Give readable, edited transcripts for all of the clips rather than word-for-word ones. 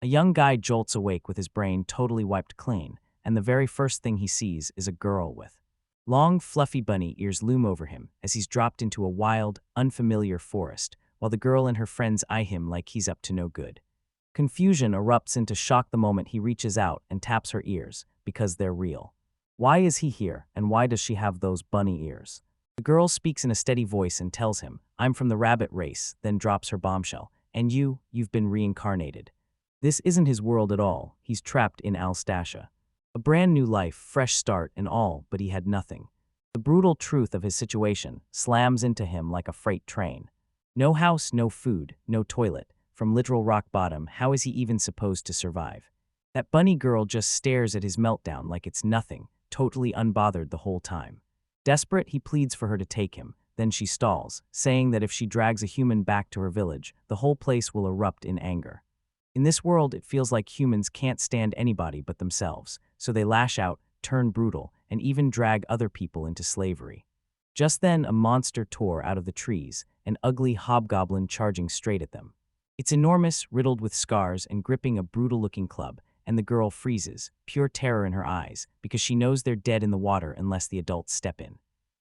A young guy jolts awake with his brain totally wiped clean, and the very first thing he sees is a girl with long, fluffy bunny ears loom over him as he's dropped into a wild, unfamiliar forest, while the girl and her friends eye him like he's up to no good. Confusion erupts into shock the moment he reaches out and taps her ears, because they're real. Why is he here, and why does she have those bunny ears? The girl speaks in a steady voice and tells him, "I'm from the rabbit race," then drops her bombshell. "And you've been reincarnated." This isn't his world at all. He's trapped in Alstasha. A brand new life, fresh start and all, but he had nothing. The brutal truth of his situation slams into him like a freight train. No house, no food, no toilet. From literal rock bottom, how is he even supposed to survive? That bunny girl just stares at his meltdown like it's nothing, totally unbothered the whole time. Desperate, he pleads for her to take him. Then she stalls, saying that if she drags a human back to her village, the whole place will erupt in anger. In this world, it feels like humans can't stand anybody but themselves, so they lash out, turn brutal, and even drag other people into slavery. Just then, a monster tore out of the trees, an ugly hobgoblin charging straight at them. It's enormous, riddled with scars, and gripping a brutal-looking club, and the girl freezes, pure terror in her eyes, because she knows they're dead in the water unless the adults step in.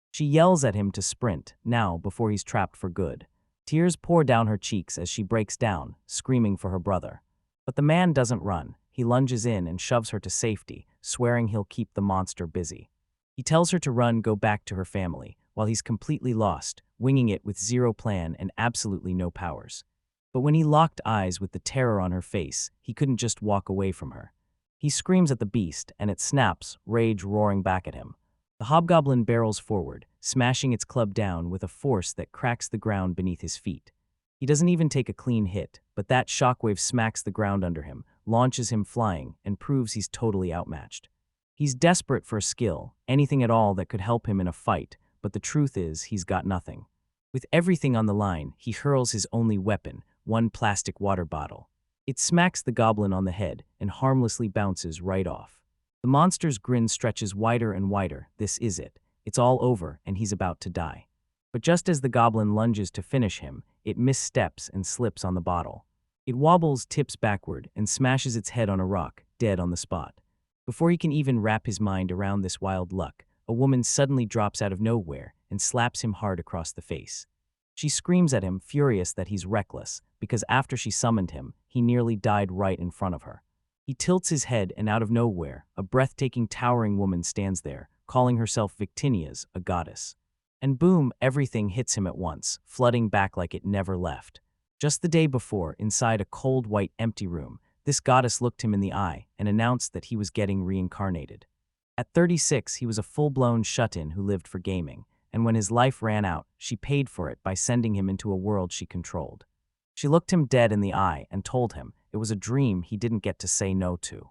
She yells at him to sprint, now, before he's trapped for good. Tears pour down her cheeks as she breaks down, screaming for her brother. But the man doesn't run. He lunges in and shoves her to safety, swearing he'll keep the monster busy. He tells her to go back to her family, while he's completely lost, winging it with zero plan and absolutely no powers. But when he locked eyes with the terror on her face, he couldn't just walk away from her. He screams at the beast, and it snaps, rage roaring back at him. The hobgoblin barrels forward, smashing its club down with a force that cracks the ground beneath his feet. He doesn't even take a clean hit, but that shockwave smacks the ground under him, launches him flying, and proves he's totally outmatched. He's desperate for skill, anything at all that could help him in a fight, but the truth is he's got nothing. With everything on the line, he hurls his only weapon, one plastic water bottle. It smacks the goblin on the head and harmlessly bounces right off. The monster's grin stretches wider and wider. This is it. It's all over, and he's about to die. But just as the goblin lunges to finish him, it missteps and slips on the bottle. It wobbles, tips backward, and smashes its head on a rock, dead on the spot. Before he can even wrap his mind around this wild luck, a woman suddenly drops out of nowhere and slaps him hard across the face. She screams at him, furious that he's reckless, because after she summoned him, he nearly died right in front of her. He tilts his head, and out of nowhere, a breathtaking, towering woman stands there, calling herself Victinias, a goddess. And boom, everything hits him at once, flooding back like it never left. Just the day before, inside a cold, white, empty room, this goddess looked him in the eye and announced that he was getting reincarnated. At 36, he was a full-blown shut-in who lived for gaming, and when his life ran out, she paid for it by sending him into a world she controlled. She looked him dead in the eye and told him it was a dream he didn't get to say no to.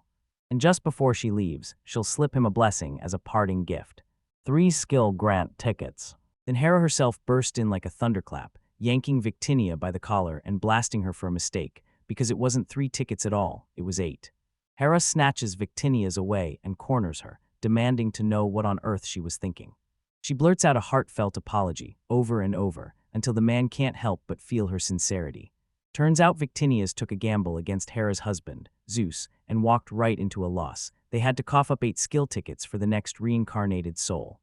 And just before she leaves, she'll slip him a blessing as a parting gift. 3 skill grant tickets. Then Hera herself burst in like a thunderclap, yanking Victinia by the collar and blasting her for a mistake, because it wasn't 3 tickets at all, it was 8. Hera snatches Victinia's away and corners her, demanding to know what on earth she was thinking. She blurts out a heartfelt apology, over and over, until the man can't help but feel her sincerity. Turns out Victinias took a gamble against Hera's husband, Zeus, and walked right into a loss. They had to cough up 8 skill tickets for the next reincarnated soul.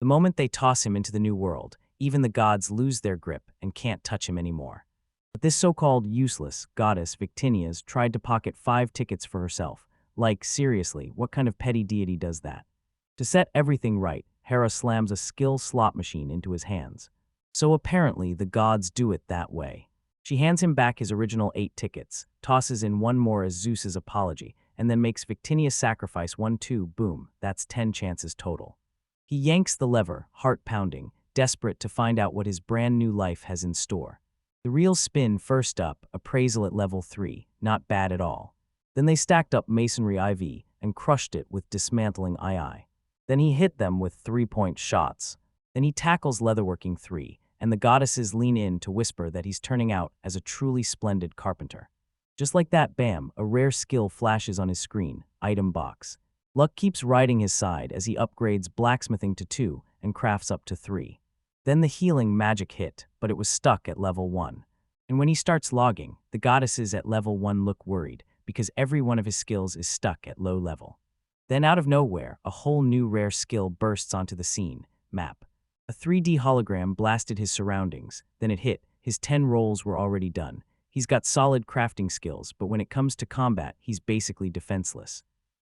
The moment they toss him into the new world, even the gods lose their grip and can't touch him anymore. But this so-called useless goddess Victinias tried to pocket 5 tickets for herself. Like, seriously, what kind of petty deity does that? To set everything right, Hera slams a skill slot machine into his hands. So apparently the gods do it that way. She hands him back his original 8 tickets, tosses in 1 more as Zeus's apology, and then makes Victinia sacrifice 1 too. Boom, that's 10 chances total. He yanks the lever, heart pounding, desperate to find out what his brand new life has in store. The real spin first up, appraisal at level 3, not bad at all. Then they stacked up masonry IV and crushed it with dismantling II. Then he hit them with 3-point shots. Then he tackles leatherworking 3, and the goddesses lean in to whisper that he's turning out as a truly splendid carpenter. Just like that, bam, a rare skill flashes on his screen, item box. Luck keeps riding his side as he upgrades blacksmithing to 2 and crafts up to 3. Then the healing magic hit, but it was stuck at level 1. And when he starts logging, the goddesses at level 1 look worried, because every one of his skills is stuck at low level. Then out of nowhere, a whole new rare skill bursts onto the scene, map. A 3D hologram blasted his surroundings, then it hit, his 10 rolls were already done. He's got solid crafting skills, but when it comes to combat, he's basically defenseless.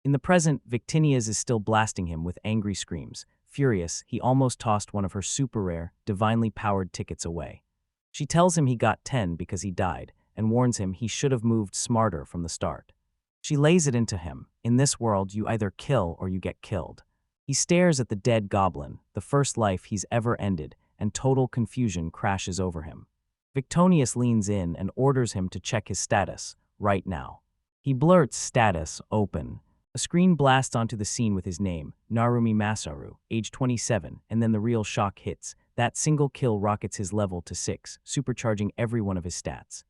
In the present, Victinia's is still blasting him with angry screams. Furious, he almost tossed one of her super rare, divinely powered tickets away. She tells him he got 10 because he died, and warns him he should have moved smarter from the start. She lays it into him, in this world you either kill or you get killed. He stares at the dead goblin, the first life he's ever ended, and total confusion crashes over him. Victonius leans in and orders him to check his status, right now. He blurts status open. A screen blasts onto the scene with his name, Narumi Masaru, age 27, and then the real shock hits. That single kill rockets his level to 6, supercharging every one of his stats.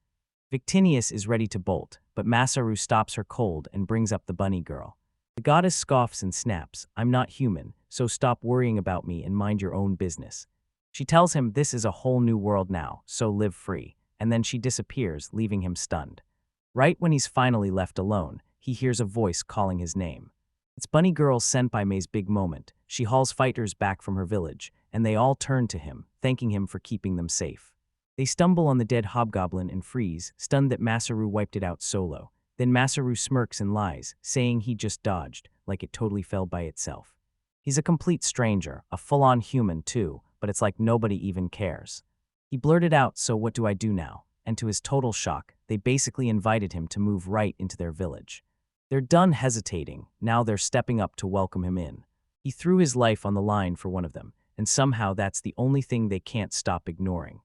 Victinius is ready to bolt, but Masaru stops her cold and brings up the bunny girl. The goddess scoffs and snaps, "I'm not human, so stop worrying about me and mind your own business." She tells him this is a whole new world now, so live free, and then she disappears, leaving him stunned. Right when he's finally left alone, he hears a voice calling his name. It's Bunny Girl Senpai Mei's big moment. She hauls fighters back from her village, and they all turn to him, thanking him for keeping them safe. They stumble on the dead hobgoblin and freeze, stunned that Masaru wiped it out solo. Then Masaru smirks and lies, saying he just dodged, like it totally fell by itself. He's a complete stranger, a full-on human too, but it's like nobody even cares. He blurted out, "So what do I do now?" And to his total shock, they basically invited him to move right into their village. They're done hesitating, now they're stepping up to welcome him in. He threw his life on the line for one of them, and somehow that's the only thing they can't stop ignoring.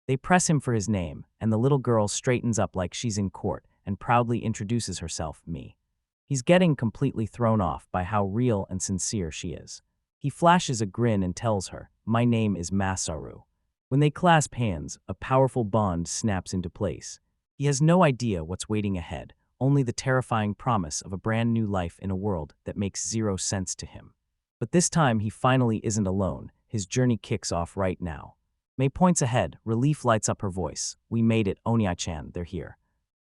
They press him for his name, and the little girl straightens up like she's in court and proudly introduces herself, "Me." He's getting completely thrown off by how real and sincere she is. He flashes a grin and tells her, "My name is Masaru." When they clasp hands, a powerful bond snaps into place. He has no idea what's waiting ahead, only the terrifying promise of a brand new life in a world that makes zero sense to him. But this time he finally isn't alone. His journey kicks off right now. Mei points ahead, relief lights up her voice. "We made it, Onia-chan, they're here."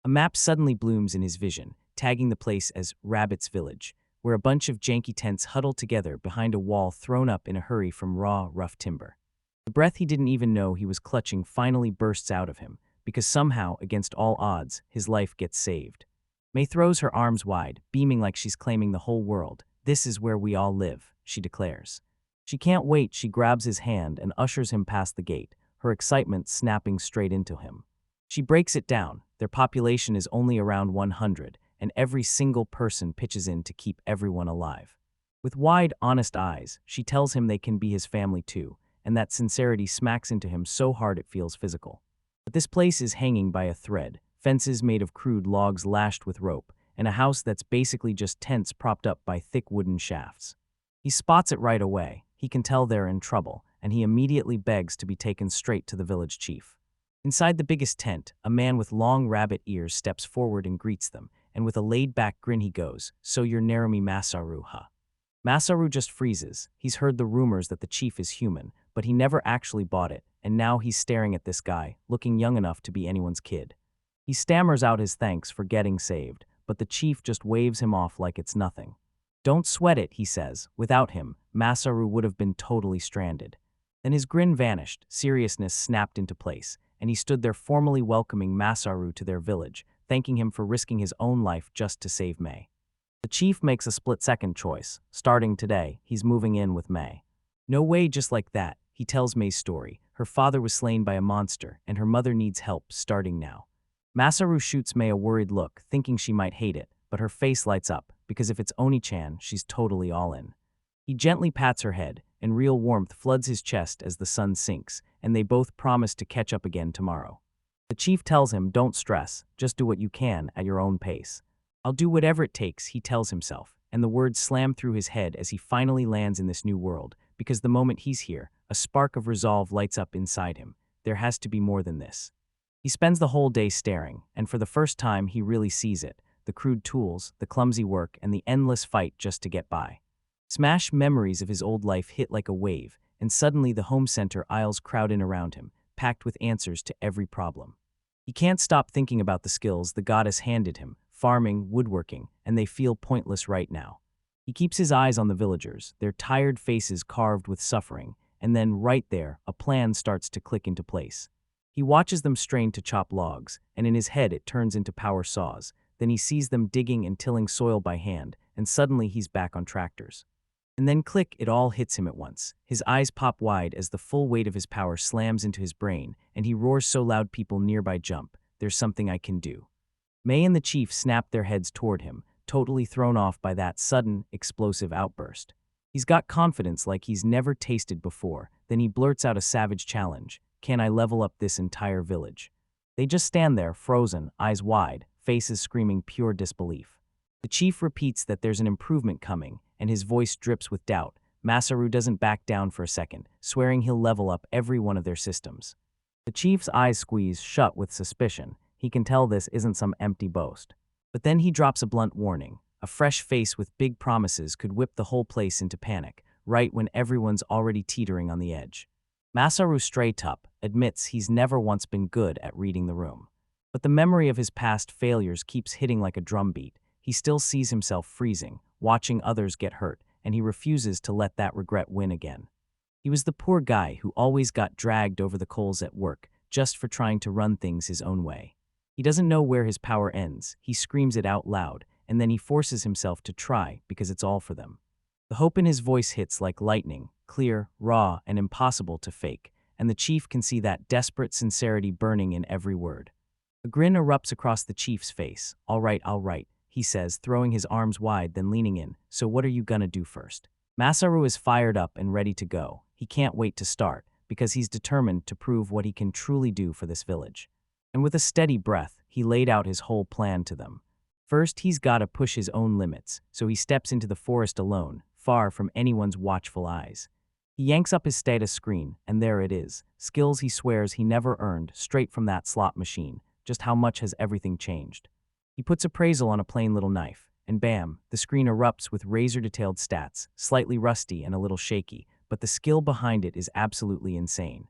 A map suddenly blooms in his vision, tagging the place as Rabbit's Village, where a bunch of janky tents huddle together behind a wall thrown up in a hurry from raw, rough timber. The breath he didn't even know he was clutching finally bursts out of him, because somehow, against all odds, his life gets saved. Mei throws her arms wide, beaming like she's claiming the whole world. "This is where we all live," she declares. She can't wait. She grabs his hand and ushers him past the gate, her excitement snapping straight into him. She breaks it down. Their population is only around 100, and every single person pitches in to keep everyone alive. With wide, honest eyes, she tells him they can be his family too, and that sincerity smacks into him so hard it feels physical. But this place is hanging by a thread, fences made of crude logs lashed with rope, and a house that's basically just tents propped up by thick wooden shafts. He spots it right away. He can tell they're in trouble, and he immediately begs to be taken straight to the village chief. Inside the biggest tent, a man with long rabbit ears steps forward and greets them, and with a laid-back grin he goes, "So you're Narumi Masaru, huh?" Masaru just freezes. He's heard the rumors that the chief is human, but he never actually bought it, and now he's staring at this guy, looking young enough to be anyone's kid. He stammers out his thanks for getting saved, but the chief just waves him off like it's nothing. "Don't sweat it," he says. Without him, Masaru would have been totally stranded. Then his grin vanished, seriousness snapped into place, and he stood there formally welcoming Masaru to their village, thanking him for risking his own life just to save Mei. The chief makes a split-second choice. Starting today, he's moving in with Mei. No way, just like that. He tells Mei's story. Her father was slain by a monster, and her mother needs help starting now. Masaru shoots Mei a worried look, thinking she might hate it, but her face lights up, because if it's Oni-chan, she's totally all in. He gently pats her head, and real warmth floods his chest as the sun sinks, and they both promise to catch up again tomorrow. The chief tells him, "Don't stress, just do what you can at your own pace." "I'll do whatever it takes," he tells himself, and the words slam through his head as he finally lands in this new world, because the moment he's here, a spark of resolve lights up inside him. There has to be more than this. He spends the whole day staring, and for the first time he really sees it, the crude tools, the clumsy work, and the endless fight just to get by. Smash memories of his old life hit like a wave, and suddenly the home center aisles crowd in around him, packed with answers to every problem. He can't stop thinking about the skills the goddess handed him, farming, woodworking, and they feel pointless right now. He keeps his eyes on the villagers, their tired faces carved with suffering, and then right there, a plan starts to click into place. He watches them strain to chop logs, and in his head it turns into power saws. Then he sees them digging and tilling soil by hand, and suddenly he's back on tractors. And then click, it all hits him at once. His eyes pop wide as the full weight of his power slams into his brain, and he roars so loud people nearby jump. There's something I can do. May and the chief snap their heads toward him, totally thrown off by that sudden, explosive outburst. He's got confidence like he's never tasted before. Then he blurts out a savage challenge. Can I level up this entire village? They just stand there, frozen, eyes wide, faces screaming pure disbelief. The chief repeats that there's an improvement coming, and his voice drips with doubt. Masaru doesn't back down for a second, swearing he'll level up every one of their systems. The chief's eyes squeeze shut with suspicion. He can tell this isn't some empty boast. But then he drops a blunt warning. A fresh face with big promises could whip the whole place into panic, right when everyone's already teetering on the edge. Masaru straight up admits he's never once been good at reading the room. But the memory of his past failures keeps hitting like a drumbeat. He still sees himself freezing, watching others get hurt, and he refuses to let that regret win again. He was the poor guy who always got dragged over the coals at work, just for trying to run things his own way. He doesn't know where his power ends. He screams it out loud, and then he forces himself to try because it's all for them. The hope in his voice hits like lightning, clear, raw, and impossible to fake, and the chief can see that desperate sincerity burning in every word. A grin erupts across the chief's face. All right, he says, throwing his arms wide, then leaning in. So what are you gonna do first? Masaru is fired up and ready to go. He can't wait to start, because he's determined to prove what he can truly do for this village. And with a steady breath, he laid out his whole plan to them. First, he's gotta push his own limits, so he steps into the forest alone, far from anyone's watchful eyes. He yanks up his status screen, and there it is. Skills he swears he never earned, straight from that slot machine. Just how much has everything changed? He puts appraisal on a plain little knife, and bam, the screen erupts with razor-detailed stats, slightly rusty and a little shaky, but the skill behind it is absolutely insane.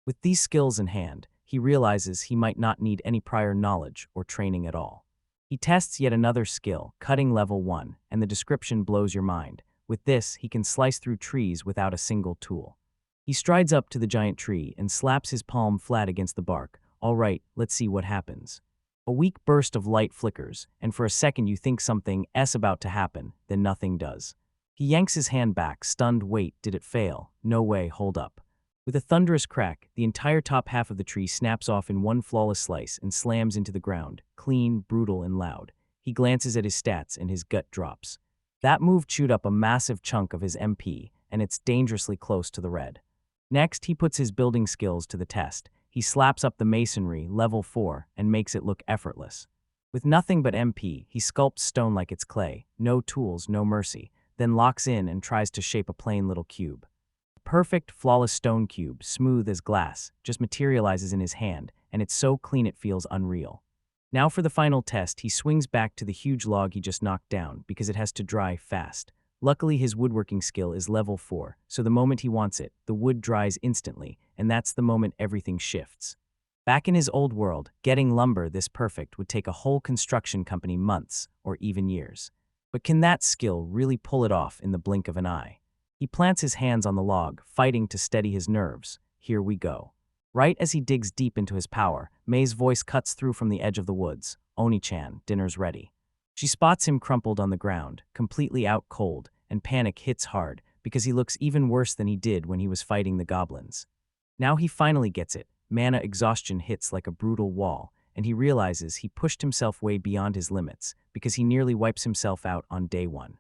With these skills in hand, he realizes he might not need any prior knowledge or training at all. He tests yet another skill, cutting level 1, and the description blows your mind. With this, he can slice through trees without a single tool. He strides up to the giant tree and slaps his palm flat against the bark. All right, let's see what happens. A weak burst of light flickers, and for a second you think something's about to happen, then nothing does. He yanks his hand back, stunned. Wait, did it fail? No way, hold up. With a thunderous crack, the entire top half of the tree snaps off in one flawless slice and slams into the ground, clean, brutal, and loud. He glances at his stats and his gut drops. That move chewed up a massive chunk of his MP, and it's dangerously close to the red. Next, he puts his building skills to the test. He slaps up the masonry, level 4, and makes it look effortless. With nothing but MP, he sculpts stone like it's clay, no tools, no mercy, then locks in and tries to shape a plain little cube. A perfect, flawless stone cube, smooth as glass, just materializes in his hand, and it's so clean it feels unreal. Now for the final test, he swings back to the huge log he just knocked down because it has to dry fast. Luckily, his woodworking skill is level 4, so the moment he wants it, the wood dries instantly, and that's the moment everything shifts. Back in his old world, getting lumber this perfect would take a whole construction company months, or even years. But can that skill really pull it off in the blink of an eye? He plants his hands on the log, fighting to steady his nerves. Here we go. Right as he digs deep into his power, Mei's voice cuts through from the edge of the woods. Oni-chan, dinner's ready. She spots him crumpled on the ground, completely out cold, and panic hits hard because he looks even worse than he did when he was fighting the goblins. Now he finally gets it. Mana exhaustion hits like a brutal wall, and he realizes he pushed himself way beyond his limits because he nearly wipes himself out on day 1.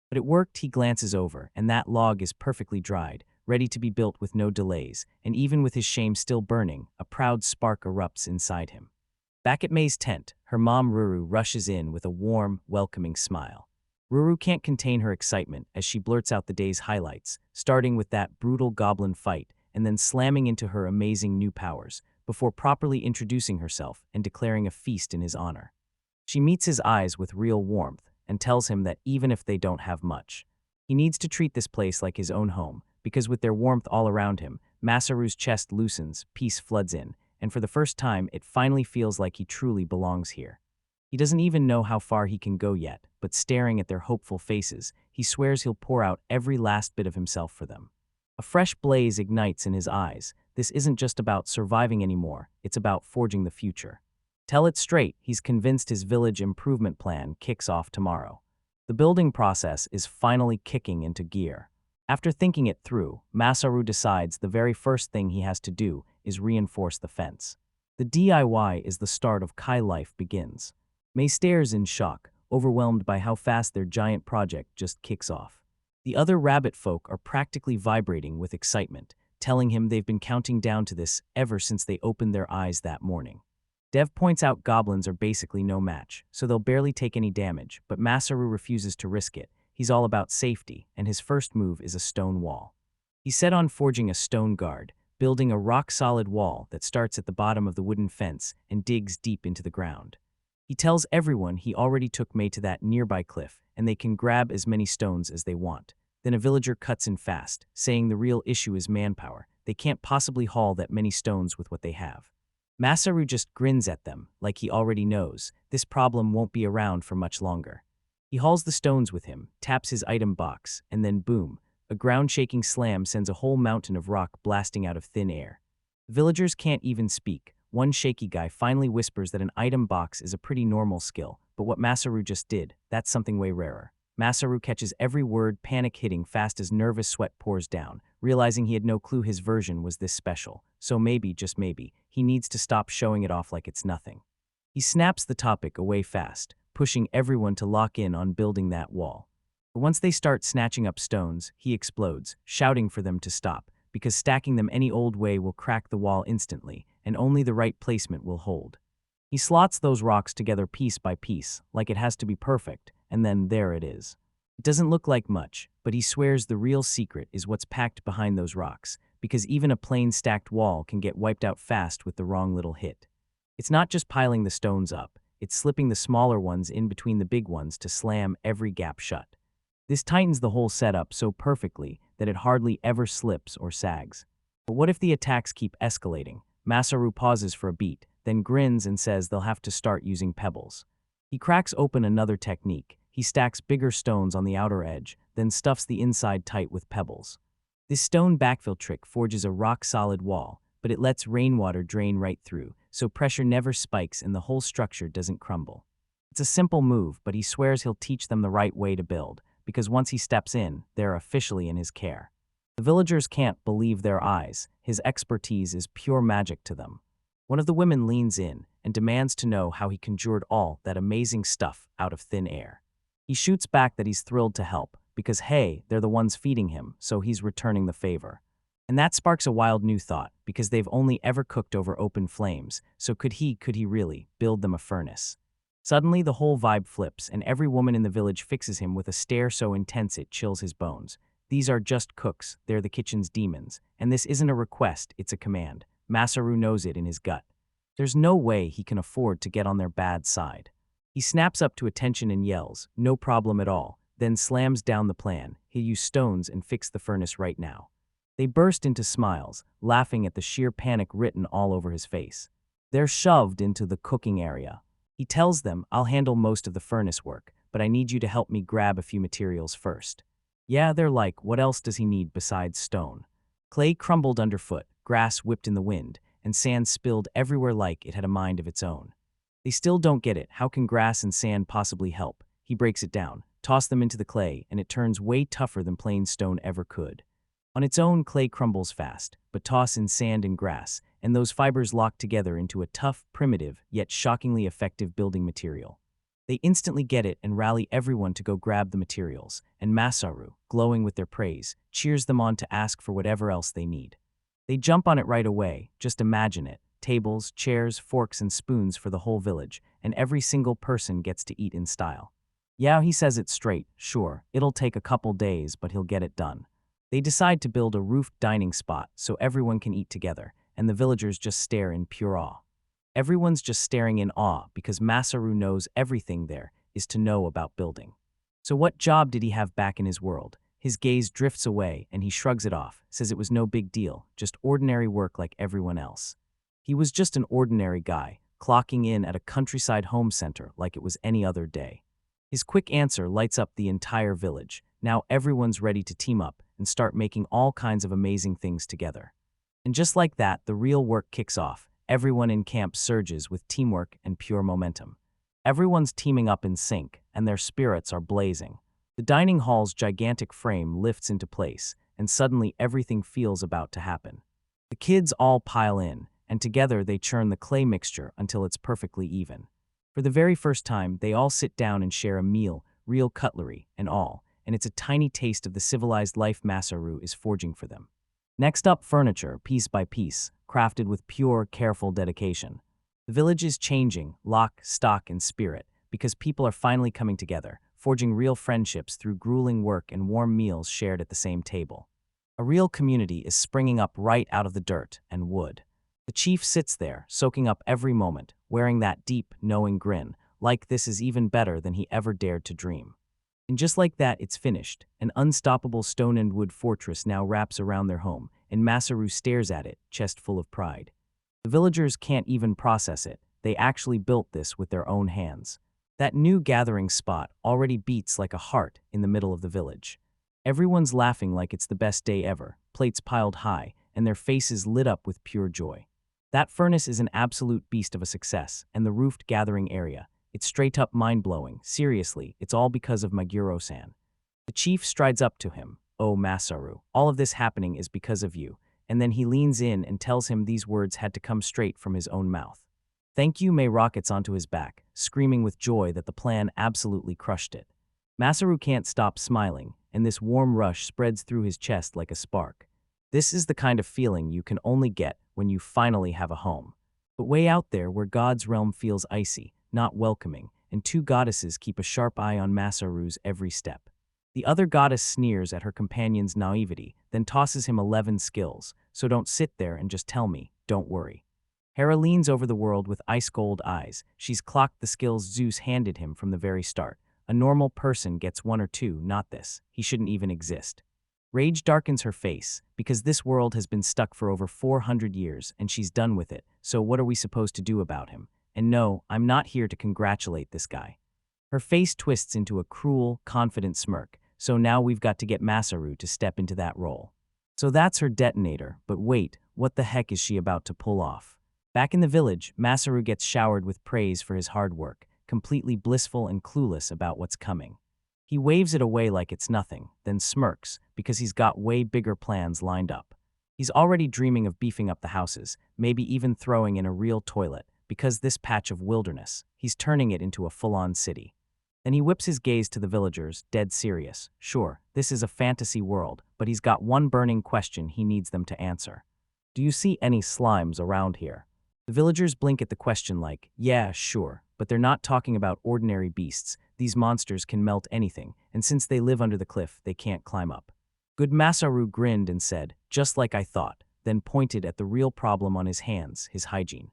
But it worked. He glances over, and that log is perfectly dried, ready to be built with no delays, and even with his shame still burning, a proud spark erupts inside him. Back at Mei's tent, her mom Ruru rushes in with a warm, welcoming smile. Ruru can't contain her excitement as she blurts out the day's highlights, starting with that brutal goblin fight and then slamming into her amazing new powers, before properly introducing herself and declaring a feast in his honor. She meets his eyes with real warmth and tells him that even if they don't have much, he needs to treat this place like his own home, because with their warmth all around him, Masaru's chest loosens, peace floods in, and for the first time it finally feels like he truly belongs here. He doesn't even know how far he can go yet, but staring at their hopeful faces, he swears he'll pour out every last bit of himself for them. A fresh blaze ignites in his eyes. This isn't just about surviving anymore, it's about forging the future. Tell it straight, he's convinced his village improvement plan kicks off tomorrow. The building process is finally kicking into gear. After thinking it through, Masaru decides the very first thing he has to do is reinforce the fence. The DIY is the start of Kai life begins. Mei stares in shock, overwhelmed by how fast their giant project just kicks off. The other rabbit folk are practically vibrating with excitement, telling him they've been counting down to this ever since they opened their eyes that morning. Dev points out goblins are basically no match, so they'll barely take any damage, but Masaru refuses to risk it. He's all about safety, and his first move is a stone wall. He's set on forging a stone guard, building a rock-solid wall that starts at the bottom of the wooden fence and digs deep into the ground. He tells everyone he already took Mei to that nearby cliff, and they can grab as many stones as they want. Then a villager cuts in fast, saying the real issue is manpower. They can't possibly haul that many stones with what they have. Masaru just grins at them, like he already knows this problem won't be around for much longer. He hauls the stones with him, taps his item box, and then boom, a ground-shaking slam sends a whole mountain of rock blasting out of thin air. The villagers can't even speak. One shaky guy finally whispers that an item box is a pretty normal skill, but what Masaru just did, that's something way rarer. Masaru catches every word, panic hitting fast as nervous sweat pours down, realizing he had no clue his version was this special. So maybe, just maybe, he needs to stop showing it off like it's nothing. He snaps the topic away fast, pushing everyone to lock in on building that wall. But once they start snatching up stones, he explodes, shouting for them to stop, because stacking them any old way will crack the wall instantly, and only the right placement will hold. He slots those rocks together piece by piece, like it has to be perfect, and then there it is. It doesn't look like much, but he swears the real secret is what's packed behind those rocks, because even a plain stacked wall can get wiped out fast with the wrong little hit. It's not just piling the stones up, it's slipping the smaller ones in between the big ones to slam every gap shut. This tightens the whole setup so perfectly that it hardly ever slips or sags. But what if the attacks keep escalating? Masaru pauses for a beat, then grins and says they'll have to start using pebbles. He cracks open another technique. He stacks bigger stones on the outer edge, then stuffs the inside tight with pebbles. This stone backfill trick forges a rock-solid wall, but it lets rainwater drain right through, so pressure never spikes and the whole structure doesn't crumble. It's a simple move, but he swears he'll teach them the right way to build, because once he steps in, they're officially in his care. The villagers can't believe their eyes. His expertise is pure magic to them. One of the women leans in and demands to know how he conjured all that amazing stuff out of thin air. He shoots back that he's thrilled to help, because hey, they're the ones feeding him, so he's returning the favor. And that sparks a wild new thought, because they've only ever cooked over open flames, so could he really, build them a furnace? Suddenly the whole vibe flips, and every woman in the village fixes him with a stare so intense it chills his bones. These are just cooks, they're the kitchen's demons, and this isn't a request, it's a command. Masaru knows it in his gut. There's no way he can afford to get on their bad side. He snaps up to attention and yells, "No problem at all," then slams down the plan. He'll use stones and fix the furnace right now. They burst into smiles, laughing at the sheer panic written all over his face. They're shoved into the cooking area. He tells them, "I'll handle most of the furnace work, but I need you to help me grab a few materials first." Yeah, they're like, what else does he need besides stone? Clay crumbled underfoot, grass whipped in the wind, and sand spilled everywhere like it had a mind of its own. They still don't get it. How can grass and sand possibly help? He breaks it down, toss them into the clay, and it turns way tougher than plain stone ever could. On its own, clay crumbles fast, but toss in sand and grass, and those fibers lock together into a tough, primitive, yet shockingly effective building material. They instantly get it and rally everyone to go grab the materials, and Masaru, glowing with their praise, cheers them on to ask for whatever else they need. They jump on it right away, just imagine it. Tables, chairs, forks, and spoons for the whole village, and every single person gets to eat in style. Yeah, he says it straight, sure, it'll take a couple days, but he'll get it done. They decide to build a roofed dining spot so everyone can eat together, and the villagers just stare in pure awe. Everyone's just staring in awe because Masaru knows everything there is to know about building. So what job did he have back in his world? His gaze drifts away and he shrugs it off, says it was no big deal, just ordinary work like everyone else. He was just an ordinary guy, clocking in at a countryside home center like it was any other day. His quick answer lights up the entire village. Now everyone's ready to team up and start making all kinds of amazing things together. And just like that, the real work kicks off. Everyone in camp surges with teamwork and pure momentum. Everyone's teaming up in sync, and their spirits are blazing. The dining hall's gigantic frame lifts into place, and suddenly everything feels about to happen. The kids all pile in, and together they churn the clay mixture until it's perfectly even. For the very first time, they all sit down and share a meal, real cutlery and all, and it's a tiny taste of the civilized life Masaru is forging for them. Next up, furniture, piece by piece, crafted with pure, careful dedication. The village is changing, lock, stock, and spirit, because people are finally coming together, forging real friendships through grueling work and warm meals shared at the same table. A real community is springing up right out of the dirt and wood. The chief sits there, soaking up every moment, wearing that deep, knowing grin, like this is even better than he ever dared to dream. And just like that, it's finished. An unstoppable stone and wood fortress now wraps around their home, and Masaru stares at it, chest full of pride. The villagers can't even process it. They actually built this with their own hands. That new gathering spot already beats like a heart in the middle of the village. Everyone's laughing like it's the best day ever, plates piled high, and their faces lit up with pure joy. That furnace is an absolute beast of a success, and the roofed gathering area, it's straight up mind-blowing. Seriously, it's all because of Maguro-san. The chief strides up to him. "Oh, Masaru, all of this happening is because of you." And then he leans in and tells him these words had to come straight from his own mouth. Thank you May rockets onto his back, screaming with joy that the plan absolutely crushed it. Masaru can't stop smiling, and this warm rush spreads through his chest like a spark. This is the kind of feeling you can only get when you finally have a home. But way out there where God's realm feels icy, not welcoming, and two goddesses keep a sharp eye on Masaru's every step. The other goddess sneers at her companion's naivety, then tosses him 11 skills, so don't sit there and just tell me, don't worry. Hera leans over the world with ice-cold eyes. She's clocked the skills Zeus handed him from the very start. A normal person gets 1 or 2, not this. He shouldn't even exist. Rage darkens her face, because this world has been stuck for over 400 years and she's done with it, so what are we supposed to do about him? And no, I'm not here to congratulate this guy. Her face twists into a cruel, confident smirk, so now we've got to get Masaru to step into that role. So that's her detonator, but wait, what the heck is she about to pull off? Back in the village, Masaru gets showered with praise for his hard work, completely blissful and clueless about what's coming. He waves it away like it's nothing, then smirks, because he's got way bigger plans lined up. He's already dreaming of beefing up the houses, maybe even throwing in a real toilet, because this patch of wilderness, he's turning it into a full-on city. Then he whips his gaze to the villagers, dead serious. Sure, this is a fantasy world, but he's got one burning question he needs them to answer. Do you see any slimes around here? The villagers blink at the question like, yeah, sure, but they're not talking about ordinary beasts. These monsters can melt anything, and since they live under the cliff, they can't climb up. Good Masaru grinned and said, just like I thought, then pointed at the real problem on his hands, his hygiene.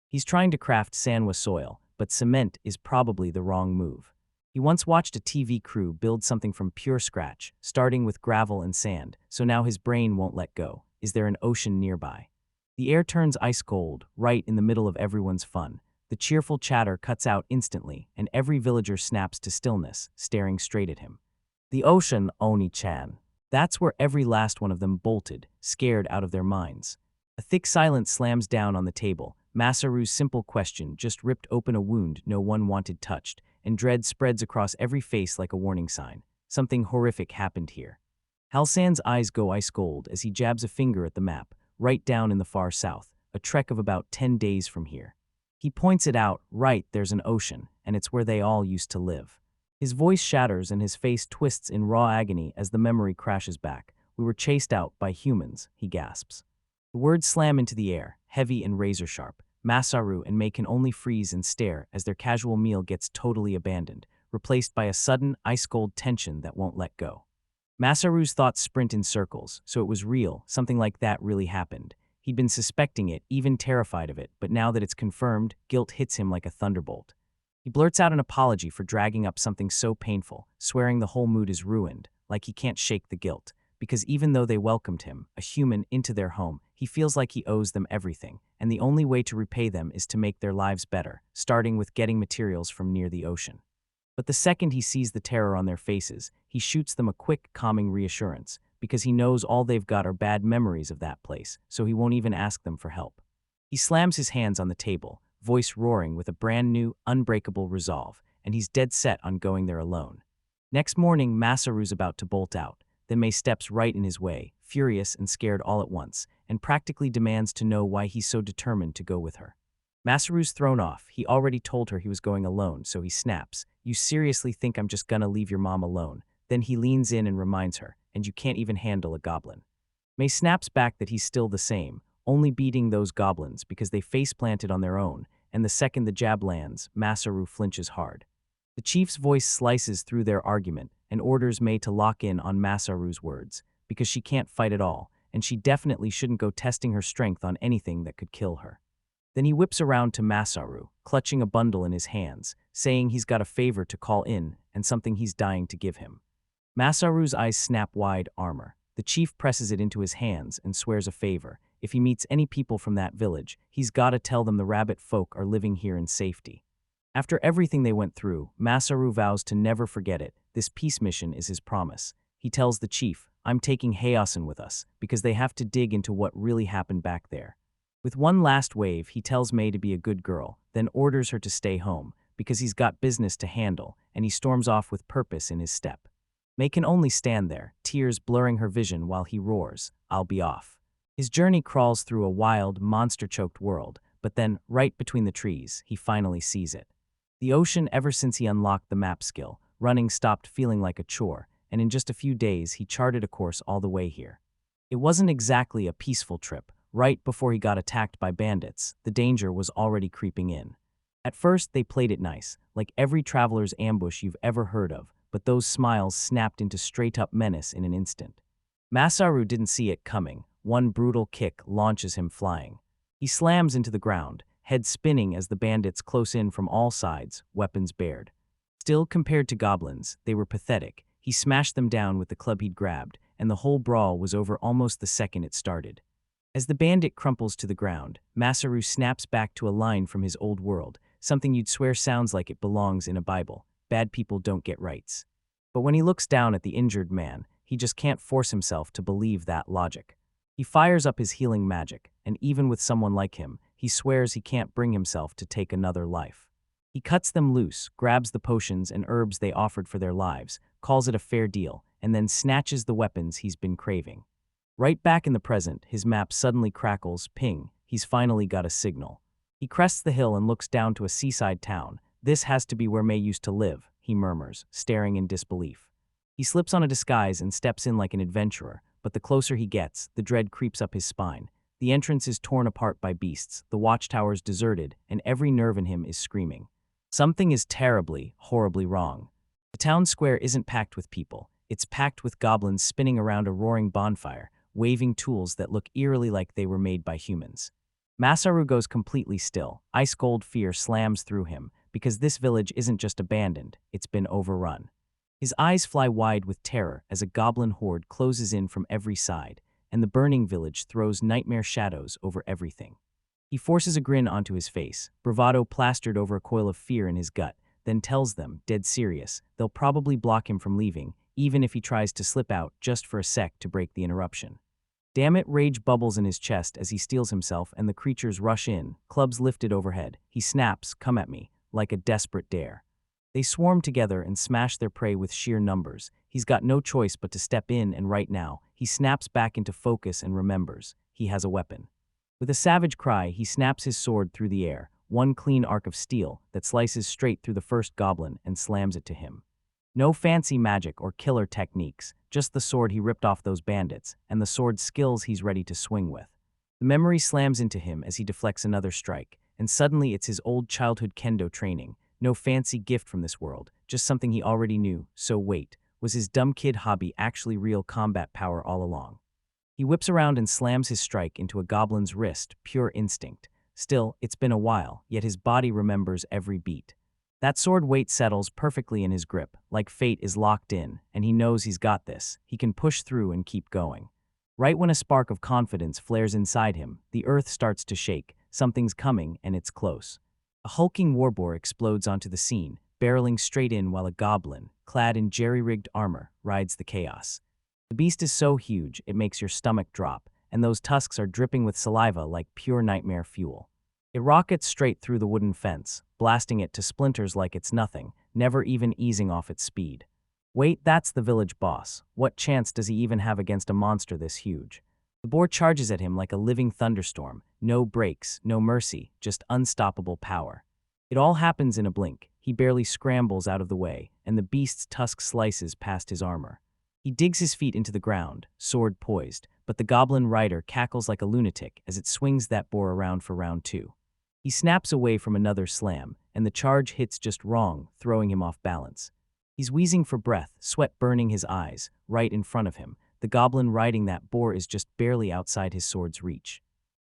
He's trying to craft sanwa soil, but cement is probably the wrong move. He once watched a TV crew build something from pure scratch, starting with gravel and sand, so now his brain won't let go. Is there an ocean nearby? The air turns ice cold, right in the middle of everyone's fun. The cheerful chatter cuts out instantly, and every villager snaps to stillness, staring straight at him. The ocean, Oni-chan. That's where every last one of them bolted, scared out of their minds. A thick silence slams down on the table. Masaru's simple question just ripped open a wound no one wanted touched, and dread spreads across every face like a warning sign. Something horrific happened here. Halsan's eyes go ice cold as he jabs a finger at the map, right down in the far south, a trek of about 10 days from here. He points it out, right, there's an ocean, and it's where they all used to live. His voice shatters and his face twists in raw agony as the memory crashes back. We were chased out by humans, he gasps. The words slam into the air, heavy and razor-sharp. Masaru and Mei can only freeze and stare as their casual meal gets totally abandoned, replaced by a sudden, ice-cold tension that won't let go. Masaru's thoughts sprint in circles, so it was real, something like that really happened. He'd been suspecting it, even terrified of it, but now that it's confirmed, guilt hits him like a thunderbolt. He blurts out an apology for dragging up something so painful, swearing the whole mood is ruined, like he can't shake the guilt, because even though they welcomed him, a human, into their home, he feels like he owes them everything, and the only way to repay them is to make their lives better, starting with getting materials from near the ocean. But the second he sees the terror on their faces, he shoots them a quick, calming reassurance, because he knows all they've got are bad memories of that place, so he won't even ask them for help. He slams his hands on the table, voice roaring with a brand new, unbreakable resolve, and he's dead set on going there alone. Next morning, Masaru's about to bolt out, then May steps right in his way, furious and scared all at once, and practically demands to know why he's so determined to go with her. Masaru's thrown off. He already told her he was going alone, so he snaps. "You seriously think I'm just gonna leave your mom alone?" Then he leans in and reminds her, "And you can't even handle a goblin." May snaps back that he's still the same, only beating those goblins because they face-planted on their own, and the second the jab lands, Masaru flinches hard. The chief's voice slices through their argument and orders May to lock in on Masaru's words, because she can't fight at all, and she definitely shouldn't go testing her strength on anything that could kill her. Then he whips around to Masaru, clutching a bundle in his hands, saying he's got a favor to call in and something he's dying to give him. Masaru's eyes snap wide. Armor. The chief presses it into his hands and swears a favor. If he meets any people from that village, he's gotta tell them the rabbit folk are living here in safety. After everything they went through, Masaru vows to never forget it. This peace mission is his promise. He tells the chief, "I'm taking Hayasen with us, because they have to dig into what really happened back there." With one last wave, he tells May to be a good girl, then orders her to stay home, because he's got business to handle, and he storms off with purpose in his step. May can only stand there, tears blurring her vision while he roars, "I'll be off." His journey crawls through a wild, monster-choked world, but then, right between the trees, he finally sees it. The ocean, ever since he unlocked the map skill, running stopped feeling like a chore, and in just a few days he charted a course all the way here. It wasn't exactly a peaceful trip. Right before he got attacked by bandits, the danger was already creeping in. At first, they played it nice, like every traveler's ambush you've ever heard of, but those smiles snapped into straight-up menace in an instant. Masaru didn't see it coming. One brutal kick launches him flying. He slams into the ground, head spinning as the bandits close in from all sides, weapons bared. Still, compared to goblins, they were pathetic. He smashed them down with the club he'd grabbed, and the whole brawl was over almost the second it started. As the bandit crumples to the ground, Masaru snaps back to a line from his old world, something you'd swear sounds like it belongs in a Bible: "Bad people don't get rights." But when he looks down at the injured man, he just can't force himself to believe that logic. He fires up his healing magic, and even with someone like him, he swears he can't bring himself to take another life. He cuts them loose, grabs the potions and herbs they offered for their lives, calls it a fair deal, and then snatches the weapons he's been craving. Right back in the present, his map suddenly crackles, ping, he's finally got a signal. He crests the hill and looks down to a seaside town. "This has to be where May used to live," he murmurs, staring in disbelief. He slips on a disguise and steps in like an adventurer, but the closer he gets, the dread creeps up his spine. The entrance is torn apart by beasts, the watchtower's deserted, and every nerve in him is screaming. Something is terribly, horribly wrong. The town square isn't packed with people. It's packed with goblins spinning around a roaring bonfire, waving tools that look eerily like they were made by humans. Masaru goes completely still. Ice-cold fear slams through him, because this village isn't just abandoned, it's been overrun. His eyes fly wide with terror as a goblin horde closes in from every side, and the burning village throws nightmare shadows over everything. He forces a grin onto his face, bravado plastered over a coil of fear in his gut, then tells them, dead serious, they'll probably block him from leaving, even if he tries to slip out just for a sec to break the interruption. Damn it, rage bubbles in his chest as he steels himself and the creatures rush in, clubs lifted overhead. He snaps, "Come at me," like a desperate dare. They swarm together and smash their prey with sheer numbers. He's got no choice but to step in, and right now, he snaps back into focus and remembers. He has a weapon. With a savage cry, he snaps his sword through the air, one clean arc of steel that slices straight through the first goblin and slams it to him. No fancy magic or killer techniques, just the sword he ripped off those bandits, and the sword skills he's ready to swing with. The memory slams into him as he deflects another strike, and suddenly it's his old childhood kendo training. No fancy gift from this world, just something he already knew. So wait, was his dumb kid hobby actually real combat power all along? He whips around and slams his strike into a goblin's wrist, pure instinct. Still, it's been a while, yet his body remembers every beat. That sword weight settles perfectly in his grip, like fate is locked in, and he knows he's got this. He can push through and keep going. Right when a spark of confidence flares inside him, the earth starts to shake. Something's coming, and it's close. A hulking warboar explodes onto the scene, barreling straight in while a goblin, clad in jerry-rigged armor, rides the chaos. The beast is so huge, it makes your stomach drop, and those tusks are dripping with saliva like pure nightmare fuel. It rockets straight through the wooden fence, blasting it to splinters like it's nothing, never even easing off its speed. Wait, that's the village boss. What chance does he even have against a monster this huge? The boar charges at him like a living thunderstorm. No brakes, no mercy, just unstoppable power. It all happens in a blink. He barely scrambles out of the way, and the beast's tusk slices past his armor. He digs his feet into the ground, sword poised, but the goblin rider cackles like a lunatic as it swings that boar around for round two. He snaps away from another slam, and the charge hits just wrong, throwing him off balance. He's wheezing for breath, sweat burning his eyes. Right in front of him, the goblin riding that boar is just barely outside his sword's reach.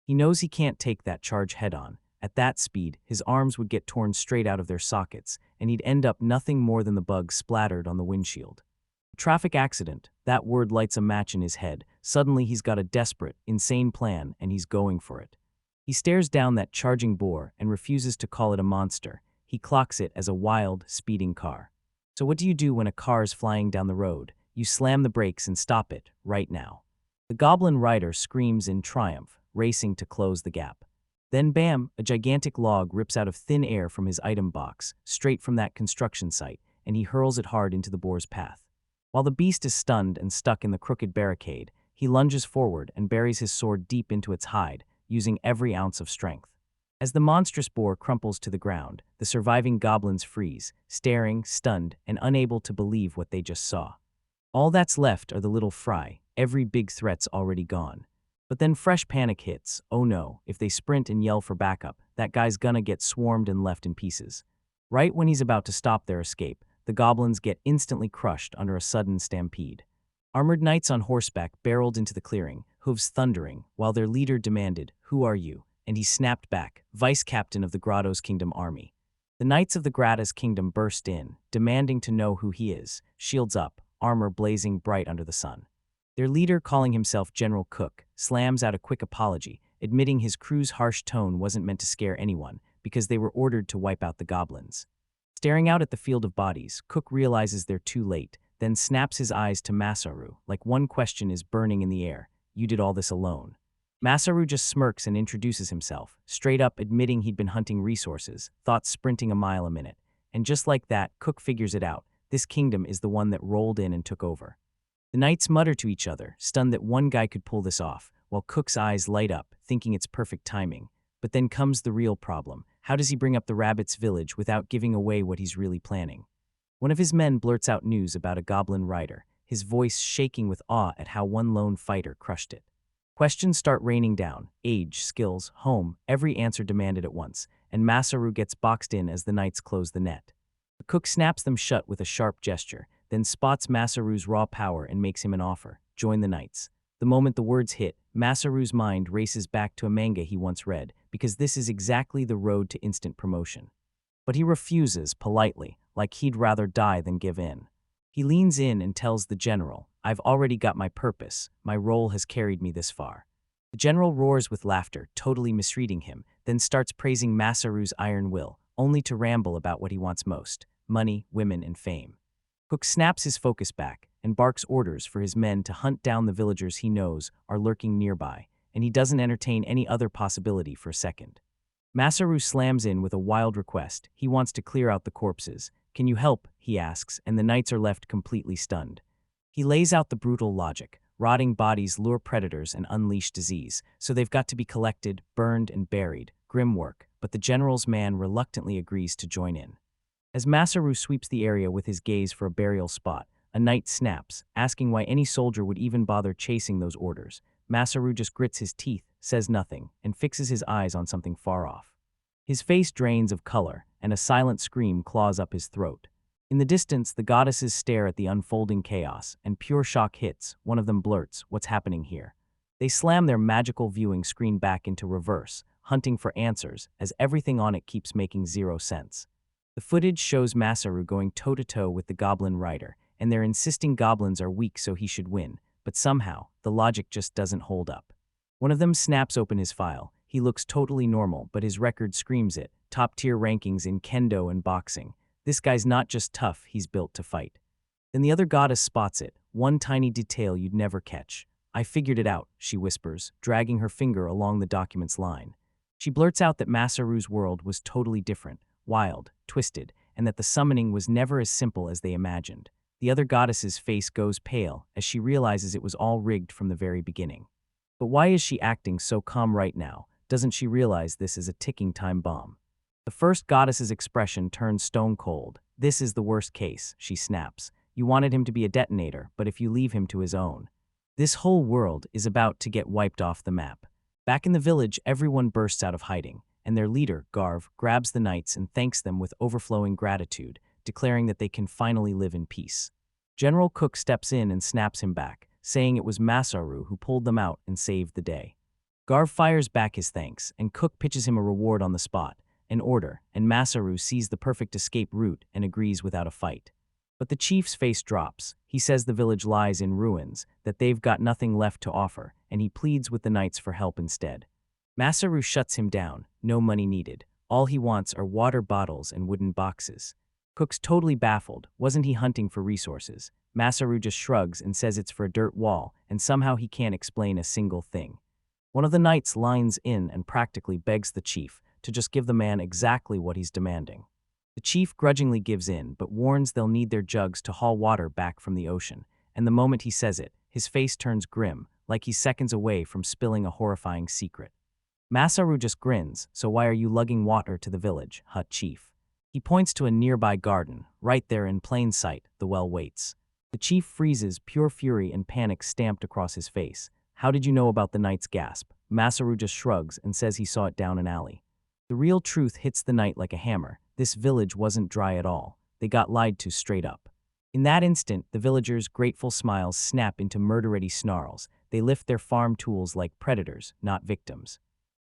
He knows he can't take that charge head-on. At that speed, his arms would get torn straight out of their sockets, and he'd end up nothing more than the bug splattered on the windshield. Traffic accident, that word lights a match in his head. Suddenly he's got a desperate, insane plan, and he's going for it. He stares down that charging boar and refuses to call it a monster. He clocks it as a wild, speeding car. So what do you do when a car's flying down the road? You slam the brakes and stop it, right now. The goblin rider screams in triumph, racing to close the gap. Then bam, a gigantic log rips out of thin air from his item box, straight from that construction site, and he hurls it hard into the boar's path. While the beast is stunned and stuck in the crooked barricade, he lunges forward and buries his sword deep into its hide, using every ounce of strength. As the monstrous boar crumples to the ground, the surviving goblins freeze, staring, stunned, and unable to believe what they just saw. All that's left are the little fry. Every big threat's already gone. But then fresh panic hits. Oh no, if they sprint and yell for backup, that guy's gonna get swarmed and left in pieces. Right when he's about to stop their escape, the goblins get instantly crushed under a sudden stampede. Armored knights on horseback barreled into the clearing, hooves thundering, while their leader demanded, "Who are you?" And he snapped back, "Vice Captain of the Grotto's Kingdom Army." The knights of the Grata's kingdom burst in, demanding to know who he is, shields up, armor blazing bright under the sun. Their leader, calling himself General Cook, slams out a quick apology, admitting his crew's harsh tone wasn't meant to scare anyone, because they were ordered to wipe out the goblins. Staring out at the field of bodies, Cook realizes they're too late, then snaps his eyes to Masaru, like one question is burning in the air. "You did all this alone." Masaru just smirks and introduces himself, straight up admitting he'd been hunting resources, thoughts sprinting a mile a minute. And just like that, Cook figures it out. This kingdom is the one that rolled in and took over. The knights mutter to each other, stunned that one guy could pull this off, while Cook's eyes light up, thinking it's perfect timing. But then comes the real problem. How does he bring up the rabbit's village without giving away what he's really planning? One of his men blurts out news about a goblin rider, his voice shaking with awe at how one lone fighter crushed it. Questions start raining down: age, skills, home, every answer demanded at once, and Masaru gets boxed in as the knights close the net. The cook snaps them shut with a sharp gesture, then spots Masaru's raw power and makes him an offer: join the knights. The moment the words hit, Masaru's mind races back to a manga he once read, because this is exactly the road to instant promotion. But he refuses, politely, like he'd rather die than give in. He leans in and tells the general, "I've already got my purpose. My role has carried me this far." The general roars with laughter, totally misreading him, then starts praising Masaru's iron will, only to ramble about what he wants most: money, women, and fame. Cook snaps his focus back and barks orders for his men to hunt down the villagers he knows are lurking nearby, and he doesn't entertain any other possibility for a second. Masaru slams in with a wild request. He wants to clear out the corpses. "Can you help?" he asks, and the knights are left completely stunned. He lays out the brutal logic. Rotting bodies lure predators and unleash disease, so they've got to be collected, burned, and buried. Grim work, but the general's man reluctantly agrees to join in. As Masaru sweeps the area with his gaze for a burial spot, a knight snaps, asking why any soldier would even bother chasing those orders. Masaru just grits his teeth, says nothing, and fixes his eyes on something far off. His face drains of color, and a silent scream claws up his throat. In the distance, the goddesses stare at the unfolding chaos, and pure shock hits. One of them blurts, "What's happening here?" They slam their magical viewing screen back into reverse, hunting for answers, as everything on it keeps making zero sense. The footage shows Masaru going toe-to-toe with the goblin rider, and they're insisting goblins are weak so he should win, but somehow, the logic just doesn't hold up. One of them snaps open his file. He looks totally normal, but his record screams it. Top-tier rankings in kendo and boxing. This guy's not just tough, he's built to fight. Then the other goddess spots it, one tiny detail you'd never catch. "I figured it out," she whispers, dragging her finger along the document's line. She blurts out that Masaru's world was totally different, wild, twisted, and that the summoning was never as simple as they imagined. The other goddess's face goes pale as she realizes it was all rigged from the very beginning. But why is she acting so calm right now? Doesn't she realize this is a ticking time bomb? The first goddess's expression turns stone cold. "This is the worst case," she snaps. "You wanted him to be a detonator, but if you leave him to his own, this whole world is about to get wiped off the map." Back in the village, everyone bursts out of hiding, and their leader, Garv, grabs the knights and thanks them with overflowing gratitude, declaring that they can finally live in peace. General Cook steps in and snaps him back, saying it was Masaru who pulled them out and saved the day. Garv fires back his thanks, and Cook pitches him a reward on the spot, an order, and Masaru sees the perfect escape route and agrees without a fight. But the chief's face drops. He says the village lies in ruins, that they've got nothing left to offer, and he pleads with the knights for help instead. Masaru shuts him down, no money needed. All he wants are water bottles and wooden boxes. Cook's totally baffled. Wasn't he hunting for resources? Masaru just shrugs and says it's for a dirt wall, and somehow he can't explain a single thing. One of the knights lines in and practically begs the chief to just give the man exactly what he's demanding. The chief grudgingly gives in, but warns they'll need their jugs to haul water back from the ocean, and the moment he says it, his face turns grim, like he's seconds away from spilling a horrifying secret. Masaru just grins. "So why are you lugging water to the village, chief?" He points to a nearby garden. Right there in plain sight, the well waits. The chief freezes, pure fury and panic stamped across his face. "How did you know about the knight's gasp?" Masaru just shrugs and says he saw it down an alley. The real truth hits the knight like a hammer. This village wasn't dry at all. They got lied to straight up. In that instant, the villagers' grateful smiles snap into murder-ready snarls. They lift their farm tools like predators, not victims.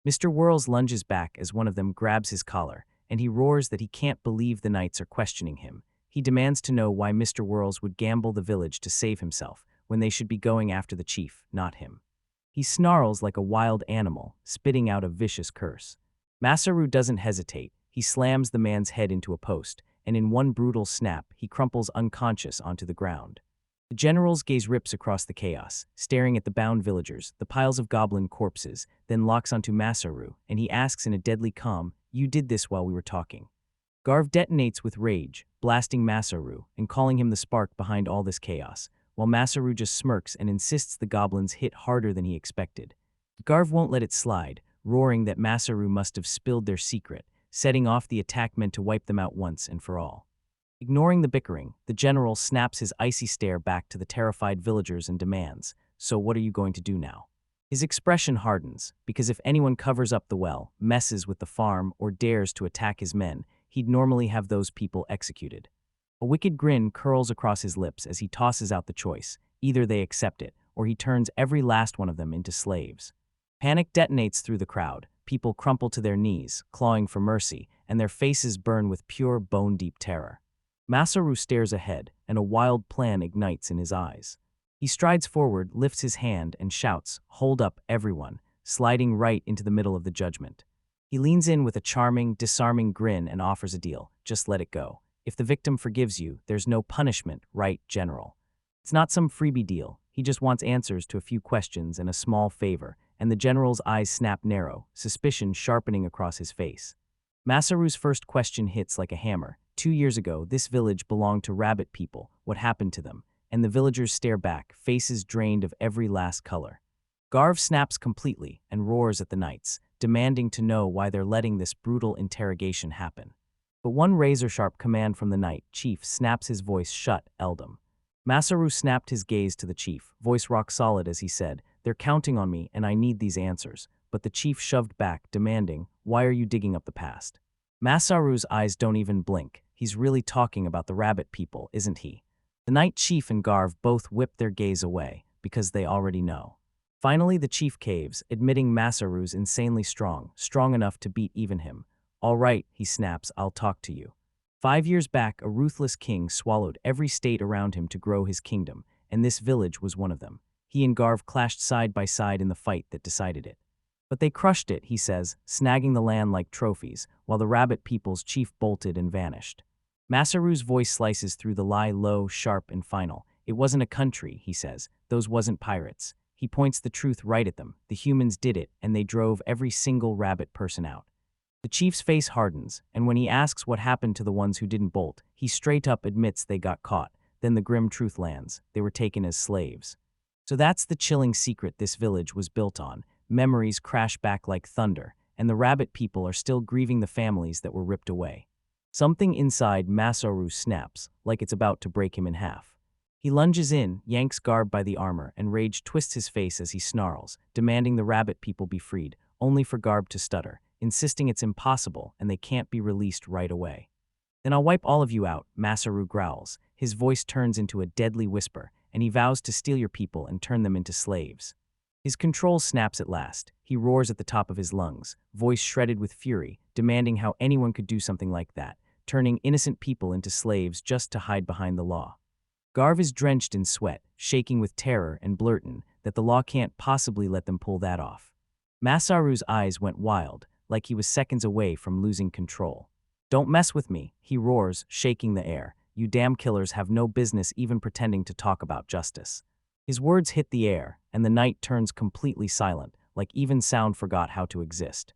Mr. Whirls lunges back as one of them grabs his collar, and he roars that he can't believe the knights are questioning him. He demands to know why Mr. Whirls would gamble the village to save himself, when they should be going after the chief, not him. He snarls like a wild animal, spitting out a vicious curse. Masaru doesn't hesitate. He slams the man's head into a post, and in one brutal snap, he crumples unconscious onto the ground. The general's gaze rips across the chaos, staring at the bound villagers, the piles of goblin corpses, then locks onto Masaru, and he asks in a deadly calm, "You did this while we were talking." Garv detonates with rage, blasting Masaru and calling him the spark behind all this chaos, while Masaru just smirks and insists the goblins hit harder than he expected. Garv won't let it slide, roaring that Masaru must have spilled their secret, setting off the attack meant to wipe them out once and for all. Ignoring the bickering, the general snaps his icy stare back to the terrified villagers and demands, "So what are you going to do now?" His expression hardens, because if anyone covers up the well, messes with the farm, or dares to attack his men, he'd normally have those people executed. A wicked grin curls across his lips as he tosses out the choice. Either they accept it, or he turns every last one of them into slaves. Panic detonates through the crowd. People crumple to their knees, clawing for mercy, and their faces burn with pure bone-deep terror. Masaru stares ahead, and a wild plan ignites in his eyes. He strides forward, lifts his hand, and shouts, "Hold up, everyone," sliding right into the middle of the judgment. He leans in with a charming, disarming grin and offers a deal. "Just let it go. If the victim forgives you, there's no punishment, right, General?" It's not some freebie deal. He just wants answers to a few questions and a small favor, and the general's eyes snap narrow, suspicion sharpening across his face. Masaru's first question hits like a hammer. 2 years ago, this village belonged to rabbit people. What happened to them? And the villagers stare back, faces drained of every last color. Garv snaps completely and roars at the knights, demanding to know why they're letting this brutal interrogation happen. But one razor-sharp command from the knight chief snaps his voice shut, "Eldam." Masaru snapped his gaze to the chief, voice rock solid as he said, "They're counting on me and I need these answers." But the chief shoved back, demanding, "Why are you digging up the past?" Masaru's eyes don't even blink. He's really talking about the rabbit people, isn't he? The knight chief and Garv both whip their gaze away, because they already know. Finally, the chief caves, admitting Masaru's insanely strong enough to beat even him. "All right," he snaps, "I'll talk to you." 5 years back, a ruthless king swallowed every state around him to grow his kingdom, and this village was one of them. He and Garv clashed side by side in the fight that decided it. But they crushed it, he says, snagging the land like trophies, while the rabbit people's chief bolted and vanished. Masaru's voice slices through the lie low, sharp, and final. It wasn't a country, he says. Those wasn't pirates. He points the truth right at them. The humans did it, and they drove every single rabbit person out. The chief's face hardens, and when he asks what happened to the ones who didn't bolt, he straight up admits they got caught. Then the grim truth lands. They were taken as slaves. So that's the chilling secret this village was built on. Memories crash back like thunder, and the rabbit people are still grieving the families that were ripped away. Something inside Masaru snaps, like it's about to break him in half. He lunges in, yanks Garb by the armor, and rage twists his face as he snarls, demanding the rabbit people be freed, only for Garb to stutter, insisting it's impossible and they can't be released right away. Then I'll wipe all of you out, Masaru growls. His voice turns into a deadly whisper, and he vows to steal your people and turn them into slaves. His control snaps at last. He roars at the top of his lungs, voice shredded with fury, demanding how anyone could do something like that, turning innocent people into slaves just to hide behind the law. Garv is drenched in sweat, shaking with terror and blurting that the law can't possibly let them pull that off. Masaru's eyes went wild, like he was seconds away from losing control. "Don't mess with me," he roars, shaking the air. "You damn killers have no business even pretending to talk about justice." His words hit the air, and the night turns completely silent, like even sound forgot how to exist.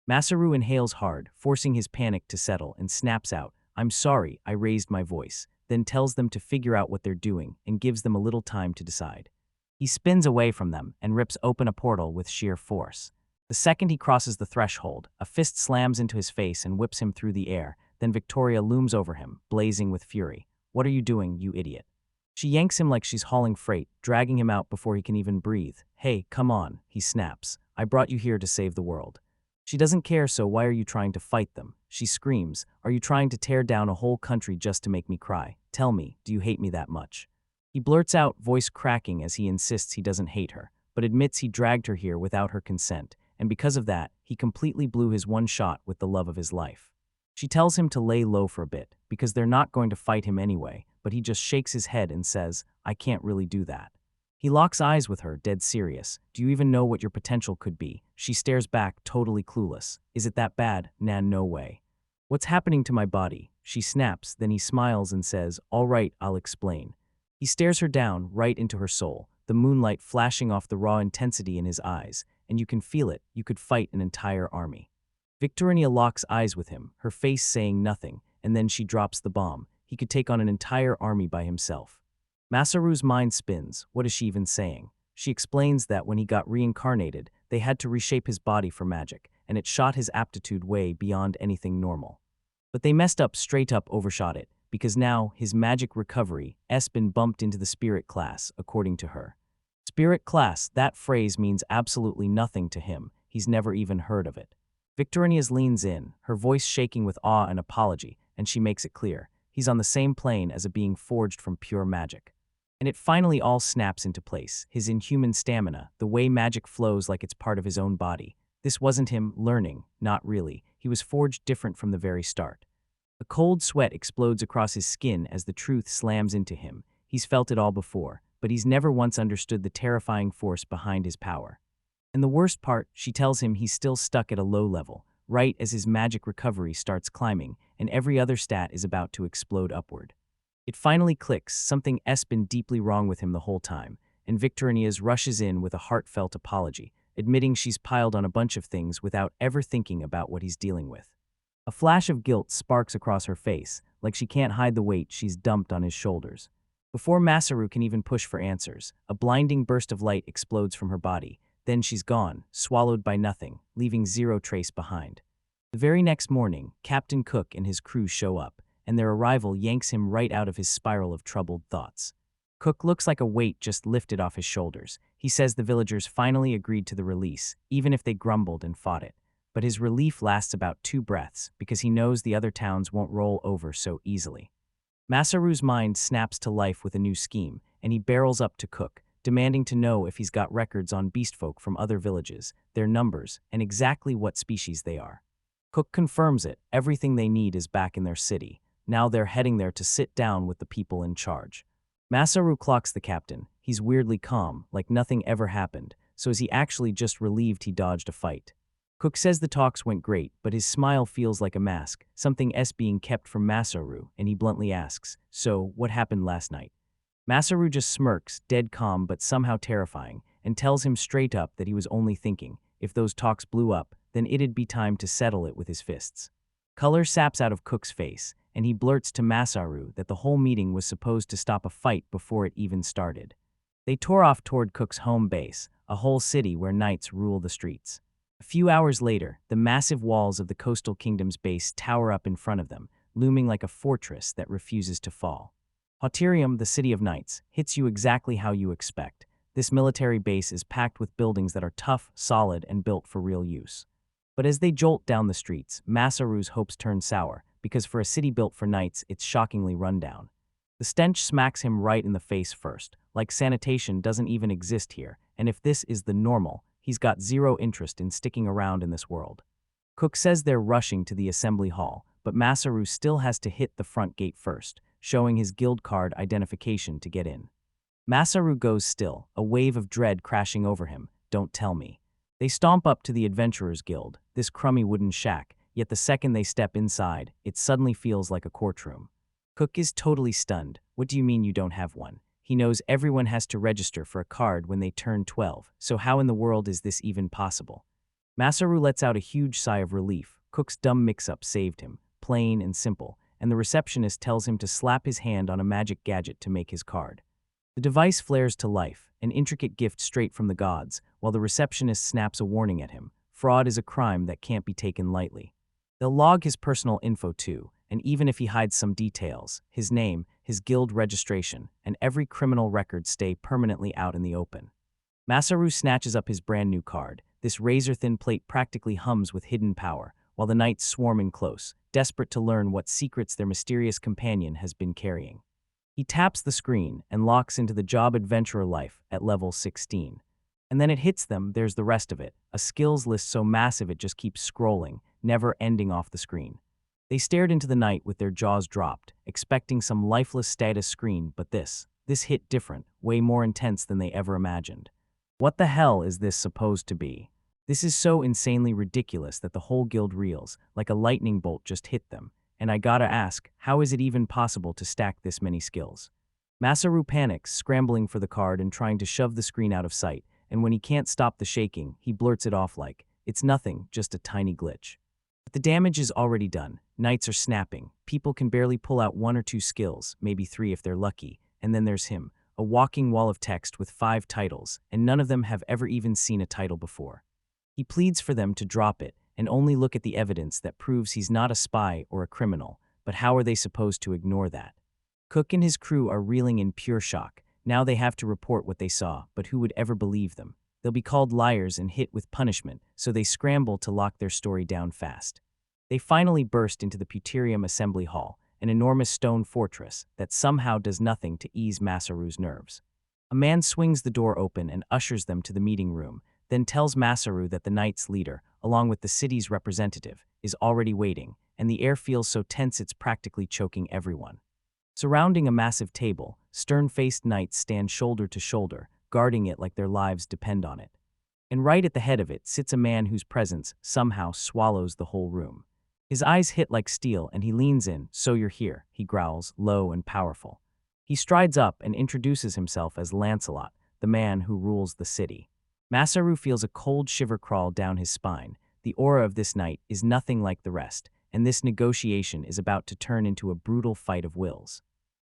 Masaru inhales hard, forcing his panic to settle, and snaps out, "I'm sorry, I raised my voice," then tells them to figure out what they're doing and gives them a little time to decide. He spins away from them and rips open a portal with sheer force. The second he crosses the threshold, a fist slams into his face and whips him through the air, then Victoria looms over him, blazing with fury. "What are you doing, you idiot?" She yanks him like she's hauling freight, dragging him out before he can even breathe. "Hey, come on," he snaps. "I brought you here to save the world." She doesn't care, so why are you trying to fight them? She screams, "Are you trying to tear down a whole country just to make me cry? Tell me, do you hate me that much?" He blurts out, voice cracking as he insists he doesn't hate her, but admits he dragged her here without her consent, and because of that, he completely blew his one shot with the love of his life. She tells him to lay low for a bit, because they're not going to fight him anyway, but he just shakes his head and says, "I can't really do that." He locks eyes with her, dead serious. "Do you even know what your potential could be?" She stares back, totally clueless. "Is it that bad?" "Nah, no way." "What's happening to my body?" She snaps, then he smiles and says, "All right, I'll explain." He stares her down, right into her soul, the moonlight flashing off the raw intensity in his eyes, and you can feel it. You could fight an entire army. Victoria locks eyes with him, her face saying nothing, and then she drops the bomb. He could take on an entire army by himself. Masaru's mind spins. What is she even saying? She explains that when he got reincarnated, they had to reshape his body for magic, and it shot his aptitude way beyond anything normal. But they messed up, straight up overshot it, because now his magic recovery has been bumped into the spirit class, according to her. Spirit class, that phrase means absolutely nothing to him. He's never even heard of it. Victoria leans in, her voice shaking with awe and apology, and she makes it clear. He's on the same plane as a being forged from pure magic. And it finally all snaps into place. His inhuman stamina, the way magic flows like it's part of his own body. This wasn't him learning, not really. He was forged different from the very start. A cold sweat explodes across his skin as the truth slams into him. He's felt it all before, but he's never once understood the terrifying force behind his power. And the worst part, she tells him he's still stuck at a low level, right as his magic recovery starts climbing, and every other stat is about to explode upward. It finally clicks, something has been deeply wrong with him the whole time, and Victoria rushes in with a heartfelt apology, admitting she's piled on a bunch of things without ever thinking about what he's dealing with. A flash of guilt sparks across her face, like she can't hide the weight she's dumped on his shoulders. Before Masaru can even push for answers, a blinding burst of light explodes from her body. Then she's gone, swallowed by nothing, leaving zero trace behind. The very next morning, Captain Cook and his crew show up, and their arrival yanks him right out of his spiral of troubled thoughts. Cook looks like a weight just lifted off his shoulders. He says the villagers finally agreed to the release, even if they grumbled and fought it. But his relief lasts about 2 breaths, because he knows the other towns won't roll over so easily. Masaru's mind snaps to life with a new scheme, and he barrels up to Cook, demanding to know if he's got records on beastfolk from other villages, their numbers, and exactly what species they are. Cook confirms it. Everything they need is back in their city. Now they're heading there to sit down with the people in charge. Masaru clocks the captain. He's weirdly calm, like nothing ever happened, so is he actually just relieved he dodged a fight? Cook says the talks went great, but his smile feels like a mask, something being kept from Masaru, and he bluntly asks, "So, what happened last night?" Masaru just smirks, dead calm but somehow terrifying, and tells him straight up that he was only thinking, if those talks blew up, then it'd be time to settle it with his fists. Color saps out of Cook's face, and he blurts to Masaru that the whole meeting was supposed to stop a fight before it even started. They tore off toward Cook's home base, a whole city where knights rule the streets. A few hours later, the massive walls of the coastal kingdom's base tower up in front of them, looming like a fortress that refuses to fall. Hauterium, the city of knights, hits you exactly how you expect. This military base is packed with buildings that are tough, solid, and built for real use. But as they jolt down the streets, Masaru's hopes turn sour, because for a city built for knights, it's shockingly rundown. The stench smacks him right in the face first, like sanitation doesn't even exist here, and if this is the normal, he's got zero interest in sticking around in this world. Cook says they're rushing to the assembly hall, but Masaru still has to hit the front gate first, showing his guild card identification to get in. Masaru goes still, a wave of dread crashing over him. Don't tell me. They stomp up to the Adventurers Guild, this crummy wooden shack, yet the second they step inside, it suddenly feels like a courtroom. Cook is totally stunned. What do you mean you don't have one? He knows everyone has to register for a card when they turn 12, so how in the world is this even possible? Masaru lets out a huge sigh of relief. Cook's dumb mix-up saved him, plain and simple, and the receptionist tells him to slap his hand on a magic gadget to make his card. The device flares to life, an intricate gift straight from the gods, while the receptionist snaps a warning at him. Fraud is a crime that can't be taken lightly. They'll log his personal info too, and even if he hides some details, his name, his guild registration, and every criminal record stay permanently out in the open. Masaru snatches up his brand new card. This razor-thin plate practically hums with hidden power, while the knights swarm in close, desperate to learn what secrets their mysterious companion has been carrying. He taps the screen and locks into the job adventurer life at level 16. And then it hits them, there's the rest of it, a skills list so massive it just keeps scrolling, never ending off the screen. They stared into the night with their jaws dropped, expecting some lifeless status screen, but this hit different, way more intense than they ever imagined. What the hell is this supposed to be? This is so insanely ridiculous that the whole guild reels, like a lightning bolt just hit them, and I gotta ask, how is it even possible to stack this many skills? Masaru panics, scrambling for the card and trying to shove the screen out of sight, and when he can't stop the shaking, he blurts it off like, it's nothing, just a tiny glitch. But the damage is already done. Knights are snapping. People can barely pull out 1 or 2 skills, maybe 3 if they're lucky, and then there's him, a walking wall of text with 5 titles, and none of them have ever even seen a title before. He pleads for them to drop it and only look at the evidence that proves he's not a spy or a criminal, but how are they supposed to ignore that? Cook and his crew are reeling in pure shock. Now they have to report what they saw, but who would ever believe them? They'll be called liars and hit with punishment, so they scramble to lock their story down fast. They finally burst into the Puterium Assembly Hall, an enormous stone fortress that somehow does nothing to ease Masaru's nerves. A man swings the door open and ushers them to the meeting room, then tells Masaru that the knight's leader, along with the city's representative, is already waiting, and the air feels so tense it's practically choking everyone. Surrounding a massive table, stern-faced knights stand shoulder to shoulder, guarding it like their lives depend on it. And right at the head of it sits a man whose presence somehow swallows the whole room. His eyes hit like steel and he leans in. "So you're here," he growls, low and powerful. He strides up and introduces himself as Lancelot, the man who rules the city. Masaru feels a cold shiver crawl down his spine. The aura of this knight is nothing like the rest, and this negotiation is about to turn into a brutal fight of wills.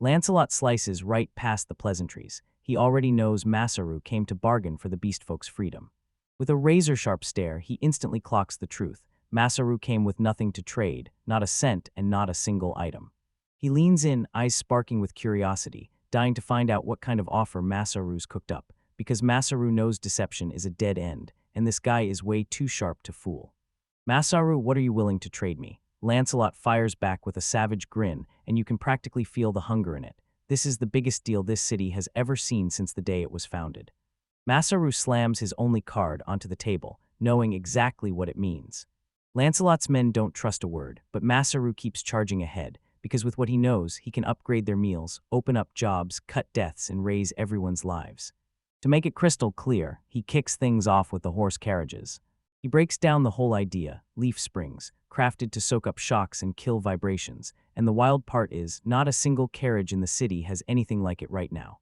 Lancelot slices right past the pleasantries. He already knows Masaru came to bargain for the beastfolk's freedom. With a razor-sharp stare, he instantly clocks the truth. Masaru came with nothing to trade, not a cent and not a single item. He leans in, eyes sparking with curiosity, dying to find out what kind of offer Masaru's cooked up, because Masaru knows deception is a dead end, and this guy is way too sharp to fool. "Masaru, what are you willing to trade me?" Lancelot fires back with a savage grin, and you can practically feel the hunger in it. This is the biggest deal this city has ever seen since the day it was founded. Masaru slams his only card onto the table, knowing exactly what it means. Lancelot's men don't trust a word, but Masaru keeps charging ahead, because with what he knows, he can upgrade their meals, open up jobs, cut deaths, and raise everyone's lives. To make it crystal clear, he kicks things off with the horse carriages. He breaks down the whole idea: leaf springs, crafted to soak up shocks and kill vibrations, and the wild part is, not a single carriage in the city has anything like it right now.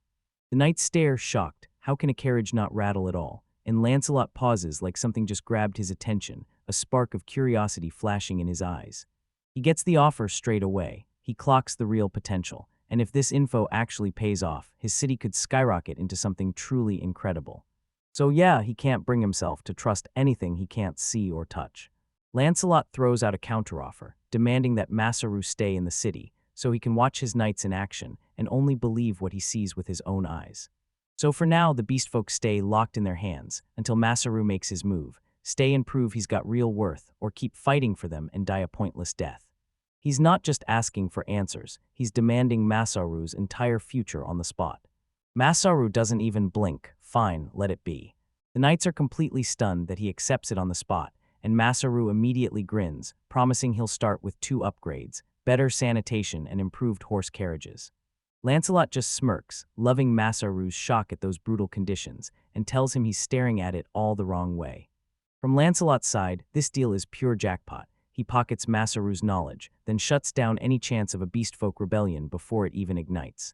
The knights stare, shocked. How can a carriage not rattle at all? And Lancelot pauses like something just grabbed his attention, a spark of curiosity flashing in his eyes. He gets the offer straight away. He clocks the real potential, and if this info actually pays off, his city could skyrocket into something truly incredible. So yeah, he can't bring himself to trust anything he can't see or touch. Lancelot throws out a counteroffer, demanding that Masaru stay in the city, so he can watch his knights in action and only believe what he sees with his own eyes. So for now, the beastfolk stay locked in their hands until Masaru makes his move, stay and prove he's got real worth, or keep fighting for them and die a pointless death. He's not just asking for answers, he's demanding Masaru's entire future on the spot. Masaru doesn't even blink. Fine, let it be. The knights are completely stunned that he accepts it on the spot, and Masaru immediately grins, promising he'll start with 2 upgrades, better sanitation and improved horse carriages. Lancelot just smirks, loving Masaru's shock at those brutal conditions, and tells him he's staring at it all the wrong way. From Lancelot's side, this deal is pure jackpot. He pockets Masaru's knowledge, then shuts down any chance of a beastfolk rebellion before it even ignites.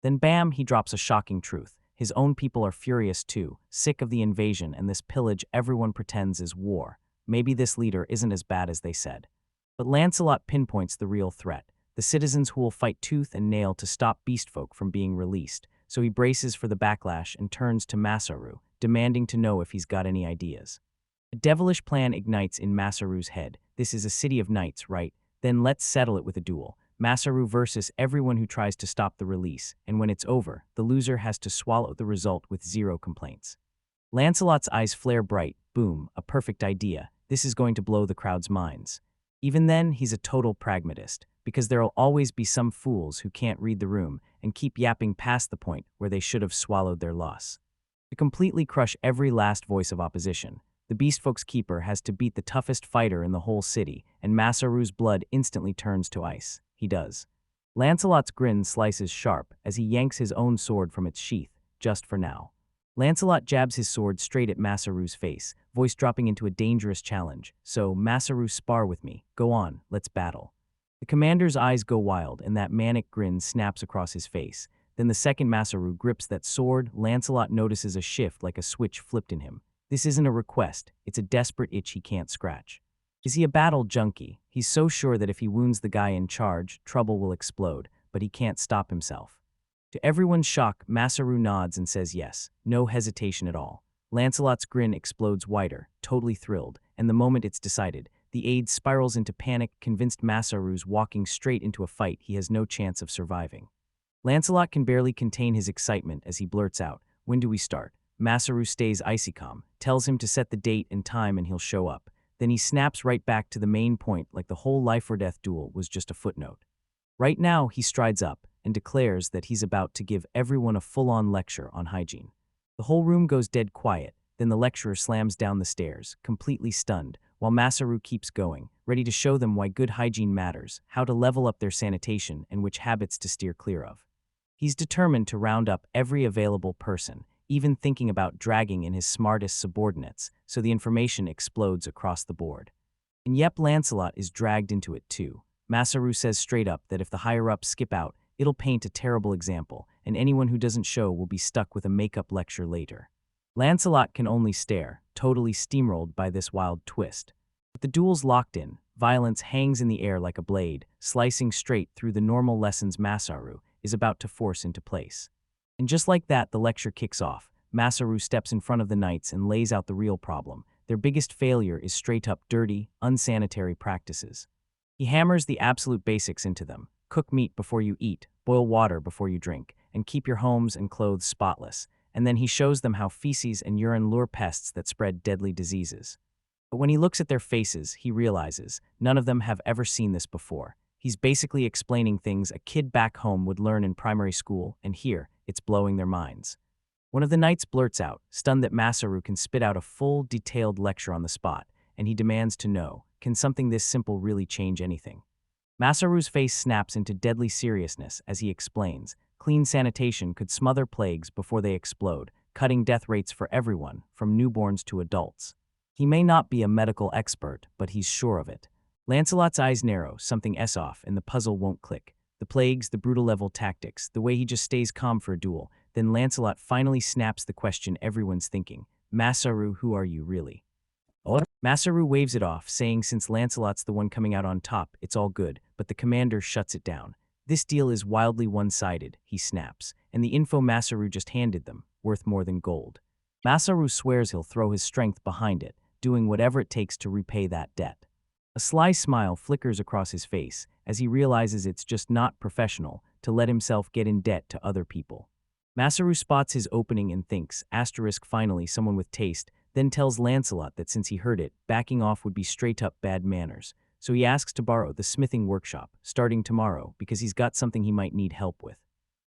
Then bam, he drops a shocking truth. His own people are furious too, sick of the invasion and this pillage everyone pretends is war. Maybe this leader isn't as bad as they said. But Lancelot pinpoints the real threat: the citizens who will fight tooth and nail to stop beastfolk from being released, so he braces for the backlash and turns to Masaru, demanding to know if he's got any ideas. A devilish plan ignites in Masaru's head. This is a city of knights, right? Then let's settle it with a duel. Masaru versus everyone who tries to stop the release, and when it's over, the loser has to swallow the result with 0 complaints. Lancelot's eyes flare bright. Boom, a perfect idea. This is going to blow the crowd's minds. Even then, he's a total pragmatist, because there'll always be some fools who can't read the room and keep yapping past the point where they should have swallowed their loss. To completely crush every last voice of opposition, the beastfolk's keeper has to beat the toughest fighter in the whole city, and Masaru's blood instantly turns to ice. He does. Lancelot's grin slices sharp as he yanks his own sword from its sheath, just for now. Lancelot jabs his sword straight at Masaru's face, voice dropping into a dangerous challenge. So, Masaru, spar with me. Go on, let's battle. The commander's eyes go wild, and that manic grin snaps across his face. Then the second Masaru grips that sword, Lancelot notices a shift like a switch flipped in him. This isn't a request, it's a desperate itch he can't scratch. Is he a battle junkie? He's so sure that if he wounds the guy in charge, trouble will explode, but he can't stop himself. To everyone's shock, Masaru nods and says yes, no hesitation at all. Lancelot's grin explodes wider, totally thrilled, and the moment it's decided, the aide spirals into panic, convinced Masaru's walking straight into a fight he has no chance of surviving. Lancelot can barely contain his excitement as he blurts out, "When do we start?" Masaru stays icy calm, tells him to set the date and time and he'll show up. Then he snaps right back to the main point like the whole life-or-death duel was just a footnote. Right now, he strides up and declares that he's about to give everyone a full-on lecture on hygiene. The whole room goes dead quiet, then the lecturer slams down the stairs, completely stunned, while Masaru keeps going, ready to show them why good hygiene matters, how to level up their sanitation, and which habits to steer clear of. He's determined to round up every available person, even thinking about dragging in his smartest subordinates, so the information explodes across the board. And yep, Lancelot is dragged into it too. Masaru says straight up that if the higher-ups skip out, it'll paint a terrible example, and anyone who doesn't show will be stuck with a makeup lecture later. Lancelot can only stare, totally steamrolled by this wild twist. But the duel's locked in. Violence hangs in the air like a blade, slicing straight through the normal lessons Masaru is about to force into place. And just like that, the lecture kicks off. Masaru steps in front of the knights and lays out the real problem. Their biggest failure is straight-up dirty, unsanitary practices. He hammers the absolute basics into them. Cook meat before you eat, boil water before you drink, and keep your homes and clothes spotless. And then he shows them how feces and urine lure pests that spread deadly diseases. But when he looks at their faces, he realizes none of them have ever seen this before. He's basically explaining things a kid back home would learn in primary school, and here, it's blowing their minds. One of the knights blurts out, stunned that Masaru can spit out a full, detailed lecture on the spot, and he demands to know, can something this simple really change anything? Masaru's face snaps into deadly seriousness as he explains, clean sanitation could smother plagues before they explode, cutting death rates for everyone, from newborns to adults. He may not be a medical expert, but he's sure of it. Lancelot's eyes narrow, something off, and the puzzle won't click. The plagues, the brutal level tactics, the way he just stays calm for a duel. Then Lancelot finally snaps the question everyone's thinking. Masaru, who are you really? Masaru waves it off, saying since Lancelot's the one coming out on top, it's all good, but the commander shuts it down. This deal is wildly one-sided, he snaps, and the info Masaru just handed them, worth more than gold. Masaru swears he'll throw his strength behind it, doing whatever it takes to repay that debt. A sly smile flickers across his face as he realizes it's just not professional to let himself get in debt to other people. Masaru spots his opening and thinks, finally someone with taste, then tells Lancelot that since he heard it, backing off would be straight-up bad manners, so he asks to borrow the smithing workshop, starting tomorrow, because he's got something he might need help with.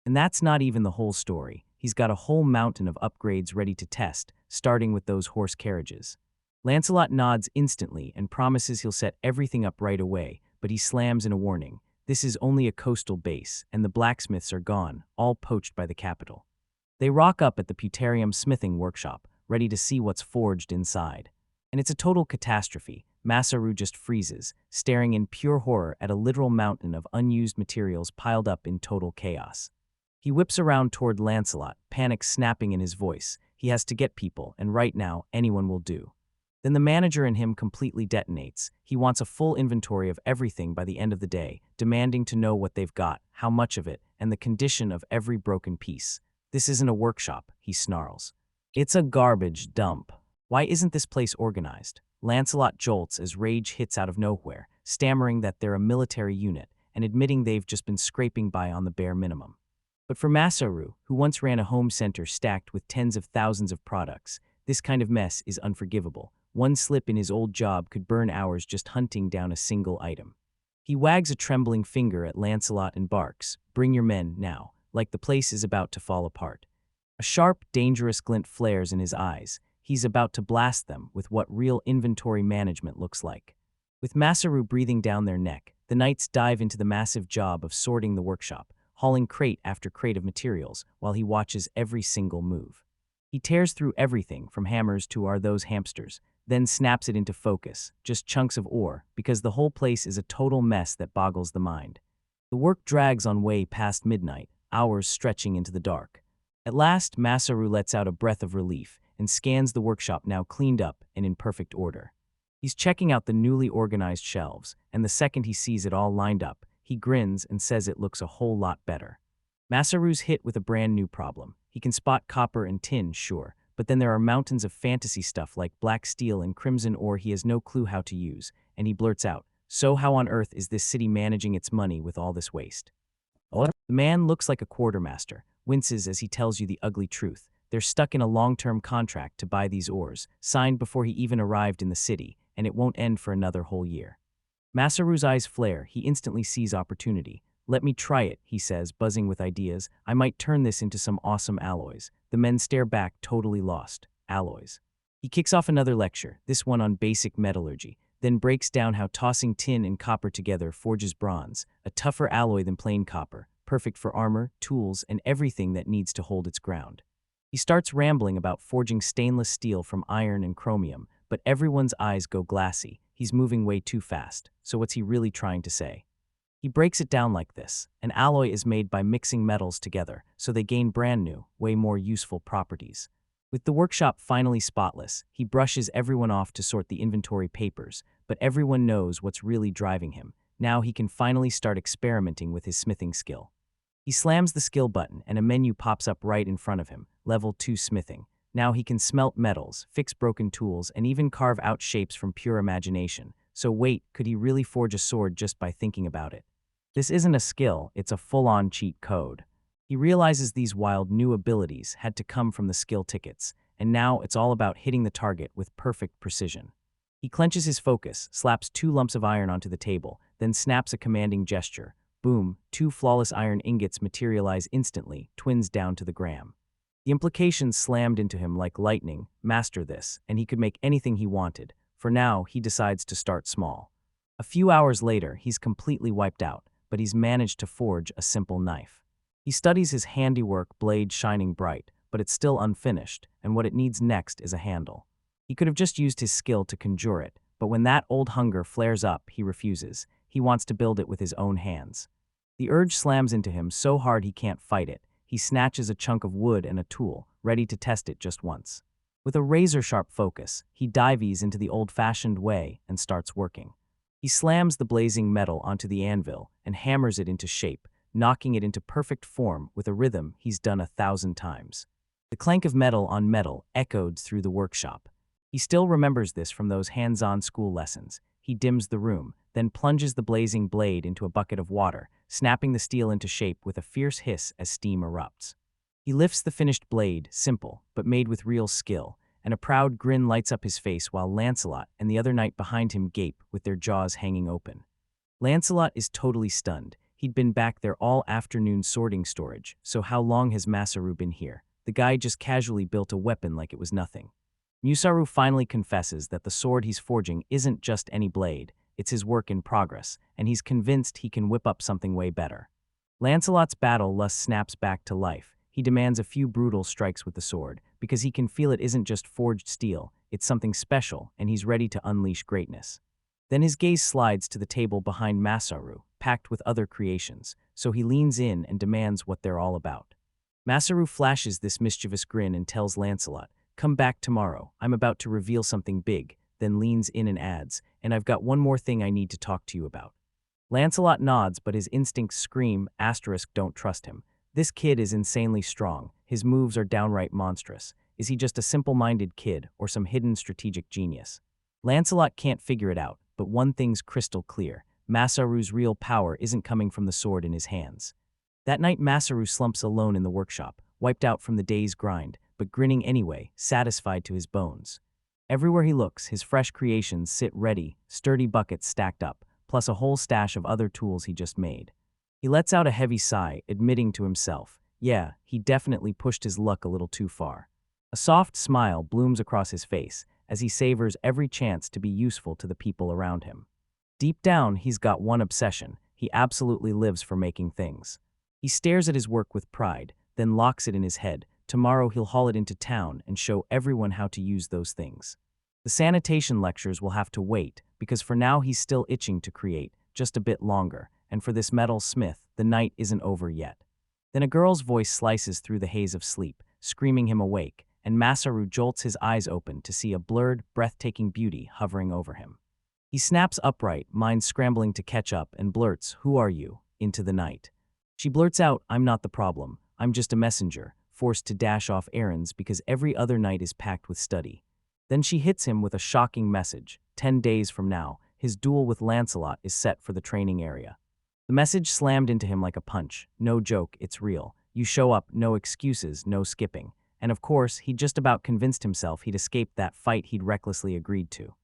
And that's not even the whole story. He's got a whole mountain of upgrades ready to test, starting with those horse carriages. Lancelot nods instantly and promises he'll set everything up right away, but he slams in a warning. This is only a coastal base, and the blacksmiths are gone, all poached by the capital. They rock up at the Putarium smithing workshop, ready to see what's forged inside. And it's a total catastrophe. Masaru just freezes, staring in pure horror at a literal mountain of unused materials piled up in total chaos. He whips around toward Lancelot, panic snapping in his voice. He has to get people, and right now, anyone will do. Then the manager in him completely detonates. He wants a full inventory of everything by the end of the day, demanding to know what they've got, how much of it, and the condition of every broken piece. This isn't a workshop, he snarls. It's a garbage dump. Why isn't this place organized? Lancelot jolts as rage hits out of nowhere, stammering that they're a military unit and admitting they've just been scraping by on the bare minimum. But for Masaru, who once ran a home center stacked with tens of thousands of products, this kind of mess is unforgivable. One slip in his old job could burn hours just hunting down a single item. He wags a trembling finger at Lancelot and barks, "Bring your men, now," like the place is about to fall apart. A sharp, dangerous glint flares in his eyes. He's about to blast them with what real inventory management looks like. With Masaru breathing down their neck, the knights dive into the massive job of sorting the workshop, hauling crate after crate of materials while he watches every single move. He tears through everything from hammers to "Are those hamsters?" then snaps it into focus, just chunks of ore, because the whole place is a total mess that boggles the mind. The work drags on way past midnight, hours stretching into the dark. At last, Masaru lets out a breath of relief and scans the workshop now cleaned up and in perfect order. He's checking out the newly organized shelves, and the second he sees it all lined up, he grins and says it looks a whole lot better. Masaru's hit with a brand new problem. He can spot copper and tin, sure, but then there are mountains of fantasy stuff like black steel and crimson ore he has no clue how to use, and he blurts out, "So how on earth is this city managing its money with all this waste?" The man looks like a quartermaster, winces as he tells you the ugly truth. They're stuck in a long-term contract to buy these ores, signed before he even arrived in the city, and it won't end for another whole year. Masaru's eyes flare. He instantly sees opportunity. "Let me try it," he says, buzzing with ideas. "I might turn this into some awesome alloys." The men stare back, totally lost. Alloys. He kicks off another lecture, this one on basic metallurgy, then breaks down how tossing tin and copper together forges bronze, a tougher alloy than plain copper, perfect for armor, tools, and everything that needs to hold its ground. He starts rambling about forging stainless steel from iron and chromium, but everyone's eyes go glassy. He's moving way too fast, so what's he really trying to say? He breaks it down like this. An alloy is made by mixing metals together, so they gain brand new, way more useful properties. With the workshop finally spotless, he brushes everyone off to sort the inventory papers, but everyone knows what's really driving him. Now he can finally start experimenting with his smithing skill. He slams the skill button and a menu pops up right in front of him, Level 2 Smithing. Now he can smelt metals, fix broken tools, and even carve out shapes from pure imagination. So wait, could he really forge a sword just by thinking about it? This isn't a skill, it's a full-on cheat code. He realizes these wild new abilities had to come from the skill tickets, and now it's all about hitting the target with perfect precision. He clenches his focus, slaps 2 lumps of iron onto the table, then snaps a commanding gesture. Boom, 2 flawless iron ingots materialize instantly, twins down to the gram. The implications slammed into him like lightning. Master this, and he could make anything he wanted. For now, he decides to start small. A few hours later, he's completely wiped out, but he's managed to forge a simple knife. He studies his handiwork, blade shining bright, but it's still unfinished, and what it needs next is a handle. He could have just used his skill to conjure it, but when that old hunger flares up, he refuses. He wants to build it with his own hands. The urge slams into him so hard he can't fight it. He snatches a chunk of wood and a tool, ready to test it just once. With a razor-sharp focus, he dives into the old-fashioned way and starts working. He slams the blazing metal onto the anvil and hammers it into shape, knocking it into perfect form with a rhythm he's done 1,000 times. The clank of metal on metal echoed through the workshop. He still remembers this from those hands-on school lessons. He dims the room, then plunges the blazing blade into a bucket of water, snapping the steel into shape with a fierce hiss as steam erupts. He lifts the finished blade, simple, but made with real skill, and a proud grin lights up his face while Lancelot and the other knight behind him gape with their jaws hanging open. Lancelot is totally stunned. He'd been back there all afternoon sorting storage, so how long has Masaru been here? The guy just casually built a weapon like it was nothing. Musaru finally confesses that the sword he's forging isn't just any blade, it's his work in progress, and he's convinced he can whip up something way better. Lancelot's battle lust snaps back to life. He demands a few brutal strikes with the sword, because he can feel it isn't just forged steel, it's something special, and he's ready to unleash greatness. Then his gaze slides to the table behind Masaru, packed with other creations, so he leans in and demands what they're all about. Masaru flashes this mischievous grin and tells Lancelot, "Come back tomorrow, I'm about to reveal something big," then leans in and adds, "And I've got one more thing I need to talk to you about." Lancelot nods, but his instincts scream, "Don't trust him. This kid is insanely strong, his moves are downright monstrous. Is he just a simple-minded kid, or some hidden strategic genius?" Lancelot can't figure it out, but one thing's crystal clear. Masaru's real power isn't coming from the sword in his hands. That night Masaru slumps alone in the workshop, wiped out from the day's grind, but grinning anyway, satisfied to his bones. Everywhere he looks, his fresh creations sit ready, sturdy buckets stacked up, plus a whole stash of other tools he just made. He lets out a heavy sigh, admitting to himself, yeah, he definitely pushed his luck a little too far. A soft smile blooms across his face as he savors every chance to be useful to the people around him. Deep down, he's got one obsession. He absolutely lives for making things. He stares at his work with pride, then locks it in his head. Tomorrow he'll haul it into town and show everyone how to use those things. The sanitation lectures will have to wait, because for now he's still itching to create, just a bit longer, and for this metal smith, the night isn't over yet. Then a girl's voice slices through the haze of sleep, screaming him awake, and Masaru jolts his eyes open to see a blurred, breathtaking beauty hovering over him. He snaps upright, mind scrambling to catch up, and blurts, "Who are you?" into the night. She blurts out, "I'm not the problem. I'm just a messenger, forced to dash off errands because every other night is packed with study." Then she hits him with a shocking message. 10 days from now, his duel with Lancelot is set for the training area. The message slammed into him like a punch. No joke, it's real. You show up, no excuses, no skipping. And of course, he'd just about convinced himself he'd escaped that fight he'd recklessly agreed to.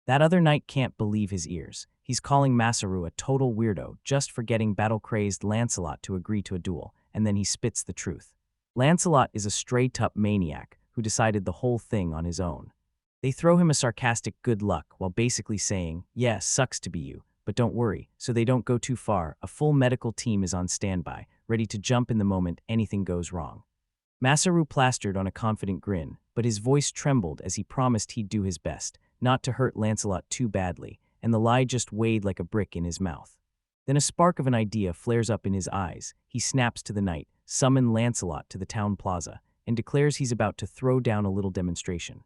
That other knight can't believe his ears. He's calling Masaru a total weirdo just for getting battle-crazed Lancelot to agree to a duel, and then he spits the truth. Lancelot is a straight-up maniac who decided the whole thing on his own. They throw him a sarcastic good luck while basically saying, "Yeah, sucks to be you, but don't worry," so they don't go too far. A full medical team is on standby, ready to jump in the moment anything goes wrong. Masaru plastered on a confident grin, but his voice trembled as he promised he'd do his best, not to hurt Lancelot too badly, and the lie just weighed like a brick in his mouth. Then a spark of an idea flares up in his eyes. He snaps to the knight, summons Lancelot to the town plaza, and declares he's about to throw down a little demonstration.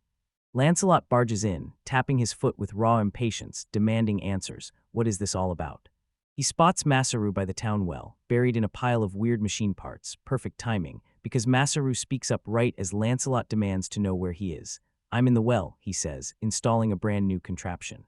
Lancelot barges in, tapping his foot with raw impatience, demanding answers. What is this all about? He spots Masaru by the town well, buried in a pile of weird machine parts. Perfect timing, because Masaru speaks up right as Lancelot demands to know where he is. "I'm in the well," he says, installing a brand new contraption.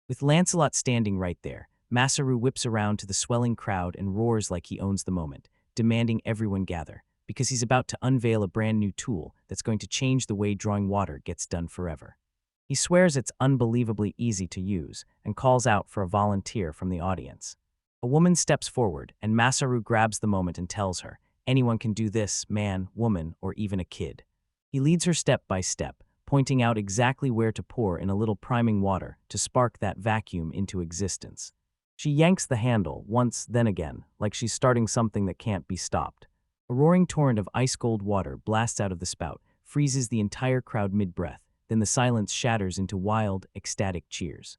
With Lancelot standing right there, Masaru whips around to the swelling crowd and roars like he owns the moment, demanding everyone gather, because he's about to unveil a brand new tool that's going to change the way drawing water gets done forever. He swears it's unbelievably easy to use and calls out for a volunteer from the audience. A woman steps forward, and Masaru grabs the moment and tells her, "Anyone can do this, man, woman, or even a kid." He leads her step by step, pointing out exactly where to pour in a little priming water to spark that vacuum into existence. She yanks the handle once, then again, like she's starting something that can't be stopped. A roaring torrent of ice-cold water blasts out of the spout, freezes the entire crowd mid-breath, then the silence shatters into wild, ecstatic cheers.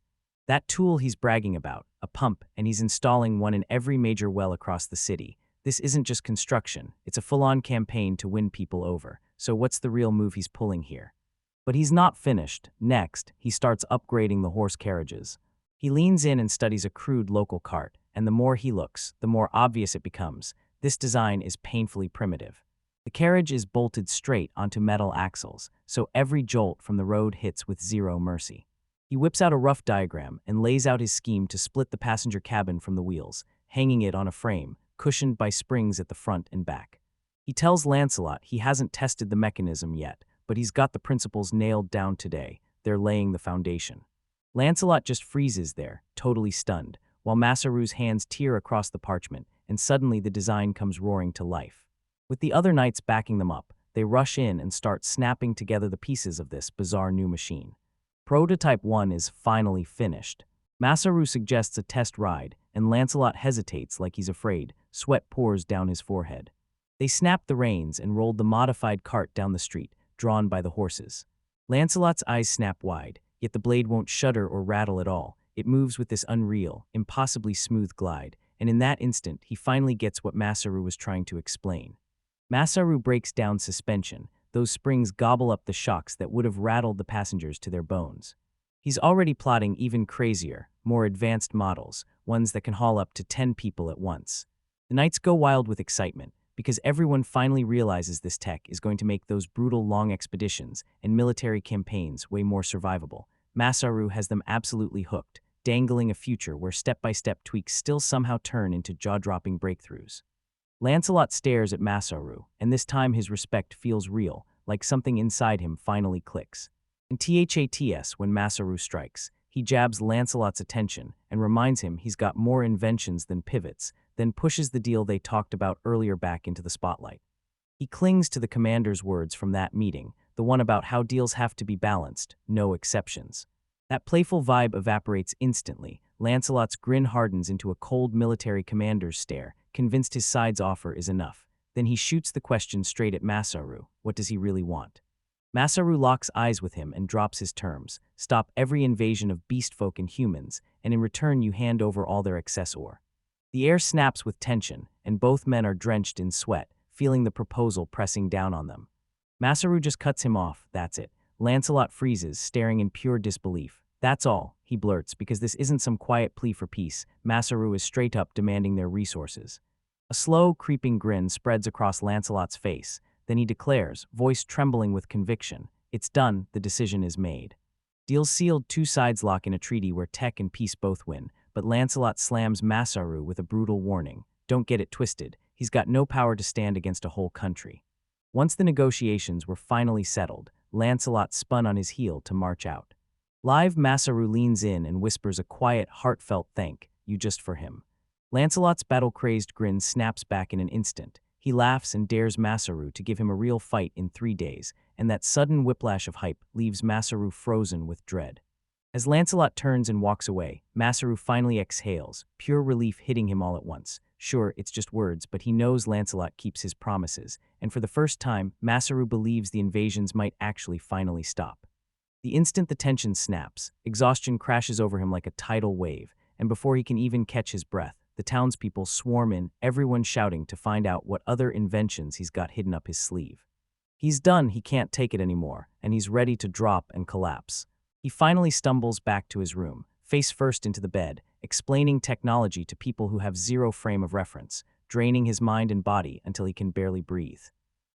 That tool he's bragging about, a pump, and he's installing one in every major well across the city. This isn't just construction, it's a full-on campaign to win people over. So what's the real move he's pulling here? But he's not finished. Next, he starts upgrading the horse carriages. He leans in and studies a crude local cart, and the more he looks, the more obvious it becomes. This design is painfully primitive. The carriage is bolted straight onto metal axles, so every jolt from the road hits with zero mercy. He whips out a rough diagram and lays out his scheme to split the passenger cabin from the wheels, hanging it on a frame, cushioned by springs at the front and back. He tells Lancelot he hasn't tested the mechanism yet, but he's got the principles nailed down today. They're laying the foundation. Lancelot just freezes there, totally stunned, while Masaru's hands tear across the parchment, and suddenly the design comes roaring to life. With the other knights backing them up, they rush in and start snapping together the pieces of this bizarre new machine. Prototype 1 is finally finished. Masaru suggests a test ride, and Lancelot hesitates like he's afraid. Sweat pours down his forehead. They snapped the reins and rolled the modified cart down the street, drawn by the horses. Lancelot's eyes snap wide, yet the blade won't shudder or rattle at all. It moves with this unreal, impossibly smooth glide, and in that instant, he finally gets what Masaru was trying to explain. Masaru breaks down suspension. Those springs gobble up the shocks that would have rattled the passengers to their bones. He's already plotting even crazier, more advanced models, ones that can haul up to 10 people at once. The knights go wild with excitement, because everyone finally realizes this tech is going to make those brutal long expeditions and military campaigns way more survivable. Masaru has them absolutely hooked, dangling a future where step-by-step tweaks still somehow turn into jaw-dropping breakthroughs. Lancelot stares at Masaru, and this time his respect feels real, like something inside him finally clicks. And THATS when Masaru strikes, he jabs Lancelot's attention and reminds him he's got more inventions than pivots, then pushes the deal they talked about earlier back into the spotlight. He clings to the commander's words from that meeting, the one about how deals have to be balanced, no exceptions. That playful vibe evaporates instantly. Lancelot's grin hardens into a cold military commander's stare, convinced his side's offer is enough. Then he shoots the question straight at Masaru. What does he really want? Masaru locks eyes with him and drops his terms. Stop every invasion of beastfolk and humans, and in return you hand over all their excess ore. The air snaps with tension, and both men are drenched in sweat, feeling the proposal pressing down on them. Masaru just cuts him off, that's it. Lancelot freezes, staring in pure disbelief. That's all, he blurts, because this isn't some quiet plea for peace. Masaru is straight up demanding their resources. A slow, creeping grin spreads across Lancelot's face. Then he declares, voice trembling with conviction, it's done, the decision is made. Deal sealed, two sides lock in a treaty where tech and peace both win, but Lancelot slams Masaru with a brutal warning. Don't get it twisted, he's got no power to stand against a whole country. Once the negotiations were finally settled, Lancelot spun on his heel to march out. Live, Masaru leans in and whispers a quiet, heartfelt thank you just for him. Lancelot's battle-crazed grin snaps back in an instant. He laughs and dares Masaru to give him a real fight in 3 days, and that sudden whiplash of hype leaves Masaru frozen with dread. As Lancelot turns and walks away, Masaru finally exhales, pure relief hitting him all at once. Sure, it's just words, but he knows Lancelot keeps his promises, and for the first time, Masaru believes the invasions might actually finally stop. The instant the tension snaps, exhaustion crashes over him like a tidal wave, and before he can even catch his breath, the townspeople swarm in, everyone shouting to find out what other inventions he's got hidden up his sleeve. He's done, he can't take it anymore, and he's ready to drop and collapse. He finally stumbles back to his room, face first into the bed, explaining technology to people who have zero frame of reference, draining his mind and body until he can barely breathe.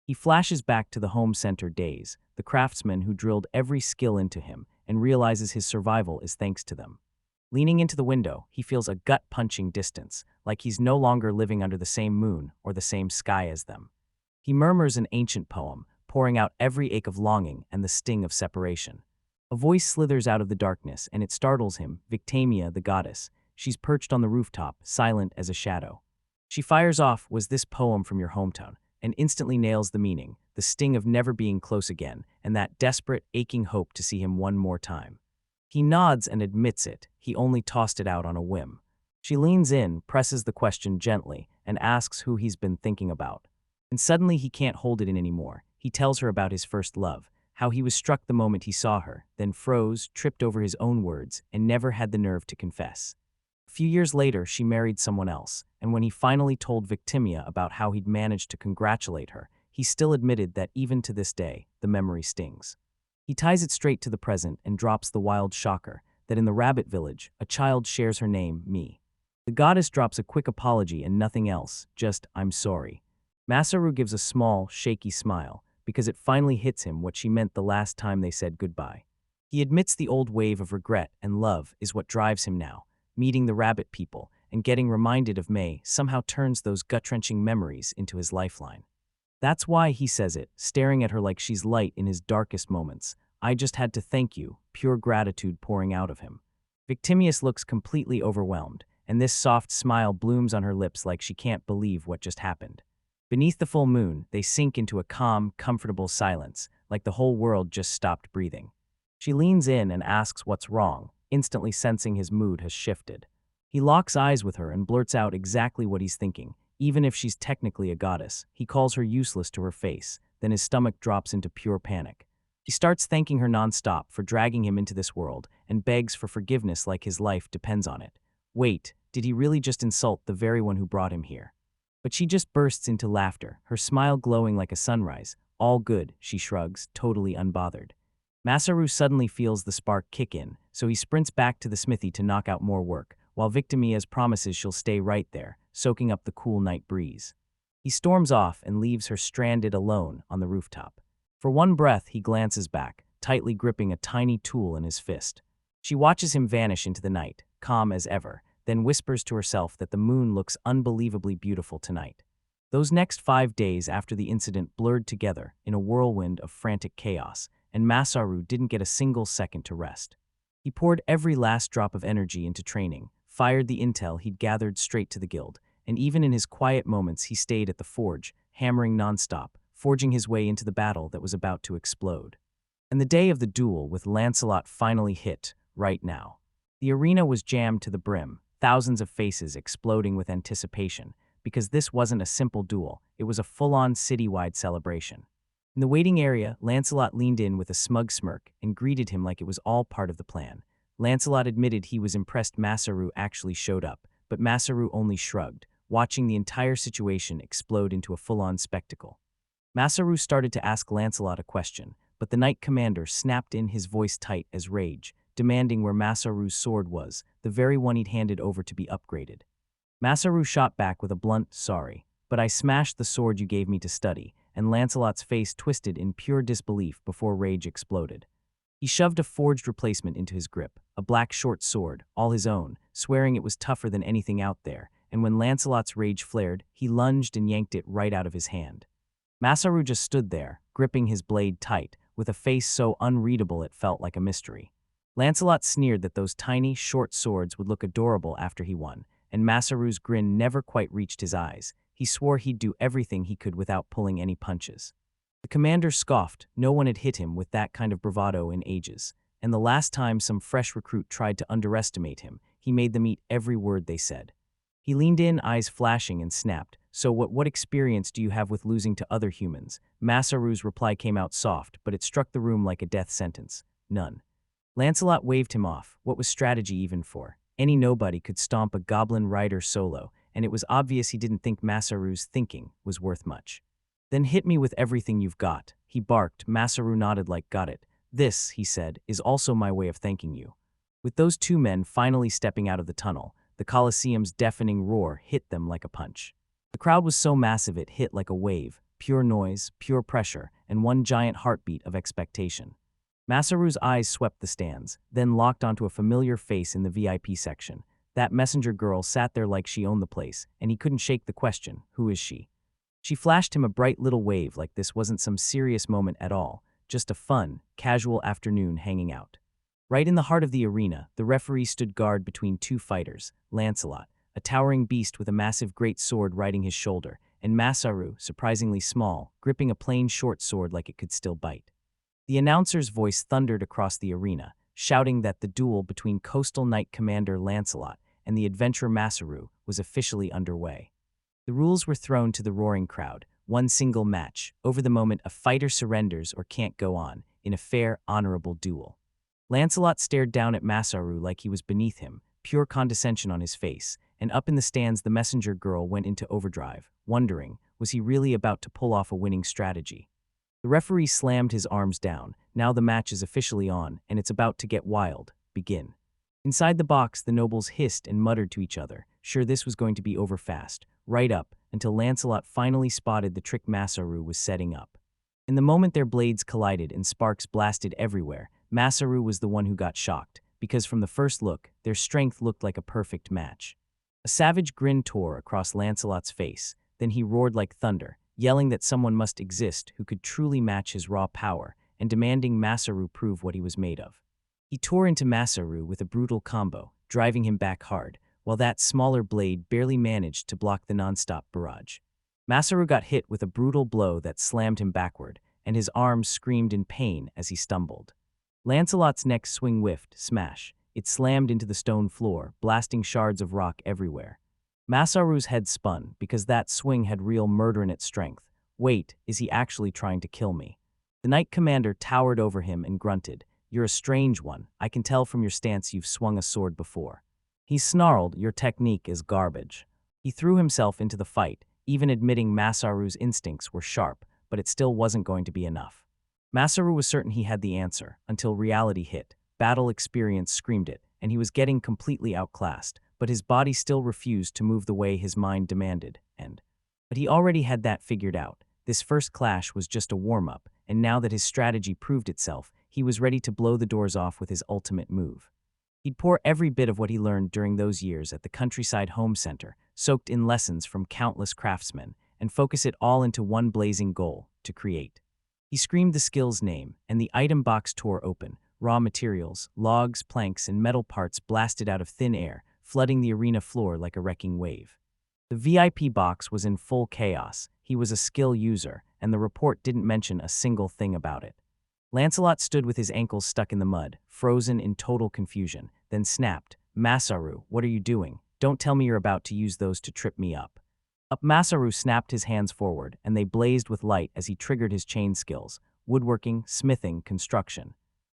He flashes back to the home center days, the craftsmen who drilled every skill into him, and realizes his survival is thanks to them. Leaning into the window, he feels a gut-punching distance, like he's no longer living under the same moon or the same sky as them. He murmurs an ancient poem, pouring out every ache of longing and the sting of separation. A voice slithers out of the darkness, and it startles him, Victamia, the goddess. She's perched on the rooftop, silent as a shadow. She fires off, "Was this poem from your hometown?" and instantly nails the meaning. the sting of never being close again, and that desperate, aching hope to see him one more time. He nods and admits it, he only tossed it out on a whim. She leans in, presses the question gently, and asks who he's been thinking about. And suddenly he can't hold it in anymore. He tells her about his first love, how he was struck the moment he saw her, then froze, tripped over his own words, and never had the nerve to confess. A few years later, she married someone else, and when he finally told Victimia about how he'd managed to congratulate her, he still admitted that even to this day, the memory stings. He ties it straight to the present and drops the wild shocker that in the rabbit village, a child shares her name, Me. The goddess drops a quick apology and nothing else, just, I'm sorry. Masaru gives a small, shaky smile, because it finally hits him what she meant the last time they said goodbye. He admits the old wave of regret and love is what drives him now. Meeting the rabbit people and getting reminded of May somehow turns those gut-wrenching memories into his lifeline. That's why he says it, staring at her like she's light in his darkest moments. I just had to thank you, pure gratitude pouring out of him. Victimius looks completely overwhelmed, and this soft smile blooms on her lips like she can't believe what just happened. Beneath the full moon, they sink into a calm, comfortable silence, like the whole world just stopped breathing. She leans in and asks what's wrong, instantly sensing his mood has shifted. He locks eyes with her and blurts out exactly what he's thinking. Even if she's technically a goddess, he calls her useless to her face, then his stomach drops into pure panic. He starts thanking her nonstop for dragging him into this world and begs for forgiveness like his life depends on it. Wait, did he really just insult the very one who brought him here? But she just bursts into laughter, her smile glowing like a sunrise. All good, she shrugs, totally unbothered. Masaru suddenly feels the spark kick in, so he sprints back to the smithy to knock out more work, while Victimia's promises she'll stay right there, soaking up the cool night breeze. He storms off and leaves her stranded alone on the rooftop. For one breath, he glances back, tightly gripping a tiny tool in his fist. She watches him vanish into the night, calm as ever, then whispers to herself that the moon looks unbelievably beautiful tonight. Those next 5 days after the incident blurred together in a whirlwind of frantic chaos, and Masaru didn't get a single second to rest. He poured every last drop of energy into training, fired the intel he'd gathered straight to the guild, and even in his quiet moments he stayed at the forge, hammering nonstop, forging his way into the battle that was about to explode. And the day of the duel with Lancelot finally hit, right now. The arena was jammed to the brim, thousands of faces exploding with anticipation, because this wasn't a simple duel, it was a full-on citywide celebration. In the waiting area, Lancelot leaned in with a smug smirk and greeted him like it was all part of the plan. Lancelot admitted he was impressed Masaru actually showed up, but Masaru only shrugged, watching the entire situation explode into a full-on spectacle. Masaru started to ask Lancelot a question, but the Knight Commander snapped in, his voice tight as rage, demanding where Masaru's sword was, the very one he'd handed over to be upgraded. Masaru shot back with a blunt, sorry, but I smashed the sword you gave me to study, and Lancelot's face twisted in pure disbelief before rage exploded. He shoved a forged replacement into his grip, a black short sword, all his own, swearing it was tougher than anything out there, and when Lancelot's rage flared, he lunged and yanked it right out of his hand. Masaru just stood there, gripping his blade tight, with a face so unreadable it felt like a mystery. Lancelot sneered that those tiny, short swords would look adorable after he won, and Masaru's grin never quite reached his eyes. He swore he'd do everything he could without pulling any punches. The commander scoffed. No one had hit him with that kind of bravado in ages, and the last time some fresh recruit tried to underestimate him, he made them eat every word they said. He leaned in, eyes flashing, and snapped, "So what experience do you have with losing to other humans?" Masaru's reply came out soft, but it struck the room like a death sentence. None. Lancelot waved him off. What was strategy even for? Any nobody could stomp a goblin rider solo, and it was obvious he didn't think Masaru's thinking was worth much. "Then hit me with everything you've got," he barked. Masaru nodded like, "Got it. This," he said, "is also my way of thanking you." With those two men finally stepping out of the tunnel, the Colosseum's deafening roar hit them like a punch. The crowd was so massive it hit like a wave, pure noise, pure pressure, and one giant heartbeat of expectation. Masaru's eyes swept the stands, then locked onto a familiar face in the VIP section. That messenger girl sat there like she owned the place, and he couldn't shake the question, who is she? She flashed him a bright little wave like this wasn't some serious moment at all, just a fun, casual afternoon hanging out. Right in the heart of the arena, the referee stood guard between two fighters, Lancelot, a towering beast with a massive great sword riding his shoulder, and Masaru, surprisingly small, gripping a plain short sword like it could still bite. The announcer's voice thundered across the arena, shouting that the duel between Coastal Knight Commander Lancelot and the adventurer Masaru was officially underway. The rules were thrown to the roaring crowd, one single match, over the moment a fighter surrenders or can't go on, in a fair, honorable duel. Lancelot stared down at Masaru like he was beneath him, pure condescension on his face, and up in the stands the messenger girl went into overdrive, wondering, was he really about to pull off a winning strategy? The referee slammed his arms down. Now the match is officially on, and it's about to get wild. Begin. Inside the box, the nobles hissed and muttered to each other, sure this was going to be over fast, right up, until Lancelot finally spotted the trick Masaru was setting up. In the moment their blades collided and sparks blasted everywhere, Masaru was the one who got shocked, because from the first look, their strength looked like a perfect match. A savage grin tore across Lancelot's face, then he roared like thunder, yelling that someone must exist who could truly match his raw power, and demanding Masaru prove what he was made of. He tore into Masaru with a brutal combo, driving him back hard, while that smaller blade barely managed to block the non-stop barrage. Masaru got hit with a brutal blow that slammed him backward, and his arms screamed in pain as he stumbled. Lancelot's next swing whiffed, smash. It slammed into the stone floor, blasting shards of rock everywhere. Masaru's head spun, because that swing had real murder in its strength. Wait, is he actually trying to kill me? The Knight Commander towered over him and grunted, "You're a strange one. I can tell from your stance you've swung a sword before." He snarled, "Your technique is garbage." He threw himself into the fight, even admitting Masaru's instincts were sharp, but it still wasn't going to be enough. Masaru was certain he had the answer, until reality hit. Battle experience screamed it, and he was getting completely outclassed, but his body still refused to move the way his mind demanded, But he already had that figured out. This first clash was just a warm-up, and now that his strategy proved itself, he was ready to blow the doors off with his ultimate move. He'd pour every bit of what he learned during those years at the Countryside Home Center, soaked in lessons from countless craftsmen, and focus it all into one blazing goal, to create. He screamed the skill's name, and the item box tore open. Raw materials, logs, planks, and metal parts blasted out of thin air, flooding the arena floor like a wrecking wave. The VIP box was in full chaos. He was a skill user, and the report didn't mention a single thing about it. Lancelot stood with his ankles stuck in the mud, frozen in total confusion, then snapped, "Masaru, what are you doing? Don't tell me you're about to use those to trip me up." Masaru snapped his hands forward, and they blazed with light as he triggered his chain skills, woodworking, smithing, construction.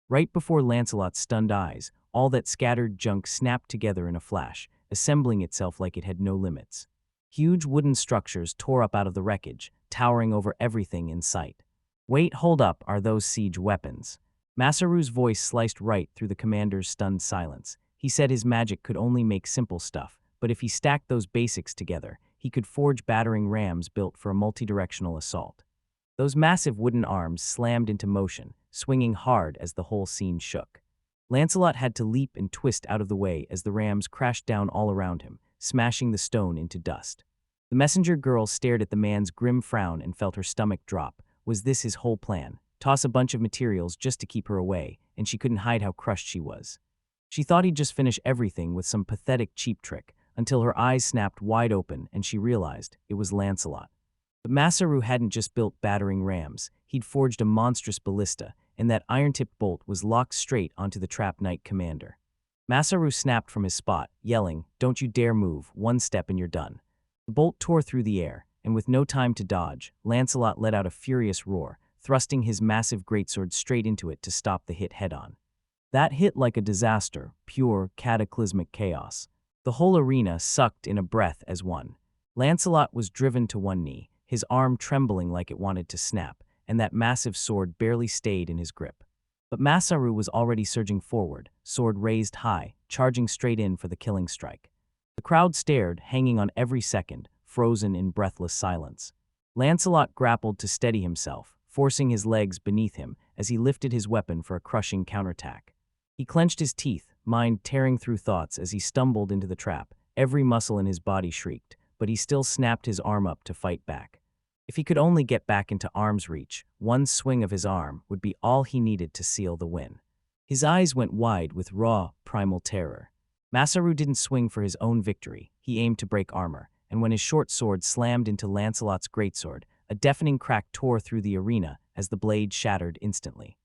Right before Lancelot's stunned eyes, all that scattered junk snapped together in a flash, assembling itself like it had no limits. Huge wooden structures tore up out of the wreckage, towering over everything in sight. "Wait, hold up, are those siege weapons?" Masaru's voice sliced right through the commander's stunned silence. He said his magic could only make simple stuff, but if he stacked those basics together, he could forge battering rams built for a multidirectional assault. Those massive wooden arms slammed into motion, swinging hard as the whole scene shook. Lancelot had to leap and twist out of the way as the rams crashed down all around him, smashing the stone into dust. The messenger girl stared at the man's grim frown and felt her stomach drop. Was this his whole plan? Toss a bunch of materials just to keep her away, and she couldn't hide how crushed she was. She thought he'd just finish everything with some pathetic cheap trick, until her eyes snapped wide open and she realized it was Lancelot. But Masaru hadn't just built battering rams, he'd forged a monstrous ballista, and that iron-tipped bolt was locked straight onto the trapped Knight Commander. Masaru snapped from his spot, yelling, "Don't you dare move, one step and you're done." The bolt tore through the air, and with no time to dodge, Lancelot let out a furious roar, thrusting his massive greatsword straight into it to stop the hit head-on. That hit like a disaster, pure, cataclysmic chaos. The whole arena sucked in a breath as one. Lancelot was driven to one knee, his arm trembling like it wanted to snap, and that massive sword barely stayed in his grip. But Masaru was already surging forward, sword raised high, charging straight in for the killing strike. The crowd stared, hanging on every second, frozen in breathless silence. Lancelot grappled to steady himself, forcing his legs beneath him as he lifted his weapon for a crushing counterattack. He clenched his teeth, mind tearing through thoughts as he stumbled into the trap. Every muscle in his body shrieked, but he still snapped his arm up to fight back. If he could only get back into arm's reach, one swing of his arm would be all he needed to seal the win. His eyes went wide with raw, primal terror. Masaru didn't swing for his own victory, he aimed to break armor, and when his short sword slammed into Lancelot's greatsword, a deafening crack tore through the arena as the blade shattered instantly.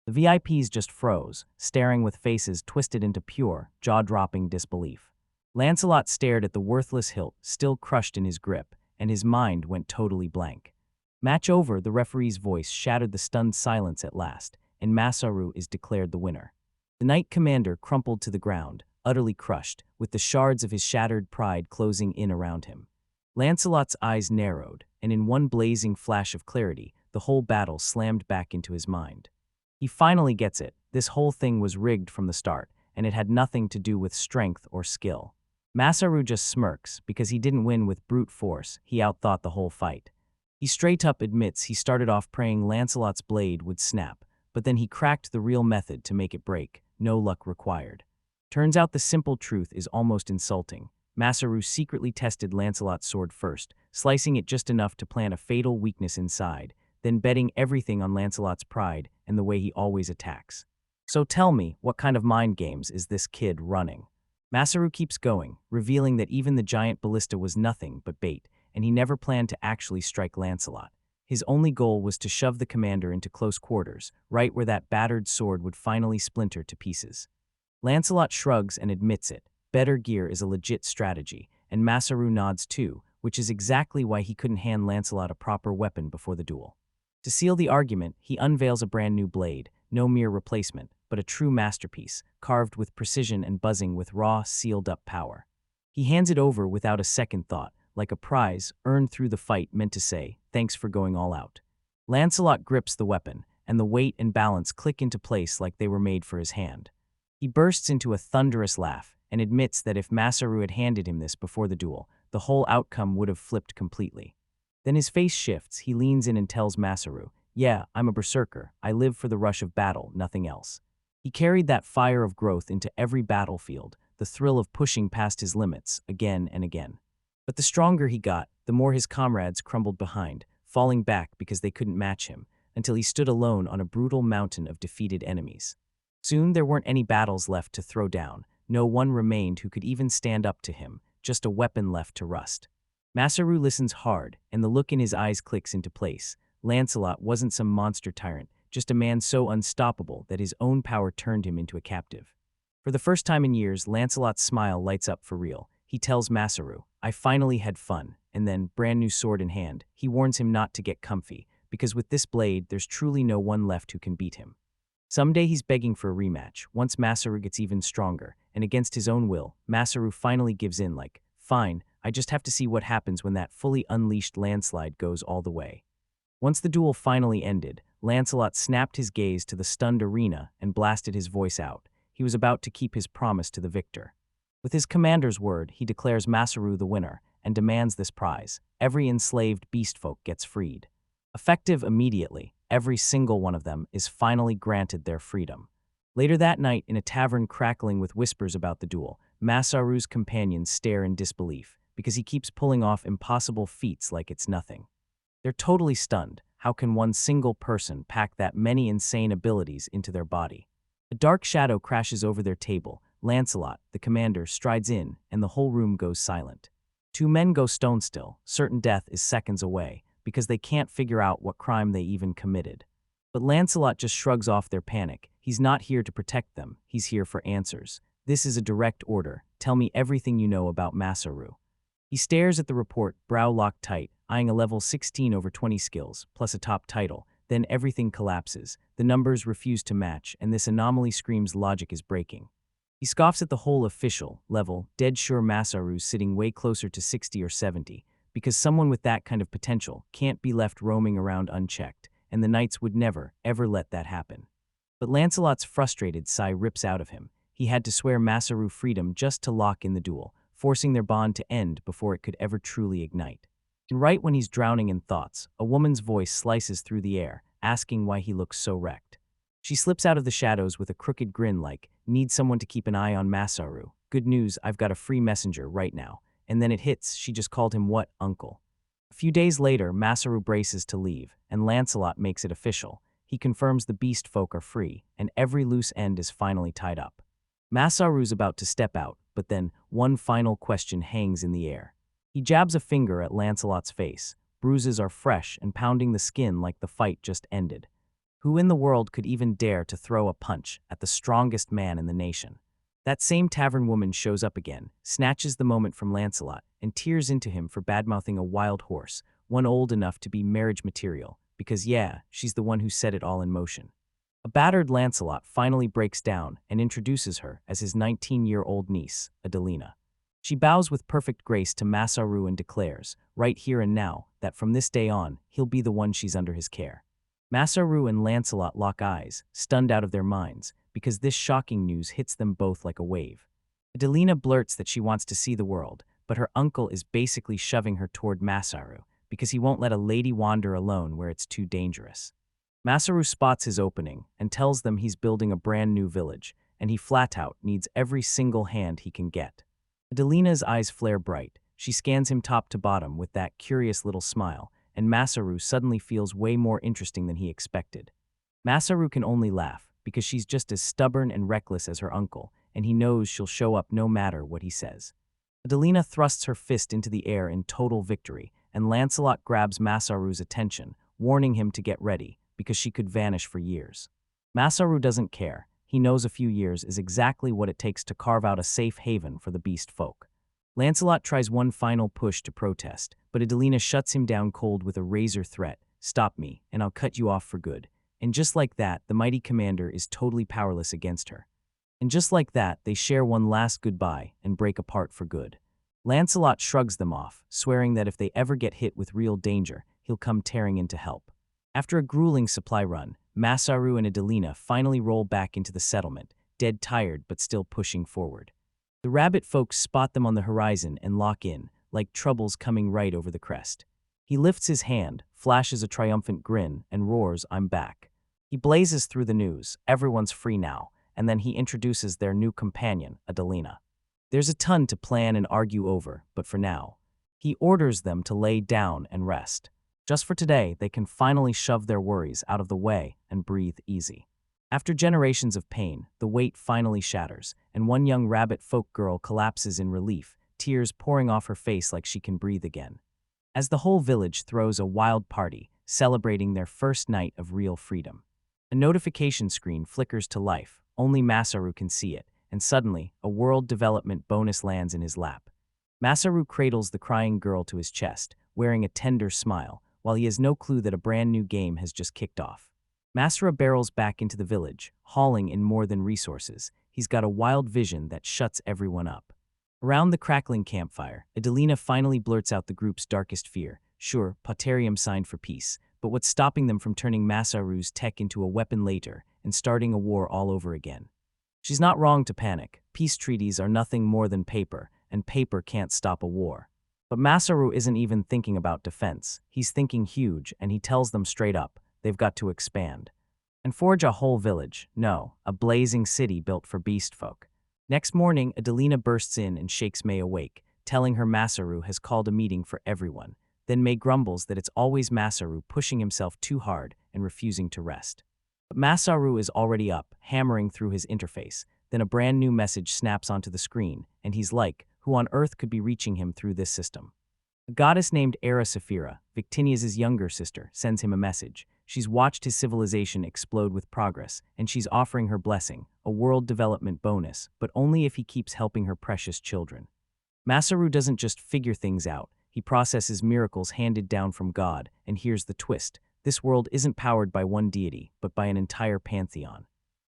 The VIPs just froze, staring with faces twisted into pure, jaw-dropping disbelief. Lancelot stared at the worthless hilt, still crushed in his grip, and his mind went totally blank. Match over, the referee's voice shattered the stunned silence at last, and Masaru is declared the winner. The knight commander crumpled to the ground, utterly crushed, with the shards of his shattered pride closing in around him. Lancelot's eyes narrowed, and in one blazing flash of clarity, the whole battle slammed back into his mind. He finally gets it. This whole thing was rigged from the start, and it had nothing to do with strength or skill. Masaru just smirks because he didn't win with brute force, he outthought the whole fight. He straight up admits he started off praying Lancelot's blade would snap, but then he cracked the real method to make it break, no luck required. Turns out the simple truth is almost insulting. Masaru secretly tested Lancelot's sword first, slicing it just enough to plant a fatal weakness inside, then betting everything on Lancelot's pride and the way he always attacks. So tell me, what kind of mind games is this kid running? Masaru keeps going, revealing that even the giant ballista was nothing but bait, and he never planned to actually strike Lancelot. His only goal was to shove the commander into close quarters, right where that battered sword would finally splinter to pieces. Lancelot shrugs and admits it. Better gear is a legit strategy, and Masaru nods too, which is exactly why he couldn't hand Lancelot a proper weapon before the duel. To seal the argument, he unveils a brand new blade, no mere replacement, but a true masterpiece, carved with precision and buzzing with raw, sealed-up power. He hands it over without a second thought, like a prize earned through the fight meant to say, "Thanks for going all out." Lancelot grips the weapon, and the weight and balance click into place like they were made for his hand. He bursts into a thunderous laugh and admits that if Masaru had handed him this before the duel, the whole outcome would have flipped completely. Then his face shifts, he leans in and tells Masaru, "Yeah, I'm a berserker. I live for the rush of battle, nothing else." He carried that fire of growth into every battlefield, the thrill of pushing past his limits, again and again. But the stronger he got, the more his comrades crumbled behind, falling back because they couldn't match him, until he stood alone on a brutal mountain of defeated enemies. Soon there weren't any battles left to throw down, no one remained who could even stand up to him, just a weapon left to rust. Masaru listens hard, and the look in his eyes clicks into place. Lancelot wasn't some monster tyrant, just a man so unstoppable that his own power turned him into a captive. For the first time in years, Lancelot's smile lights up for real. He tells Masaru, "I finally had fun," and then, brand new sword in hand, he warns him not to get comfy, because with this blade, there's truly no one left who can beat him. Someday he's begging for a rematch, once Masaru gets even stronger, and against his own will, Masaru finally gives in like, "Fine, I just have to see what happens when that fully unleashed landslide goes all the way." Once the duel finally ended, Lancelot snapped his gaze to the stunned arena and blasted his voice out. He was about to keep his promise to the victor. With his commander's word, he declares Masaru the winner and demands this prize. Every enslaved beastfolk gets freed. Effective immediately, every single one of them is finally granted their freedom. Later that night, in a tavern crackling with whispers about the duel, Masaru's companions stare in disbelief because he keeps pulling off impossible feats like it's nothing. They're totally stunned. How can one single person pack that many insane abilities into their body? A dark shadow crashes over their table. Lancelot, the commander, strides in, and the whole room goes silent. Two men go stone still, certain death is seconds away, because they can't figure out what crime they even committed. But Lancelot just shrugs off their panic. He's not here to protect them, he's here for answers. "This is a direct order. Tell me everything you know about Masaru." He stares at the report, brow locked tight, eyeing a level 16 over 20 skills, plus a top title. Then everything collapses. The numbers refuse to match, and this anomaly screams logic is breaking. He scoffs at the whole official level, dead sure Masaru's sitting way closer to 60 or 70, because someone with that kind of potential can't be left roaming around unchecked, and the knights would never, ever let that happen. But Lancelot's frustrated sigh rips out of him. He had to swear Masaru freedom just to lock in the duel, forcing their bond to end before it could ever truly ignite. And right when he's drowning in thoughts, a woman's voice slices through the air, asking why he looks so wrecked. She slips out of the shadows with a crooked grin like, "Need someone to keep an eye on Masaru. Good news, I've got a free messenger right now." And then it hits, she just called him what, uncle? A few days later, Masaru braces to leave, and Lancelot makes it official. He confirms the beast folk are free, and every loose end is finally tied up. Masaru's about to step out, but then one final question hangs in the air. He jabs a finger at Lancelot's face. Bruises are fresh and pounding the skin like the fight just ended. Who in the world could even dare to throw a punch at the strongest man in the nation? That same tavern woman shows up again, snatches the moment from Lancelot, and tears into him for badmouthing a wild horse, one old enough to be marriage material, because yeah, she's the one who set it all in motion. A battered Lancelot finally breaks down and introduces her as his 19-year-old niece, Adelina. She bows with perfect grace to Masaru and declares, right here and now, that from this day on, he'll be the one she's under his care. Masaru and Lancelot lock eyes, stunned out of their minds, because this shocking news hits them both like a wave. Adelina blurts that she wants to see the world, but her uncle is basically shoving her toward Masaru, because he won't let a lady wander alone where it's too dangerous. Masaru spots his opening and tells them he's building a brand new village, and he flat out needs every single hand he can get. Adelina's eyes flare bright. She scans him top to bottom with that curious little smile, and Masaru suddenly feels way more interesting than he expected. Masaru can only laugh, because she's just as stubborn and reckless as her uncle, and he knows she'll show up no matter what he says. Adelina thrusts her fist into the air in total victory, and Lancelot grabs Masaru's attention, warning him to get ready, because she could vanish for years. Masaru doesn't care. He knows a few years is exactly what it takes to carve out a safe haven for the beast folk. Lancelot tries one final push to protest, but Adelina shuts him down cold with a razor threat. Stop me, and I'll cut you off for good. And just like that, the mighty commander is totally powerless against her. And just like that, they share one last goodbye and break apart for good. Lancelot shrugs them off, swearing that if they ever get hit with real danger, he'll come tearing in to help. After a grueling supply run, Masaru and Adelina finally roll back into the settlement, dead tired but still pushing forward. The rabbit folks spot them on the horizon and lock in, like troubles coming right over the crest. He lifts his hand, flashes a triumphant grin, and roars, "I'm back." He blazes through the news, everyone's free now, and then he introduces their new companion, Adelina. There's a ton to plan and argue over, but for now, he orders them to lay down and rest. Just for today, they can finally shove their worries out of the way and breathe easy. After generations of pain, the weight finally shatters, and one young rabbit folk girl collapses in relief, tears pouring off her face like she can breathe again. As the whole village throws a wild party, celebrating their first night of real freedom. A notification screen flickers to life, only Masaru can see it, and suddenly, a world development bonus lands in his lap. Masaru cradles the crying girl to his chest, wearing a tender smile, while he has no clue that a brand new game has just kicked off. Masaru barrels back into the village, hauling in more than resources. He's got a wild vision that shuts everyone up. Around the crackling campfire, Adelina finally blurts out the group's darkest fear. Sure, Potarium signed for peace, but what's stopping them from turning Masaru's tech into a weapon later and starting a war all over again? She's not wrong to panic. Peace treaties are nothing more than paper, and paper can't stop a war. But Masaru isn't even thinking about defense. He's thinking huge, and he tells them straight up, they've got to expand. And forge a whole village, no, a blazing city built for beast folk. Next morning, Adelina bursts in and shakes May awake, telling her Masaru has called a meeting for everyone. Then May grumbles that it's always Masaru pushing himself too hard and refusing to rest. But Masaru is already up, hammering through his interface. Then a brand new message snaps onto the screen, and he's like, who on earth could be reaching him through this system? A goddess named Era Saphira, Victinia's younger sister, sends him a message. She's watched his civilization explode with progress, and she's offering her blessing, a world development bonus, but only if he keeps helping her precious children. Masaru doesn't just figure things out, he processes miracles handed down from God, and here's the twist. This world isn't powered by one deity, but by an entire pantheon.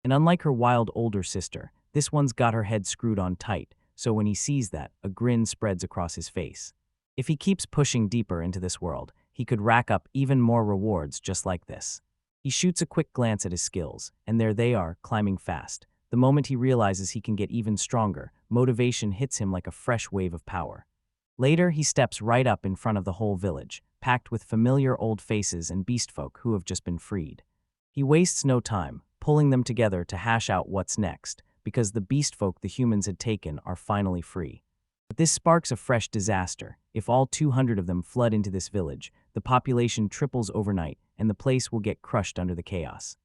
And unlike her wild older sister, this one's got her head screwed on tight, so when he sees that, a grin spreads across his face. If he keeps pushing deeper into this world, he could rack up even more rewards just like this. He shoots a quick glance at his skills, and there they are, climbing fast. The moment he realizes he can get even stronger, motivation hits him like a fresh wave of power. Later, he steps right up in front of the whole village, packed with familiar old faces and beastfolk who have just been freed. He wastes no time, pulling them together to hash out what's next, because the beastfolk the humans had taken are finally free. But this sparks a fresh disaster. If all 200 of them flood into this village, the population triples overnight, and the place will get crushed under the chaos.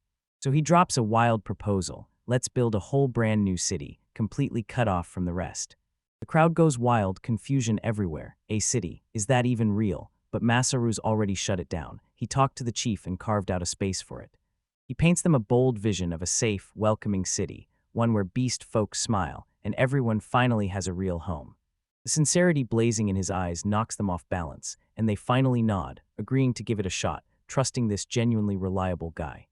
So he drops a wild proposal. Let's build a whole brand new city, completely cut off from the rest. The crowd goes wild, confusion everywhere. A city, is that even real? But Masaru's already shut it down. He talked to the chief and carved out a space for it. He paints them a bold vision of a safe, welcoming city, one where beast folk smile, and everyone finally has a real home. The sincerity blazing in his eyes knocks them off balance, and they finally nod, agreeing to give it a shot, trusting this genuinely reliable guy.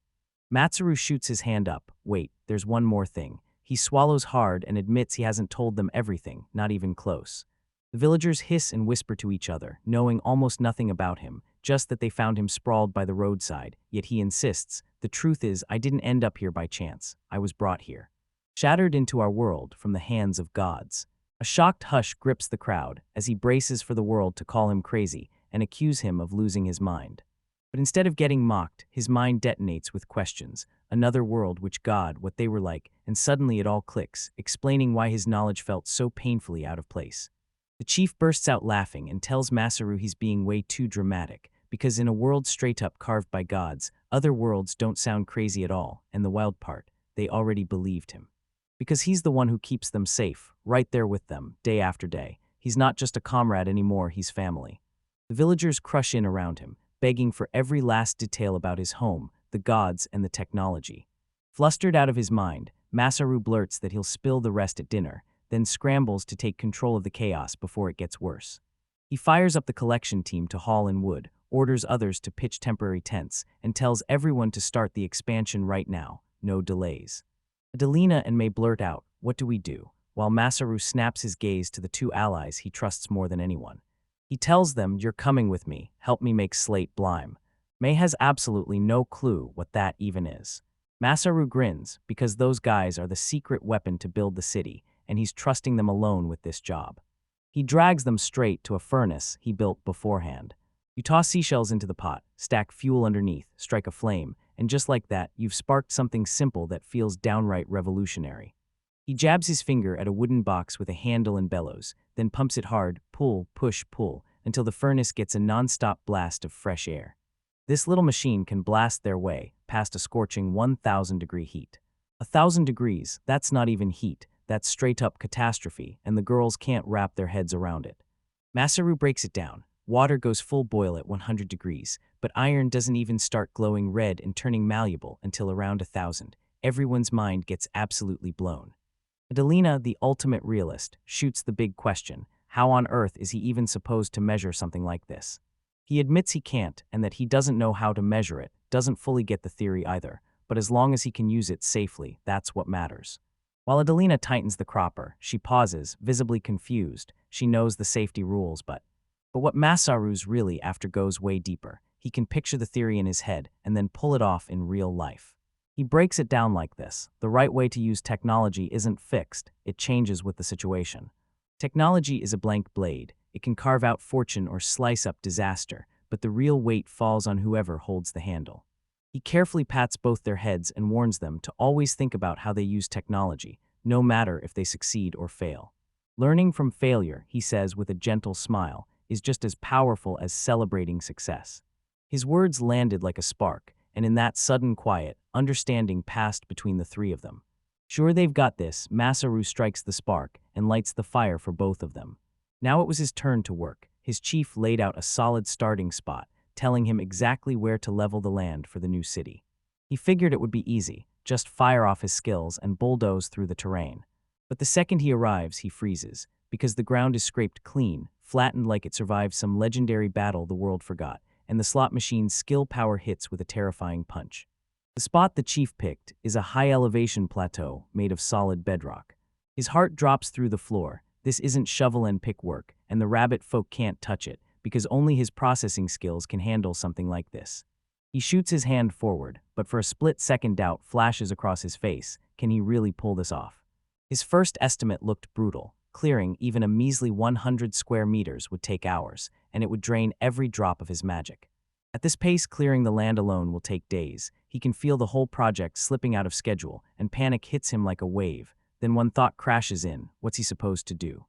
Matsuru shoots his hand up. Wait, there's one more thing. He swallows hard and admits he hasn't told them everything, not even close. The villagers hiss and whisper to each other, knowing almost nothing about him, just that they found him sprawled by the roadside, yet he insists, the truth is, I didn't end up here by chance. I was brought here. Shattered into our world from the hands of gods. A shocked hush grips the crowd as he braces for the world to call him crazy and accuse him of losing his mind. But instead of getting mocked, his mind detonates with questions. Another world, which God, what they were like, and suddenly it all clicks, explaining why his knowledge felt so painfully out of place. The chief bursts out laughing and tells Masaru he's being way too dramatic, because in a world straight up carved by gods, other worlds don't sound crazy at all, and the wild part, they already believed him. Because he's the one who keeps them safe, right there with them, day after day. He's not just a comrade anymore, he's family. The villagers crush in around him, begging for every last detail about his home, the gods, and the technology. Flustered out of his mind, Masaru blurts that he'll spill the rest at dinner, then scrambles to take control of the chaos before it gets worse. He fires up the collection team to haul in wood, orders others to pitch temporary tents, and tells everyone to start the expansion right now, no delays. Adelina and May blurt out, "What do we do?" while Masaru snaps his gaze to the two allies he trusts more than anyone. He tells them, "You're coming with me, help me make Slate Blime." May has absolutely no clue what that even is. Masaru grins, because those guys are the secret weapon to build the city, and he's trusting them alone with this job. He drags them straight to a furnace he built beforehand. You toss seashells into the pot, stack fuel underneath, strike a flame, and just like that, you've sparked something simple that feels downright revolutionary. He jabs his finger at a wooden box with a handle and bellows, then pumps it hard, pull, push, pull, until the furnace gets a non-stop blast of fresh air. This little machine can blast their way past a scorching 1,000-degree heat. 1,000 degrees, that's not even heat, that's straight-up catastrophe, and the girls can't wrap their heads around it. Masaru breaks it down. Water goes full boil at 100 degrees, but iron doesn't even start glowing red and turning malleable until around 1,000. Everyone's mind gets absolutely blown. Adelina, the ultimate realist, shoots the big question: how on earth is he even supposed to measure something like this? He admits he can't, and that he doesn't know how to measure it, doesn't fully get the theory either, but as long as he can use it safely, that's what matters. While Adelina tightens the cropper, she pauses, visibly confused. She knows the safety rules, but what Masaru's really after goes way deeper. He can picture the theory in his head and then pull it off in real life. He breaks it down like this: the right way to use technology isn't fixed, it changes with the situation. Technology is a blank blade. It can carve out fortune or slice up disaster, but the real weight falls on whoever holds the handle. He carefully pats both their heads and warns them to always think about how they use technology, no matter if they succeed or fail. Learning from failure, he says with a gentle smile, is just as powerful as celebrating success. His words landed like a spark, and in that sudden quiet, understanding passed between the three of them. Sure they've got this, Masaru strikes the spark and lights the fire for both of them. Now it was his turn to work. His chief laid out a solid starting spot, telling him exactly where to level the land for the new city. He figured it would be easy, just fire off his skills and bulldoze through the terrain. But the second he arrives, he freezes, because the ground is scraped clean, flattened like it survived some legendary battle the world forgot, and the slot machine's skill power hits with a terrifying punch. The spot the chief picked is a high-elevation plateau made of solid bedrock. His heart drops through the floor. This isn't shovel-and-pick work, and the rabbit folk can't touch it, because only his processing skills can handle something like this. He shoots his hand forward, but for a split-second doubt flashes across his face. Can he really pull this off? His first estimate looked brutal. Clearing even a measly 100 square meters would take hours, and it would drain every drop of his magic. At this pace, clearing the land alone will take days. He can feel the whole project slipping out of schedule, and panic hits him like a wave. Then one thought crashes in: what's he supposed to do?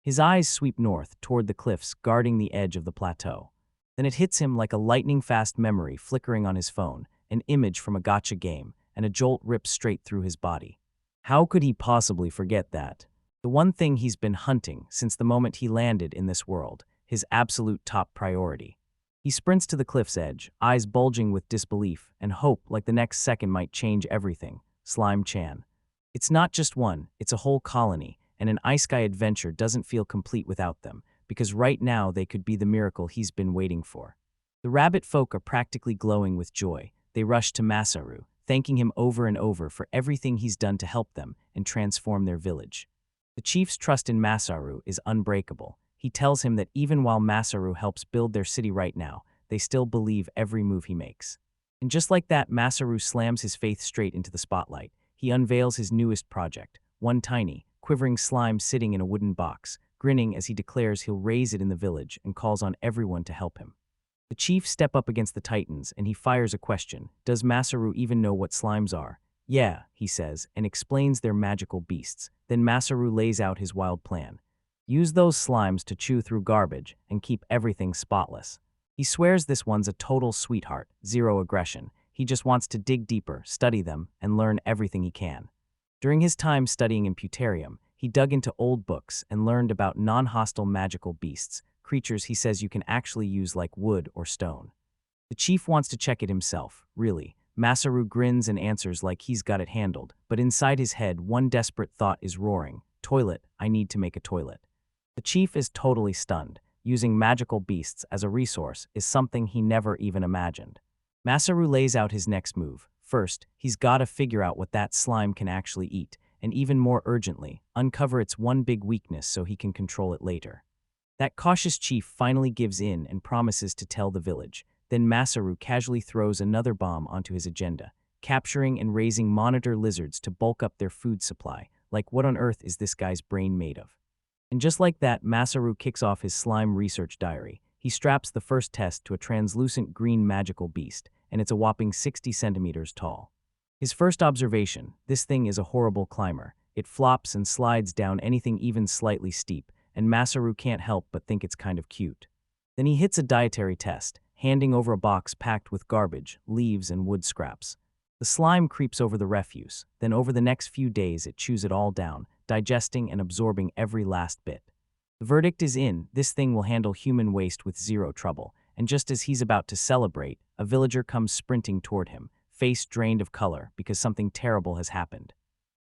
His eyes sweep north, toward the cliffs guarding the edge of the plateau. Then it hits him like a lightning-fast memory flickering on his phone, an image from a gacha game, and a jolt rips straight through his body. How could he possibly forget that? The one thing he's been hunting since the moment he landed in this world, his absolute top priority. He sprints to the cliff's edge, eyes bulging with disbelief and hope like the next second might change everything. Slime Chan. It's not just one, it's a whole colony, and an Ice Sky adventure doesn't feel complete without them, because right now they could be the miracle he's been waiting for. The rabbit folk are practically glowing with joy. They rush to Masaru, thanking him over and over for everything he's done to help them and transform their village. The chief's trust in Masaru is unbreakable. He tells him that even while Masaru helps build their city right now, they still believe every move he makes. And just like that, Masaru slams his faith straight into the spotlight. He unveils his newest project, one tiny, quivering slime sitting in a wooden box, grinning as he declares he'll raise it in the village and calls on everyone to help him. The chief step up against the titans and he fires a question. Does Masaru even know what slimes are? Yeah, he says, and explains they're magical beasts. Then Masaru lays out his wild plan. Use those slimes to chew through garbage and keep everything spotless. He swears this one's a total sweetheart, zero aggression. He just wants to dig deeper, study them, and learn everything he can. During his time studying in Putarium, he dug into old books and learned about non-hostile magical beasts, creatures he says you can actually use like wood or stone. The chief wants to check it himself, really. Masaru grins and answers like he's got it handled, but inside his head one desperate thought is roaring. Toilet, I need to make a toilet. The chief is totally stunned. Using magical beasts as a resource is something he never even imagined. Masaru lays out his next move. First, he's gotta figure out what that slime can actually eat, and even more urgently, uncover its one big weakness so he can control it later. That cautious chief finally gives in and promises to tell the village. Then Masaru casually throws another bomb onto his agenda, capturing and raising monitor lizards to bulk up their food supply. Like, what on earth is this guy's brain made of? And just like that, Masaru kicks off his slime research diary. He straps the first test to a translucent green magical beast, and it's a whopping 60 centimeters tall. His first observation, this thing is a horrible climber. It flops and slides down anything even slightly steep, and Masaru can't help but think it's kind of cute. Then he hits a dietary test, handing over a box packed with garbage, leaves, and wood scraps. The slime creeps over the refuse, then over the next few days it chews it all down, digesting and absorbing every last bit. The verdict is in, this thing will handle human waste with zero trouble, and just as he's about to celebrate, a villager comes sprinting toward him, face drained of color because something terrible has happened.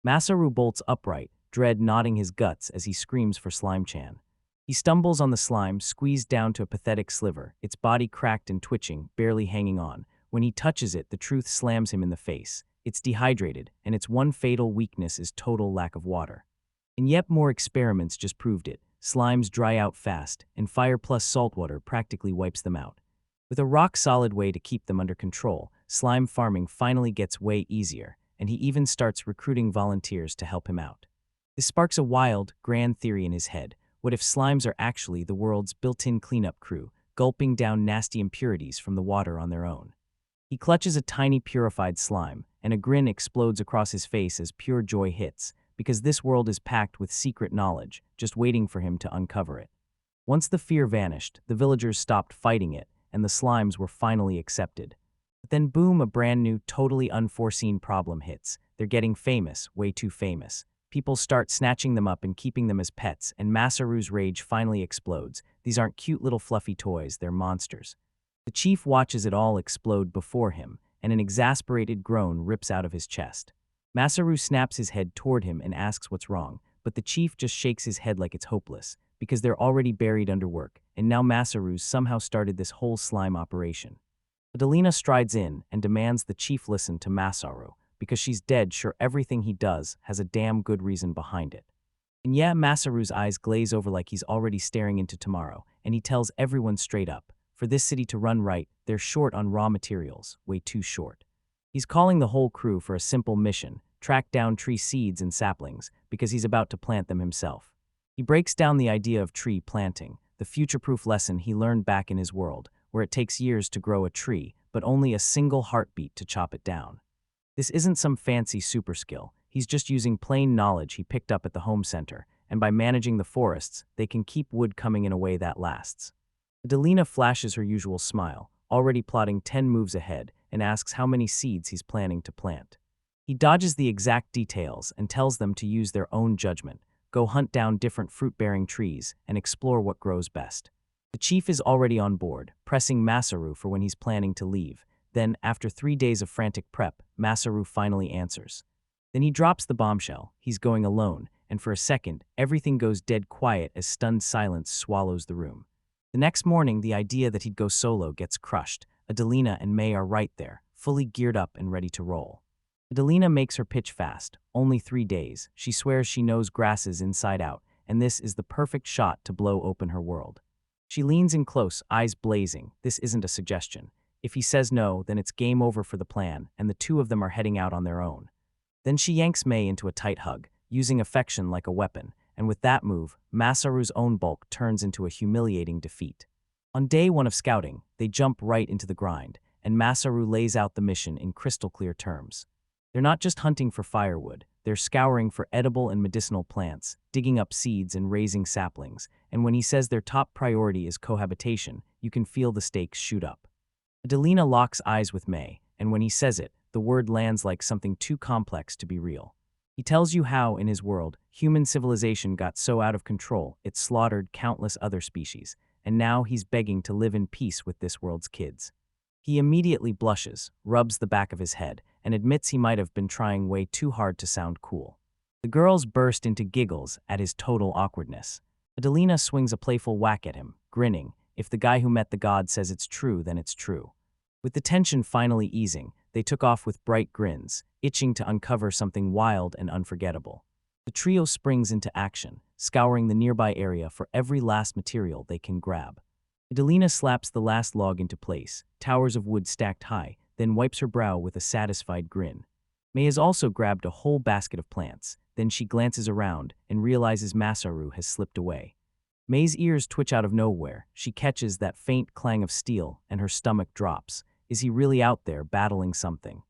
Masaru bolts upright, dread knotting his guts as he screams for Slime-chan. He stumbles on the slime, squeezed down to a pathetic sliver, its body cracked and twitching, barely hanging on. When he touches it, the truth slams him in the face. It's dehydrated, and its one fatal weakness is total lack of water. And yet more experiments just proved it. Slimes dry out fast, and fire plus saltwater practically wipes them out. With a rock-solid way to keep them under control, slime farming finally gets way easier, and he even starts recruiting volunteers to help him out. This sparks a wild, grand theory in his head. What if slimes are actually the world's built-in cleanup crew, gulping down nasty impurities from the water on their own? He clutches a tiny purified slime, and a grin explodes across his face as pure joy hits, because this world is packed with secret knowledge, just waiting for him to uncover it. Once the fear vanished, the villagers stopped fighting it, and the slimes were finally accepted. But then boom, a brand new, totally unforeseen problem hits. They're getting famous, way too famous. People start snatching them up and keeping them as pets, and Masaru's rage finally explodes. These aren't cute little fluffy toys, they're monsters. The chief watches it all explode before him, and an exasperated groan rips out of his chest. Masaru snaps his head toward him and asks what's wrong, but the chief just shakes his head like it's hopeless, because they're already buried under work, and now Masaru's somehow started this whole slime operation. Adelina strides in and demands the chief listen to Masaru, because she's dead sure everything he does has a damn good reason behind it. And yeah, Masaru's eyes glaze over like he's already staring into tomorrow, and he tells everyone straight up, for this city to run right, they're short on raw materials, way too short. He's calling the whole crew for a simple mission, track down tree seeds and saplings, because he's about to plant them himself. He breaks down the idea of tree planting, the future-proof lesson he learned back in his world, where it takes years to grow a tree, but only a single heartbeat to chop it down. This isn't some fancy super skill, he's just using plain knowledge he picked up at the home center, and by managing the forests, they can keep wood coming in a way that lasts. Adelina flashes her usual smile, already plotting 10 moves ahead, and asks how many seeds he's planning to plant. He dodges the exact details and tells them to use their own judgment. go hunt down different fruit-bearing trees and explore what grows best. The chief is already on board, pressing Masaru for when he's planning to leave. Then, after 3 days of frantic prep, Masaru finally answers. Then he drops the bombshell. He's going alone, and for a second, everything goes dead quiet as stunned silence swallows the room. The next morning, the idea that he'd go solo gets crushed. Adelina and May are right there, fully geared up and ready to roll. Adelina makes her pitch fast. Only 3 days. She swears she knows grasses inside out, and this is the perfect shot to blow open her world. She leans in close, eyes blazing. This isn't a suggestion. If he says no, then it's game over for the plan, and the two of them are heading out on their own. Then she yanks May into a tight hug, using affection like a weapon, and with that move, Masaru's own bulk turns into a humiliating defeat. On day 1 of scouting, they jump right into the grind, and Masaru lays out the mission in crystal-clear terms. They're not just hunting for firewood, they're scouring for edible and medicinal plants, digging up seeds and raising saplings, and when he says their top priority is cohabitation, you can feel the stakes shoot up. Adelina locks eyes with May, and when he says it, the word lands like something too complex to be real. He tells you how, in his world, human civilization got so out of control it slaughtered countless other species, and now he's begging to live in peace with this world's kids. He immediately blushes, rubs the back of his head, and admits he might have been trying way too hard to sound cool. The girls burst into giggles at his total awkwardness. Adelina swings a playful whack at him, grinning. If the guy who met the god says it's true, then it's true. With the tension finally easing, they took off with bright grins, itching to uncover something wild and unforgettable. The trio springs into action, scouring the nearby area for every last material they can grab. Adelina slaps the last log into place, towers of wood stacked high, then wipes her brow with a satisfied grin. May has also grabbed a whole basket of plants, then she glances around and realizes Masaru has slipped away. May's ears twitch out of nowhere. She catches that faint clang of steel, and her stomach drops. Is he really out there battling something?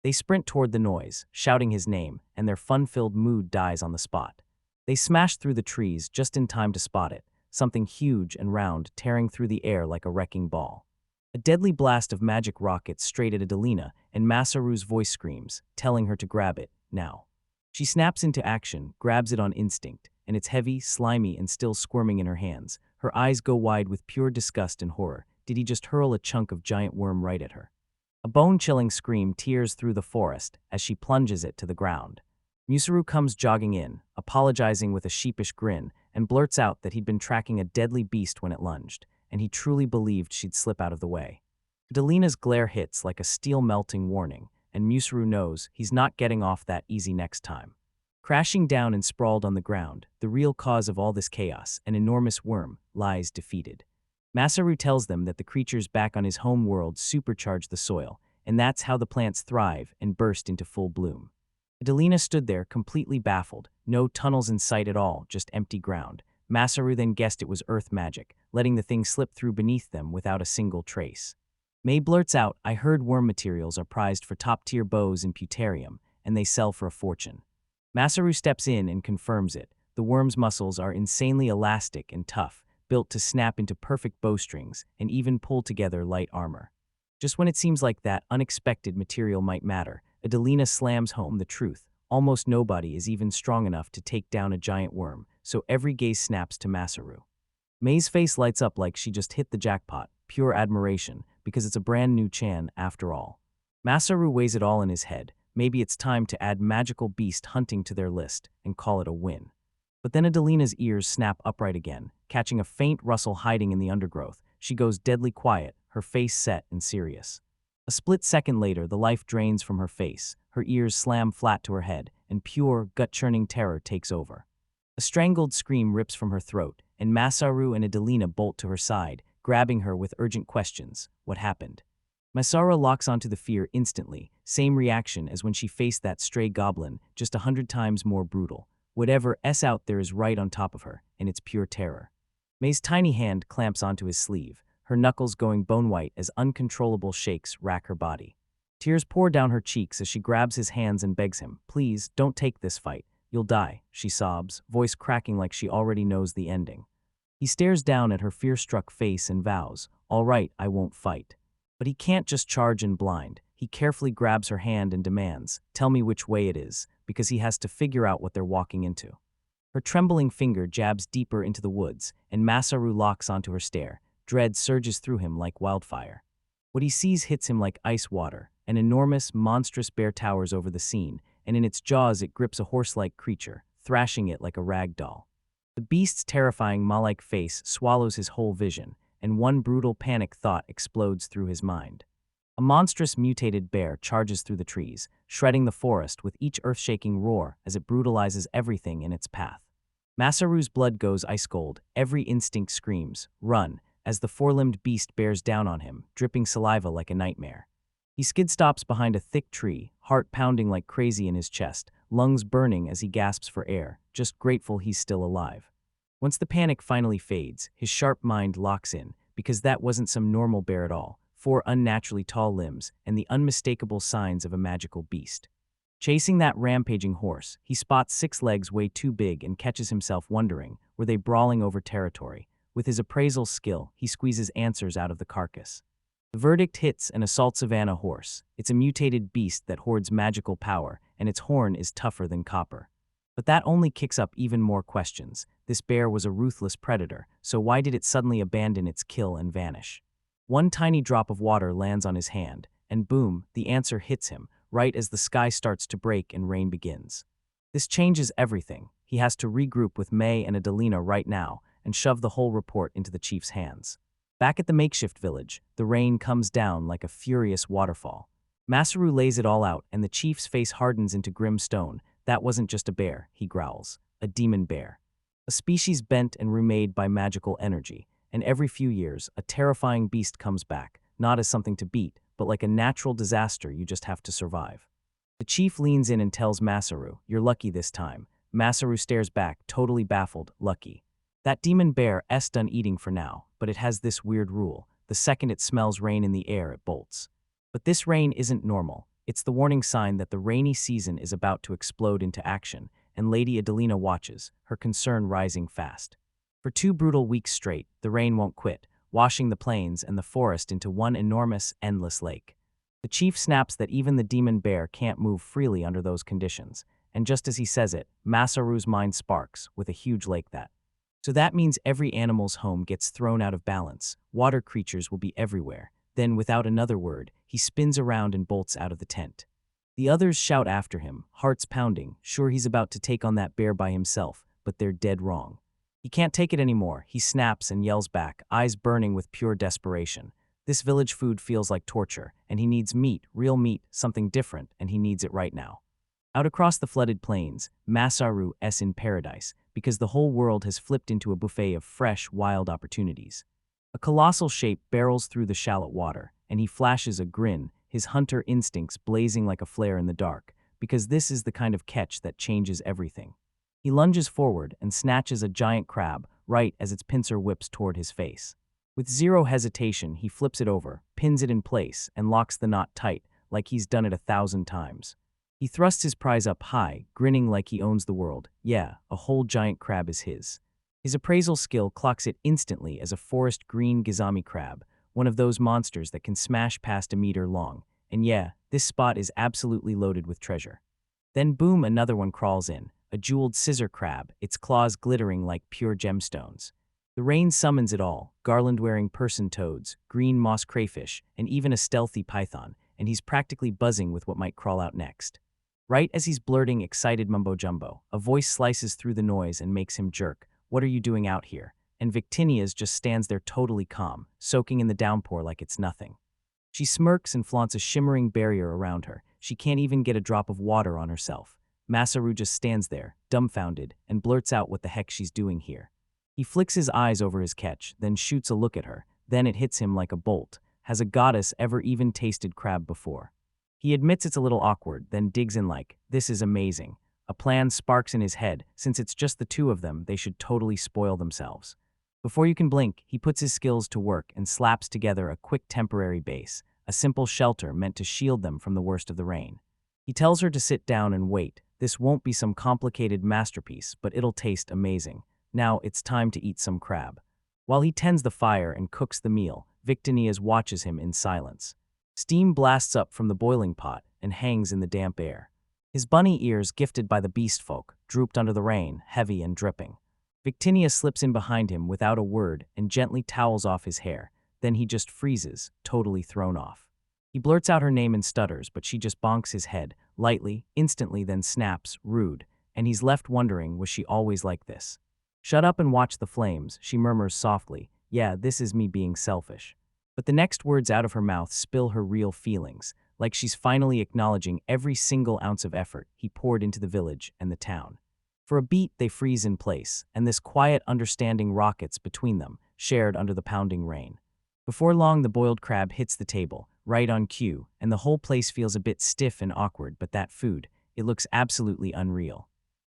They sprint toward the noise, shouting his name, and their fun-filled mood dies on the spot. They smash through the trees just in time to spot it, something huge and round tearing through the air like a wrecking ball. A deadly blast of magic rockets straight at Adelina, and Masaru's voice screams, telling her to grab it, now. She snaps into action, grabs it on instinct, and it's heavy, slimy, and still squirming in her hands. Her eyes go wide with pure disgust and horror. Did he just hurl a chunk of giant worm right at her? A bone-chilling scream tears through the forest as she plunges it to the ground. Masaru comes jogging in, apologizing with a sheepish grin, and blurts out that he'd been tracking a deadly beast when it lunged, and he truly believed she'd slip out of the way. Adelina's glare hits like a steel-melting warning, and Masaru knows he's not getting off that easy next time. Crashing down and sprawled on the ground, the real cause of all this chaos, an enormous worm, lies defeated. Masaru tells them that the creatures back on his home world supercharge the soil, and that's how the plants thrive and burst into full bloom. Adelina stood there completely baffled, no tunnels in sight at all, just empty ground. Masaru then guessed it was earth magic, letting the thing slip through beneath them without a single trace. May blurts out, I heard worm materials are prized for top-tier bows in Puterium, and they sell for a fortune. Masaru steps in and confirms it. The worm's muscles are insanely elastic and tough, built to snap into perfect bowstrings and even pull together light armor. Just when it seems like that unexpected material might matter, Adelina slams home the truth. Almost nobody is even strong enough to take down a giant worm, so every gaze snaps to Masaru. May's face lights up like she just hit the jackpot, pure admiration, because it's a brand new Chan after all. Masaru weighs it all in his head. Maybe it's time to add magical beast hunting to their list and call it a win. But then Adelina's ears snap upright again, catching a faint rustle hiding in the undergrowth. She goes deadly quiet, her face set and serious. A split second later, the life drains from her face, her ears slam flat to her head, and pure, gut-churning terror takes over. A strangled scream rips from her throat, and Masaru and Adelina bolt to her side, grabbing her with urgent questions. What happened? Masaru locks onto the fear instantly, same reaction as when she faced that stray goblin, just 100 times more brutal. Whatever's out there is right on top of her, and it's pure terror. May's tiny hand clamps onto his sleeve, her knuckles going bone-white as uncontrollable shakes rack her body. Tears pour down her cheeks as she grabs his hands and begs him, please, don't take this fight. You'll die, she sobs, voice cracking like she already knows the ending. He stares down at her fear-struck face and vows, all right, I won't fight. But he can't just charge in blind. He carefully grabs her hand and demands, tell me which way it is, because he has to figure out what they're walking into. Her trembling finger jabs deeper into the woods, and Masaru locks onto her stare. Dread surges through him like wildfire. What he sees hits him like ice water. An enormous, monstrous bear towers over the scene, and in its jaws it grips a horse-like creature, thrashing it like a rag doll. The beast's terrifying maw-like face swallows his whole vision, and one brutal panic thought explodes through his mind. A monstrous mutated bear charges through the trees, shredding the forest with each earth-shaking roar as it brutalizes everything in its path. Masaru's blood goes ice-cold, every instinct screams, "Run," as the four-limbed beast bears down on him, dripping saliva like a nightmare. He skid-stops behind a thick tree, heart pounding like crazy in his chest, lungs burning as he gasps for air, just grateful he's still alive. Once the panic finally fades, his sharp mind locks in, because that wasn't some normal bear at all, 4 unnaturally tall limbs, and the unmistakable signs of a magical beast. Chasing that rampaging horse, he spots 6 legs way too big and catches himself wondering, were they brawling over territory? With his appraisal skill, he squeezes answers out of the carcass. The verdict hits an assault savanna horse. It's a mutated beast that hoards magical power, and its horn is tougher than copper. But that only kicks up even more questions. This bear was a ruthless predator, so why did it suddenly abandon its kill and vanish? One tiny drop of water lands on his hand, and boom, the answer hits him, right as the sky starts to break and rain begins. This changes everything. He has to regroup with May and Adelina right now and shove the whole report into the chief's hands. Back at the makeshift village, the rain comes down like a furious waterfall. Masaru lays it all out, and the chief's face hardens into grim stone. That wasn't just a bear, he growls. A demon bear. A species bent and remade by magical energy. And every few years, a terrifying beast comes back, not as something to beat, but like a natural disaster you just have to survive. The chief leans in and tells Masaru, "You're lucky this time." Masaru stares back, totally baffled. Lucky. That demon bear's done eating for now, but it has this weird rule. The second it smells rain in the air, it bolts. But this rain isn't normal. It's the warning sign that the rainy season is about to explode into action, and Lady Adelina watches, her concern rising fast. For 2 brutal weeks straight, the rain won't quit, washing the plains and the forest into one enormous, endless lake. The chief snaps that even the demon bear can't move freely under those conditions, and just as he says it, Masaru's mind sparks with a huge lake that. So that means every animal's home gets thrown out of balance, water creatures will be everywhere. Then, without another word, he spins around and bolts out of the tent. The others shout after him, hearts pounding, sure he's about to take on that bear by himself, but they're dead wrong. He can't take it anymore. He snaps and yells back, eyes burning with pure desperation. This village food feels like torture, and he needs meat, real meat, something different, and he needs it right now. Out across the flooded plains, Masaru's in paradise, because the whole world has flipped into a buffet of fresh, wild opportunities. A colossal shape barrels through the shallow water, and he flashes a grin, his hunter instincts blazing like a flare in the dark, because this is the kind of catch that changes everything. He lunges forward and snatches a giant crab right as its pincer whips toward his face. With zero hesitation, he flips it over, pins it in place, and locks the knot tight, like he's done it 1,000 times. He thrusts his prize up high, grinning like he owns the world. Yeah, a whole giant crab is his. His appraisal skill clocks it instantly as a forest green gizami crab, one of those monsters that can smash past 1 meter long. And yeah, this spot is absolutely loaded with treasure. Then boom, another one crawls in, a jeweled scissor crab, its claws glittering like pure gemstones. The rain summons it all, garland-wearing person toads, green moss crayfish, and even a stealthy python, and he's practically buzzing with what might crawl out next. Right as he's blurting excited mumbo-jumbo, a voice slices through the noise and makes him jerk. "What are you doing out here?" And Victinia's just stands there totally calm, soaking in the downpour like it's nothing. She smirks and flaunts a shimmering barrier around her. She can't even get a drop of water on herself. Masaru just stands there, dumbfounded, and blurts out what the heck she's doing here. He flicks his eyes over his catch, then shoots a look at her. Then it hits him like a bolt. Has a goddess ever even tasted crab before? He admits it's a little awkward, then digs in like, "This is amazing." A plan sparks in his head. Since it's just the 2 of them, they should totally spoil themselves. Before you can blink, he puts his skills to work and slaps together a quick temporary base, a simple shelter meant to shield them from the worst of the rain. He tells her to sit down and wait. This won't be some complicated masterpiece, but it'll taste amazing. Now it's time to eat some crab. While he tends the fire and cooks the meal, Victinias watches him in silence. Steam blasts up from the boiling pot and hangs in the damp air. His bunny ears, gifted by the beast folk, drooped under the rain, heavy and dripping. Victinia slips in behind him without a word and gently towels off his hair. Then he just freezes, totally thrown off. He blurts out her name and stutters, but she just bonks his head, lightly, instantly, then snaps, rude, and he's left wondering, was she always like this? Shut up and watch the flames, she murmurs softly. Yeah, this is me being selfish. But the next words out of her mouth spill her real feelings, like she's finally acknowledging every single ounce of effort he poured into the village and the town. For a beat, they freeze in place, and this quiet understanding rockets between them, shared under the pounding rain. Before long, the boiled crab hits the table, right on cue, and the whole place feels a bit stiff and awkward, but that food, it looks absolutely unreal.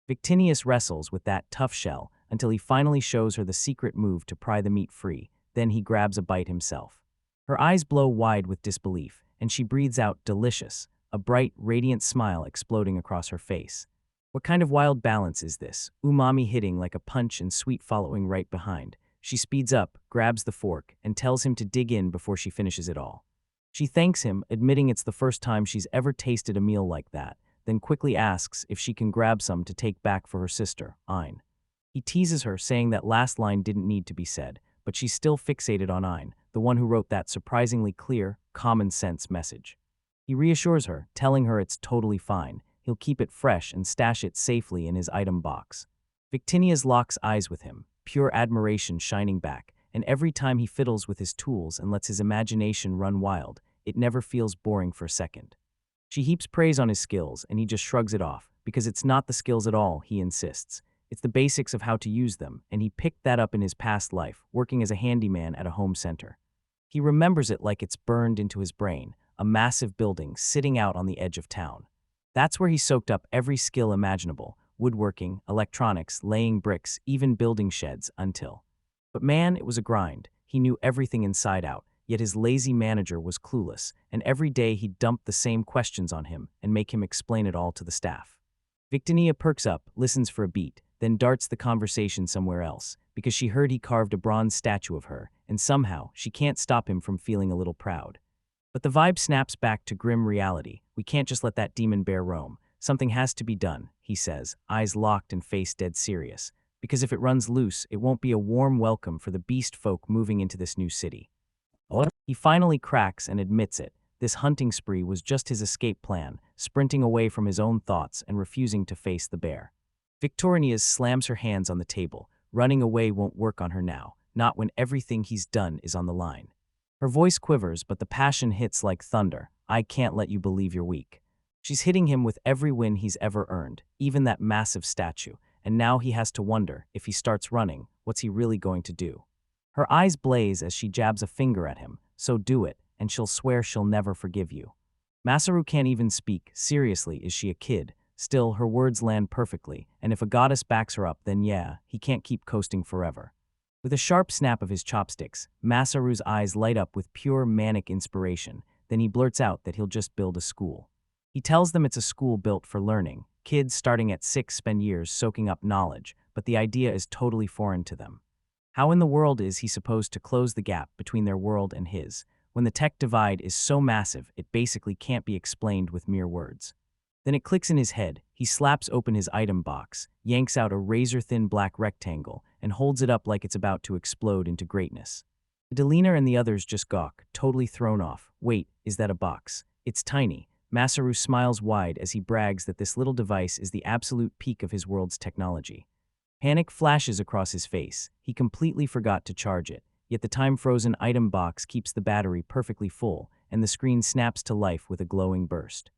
Victinius wrestles with that tough shell until he finally shows her the secret move to pry the meat free, then he grabs a bite himself. Her eyes blow wide with disbelief, and she breathes out delicious, a bright, radiant smile exploding across her face. What kind of wild balance is this? Umami hitting like a punch and sweet following right behind. She speeds up, grabs the fork, and tells him to dig in before she finishes it all. She thanks him, admitting it's the first time she's ever tasted a meal like that, then quickly asks if she can grab some to take back for her sister, Ein. He teases her, saying that last line didn't need to be said, but she's still fixated on Ein, the one who wrote that surprisingly clear, common-sense message. He reassures her, telling her it's totally fine. He'll keep it fresh and stash it safely in his item box. Victinius locks eyes with him, pure admiration shining back, and every time he fiddles with his tools and lets his imagination run wild, it never feels boring for a second. She heaps praise on his skills, and he just shrugs it off, because it's not the skills at all, he insists. It's the basics of how to use them, and he picked that up in his past life, working as a handyman at a home center. He remembers it like it's burned into his brain, a massive building sitting out on the edge of town. That's where he soaked up every skill imaginable, woodworking, electronics, laying bricks, even building sheds, until. But man, it was a grind. He knew everything inside out, yet his lazy manager was clueless, and every day he'd dump the same questions on him and make him explain it all to the staff. Victinia perks up, listens for a beat, then darts the conversation somewhere else, because she heard he carved a bronze statue of her, and somehow she can't stop him from feeling a little proud. But the vibe snaps back to grim reality. We can't just let that demon bear roam. Something has to be done, he says, eyes locked and face dead serious. Because if it runs loose, it won't be a warm welcome for the beast folk moving into this new city. He finally cracks and admits it. This hunting spree was just his escape plan, sprinting away from his own thoughts and refusing to face the bear. Victorinias slams her hands on the table. Running away won't work on her now, not when everything he's done is on the line. Her voice quivers, but the passion hits like thunder. I can't let you believe you're weak. She's hitting him with every win he's ever earned, even that massive statue, and now he has to wonder, if he starts running, what's he really going to do? Her eyes blaze as she jabs a finger at him. So do it, and she'll swear she'll never forgive you. Masaru can't even speak. Seriously, is she a kid? Still, her words land perfectly, and if a goddess backs her up, then yeah, he can't keep coasting forever. With a sharp snap of his chopsticks, Masaru's eyes light up with pure manic inspiration. Then he blurts out that he'll just build a school. He tells them it's a school built for learning. Kids starting at 6 spend years soaking up knowledge, but the idea is totally foreign to them. How in the world is he supposed to close the gap between their world and his, when the tech divide is so massive it basically can't be explained with mere words? Then it clicks in his head. He slaps open his item box, yanks out a razor-thin black rectangle, and holds it up like it's about to explode into greatness. Delina and the others just gawk, totally thrown off. Wait, is that a box? It's tiny. Masaru smiles wide as he brags that this little device is the absolute peak of his world's technology. Panic flashes across his face. He completely forgot to charge it, yet the time-frozen item box keeps the battery perfectly full, and the screen snaps to life with a glowing burst.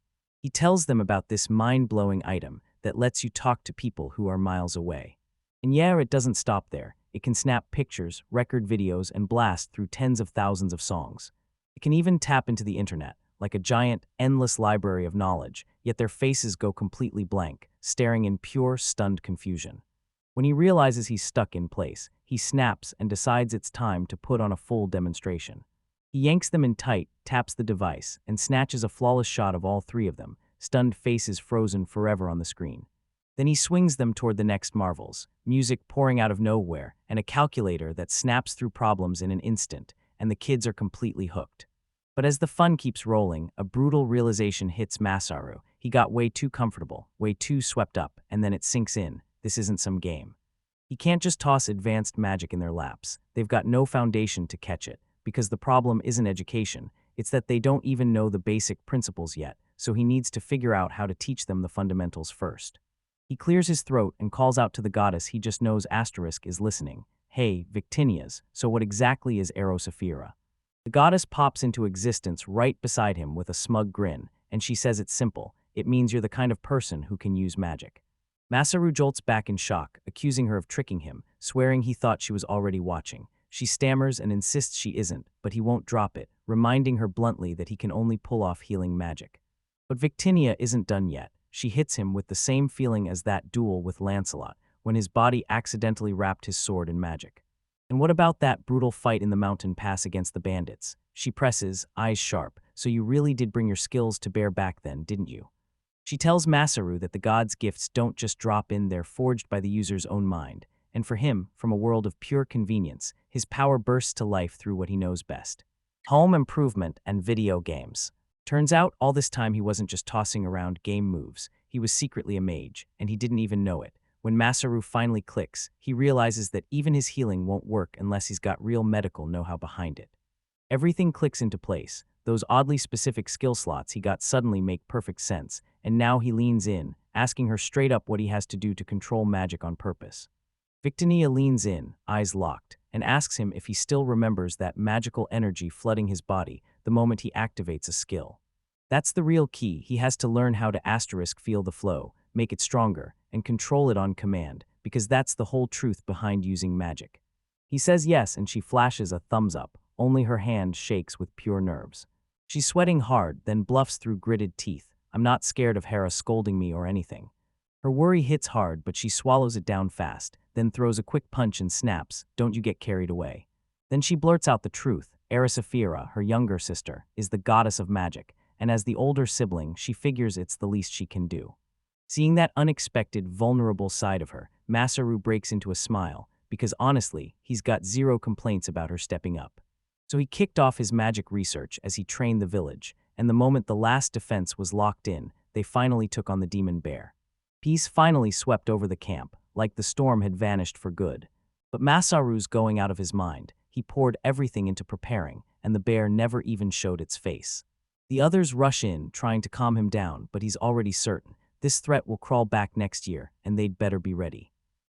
He tells them about this mind-blowing item that lets you talk to people who are miles away. And yeah, it doesn't stop there. It can snap pictures, record videos, and blast through tens of thousands of songs. It can even tap into the internet, like a giant, endless library of knowledge, yet their faces go completely blank, staring in pure, stunned confusion. When he realizes he's stuck in place, he snaps and decides it's time to put on a full demonstration. He yanks them in tight, taps the device, and snatches a flawless shot of all three of them, stunned faces frozen forever on the screen. Then he swings them toward the next marvels, music pouring out of nowhere, and a calculator that snaps through problems in an instant, and the kids are completely hooked. But as the fun keeps rolling, a brutal realization hits Masaru. He got way too comfortable, way too swept up, and then it sinks in. This isn't some game. He can't just toss advanced magic in their laps. They've got no foundation to catch it, because the problem isn't education, it's that they don't even know the basic principles yet, so he needs to figure out how to teach them the fundamentals first. He clears his throat and calls out to the goddess he just knows Asterisk is listening. Hey, Victinias, so what exactly is Erosophira? The goddess pops into existence right beside him with a smug grin, and she says it's simple. It means you're the kind of person who can use magic. Masaru jolts back in shock, accusing her of tricking him, swearing he thought she was already watching. She stammers and insists she isn't, but he won't drop it, reminding her bluntly that he can only pull off healing magic. But Victinia isn't done yet. She hits him with the same feeling as that duel with Lancelot, when his body accidentally wrapped his sword in magic. And what about that brutal fight in the mountain pass against the bandits? She presses, eyes sharp. So you really did bring your skills to bear back then, didn't you? She tells Masaru that the god's gifts don't just drop in, they're forged by the user's own mind. And for him, from a world of pure convenience, his power bursts to life through what he knows best: home improvement and video games. Turns out, all this time he wasn't just tossing around game moves. He was secretly a mage, and he didn't even know it. When Masaru finally clicks, he realizes that even his healing won't work unless he's got real medical know-how behind it. Everything clicks into place. Those oddly specific skill slots he got suddenly make perfect sense, and now he leans in, asking her straight up what he has to do to control magic on purpose. Victinia leans in, eyes locked, and asks him if he still remembers that magical energy flooding his body the moment he activates a skill. That's the real key. He has to learn how to asterisk feel the flow, make it stronger, and control it on command, because that's the whole truth behind using magic. He says yes, and she flashes a thumbs up, only her hand shakes with pure nerves. She's sweating hard, then bluffs through gritted teeth. I'm not scared of Hera scolding me or anything. Her worry hits hard, but she swallows it down fast, then throws a quick punch and snaps, don't you get carried away. Then she blurts out the truth. Erosophira, her younger sister, is the goddess of magic, and as the older sibling, she figures it's the least she can do. Seeing that unexpected, vulnerable side of her, Masaru breaks into a smile, because honestly, he's got zero complaints about her stepping up. So he kicked off his magic research as he trained the village, and the moment the last defense was locked in, they finally took on the demon bear. Peace finally swept over the camp, like the storm had vanished for good. But Masaru's going out of his mind. He poured everything into preparing, and the bear never even showed its face. The others rush in, trying to calm him down, but he's already certain. This threat will crawl back next year, and they'd better be ready.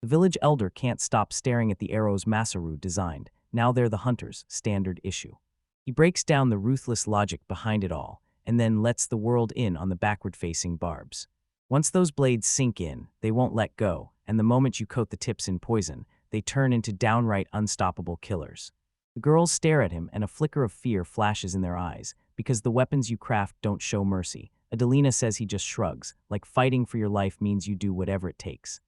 The village elder can't stop staring at the arrows Masaru designed. Now they're the hunter's standard issue. He breaks down the ruthless logic behind it all, and then lets the world in on the backward-facing barbs. Once those blades sink in, they won't let go, and the moment you coat the tips in poison, they turn into downright unstoppable killers. The girls stare at him, and a flicker of fear flashes in their eyes, because the weapons you craft don't show mercy. Adelina says he just shrugs, like fighting for your life means you do whatever it takes.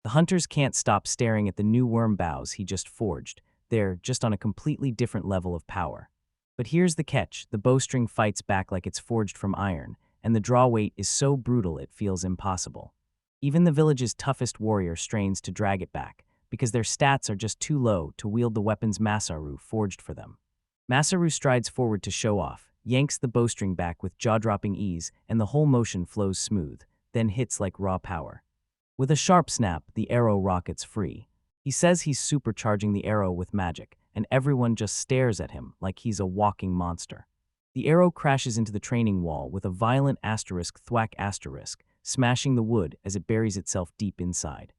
The hunters can't stop staring at the new worm bows he just forged. They're just on a completely different level of power. But here's the catch: the bowstring fights back like it's forged from iron, and the draw weight is so brutal it feels impossible. Even the village's toughest warrior strains to drag it back, because their stats are just too low to wield the weapons Masaru forged for them. Masaru strides forward to show off, yanks the bowstring back with jaw-dropping ease, and the whole motion flows smooth, then hits like raw power. With a sharp snap, the arrow rockets free. He says he's supercharging the arrow with magic, and everyone just stares at him like he's a walking monster. The arrow crashes into the training wall with a violent asterisk thwack asterisk, smashing the wood as it buries itself deep inside.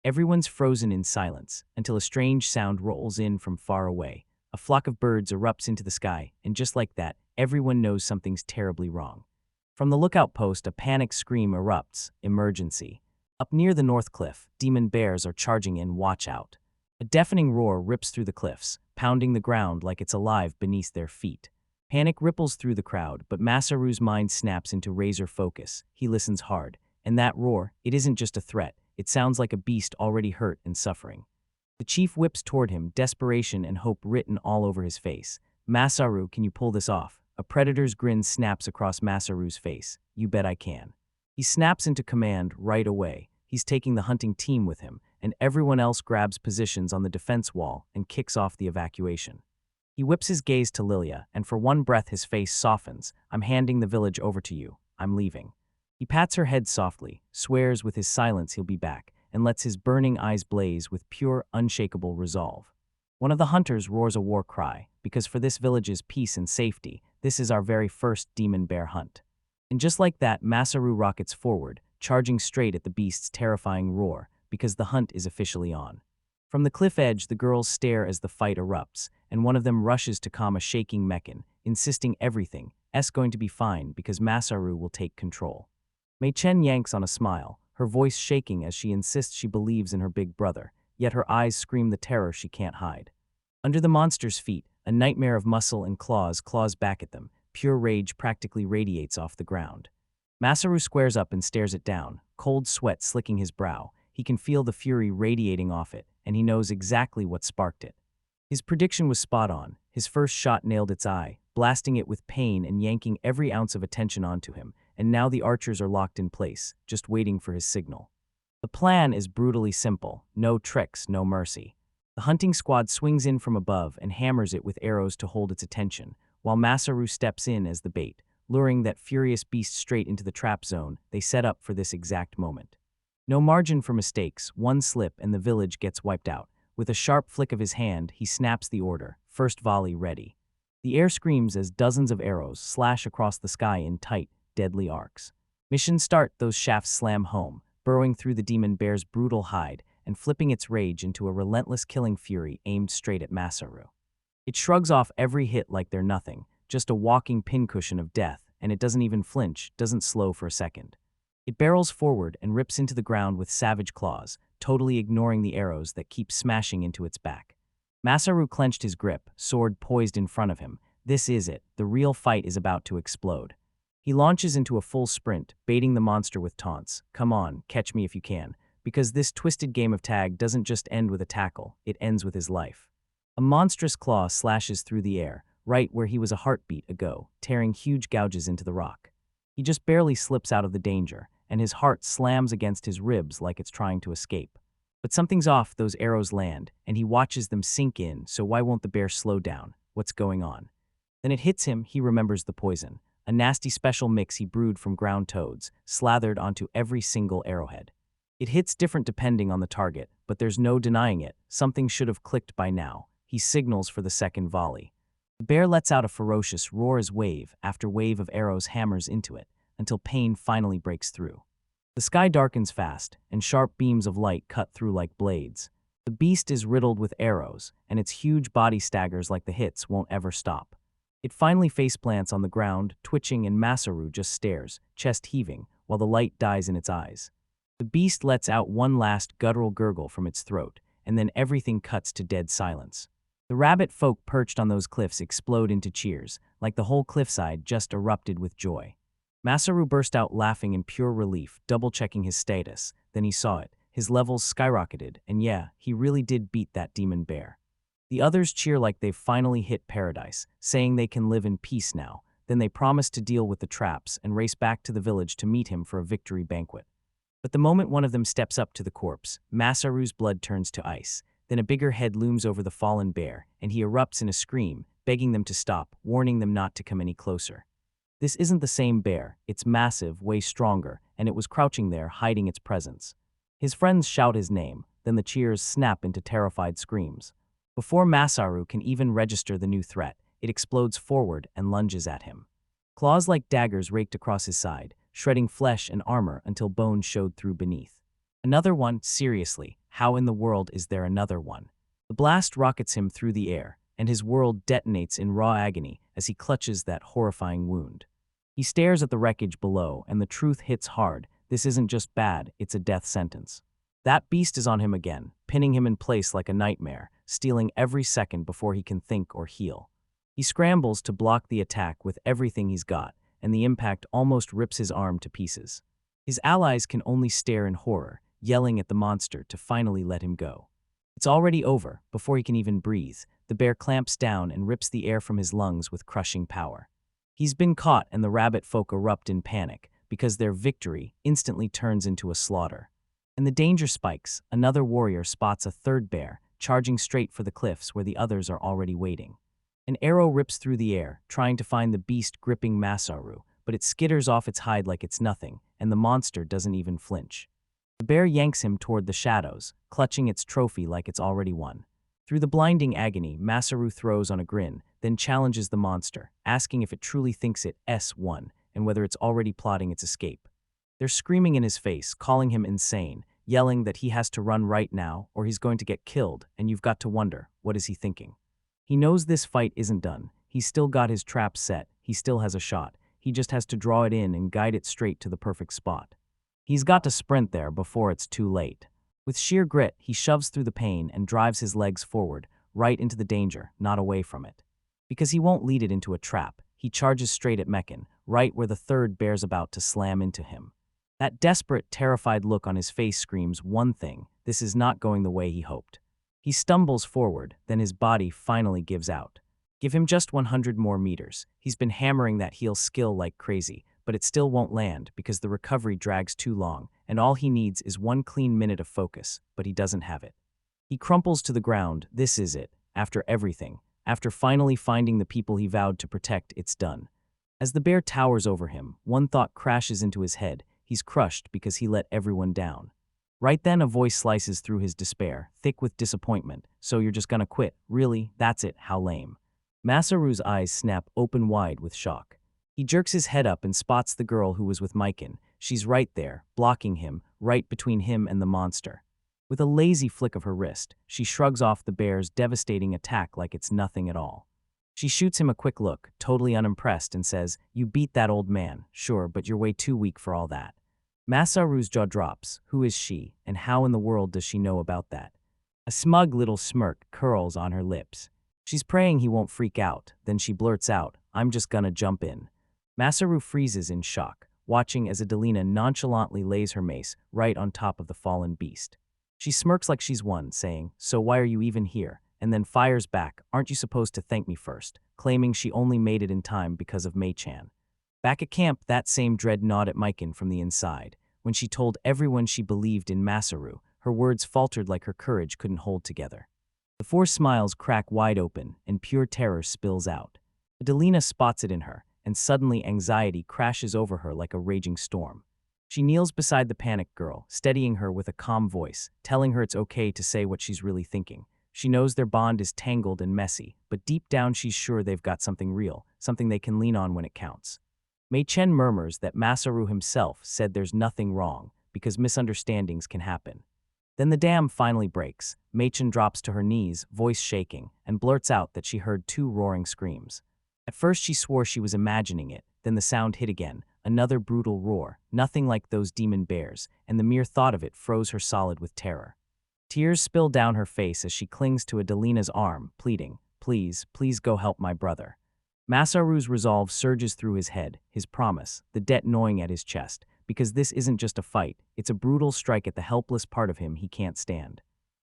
Everyone's frozen in silence until a strange sound rolls in from far away. A flock of birds erupts into the sky, and just like that, everyone knows something's terribly wrong. From the lookout post, a panic scream erupts. Emergency. Up near the north cliff, demon bears are charging in. Watch out. A deafening roar rips through the cliffs, pounding the ground like it's alive beneath their feet. Panic ripples through the crowd, but Masaru's mind snaps into razor focus. He listens hard, and that roar, it isn't just a threat. It sounds like a beast already hurt and suffering. The chief whips toward him, desperation and hope written all over his face. Masaru, can you pull this off? A predator's grin snaps across Masaru's face. You bet I can. He snaps into command right away. He's taking the hunting team with him, and everyone else grabs positions on the defense wall and kicks off the evacuation. He whips his gaze to Lilia, and for one breath his face softens. I'm handing the village over to you. I'm leaving. He pats her head softly, swears with his silence he'll be back, and lets his burning eyes blaze with pure, unshakable resolve. One of the hunters roars a war cry, because for this village's peace and safety, this is our very first demon bear hunt. And just like that, Masaru rockets forward, charging straight at the beast's terrifying roar, because the hunt is officially on. From the cliff edge, the girls stare as the fight erupts, and one of them rushes to calm a shaking Meccan, insisting everything's going to be fine because Masaru will take control. Mei Chen yanks on a smile, her voice shaking as she insists she believes in her big brother, yet her eyes scream the terror she can't hide. Under the monster's feet, a nightmare of muscle and claws back at them. Pure rage practically radiates off the ground. Masaru squares up and stares it down, cold sweat slicking his brow. He can feel the fury radiating off it, and he knows exactly what sparked it. His prediction was spot on. His first shot nailed its eye, blasting it with pain and yanking every ounce of attention onto him, and now the archers are locked in place, just waiting for his signal. The plan is brutally simple. No tricks, no mercy. The hunting squad swings in from above and hammers it with arrows to hold its attention, while Masaru steps in as the bait, luring that furious beast straight into the trap zone they set up for this exact moment. No margin for mistakes, one slip and the village gets wiped out. With a sharp flick of his hand, he snaps the order, first volley ready. The air screams as dozens of arrows slash across the sky in tight, deadly arcs. Mission start, those shafts slam home, burrowing through the demon bear's brutal hide and flipping its rage into a relentless killing fury aimed straight at Masaru. It shrugs off every hit like they're nothing, just a walking pincushion of death, and it doesn't even flinch, doesn't slow for a second. It barrels forward and rips into the ground with savage claws, totally ignoring the arrows that keep smashing into its back. Masaru clenched his grip, sword poised in front of him. This is it, the real fight is about to explode. He launches into a full sprint, baiting the monster with taunts. Come on, catch me if you can, because this twisted game of tag doesn't just end with a tackle, it ends with his life. A monstrous claw slashes through the air, right where he was a heartbeat ago, tearing huge gouges into the rock. He just barely slips out of the danger, and his heart slams against his ribs like it's trying to escape. But something's off, those arrows land, and he watches them sink in, so why won't the bear slow down? What's going on? Then it hits him, he remembers the poison, a nasty special mix he brewed from ground toads, slathered onto every single arrowhead. It hits different depending on the target, but there's no denying it, something should have clicked by now. He signals for the second volley. The bear lets out a ferocious roar as wave after wave of arrows hammers into it, until pain finally breaks through. The sky darkens fast, and sharp beams of light cut through like blades. The beast is riddled with arrows, and its huge body staggers like the hits won't ever stop. It finally faceplants on the ground, twitching, and Masaru just stares, chest heaving, while the light dies in its eyes. The beast lets out one last guttural gurgle from its throat, and then everything cuts to dead silence. The rabbit folk perched on those cliffs explode into cheers, like the whole cliffside just erupted with joy. Masaru burst out laughing in pure relief, double-checking his status. Then he saw it. His levels skyrocketed, and yeah, he really did beat that demon bear. The others cheer like they've finally hit paradise, saying they can live in peace now. Then they promise to deal with the traps and race back to the village to meet him for a victory banquet. But the moment one of them steps up to the corpse, Masaru's blood turns to ice. Then a bigger head looms over the fallen bear, and he erupts in a scream, begging them to stop, warning them not to come any closer. This isn't the same bear, it's massive, way stronger, and it was crouching there, hiding its presence. His friends shout his name, then the cheers snap into terrified screams. Before Masaru can even register the new threat, it explodes forward and lunges at him. Claws like daggers raked across his side, shredding flesh and armor until bones showed through beneath. Another one? Seriously, how in the world is there another one? The blast rockets him through the air, and his world detonates in raw agony as he clutches that horrifying wound. He stares at the wreckage below, and the truth hits hard. This isn't just bad, it's a death sentence. That beast is on him again, pinning him in place like a nightmare, stealing every second before he can think or heal. He scrambles to block the attack with everything he's got, and the impact almost rips his arm to pieces. His allies can only stare in horror, yelling at the monster to finally let him go. It's already over. Before he can even breathe, the bear clamps down and rips the air from his lungs with crushing power. He's been caught, and the rabbit folk erupt in panic, because their victory instantly turns into a slaughter. And the danger spikes. Another warrior spots a third bear, charging straight for the cliffs where the others are already waiting. An arrow rips through the air, trying to find the beast gripping Masaru, but it skitters off its hide like it's nothing, and the monster doesn't even flinch. The bear yanks him toward the shadows, clutching its trophy like it's already won. Through the blinding agony, Masaru throws on a grin, then challenges the monster, asking if it truly thinks it's won, and whether it's already plotting its escape. They're screaming in his face, calling him insane, yelling that he has to run right now or he's going to get killed, and you've got to wonder, what is he thinking? He knows this fight isn't done. He's still got his trap set, he still has a shot. He just has to draw it in and guide it straight to the perfect spot. He's got to sprint there before it's too late. With sheer grit, he shoves through the pain and drives his legs forward, right into the danger, not away from it. Because he won't lead it into a trap, he charges straight at Mekin, right where the third bear's about to slam into him. That desperate, terrified look on his face screams one thing: this is not going the way he hoped. He stumbles forward, then his body finally gives out. Give him just 100 more meters. He's been hammering that heel skill like crazy, but it still won't land because the recovery drags too long, and all he needs is one clean minute of focus, but he doesn't have it. He crumples to the ground. This is it. After everything, after finally finding the people he vowed to protect, it's done. As the bear towers over him, one thought crashes into his head. He's crushed because he let everyone down. Right then, a voice slices through his despair, thick with disappointment. So you're just gonna quit? Really? That's it? How lame. Masaru's eyes snap open wide with shock. He jerks his head up and spots the girl who was with Mikan. She's right there, blocking him, right between him and the monster. With a lazy flick of her wrist, she shrugs off the bear's devastating attack like it's nothing at all. She shoots him a quick look, totally unimpressed, and says, "You beat that old man, sure, but you're way too weak for all that." Masaru's jaw drops. Who is she, and how in the world does she know about that? A smug little smirk curls on her lips. She's praying he won't freak out, then she blurts out, "I'm just gonna jump in." Masaru freezes in shock, watching as Adelina nonchalantly lays her mace right on top of the fallen beast. She smirks like she's won, saying, "So why are you even here?" and then fires back, "Aren't you supposed to thank me first?" claiming she only made it in time because of Mei-chan. Back at camp, that same dread gnawed at Mikan from the inside. When she told everyone she believed in Masaru, her words faltered like her courage couldn't hold together. The four smiles crack wide open, and pure terror spills out. Adelina spots it in her, and suddenly anxiety crashes over her like a raging storm. She kneels beside the panicked girl, steadying her with a calm voice, telling her it's okay to say what she's really thinking. She knows their bond is tangled and messy, but deep down she's sure they've got something real, something they can lean on when it counts. Mei-chen murmurs that Masaru himself said there's nothing wrong, because misunderstandings can happen. Then the dam finally breaks. Mei-chen drops to her knees, voice shaking, and blurts out that she heard two roaring screams. At first she swore she was imagining it, then the sound hit again, another brutal roar, nothing like those demon bears, and the mere thought of it froze her solid with terror. Tears spill down her face as she clings to Adelina's arm, pleading, "Please, please go help my brother." Masaru's resolve surges through his head, his promise, the debt gnawing at his chest, because this isn't just a fight, it's a brutal strike at the helpless part of him he can't stand.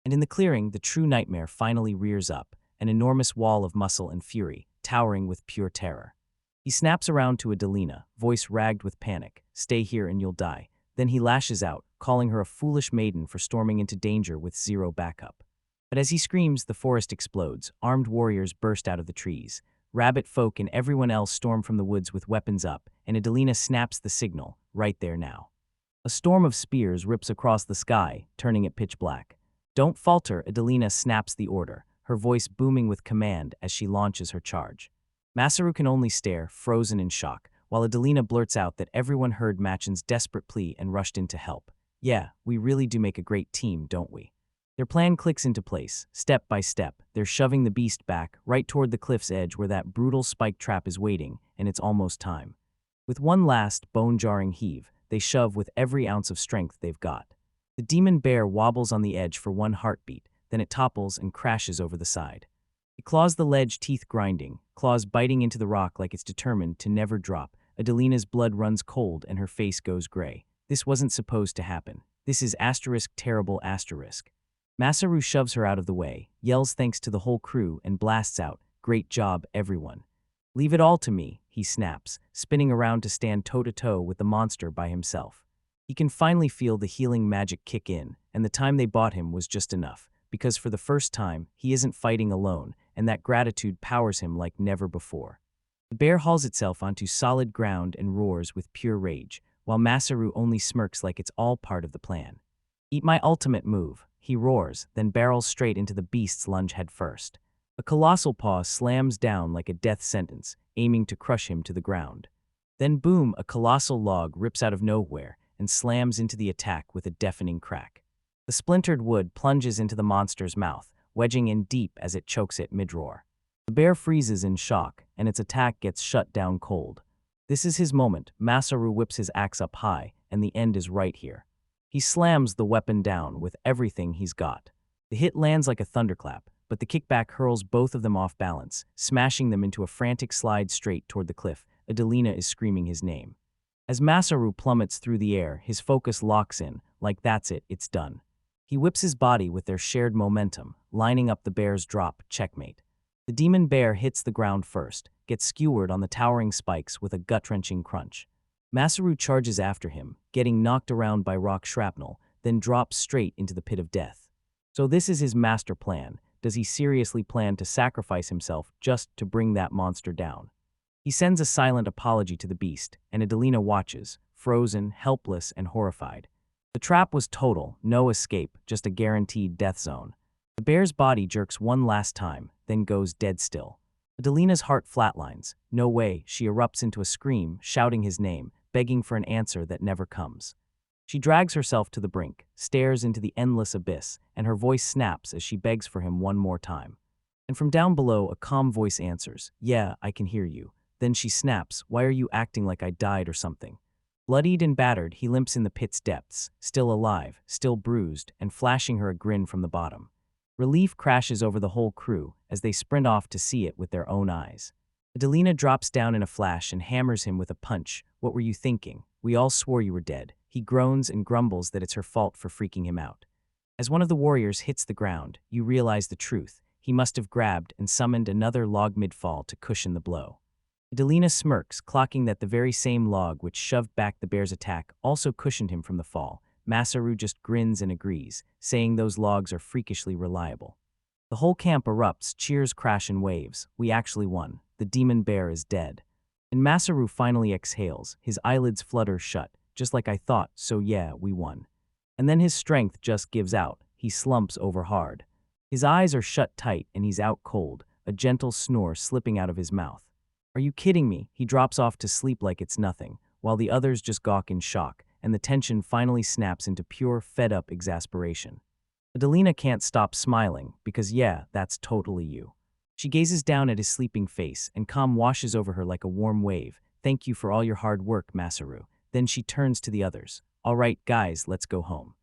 And in the clearing, the true nightmare finally rears up, an enormous wall of muscle and fury, towering with pure terror. He snaps around to Adelina, voice ragged with panic, "Stay here and you'll die." Then he lashes out, calling her a foolish maiden for storming into danger with zero backup. But as he screams, the forest explodes, armed warriors burst out of the trees. Rabbit folk and everyone else storm from the woods with weapons up, and Adelina snaps the signal, right there now. A storm of spears rips across the sky, turning it pitch black. "Don't falter," Adelina snaps the order, her voice booming with command as she launches her charge. Masaru can only stare, frozen in shock, while Adelina blurts out that everyone heard Machen's desperate plea and rushed in to help. "Yeah, we really do make a great team, don't we?" Their plan clicks into place. Step by step, they're shoving the beast back, right toward the cliff's edge where that brutal spike trap is waiting, and it's almost time. With one last, bone-jarring heave, they shove with every ounce of strength they've got. The demon bear wobbles on the edge for one heartbeat, then it topples and crashes over the side. It claws the ledge, teeth grinding, claws biting into the rock like it's determined to never drop. Adelina's blood runs cold and her face goes gray. This wasn't supposed to happen. This is terrible asterisk. Masaru shoves her out of the way, yells thanks to the whole crew, and blasts out, "Great job, everyone." "Leave it all to me," he snaps, spinning around to stand toe-to-toe with the monster by himself. He can finally feel the healing magic kick in, and the time they bought him was just enough, because for the first time, he isn't fighting alone, and that gratitude powers him like never before. The bear hauls itself onto solid ground and roars with pure rage, while Masaru only smirks like it's all part of the plan. "Eat my ultimate move," he roars, then barrels straight into the beast's lunge head first. A colossal paw slams down like a death sentence, aiming to crush him to the ground. Then boom, a colossal log rips out of nowhere and slams into the attack with a deafening crack. The splintered wood plunges into the monster's mouth, wedging in deep as it chokes it mid-roar. The bear freezes in shock, and its attack gets shut down cold. This is his moment. Masaru whips his axe up high, and the end is right here. He slams the weapon down with everything he's got. The hit lands like a thunderclap, but the kickback hurls both of them off balance, smashing them into a frantic slide straight toward the cliff. Adelina is screaming his name. As Masaru plummets through the air, his focus locks in, like that's it, it's done. He whips his body with their shared momentum, lining up the bear's drop, checkmate. The demon bear hits the ground first, gets skewered on the towering spikes with a gut-wrenching crunch. Masaru charges after him, getting knocked around by rock shrapnel, then drops straight into the pit of death. So this is his master plan. Does he seriously plan to sacrifice himself just to bring that monster down? He sends a silent apology to the beast, and Adelina watches, frozen, helpless, and horrified. The trap was total, no escape, just a guaranteed death zone. The bear's body jerks one last time, then goes dead still. Adelina's heart flatlines. No way, she erupts into a scream, shouting his name, begging for an answer that never comes. She drags herself to the brink, stares into the endless abyss, and her voice snaps as she begs for him one more time. And from down below, a calm voice answers, "Yeah, I can hear you." Then she snaps, "Why are you acting like I died or something?" Bloodied and battered, he limps in the pit's depths, still alive, still bruised, and flashing her a grin from the bottom. Relief crashes over the whole crew as they sprint off to see it with their own eyes. Adelina drops down in a flash and hammers him with a punch. "What were you thinking? We all swore you were dead." He groans and grumbles that it's her fault for freaking him out. As one of the warriors hits the ground, you realize the truth. He must have grabbed and summoned another log mid-fall to cushion the blow. Adelina smirks, clocking that the very same log which shoved back the bear's attack also cushioned him from the fall. Masaru just grins and agrees, saying those logs are freakishly reliable. The whole camp erupts, cheers crash in waves. We actually won. The demon bear is dead. And Masaru finally exhales, his eyelids flutter shut, just like I thought, so yeah, we won. And then his strength just gives out. He slumps over hard. His eyes are shut tight and he's out cold, a gentle snore slipping out of his mouth. "Are you kidding me?" He drops off to sleep like it's nothing, while the others just gawk in shock, and the tension finally snaps into pure, fed-up exasperation. Adelina can't stop smiling, because yeah, that's totally you. She gazes down at his sleeping face, and calm washes over her like a warm wave. "Thank you for all your hard work, Masaru." Then she turns to the others. "All right, guys, let's go home."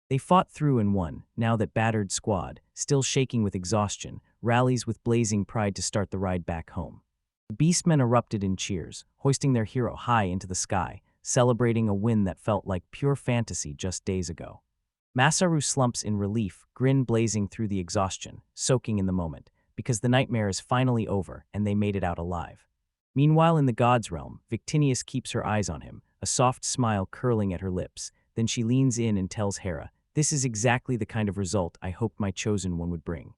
They fought through and won. Now that battered squad, still shaking with exhaustion, rallies with blazing pride to start the ride back home. The beastmen erupted in cheers, hoisting their hero high into the sky, celebrating a win that felt like pure fantasy just days ago. Masaru slumps in relief, grin blazing through the exhaustion, soaking in the moment, because the nightmare is finally over and they made it out alive. Meanwhile, in the god's realm, Victinius keeps her eyes on him, a soft smile curling at her lips. Then she leans in and tells Hera, "This is exactly the kind of result I hoped my chosen one would bring."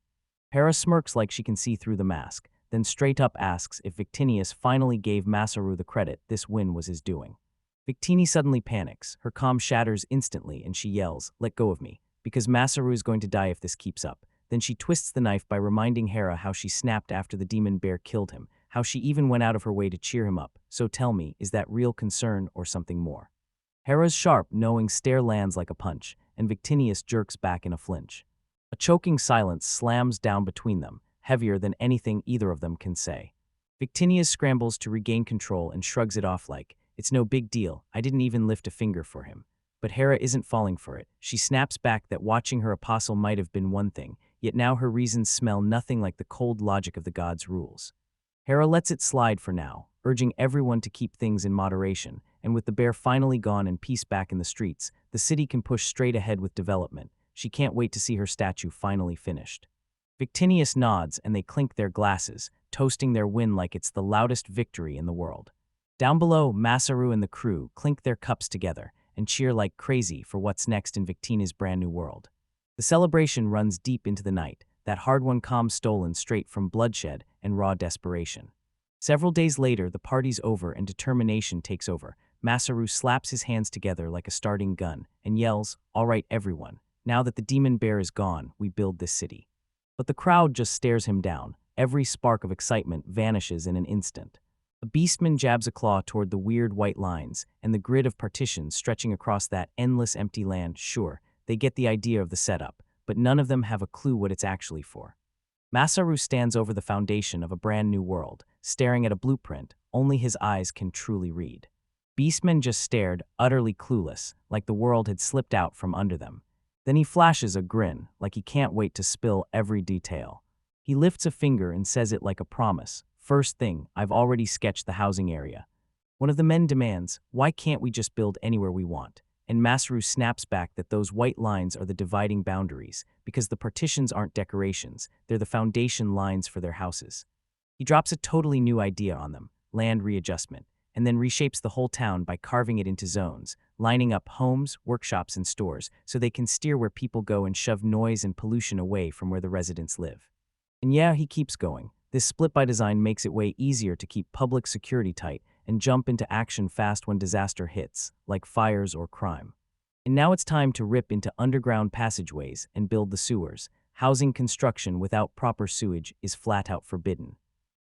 Hera smirks like she can see through the mask, then straight up asks if Victinius finally gave Masaru the credit this win was his doing. Victini suddenly panics, her calm shatters instantly, and she yells, "Let go of me, because Masaru is going to die if this keeps up." Then she twists the knife by reminding Hera how she snapped after the demon bear killed him, how she even went out of her way to cheer him up. So tell me, is that real concern or something more? Hera's sharp, knowing stare lands like a punch, and Victinius jerks back in a flinch. A choking silence slams down between them, heavier than anything either of them can say. Victinius scrambles to regain control and shrugs it off like, "It's no big deal, I didn't even lift a finger for him." But Hera isn't falling for it. She snaps back that watching her apostle might have been one thing, yet now her reasons smell nothing like the cold logic of the gods' rules. Hera lets it slide for now, urging everyone to keep things in moderation, and with the bear finally gone and peace back in the streets, the city can push straight ahead with development. She can't wait to see her statue finally finished. Victinius nods and they clink their glasses, toasting their win like it's the loudest victory in the world. Down below, Masaru and the crew clink their cups together and cheer like crazy for what's next in Victini's brand new world. The celebration runs deep into the night, that hard-won calm stolen straight from bloodshed and raw desperation. Several days later, the party's over and determination takes over. Masaru slaps his hands together like a starting gun and yells, "All right, everyone. Now that the demon bear is gone, we build this city." But the crowd just stares him down. Every spark of excitement vanishes in an instant. A beastman jabs a claw toward the weird white lines and the grid of partitions stretching across that endless empty land. Sure, they get the idea of the setup, but none of them have a clue what it's actually for. Masaru stands over the foundation of a brand new world, staring at a blueprint only his eyes can truly read. Beastmen just stared, utterly clueless, like the world had slipped out from under them. Then he flashes a grin, like he can't wait to spill every detail. He lifts a finger and says it like a promise. "First thing, I've already sketched the housing area." One of the men demands, "Why can't we just build anywhere we want?" And Masaru snaps back that those white lines are the dividing boundaries, because the partitions aren't decorations, they're the foundation lines for their houses. He drops a totally new idea on them, land readjustment, and then reshapes the whole town by carving it into zones, lining up homes, workshops, and stores so they can steer where people go and shove noise and pollution away from where the residents live. And yeah, he keeps going. This split by design makes it way easier to keep public security tight and jump into action fast when disaster hits, like fires or crime. And now it's time to rip into underground passageways and build the sewers. Housing construction without proper sewage is flat out forbidden.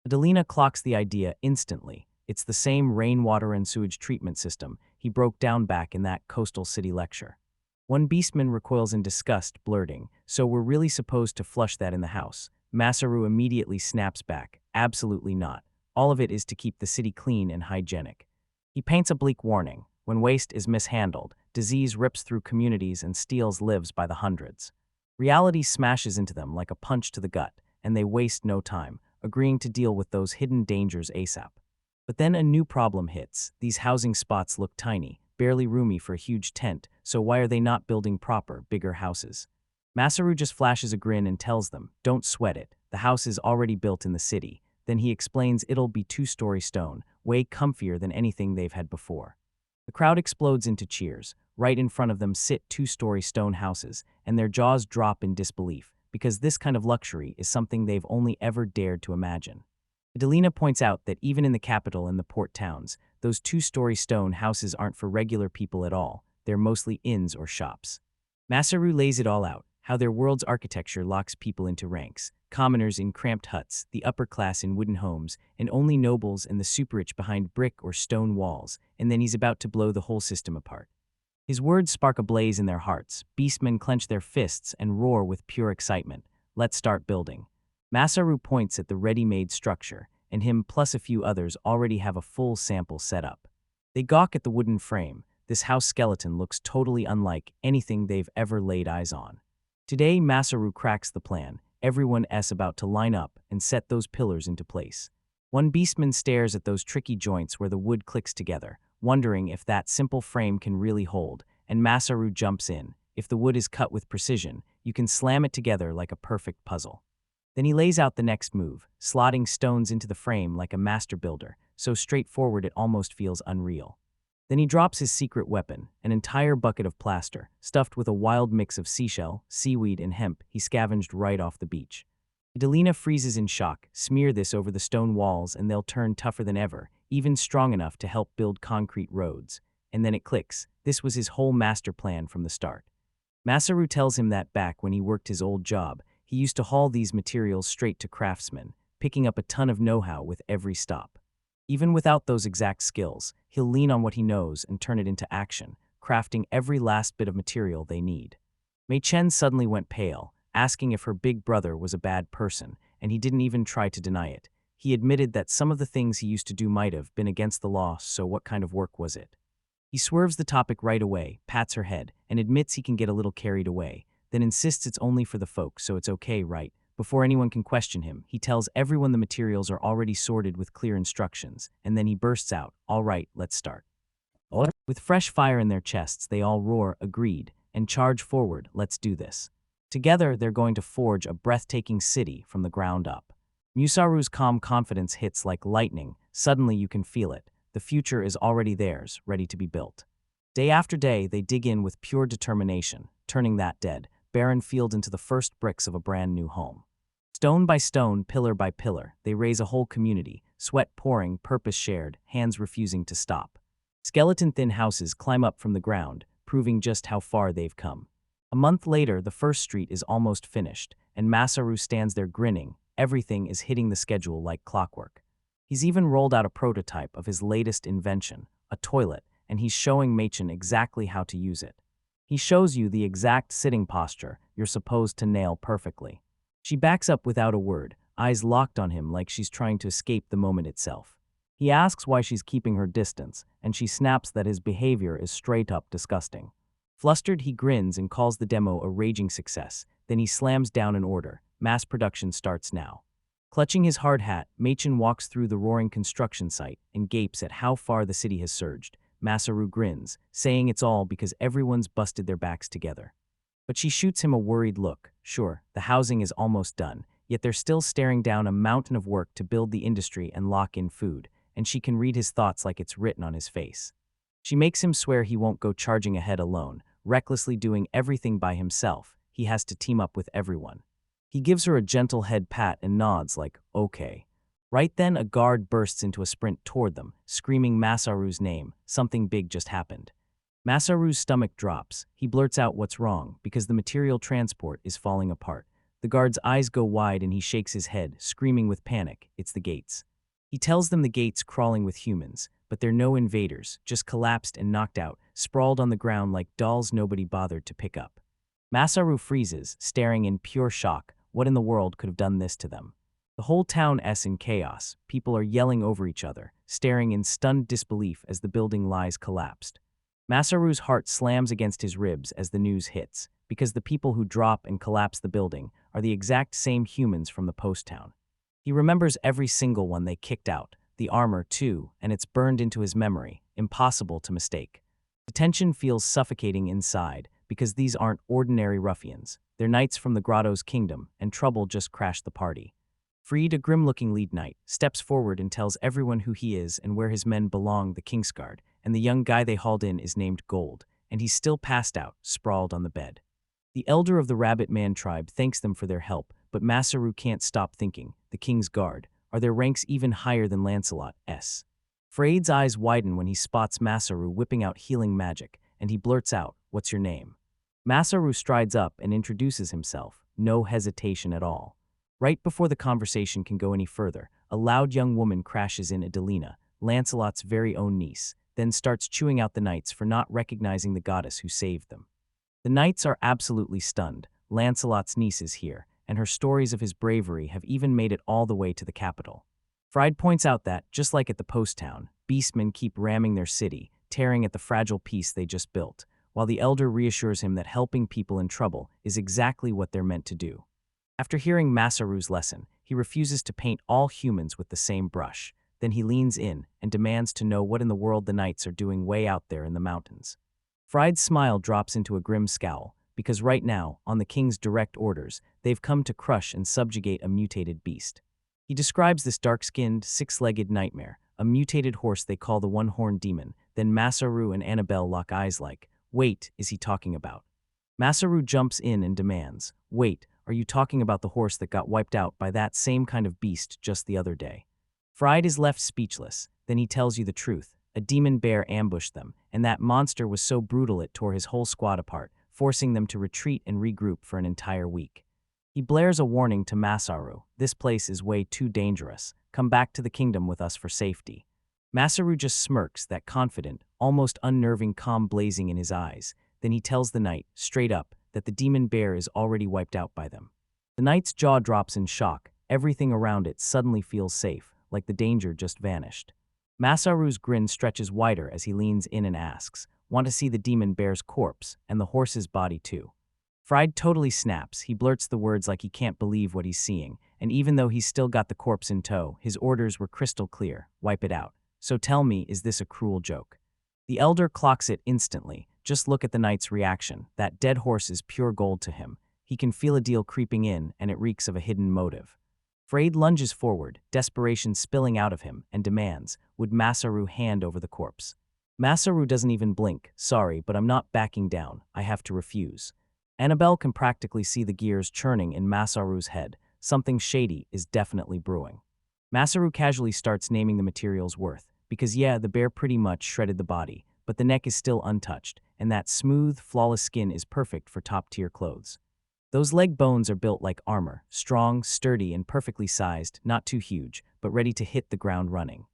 Adelina clocks the idea instantly. It's the same rainwater and sewage treatment system he broke down back in that coastal city lecture. One beastman recoils in disgust, blurting, "So we're really supposed to flush that in the house?" Masaru immediately snaps back, "Absolutely not. All of it is to keep the city clean and hygienic." He paints a bleak warning. When waste is mishandled, disease rips through communities and steals lives by the hundreds. Reality smashes into them like a punch to the gut, and they waste no time, agreeing to deal with those hidden dangers ASAP. But then a new problem hits. These housing spots look tiny, barely roomy for a huge tent, so why are they not building proper, bigger houses? Masaru just flashes a grin and tells them, "Don't sweat it, the house is already built in the city." Then he explains it'll be 2-story stone, way comfier than anything they've had before. The crowd explodes into cheers. Right in front of them sit 2-story stone houses, and their jaws drop in disbelief, because this kind of luxury is something they've only ever dared to imagine. Adelina points out that even in the capital and the port towns, those 2-story stone houses aren't for regular people at all. They're mostly inns or shops. Masaru lays it all out, how their world's architecture locks people into ranks, commoners in cramped huts, the upper class in wooden homes, and only nobles and the super-rich behind brick or stone walls, and then he's about to blow the whole system apart. His words spark a blaze in their hearts. Beastmen clench their fists and roar with pure excitement. "Let's start building." Masaru points at the ready-made structure, and him plus a few others already have a full sample set up. They gawk at the wooden frame. This house skeleton looks totally unlike anything they've ever laid eyes on. Today, Masaru cracks the plan. Everyone's about to line up and set those pillars into place. One beastman stares at those tricky joints where the wood clicks together, wondering if that simple frame can really hold, and Masaru jumps in. If the wood is cut with precision, you can slam it together like a perfect puzzle. Then he lays out the next move, slotting stones into the frame like a master builder, so straightforward it almost feels unreal. Then he drops his secret weapon, an entire bucket of plaster, stuffed with a wild mix of seashell, seaweed, and hemp he scavenged right off the beach. Adelina freezes in shock. Smear this over the stone walls and they'll turn tougher than ever, even strong enough to help build concrete roads. And then it clicks. This was his whole master plan from the start. Masaru tells him that back when he worked his old job, he used to haul these materials straight to craftsmen, picking up a ton of know-how with every stop. Even without those exact skills, he'll lean on what he knows and turn it into action, crafting every last bit of material they need. Mei Chen suddenly went pale, asking if her big brother was a bad person, and he didn't even try to deny it. He admitted that some of the things he used to do might have been against the law, so what kind of work was it? He swerves the topic right away, pats her head, and admits he can get a little carried away, then insists it's only for the folk, so it's okay, right? Before anyone can question him, he tells everyone the materials are already sorted with clear instructions, and then he bursts out, "All right, let's start." With fresh fire in their chests, they all roar, "Agreed," and charge forward, "Let's do this." Together, they're going to forge a breathtaking city from the ground up. Musaru's calm confidence hits like lightning. Suddenly you can feel it. The future is already theirs, ready to be built. Day after day, they dig in with pure determination, turning that dead, barren field into the first bricks of a brand new home. Stone by stone, pillar by pillar, they raise a whole community, sweat pouring, purpose shared, hands refusing to stop. Skeleton-thin houses climb up from the ground, proving just how far they've come. A month later, the first street is almost finished, and Masaru stands there grinning. Everything is hitting the schedule like clockwork. He's even rolled out a prototype of his latest invention, a toilet, and he's showing Machen exactly how to use it. He shows you the exact sitting posture you're supposed to nail perfectly. She backs up without a word, eyes locked on him like she's trying to escape the moment itself. He asks why she's keeping her distance, and she snaps that his behavior is straight-up disgusting. Flustered, he grins and calls the demo a raging success. Then he slams down an order. Mass production starts now. Clutching his hard hat, Machen walks through the roaring construction site and gapes at how far the city has surged. Masaru grins, saying it's all because everyone's busted their backs together. But she shoots him a worried look. Sure, the housing is almost done, yet they're still staring down a mountain of work to build the industry and lock in food, and she can read his thoughts like it's written on his face. She makes him swear he won't go charging ahead alone, recklessly doing everything by himself. He has to team up with everyone. He gives her a gentle head pat and nods like, okay. Right then, a guard bursts into a sprint toward them, screaming Masaru's name. Something big just happened. Masaru's stomach drops. He blurts out what's wrong, because the material transport is falling apart. The guard's eyes go wide and he shakes his head, screaming with panic. It's the gates. He tells them the gate's crawling with humans, but they're no invaders, just collapsed and knocked out, sprawled on the ground like dolls nobody bothered to pick up. Masaru freezes, staring in pure shock. What in the world could have done this to them? The whole town is in chaos. People are yelling over each other, staring in stunned disbelief as the building lies collapsed. Masaru's heart slams against his ribs as the news hits, because the people who drop and collapse the building are the exact same humans from the post town. He remembers every single one they kicked out, the armor too, and it's burned into his memory, impossible to mistake. The tension feels suffocating inside, because these aren't ordinary ruffians. They're knights from the Grotto's kingdom, and trouble just crashed the party. Freed, a grim-looking lead knight, steps forward and tells everyone who he is and where his men belong, the Kingsguard, and the young guy they hauled in is named Gold, and he's still passed out, sprawled on the bed. The elder of the Rabbit Man tribe thanks them for their help, but Masaru can't stop thinking, the King's Guard, are their ranks even higher than Lancelot's? Freyd's eyes widen when he spots Masaru whipping out healing magic, and he blurts out, "What's your name?" Masaru strides up and introduces himself, no hesitation at all. Right before the conversation can go any further, a loud young woman crashes in. Adelina, Lancelot's very own niece, then starts chewing out the knights for not recognizing the goddess who saved them. The knights are absolutely stunned. Lancelot's niece is here, and her stories of his bravery have even made it all the way to the capital. Fried points out that, just like at the post town, beastmen keep ramming their city, tearing at the fragile peace they just built, while the elder reassures him that helping people in trouble is exactly what they're meant to do. After hearing Masaru's lesson, he refuses to paint all humans with the same brush. Then he leans in and demands to know what in the world the knights are doing way out there in the mountains. Fried's smile drops into a grim scowl, because right now, on the king's direct orders, they've come to crush and subjugate a mutated beast. He describes this dark-skinned, six-legged nightmare, a mutated horse they call the one-horned demon. Then Masaru and Annabelle lock eyes like, "Wait, is he talking about?" Masaru jumps in and demands, "Wait, are you talking about the horse that got wiped out by that same kind of beast just the other day?" Fried is left speechless. Then he tells you the truth. A demon bear ambushed them, and that monster was so brutal it tore his whole squad apart, forcing them to retreat and regroup for an entire week. He blares a warning to Masaru. "This place is way too dangerous. Come back to the kingdom with us for safety." Masaru just smirks, that confident, almost unnerving calm blazing in his eyes. Then he tells the knight, straight up, that the demon bear is already wiped out by them. The knight's jaw drops in shock. Everything around it suddenly feels safe, like the danger just vanished. Masaru's grin stretches wider as he leans in and asks, "Want to see the demon bear's corpse, and the horse's body too?" Fried totally snaps. He blurts the words like he can't believe what he's seeing, and even though he's still got the corpse in tow, his orders were crystal clear: wipe it out. So tell me, is this a cruel joke? The elder clocks it instantly. Just look at the knight's reaction. That dead horse is pure gold to him. He can feel a deal creeping in, and it reeks of a hidden motive. Freyd lunges forward, desperation spilling out of him, and demands, would Masaru hand over the corpse? Masaru doesn't even blink. "Sorry, but I'm not backing down. I have to refuse." Annabelle can practically see the gears churning in Masaru's head. something shady is definitely brewing. Masaru casually starts naming the material's worth, because yeah, the bear pretty much shredded the body, but the neck is still untouched, and that smooth, flawless skin is perfect for top-tier clothes. Those leg bones are built like armor, strong, sturdy, and perfectly sized, not too huge, but ready to hit the ground running.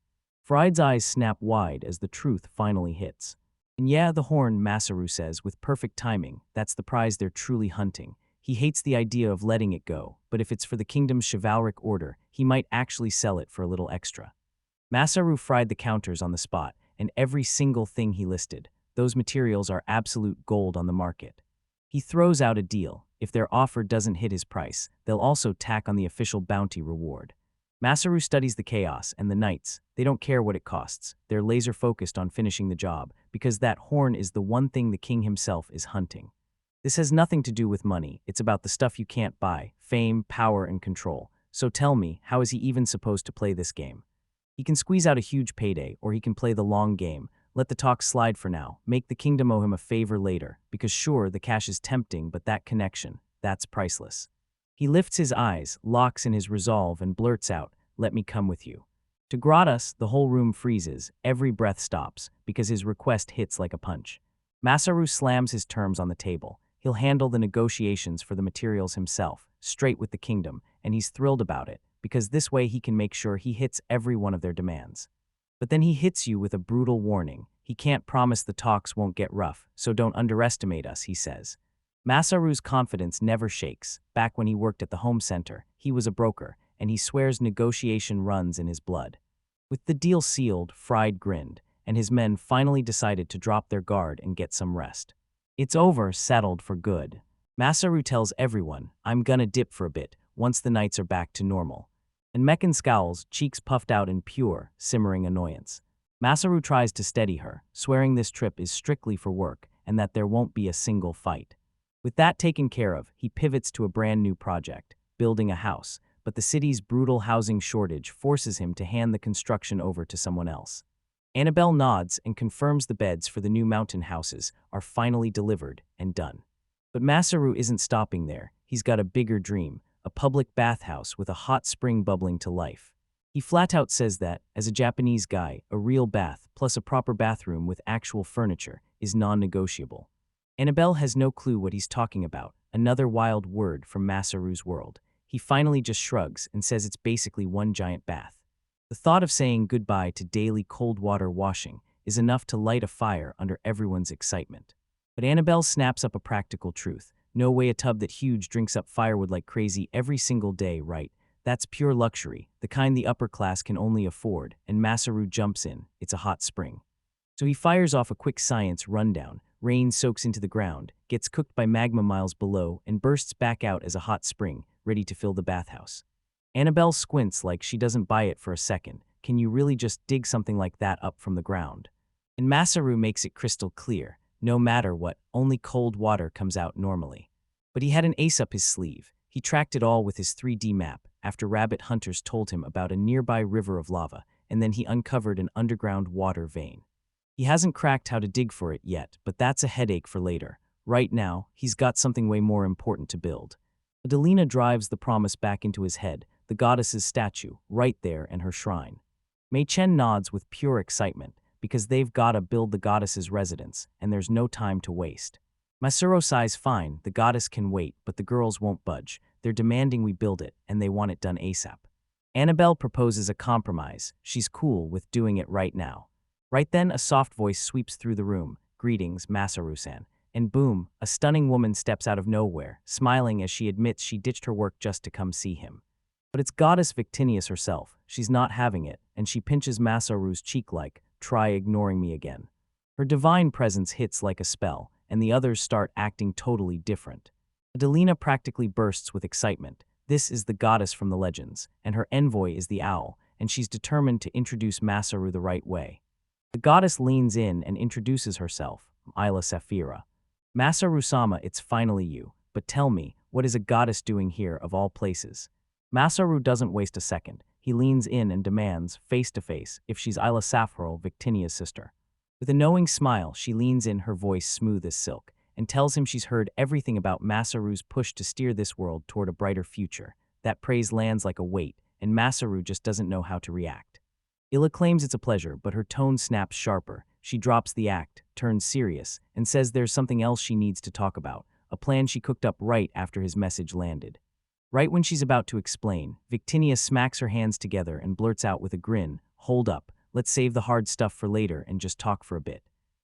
Fried's eyes snap wide as the truth finally hits. And yeah, the horn, Masaru says, with perfect timing, that's the prize they're truly hunting. He hates the idea of letting it go, but if it's for the kingdom's chivalric order, he might actually sell it for a little extra. Masaru fried the counters on the spot, and every single thing he listed. Those materials are absolute gold on the market. He throws out a deal. If their offer doesn't hit his price, they'll also tack on the official bounty reward. Masaru studies the chaos and the knights. They don't care what it costs. They're laser-focused on finishing the job, because that horn is the one thing the king himself is hunting. This has nothing to do with money. It's about the stuff you can't buy: fame, power, and control. So tell me, how is he even supposed to play this game? He can squeeze out a huge payday, or he can play the long game. Let the talk slide for now. Make the kingdom owe him a favor later, because sure, the cash is tempting, but that connection, that's priceless. He lifts his eyes, locks in his resolve, and blurts out, "Let me come with you." To Gratas, the whole room freezes, every breath stops, because his request hits like a punch. Masaru slams his terms on the table. He'll handle the negotiations for the materials himself, straight with the kingdom, and he's thrilled about it, because this way he can make sure he hits every one of their demands. But then he hits you with a brutal warning. He can't promise the talks won't get rough, so don't underestimate us, he says. Masaru's confidence never shakes. Back when he worked at the home center, he was a broker, and he swears negotiation runs in his blood. With the deal sealed, Fried grinned, and his men finally decided to drop their guard and get some rest. It's over, settled for good. Masaru tells everyone, "I'm gonna dip for a bit, once the nights are back to normal." And Mekan scowls, cheeks puffed out in pure, simmering annoyance. Masaru tries to steady her, swearing this trip is strictly for work and that there won't be a single fight. With that taken care of, he pivots to a brand new project, building a house, but the city's brutal housing shortage forces him to hand the construction over to someone else. Annabelle nods and confirms the beds for the new mountain houses are finally delivered and done. But Masaru isn't stopping there. He's got a bigger dream, a public bathhouse with a hot spring bubbling to life. He flat out says that, as a Japanese guy, a real bath plus a proper bathroom with actual furniture is non-negotiable. Annabelle has no clue what he's talking about, another wild word from Masaru's world. He finally just shrugs and says it's basically one giant bath. The thought of saying goodbye to daily cold water washing is enough to light a fire under everyone's excitement. But Annabelle snaps up a practical truth. No way a tub that huge drinks up firewood like crazy every single day, right? That's pure luxury, the kind the upper class can only afford, and Masaru jumps in. It's a hot spring. So he fires off a quick science rundown. Rain soaks into the ground, gets cooked by magma miles below, and bursts back out as a hot spring, ready to fill the bathhouse. Annabelle squints like she doesn't buy it for a second. Can you really just dig something like that up from the ground? And Masaru makes it crystal clear. No matter what, only cold water comes out normally. But he had an ace up his sleeve. He tracked it all with his 3D map after rabbit hunters told him about a nearby river of lava, and then he uncovered an underground water vein. He hasn't cracked how to dig for it yet, but that's a headache for later. Right now, he's got something way more important to build. Adelina drives the promise back into his head, the goddess's statue, right there in her shrine. Mei Chen nods with pure excitement, because they've gotta build the goddess's residence, and there's no time to waste. Masaru sighs, fine, the goddess can wait, but the girls won't budge. They're demanding we build it, and they want it done ASAP. Annabelle proposes a compromise. She's cool with doing it right now. Right then, a soft voice sweeps through the room. "Greetings, Masaru-san." And boom, a stunning woman steps out of nowhere, smiling as she admits she ditched her work just to come see him. But it's Goddess Victinius herself. She's not having it, and she pinches Masaru's cheek like, "Try ignoring me again." Her divine presence hits like a spell, and the others start acting totally different. Adelina practically bursts with excitement. This is the goddess from the legends, and her envoy is the owl, and she's determined to introduce Masaru the right way. The goddess leans in and introduces herself, Isla Saphira. "Masaru-sama, it's finally you, but tell me, what is a goddess doing here of all places?" Masaru doesn't waste a second. He leans in and demands, face to face, if she's Isla Saphira, Victinia's sister. With a knowing smile, she leans in, her voice smooth as silk, and tells him she's heard everything about Masaru's push to steer this world toward a brighter future. That praise lands like a weight, and Masaru just doesn't know how to react. Illa claims it's a pleasure, but her tone snaps sharper. She drops the act, turns serious, and says there's something else she needs to talk about, a plan she cooked up right after his message landed. Right when she's about to explain, Victinia smacks her hands together and blurts out with a grin, "Hold up, let's save the hard stuff for later and just talk for a bit."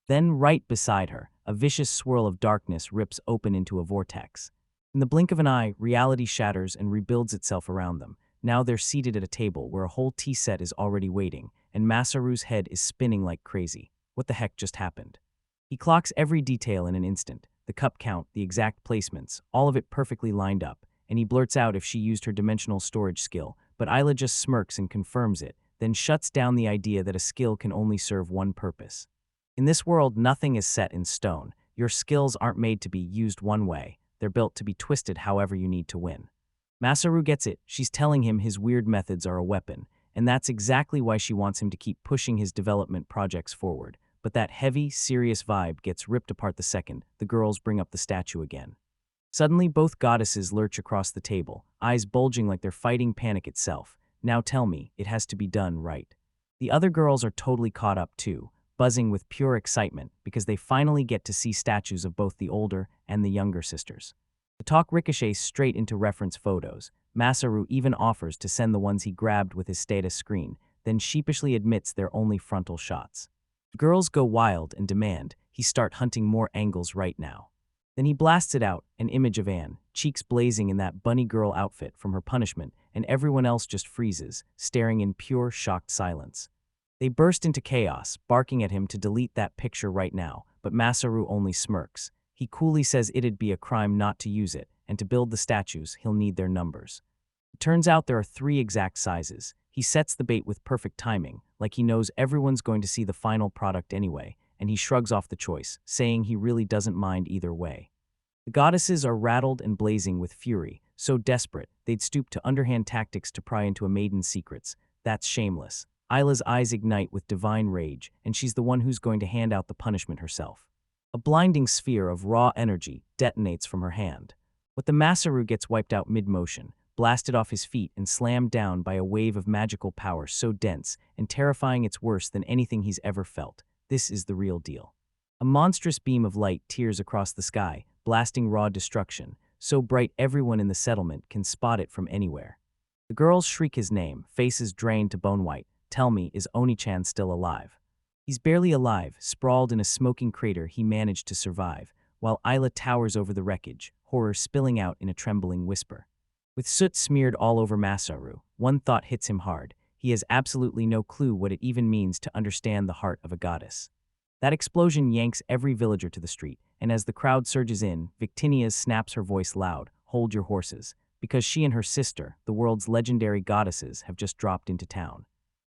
Then, right beside her, a vicious swirl of darkness rips open into a vortex. In the blink of an eye, reality shatters and rebuilds itself around them. Now they're seated at a table where a whole tea set is already waiting, and Masaru's head is spinning like crazy. What the heck just happened? He clocks every detail in an instant, the cup count, the exact placements, all of it perfectly lined up, and he blurts out if she used her dimensional storage skill, but Isla just smirks and confirms it, then shuts down the idea that a skill can only serve one purpose. In this world, nothing is set in stone. Your skills aren't made to be used one way. They're built to be twisted however you need to win. Masaru gets it. She's telling him his weird methods are a weapon, and that's exactly why she wants him to keep pushing his development projects forward. But that heavy, serious vibe gets ripped apart the second the girls bring up the statue again. Suddenly, both goddesses lurch across the table, eyes bulging like they're fighting panic itself. Now tell me, it has to be done right. The other girls are totally caught up too, buzzing with pure excitement because they finally get to see statues of both the older and the younger sisters. The talk ricochets straight into reference photos. Masaru even offers to send the ones he grabbed with his status screen, then sheepishly admits they're only frontal shots. Girls go wild and demand he start hunting more angles right now. Then he blasts it out, an image of Anne, cheeks blazing in that bunny girl outfit from her punishment, and everyone else just freezes, staring in pure, shocked silence. They burst into chaos, barking at him to delete that picture right now, but Masaru only smirks. He coolly says it'd be a crime not to use it, and to build the statues, he'll need their numbers. It turns out there are 3 exact sizes. He sets the bait with perfect timing, like he knows everyone's going to see the final product anyway, and he shrugs off the choice, saying he really doesn't mind either way. The goddesses are rattled and blazing with fury, so desperate they'd stoop to underhand tactics to pry into a maiden's secrets. That's shameless. Isla's eyes ignite with divine rage, and she's the one who's going to hand out the punishment herself. A blinding sphere of raw energy detonates from her hand. But the Masaru gets wiped out mid-motion, blasted off his feet and slammed down by a wave of magical power so dense and terrifying it's worse than anything he's ever felt. This is the real deal. A monstrous beam of light tears across the sky, blasting raw destruction, so bright everyone in the settlement can spot it from anywhere. The girls shriek his name, faces drained to bone white. Tell me, is Oni-chan still alive? He's barely alive, sprawled in a smoking crater he managed to survive, while Isla towers over the wreckage, horror spilling out in a trembling whisper. With soot smeared all over Masaru, one thought hits him hard. He has absolutely no clue what it even means to understand the heart of a goddess. That explosion yanks every villager to the street, and as the crowd surges in, Victinia snaps her voice loud, "Hold your horses," because she and her sister, the world's legendary goddesses, have just dropped into town.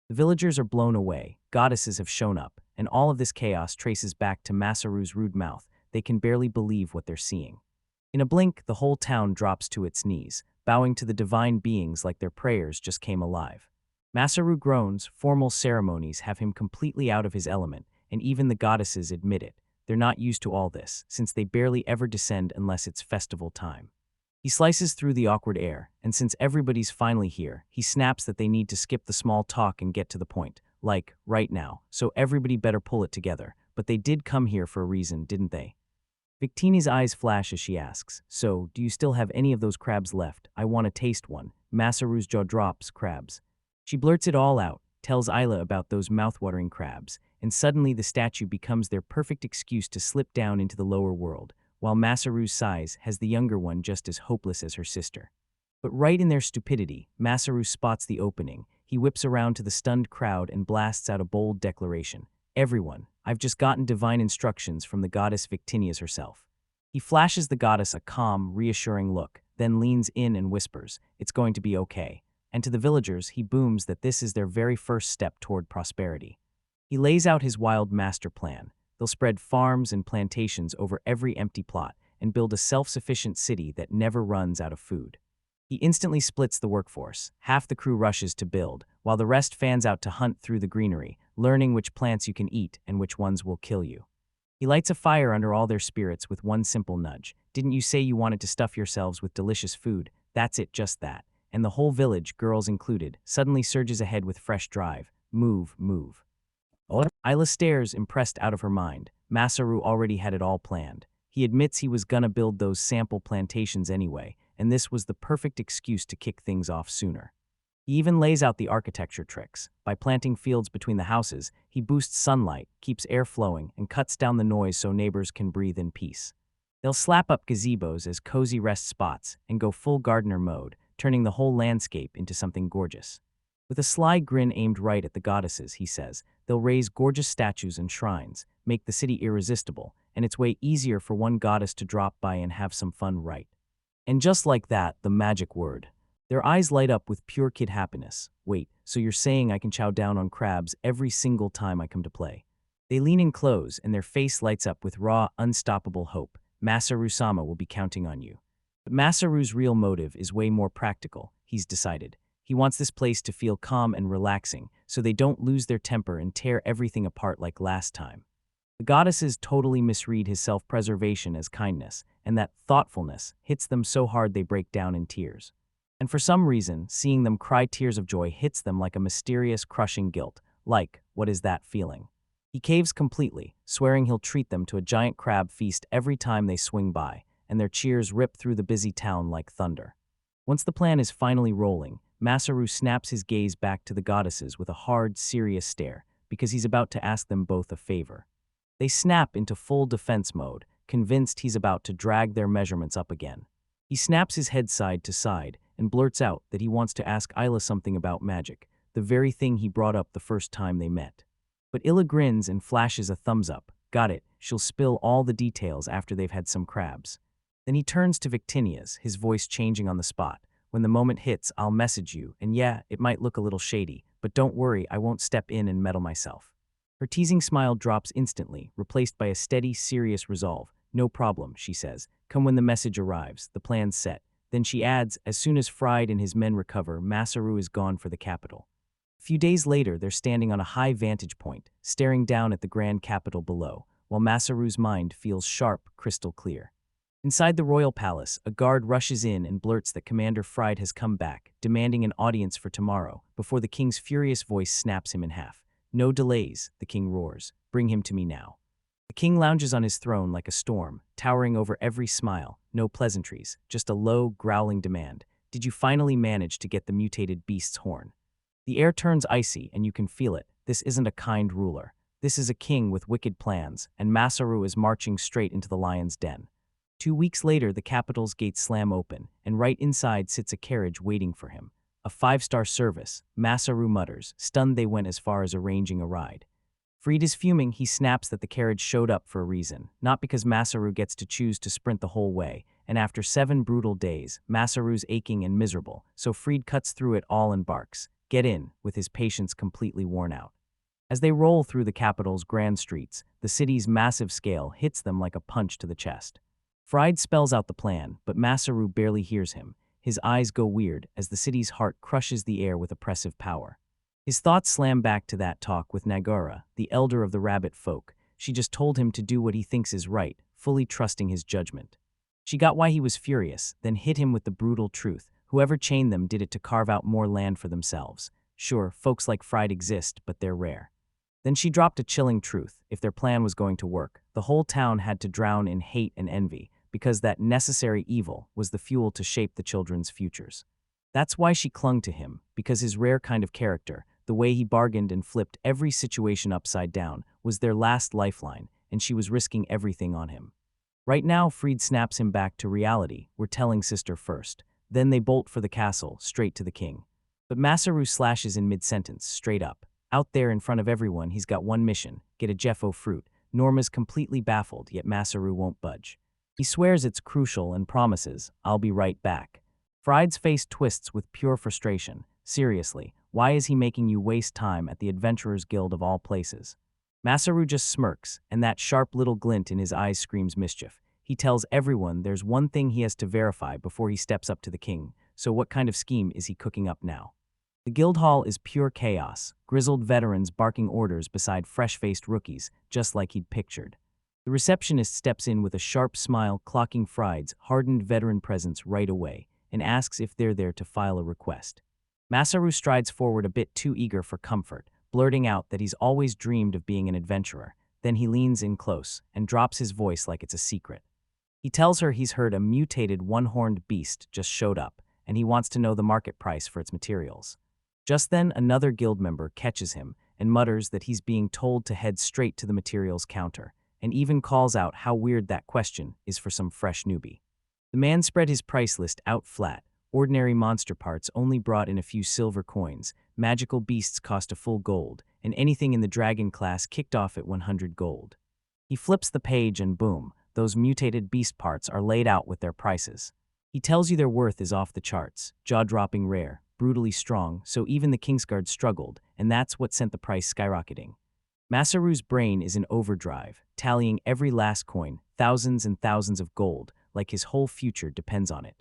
The villagers are blown away, goddesses have shown up, and all of this chaos traces back to Masaru's rude mouth. They can barely believe what they're seeing. In a blink, the whole town drops to its knees, bowing to the divine beings like their prayers just came alive. Masaru groans, formal ceremonies have him completely out of his element, and even the goddesses admit it. They're not used to all this, since they barely ever descend unless it's festival time. He slices through the awkward air, and since everybody's finally here, he snaps that they need to skip the small talk and get to the point, like, right now, so everybody better pull it together. But they did come here for a reason, didn't they? Victini's eyes flash as she asks, "So, do you still have any of those crabs left? I want to taste one." Masaru's jaw drops, crabs. She blurts it all out, tells Isla about those mouthwatering crabs, and suddenly the statue becomes their perfect excuse to slip down into the lower world, while Masaru's size has the younger one just as hopeless as her sister. But right in their stupidity, Masaru spots the opening. He whips around to the stunned crowd and blasts out a bold declaration. "Everyone, I've just gotten divine instructions from the goddess Victinias herself." He flashes the goddess a calm, reassuring look, then leans in and whispers, "It's going to be okay." And to the villagers, he booms that this is their very first step toward prosperity. He lays out his wild master plan. They'll spread farms and plantations over every empty plot and build a self-sufficient city that never runs out of food. He instantly splits the workforce. Half the crew rushes to build, while the rest fans out to hunt through the greenery, learning which plants you can eat and which ones will kill you. He lights a fire under all their spirits with one simple nudge. "Didn't you say you wanted to stuff yourselves with delicious food? That's it, just that." and the whole village, girls included, suddenly surges ahead with fresh drive. Move, move. Isla stares, impressed out of her mind. Masaru already had it all planned. He admits he was gonna build those sample plantations anyway, and this was the perfect excuse to kick things off sooner. He even lays out the architecture tricks. By planting fields between the houses, he boosts sunlight, keeps air flowing, and cuts down the noise so neighbors can breathe in peace. They'll slap up gazebos as cozy rest spots and go full gardener mode, turning the whole landscape into something gorgeous. With a sly grin aimed right at the goddesses, he says, they'll raise gorgeous statues and shrines, make the city irresistible, and it's way easier for one goddess to drop by and have some fun, right? And just like that, the magic word. Their eyes light up with pure kid happiness. Wait, so you're saying I can chow down on crabs every single time I come to play? They lean in close, and their face lights up with raw, unstoppable hope. Masaru-sama will be counting on you. But Masaru's real motive is way more practical, he's decided. He wants this place to feel calm and relaxing, so they don't lose their temper and tear everything apart like last time. The goddesses totally misread his self-preservation as kindness, and that thoughtfulness hits them so hard they break down in tears. And for some reason, seeing them cry tears of joy hits them like a mysterious, crushing guilt. Like, what is that feeling? He caves completely, swearing he'll treat them to a giant crab feast every time they swing by, and their cheers rip through the busy town like thunder. Once the plan is finally rolling, Masaru snaps his gaze back to the goddesses with a hard, serious stare, because he's about to ask them both a favor. They snap into full defense mode, convinced he's about to drag their measurements up again. He snaps his head side to side and blurts out that he wants to ask Isla something about magic, the very thing he brought up the first time they met. But Illa grins and flashes a thumbs up. Got it, she'll spill all the details after they've had some crabs. Then he turns to Victinia's, his voice changing on the spot. When the moment hits, I'll message you, and yeah, it might look a little shady, but don't worry, I won't step in and meddle myself. Her teasing smile drops instantly, replaced by a steady, serious resolve. No problem, she says. Come when the message arrives, the plan's set. Then she adds, as soon as Fried and his men recover, Masaru is gone for the capital. A few days later, they're standing on a high vantage point, staring down at the grand capital below, while Masaru's mind feels sharp, crystal clear. Inside the royal palace, a guard rushes in and blurts that Commander Fried has come back, demanding an audience for tomorrow, before the king's furious voice snaps him in half. No delays, the king roars. Bring him to me now. The king lounges on his throne like a storm, towering over every smile. No pleasantries, just a low, growling demand. Did you finally manage to get the mutated beast's horn? The air turns icy, and you can feel it. This isn't a kind ruler. This is a king with wicked plans, and Masaru is marching straight into the lion's den. 2 weeks later, the capital's gates slam open, and right inside sits a carriage waiting for him. A 5-star service, Masaru mutters, stunned they went as far as arranging a ride. Fried is fuming. He snaps that the carriage showed up for a reason, not because Masaru gets to choose to sprint the whole way, and after 7 brutal days, Masaru's aching and miserable, so Fried cuts through it all and barks, "Get in," with his patience completely worn out. As they roll through the capital's grand streets, the city's massive scale hits them like a punch to the chest. Fried spells out the plan, but Masaru barely hears him. His eyes go weird as the city's heart crushes the air with oppressive power. His thoughts slam back to that talk with Nagara, the elder of the rabbit folk. She just told him to do what he thinks is right, fully trusting his judgment. She got why he was furious, then hit him with the brutal truth. Whoever chained them did it to carve out more land for themselves. Sure, folks like Fried exist, but they're rare. Then she dropped a chilling truth. If their plan was going to work, the whole town had to drown in hate and envy, because that necessary evil was the fuel to shape the children's futures. That's why she clung to him, because his rare kind of character, the way he bargained and flipped every situation upside down, was their last lifeline, and she was risking everything on him. Right now, Fried snaps him back to reality. We're telling sister first. Then they bolt for the castle, straight to the king. But Masaru slashes in mid-sentence, straight up. Out there in front of everyone, he's got one mission, get a Jeffo fruit. Norma's completely baffled, yet Masaru won't budge. He swears it's crucial and promises, I'll be right back. Fried's face twists with pure frustration. Seriously, why is he making you waste time at the Adventurers Guild of all places? Masaru just smirks, and that sharp little glint in his eyes screams mischief. He tells everyone there's one thing he has to verify before he steps up to the king, so what kind of scheme is he cooking up now? The guild hall is pure chaos, grizzled veterans barking orders beside fresh-faced rookies, just like he'd pictured. The receptionist steps in with a sharp smile, clocking Fried's hardened veteran presence right away, and asks if they're there to file a request. Masaru strides forward a bit too eager for comfort, blurting out that he's always dreamed of being an adventurer. Then he leans in close and drops his voice like it's a secret. He tells her he's heard a mutated one-horned beast just showed up, and he wants to know the market price for its materials. Just then, another guild member catches him and mutters that he's being told to head straight to the materials counter, and even calls out how weird that question is for some fresh newbie. The man spread his price list out flat. Ordinary monster parts only brought in a few silver coins, magical beasts cost a full gold, and anything in the dragon class kicked off at 100 gold. He flips the page and boom, those mutated beast parts are laid out with their prices. He tells you their worth is off the charts, jaw-dropping rare, brutally strong, so even the Kingsguard struggled, and that's what sent the price skyrocketing. Masaru's brain is in overdrive, tallying every last coin, thousands and thousands of gold, like his whole future depends on it.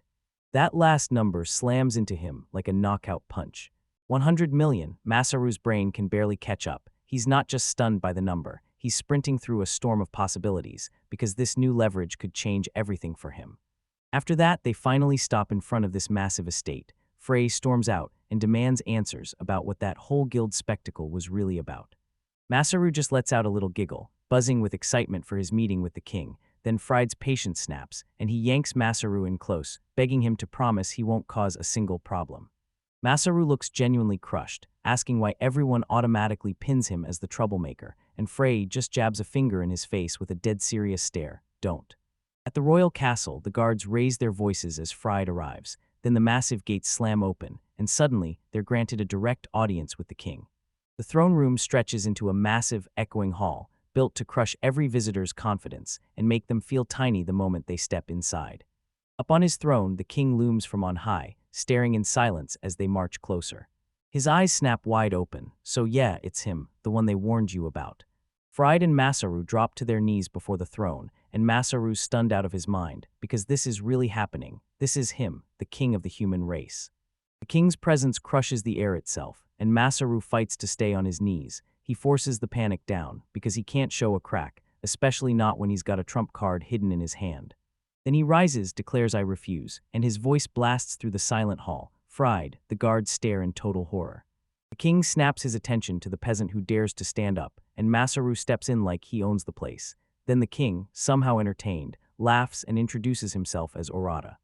That last number slams into him like a knockout punch. 100 million, Masaru's brain can barely catch up. He's not just stunned by the number, he's sprinting through a storm of possibilities, because this new leverage could change everything for him. After that, they finally stop in front of this massive estate. Frey storms out and demands answers about what that whole guild spectacle was really about. Masaru just lets out a little giggle, buzzing with excitement for his meeting with the king. Then Fried's patience snaps, and he yanks Masaru in close, begging him to promise he won't cause a single problem. Masaru looks genuinely crushed, asking why everyone automatically pins him as the troublemaker, and Frey just jabs a finger in his face with a dead serious stare. Don't. At the royal castle, the guards raise their voices as Fried arrives. Then the massive gates slam open, and suddenly they're granted a direct audience with the king. The throne room stretches into a massive, echoing hall, built to crush every visitor's confidence and make them feel tiny the moment they step inside. Up on his throne, the king looms from on high, staring in silence as they march closer. His eyes snap wide open, so yeah, it's him, the one they warned you about. Fried and Masaru drop to their knees before the throne, and Masaru's stunned out of his mind, because this is really happening. This is him, the king of the human race. The king's presence crushes the air itself, and Masaru fights to stay on his knees. He forces the panic down, because he can't show a crack, especially not when he's got a trump card hidden in his hand. Then he rises, declares I refuse, and his voice blasts through the silent hall. Fried, the guards stare in total horror. The king snaps his attention to the peasant who dares to stand up, and Masaru steps in like he owns the place. Then the king, somehow entertained, laughs and introduces himself as Orada.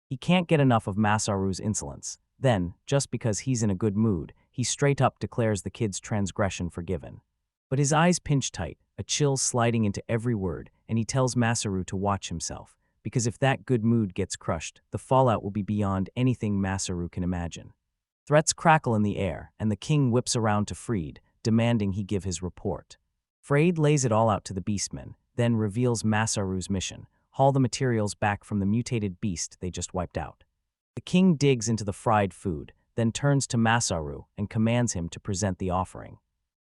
He can't get enough of Masaru's insolence. Then, just because he's in a good mood, he straight up declares the kid's transgression forgiven. But his eyes pinch tight, a chill sliding into every word, and he tells Masaru to watch himself, because if that good mood gets crushed, the fallout will be beyond anything Masaru can imagine. Threats crackle in the air, and the king whips around to Fried, demanding he give his report. Fried lays it all out to the beastmen, then reveals Masaru's mission: haul the materials back from the mutated beast they just wiped out. The king digs into the fried food, then turns to Masaru and commands him to present the offering.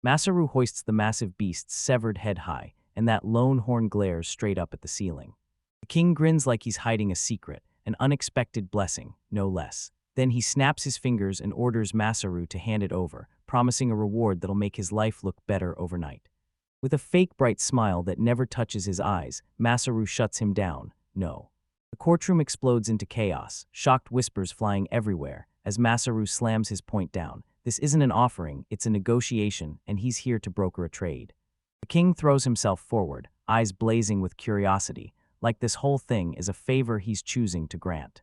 Masaru hoists the massive beast's severed head high, and that lone horn glares straight up at the ceiling. The king grins like he's hiding a secret, an unexpected blessing, no less. Then he snaps his fingers and orders Masaru to hand it over, promising a reward that'll make his life look better overnight. With a fake bright smile that never touches his eyes, Masaru shuts him down. No. The courtroom explodes into chaos, shocked whispers flying everywhere, as Masaru slams his point down. This isn't an offering, it's a negotiation, and he's here to broker a trade. The king throws himself forward, eyes blazing with curiosity, like this whole thing is a favor he's choosing to grant.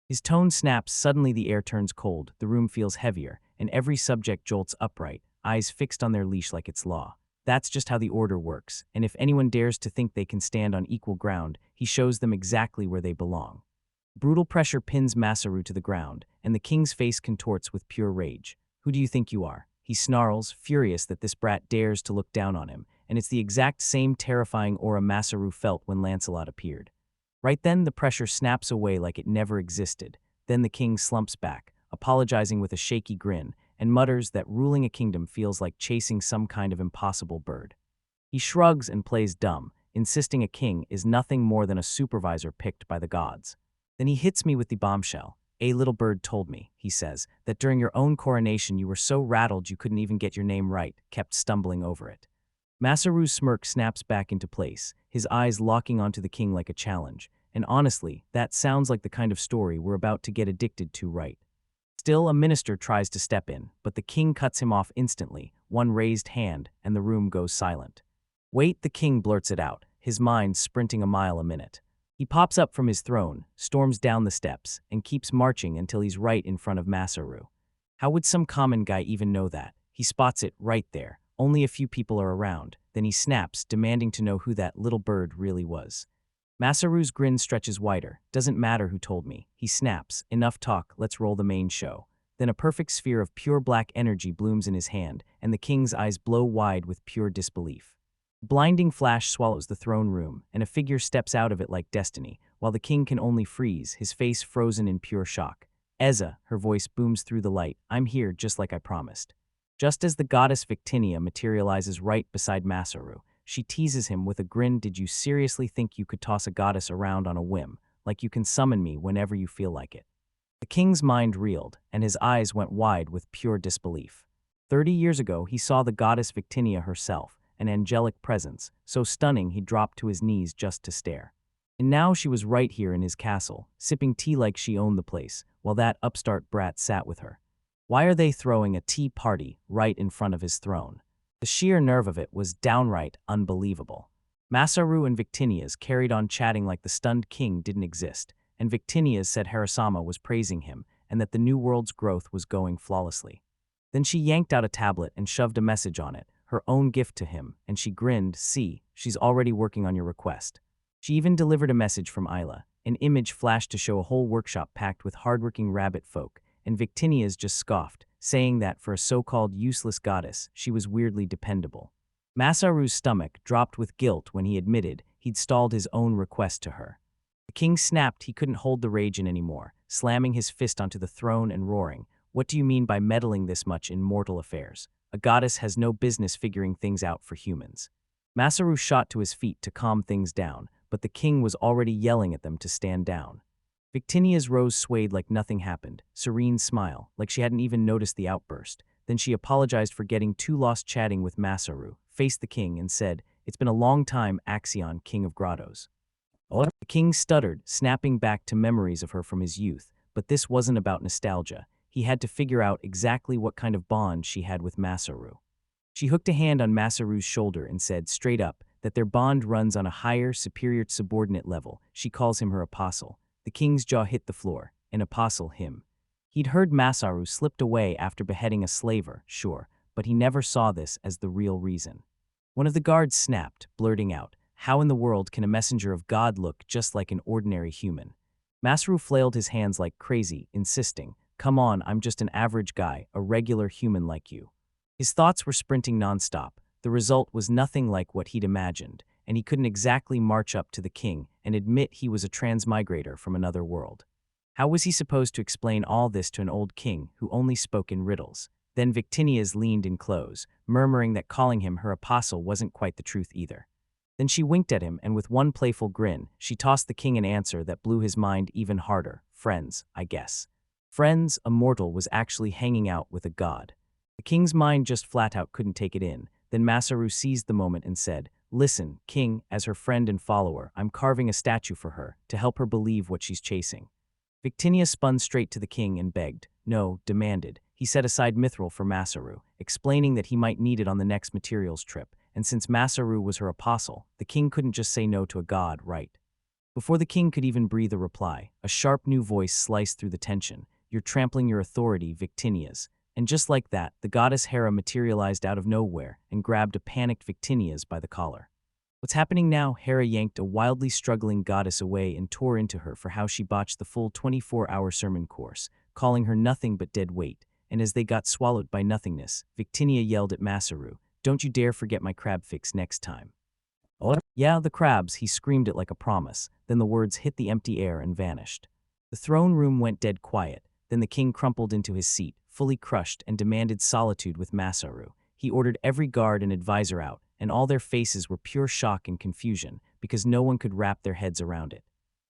His tone snaps, suddenly the air turns cold, the room feels heavier, and every subject jolts upright, eyes fixed on their leash like it's law. That's just how the order works, and if anyone dares to think they can stand on equal ground, he shows them exactly where they belong. Brutal pressure pins Masaru to the ground, and the king's face contorts with pure rage. Who do you think you are? He snarls, furious that this brat dares to look down on him, and it's the exact same terrifying aura Masaru felt when Lancelot appeared. Right then, the pressure snaps away like it never existed. Then the king slumps back, apologizing with a shaky grin, and mutters that ruling a kingdom feels like chasing some kind of impossible bird. He shrugs and plays dumb, insisting a king is nothing more than a supervisor picked by the gods. Then he hits me with the bombshell. A little bird told me, he says, that during your own coronation you were so rattled you couldn't even get your name right, kept stumbling over it. Masaru's smirk snaps back into place, his eyes locking onto the king like a challenge, and honestly, that sounds like the kind of story we're about to get addicted to, right? Still, a minister tries to step in, but the king cuts him off instantly, one raised hand, and the room goes silent. Wait, the king blurts it out, his mind sprinting a mile a minute. He pops up from his throne, storms down the steps, and keeps marching until he's right in front of Masaru. How would some common guy even know that? He spots it right there. Only a few people are around. Then he snaps, demanding to know who that little bird really was. Masaru's grin stretches wider. Doesn't matter who told me. He snaps. Enough talk, let's roll the main show. Then a perfect sphere of pure black energy blooms in his hand, and the king's eyes blow wide with pure disbelief. Blinding flash swallows the throne room, and a figure steps out of it like destiny, while the king can only freeze, his face frozen in pure shock. Eza, her voice booms through the light, I'm here just like I promised. Just as the goddess Victinia materializes right beside Masaru, she teases him with a grin. Did you seriously think you could toss a goddess around on a whim, like you can summon me whenever you feel like it? The king's mind reeled, and his eyes went wide with pure disbelief. 30 years ago, he saw the goddess Victinia herself, an angelic presence, so stunning he dropped to his knees just to stare. And now she was right here in his castle, sipping tea like she owned the place, while that upstart brat sat with her. Why are they throwing a tea party right in front of his throne? The sheer nerve of it was downright unbelievable. Masaru and Victinia's carried on chatting like the stunned king didn't exist, and Victinia's said Harasama was praising him and that the new world's growth was going flawlessly. Then she yanked out a tablet and shoved a message on it, her own gift to him, and she grinned. See, she's already working on your request. She even delivered a message from Isla. An image flashed to show a whole workshop packed with hardworking rabbit folk, and Victinia's just scoffed, saying that for a so-called useless goddess, she was weirdly dependable. Masaru's stomach dropped with guilt when he admitted he'd stalled his own request to her. The king snapped. He couldn't hold the rage in anymore, slamming his fist onto the throne and roaring, "What do you mean by meddling this much in mortal affairs? A goddess has no business figuring things out for humans." Masaru shot to his feet to calm things down, but the king was already yelling at them to stand down. Victinia's rose swayed like nothing happened, serene smile, like she hadn't even noticed the outburst. Then she apologized for getting too lost chatting with Masaru, faced the king, and said, "It's been a long time, Axion, king of grottos." The king stuttered, snapping back to memories of her from his youth, but this wasn't about nostalgia. He had to figure out exactly what kind of bond she had with Masaru. She hooked a hand on Masaru's shoulder and said, straight up, that their bond runs on a higher, superior subordinate level. She calls him her apostle. The king's jaw hit the floor. An apostle him. He'd heard Masaru slipped away after beheading a slaver, sure, but he never saw this as the real reason. One of the guards snapped, blurting out, "How in the world can a messenger of God look just like an ordinary human?" Masaru flailed his hands like crazy, insisting, "Come on, I'm just an average guy, a regular human like you." His thoughts were sprinting nonstop. The result was nothing like what he'd imagined, and he couldn't exactly march up to the king and admit he was a transmigrator from another world. How was he supposed to explain all this to an old king who only spoke in riddles? Then Victinia's leaned in close, murmuring that calling him her apostle wasn't quite the truth either. Then she winked at him, and with one playful grin, she tossed the king an answer that blew his mind even harder. Friends, I guess. Friends, a mortal was actually hanging out with a god. The king's mind just flat out couldn't take it in. Then Masaru seized the moment and said, "Listen, king, as her friend and follower, I'm carving a statue for her, to help her believe what she's chasing." Victinia spun straight to the king and begged, no, demanded. He set aside mithril for Masaru, explaining that he might need it on the next materials trip, and since Masaru was her apostle, the king couldn't just say no to a god, right? Before the king could even breathe a reply, a sharp new voice sliced through the tension. "You're trampling your authority, Victinia's." And just like that, the goddess Hera materialized out of nowhere and grabbed a panicked Victinia's by the collar. "What's happening now?" Hera yanked a wildly struggling goddess away and tore into her for how she botched the full 24-hour sermon course, calling her nothing but dead weight. And as they got swallowed by nothingness, Victinia yelled at Masaru, "Don't you dare forget my crab fix next time." "Oh, yeah, the crabs," he screamed it like a promise. Then the words hit the empty air and vanished. The throne room went dead quiet. Then the king crumpled into his seat, fully crushed, and demanded solitude with Masaru. He ordered every guard and advisor out, and all their faces were pure shock and confusion, because no one could wrap their heads around it.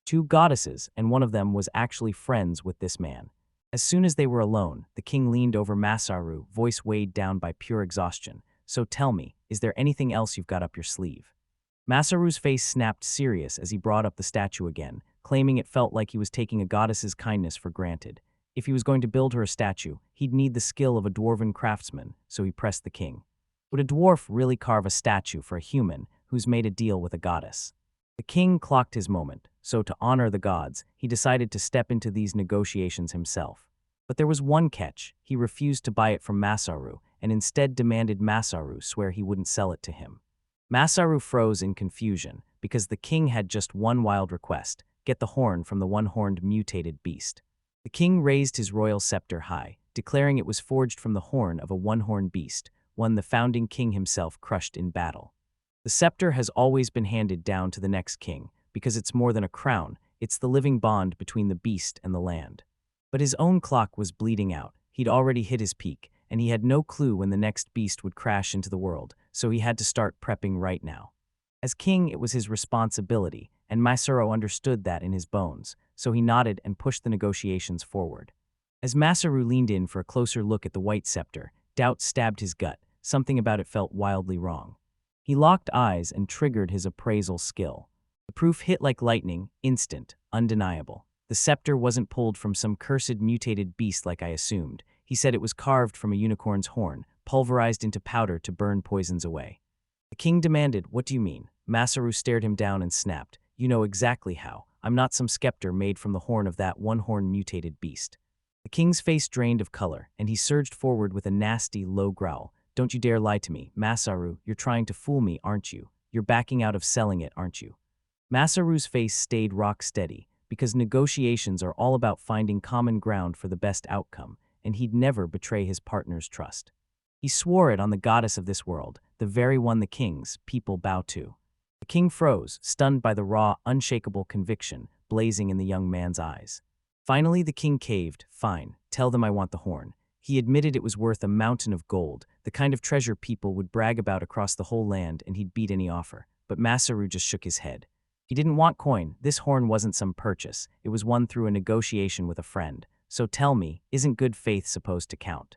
Two goddesses, and one of them was actually friends with this man. As soon as they were alone, the king leaned over Masaru, voice weighed down by pure exhaustion. "So tell me, is there anything else you've got up your sleeve?" Masaru's face snapped serious as he brought up the statue again, claiming it felt like he was taking a goddess's kindness for granted. If he was going to build her a statue, he'd need the skill of a dwarven craftsman, so he pressed the king. Would a dwarf really carve a statue for a human who's made a deal with a goddess? The king clocked his moment, so to honor the gods, he decided to step into these negotiations himself. But there was one catch: he refused to buy it from Masaru, and instead demanded Masaru swear he wouldn't sell it to him. Masaru froze in confusion, because the king had just one wild request: get the horn from the one-horned mutated beast. The king raised his royal scepter high, declaring it was forged from the horn of a one-horned beast, one the founding king himself crushed in battle. The scepter has always been handed down to the next king, because it's more than a crown, it's the living bond between the beast and the land. But his own clock was bleeding out. He'd already hit his peak, and he had no clue when the next beast would crash into the world, so he had to start prepping right now. As king, it was his responsibility, and Masaru understood that in his bones, so he nodded and pushed the negotiations forward. As Masaru leaned in for a closer look at the white scepter, doubt stabbed his gut. Something about it felt wildly wrong. He locked eyes and triggered his appraisal skill. The proof hit like lightning, instant, undeniable. The scepter wasn't pulled from some cursed mutated beast like I assumed. He said it was carved from a unicorn's horn, pulverized into powder to burn poisons away. The king demanded, "What do you mean?" Masaru stared him down and snapped, "You know exactly how. I'm not some scepter made from the horn of that one-horned mutated beast." The king's face drained of color, and he surged forward with a nasty, low growl. "Don't you dare lie to me, Masaru. You're trying to fool me, aren't you? You're backing out of selling it, aren't you?" Masaru's face stayed rock steady, because negotiations are all about finding common ground for the best outcome, and he'd never betray his partner's trust. He swore it on the goddess of this world, the very one the king's people bow to. The king froze, stunned by the raw, unshakable conviction blazing in the young man's eyes. Finally, the king caved. "Fine, tell them I want the horn." He admitted it was worth a mountain of gold, the kind of treasure people would brag about across the whole land, and he'd beat any offer. But Masaru just shook his head. He didn't want coin. This horn wasn't some purchase. It was won through a negotiation with a friend. So tell me, isn't good faith supposed to count?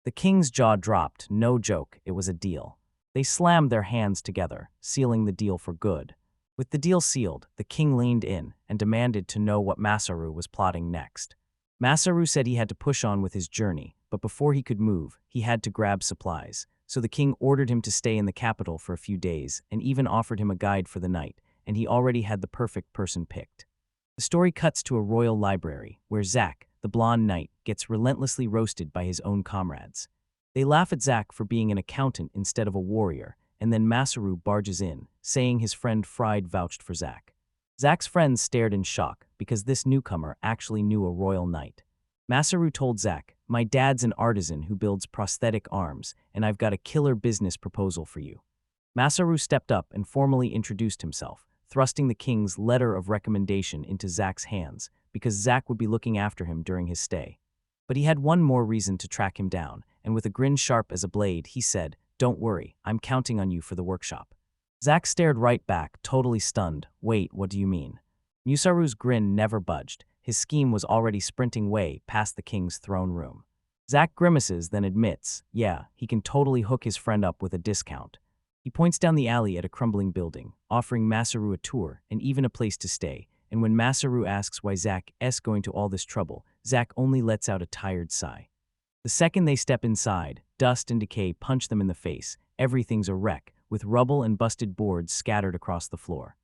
The king's jaw dropped. No joke, it was a deal. They slammed their hands together, sealing the deal for good. With the deal sealed, the king leaned in and demanded to know what Masaru was plotting next. Masaru said he had to push on with his journey, but before he could move, he had to grab supplies. So the king ordered him to stay in the capital for a few days and even offered him a guide for the night, and he already had the perfect person picked. The story cuts to a royal library, where Zack, the blonde knight, gets relentlessly roasted by his own comrades. They laugh at Zack for being an accountant instead of a warrior, and then Masaru barges in, saying his friend Fried vouched for Zack. Zack's friends stared in shock, because this newcomer actually knew a royal knight. Masaru told Zack, "My dad's an artisan who builds prosthetic arms, and I've got a killer business proposal for you." Masaru stepped up and formally introduced himself, thrusting the king's letter of recommendation into Zack's hands, because Zack would be looking after him during his stay. But he had one more reason to track him down, and with a grin sharp as a blade, he said, "Don't worry, I'm counting on you for the workshop." Zack stared right back, totally stunned. "Wait, what do you mean?" Musaru's grin never budged. His scheme was already sprinting way past the king's throne room. Zack grimaces, then admits, yeah, he can totally hook his friend up with a discount. He points down the alley at a crumbling building, offering Masaru a tour and even a place to stay, and when Masaru asks why Zack's going to all this trouble, Zack only lets out a tired sigh. The second they step inside, dust and decay punch them in the face. Everything's a wreck, with rubble and busted boards scattered across the floor.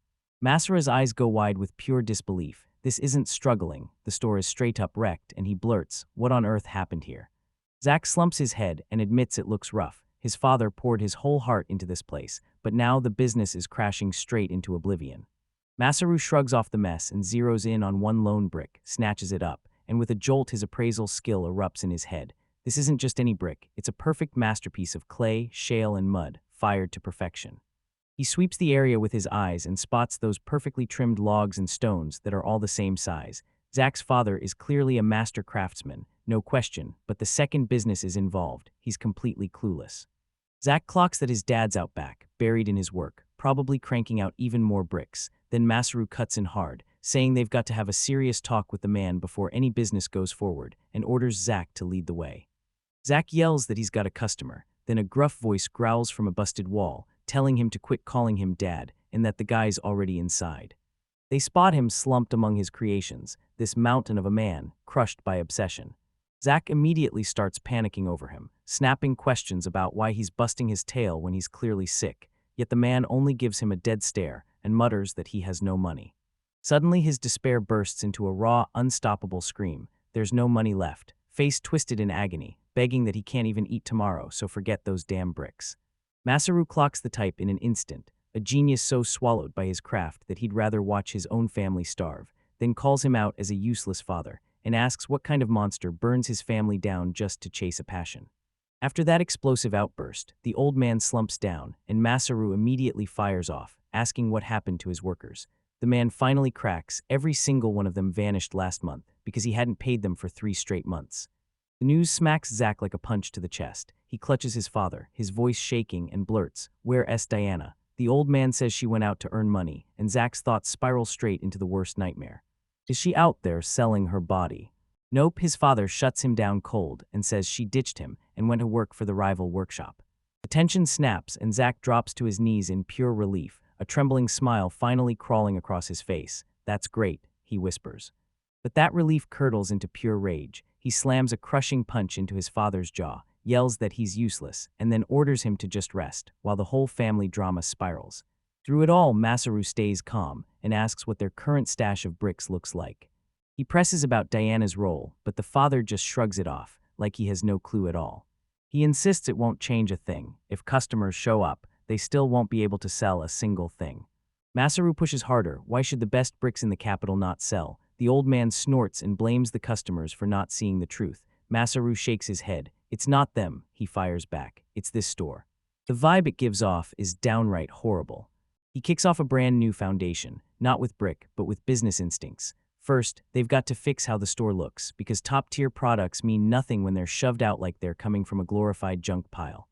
Masaru's eyes go wide with pure disbelief. This isn't struggling, the store is straight up wrecked, and he blurts, "What on earth happened here?" Zack slumps his head and admits it looks rough. His father poured his whole heart into this place, but now the business is crashing straight into oblivion. Masaru shrugs off the mess and zeroes in on one lone brick, snatches it up, and with a jolt his appraisal skill erupts in his head. This isn't just any brick, it's a perfect masterpiece of clay, shale, and mud, fired to perfection. He sweeps the area with his eyes and spots those perfectly trimmed logs and stones that are all the same size. Zack's father is clearly a master craftsman, no question, but the second business is involved. He's completely clueless. Zack clocks that his dad's out back, buried in his work, probably cranking out even more bricks. Then Masaru cuts in hard, saying they've got to have a serious talk with the man before any business goes forward, and orders Zack to lead the way. Zack yells that he's got a customer, then a gruff voice growls from a busted wall, telling him to quit calling him dad, and that the guy's already inside. They spot him slumped among his creations, this mountain of a man, crushed by obsession. Zack immediately starts panicking over him, snapping questions about why he's busting his tail when he's clearly sick, yet the man only gives him a dead stare and mutters that he has no money. Suddenly his despair bursts into a raw, unstoppable scream. There's no money left, face twisted in agony, begging that he can't even eat tomorrow, so forget those damn bricks. Masaru clocks the type in an instant, a genius so swallowed by his craft that he'd rather watch his own family starve, then calls him out as a useless father, and asks what kind of monster burns his family down just to chase a passion. After that explosive outburst, the old man slumps down, and Masaru immediately fires off, asking what happened to his workers. The man finally cracks. Every single one of them vanished last month because he hadn't paid them for 3 straight months. The news smacks Zack like a punch to the chest. He clutches his father, his voice shaking, and blurts, "Where's Diana?" The old man says she went out to earn money, and Zack's thoughts spiral straight into the worst nightmare. Is she out there selling her body? Nope, his father shuts him down cold and says she ditched him and went to work for the rival workshop. The tension snaps and Zack drops to his knees in pure relief, a trembling smile finally crawling across his face. "That's great," he whispers. But that relief curdles into pure rage. He slams a crushing punch into his father's jaw, yells that he's useless, and then orders him to just rest, while the whole family drama spirals. Through it all, Masaru stays calm and asks what their current stash of bricks looks like. He presses about Diana's role, but the father just shrugs it off, like he has no clue at all. He insists it won't change a thing. If customers show up, they still won't be able to sell a single thing. Masaru pushes harder. Why should the best bricks in the capital not sell? The old man snorts and blames the customers for not seeing the truth. Masaru shakes his head. "It's not them," he fires back. "It's this store." The vibe it gives off is downright horrible. He kicks off a brand new foundation, not with brick, but with business instincts. First, they've got to fix how the store looks, because top-tier products mean nothing when they're shoved out like they're coming from a glorified junk pile.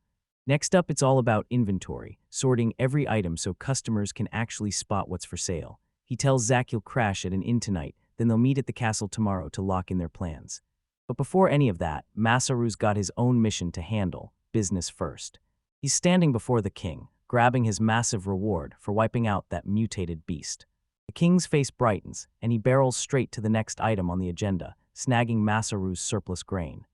Next up, it's all about inventory, sorting every item so customers can actually spot what's for sale. He tells Zack he'll crash at an inn tonight, then they'll meet at the castle tomorrow to lock in their plans. But before any of that, Masaru's got his own mission to handle, business first. He's standing before the king, grabbing his massive reward for wiping out that mutated beast. The king's face brightens, and he barrels straight to the next item on the agenda, snagging Masaru's surplus grain.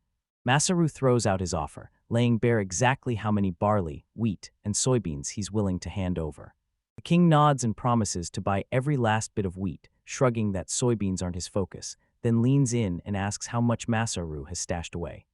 Masaru throws out his offer, laying bare exactly how many barley, wheat, and soybeans he's willing to hand over. The king nods and promises to buy every last bit of wheat, shrugging that soybeans aren't his focus, then leans in and asks how much Masaru has stashed away.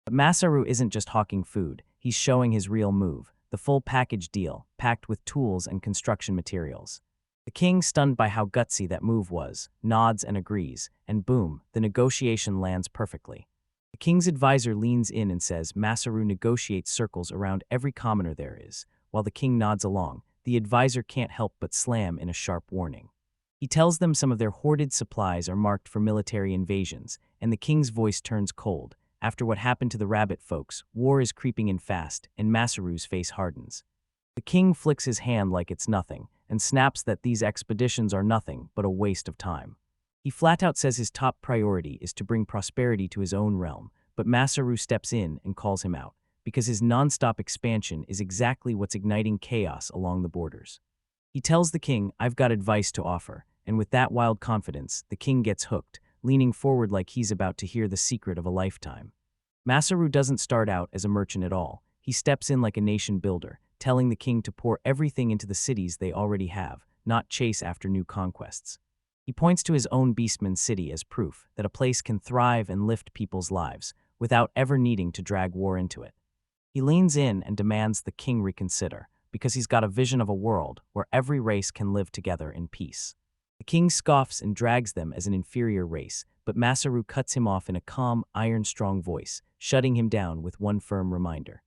But Masaru isn't just hawking food, he's showing his real move, the full package deal, packed with tools and construction materials. The king, stunned by how gutsy that move was, nods and agrees, and boom, the negotiation lands perfectly. The king's advisor leans in and says Masaru negotiates circles around every commoner there is. While the king nods along, the advisor can't help but slam in a sharp warning. He tells them some of their hoarded supplies are marked for military invasions, and the king's voice turns cold. After what happened to the rabbit folks, war is creeping in fast, and Masaru's face hardens. The king flicks his hand like it's nothing, and snaps that these expeditions are nothing but a waste of time. He flat out says his top priority is to bring prosperity to his own realm, but Masaru steps in and calls him out, because his non-stop expansion is exactly what's igniting chaos along the borders. He tells the king, "I've got advice to offer," and with that wild confidence, the king gets hooked, leaning forward like he's about to hear the secret of a lifetime. Masaru doesn't start out as a merchant at all. He steps in like a nation builder, telling the king to pour everything into the cities they already have, not chase after new conquests. He points to his own Beastman city as proof that a place can thrive and lift people's lives without ever needing to drag war into it. He leans in and demands the king reconsider, because he's got a vision of a world where every race can live together in peace. The king scoffs and drags them as an inferior race, but Masaru cuts him off in a calm, iron-strong voice, shutting him down with one firm reminder.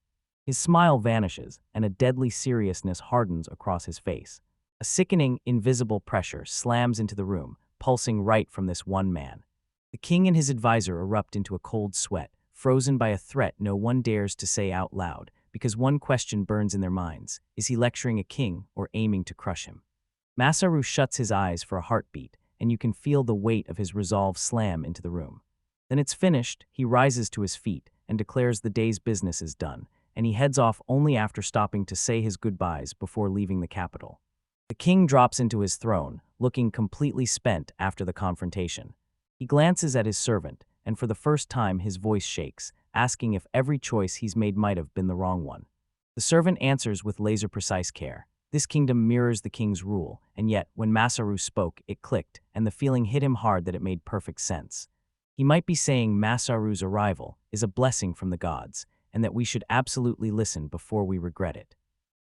His smile vanishes, and a deadly seriousness hardens across his face. A sickening, invisible pressure slams into the room, pulsing right from this one man. The king and his advisor erupt into a cold sweat, frozen by a threat no one dares to say out loud, because one question burns in their minds: is he lecturing a king or aiming to crush him? Masaru shuts his eyes for a heartbeat, and you can feel the weight of his resolve slam into the room. Then it's finished. He rises to his feet and declares the day's business is done, and he heads off only after stopping to say his goodbyes before leaving the capital. The king drops into his throne, looking completely spent after the confrontation. He glances at his servant, and for the first time his voice shakes, asking if every choice he's made might have been the wrong one. The servant answers with laser-precise care. This kingdom mirrors the king's rule, and yet, when Masaru spoke, it clicked, and the feeling hit him hard that it made perfect sense. He might be saying Masaru's arrival is a blessing from the gods, and that we should absolutely listen before we regret it.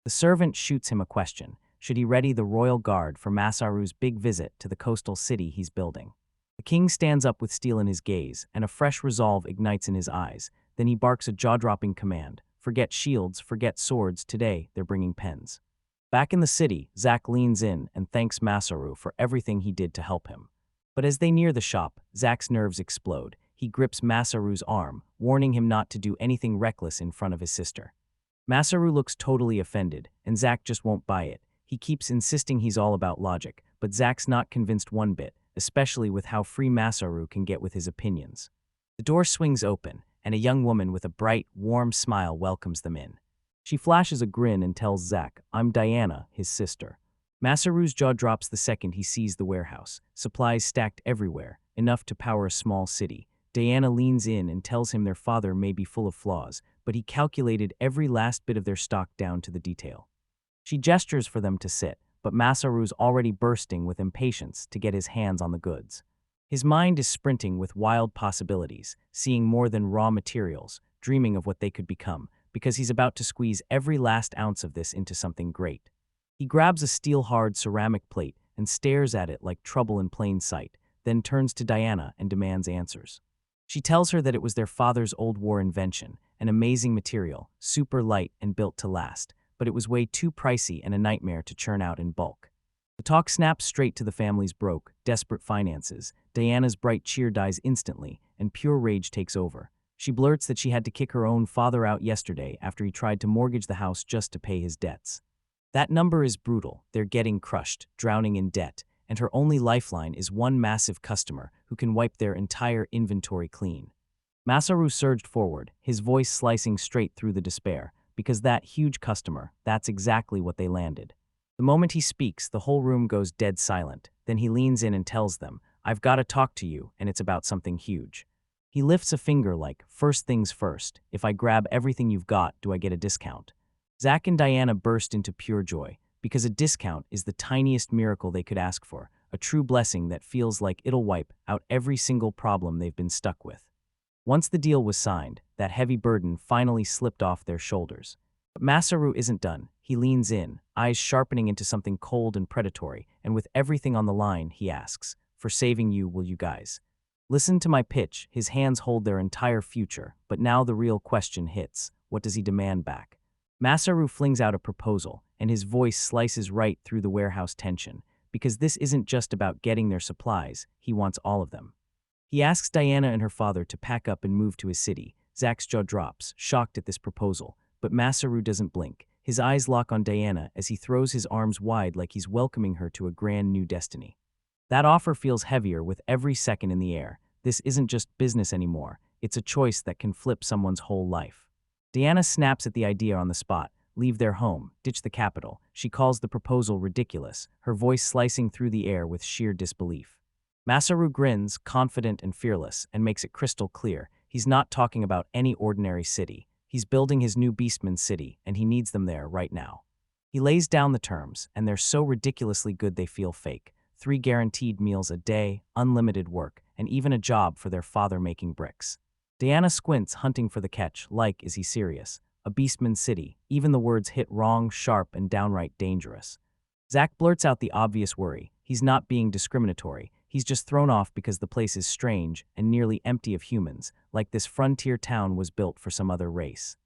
The servant shoots him a question. Should he ready the royal guard for Masaru's big visit to the coastal city he's building? The king stands up with steel in his gaze, and a fresh resolve ignites in his eyes. Then he barks a jaw-dropping command. Forget shields, forget swords, today they're bringing pens. Back in the city, Zack leans in and thanks Masaru for everything he did to help him. But as they near the shop, Zack's nerves explode. He grips Masaru's arm, warning him not to do anything reckless in front of his sister. Masaru looks totally offended, and Zack just won't buy it. He keeps insisting he's all about logic, but Zack's not convinced one bit, especially with how free Masaru can get with his opinions. The door swings open, and a young woman with a bright, warm smile welcomes them in. She flashes a grin and tells Zack, "I'm Diana, his sister." Masaru's jaw drops the second he sees the warehouse, supplies stacked everywhere, enough to power a small city. Diana leans in and tells him their father may be full of flaws, but he calculated every last bit of their stock down to the detail. She gestures for them to sit, but Masaru's already bursting with impatience to get his hands on the goods. His mind is sprinting with wild possibilities, seeing more than raw materials, dreaming of what they could become, because he's about to squeeze every last ounce of this into something great. He grabs a steel-hard ceramic plate and stares at it like trouble in plain sight, then turns to Diana and demands answers. She tells her that it was their father's old war invention, an amazing material, super light and built to last, but it was way too pricey and a nightmare to churn out in bulk. The talk snaps straight to the family's broke, desperate finances. Diana's bright cheer dies instantly, and pure rage takes over. She blurts that she had to kick her own father out yesterday after he tried to mortgage the house just to pay his debts. That number is brutal. They're getting crushed, drowning in debt, and her only lifeline is one massive customer who can wipe their entire inventory clean. Masaru surged forward, his voice slicing straight through the despair, because that huge customer, that's exactly what they landed. The moment he speaks, the whole room goes dead silent. Then he leans in and tells them, "I've got to talk to you, and it's about something huge." He lifts a finger like, "First things first, if I grab everything you've got, do I get a discount?" Zack and Diana burst into pure joy, because a discount is the tiniest miracle they could ask for, a true blessing that feels like it'll wipe out every single problem they've been stuck with. Once the deal was signed, that heavy burden finally slipped off their shoulders. But Masaru isn't done. He leans in, eyes sharpening into something cold and predatory, and with everything on the line, he asks, "For saving you, will you guys listen to my pitch?" His hands hold their entire future, but now the real question hits. What does he demand back? Masaru flings out a proposal, and his voice slices right through the warehouse tension, because this isn't just about getting their supplies, he wants all of them. He asks Diana and her father to pack up and move to his city. Zack's jaw drops, shocked at this proposal, but Masaru doesn't blink. His eyes lock on Diana as he throws his arms wide like he's welcoming her to a grand new destiny. That offer feels heavier with every second in the air. This isn't just business anymore, it's a choice that can flip someone's whole life. Diana snaps at the idea on the spot. Leave their home, ditch the capital. She calls the proposal ridiculous, her voice slicing through the air with sheer disbelief. Masaru grins, confident and fearless, and makes it crystal clear. He's not talking about any ordinary city. He's building his new Beastman city, and he needs them there right now. He lays down the terms, and they're so ridiculously good they feel fake. 3 guaranteed meals a day, unlimited work, and even a job for their father making bricks. Diana squints, hunting for the catch, like, is he serious? A Beastman city. Even the words hit wrong, sharp, and downright dangerous. Zack blurts out the obvious worry. He's not being discriminatory. He's just thrown off because the place is strange and nearly empty of humans, like this frontier town was built for some other race.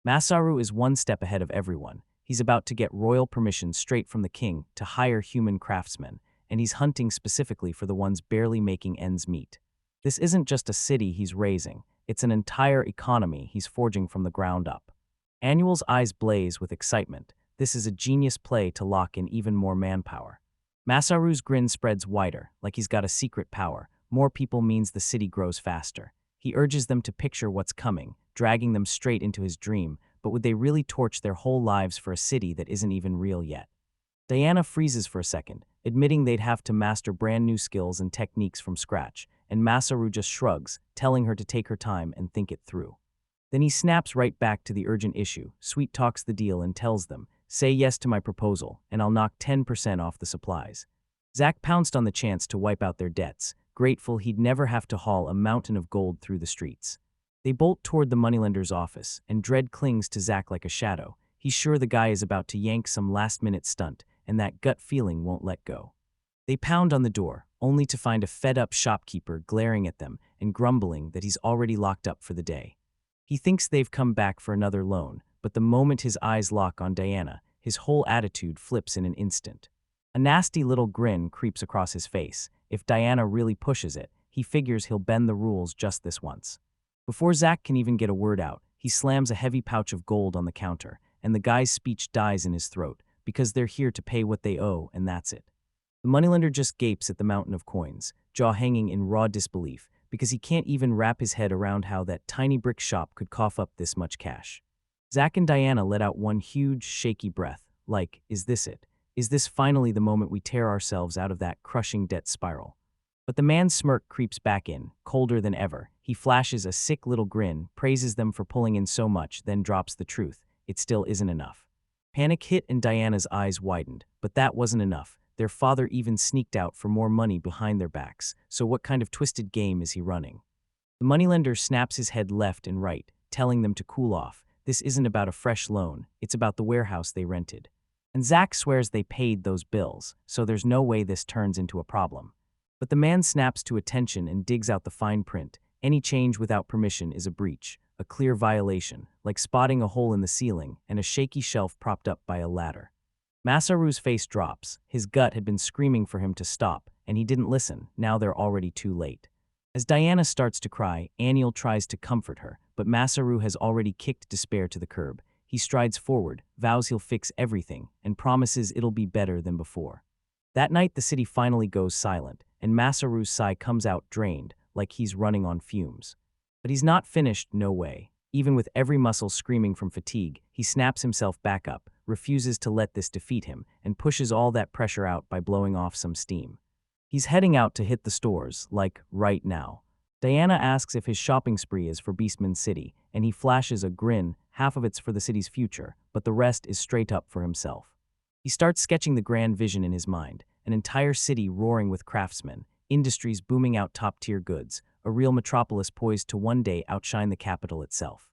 Masaru is one step ahead of everyone. He's about to get royal permission straight from the king to hire human craftsmen, and he's hunting specifically for the ones barely making ends meet. This isn't just a city he's raising, it's an entire economy he's forging from the ground up. Annual's eyes blaze with excitement. This is a genius play to lock in even more manpower. Masaru's grin spreads wider, like he's got a secret power. More people means the city grows faster. He urges them to picture what's coming, dragging them straight into his dream, but would they really torch their whole lives for a city that isn't even real yet? Diana freezes for a second, admitting they'd have to master brand new skills and techniques from scratch, and Masaru just shrugs, telling her to take her time and think it through. Then he snaps right back to the urgent issue, sweet-talks the deal and tells them, "Say yes to my proposal, and I'll knock 10% off the supplies." Zack pounced on the chance to wipe out their debts, grateful he'd never have to haul a mountain of gold through the streets. They bolt toward the moneylender's office, and Dread clings to Zack like a shadow. He's sure the guy is about to yank some last-minute stunt, and that gut feeling won't let go. They pound on the door, only to find a fed-up shopkeeper glaring at them and grumbling that he's already locked up for the day. He thinks they've come back for another loan, but the moment his eyes lock on Diana, his whole attitude flips in an instant. A nasty little grin creeps across his face. If Diana really pushes it, he figures he'll bend the rules just this once. Before Zack can even get a word out, he slams a heavy pouch of gold on the counter, and the guy's speech dies in his throat, because they're here to pay what they owe, and that's it. The moneylender just gapes at the mountain of coins, jaw hanging in raw disbelief, because he can't even wrap his head around how that tiny brick shop could cough up this much cash. Zack and Diana let out one huge, shaky breath, like, is this it? Is this finally the moment we tear ourselves out of that crushing debt spiral? But the man's smirk creeps back in, colder than ever. He flashes a sick little grin, praises them for pulling in so much, then drops the truth. It still isn't enough. Panic hit and Diana's eyes widened, but that wasn't enough. Their father even sneaked out for more money behind their backs, so what kind of twisted game is he running? The moneylender snaps his head left and right, telling them to cool off. This isn't about a fresh loan, it's about the warehouse they rented. And Zack swears they paid those bills, so there's no way this turns into a problem. But the man snaps to attention and digs out the fine print. Any change without permission is a breach, a clear violation, like spotting a hole in the ceiling and a shaky shelf propped up by a ladder. Masaru's face drops. His gut had been screaming for him to stop, and he didn't listen. Now they're already too late. As Diana starts to cry, Aniel tries to comfort her, but Masaru has already kicked despair to the curb. He strides forward, vows he'll fix everything, and promises it'll be better than before. That night the city finally goes silent, and Masaru's sigh comes out drained, like he's running on fumes. But he's not finished, no way. Even with every muscle screaming from fatigue, he snaps himself back up, refuses to let this defeat him, and pushes all that pressure out by blowing off some steam. He's heading out to hit the stores, like, right now. Diana asks if his shopping spree is for Beastman City, and he flashes a grin. Half of it's for the city's future, but the rest is straight up for himself. He starts sketching the grand vision in his mind, an entire city roaring with craftsmen, industries booming out top-tier goods, a real metropolis poised to one day outshine the capital itself.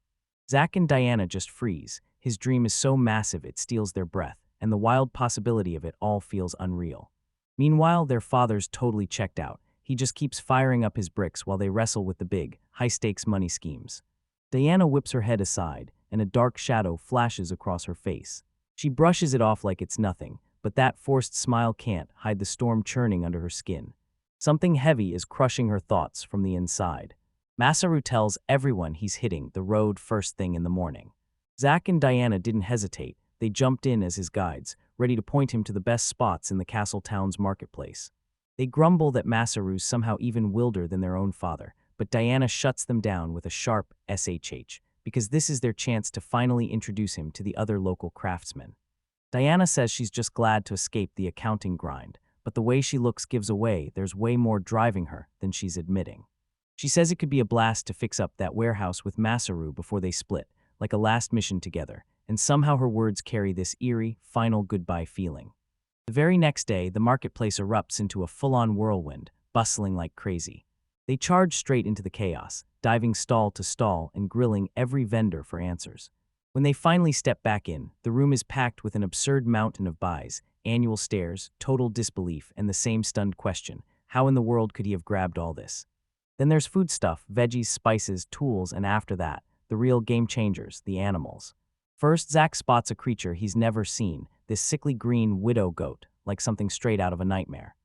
Zack and Diana just freeze. His dream is so massive it steals their breath, and the wild possibility of it all feels unreal. Meanwhile, their father's totally checked out. He just keeps firing up his bricks while they wrestle with the big, high-stakes money schemes. Diana whips her head aside, and a dark shadow flashes across her face. She brushes it off like it's nothing, but that forced smile can't hide the storm churning under her skin. Something heavy is crushing her thoughts from the inside. Masaru tells everyone he's hitting the road first thing in the morning. Zack and Diana didn't hesitate. They jumped in as his guides, ready to point him to the best spots in the castle town's marketplace. They grumble that Masaru's somehow even wilder than their own father, but Diana shuts them down with a sharp SHH, because this is their chance to finally introduce him to the other local craftsmen. Diana says she's just glad to escape the accounting grind, but the way she looks gives away there's way more driving her than she's admitting. She says it could be a blast to fix up that warehouse with Masaru before they split, like a last mission together, and somehow her words carry this eerie, final goodbye feeling. The very next day, the marketplace erupts into a full-on whirlwind, bustling like crazy. They charge straight into the chaos, diving stall to stall and grilling every vendor for answers. When they finally step back in, the room is packed with an absurd mountain of buys, annual stares, total disbelief, and the same stunned question, how in the world could he have grabbed all this? Then there's food stuff, veggies, spices, tools, and after that, the real game changers, the animals. First, Zack spots a creature he's never seen, this sickly green widow goat, like something straight out of a nightmare.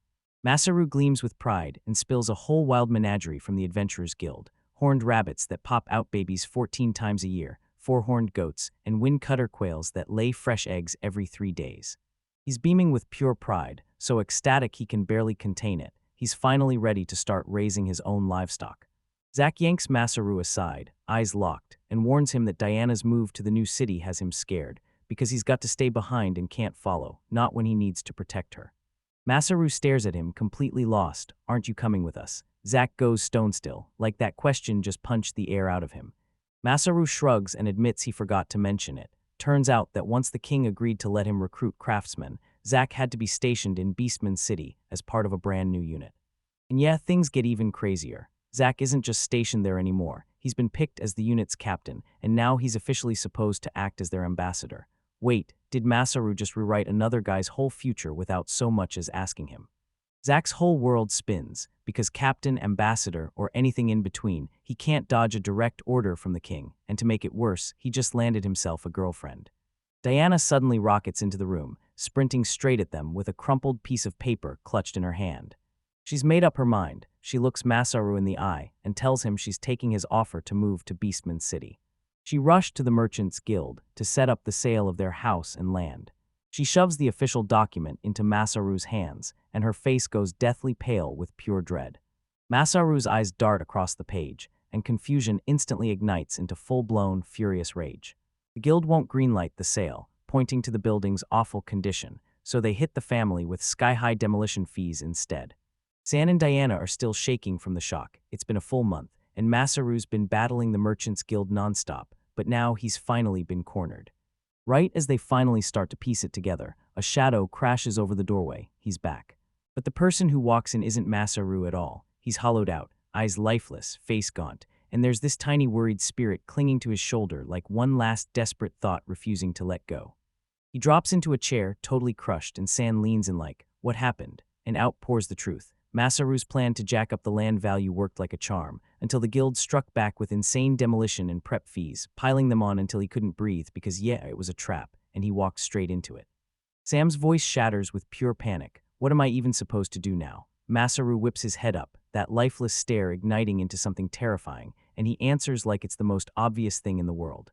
Masaru gleams with pride and spills a whole wild menagerie from the Adventurers Guild, horned rabbits that pop out babies 14 times a year, four-horned goats, and wind-cutter quails that lay fresh eggs every 3 days. He's beaming with pure pride, so ecstatic he can barely contain it. He's finally ready to start raising his own livestock. Zack yanks Masaru aside, eyes locked, and warns him that Diana's move to the new city has him scared, because he's got to stay behind and can't follow, not when he needs to protect her. Masaru stares at him, completely lost. Aren't you coming with us? Zack goes stone still, like that question just punched the air out of him. Masaru shrugs and admits he forgot to mention it. Turns out that once the king agreed to let him recruit craftsmen, Zack had to be stationed in Beastman City as part of a brand new unit. And yeah, things get even crazier. Zack isn't just stationed there anymore. He's been picked as the unit's captain, and now he's officially supposed to act as their ambassador. Wait, did Masaru just rewrite another guy's whole future without so much as asking him? Zack's whole world spins, because captain, ambassador, or anything in between, he can't dodge a direct order from the king, and to make it worse, he just landed himself a girlfriend. Diana suddenly rockets into the room, sprinting straight at them with a crumpled piece of paper clutched in her hand. She's made up her mind. She looks Masaru in the eye and tells him she's taking his offer to move to Beastman City. She rushed to the Merchants Guild to set up the sale of their house and land. She shoves the official document into Masaru's hands, and her face goes deathly pale with pure dread. Masaru's eyes dart across the page, and confusion instantly ignites into full-blown, furious rage. The guild won't greenlight the sale, pointing to the building's awful condition, so they hit the family with sky-high demolition fees instead. San and Diana are still shaking from the shock. It's been a full month, and Masaru's been battling the Merchants Guild nonstop, but now he's finally been cornered. Right as they finally start to piece it together, a shadow crashes over the doorway. He's back. But the person who walks in isn't Masaru at all. He's hollowed out, eyes lifeless, face gaunt, and there's this tiny worried spirit clinging to his shoulder like one last desperate thought refusing to let go. He drops into a chair, totally crushed, and San leans in like, "What happened?" And out pours the truth. Masaru's plan to jack up the land value worked like a charm, until the guild struck back with insane demolition and prep fees, piling them on until he couldn't breathe because it was a trap, and he walked straight into it. Sam's voice shatters with pure panic. What am I even supposed to do now? Masaru whips his head up, that lifeless stare igniting into something terrifying, and he answers like it's the most obvious thing in the world.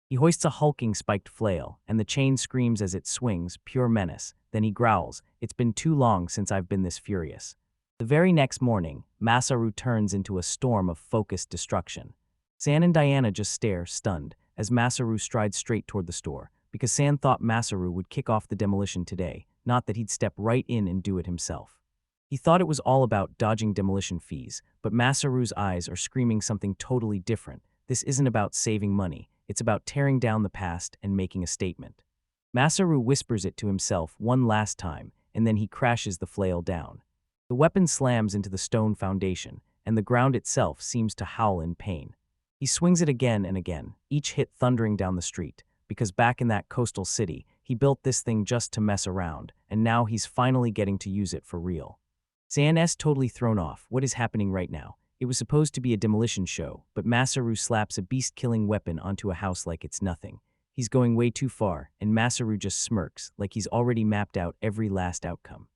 He hoists a hulking spiked flail, and the chain screams as it swings, pure menace. Then he growls, "It's been too long since I've been this furious." The very next morning, Masaru turns into a storm of focused destruction. San and Diana just stare, stunned, as Masaru strides straight toward the store, because San thought Masaru would kick off the demolition today, not that he'd step right in and do it himself. He thought it was all about dodging demolition fees, but Masaru's eyes are screaming something totally different. This isn't about saving money, it's about tearing down the past and making a statement. Masaru whispers it to himself one last time, and then he crashes the flail down. The weapon slams into the stone foundation, and the ground itself seems to howl in pain. He swings it again and again, each hit thundering down the street, because back in that coastal city, he built this thing just to mess around, and now he's finally getting to use it for real. San's totally thrown off. What is happening right now? It was supposed to be a demolition show, but Masaru slaps a beast-killing weapon onto a house like it's nothing. He's going way too far, and Masaru just smirks, like he's already mapped out every last outcome.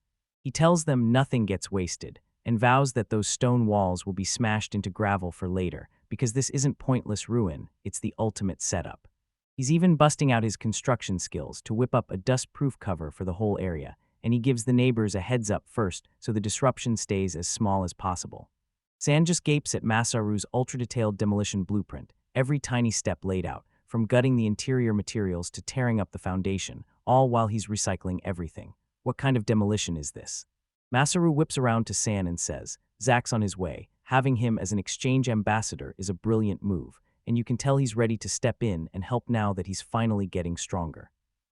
He tells them nothing gets wasted, and vows that those stone walls will be smashed into gravel for later, because this isn't pointless ruin, it's the ultimate setup. He's even busting out his construction skills to whip up a dust-proof cover for the whole area, and he gives the neighbors a heads-up first so the disruption stays as small as possible. San just gapes at Masaru's ultra-detailed demolition blueprint, every tiny step laid out, from gutting the interior materials to tearing up the foundation, all while he's recycling everything. What kind of demolition is this? Masaru whips around to San and says, "Zack's on his way. Having him as an exchange ambassador is a brilliant move, and you can tell he's ready to step in and help now that he's finally getting stronger."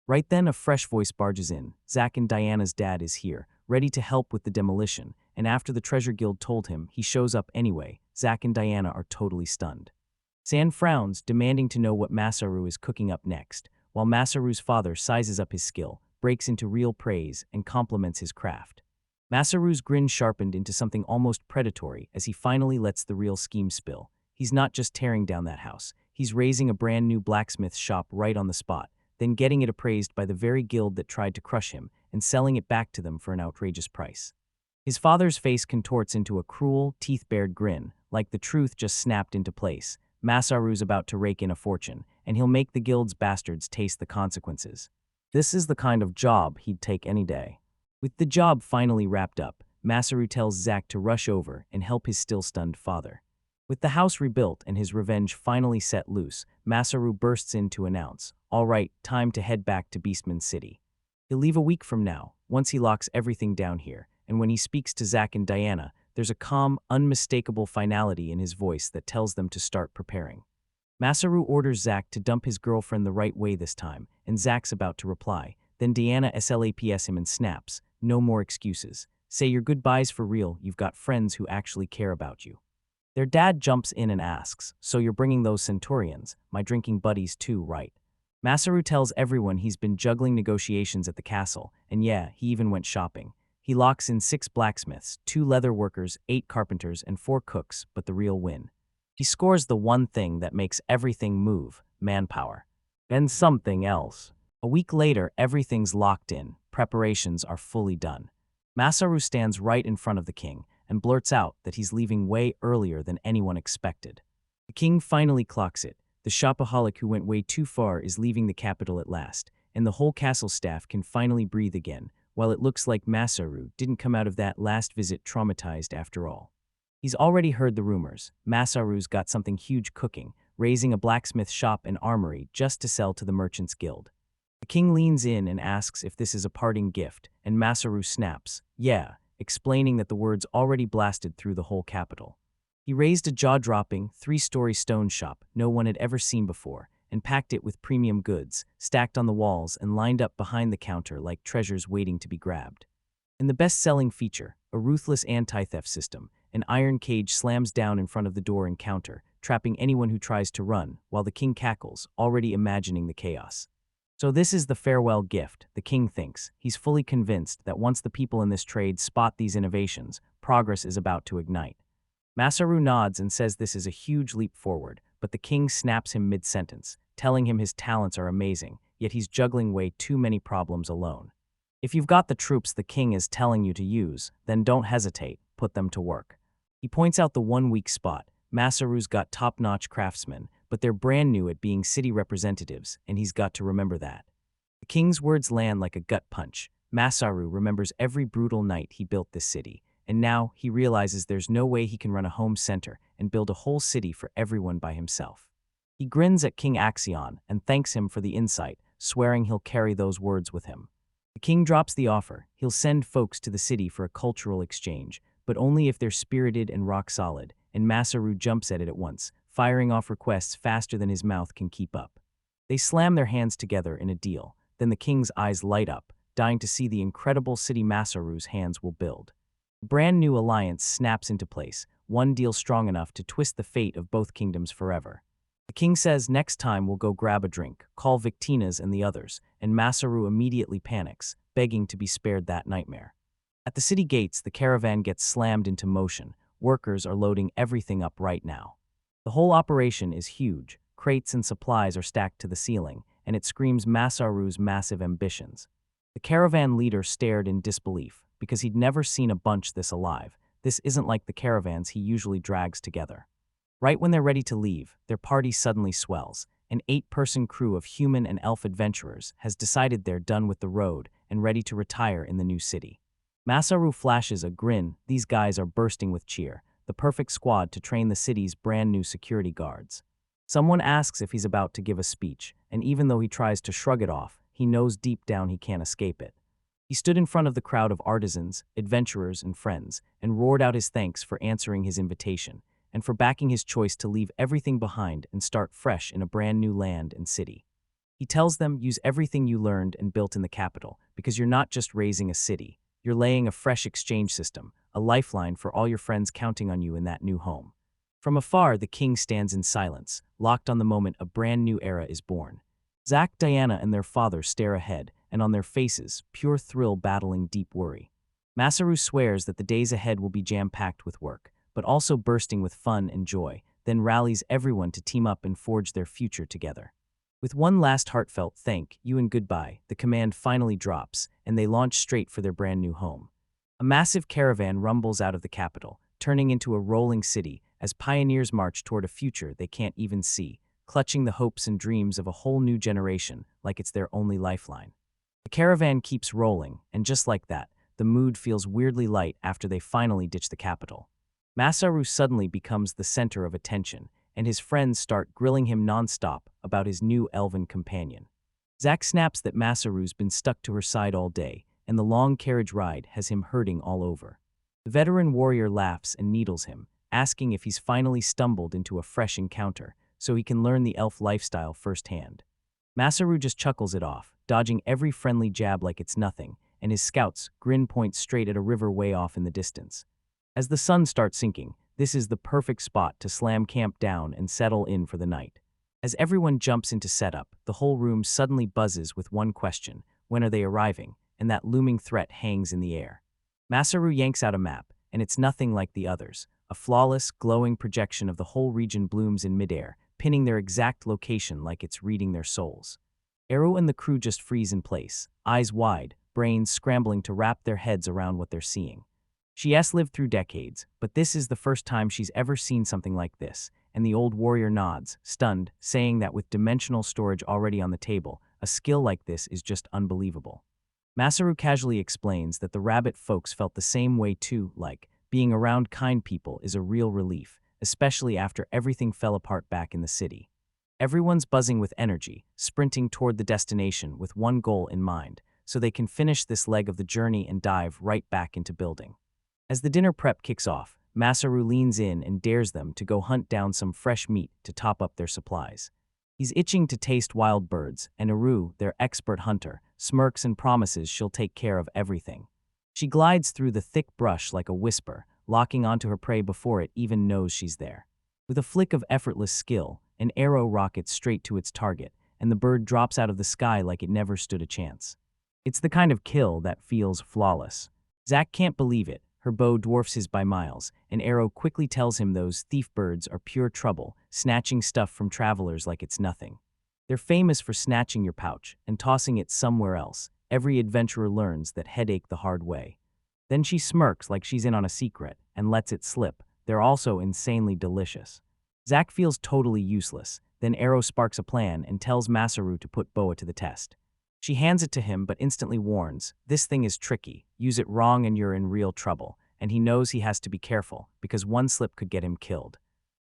Right then, a fresh voice barges in. Zack and Diana's dad is here, ready to help with the demolition, and after the Treasure Guild told him, he shows up anyway. Zack and Diana are totally stunned. San frowns, demanding to know what Masaru is cooking up next, while Masaru's father sizes up his skill, breaks into real praise, and compliments his craft. Masaru's grin sharpened into something almost predatory as he finally lets the real scheme spill. He's not just tearing down that house, he's raising a brand new blacksmith shop right on the spot, then getting it appraised by the very guild that tried to crush him and selling it back to them for an outrageous price. His father's face contorts into a cruel, teeth-bared grin, like the truth just snapped into place. Masaru's about to rake in a fortune, and he'll make the guild's bastards taste the consequences. This is the kind of job he'd take any day. With the job finally wrapped up, Masaru tells Zack to rush over and help his still-stunned father. With the house rebuilt and his revenge finally set loose, Masaru bursts in to announce, "All right, time to head back to Beastman City." He'll leave a week from now, once he locks everything down here, and when he speaks to Zack and Diana, there's a calm, unmistakable finality in his voice that tells them to start preparing. Masaru orders Zack to dump his girlfriend the right way this time, and Zack's about to reply. Then Diana slaps him and snaps, "No more excuses. Say your goodbyes for real, you've got friends who actually care about you." Their dad jumps in and asks, "So you're bringing those Centaurians, my drinking buddies too, right?" Masaru tells everyone he's been juggling negotiations at the castle, and yeah, he even went shopping. He locks in 6 blacksmiths, 2 leather workers, 8 carpenters, and 4 cooks, but the real win. He scores the one thing that makes everything move, manpower. And something else. A week later, everything's locked in, preparations are fully done. Masaru stands right in front of the king and blurts out that he's leaving way earlier than anyone expected. The king finally clocks it. The shopaholic who went way too far is leaving the capital at last, and the whole castle staff can finally breathe again, while it looks like Masaru didn't come out of that last visit traumatized after all. He's already heard the rumors. Masaru's got something huge cooking, raising a blacksmith shop and armory just to sell to the Merchants Guild. The king leans in and asks if this is a parting gift, and Masaru snaps, "Yeah," explaining that the words already blasted through the whole capital. He raised a jaw-dropping, 3-story stone shop no one had ever seen before, and packed it with premium goods, stacked on the walls and lined up behind the counter like treasures waiting to be grabbed. And the best-selling feature, a ruthless anti-theft system, an iron cage slams down in front of the door and counter, trapping anyone who tries to run, while the king cackles, already imagining the chaos. So this is the farewell gift, the king thinks. He's fully convinced that once the people in this trade spot these innovations, progress is about to ignite. Masaru nods and says this is a huge leap forward, but the king snaps him mid-sentence, telling him his talents are amazing, yet he's juggling way too many problems alone. If you've got the troops the king is telling you to use, then don't hesitate, put them to work. He points out the one weak spot. Masaru's got top-notch craftsmen, but they're brand new at being city representatives, and he's got to remember that. The king's words land like a gut punch. Masaru remembers every brutal night he built this city, and now he realizes there's no way he can run a home center and build a whole city for everyone by himself. He grins at King Axion and thanks him for the insight, swearing he'll carry those words with him. The king drops the offer. He'll send folks to the city for a cultural exchange, but only if they're spirited and rock solid, and Masaru jumps at it at once, firing off requests faster than his mouth can keep up. They slam their hands together in a deal, then the king's eyes light up, dying to see the incredible city Masaru's hands will build. A brand new alliance snaps into place, one deal strong enough to twist the fate of both kingdoms forever. The king says next time we'll go grab a drink, call Victina's and the others, and Masaru immediately panics, begging to be spared that nightmare. At the city gates, the caravan gets slammed into motion. Workers are loading everything up right now. The whole operation is huge. Crates and supplies are stacked to the ceiling, and it screams Masaru's massive ambitions. The caravan leader stared in disbelief, because he'd never seen a bunch this alive. This isn't like the caravans he usually drags together. Right when they're ready to leave, their party suddenly swells. An 8-person crew of human and elf adventurers has decided they're done with the road and ready to retire in the new city. Masaru flashes a grin. These guys are bursting with cheer, the perfect squad to train the city's brand new security guards. Someone asks if he's about to give a speech, and even though he tries to shrug it off, he knows deep down he can't escape it. He stood in front of the crowd of artisans, adventurers, and friends, and roared out his thanks for answering his invitation, and for backing his choice to leave everything behind and start fresh in a brand new land and city. He tells them, use everything you learned and built in the capital, because you're not just raising a city, you're laying a fresh exchange system, a lifeline for all your friends counting on you in that new home. From afar, the king stands in silence, locked on the moment a brand new era is born. Zack, Diana, and their father stare ahead, and on their faces, pure thrill battling deep worry. Masaru swears that the days ahead will be jam-packed with work, but also bursting with fun and joy, then rallies everyone to team up and forge their future together. With one last heartfelt thank you and goodbye, the command finally drops, and they launch straight for their brand new home. A massive caravan rumbles out of the capital, turning into a rolling city as pioneers march toward a future they can't even see, clutching the hopes and dreams of a whole new generation like it's their only lifeline. The caravan keeps rolling, and just like that, the mood feels weirdly light after they finally ditch the capital. Masaru suddenly becomes the center of attention, and his friends start grilling him nonstop about his new elven companion. Zack snaps that Masaru's been stuck to her side all day, and the long carriage ride has him hurting all over. The veteran warrior laughs and needles him, asking if he's finally stumbled into a fresh encounter, so he can learn the elf lifestyle firsthand. Masaru just chuckles it off, dodging every friendly jab like it's nothing, and his scouts grin points straight at a river way off in the distance. As the sun starts sinking, this is the perfect spot to slam camp down and settle in for the night. As everyone jumps into setup, the whole room suddenly buzzes with one question: when are they arriving? And that looming threat hangs in the air. Masaru yanks out a map, and it's nothing like the others. A flawless, glowing projection of the whole region blooms in midair, pinning their exact location like it's reading their souls. Ero and the crew just freeze in place, eyes wide, brains scrambling to wrap their heads around what they're seeing. She has lived through decades, but this is the first time she's ever seen something like this, and the old warrior nods, stunned, saying that with dimensional storage already on the table, a skill like this is just unbelievable. Masaru casually explains that the rabbit folks felt the same way too, like, being around kind people is a real relief, especially after everything fell apart back in the city. Everyone's buzzing with energy, sprinting toward the destination with one goal in mind, so they can finish this leg of the journey and dive right back into building. As the dinner prep kicks off, Masaru leans in and dares them to go hunt down some fresh meat to top up their supplies. He's itching to taste wild birds, and Aru, their expert hunter, smirks and promises she'll take care of everything. She glides through the thick brush like a whisper, locking onto her prey before it even knows she's there. With a flick of effortless skill, an arrow rockets straight to its target, and the bird drops out of the sky like it never stood a chance. It's the kind of kill that feels flawless. Zack can't believe it. Her bow dwarfs his by miles, and Arrow quickly tells him those thief birds are pure trouble, snatching stuff from travelers like it's nothing. They're famous for snatching your pouch and tossing it somewhere else. Every adventurer learns that headache the hard way. Then she smirks like she's in on a secret and lets it slip. They're also insanely delicious. Zack feels totally useless. Then Arrow sparks a plan and tells Masaru to put Boa to the test. She hands it to him but instantly warns, this thing is tricky, use it wrong and you're in real trouble, and he knows he has to be careful because one slip could get him killed.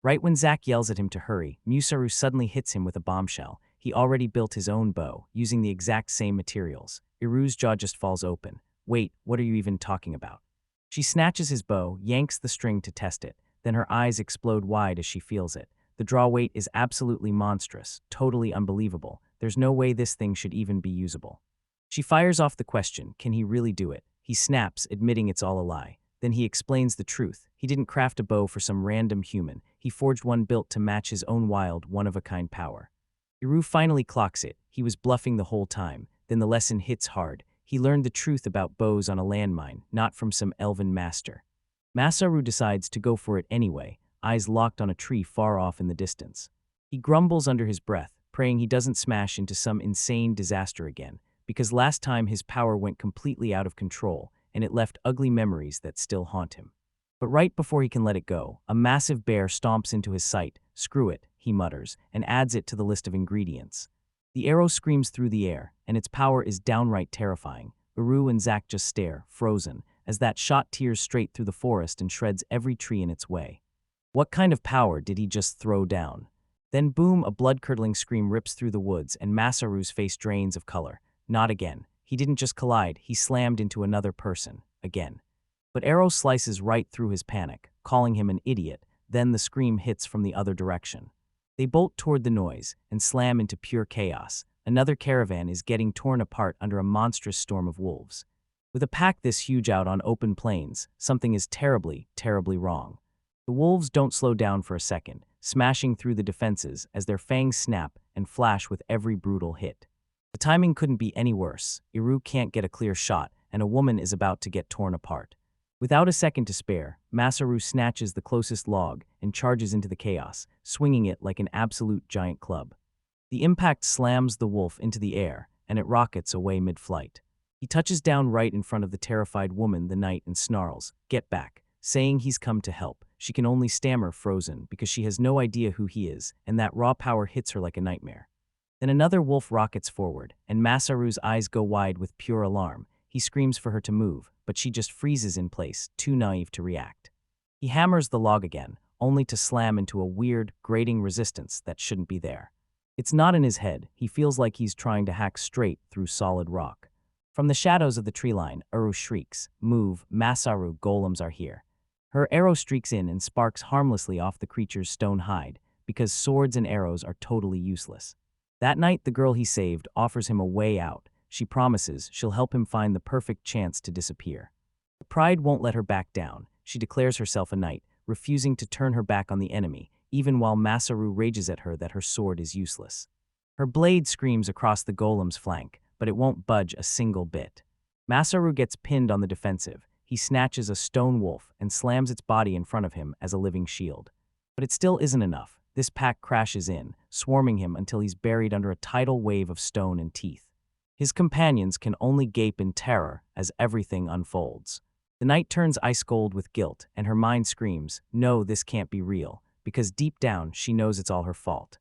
Right when Zack yells at him to hurry, Musaru suddenly hits him with a bombshell. He already built his own bow, using the exact same materials. Iru's jaw just falls open. Wait, what are you even talking about? She snatches his bow, yanks the string to test it, then her eyes explode wide as she feels it. The draw weight is absolutely monstrous, totally unbelievable. There's no way this thing should even be usable. She fires off the question, can he really do it? He snaps, admitting it's all a lie. Then he explains the truth. He didn't craft a bow for some random human. He forged one built to match his own wild, one-of-a-kind power. Iru finally clocks it. He was bluffing the whole time. Then the lesson hits hard. He learned the truth about bows on a landmine, not from some elven master. Masaru decides to go for it anyway, eyes locked on a tree far off in the distance. He grumbles under his breath, praying he doesn't smash into some insane disaster again, because last time his power went completely out of control, and it left ugly memories that still haunt him. But right before he can let it go, a massive bear stomps into his sight. Screw it, he mutters, and adds it to the list of ingredients. The arrow screams through the air, and its power is downright terrifying. Uru and Zack just stare, frozen, as that shot tears straight through the forest and shreds every tree in its way. What kind of power did he just throw down? Then boom, a blood-curdling scream rips through the woods, and Masaru's face drains of color. Not again. He didn't just collide, he slammed into another person. Again. But Arrow slices right through his panic, calling him an idiot. Then the scream hits from the other direction. They bolt toward the noise and slam into pure chaos. Another caravan is getting torn apart under a monstrous storm of wolves. With a pack this huge out on open plains, something is terribly, terribly wrong. The wolves don't slow down for a second, smashing through the defenses as their fangs snap and flash with every brutal hit. The timing couldn't be any worse. Iru can't get a clear shot, and a woman is about to get torn apart. Without a second to spare, Masaru snatches the closest log and charges into the chaos, swinging it like an absolute giant club. The impact slams the wolf into the air, and it rockets away mid-flight. He touches down right in front of the terrified woman the knight and snarls, "Get back," saying he's come to help. She can only stammer, frozen, because she has no idea who he is, and that raw power hits her like a nightmare. Then another wolf rockets forward, and Masaru's eyes go wide with pure alarm. He screams for her to move, but she just freezes in place, too naive to react. He hammers the log again, only to slam into a weird, grating resistance that shouldn't be there. It's not in his head. He feels like he's trying to hack straight through solid rock. From the shadows of the tree line, Uru shrieks, "Move, Masaru, golems are here." Her arrow streaks in and sparks harmlessly off the creature's stone hide, because swords and arrows are totally useless. That night, the girl he saved offers him a way out. She promises she'll help him find the perfect chance to disappear. Pride won't let her back down. She declares herself a knight, refusing to turn her back on the enemy, even while Masaru rages at her that her sword is useless. Her blade screams across the golem's flank, but it won't budge a single bit. Masaru gets pinned on the defensive. He snatches a stone wolf and slams its body in front of him as a living shield. But it still isn't enough. This pack crashes in, swarming him until he's buried under a tidal wave of stone and teeth. His companions can only gape in terror as everything unfolds. The knight turns ice cold with guilt, and her mind screams, "No, this can't be real," because deep down she knows it's all her fault.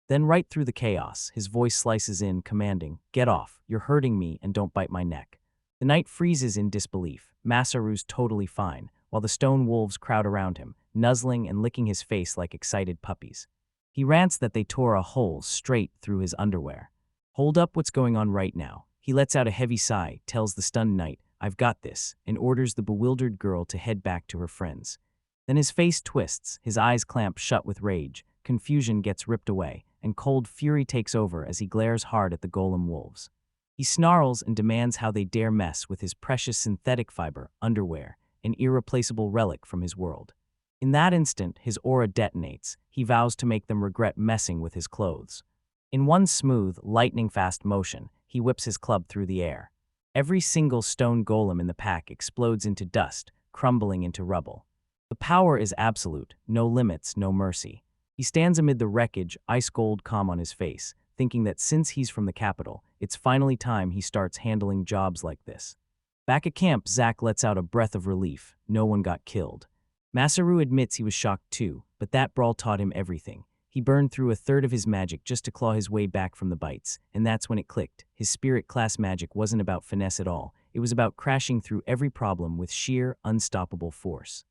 Then right through the chaos, his voice slices in, commanding, "Get off, you're hurting me and don't bite my neck." The knight freezes in disbelief. Masaru's totally fine, while the stone wolves crowd around him, nuzzling and licking his face like excited puppies. He rants that they tore a hole straight through his underwear. "Hold up, what's going on right now?" He lets out a heavy sigh, tells the stunned knight, "I've got this," and orders the bewildered girl to head back to her friends. Then his face twists, his eyes clamp shut with rage, confusion gets ripped away, and cold fury takes over as he glares hard at the golem wolves. He snarls and demands how they dare mess with his precious synthetic fiber underwear, an irreplaceable relic from his world. In that instant, his aura detonates. He vows to make them regret messing with his clothes. In one smooth, lightning-fast motion, he whips his club through the air. Every single stone golem in the pack explodes into dust, crumbling into rubble. The power is absolute, no limits, no mercy. He stands amid the wreckage, ice-cold calm on his face, thinking that since he's from the capital, it's finally time he starts handling jobs like this. Back at camp, Zack lets out a breath of relief. No one got killed. Masaru admits he was shocked too, but that brawl taught him everything. He burned through a third of his magic just to claw his way back from the bites, and that's when it clicked. His spirit class magic wasn't about finesse at all. It was about crashing through every problem with sheer, unstoppable force.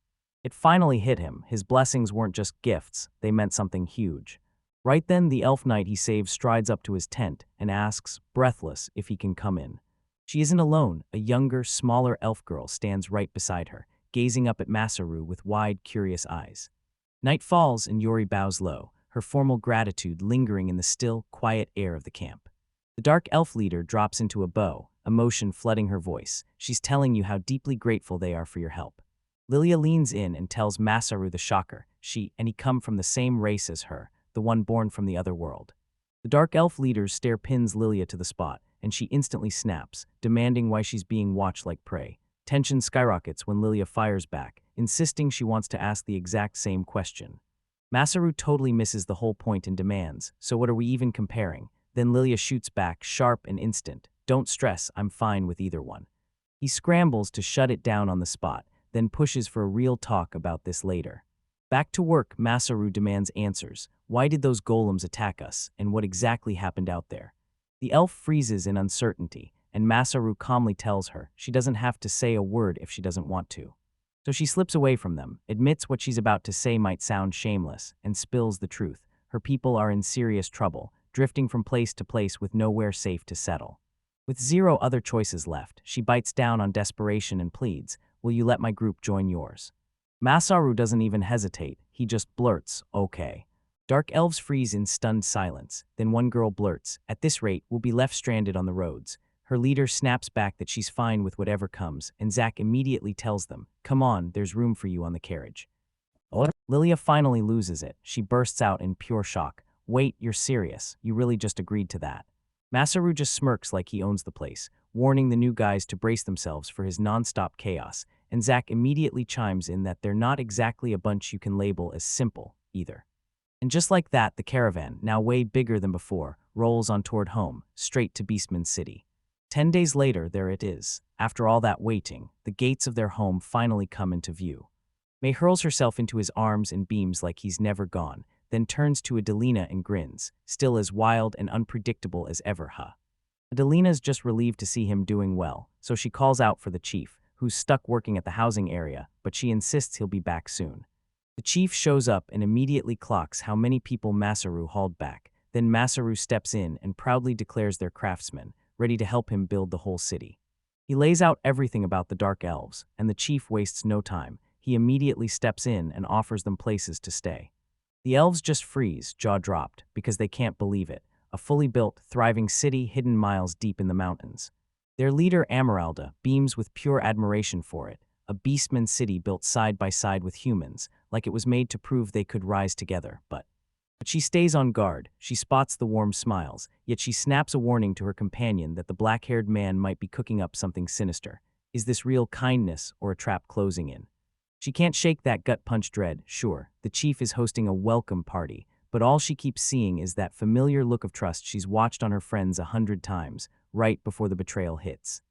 It finally hit him. His blessings weren't just gifts, they meant something huge. Right then, the elf knight he saved strides up to his tent and asks, breathless, if he can come in. She isn't alone. A younger, smaller elf girl stands right beside her, gazing up at Masaru with wide, curious eyes. Night falls and Yori bows low, her formal gratitude lingering in the still, quiet air of the camp. The dark elf leader drops into a bow, emotion flooding her voice. She's telling you how deeply grateful they are for your help. Lilia leans in and tells Masaru the shocker. She and he come from the same race as her, the one born from the other world. The dark elf leader's stare pins Lilia to the spot, and she instantly snaps, demanding why she's being watched like prey. Tension skyrockets when Lilia fires back, insisting she wants to ask the exact same question. Masaru totally misses the whole point and demands, "So what are we even comparing?" Then Lilia shoots back, sharp and instant, "Don't stress, I'm fine with either one." He scrambles to shut it down on the spot, then pushes for a real talk about this later. Back to work, Masaru demands answers. Why did those golems attack us, and what exactly happened out there? The elf freezes in uncertainty, and Masaru calmly tells her she doesn't have to say a word if she doesn't want to. So she slips away from them, admits what she's about to say might sound shameless, and spills the truth. Her people are in serious trouble, drifting from place to place with nowhere safe to settle. With zero other choices left, she bites down on desperation and pleads, "Will you let my group join yours?" Masaru doesn't even hesitate, he just blurts, "Okay." Dark elves freeze in stunned silence, then one girl blurts, "At this rate, we'll be left stranded on the roads." Her leader snaps back that she's fine with whatever comes, and Zack immediately tells them, "Come on, there's room for you on the carriage." Lilia finally loses it. She bursts out in pure shock. "Wait, you're serious? You really just agreed to that?" Masaru just smirks like he owns the place, warning the new guys to brace themselves for his non-stop chaos, and Zack immediately chimes in that they're not exactly a bunch you can label as simple, either. And just like that, the caravan, now way bigger than before, rolls on toward home, straight to Beastman City. 10 days later, there it is. After all that waiting, the gates of their home finally come into view. May hurls herself into his arms and beams like he's never gone, then turns to Adelina and grins, still as wild and unpredictable as ever, huh? Adelina's just relieved to see him doing well, so she calls out for the chief, who's stuck working at the housing area, but she insists he'll be back soon. The chief shows up and immediately clocks how many people Masaru hauled back. Then Masaru steps in and proudly declares they're craftsmen, ready to help him build the whole city. He lays out everything about the Dark Elves, and the chief wastes no time. He immediately steps in and offers them places to stay. The elves just freeze, jaw dropped, because they can't believe it. A fully built, thriving city hidden miles deep in the mountains. Their leader, Amaralda, beams with pure admiration for it, a beastman city built side by side with humans, like it was made to prove they could rise together, but she stays on guard. She spots the warm smiles, yet she snaps a warning to her companion that the black-haired man might be cooking up something sinister. Is this real kindness or a trap closing in? She can't shake that gut-punch dread. Sure, the chief is hosting a welcome party, but all she keeps seeing is that familiar look of trust she's watched on her friends 100 times, right before the betrayal hits.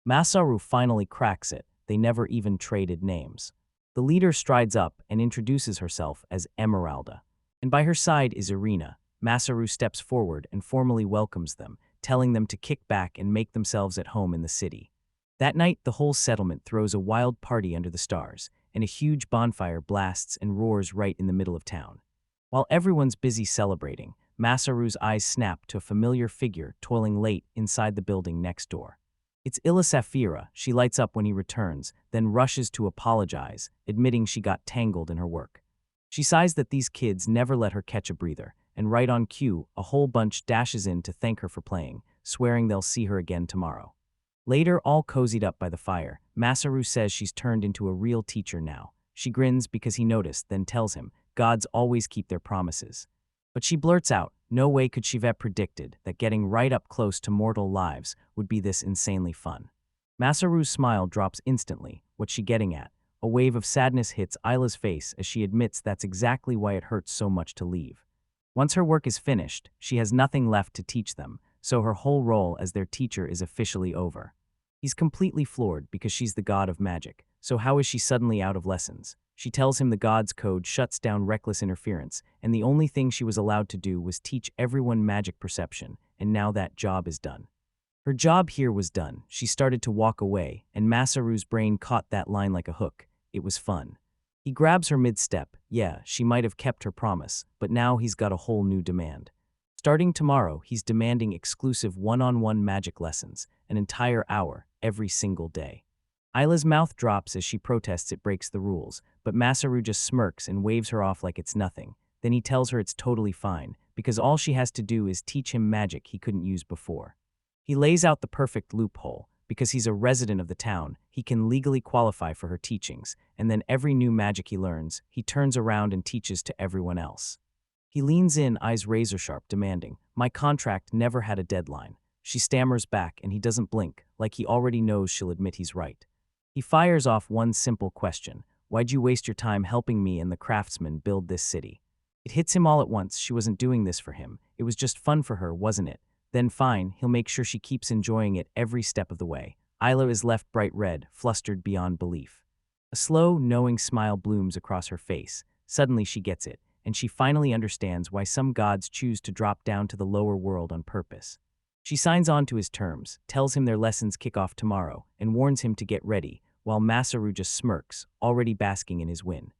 Masaru finally cracks it. They never even traded names. The leader strides up and introduces herself as Emeralda. And by her side is Irina. Masaru steps forward and formally welcomes them, telling them to kick back and make themselves at home in the city. That night, the whole settlement throws a wild party under the stars, and a huge bonfire blasts and roars right in the middle of town. While everyone's busy celebrating, Masaru's eyes snap to a familiar figure toiling late inside the building next door. It's Illa Safira. She lights up when he returns, then rushes to apologize, admitting she got tangled in her work. She sighs that these kids never let her catch a breather, and right on cue, a whole bunch dashes in to thank her for playing, swearing they'll see her again tomorrow. Later, all cozied up by the fire, Masaru says she's turned into a real teacher now. She grins because he noticed, then tells him, gods always keep their promises. But she blurts out, no way could she have predicted that getting right up close to mortal lives would be this insanely fun. Masaru's smile drops instantly. What's she getting at? A wave of sadness hits Isla's face as she admits that's exactly why it hurts so much to leave. Once her work is finished, she has nothing left to teach them, so her whole role as their teacher is officially over. He's completely floored because she's the god of magic, so how is she suddenly out of lessons? She tells him the god's code shuts down reckless interference, and the only thing she was allowed to do was teach everyone magic perception, and now that job is done. Her job here was done. She started to walk away, and Masaru's brain caught that line like a hook. It was fun. He grabs her mid-step. Yeah, she might have kept her promise, but now he's got a whole new demand. Starting tomorrow, he's demanding exclusive one-on-one magic lessons, an entire hour, every single day. Isla's mouth drops as she protests it breaks the rules, but Masaru just smirks and waves her off like it's nothing. Then he tells her it's totally fine, because all she has to do is teach him magic he couldn't use before. He lays out the perfect loophole. Because he's a resident of the town, he can legally qualify for her teachings, and then every new magic he learns, he turns around and teaches to everyone else. He leans in, eyes razor-sharp, demanding, my contract never had a deadline. She stammers back, and he doesn't blink, like he already knows she'll admit he's right. He fires off one simple question, why'd you waste your time helping me and the craftsmen build this city? It hits him all at once, she wasn't doing this for him. It was just fun for her, wasn't it? Then fine, he'll make sure she keeps enjoying it every step of the way. Isla is left bright red, flustered beyond belief. A slow, knowing smile blooms across her face. Suddenly she gets it, and she finally understands why some gods choose to drop down to the lower world on purpose. She signs on to his terms, tells him their lessons kick off tomorrow, and warns him to get ready, while Masaru just smirks, already basking in his win.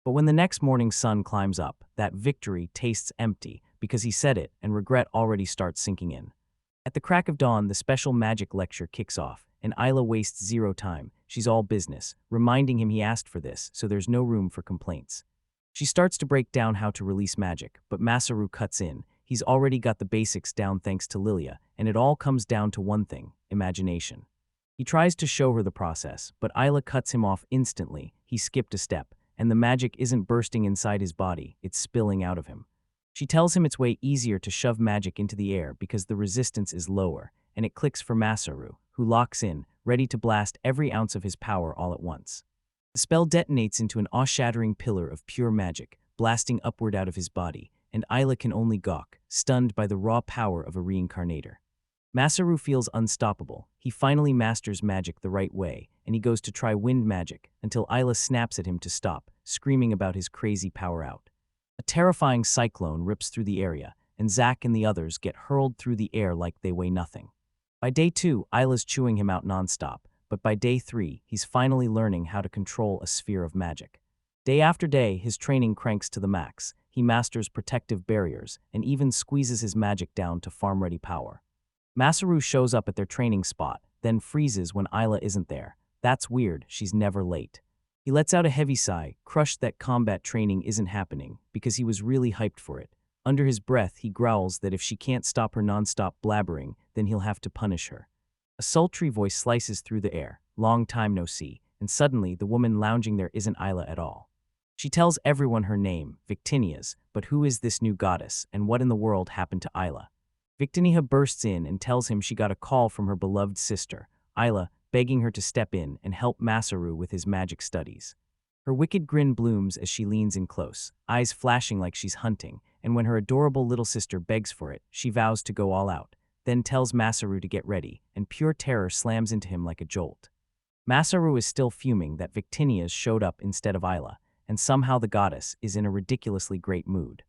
But when the next morning's sun climbs up, that victory tastes empty, because he said it, and regret already starts sinking in. At the crack of dawn, the special magic lecture kicks off, and Isla wastes zero time. She's all business, reminding him he asked for this, so there's no room for complaints. She starts to break down how to release magic, but Masaru cuts in. He's already got the basics down thanks to Lilia, and it all comes down to one thing, imagination. He tries to show her the process, but Isla cuts him off instantly. He skipped a step, and the magic isn't bursting inside his body, it's spilling out of him. She tells him it's way easier to shove magic into the air because the resistance is lower, and it clicks for Masaru, who locks in, ready to blast every ounce of his power all at once. The spell detonates into an awe-shattering pillar of pure magic, blasting upward out of his body, and Isla can only gawk, stunned by the raw power of a reincarnator. Masaru feels unstoppable. He finally masters magic the right way, and he goes to try wind magic until Isla snaps at him to stop, screaming about his crazy power out. A terrifying cyclone rips through the area, and Zack and the others get hurled through the air like they weigh nothing. By day 2, Isla's chewing him out nonstop, but by day 3, he's finally learning how to control a sphere of magic. Day after day, his training cranks to the max. He masters protective barriers and even squeezes his magic down to farm-ready power. Masaru shows up at their training spot, then freezes when Ayla isn't there. That's weird, she's never late. He lets out a heavy sigh, crushed that combat training isn't happening, because he was really hyped for it. Under his breath, he growls that if she can't stop her non-stop blabbering, then he'll have to punish her. A sultry voice slices through the air. Long time no see, and suddenly the woman lounging there isn't Ayla at all. She tells everyone her name, Victinia's, but who is this new goddess, and what in the world happened to Ayla? Victinia bursts in and tells him she got a call from her beloved sister, Ayla, begging her to step in and help Masaru with his magic studies. Her wicked grin blooms as she leans in close, eyes flashing like she's hunting, and when her adorable little sister begs for it, she vows to go all out, then tells Masaru to get ready, and pure terror slams into him like a jolt. Masaru is still fuming that Victinia's showed up instead of Ayla, and somehow the goddess is in a ridiculously great mood.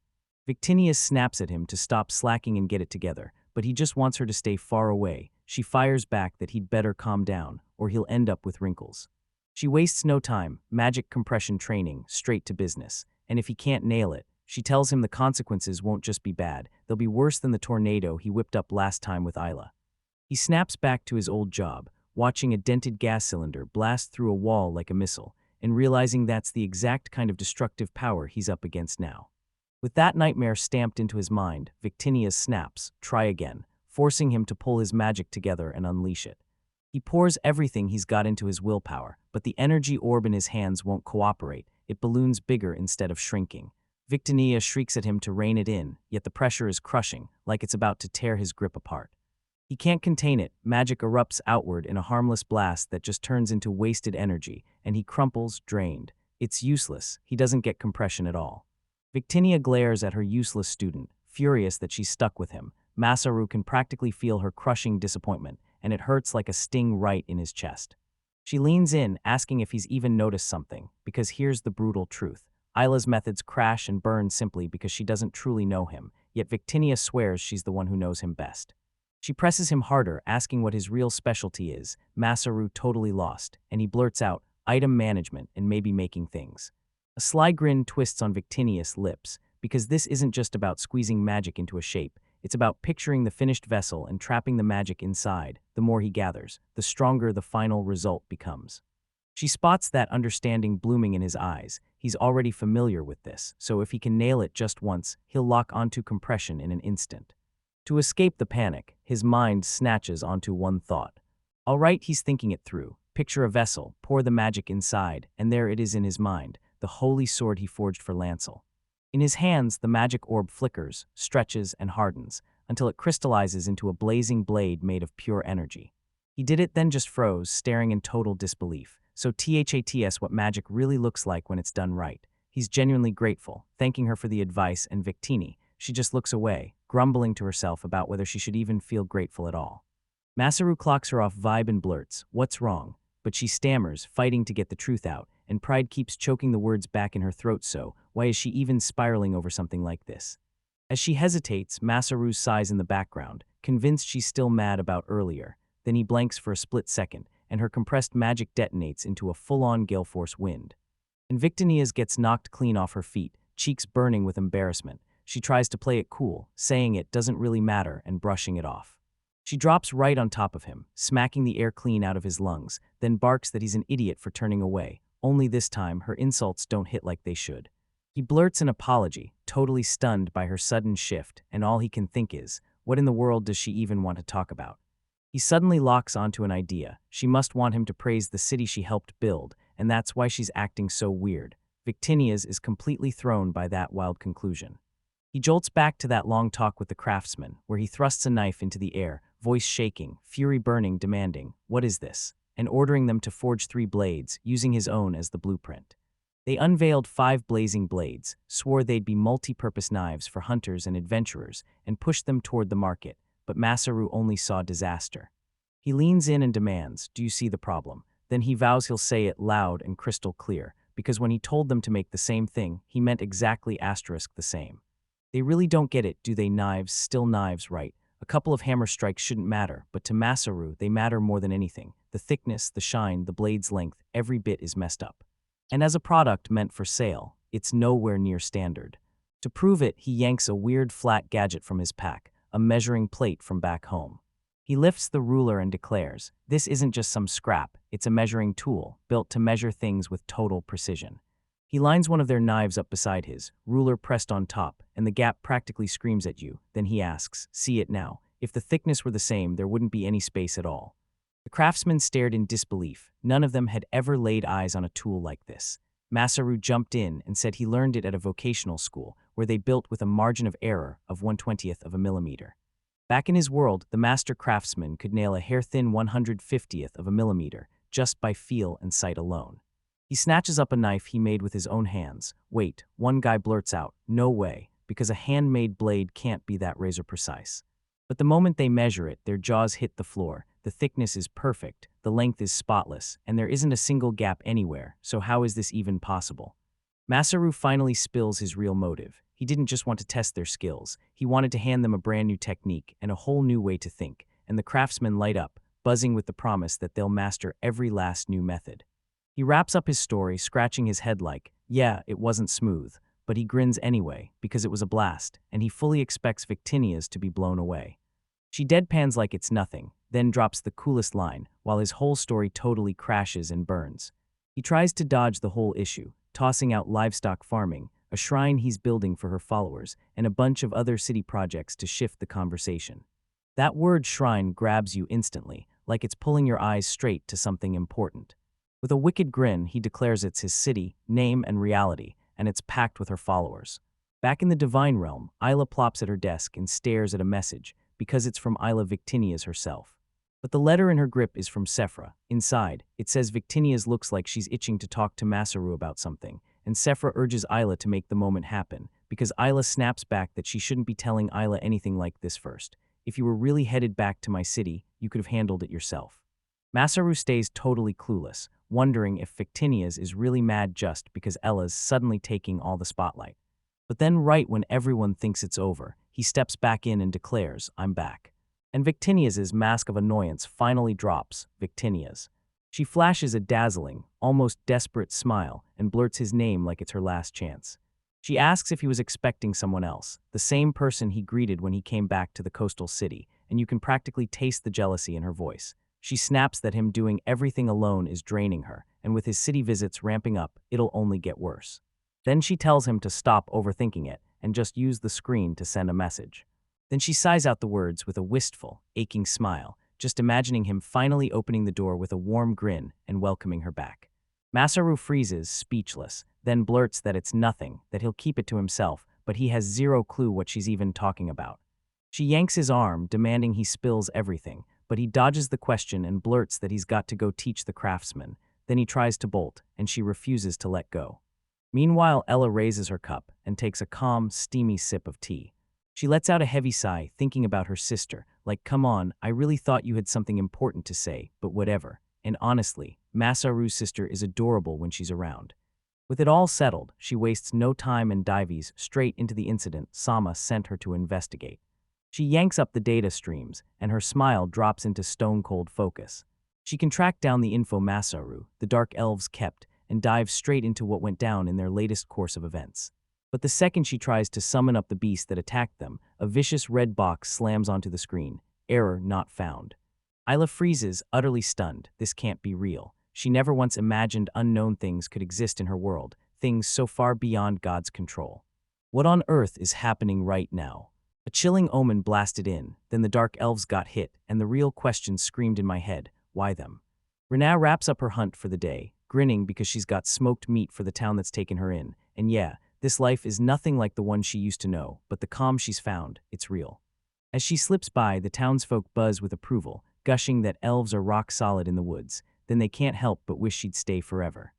Victinia snaps at him to stop slacking and get it together, but he just wants her to stay far away. She fires back that he'd better calm down, or he'll end up with wrinkles. She wastes no time, magic compression training, straight to business, and if he can't nail it, she tells him the consequences won't just be bad, they'll be worse than the tornado he whipped up last time with Ayla. He snaps back to his old job, watching a dented gas cylinder blast through a wall like a missile, and realizing that's the exact kind of destructive power he's up against now. With that nightmare stamped into his mind, Victinia snaps, try again, forcing him to pull his magic together and unleash it. He pours everything he's got into his willpower, but the energy orb in his hands won't cooperate. It balloons bigger instead of shrinking. Victinia shrieks at him to rein it in, yet the pressure is crushing, like it's about to tear his grip apart. He can't contain it, magic erupts outward in a harmless blast that just turns into wasted energy, and he crumples, drained. It's useless, he doesn't get compression at all. Victinia glares at her useless student, furious that she's stuck with him. Masaru can practically feel her crushing disappointment, and it hurts like a sting right in his chest. She leans in, asking if he's even noticed something, because here's the brutal truth. Ayla's methods crash and burn simply because she doesn't truly know him, yet Victinia swears she's the one who knows him best. She presses him harder, asking what his real specialty is. Masaru totally lost, and he blurts out, item management and maybe making things. A sly grin twists on Victinia's lips, because this isn't just about squeezing magic into a shape, it's about picturing the finished vessel and trapping the magic inside. The more he gathers, the stronger the final result becomes. She spots that understanding blooming in his eyes. He's already familiar with this, so if he can nail it just once, he'll lock onto compression in an instant. To escape the panic, his mind snatches onto one thought. All right, he's thinking it through. Picture a vessel, pour the magic inside, and there it is in his mind, the holy sword he forged for Lancel. In his hands, the magic orb flickers, stretches, and hardens, until it crystallizes into a blazing blade made of pure energy. He did it, then just froze, staring in total disbelief. So THATS what magic really looks like when it's done right. He's genuinely grateful, thanking her for the advice, and Victini, she just looks away, grumbling to herself about whether she should even feel grateful at all. Masaru clocks her off vibe and blurts, "What's wrong?" But she stammers, fighting to get the truth out, and pride keeps choking the words back in her throat. So why is she even spiraling over something like this? As she hesitates, Masaru sighs in the background, convinced she's still mad about earlier. Then he blanks for a split second, and her compressed magic detonates into a full-on gale force wind. And Victinia's gets knocked clean off her feet, cheeks burning with embarrassment. She tries to play it cool, saying it doesn't really matter and brushing it off. She drops right on top of him, smacking the air clean out of his lungs, then barks that he's an idiot for turning away. Only this time, her insults don't hit like they should. He blurts an apology, totally stunned by her sudden shift, and all he can think is, what in the world does she even want to talk about? He suddenly locks onto an idea. She must want him to praise the city she helped build, and that's why she's acting so weird. Victinia's is completely thrown by that wild conclusion. He jolts back to that long talk with the craftsman, where he thrusts a knife into the air, voice shaking, fury burning, demanding, "What is this?" and ordering them to forge 3 blades, using his own as the blueprint. They unveiled 5 blazing blades, swore they'd be multi-purpose knives for hunters and adventurers, and pushed them toward the market, but Masaru only saw disaster. He leans in and demands, "Do you see the problem?" Then he vows he'll say it loud and crystal clear, because when he told them to make the same thing, he meant exactly the same. They really don't get it, do they? Knives, still knives, right? A couple of hammer strikes shouldn't matter, but to Masaru, they matter more than anything. The thickness, the shine, the blade's length, every bit is messed up. And as a product meant for sale, it's nowhere near standard. To prove it, he yanks a weird flat gadget from his pack, a measuring plate from back home. He lifts the ruler and declares, "This isn't just some scrap, it's a measuring tool, built to measure things with total precision." He lines one of their knives up beside his, ruler pressed on top, and the gap practically screams at you. Then he asks, "See it now? If the thickness were the same, there wouldn't be any space at all." The craftsmen stared in disbelief. None of them had ever laid eyes on a tool like this. Masaru jumped in and said he learned it at a vocational school, where they built with a margin of error of 1/20th of a millimeter. Back in his world, the master craftsman could nail a hair-thin 1/150th of a millimeter just by feel and sight alone. He snatches up a knife he made with his own hands. Wait, one guy blurts out, "No way, because a handmade blade can't be that razor precise." But the moment they measure it, their jaws hit the floor. The thickness is perfect, the length is spotless, and there isn't a single gap anywhere, so how is this even possible? Masaru finally spills his real motive. He didn't just want to test their skills, he wanted to hand them a brand new technique and a whole new way to think, and the craftsmen light up, buzzing with the promise that they'll master every last new method. He wraps up his story, scratching his head like, yeah, it wasn't smooth, but he grins anyway, because it was a blast, and he fully expects Victinia's to be blown away. She deadpans like it's nothing, then drops the coolest line, while his whole story totally crashes and burns. He tries to dodge the whole issue, tossing out livestock farming, a shrine he's building for her followers, and a bunch of other city projects to shift the conversation. That word shrine grabs you instantly, like it's pulling your eyes straight to something important. With a wicked grin, he declares it's his city, name, and reality, and it's packed with her followers. Back in the divine realm, Isla plops at her desk and stares at a message, because it's from Isla Victinia's herself. But the letter in her grip is from Sephra. Inside, it says Victinia's looks like she's itching to talk to Masaru about something, and Sephra urges Isla to make the moment happen, because Isla snaps back that she shouldn't be telling Isla anything like this first. If you were really headed back to my city, you could have handled it yourself. Masaru stays totally clueless, wondering if Victinia's is really mad just because Ella's suddenly taking all the spotlight. But then right when everyone thinks it's over, he steps back in and declares, "I'm back." And Victinia's mask of annoyance finally drops, Victinia's. She flashes a dazzling, almost desperate smile and blurts his name like it's her last chance. She asks if he was expecting someone else, the same person he greeted when he came back to the coastal city, and you can practically taste the jealousy in her voice. She snaps that him doing everything alone is draining her, and with his city visits ramping up, it'll only get worse. Then she tells him to stop overthinking it and just use the screen to send a message. Then she sighs out the words with a wistful, aching smile, just imagining him finally opening the door with a warm grin and welcoming her back. Masaru freezes, speechless, then blurts that it's nothing, that he'll keep it to himself, but he has zero clue what she's even talking about. She yanks his arm, demanding he spills everything, but he dodges the question and blurts that he's got to go teach the craftsman. Then he tries to bolt, and she refuses to let go. Meanwhile, Ella raises her cup and takes a calm, steamy sip of tea. She lets out a heavy sigh, thinking about her sister, like, come on, I really thought you had something important to say, but whatever. And honestly, Masaru's sister is adorable when she's around. With it all settled, she wastes no time and dives straight into the incident Sama sent her to investigate. She yanks up the data streams, and her smile drops into stone-cold focus. She can track down the info Masaru, the Dark Elves kept, and dives straight into what went down in their latest course of events. But the second she tries to summon up the beast that attacked them, a vicious red box slams onto the screen. Error not found. Isla freezes, utterly stunned. This can't be real. She never once imagined unknown things could exist in her world, things so far beyond God's control. What on earth is happening right now? A chilling omen blasted in, then the Dark Elves got hit, and the real question screamed in my head, why them? Renaa wraps up her hunt for the day, grinning because she's got smoked meat for the town that's taken her in, and yeah, this life is nothing like the one she used to know, but the calm she's found, it's real. As she slips by, the townsfolk buzz with approval, gushing that elves are rock solid in the woods, then they can't help but wish she'd stay forever.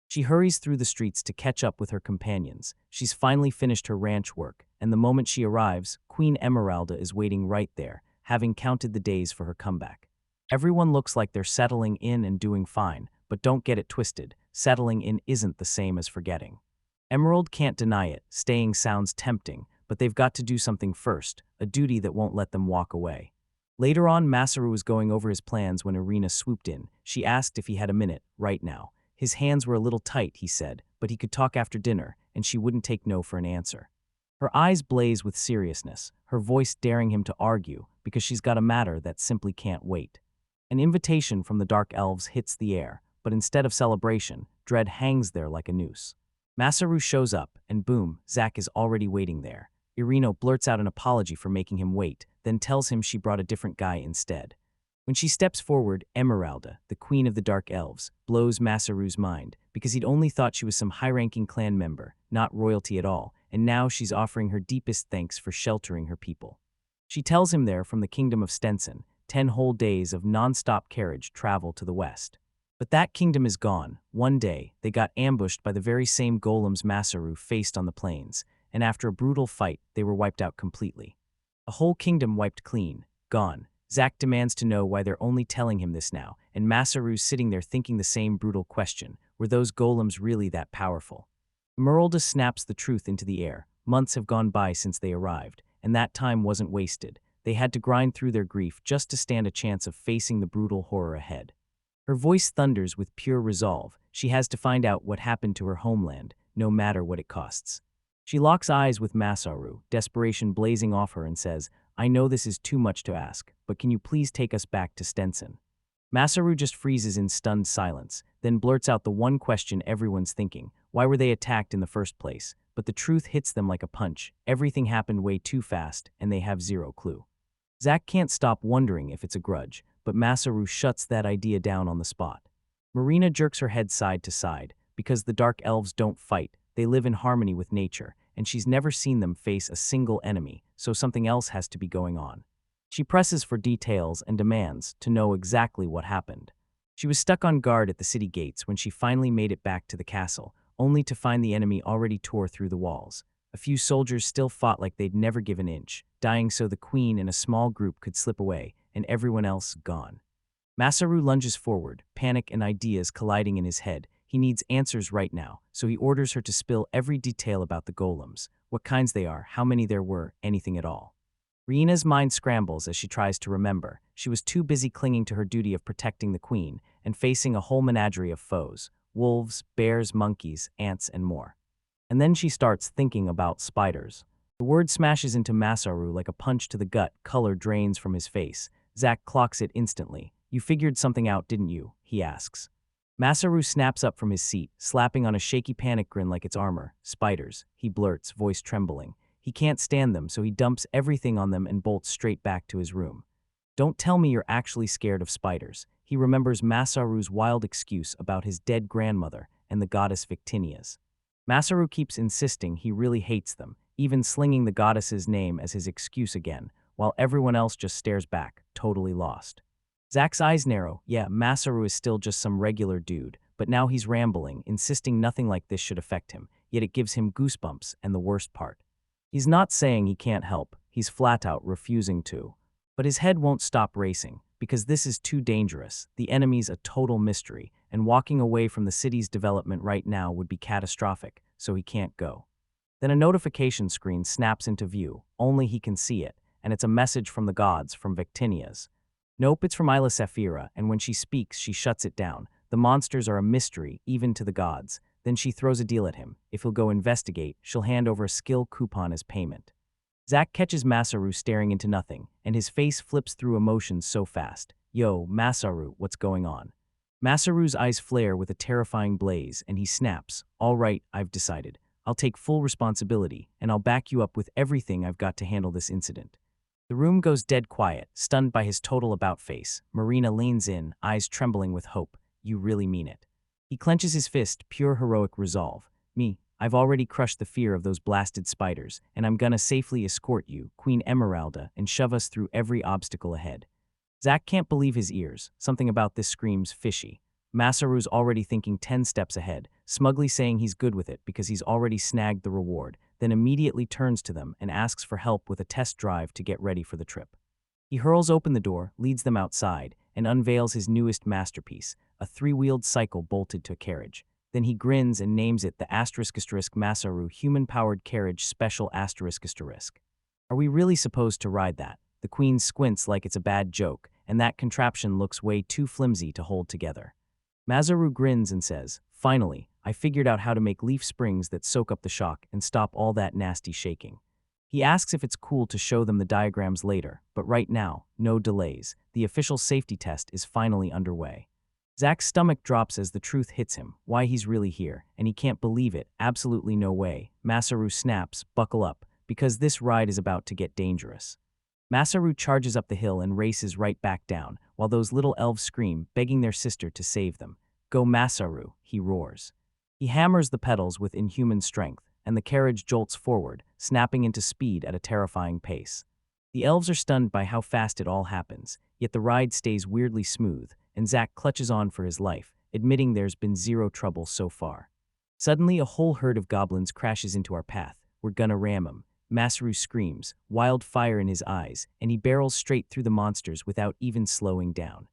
She hurries through the streets to catch up with her companions. She's finally finished her ranch work, and the moment she arrives, Queen Emeralda is waiting right there, having counted the days for her comeback. Everyone looks like they're settling in and doing fine, but don't get it twisted, settling in isn't the same as forgetting. Emerald can't deny it, staying sounds tempting, but they've got to do something first, a duty that won't let them walk away. Later on, Masaru was going over his plans when Irina swooped in. She asked if he had a minute, right now. His hands were a little tight, he said, but he could talk after dinner, and she wouldn't take no for an answer. Her eyes blaze with seriousness, her voice daring him to argue, because she's got a matter that simply can't wait. An invitation from the Dark Elves hits the air, but instead of celebration, dread hangs there like a noose. Masaru shows up, and boom, Zack is already waiting there. Irina blurts out an apology for making him wait, then tells him she brought a different guy instead. When she steps forward, Emeralda, the queen of the Dark Elves, blows Masaru's mind, because he'd only thought she was some high-ranking clan member, not royalty at all, and now she's offering her deepest thanks for sheltering her people. She tells him they're from the kingdom of Stenson, 10 whole days of non-stop carriage travel to the west. But that kingdom is gone. One day, they got ambushed by the very same golems Masaru faced on the plains, and after a brutal fight, they were wiped out completely. A whole kingdom wiped clean, gone. Zack demands to know why they're only telling him this now, and Masaru's sitting there thinking the same brutal question, were those golems really that powerful? Emeralda snaps the truth into the air. Months have gone by since they arrived, and that time wasn't wasted. They had to grind through their grief just to stand a chance of facing the brutal horror ahead. Her voice thunders with pure resolve. She has to find out what happened to her homeland, no matter what it costs. She locks eyes with Masaru, desperation blazing off her, and says, I know this is too much to ask, but can you please take us back to Stenson? Masaru just freezes in stunned silence, then blurts out the one question everyone's thinking. Why were they attacked in the first place? But the truth hits them like a punch. Everything happened way too fast, and they have zero clue. Zack can't stop wondering if it's a grudge, but Masaru shuts that idea down on the spot. Marina jerks her head side to side. Because the Dark Elves don't fight, they live in harmony with nature, and she's never seen them face a single enemy, so something else has to be going on. She presses for details and demands to know exactly what happened. She was stuck on guard at the city gates when she finally made it back to the castle, only to find the enemy already tore through the walls. A few soldiers still fought like they'd never give an inch, dying so the queen and a small group could slip away, and everyone else gone. Masaru lunges forward, panic and ideas colliding in his head. He needs answers right now, so he orders her to spill every detail about the golems, what kinds they are, how many there were, anything at all. Riena's mind scrambles as she tries to remember. She was too busy clinging to her duty of protecting the queen and facing a whole menagerie of foes, wolves, bears, monkeys, ants, and more. And then she starts thinking about spiders. The word smashes into Masaru like a punch to the gut. Color drains from his face. Zack clocks it instantly. You figured something out, didn't you? He asks. Masaru snaps up from his seat, slapping on a shaky panic grin like it's armor. Spiders, he blurts, voice trembling. He can't stand them, so he dumps everything on them and bolts straight back to his room. Don't tell me you're actually scared of spiders. He remembers Masaru's wild excuse about his dead grandmother and the goddess Victinia's. Masaru keeps insisting he really hates them, even slinging the goddess's name as his excuse again, while everyone else just stares back, totally lost. Zack's eyes narrow. Yeah, Masaru is still just some regular dude, but now he's rambling, insisting nothing like this should affect him, yet it gives him goosebumps, and the worst part. He's not saying he can't help, he's flat out refusing to. But his head won't stop racing, because this is too dangerous, the enemy's a total mystery, and walking away from the city's development right now would be catastrophic, so he can't go. Then a notification screen snaps into view, only he can see it, and it's a message from the gods, from Victinia's. Nope, it's from Isla Saphira, and when she speaks, she shuts it down. The monsters are a mystery, even to the gods. Then she throws a deal at him. If he'll go investigate, she'll hand over a skill coupon as payment. Zack catches Masaru staring into nothing, and his face flips through emotions so fast. Yo, Masaru, what's going on? Masaru's eyes flare with a terrifying blaze, and he snaps. All right, I've decided. I'll take full responsibility, and I'll back you up with everything I've got to handle this incident. The room goes dead quiet, stunned by his total about-face. Marina leans in, eyes trembling with hope. You really mean it. He clenches his fist, pure heroic resolve. I've already crushed the fear of those blasted spiders, and I'm gonna safely escort you, Queen Emeralda, and shove us through every obstacle ahead. Zack can't believe his ears. Something about this screams fishy. Masaru's already thinking 10 steps ahead, smugly saying he's good with it because he's already snagged the reward, then immediately turns to them and asks for help with a test drive to get ready for the trip. He hurls open the door, leads them outside, and unveils his newest masterpiece, a 3-wheeled cycle bolted to a carriage. Then he grins and names it the *** Masaru Human-Powered Carriage Special ***. Are we really supposed to ride that? The queen squints like it's a bad joke, and that contraption looks way too flimsy to hold together. Masaru grins and says, "Finally, I figured out how to make leaf springs that soak up the shock and stop all that nasty shaking." He asks if it's cool to show them the diagrams later, but right now, no delays. The official safety test is finally underway. Zach's stomach drops as the truth hits him, why he's really here, and he can't believe it. Absolutely no way. Masaru snaps, "Buckle up, because this ride is about to get dangerous." Masaru charges up the hill and races right back down, while those little elves scream, begging their sister to save them. "Go Masaru," he roars. He hammers the pedals with inhuman strength, and the carriage jolts forward, snapping into speed at a terrifying pace. The elves are stunned by how fast it all happens, yet the ride stays weirdly smooth, and Zach clutches on for his life, admitting there's been zero trouble so far. Suddenly, a whole herd of goblins crashes into our path. "We're gonna ram 'em." Masaru screams, wildfire in his eyes, and he barrels straight through the monsters without even slowing down.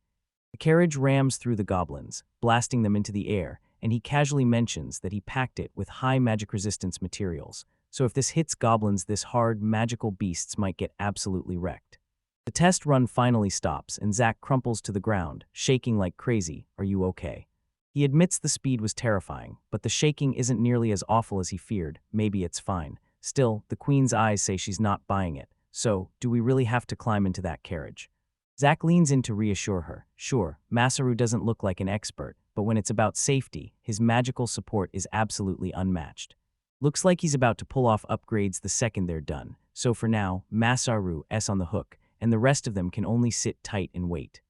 The carriage rams through the goblins, blasting them into the air, and he casually mentions that he packed it with high magic resistance materials, so if this hits goblins this hard, magical beasts might get absolutely wrecked. The test run finally stops, and Zach crumples to the ground, shaking like crazy. "Are you okay?" He admits the speed was terrifying, but the shaking isn't nearly as awful as he feared. Maybe it's fine. Still, the queen's eyes say she's not buying it. So, do we really have to climb into that carriage? Zach leans in to reassure her. Sure, Masaru doesn't look like an expert, but when it's about safety, his magical support is absolutely unmatched. Looks like he's about to pull off upgrades the second they're done. So for now, Masaru's on the hook, and the rest of them can only sit tight and wait.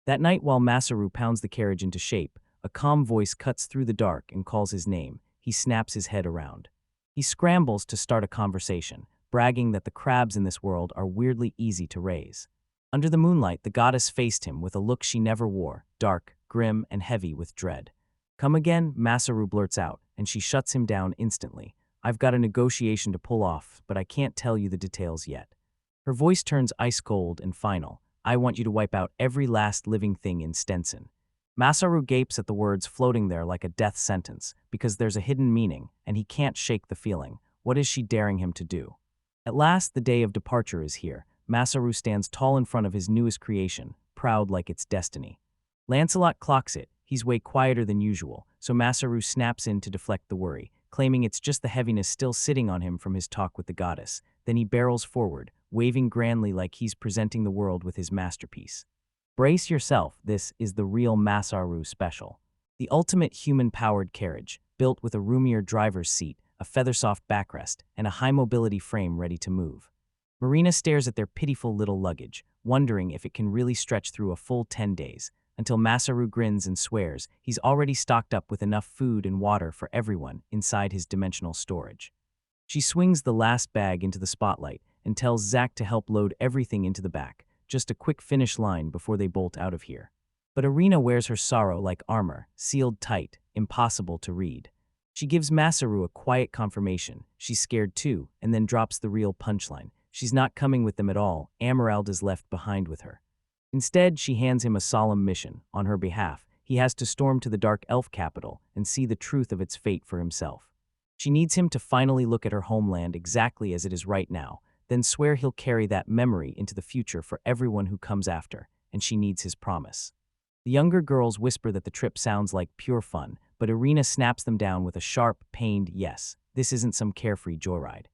That night, while Masaru pounds the carriage into shape, a calm voice cuts through the dark and calls his name. He snaps his head around. He scrambles to start a conversation, bragging that the crabs in this world are weirdly easy to raise. Under the moonlight, the goddess faced him with a look she never wore, dark, grim, and heavy with dread. "Come again?" Masaru blurts out, and she shuts him down instantly. "I've got a negotiation to pull off, but I can't tell you the details yet." Her voice turns ice cold and final. "I want you to wipe out every last living thing in Stenson." Masaru gapes at the words floating there like a death sentence, because there's a hidden meaning, and he can't shake the feeling. What is she daring him to do? At last, the day of departure is here. Masaru stands tall in front of his newest creation, proud like it's destiny. Lancelot clocks it. He's way quieter than usual, so Masaru snaps in to deflect the worry, claiming it's just the heaviness still sitting on him from his talk with the goddess. Then he barrels forward, waving grandly like he's presenting the world with his masterpiece. Brace yourself, this is the real Masaru special. The ultimate human-powered carriage, built with a roomier driver's seat, a feather-soft backrest, and a high-mobility frame ready to move. Marina stares at their pitiful little luggage, wondering if it can really stretch through a full 10 days, until Masaru grins and swears he's already stocked up with enough food and water for everyone inside his dimensional storage. She swings the last bag into the spotlight and tells Zach to help load everything into the back, just a quick finish line before they bolt out of here. But Irina wears her sorrow like armor, sealed tight, impossible to read. She gives Masaru a quiet confirmation. She's scared too, and then drops the real punchline. She's not coming with them at all. Emeralda's left behind with her. Instead, she hands him a solemn mission. On her behalf, he has to storm to the Dark Elf capital and see the truth of its fate for himself. She needs him to finally look at her homeland exactly as it is right now, then swear he'll carry that memory into the future for everyone who comes after, and she needs his promise. The younger girls whisper that the trip sounds like pure fun, but Irina snaps them down with a sharp, pained yes. This isn't some carefree joyride.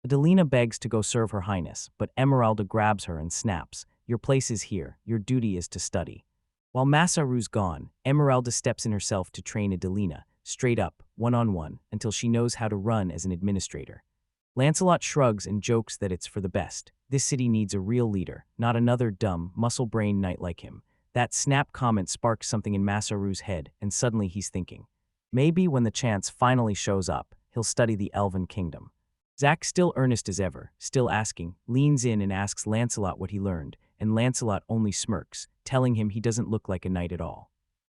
Adelina begs to go serve her highness, but Emeralda grabs her and snaps. "Your place is here. Your duty is to study." While Masaru's gone, Emeralda steps in herself to train Adelina, straight up, one-on-one, until she knows how to run as an administrator. Lancelot shrugs and jokes that it's for the best. This city needs a real leader, not another dumb, muscle-brained knight like him. That snap comment sparks something in Masaru's head, and suddenly he's thinking, maybe when the chance finally shows up, he'll study the Elven Kingdom. Zach, still earnest as ever, still asking, leans in and asks Lancelot what he learned, and Lancelot only smirks, telling him he doesn't look like a knight at all.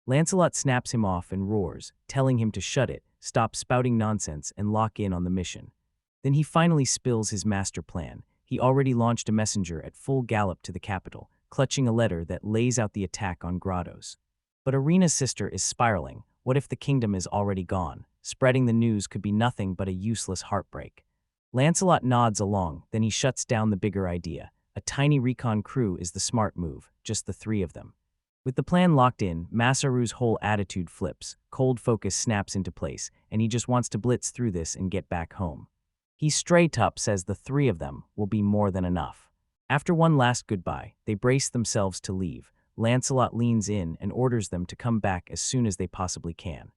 Lancelot snaps him off and roars, telling him to shut it, stop spouting nonsense, and lock in on the mission. Then he finally spills his master plan. He already launched a messenger at full gallop to the capital, clutching a letter that lays out the attack on Grottos. But Irina's sister is spiraling. What if the kingdom is already gone? Spreading the news could be nothing but a useless heartbreak. Lancelot nods along, then he shuts down the bigger idea. A tiny recon crew is the smart move, just the three of them. With the plan locked in, Masaru's whole attitude flips, cold focus snaps into place, and he just wants to blitz through this and get back home. He straight up says the three of them will be more than enough. After one last goodbye, they brace themselves to leave. Lancelot leans in and orders them to come back as soon as they possibly can.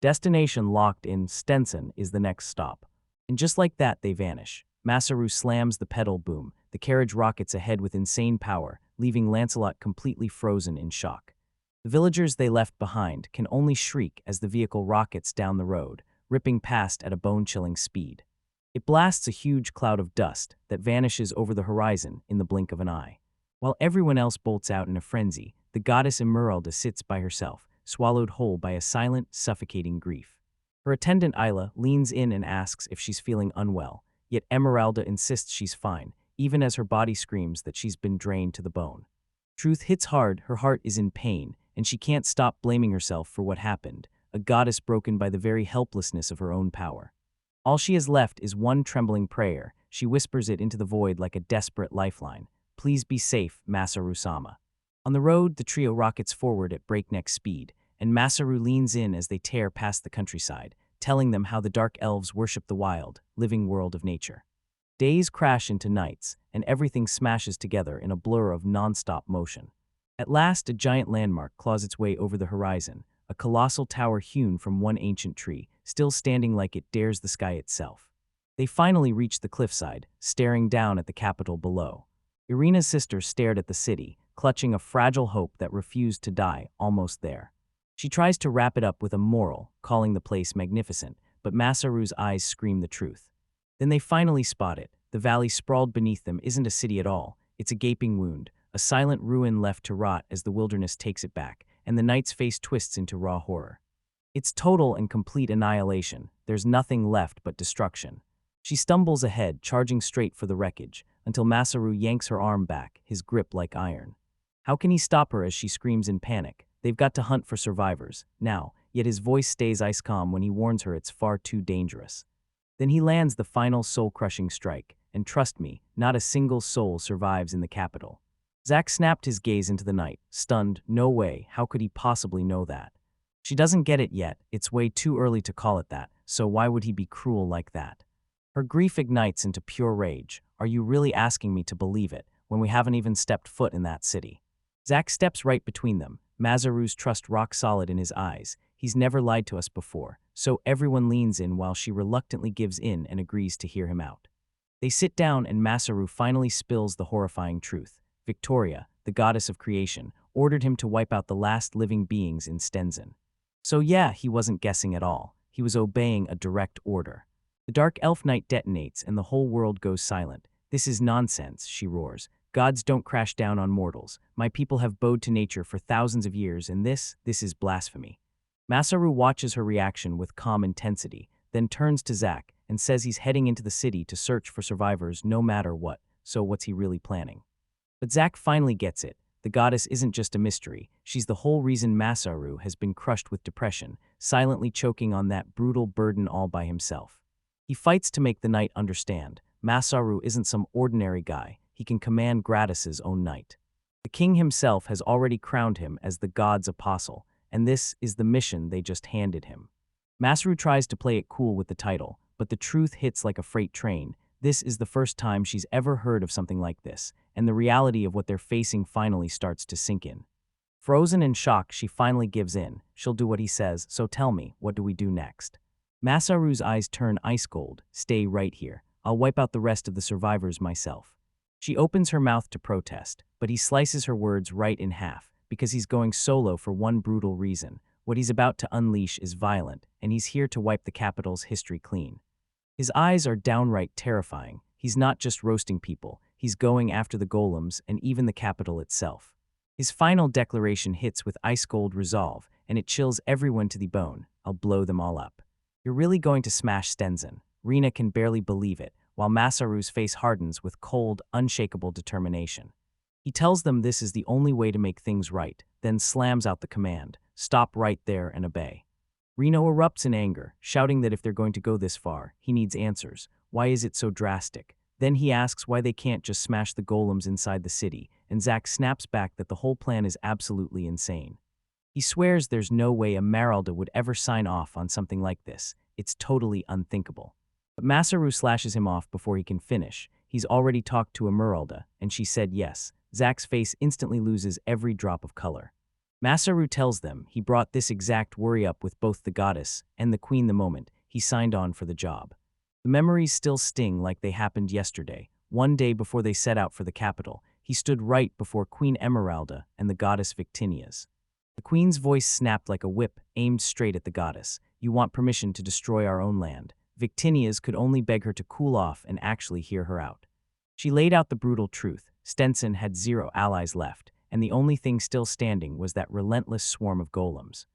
Destination locked in Stenson is the next stop. And just like that, they vanish. Masaru slams the pedal boom. The carriage rockets ahead with insane power, leaving Lancelot completely frozen in shock. The villagers they left behind can only shriek as the vehicle rockets down the road, ripping past at a bone-chilling speed. It blasts a huge cloud of dust that vanishes over the horizon in the blink of an eye. While everyone else bolts out in a frenzy, the goddess Emeralda sits by herself, swallowed whole by a silent, suffocating grief. Her attendant Isla leans in and asks if she's feeling unwell, yet Emeralda insists she's fine, even as her body screams that she's been drained to the bone. Truth hits hard, her heart is in pain, and she can't stop blaming herself for what happened, a goddess broken by the very helplessness of her own power. All she has left is one trembling prayer. She whispers it into the void like a desperate lifeline. Please be safe, Masaru-sama. On the road, the trio rockets forward at breakneck speed, and Masaru leans in as they tear past the countryside, telling them how the dark elves worship the wild, living world of nature. Days crash into nights, and everything smashes together in a blur of non-stop motion. At last, a giant landmark claws its way over the horizon, a colossal tower hewn from one ancient tree, still standing like it dares the sky itself. They finally reach the cliffside, staring down at the capital below. Irina's sister stared at the city, clutching a fragile hope that refused to die almost there. She tries to wrap it up with a moral, calling the place magnificent, but Masaru's eyes scream the truth. Then they finally spot it. The valley sprawled beneath them isn't a city at all. It's a gaping wound, a silent ruin left to rot as the wilderness takes it back, and the knight's face twists into raw horror. It's total and complete annihilation. There's nothing left but destruction. She stumbles ahead, charging straight for the wreckage, until Masaru yanks her arm back, his grip like iron. How can he stop her as she screams in panic? They've got to hunt for survivors, now, yet his voice stays ice calm when he warns her it's far too dangerous. Then he lands the final soul-crushing strike, and trust me, not a single soul survives in the capital. Zack snapped his gaze into the night, stunned. No way, how could he possibly know that? She doesn't get it yet, it's way too early to call it that, so why would he be cruel like that? Her grief ignites into pure rage. Are you really asking me to believe it, when we haven't even stepped foot in that city? Zack steps right between them, Masaru's trust rock solid in his eyes. He's never lied to us before, so everyone leans in while she reluctantly gives in and agrees to hear him out. They sit down and Masaru finally spills the horrifying truth. Victoria, the goddess of creation, ordered him to wipe out the last living beings in Stenson. So yeah, he wasn't guessing at all. He was obeying a direct order. The dark elf knight detonates and the whole world goes silent. This is nonsense, she roars. Gods don't crash down on mortals. My people have bowed to nature for thousands of years, and this is blasphemy. Masaru watches her reaction with calm intensity, then turns to Zack and says he's heading into the city to search for survivors no matter what, so what's he really planning? But Zack finally gets it. The goddess isn't just a mystery, she's the whole reason Masaru has been crushed with depression, silently choking on that brutal burden all by himself. He fights to make the knight understand. Masaru isn't some ordinary guy, he can command Gratis's own knight. The king himself has already crowned him as the god's apostle, and this is the mission they just handed him. Masaru tries to play it cool with the title, but the truth hits like a freight train. This is the first time she's ever heard of something like this, and the reality of what they're facing finally starts to sink in. Frozen in shock, she finally gives in. She'll do what he says, so tell me, what do we do next? Masaru's eyes turn ice cold. Stay right here. I'll wipe out the rest of the survivors myself. She opens her mouth to protest, but he slices her words right in half, because he's going solo for one brutal reason. What he's about to unleash is violent, and he's here to wipe the capital's history clean. His eyes are downright terrifying. He's not just roasting people, he's going after the golems and even the capital itself. His final declaration hits with ice-cold resolve, and it chills everyone to the bone. I'll blow them all up. You're really going to smash Stenson. Rina can barely believe it, while Masaru's face hardens with cold, unshakable determination. He tells them this is the only way to make things right, then slams out the command, stop right there and obey. Reno erupts in anger, shouting that if they're going to go this far, he needs answers. Why is it so drastic? Then he asks why they can't just smash the golems inside the city, and Zack snaps back that the whole plan is absolutely insane. He swears there's no way Emeralda would ever sign off on something like this. It's totally unthinkable. But Masaru slashes him off before he can finish. He's already talked to Emeralda, and she said yes. Zack's face instantly loses every drop of color. Masaru tells them he brought this exact worry up with both the goddess and the queen the moment he signed on for the job. The memories still sting like they happened yesterday. One day before they set out for the capital, he stood right before Queen Emeralda and the goddess Victinias. The queen's voice snapped like a whip aimed straight at the goddess. "You want permission to destroy our own land." Victinias could only beg her to cool off and actually hear her out. She laid out the brutal truth. Stenson had 0 allies left, and the only thing still standing was that relentless swarm of golems.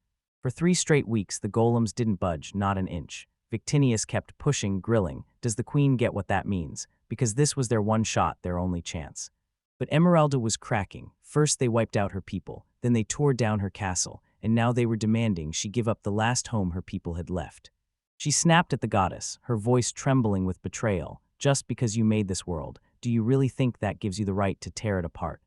For 3 straight weeks, the golems didn't budge, not an inch. Victinius kept pushing, grilling. Does the queen get what that means? Because this was their one shot, their only chance. But Emeralda was cracking. First they wiped out her people, then they tore down her castle, and now they were demanding she give up the last home her people had left. She snapped at the goddess, her voice trembling with betrayal. "Just because you made this world, do you really think that gives you the right to tear it apart?"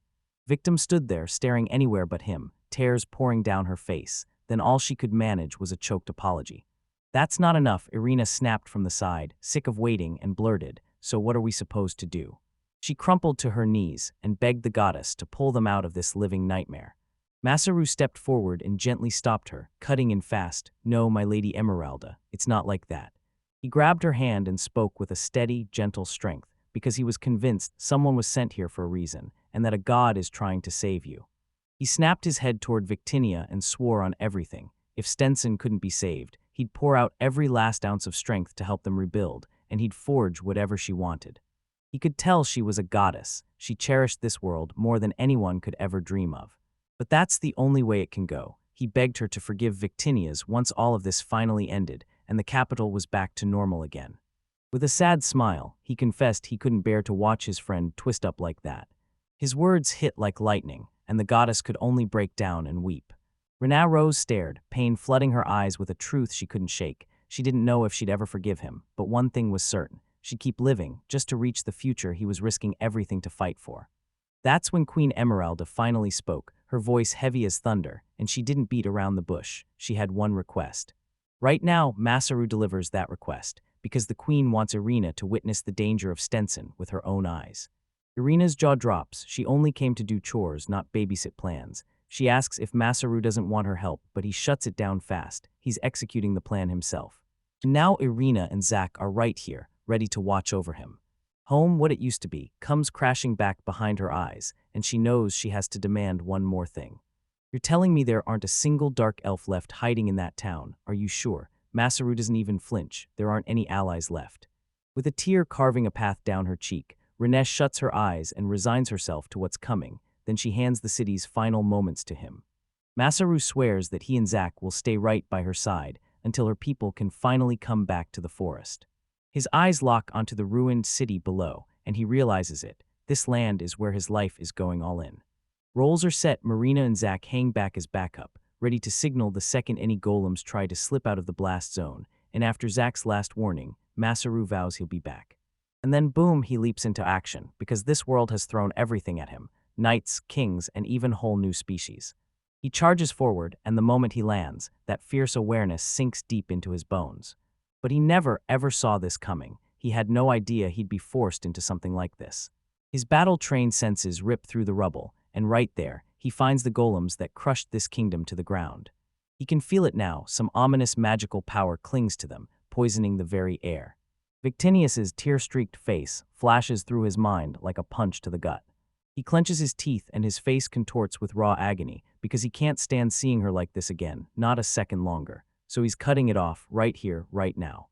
Victim stood there, staring anywhere but him, tears pouring down her face. Then all she could manage was a choked apology. "That's not enough," Irina snapped from the side, sick of waiting, and blurted, "So what are we supposed to do?" She crumpled to her knees and begged the goddess to pull them out of this living nightmare. Masaru stepped forward and gently stopped her, cutting in fast. "No, my lady Emeralda, it's not like that." He grabbed her hand and spoke with a steady, gentle strength, because he was convinced someone was sent here for a reason, and that a god is trying to save you. He snapped his head toward Victinia and swore on everything. If Stenson couldn't be saved, he'd pour out every last ounce of strength to help them rebuild, and he'd forge whatever she wanted. He could tell she was a goddess. She cherished this world more than anyone could ever dream of. But that's the only way it can go. He begged her to forgive Victinias once all of this finally ended, and the capital was back to normal again. With a sad smile, he confessed he couldn't bear to watch his friend twist up like that. His words hit like lightning, and the goddess could only break down and weep. Renaa Rose stared, pain flooding her eyes with a truth she couldn't shake. She didn't know if she'd ever forgive him, but one thing was certain. She'd keep living, just to reach the future he was risking everything to fight for. That's when Queen Emeralda finally spoke, her voice heavy as thunder, and she didn't beat around the bush. She had one request. Right now, Masaru delivers that request, because the queen wants Irina to witness the danger of Stenson with her own eyes. Irina's jaw drops. She only came to do chores, not babysit plans. She asks if Masaru doesn't want her help, but he shuts it down fast. He's executing the plan himself. And now Irina and Zack are right here, ready to watch over him. Home, what it used to be, comes crashing back behind her eyes, and she knows she has to demand one more thing. "You're telling me there aren't a single dark elf left hiding in that town, are you sure?" Masaru doesn't even flinch. There aren't any allies left. With a tear carving a path down her cheek, Renesh shuts her eyes and resigns herself to what's coming. Then she hands the city's final moments to him. Masaru swears that he and Zack will stay right by her side until her people can finally come back to the forest. His eyes lock onto the ruined city below, and he realizes it. This land is where his life is going all in. Roles are set. Marina and Zack hang back as backup, ready to signal the second any golems try to slip out of the blast zone, and after Zack's last warning, Masaru vows he'll be back. And then boom, he leaps into action, because this world has thrown everything at him. Knights, kings, and even whole new species. He charges forward, and the moment he lands, that fierce awareness sinks deep into his bones. But he never, ever saw this coming. He had no idea he'd be forced into something like this. His battle-trained senses rip through the rubble, and right there, he finds the golems that crushed this kingdom to the ground. He can feel it now. Some ominous magical power clings to them, poisoning the very air. Victinius's tear-streaked face flashes through his mind like a punch to the gut. He clenches his teeth and his face contorts with raw agony because he can't stand seeing her like this again, not a second longer. So he's cutting it off right here, right now.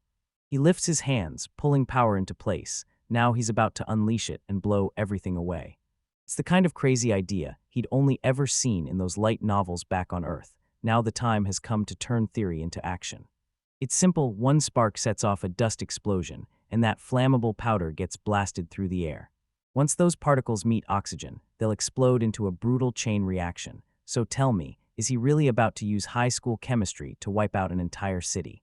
He lifts his hands, pulling power into place. Now he's about to unleash it and blow everything away. It's the kind of crazy idea he'd only ever seen in those light novels back on Earth. Now the time has come to turn theory into action. It's simple. One spark sets off a dust explosion, and that flammable powder gets blasted through the air. Once those particles meet oxygen, they'll explode into a brutal chain reaction. So tell me, is he really about to use high school chemistry to wipe out an entire city?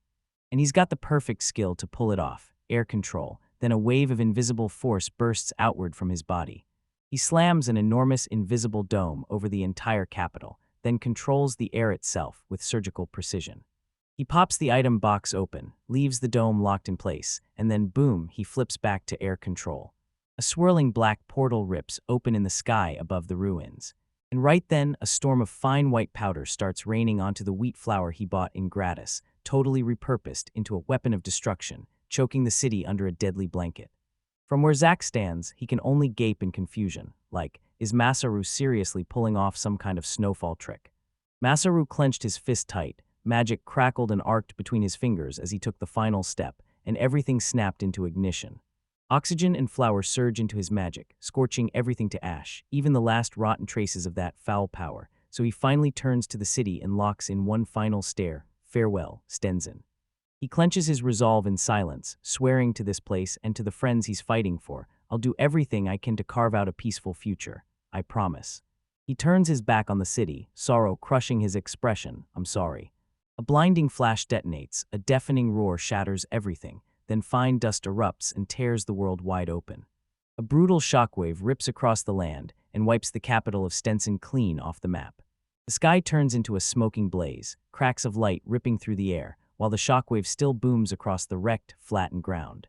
And he's got the perfect skill to pull it off: air control. then a wave of invisible force bursts outward from his body. He slams an enormous invisible dome over the entire capital, then controls the air itself with surgical precision. He pops the item box open, leaves the dome locked in place, and then boom, he flips back to air control. A swirling black portal rips open in the sky above the ruins. And right then, a storm of fine white powder starts raining onto the wheat flour he bought in gratis, totally repurposed into a weapon of destruction, choking the city under a deadly blanket. From where Zack stands, he can only gape in confusion, like, is Masaru seriously pulling off some kind of snowfall trick? Masaru clenched his fist tight, magic crackled and arced between his fingers as he took the final step, and everything snapped into ignition. Oxygen and flour surge into his magic, scorching everything to ash, even the last rotten traces of that foul power, so he finally turns to the city and locks in one final stare, farewell, Stenzen. He clenches his resolve in silence, swearing to this place and to the friends he's fighting for, I'll do everything I can to carve out a peaceful future, I promise. He turns his back on the city, sorrow crushing his expression, I'm sorry. A blinding flash detonates, a deafening roar shatters everything, then fine dust erupts and tears the world wide open. A brutal shockwave rips across the land and wipes the capital of Stenson clean off the map. The sky turns into a smoking blaze, cracks of light ripping through the air, while the shockwave still booms across the wrecked, flattened ground.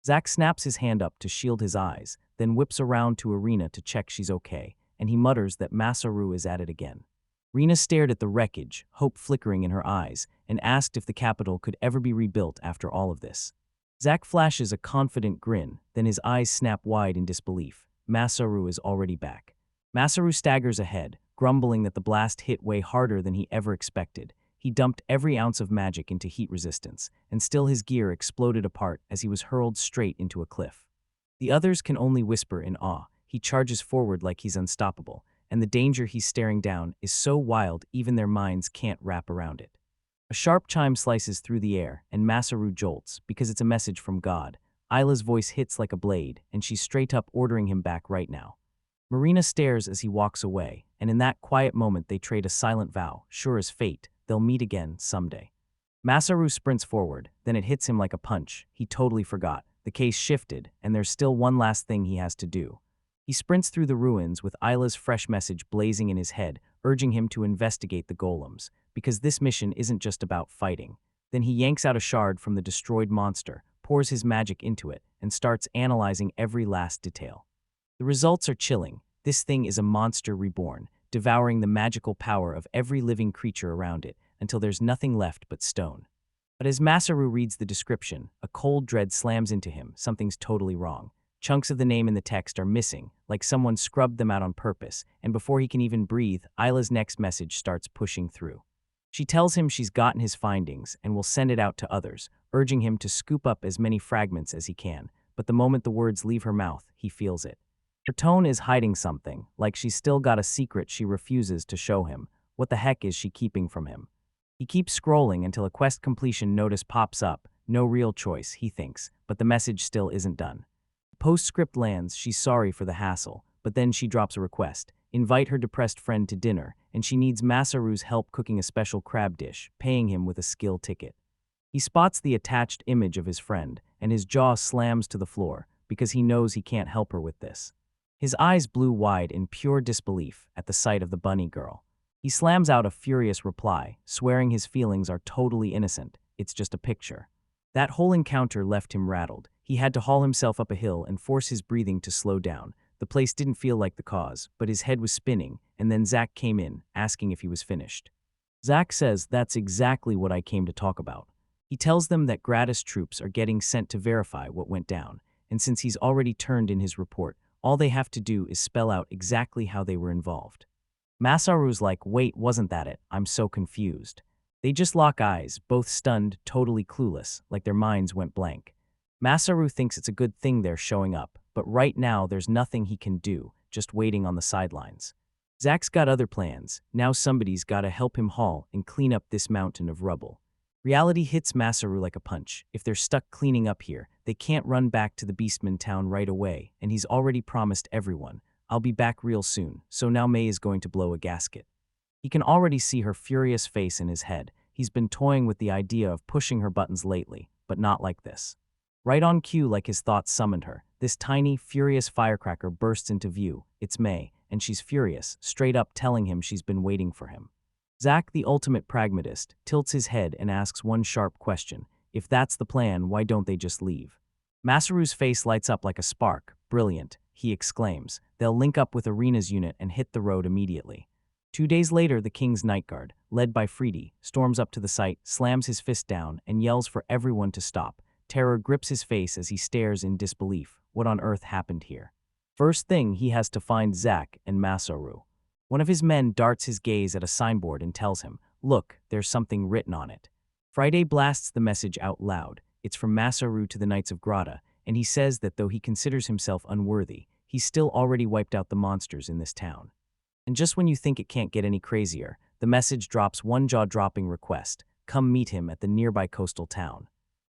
Zack snaps his hand up to shield his eyes, then whips around to Irina to check she's okay, and he mutters that Masaru is at it again. Rina stared at the wreckage, hope flickering in her eyes, and asked if the capital could ever be rebuilt after all of this. Zack flashes a confident grin, then his eyes snap wide in disbelief. Masaru is already back. Masaru staggers ahead, grumbling that the blast hit way harder than he ever expected. He dumped every ounce of magic into heat resistance, and still his gear exploded apart as he was hurled straight into a cliff. The others can only whisper in awe. He charges forward like he's unstoppable, and the danger he's staring down is so wild even their minds can't wrap around it. A sharp chime slices through the air, and Masaru jolts, because it's a message from God. Isla's voice hits like a blade, and she's straight up ordering him back right now. Marina stares as he walks away, and in that quiet moment they trade a silent vow, sure as fate, they'll meet again someday. Masaru sprints forward, then it hits him like a punch. He totally forgot. The case shifted, and there's still one last thing he has to do. He sprints through the ruins with Isla's fresh message blazing in his head, urging him to investigate the golems, because this mission isn't just about fighting. Then he yanks out a shard from the destroyed monster, pours his magic into it, and starts analyzing every last detail. The results are chilling. This thing is a monster reborn, devouring the magical power of every living creature around it, until there's nothing left but stone. But as Masaru reads the description, a cold dread slams into him. Something's totally wrong. Chunks of the name in the text are missing, like someone scrubbed them out on purpose, and before he can even breathe, Isla's next message starts pushing through. She tells him she's gotten his findings and will send it out to others, urging him to scoop up as many fragments as he can, but the moment the words leave her mouth, he feels it. Her tone is hiding something, like she's still got a secret she refuses to show him. What the heck is she keeping from him? He keeps scrolling until a quest completion notice pops up. No real choice, he thinks, but the message still isn't done. Postscript lands, she's sorry for the hassle, but then she drops a request. Invite her depressed friend to dinner, and she needs Masaru's help cooking a special crab dish, paying him with a skill ticket. He spots the attached image of his friend, and his jaw slams to the floor, because he knows he can't help her with this. His eyes blew wide in pure disbelief at the sight of the bunny girl. He slams out a furious reply, swearing his feelings are totally innocent. It's just a picture. That whole encounter left him rattled. He had to haul himself up a hill and force his breathing to slow down. The place didn't feel like the cause, but his head was spinning, and then Zack came in, asking if he was finished. Zack says that's exactly what I came to talk about. He tells them that gratis troops are getting sent to verify what went down, and since he's already turned in his report, all they have to do is spell out exactly how they were involved. Masaru's like, wait, wasn't that it? I'm so confused. They just lock eyes, both stunned, totally clueless, like their minds went blank. Masaru thinks it's a good thing they're showing up, but right now there's nothing he can do, just waiting on the sidelines. Zack's got other plans. Now somebody's gotta help him haul and clean up this mountain of rubble. Reality hits Masaru like a punch. If they're stuck cleaning up here, they can't run back to the Beastman town right away, and he's already promised everyone, I'll be back real soon, so now May is going to blow a gasket. He can already see her furious face in his head. He's been toying with the idea of pushing her buttons lately, but not like this. Right on cue, like his thoughts summoned her, this tiny, furious firecracker bursts into view. It's May, and she's furious, straight up telling him she's been waiting for him. Zack, the ultimate pragmatist, tilts his head and asks one sharp question. If that's the plan, why don't they just leave? Masaru's face lights up like a spark. Brilliant, he exclaims. They'll link up with Arena's unit and hit the road immediately. 2 days later, the King's Night Guard, led by Freedy, storms up to the site, slams his fist down, and yells for everyone to stop. Terror grips his face as he stares in disbelief. What on earth happened here? First thing, he has to find Zack and Masaru. One of his men darts his gaze at a signboard and tells him, "Look, there's something written on it." Friday blasts the message out loud. It's from Masaru to the Knights of Grata, and he says that though he considers himself unworthy, he's still already wiped out the monsters in this town. And just when you think it can't get any crazier, the message drops one jaw-dropping request: come meet him at the nearby coastal town.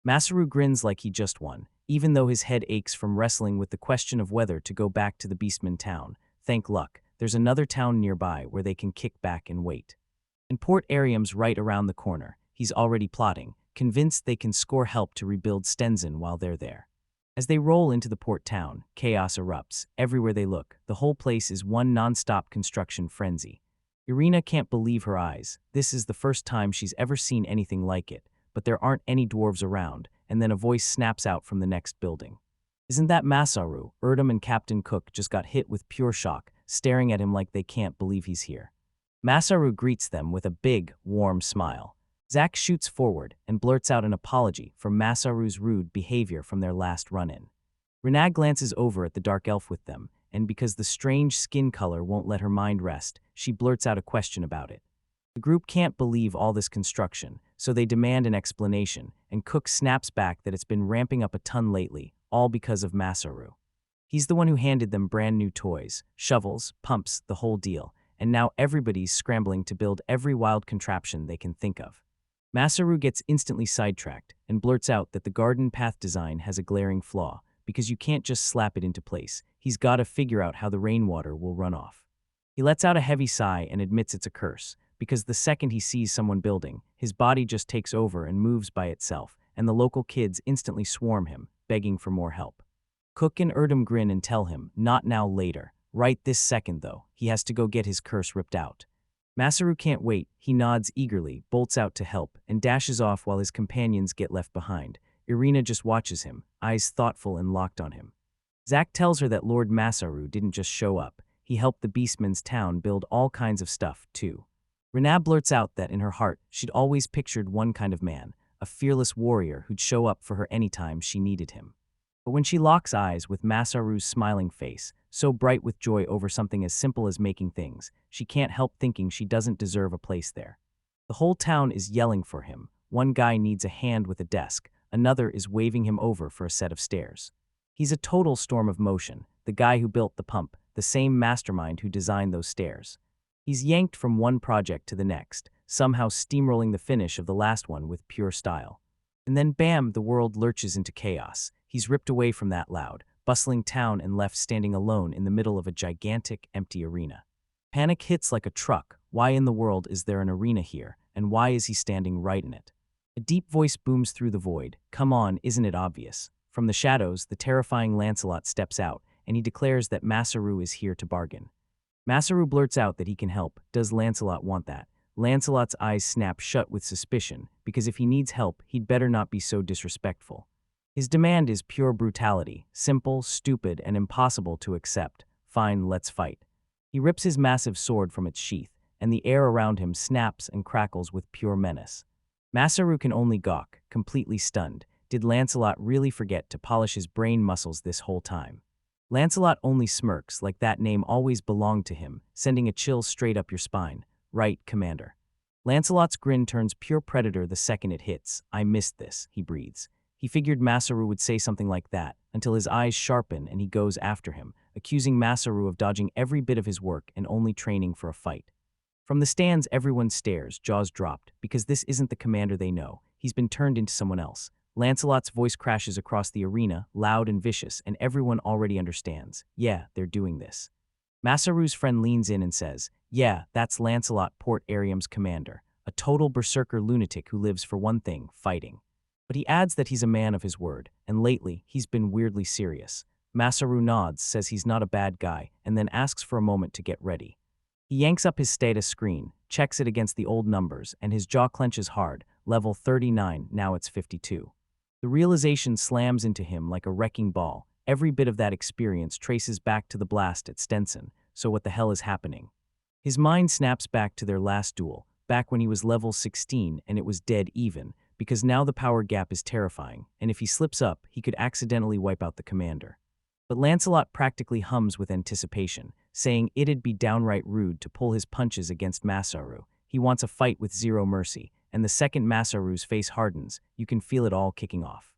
Masaru grins like he just won, even though his head aches from wrestling with the question of whether to go back to the Beastman town. Thank luck, there's another town nearby where they can kick back and wait. And Port Arium's right around the corner. He's already plotting, convinced they can score help to rebuild Stenson while they're there. As they roll into the port town, chaos erupts. Everywhere they look, the whole place is one non-stop construction frenzy. Irina can't believe her eyes. This is the first time she's ever seen anything like it, but there aren't any dwarves around, and then a voice snaps out from the next building. Isn't that Masaru? Erdem and Captain Cook just got hit with pure shock, staring at him like they can't believe he's here. Masaru greets them with a big, warm smile. Zack shoots forward and blurts out an apology for Masaru's rude behavior from their last run-in. Renee glances over at the dark elf with them, and because the strange skin color won't let her mind rest, she blurts out a question about it. The group can't believe all this construction, so they demand an explanation, and Cook snaps back that it's been ramping up a ton lately, all because of Masaru. He's the one who handed them brand new toys, shovels, pumps, the whole deal, and now everybody's scrambling to build every wild contraption they can think of. Masaru gets instantly sidetracked and blurts out that the garden path design has a glaring flaw, because you can't just slap it into place. He's got to figure out how the rainwater will run off. He lets out a heavy sigh and admits it's a curse, because the second he sees someone building, his body just takes over and moves by itself, and the local kids instantly swarm him, begging for more help. Cook and Erdem grin and tell him, not now, later. Right this second, though, he has to go get his curse ripped out. Masaru can't wait. He nods eagerly, bolts out to help, and dashes off while his companions get left behind. Irina just watches him, eyes thoughtful and locked on him. Zack tells her that Lord Masaru didn't just show up. He helped the Beastman's town build all kinds of stuff, too. Renee blurts out that in her heart, she'd always pictured one kind of man, a fearless warrior who'd show up for her anytime she needed him. But when she locks eyes with Masaru's smiling face, so bright with joy over something as simple as making things, she can't help thinking she doesn't deserve a place there. The whole town is yelling for him. One guy needs a hand with a desk, another is waving him over for a set of stairs. He's a total storm of motion, the guy who built the pump, the same mastermind who designed those stairs. He's yanked from one project to the next, somehow steamrolling the finish of the last one with pure style. And then bam, the world lurches into chaos. He's ripped away from that loud, bustling town and left standing alone in the middle of a gigantic, empty arena. Panic hits like a truck. Why in the world is there an arena here, and why is he standing right in it? A deep voice booms through the void. Come on, isn't it obvious? From the shadows, the terrifying Lancelot steps out, and he declares that Masaru is here to bargain. Masaru blurts out that he can help. Does Lancelot want that? Lancelot's eyes snap shut with suspicion, because if he needs help, he'd better not be so disrespectful. His demand is pure brutality, simple, stupid, and impossible to accept. Fine, let's fight. He rips his massive sword from its sheath, and the air around him snaps and crackles with pure menace. Masaru can only gawk, completely stunned. Did Lancelot really forget to polish his brain muscles this whole time? Lancelot only smirks, like that name always belonged to him, sending a chill straight up your spine. Right, Commander. Lancelot's grin turns pure predator the second it hits. I missed this, he breathes. He figured Masaru would say something like that, until his eyes sharpen and he goes after him, accusing Masaru of dodging every bit of his work and only training for a fight. From the stands, everyone stares, jaws dropped, because this isn't the commander they know. He's been turned into someone else. Lancelot's voice crashes across the arena, loud and vicious, and everyone already understands. Yeah, they're doing this. Masaru's friend leans in and says, yeah, that's Lancelot, Port Arium's commander, a total berserker lunatic who lives for one thing, fighting. But he adds that he's a man of his word, and lately, he's been weirdly serious. Masaru nods, says he's not a bad guy, and then asks for a moment to get ready. He yanks up his status screen, checks it against the old numbers, and his jaw clenches hard. Level 39, now it's 52. The realization slams into him like a wrecking ball. Every bit of that experience traces back to the blast at Stenson, so what the hell is happening? His mind snaps back to their last duel, back when he was level 16 and it was dead even, because now the power gap is terrifying, and if he slips up, he could accidentally wipe out the commander. But Lancelot practically hums with anticipation, saying it'd be downright rude to pull his punches against Masaru. He wants a fight with zero mercy, and the second Masaru's face hardens, you can feel it all kicking off.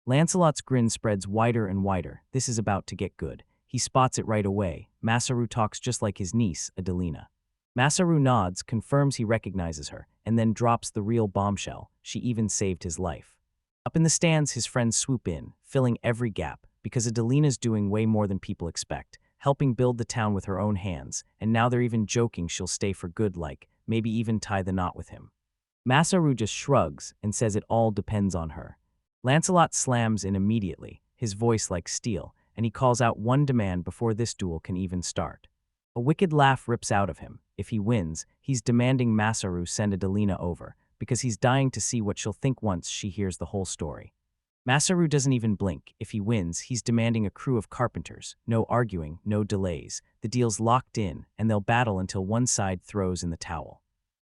Lancelot's grin spreads wider and wider. This is about to get good. He spots it right away. Masaru talks just like his niece, Adelina. Masaru nods, confirms he recognizes her, and then drops the real bombshell. She even saved his life. Up in the stands, his friends swoop in, filling every gap, because Adelina's doing way more than people expect, helping build the town with her own hands, and now they're even joking she'll stay for good, like, maybe even tie the knot with him. Masaru just shrugs and says it all depends on her. Lancelot slams in immediately, his voice like steel, and he calls out one demand before this duel can even start. A wicked laugh rips out of him. If he wins, he's demanding Masaru send Adelina over, because he's dying to see what she'll think once she hears the whole story. Masaru doesn't even blink. If he wins, he's demanding a crew of carpenters. No arguing, no delays. The deal's locked in, and they'll battle until one side throws in the towel.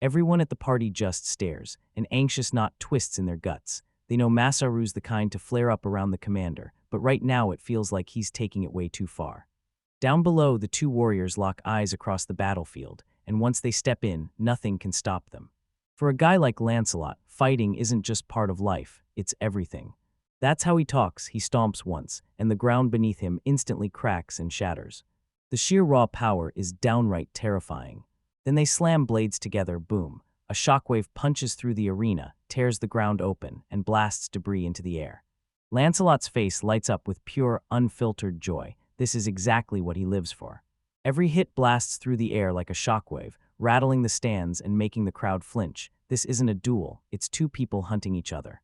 Everyone at the party just stares. An anxious knot twists in their guts. They know Masaru's the kind to flare up around the commander, but right now it feels like he's taking it way too far. Down below, the two warriors lock eyes across the battlefield, and once they step in, nothing can stop them. For a guy like Lancelot, fighting isn't just part of life, it's everything. That's how he talks. He stomps once, and the ground beneath him instantly cracks and shatters. The sheer raw power is downright terrifying. Then they slam blades together, boom. A shockwave punches through the arena, tears the ground open, and blasts debris into the air. Lancelot's face lights up with pure, unfiltered joy. This is exactly what he lives for. Every hit blasts through the air like a shockwave, rattling the stands and making the crowd flinch. This isn't a duel, it's two people hunting each other.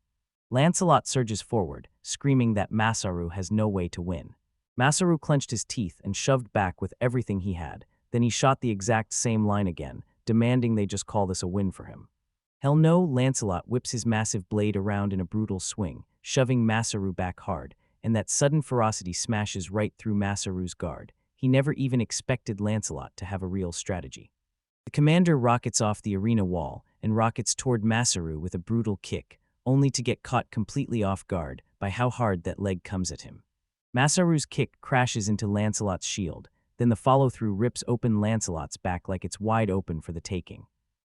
Lancelot surges forward, screaming that Masaru has no way to win. Masaru clenched his teeth and shoved back with everything he had. Then he shot the exact same line again, demanding they just call this a win for him. Hell no, Lancelot whips his massive blade around in a brutal swing, shoving Masaru back hard, and that sudden ferocity smashes right through Masaru's guard. He never even expected Lancelot to have a real strategy. The commander rockets off the arena wall and rockets toward Masaru with a brutal kick, only to get caught completely off guard by how hard that leg comes at him. Masaru's kick crashes into Lancelot's shield, then the follow-through rips open Lancelot's back like it's wide open for the taking.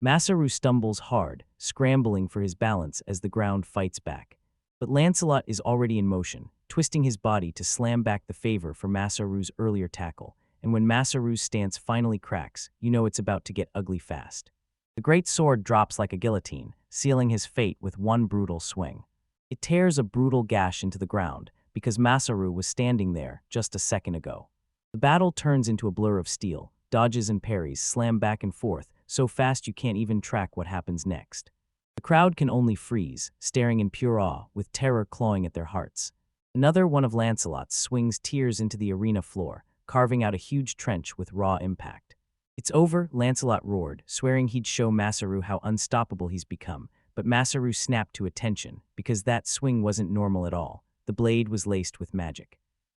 Masaru stumbles hard, scrambling for his balance as the ground fights back. But Lancelot is already in motion, twisting his body to slam back the favor for Masaru's earlier tackle, and when Masaru's stance finally cracks, you know it's about to get ugly fast. The great sword drops like a guillotine, sealing his fate with one brutal swing. It tears a brutal gash into the ground, because Masaru was standing there just a second ago. The battle turns into a blur of steel, dodges and parries slam back and forth, so fast you can't even track what happens next. The crowd can only freeze, staring in pure awe, with terror clawing at their hearts. Another one of Lancelot's swings tears into the arena floor, carving out a huge trench with raw impact. It's over, Lancelot roared, swearing he'd show Masaru how unstoppable he's become, but Masaru snapped to attention, because that swing wasn't normal at all. The blade was laced with magic.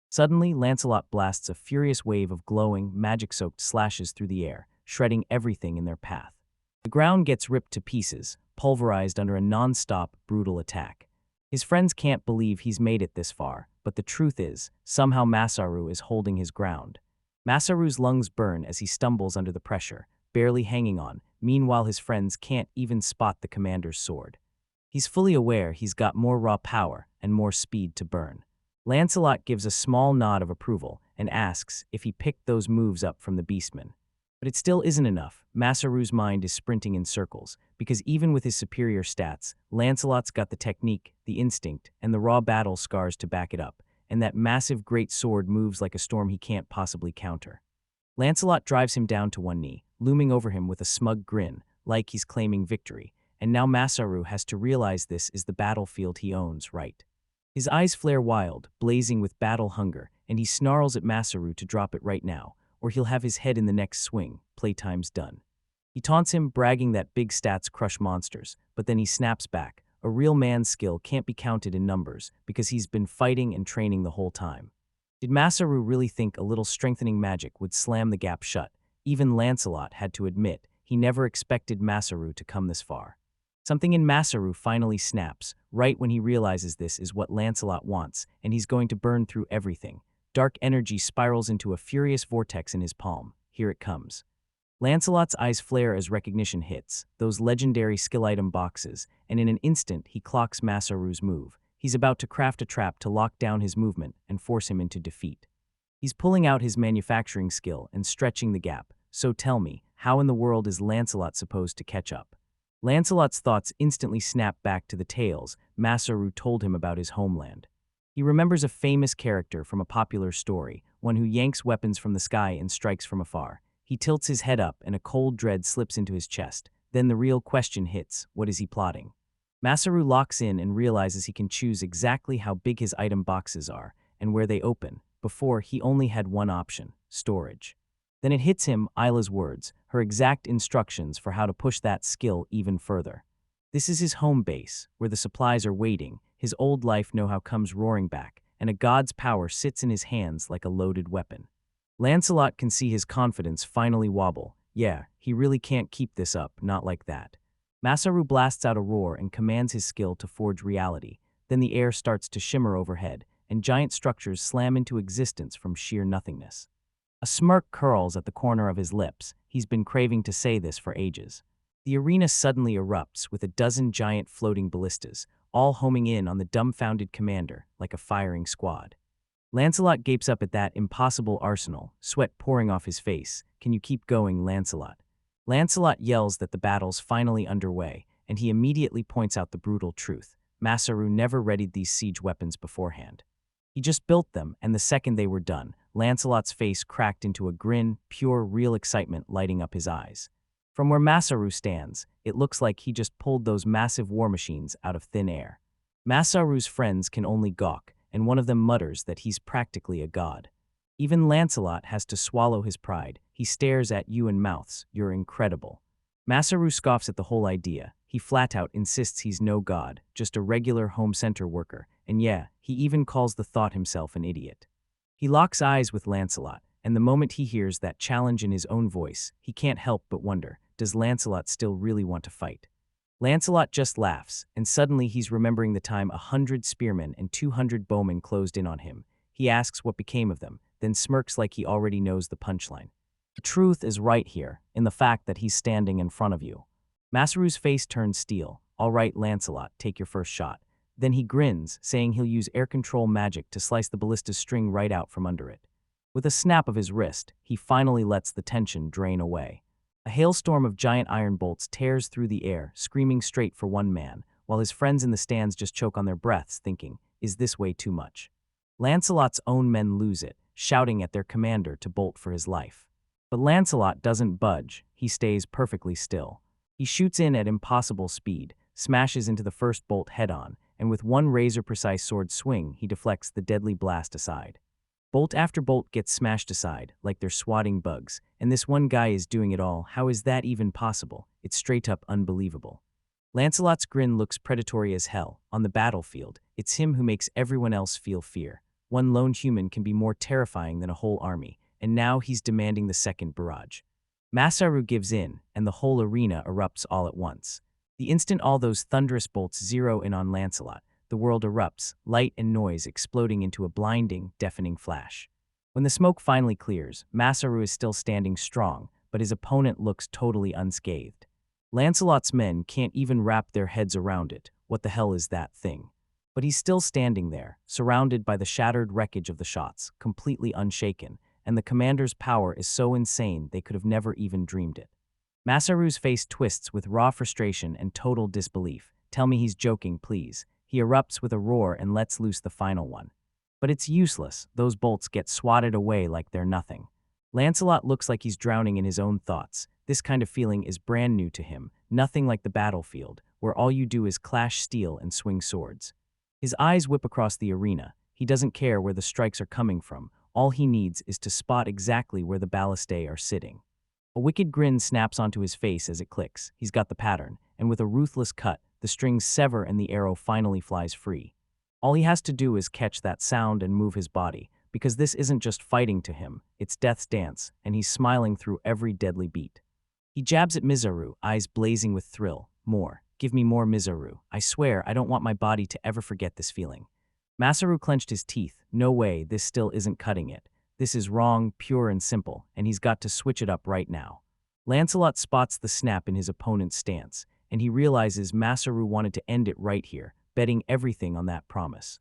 Suddenly, Lancelot blasts a furious wave of glowing, magic-soaked slashes through the air, shredding everything in their path. The ground gets ripped to pieces, pulverized under a non-stop, brutal attack. His friends can't believe he's made it this far, but the truth is, somehow Masaru is holding his ground. Masaru's lungs burn as he stumbles under the pressure, barely hanging on. Meanwhile, his friends can't even spot the commander's sword. He's fully aware he's got more raw power and more speed to burn. Lancelot gives a small nod of approval and asks if he picked those moves up from the Beastman. But it still isn't enough. Masaru's mind is sprinting in circles, because even with his superior stats, Lancelot's got the technique, the instinct, and the raw battle scars to back it up, and that massive great sword moves like a storm he can't possibly counter. Lancelot drives him down to one knee, looming over him with a smug grin, like he's claiming victory, and now Masaru has to realize this is the battlefield he owns, right? His eyes flare wild, blazing with battle hunger, and he snarls at Masaru to drop it right now, or he'll have his head in the next swing. Playtime's done. He taunts him, bragging that big stats crush monsters, but then he snaps back. A real man's skill can't be counted in numbers because he's been fighting and training the whole time. Did Masaru really think a little strengthening magic would slam the gap shut? Even Lancelot had to admit he never expected Masaru to come this far. Something in Masaru finally snaps, right when he realizes this is what Lancelot wants, and he's going to burn through everything. Dark energy spirals into a furious vortex in his palm. Here it comes. Lancelot's eyes flare as recognition hits, those legendary skill item boxes, and in an instant he clocks Masaru's move. He's about to craft a trap to lock down his movement and force him into defeat. He's pulling out his manufacturing skill and stretching the gap. So tell me, how in the world is Lancelot supposed to catch up? Lancelot's thoughts instantly snap back to the tales Masaru told him about his homeland. He remembers a famous character from a popular story, one who yanks weapons from the sky and strikes from afar. He tilts his head up and a cold dread slips into his chest. Then the real question hits, what is he plotting? Masaru locks in and realizes he can choose exactly how big his item boxes are and where they open. Before, he only had one option, storage. Then it hits him, Isla's words, her exact instructions for how to push that skill even further. This is his home base, where the supplies are waiting, his old life know-how comes roaring back, and a god's power sits in his hands like a loaded weapon. Lancelot can see his confidence finally wobble. Yeah, he really can't keep this up, not like that. Masaru blasts out a roar and commands his skill to forge reality. Then the air starts to shimmer overhead, and giant structures slam into existence from sheer nothingness. A smirk curls at the corner of his lips. He's been craving to say this for ages. The arena suddenly erupts with a dozen giant floating ballistas, all homing in on the dumbfounded commander like a firing squad. Lancelot gapes up at that impossible arsenal, sweat pouring off his face. Can you keep going, Lancelot? Lancelot yells that the battle's finally underway, and he immediately points out the brutal truth. Masaru never readied these siege weapons beforehand. He just built them, and the second they were done, Lancelot's face cracked into a grin, pure, real excitement lighting up his eyes. From where Masaru stands, it looks like he just pulled those massive war machines out of thin air. Masaru's friends can only gawk, and one of them mutters that he's practically a god. Even Lancelot has to swallow his pride. He stares at you and mouths, "You're incredible." Masaru scoffs at the whole idea. He flat out insists he's no god, just a regular home center worker, and yeah, he even calls the thought himself an idiot. He locks eyes with Lancelot, and the moment he hears that challenge in his own voice, he can't help but wonder, does Lancelot still really want to fight? Lancelot just laughs, and suddenly he's remembering the time 100 spearmen and 200 bowmen closed in on him. He asks what became of them, then smirks like he already knows the punchline. The truth is right here, in the fact that he's standing in front of you. Masaru's face turns steel. All right, Lancelot, take your first shot. Then he grins, saying he'll use air control magic to slice the ballista's string right out from under it. With a snap of his wrist, he finally lets the tension drain away. A hailstorm of giant iron bolts tears through the air, screaming straight for one man, while his friends in the stands just choke on their breaths, thinking, is this way too much? Lancelot's own men lose it, shouting at their commander to bolt for his life. But Lancelot doesn't budge, he stays perfectly still. He shoots in at impossible speed, smashes into the first bolt head-on, and with one razor-precise sword swing, he deflects the deadly blast aside. Bolt after bolt gets smashed aside, like they're swatting bugs, and this one guy is doing it all. How is that even possible? It's straight up unbelievable. Lancelot's grin looks predatory as hell. On the battlefield, it's him who makes everyone else feel fear. One lone human can be more terrifying than a whole army, and now he's demanding the second barrage. Masaru gives in, and the whole arena erupts all at once. The instant all those thunderous bolts zero in on Lancelot, the world erupts, light and noise exploding into a blinding, deafening flash. When the smoke finally clears, Masaru is still standing strong, but his opponent looks totally unscathed. Lancelot's men can't even wrap their heads around it. What the hell is that thing? But he's still standing there, surrounded by the shattered wreckage of the shots, completely unshaken, and the commander's power is so insane they could have never even dreamed it. Masaru's face twists with raw frustration and total disbelief. Tell me he's joking, please. He erupts with a roar and lets loose the final one. But it's useless. Those bolts get swatted away like they're nothing. Lancelot looks like he's drowning in his own thoughts. This kind of feeling is brand new to him, nothing like the battlefield, where all you do is clash steel and swing swords. His eyes whip across the arena. He doesn't care where the strikes are coming from. All he needs is to spot exactly where the ballistae are sitting. A wicked grin snaps onto his face as it clicks. He's got the pattern, and with a ruthless cut, the strings sever and the arrow finally flies free. All he has to do is catch that sound and move his body, because this isn't just fighting to him, it's death's dance, and he's smiling through every deadly beat. He jabs at Mizaru, eyes blazing with thrill. More. Give me more, Mizaru. I swear, I don't want my body to ever forget this feeling. Masaru clenched his teeth. No way, this still isn't cutting it. This is wrong, pure and simple, and he's got to switch it up right now. Lancelot spots the snap in his opponent's stance, and he realizes Masaru wanted to end it right here, betting everything on that promise.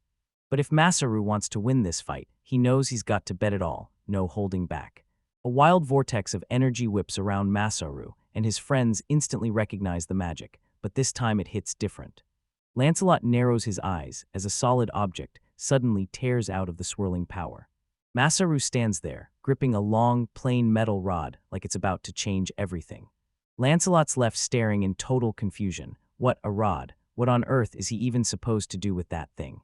But if Masaru wants to win this fight, he knows he's got to bet it all, no holding back. A wild vortex of energy whips around Masaru, and his friends instantly recognize the magic, but this time it hits different. Lancelot narrows his eyes as a solid object suddenly tears out of the swirling power. Masaru stands there, gripping a long, plain metal rod like it's about to change everything. Lancelot's left staring in total confusion. What a rod. What on earth is he even supposed to do with that thing?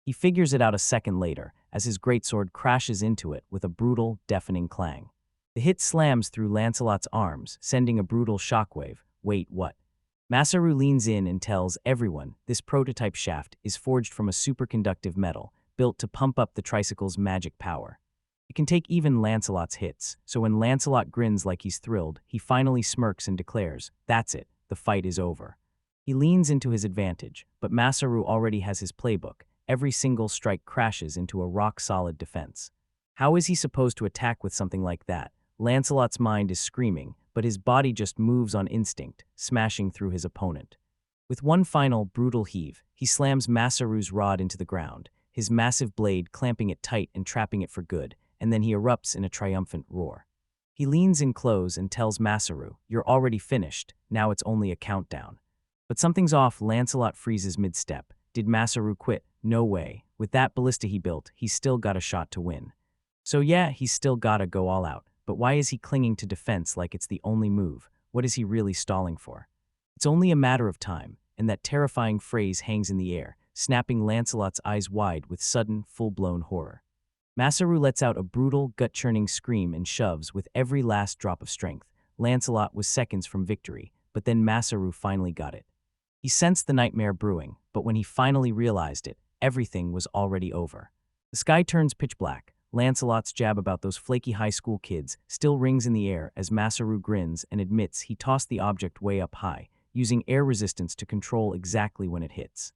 He figures it out a second later as his greatsword crashes into it with a brutal, deafening clang. The hit slams through Lancelot's arms, sending a brutal shockwave. Wait, what? Masaru leans in and tells everyone this prototype shaft is forged from a superconductive metal, built to pump up the tricycle's magic power. It can take even Lancelot's hits, so when Lancelot grins like he's thrilled, he finally smirks and declares, "That's it, the fight is over." He leans into his advantage, but Masaru already has his playbook. Every single strike crashes into a rock-solid defense. How is he supposed to attack with something like that? Lancelot's mind is screaming, but his body just moves on instinct, smashing through his opponent. With one final, brutal heave, he slams Masaru's rod into the ground, his massive blade clamping it tight and trapping it for good, and then he erupts in a triumphant roar. He leans in close and tells Masaru, "You're already finished, now it's only a countdown." But something's off. Lancelot freezes mid-step. Did Masaru quit? No way. With that ballista he built, he's still got a shot to win. So yeah, he's still gotta go all out. But why is he clinging to defense like it's the only move? What is he really stalling for? It's only a matter of time, and that terrifying phrase hangs in the air, snapping Lancelot's eyes wide with sudden, full-blown horror. Masaru lets out a brutal, gut-churning scream and shoves with every last drop of strength. Lancelot was seconds from victory, but then Masaru finally got it. He sensed the nightmare brewing, but when he finally realized it, everything was already over. The sky turns pitch black. Lancelot's jab about those flaky high school kids still rings in the air as Masaru grins and admits he tossed the object way up high, using air resistance to control exactly when it hits.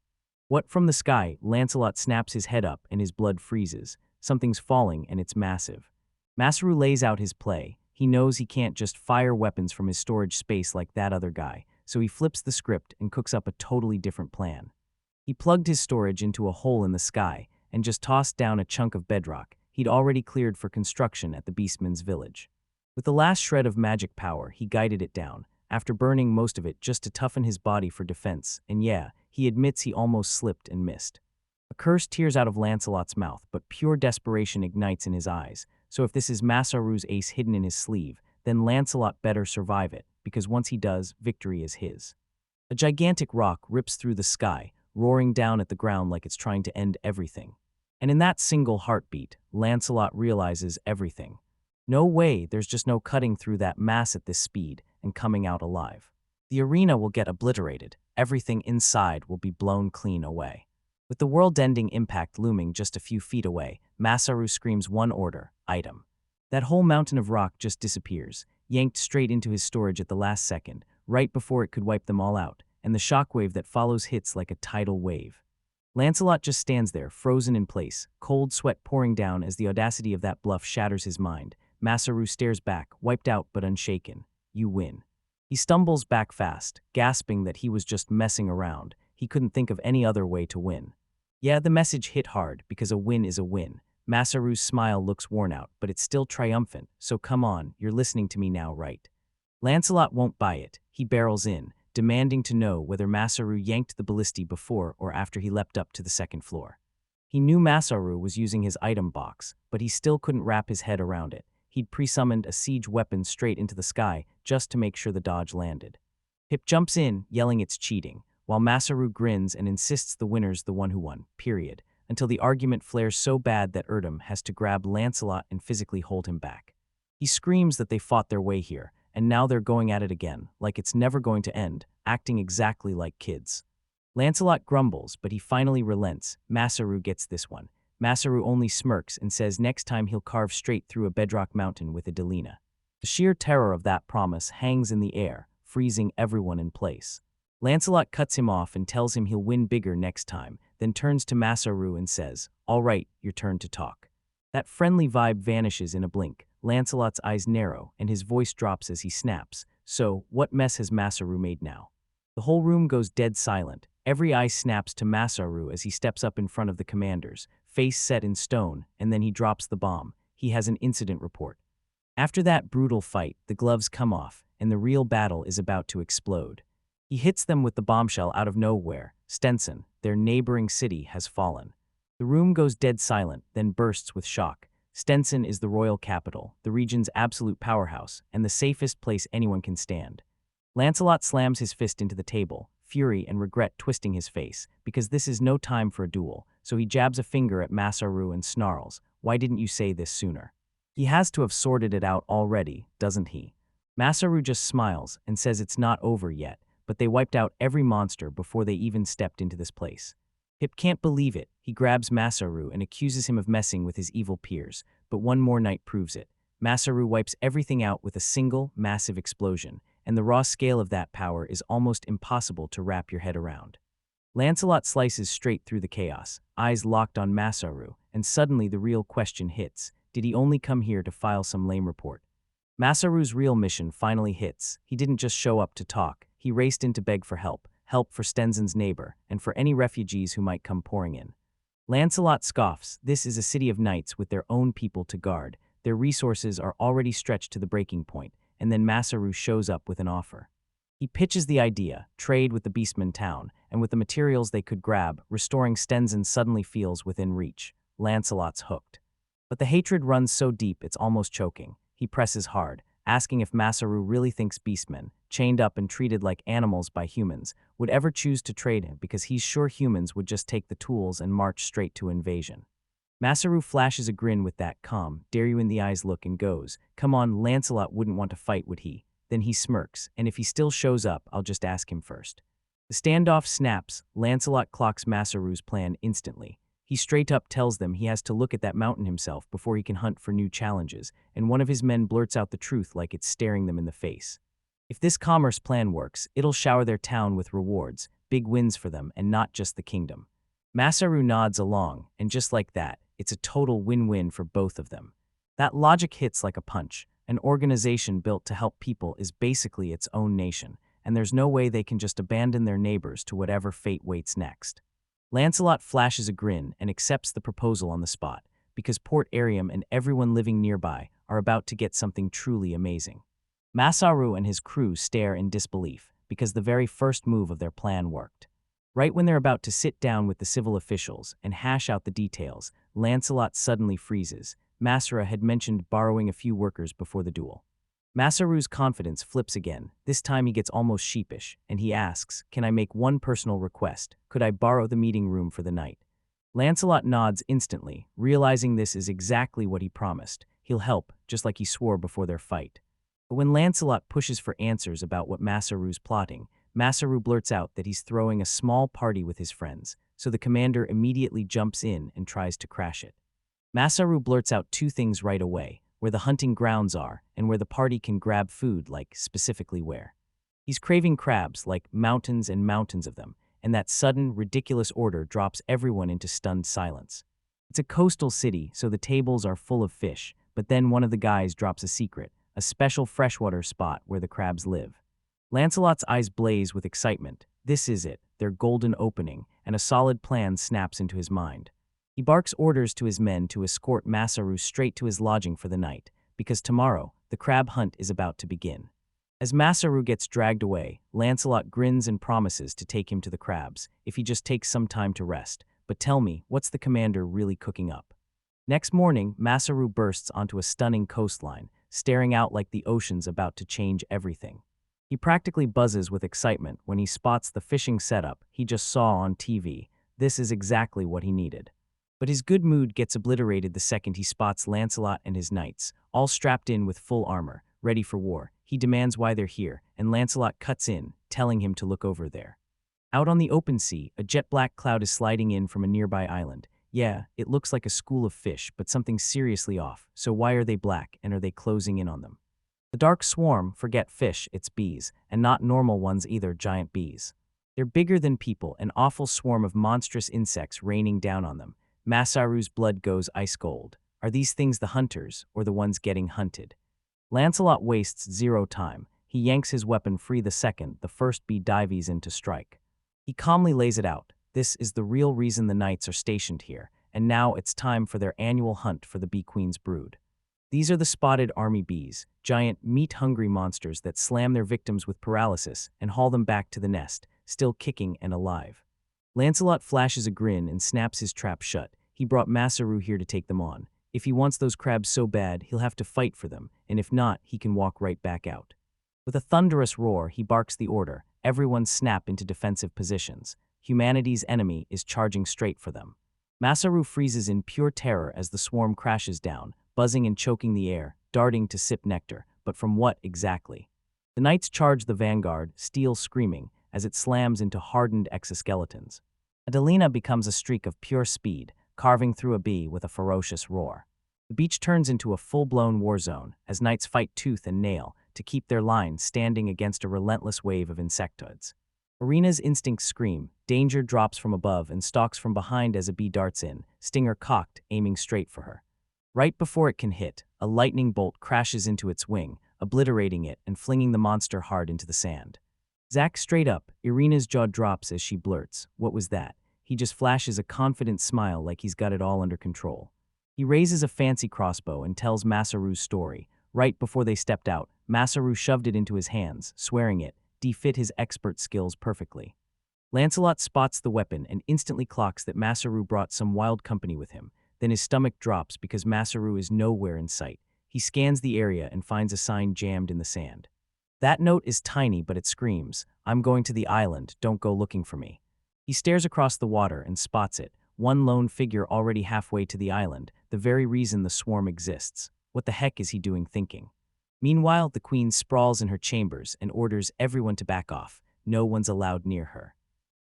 What from the sky? Lancelot snaps his head up and his blood freezes. Something's falling and it's massive. Masaru lays out his play. He knows he can't just fire weapons from his storage space like that other guy, so he flips the script and cooks up a totally different plan. He plugged his storage into a hole in the sky and just tossed down a chunk of bedrock he'd already cleared for construction at the Beastman's village. With the last shred of magic power, he guided it down, after burning most of it just to toughen his body for defense, and yeah, he admits he almost slipped and missed. A curse tears out of Lancelot's mouth, but pure desperation ignites in his eyes, so if this is Masaru's ace hidden in his sleeve, then Lancelot better survive it, because once he does, victory is his. A gigantic rock rips through the sky, roaring down at the ground like it's trying to end everything. And in that single heartbeat, Lancelot realizes everything. No way, there's just no cutting through that mass at this speed and coming out alive. The arena will get obliterated. Everything inside will be blown clean away. With the world-ending impact looming just a few feet away, Masaru screams one order, item. That whole mountain of rock just disappears, yanked straight into his storage at the last second, right before it could wipe them all out, and the shockwave that follows hits like a tidal wave. Lancelot just stands there, frozen in place, cold sweat pouring down as the audacity of that bluff shatters his mind. Masaru stares back, wiped out but unshaken. You win. He stumbles back fast, gasping that he was just messing around. He couldn't think of any other way to win. Yeah, the message hit hard, because a win is a win. Masaru's smile looks worn out, but it's still triumphant, so come on, you're listening to me now, right? Lancelot won't buy it. He barrels in, demanding to know whether Masaru yanked the ballistae before or after he leapt up to the second floor. He knew Masaru was using his item box, but he still couldn't wrap his head around it. he'd pre-summoned a siege weapon straight into the sky just to make sure the dodge landed. Pip jumps in, yelling it's cheating, while Masaru grins and insists the winner's the one who won, period, until the argument flares so bad that Erdem has to grab Lancelot and physically hold him back. He screams that they fought their way here, and now they're going at it again, like it's never going to end, acting exactly like kids. Lancelot grumbles, but he finally relents. Masaru gets this one. Masaru only smirks and says next time he'll carve straight through a bedrock mountain with a Delina. The sheer terror of that promise hangs in the air, freezing everyone in place. Lancelot cuts him off and tells him he'll win bigger next time, then turns to Masaru and says, "All right, your turn to talk." That friendly vibe vanishes in a blink. Lancelot's eyes narrow, and his voice drops as he snaps. So, what mess has Masaru made now? The whole room goes dead silent. Every eye snaps to Masaru as he steps up in front of the commanders, face set in stone, and then he drops the bomb. He has an incident report. After that brutal fight, the gloves come off, and the real battle is about to explode. He hits them with the bombshell out of nowhere. Stenson, their neighboring city, has fallen. The room goes dead silent, then bursts with shock. Stenson is the royal capital, the region's absolute powerhouse, and the safest place anyone can stand. Lancelot slams his fist into the table, fury and regret twisting his face, because this is no time for a duel, so he jabs a finger at Masaru and snarls, "Why didn't you say this sooner?" He has to have sorted it out already, doesn't he? Masaru just smiles and says it's not over yet, but they wiped out every monster before they even stepped into this place. Hip can't believe it. He grabs Masaru and accuses him of messing with his evil peers, but one more night proves it. Masaru wipes everything out with a single, massive explosion, and the raw scale of that power is almost impossible to wrap your head around. Lancelot slices straight through the chaos, eyes locked on Masaru, and suddenly the real question hits. Did he only come here to file some lame report? Masaru's real mission finally hits. He didn't just show up to talk. He raced in to beg for help for Stenson's neighbor, and for any refugees who might come pouring in. Lancelot scoffs. This is a city of knights with their own people to guard. Their resources are already stretched to the breaking point, and then Masaru shows up with an offer. He pitches the idea, trade with the Beastmen town, and with the materials they could grab, restoring Stenson suddenly feels within reach. Lancelot's hooked. But the hatred runs so deep it's almost choking. He presses hard, asking if Masaru really thinks Beastmen, chained up and treated like animals by humans, would ever choose to trade him because he's sure humans would just take the tools and march straight to invasion. Masaru flashes a grin with that calm, dare-you-in-the-eyes look and goes, "Come on, Lancelot wouldn't want to fight, would he?" Then he smirks, "And if he still shows up, I'll just ask him first." The standoff snaps. Lancelot clocks Masaru's plan instantly. He straight up tells them he has to look at that mountain himself before he can hunt for new challenges, and one of his men blurts out the truth like it's staring them in the face. If this commerce plan works, it'll shower their town with rewards, big wins for them, and not just the kingdom. Masaru nods along, and just like that, it's a total win-win for both of them. That logic hits like a punch. An organization built to help people is basically its own nation, and there's no way they can just abandon their neighbors to whatever fate waits next. Lancelot flashes a grin and accepts the proposal on the spot, because Port Arium and everyone living nearby are about to get something truly amazing. Masaru and his crew stare in disbelief, because the very first move of their plan worked. Right when they're about to sit down with the civil officials and hash out the details, Lancelot suddenly freezes. Masaru had mentioned borrowing a few workers before the duel. Masaru's confidence flips again. This time he gets almost sheepish, and he asks, "Can I make one personal request? Could I borrow the meeting room for the night?" Lancelot nods instantly, realizing this is exactly what he promised. He'll help, just like he swore before their fight. But when Lancelot pushes for answers about what Masaru's plotting, Masaru blurts out that he's throwing a small party with his friends, so the commander immediately jumps in and tries to crash it. Masaru blurts out two things right away: where the hunting grounds are, and where the party can grab food, like specifically where. He's craving crabs, like mountains and mountains of them, and that sudden, ridiculous order drops everyone into stunned silence. It's a coastal city, so the tables are full of fish, but then one of the guys drops a secret, a special freshwater spot where the crabs live. Lancelot's eyes blaze with excitement. This is it, their golden opening, and a solid plan snaps into his mind. He barks orders to his men to escort Masaru straight to his lodging for the night, because tomorrow, the crab hunt is about to begin. As Masaru gets dragged away, Lancelot grins and promises to take him to the crabs, if he just takes some time to rest. But tell me, what's the commander really cooking up? Next morning, Masaru bursts onto a stunning coastline, staring out like the ocean's about to change everything. He practically buzzes with excitement when he spots the fishing setup he just saw on TV. This is exactly what he needed. But his good mood gets obliterated the second he spots Lancelot and his knights, all strapped in with full armor, ready for war. He demands why they're here, and Lancelot cuts in, telling him to look over there. Out on the open sea, a jet-black cloud is sliding in from a nearby island. Yeah, it looks like a school of fish, but something's seriously off. So why are they black, and are they closing in on them? The dark swarm, forget fish, it's bees, and not normal ones either, giant bees. They're bigger than people, an awful swarm of monstrous insects raining down on them. Masaru's blood goes ice cold. Are these things the hunters, or the ones getting hunted? Lancelot wastes zero time. He yanks his weapon free the second the first bee dives in to strike. He calmly lays it out. This is the real reason the knights are stationed here, and now it's time for their annual hunt for the bee queen's brood. These are the spotted army bees, giant, meat-hungry monsters that slam their victims with paralysis and haul them back to the nest, still kicking and alive. Lancelot flashes a grin and snaps his trap shut. He brought Masaru here to take them on. If he wants those crabs so bad, he'll have to fight for them, and if not, he can walk right back out. With a thunderous roar, he barks the order. Everyone snap into defensive positions. Humanity's enemy is charging straight for them. Masaru freezes in pure terror as the swarm crashes down, buzzing and choking the air, darting to sip nectar, but from what exactly? The knights charge the vanguard, steel screaming, as it slams into hardened exoskeletons. Adelina becomes a streak of pure speed, carving through a bee with a ferocious roar. The beach turns into a full-blown war zone as knights fight tooth and nail to keep their line standing against a relentless wave of insectoids. Irina's instincts scream, danger drops from above and stalks from behind as a bee darts in, stinger cocked, aiming straight for her. Right before it can hit, a lightning bolt crashes into its wing, obliterating it and flinging the monster hard into the sand. Zack straight up, Irina's jaw drops as she blurts, "What was that?" He just flashes a confident smile like he's got it all under control. He raises a fancy crossbow and tells Masaru's story. Right before they stepped out, Masaru shoved it into his hands, swearing it defit his expert skills perfectly. Lancelot spots the weapon and instantly clocks that Masaru brought some wild company with him. Then his stomach drops because Masaru is nowhere in sight. He scans the area and finds a sign jammed in the sand. That note is tiny, but it screams, "I'm going to the island, don't go looking for me." He stares across the water and spots it, one lone figure already halfway to the island, the very reason the swarm exists. What the heck is he doing thinking? Meanwhile, the queen sprawls in her chambers and orders everyone to back off. No one's allowed near her.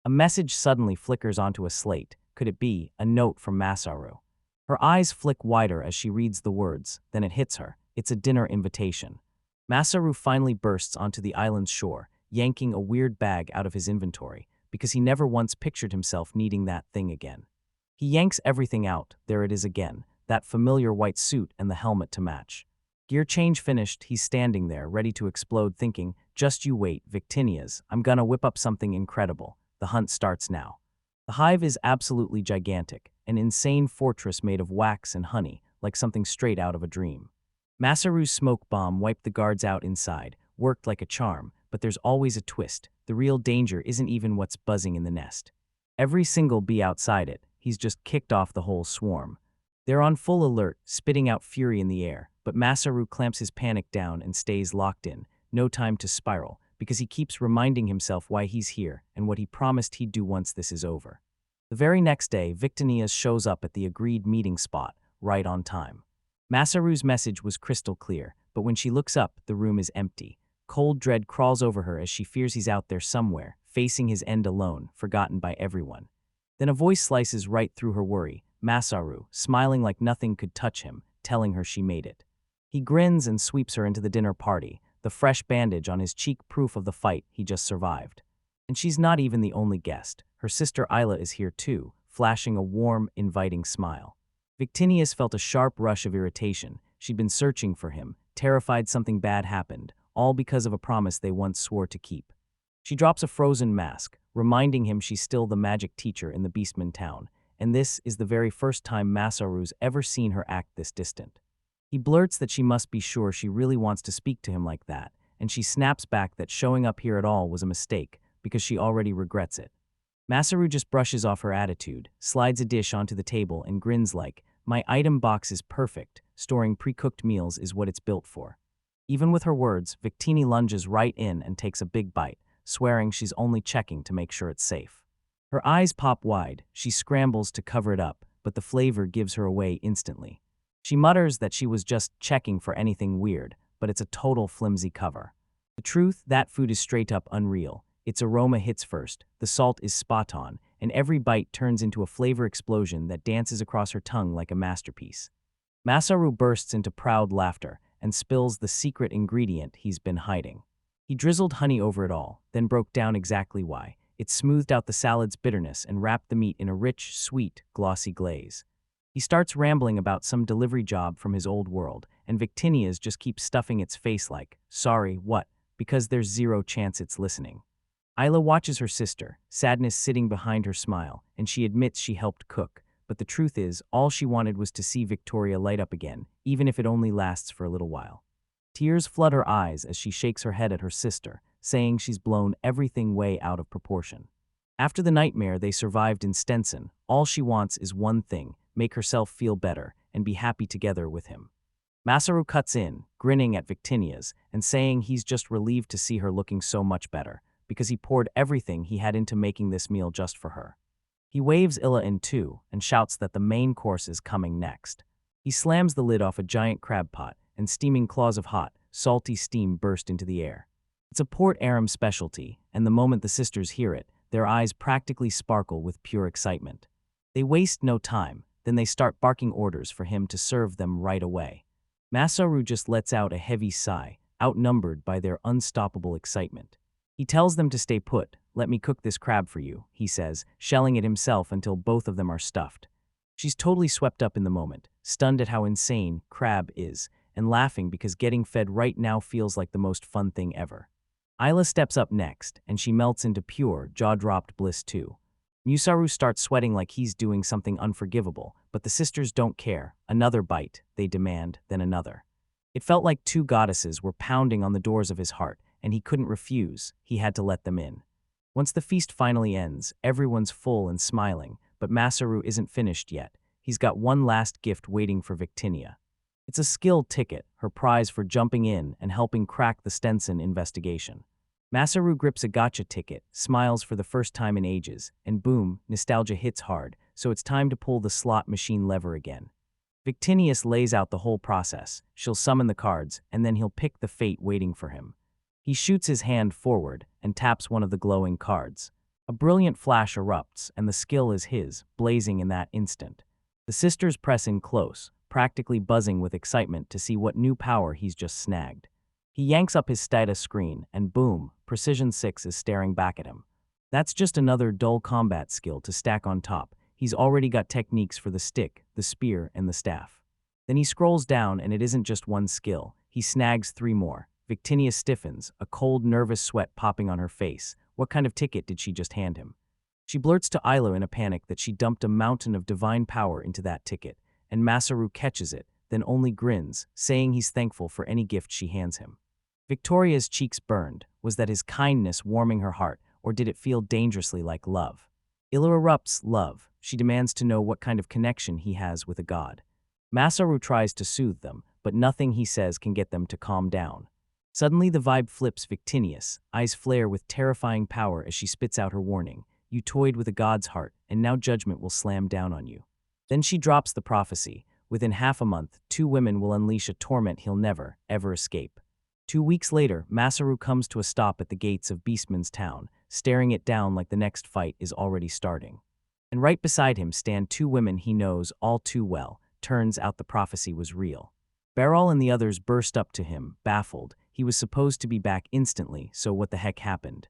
A message suddenly flickers onto a slate. Could it be a note from Masaru? Her eyes flick wider as she reads the words, then it hits her. It's a dinner invitation. Masaru finally bursts onto the island's shore, yanking a weird bag out of his inventory, because he never once pictured himself needing that thing again. He yanks everything out, there it is again, that familiar white suit and the helmet to match. Gear change finished, he's standing there, ready to explode, thinking, just you wait, Victinias, I'm gonna whip up something incredible. The hunt starts now. The hive is absolutely gigantic, an insane fortress made of wax and honey, like something straight out of a dream. Masaru's smoke bomb wiped the guards out inside, worked like a charm, but there's always a twist. The real danger isn't even what's buzzing in the nest. Every single bee outside it, he's just kicked off the whole swarm. They're on full alert, spitting out fury in the air, but Masaru clamps his panic down and stays locked in, no time to spiral, because he keeps reminding himself why he's here and what he promised he'd do once this is over. The very next day, Victinias shows up at the agreed meeting spot, right on time. Masaru's message was crystal clear, but when she looks up, the room is empty. Cold dread crawls over her as she fears he's out there somewhere, facing his end alone, forgotten by everyone. Then a voice slices right through her worry, Masaru, smiling like nothing could touch him, telling her she made it. He grins and sweeps her into the dinner party, the fresh bandage on his cheek proof of the fight he just survived. And she's not even the only guest. Her sister Isla is here too, flashing a warm, inviting smile. Victinias felt a sharp rush of irritation. She'd been searching for him, terrified something bad happened, all because of a promise they once swore to keep. She drops a frozen mask, reminding him she's still the magic teacher in the Beastman town, and this is the very first time Masaru's ever seen her act this distant. He blurts that she must be sure she really wants to speak to him like that, and she snaps back that showing up here at all was a mistake, because she already regrets it. Masaru just brushes off her attitude, slides a dish onto the table and grins like, My item box is perfect. Storing pre-cooked meals is what it's built for. Even with her words, Victini lunges right in and takes a big bite, swearing she's only checking to make sure it's safe. Her eyes pop wide. She scrambles to cover it up, but the flavor gives her away instantly. She mutters that she was just checking for anything weird, but it's a total flimsy cover. The truth, that food is straight up unreal. Its aroma hits first, the salt is spot on, and every bite turns into a flavor explosion that dances across her tongue like a masterpiece. Masaru bursts into proud laughter and spills the secret ingredient he's been hiding. He drizzled honey over it all, then broke down exactly why. It smoothed out the salad's bitterness and wrapped the meat in a rich, sweet, glossy glaze. He starts rambling about some delivery job from his old world, and Victinia's just keeps stuffing its face like, sorry, what? Because there's zero chance it's listening. Isla watches her sister, sadness sitting behind her smile, and she admits she helped cook, but the truth is, all she wanted was to see Victoria light up again, even if it only lasts for a little while. Tears flood her eyes as she shakes her head at her sister, saying she's blown everything way out of proportion. After the nightmare they survived in Stenson, all she wants is one thing: make herself feel better and be happy together with him. Masaru cuts in, grinning at Victinia's, and saying he's just relieved to see her looking so much better, because he poured everything he had into making this meal just for her. He waves Illa in too, and shouts that the main course is coming next. He slams the lid off a giant crab pot, and steaming claws of hot, salty steam burst into the air. It's a Port Aram specialty, and the moment the sisters hear it, their eyes practically sparkle with pure excitement. They waste no time, then they start barking orders for him to serve them right away. Masaru just lets out a heavy sigh, outnumbered by their unstoppable excitement. He tells them to stay put. Let me cook this crab for you, he says, shelling it himself until both of them are stuffed. She's totally swept up in the moment, stunned at how insane crab is, and laughing because getting fed right now feels like the most fun thing ever. Isla steps up next, and she melts into pure, jaw-dropped bliss too. Musaru starts sweating like he's doing something unforgivable, but the sisters don't care. Another bite, they demand, then another. It felt like two goddesses were pounding on the doors of his heart, and he couldn't refuse. He had to let them in. Once the feast finally ends, everyone's full and smiling, but Masaru isn't finished yet. He's got one last gift waiting for Victinia. It's a skill ticket, her prize for jumping in and helping crack the Stenson investigation. Masaru grips a gotcha ticket, smiles for the first time in ages, and boom, nostalgia hits hard, so it's time to pull the slot machine lever again. Victinius lays out the whole process. She'll summon the cards, and then he'll pick the fate waiting for him. He shoots his hand forward and taps one of the glowing cards. A brilliant flash erupts, and the skill is his, blazing in that instant. The sisters press in close, practically buzzing with excitement to see what new power he's just snagged. He yanks up his status screen, and boom, Precision 6 is staring back at him. That's just another dull combat skill to stack on top. He's already got techniques for the stick, the spear, and the staff. Then he scrolls down, and it isn't just one skill. He snags 3 more. Victinia stiffens, a cold, nervous sweat popping on her face. What kind of ticket did she just hand him? She blurts to Ilo in a panic that she dumped a mountain of divine power into that ticket, and Masaru catches it, then only grins, saying he's thankful for any gift she hands him. Victoria's cheeks burned. Was that his kindness warming her heart, or did it feel dangerously like love? Ilo erupts love. She demands to know what kind of connection he has with a god. Masaru tries to soothe them, but nothing he says can get them to calm down. Suddenly the vibe flips. Victinius, eyes flare with terrifying power as she spits out her warning. You toyed with a god's heart, and now judgment will slam down on you. Then she drops the prophecy. Within half a month, 2 women will unleash a torment he'll never, ever escape. 2 weeks later, Masaru comes to a stop at the gates of Beastman's town, staring it down like the next fight is already starting. And right beside him stand 2 women he knows all too well. Turns out the prophecy was real. Beryl and the others burst up to him, baffled. He was supposed to be back instantly, so what the heck happened?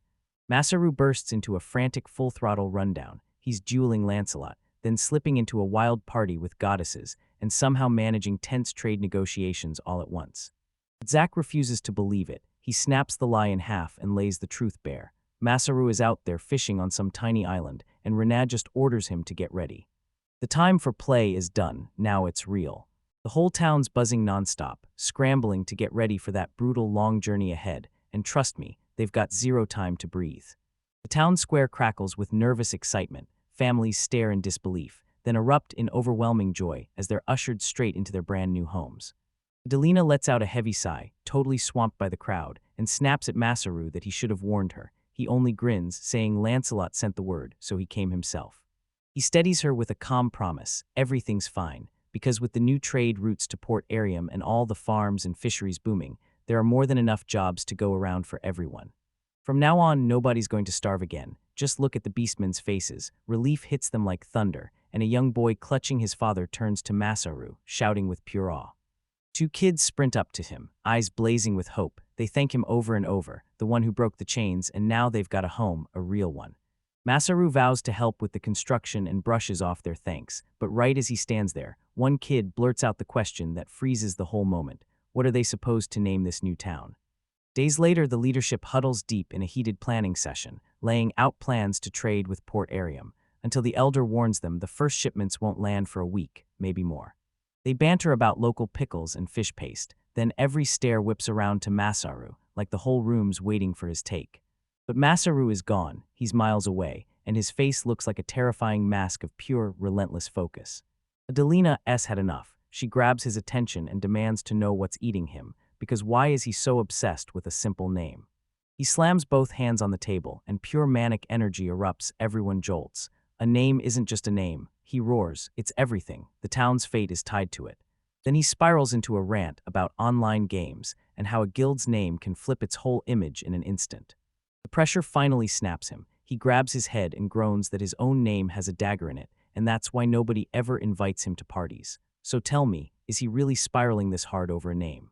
Masaru bursts into a frantic full-throttle rundown. He's dueling Lancelot, then slipping into a wild party with goddesses, and somehow managing tense trade negotiations all at once. But Zack refuses to believe it. He snaps the lie in half and lays the truth bare. Masaru is out there fishing on some tiny island, and Renad just orders him to get ready. The time for play is done. Now it's real. The whole town's buzzing nonstop, scrambling to get ready for that brutal long journey ahead, and trust me, they've got 0 time to breathe. The town square crackles with nervous excitement. Families stare in disbelief. then erupt in overwhelming joy as they're ushered straight into their brand new homes. Adelina lets out a heavy sigh, totally swamped by the crowd, and snaps at Masaru that he should have warned her. He only grins, saying Lancelot sent the word, so he came himself. He steadies her with a calm promise, everything's fine, because with the new trade routes to Port Arium and all the farms and fisheries booming, there are more than enough jobs to go around for everyone. From now on, nobody's going to starve again. Just look at the beastmen's faces. Relief hits them like thunder, and a young boy clutching his father turns to Masaru, shouting with pure awe. Two kids sprint up to him, eyes blazing with hope. They thank him over and over, the one who broke the chains, and now they've got a home, a real one. Masaru vows to help with the construction and brushes off their thanks, but right as he stands there, one kid blurts out the question that freezes the whole moment. What are they supposed to name this new town? Days later, the leadership huddles deep in a heated planning session, laying out plans to trade with Port Arium, until the elder warns them the first shipments won't land for a week, maybe more. They banter about local pickles and fish paste, then every stare whips around to Masaru, like the whole room's waiting for his take. But Masaru is gone, he's miles away, and his face looks like a terrifying mask of pure, relentless focus. Adelina S. had enough. She grabs his attention and demands to know what's eating him, because why is he so obsessed with a simple name? He slams both hands on the table, and pure manic energy erupts. Everyone jolts. A name isn't just a name, he roars, it's everything. The town's fate is tied to it. Then he spirals into a rant about online games and how a guild's name can flip its whole image in an instant. The pressure finally snaps him. He grabs his head and groans that his own name has a dagger in it, and that's why nobody ever invites him to parties. So tell me, is he really spiraling this hard over a name?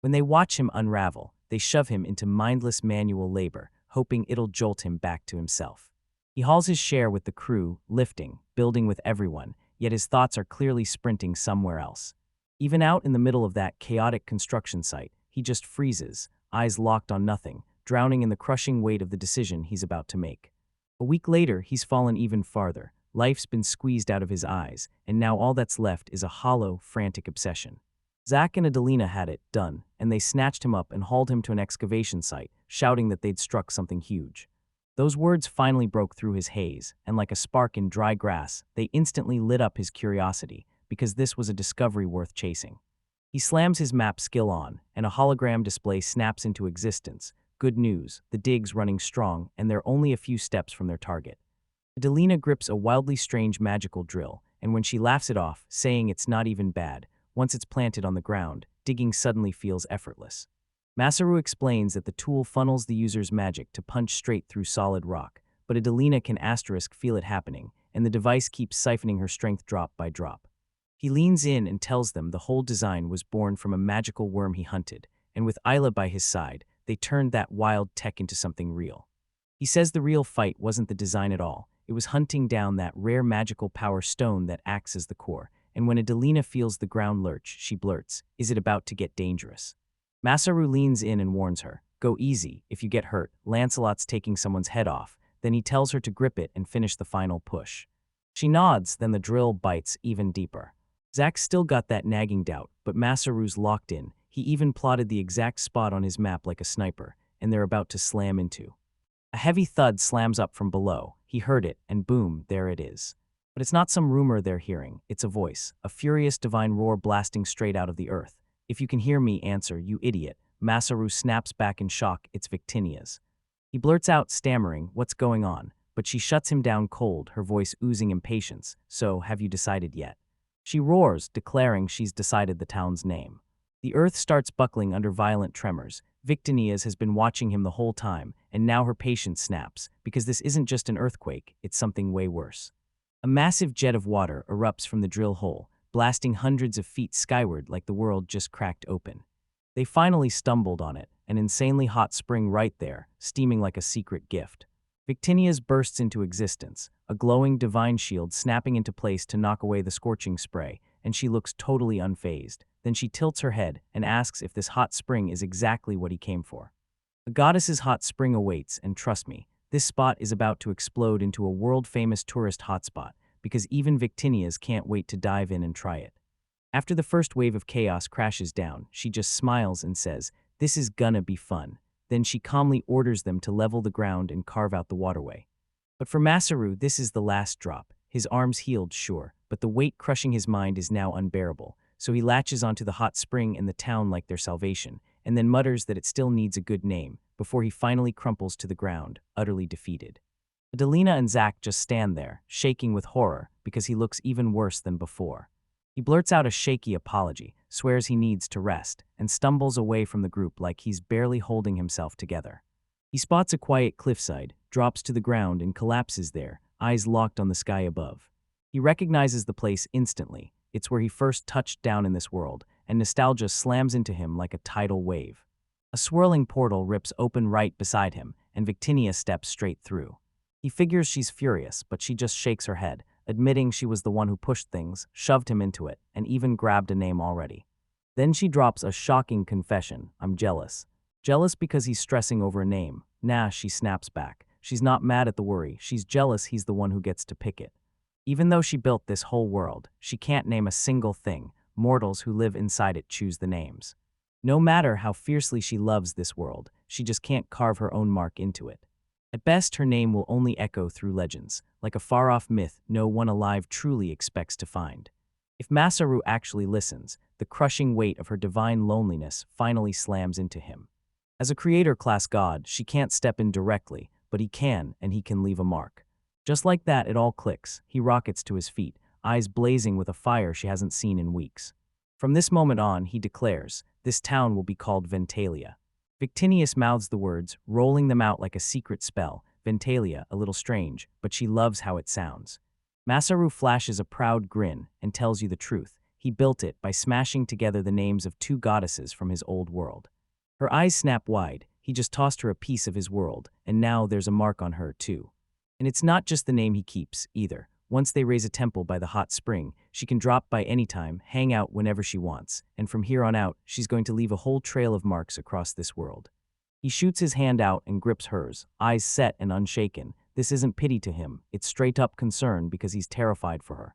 When they watch him unravel, they shove him into mindless manual labor, hoping it'll jolt him back to himself. He hauls his share with the crew, lifting, building with everyone, yet his thoughts are clearly sprinting somewhere else. Even out in the middle of that chaotic construction site, he just freezes, eyes locked on nothing, drowning in the crushing weight of the decision he's about to make. A week later, he's fallen even farther. Life's been squeezed out of his eyes, and now all that's left is a hollow, frantic obsession. Zach and Adelina had it done, and they snatched him up and hauled him to an excavation site, shouting that they'd struck something huge. Those words finally broke through his haze, and like a spark in dry grass, they instantly lit up his curiosity, because this was a discovery worth chasing. He slams his map skill on, and a hologram display snaps into existence. Good news, the dig's running strong, and they're only a few steps from their target. Adelina grips a wildly strange magical drill, and when she laughs it off, saying it's not even bad, once it's planted on the ground, digging suddenly feels effortless. Masaru explains that the tool funnels the user's magic to punch straight through solid rock, but Adelina can feel it happening, and the device keeps siphoning her strength drop by drop. He leans in and tells them the whole design was born from a magical worm he hunted, and with Isla by his side, they turned that wild tech into something real. He says the real fight wasn't the design at all, it was hunting down that rare magical power stone that acts as the core, and when Adelina feels the ground lurch, she blurts, "Is it about to get dangerous?" Masaru leans in and warns her, "Go easy, if you get hurt, Lancelot's taking someone's head off." Then he tells her to grip it and finish the final push. She nods, then the drill bites even deeper. Zach's still got that nagging doubt, but Masaru's locked in. He even plotted the exact spot on his map like a sniper, and they're about to slam into. A heavy thud slams up from below. He heard it, and boom, there it is. But it's not some rumor they're hearing, it's a voice, a furious divine roar blasting straight out of the earth. "If you can hear me, answer, you idiot." Masaru snaps back in shock, it's Victinia's. He blurts out, stammering, "What's going on?" But she shuts him down cold, her voice oozing impatience. "So, have you decided yet?" She roars, declaring she's decided the town's name. The earth starts buckling under violent tremors. Victinia's has been watching him the whole time, and now her patience snaps, because this isn't just an earthquake, it's something way worse. A massive jet of water erupts from the drill hole, blasting hundreds of feet skyward like the world just cracked open. They finally stumbled on it, an insanely hot spring right there, steaming like a secret gift. Victinia's bursts into existence, a glowing divine shield snapping into place to knock away the scorching spray, and she looks totally unfazed. Then she tilts her head and asks if this hot spring is exactly what he came for. The goddess's hot spring awaits, and trust me, this spot is about to explode into a world-famous tourist hotspot, because even Victinia's can't wait to dive in and try it. After the first wave of chaos crashes down, she just smiles and says, "This is gonna be fun." Then she calmly orders them to level the ground and carve out the waterway. But for Masaru, this is the last drop. His arms healed, sure, but the weight crushing his mind is now unbearable, so he latches onto the hot spring and the town like their salvation, and then mutters that it still needs a good name, before he finally crumples to the ground, utterly defeated. Adelina and Zack just stand there, shaking with horror, because he looks even worse than before. He blurts out a shaky apology, swears he needs to rest, and stumbles away from the group like he's barely holding himself together. He spots a quiet cliffside, drops to the ground and collapses there, eyes locked on the sky above. He recognizes the place instantly. It's where he first touched down in this world, and nostalgia slams into him like a tidal wave. A swirling portal rips open right beside him, and Victinia steps straight through. He figures she's furious, but she just shakes her head, admitting she was the one who pushed things, shoved him into it, and even grabbed a name already. Then she drops a shocking confession: "I'm jealous." Jealous because he's stressing over a name. Nah, she snaps back. She's not mad at the worry, she's jealous he's the one who gets to pick it. Even though she built this whole world, she can't name a single thing. Mortals who live inside it choose the names. No matter how fiercely she loves this world, she just can't carve her own mark into it. At best, her name will only echo through legends, like a far-off myth no one alive truly expects to find. If Masaru actually listens, the crushing weight of her divine loneliness finally slams into him. As a creator-class god, she can't step in directly, but he can, and he can leave a mark. Just like that, it all clicks. He rockets to his feet, eyes blazing with a fire she hasn't seen in weeks. From this moment on, he declares, this town will be called Ventalia. Victinius mouths the words, rolling them out like a secret spell. Ventalia, a little strange, but she loves how it sounds. Masaru flashes a proud grin and tells you the truth. He built it by smashing together the names of two goddesses from his old world. Her eyes snap wide. He just tossed her a piece of his world, and now there's a mark on her, too. And it's not just the name he keeps, either. Once they raise a temple by the hot spring, she can drop by any time, hang out whenever she wants, and from here on out, she's going to leave a whole trail of marks across this world. He shoots his hand out and grips hers, eyes set and unshaken. This isn't pity to him, it's straight-up concern because he's terrified for her.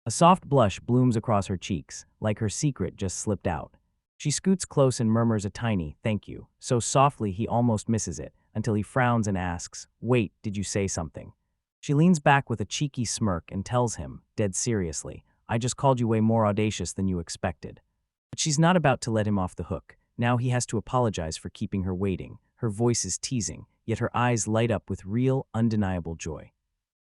A soft blush blooms across her cheeks, like her secret just slipped out. She scoots close and murmurs a tiny, "thank you," so softly he almost misses it, until he frowns and asks, "Wait, did you say something?" She leans back with a cheeky smirk and tells him, dead seriously, "I just called you way more audacious than you expected." But she's not about to let him off the hook. Now he has to apologize for keeping her waiting. Her voice is teasing, yet her eyes light up with real, undeniable joy.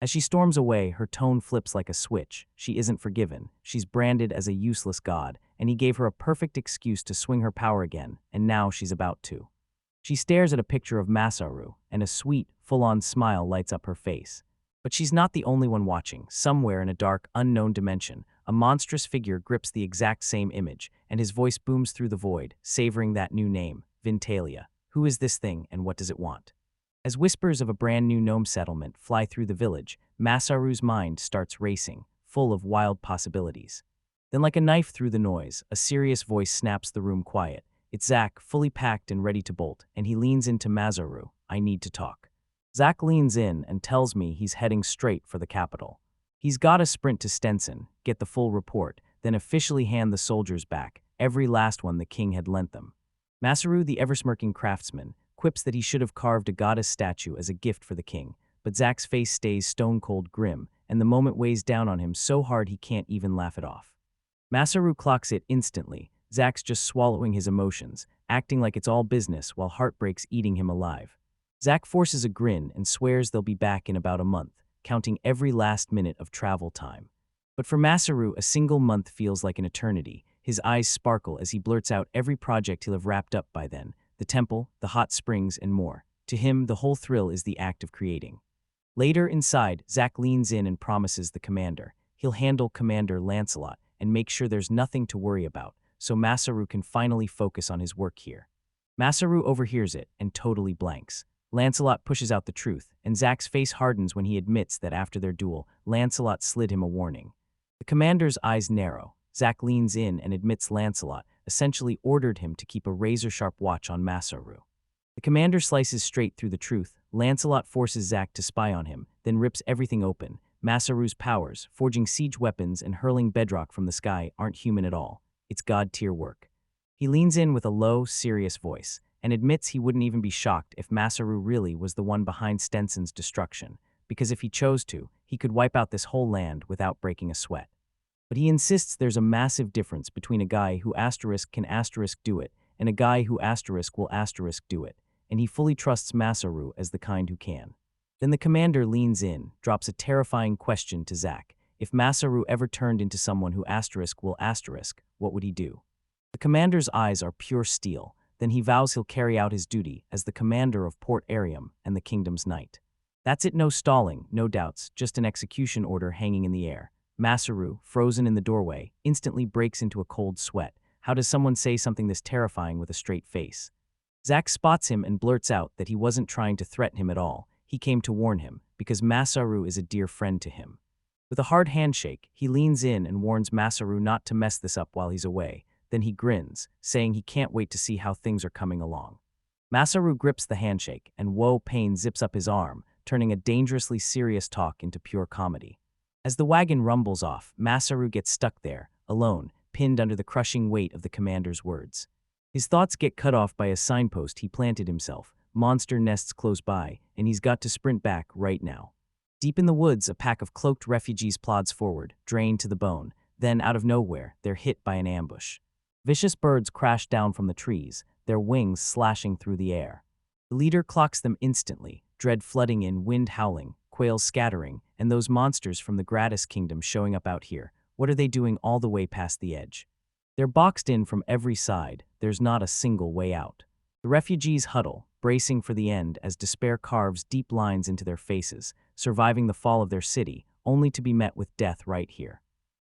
As she storms away, her tone flips like a switch. She isn't forgiven. She's branded as a useless god, and he gave her a perfect excuse to swing her power again, and now she's about to. She stares at a picture of Masaru, and a sweet, full-on smile lights up her face. But she's not the only one watching. Somewhere in a dark, unknown dimension, a monstrous figure grips the exact same image, and his voice booms through the void, savoring that new name, Ventalia. Who is this thing, and what does it want? As whispers of a brand new gnome settlement fly through the village, Masaru's mind starts racing, full of wild possibilities. Then like a knife through the noise, a serious voice snaps the room quiet. It's Zack, fully packed and ready to bolt, and he leans into Masaru. "I need to talk." Zack leans in and tells me he's heading straight for the capital. He's got to sprint to Stenson, get the full report, then officially hand the soldiers back, every last one the king had lent them. Masaru, the ever-smirking craftsman, quips that he should have carved a goddess statue as a gift for the king, but Zack's face stays stone-cold grim, and the moment weighs down on him so hard he can't even laugh it off. Masaru clocks it instantly. Zack's just swallowing his emotions, acting like it's all business while heartbreak's eating him alive. Zack forces a grin and swears they'll be back in about a month, counting every last minute of travel time. But for Masaru, a single month feels like an eternity. His eyes sparkle as he blurts out every project he'll have wrapped up by then, the temple, the hot springs, and more. To him, the whole thrill is the act of creating. Later, inside, Zack leans in and promises the commander. He'll handle Commander Lancelot and make sure there's nothing to worry about, so Masaru can finally focus on his work here. Masaru overhears it and totally blanks. Lancelot pushes out the truth, and Zack's face hardens when he admits that after their duel, Lancelot slid him a warning. The commander's eyes narrow. Zack leans in and admits Lancelot essentially ordered him to keep a razor-sharp watch on Masaru. The commander slices straight through the truth. Lancelot forces Zack to spy on him, then rips everything open. Masaru's powers, forging siege weapons and hurling bedrock from the sky, aren't human at all. It's god-tier work. He leans in with a low, serious voice, and admits he wouldn't even be shocked if Masaru really was the one behind Stenson's destruction, because if he chose to, he could wipe out this whole land without breaking a sweat. But he insists there's a massive difference between a guy who can do it and a guy who will do it, and he fully trusts Masaru as the kind who can. Then the commander leans in, drops a terrifying question to Zack. If Masaru ever turned into someone who will what would he do? The commander's eyes are pure steel. Then he vows he'll carry out his duty as the commander of Port Arium and the kingdom's knight. That's it, no stalling, no doubts, just an execution order hanging in the air. Masaru, frozen in the doorway, instantly breaks into a cold sweat. How does someone say something this terrifying with a straight face? Zack spots him and blurts out that he wasn't trying to threaten him at all. He came to warn him, because Masaru is a dear friend to him. With a hard handshake, he leans in and warns Masaru not to mess this up while he's away. Then he grins, saying he can't wait to see how things are coming along. Masaru grips the handshake, and pain zips up his arm, turning a dangerously serious talk into pure comedy. As the wagon rumbles off, Masaru gets stuck there, alone, pinned under the crushing weight of the commander's words. His thoughts get cut off by a signpost he planted himself. Monster nests close by, and he's got to sprint back right now. Deep in the woods, a pack of cloaked refugees plods forward, drained to the bone. Then, out of nowhere, they're hit by an ambush. Vicious birds crash down from the trees, their wings slashing through the air. The leader clocks them instantly, dread flooding in, wind howling, quails scattering, and those monsters from the Gratis Kingdom showing up out here. What are they doing all the way past the edge? They're boxed in from every side. There's not a single way out. The refugees huddle, bracing for the end as despair carves deep lines into their faces, surviving the fall of their city, only to be met with death right here.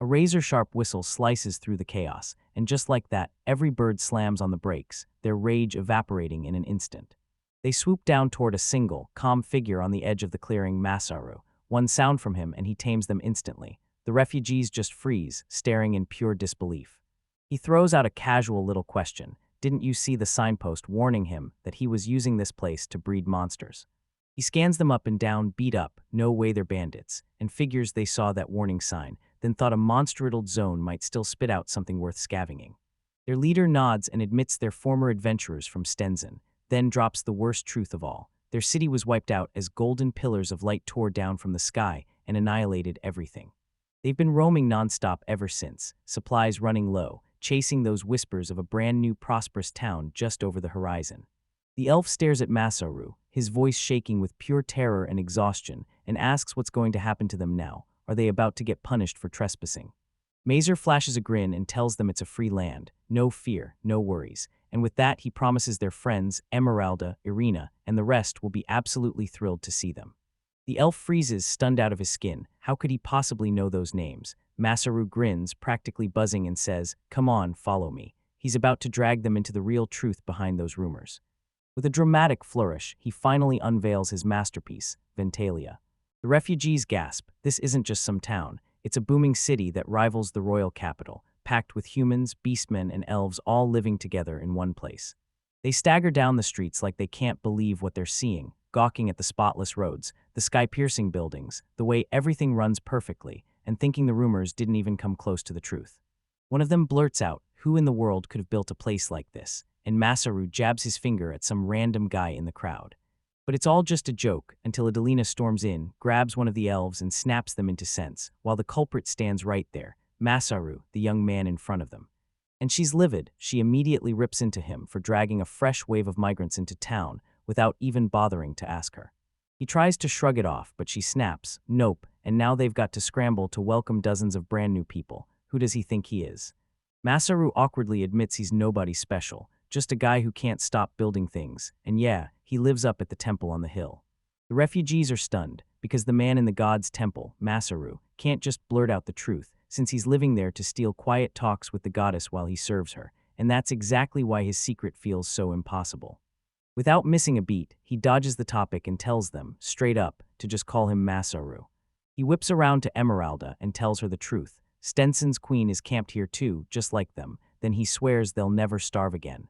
A razor-sharp whistle slices through the chaos, and just like that, every bird slams on the brakes, their rage evaporating in an instant. They swoop down toward a single, calm figure on the edge of the clearing, Masaru. One sound from him and he tames them instantly. The refugees just freeze, staring in pure disbelief. He throws out a casual little question. Didn't you see the signpost warning him that he was using this place to breed monsters? He scans them up and down, beat up, no way they're bandits, and figures they saw that warning sign, then thought a monster-riddled zone might still spit out something worth scavenging. Their leader nods and admits they're former adventurers from Stenzen, then drops the worst truth of all. Their city was wiped out as golden pillars of light tore down from the sky and annihilated everything. They've been roaming non-stop ever since, supplies running low, chasing those whispers of a brand new prosperous town just over the horizon. The elf stares at Masaru, his voice shaking with pure terror and exhaustion, and asks what's going to happen to them now. Are they about to get punished for trespassing? Mazer flashes a grin and tells them it's a free land, no fear, no worries, and with that he promises their friends, Emeralda, Irina, and the rest will be absolutely thrilled to see them. The elf freezes, stunned out of his skin. How could he possibly know those names? Masaru grins, practically buzzing, and says, "Come on, follow me." He's about to drag them into the real truth behind those rumors. With a dramatic flourish, he finally unveils his masterpiece, Ventalia. The refugees gasp. This isn't just some town. It's a booming city that rivals the royal capital, packed with humans, beastmen, and elves all living together in one place. They stagger down the streets like they can't believe what they're seeing, gawking at the spotless roads, the sky-piercing buildings, the way everything runs perfectly, and thinking the rumors didn't even come close to the truth. One of them blurts out, "Who in the world could have built a place like this?" And Masaru jabs his finger at some random guy in the crowd. But it's all just a joke until Adelina storms in, grabs one of the elves and snaps them into sense, while the culprit stands right there, Masaru, the young man in front of them. And she's livid. She immediately rips into him for dragging a fresh wave of migrants into town without even bothering to ask her. He tries to shrug it off, but she snaps, "Nope," and now they've got to scramble to welcome dozens of brand new people. Who does he think he is? Masaru awkwardly admits he's nobody special, just a guy who can't stop building things, and yeah, he lives up at the temple on the hill. The refugees are stunned, because the man in the god's temple, Masaru, can't just blurt out the truth, since he's living there to steal quiet talks with the goddess while he serves her, and that's exactly why his secret feels so impossible. Without missing a beat, he dodges the topic and tells them, straight up, to just call him Masaru. He whips around to Emeralda and tells her the truth. Stensen's queen is camped here too, just like them, then he swears they'll never starve again.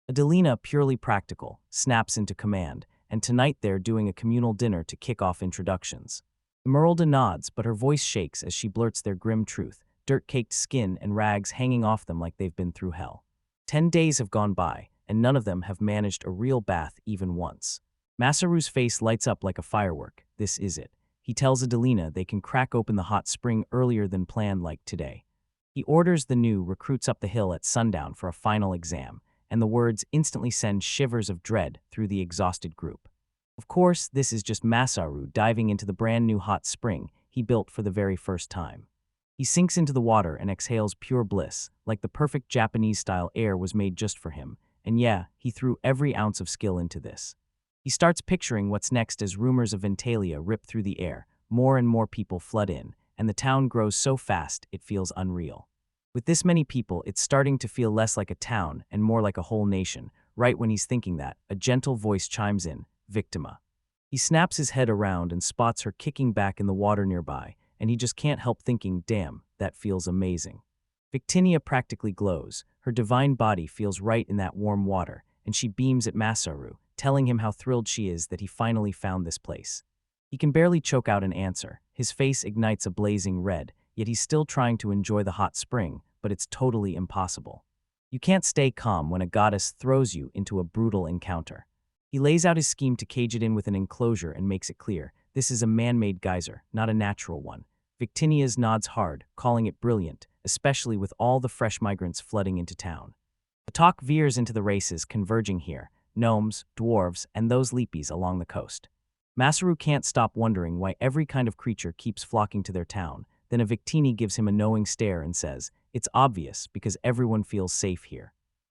Adelina, purely practical, snaps into command, and tonight they're doing a communal dinner to kick off introductions. Emeralda nods, but her voice shakes as she blurts their grim truth, dirt-caked skin and rags hanging off them like they've been through hell. 10 days have gone by, and none of them have managed a real bath even once. Masaru's face lights up like a firework. This is it. He tells Adelina they can crack open the hot spring earlier than planned, like today. He orders the new recruits up the hill at sundown for a final exam, and the words instantly send shivers of dread through the exhausted group. Of course, this is just Masaru diving into the brand new hot spring he built for the very first time. He sinks into the water and exhales pure bliss, like the perfect Japanese-style air was made just for him, and yeah, he threw every ounce of skill into this. He starts picturing what's next as rumors of Ventalia rip through the air, more and more people flood in, and the town grows so fast it feels unreal. With this many people, it's starting to feel less like a town and more like a whole nation. Right when he's thinking that, a gentle voice chimes in, Victima. He snaps his head around and spots her kicking back in the water nearby, and he just can't help thinking, damn, that feels amazing. Victinia practically glows. Her divine body feels right in that warm water, and she beams at Masaru, telling him how thrilled she is that he finally found this place. He can barely choke out an answer. His face ignites a blazing red, yet he's still trying to enjoy the hot spring, but it's totally impossible. You can't stay calm when a goddess throws you into a brutal encounter. He lays out his scheme to cage it in with an enclosure and makes it clear, this is a man-made geyser, not a natural one. Victinia's nods hard, calling it brilliant, especially with all the fresh migrants flooding into town. The talk veers into the races converging here, gnomes, dwarves, and those leapies along the coast. Masaru can't stop wondering why every kind of creature keeps flocking to their town. Then a Victini gives him a knowing stare and says, it's obvious because everyone feels safe here.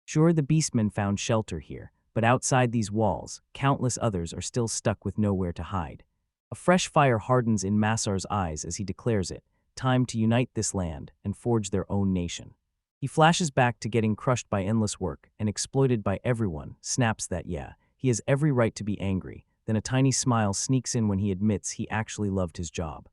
Sure, the beastmen found shelter here, but outside these walls, countless others are still stuck with nowhere to hide. A fresh fire hardens in Masar's eyes as he declares it, time to unite this land and forge their own nation. He flashes back to getting crushed by endless work and exploited by everyone, snaps that yeah, he has every right to be angry, then a tiny smile sneaks in when he admits he actually loved his job.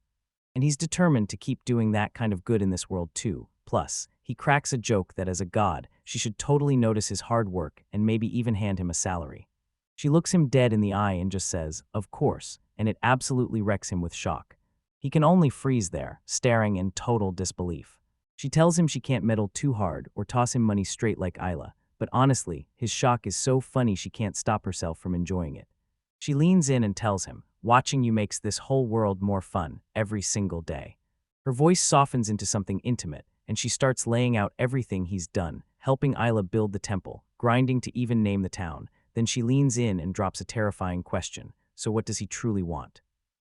And he's determined to keep doing that kind of good in this world too. Plus, he cracks a joke that as a god, she should totally notice his hard work and maybe even hand him a salary. She looks him dead in the eye and just says, of course, and it absolutely wrecks him with shock. He can only freeze there, staring in total disbelief. She tells him she can't meddle too hard or toss him money straight like Isla, but honestly, his shock is so funny she can't stop herself from enjoying it. She leans in and tells him, watching you makes this whole world more fun every single day. Her voice softens into something intimate, and she starts laying out everything he's done, helping Isla build the temple, grinding to even name the town. Then she leans in and drops a terrifying question. So what does he truly want?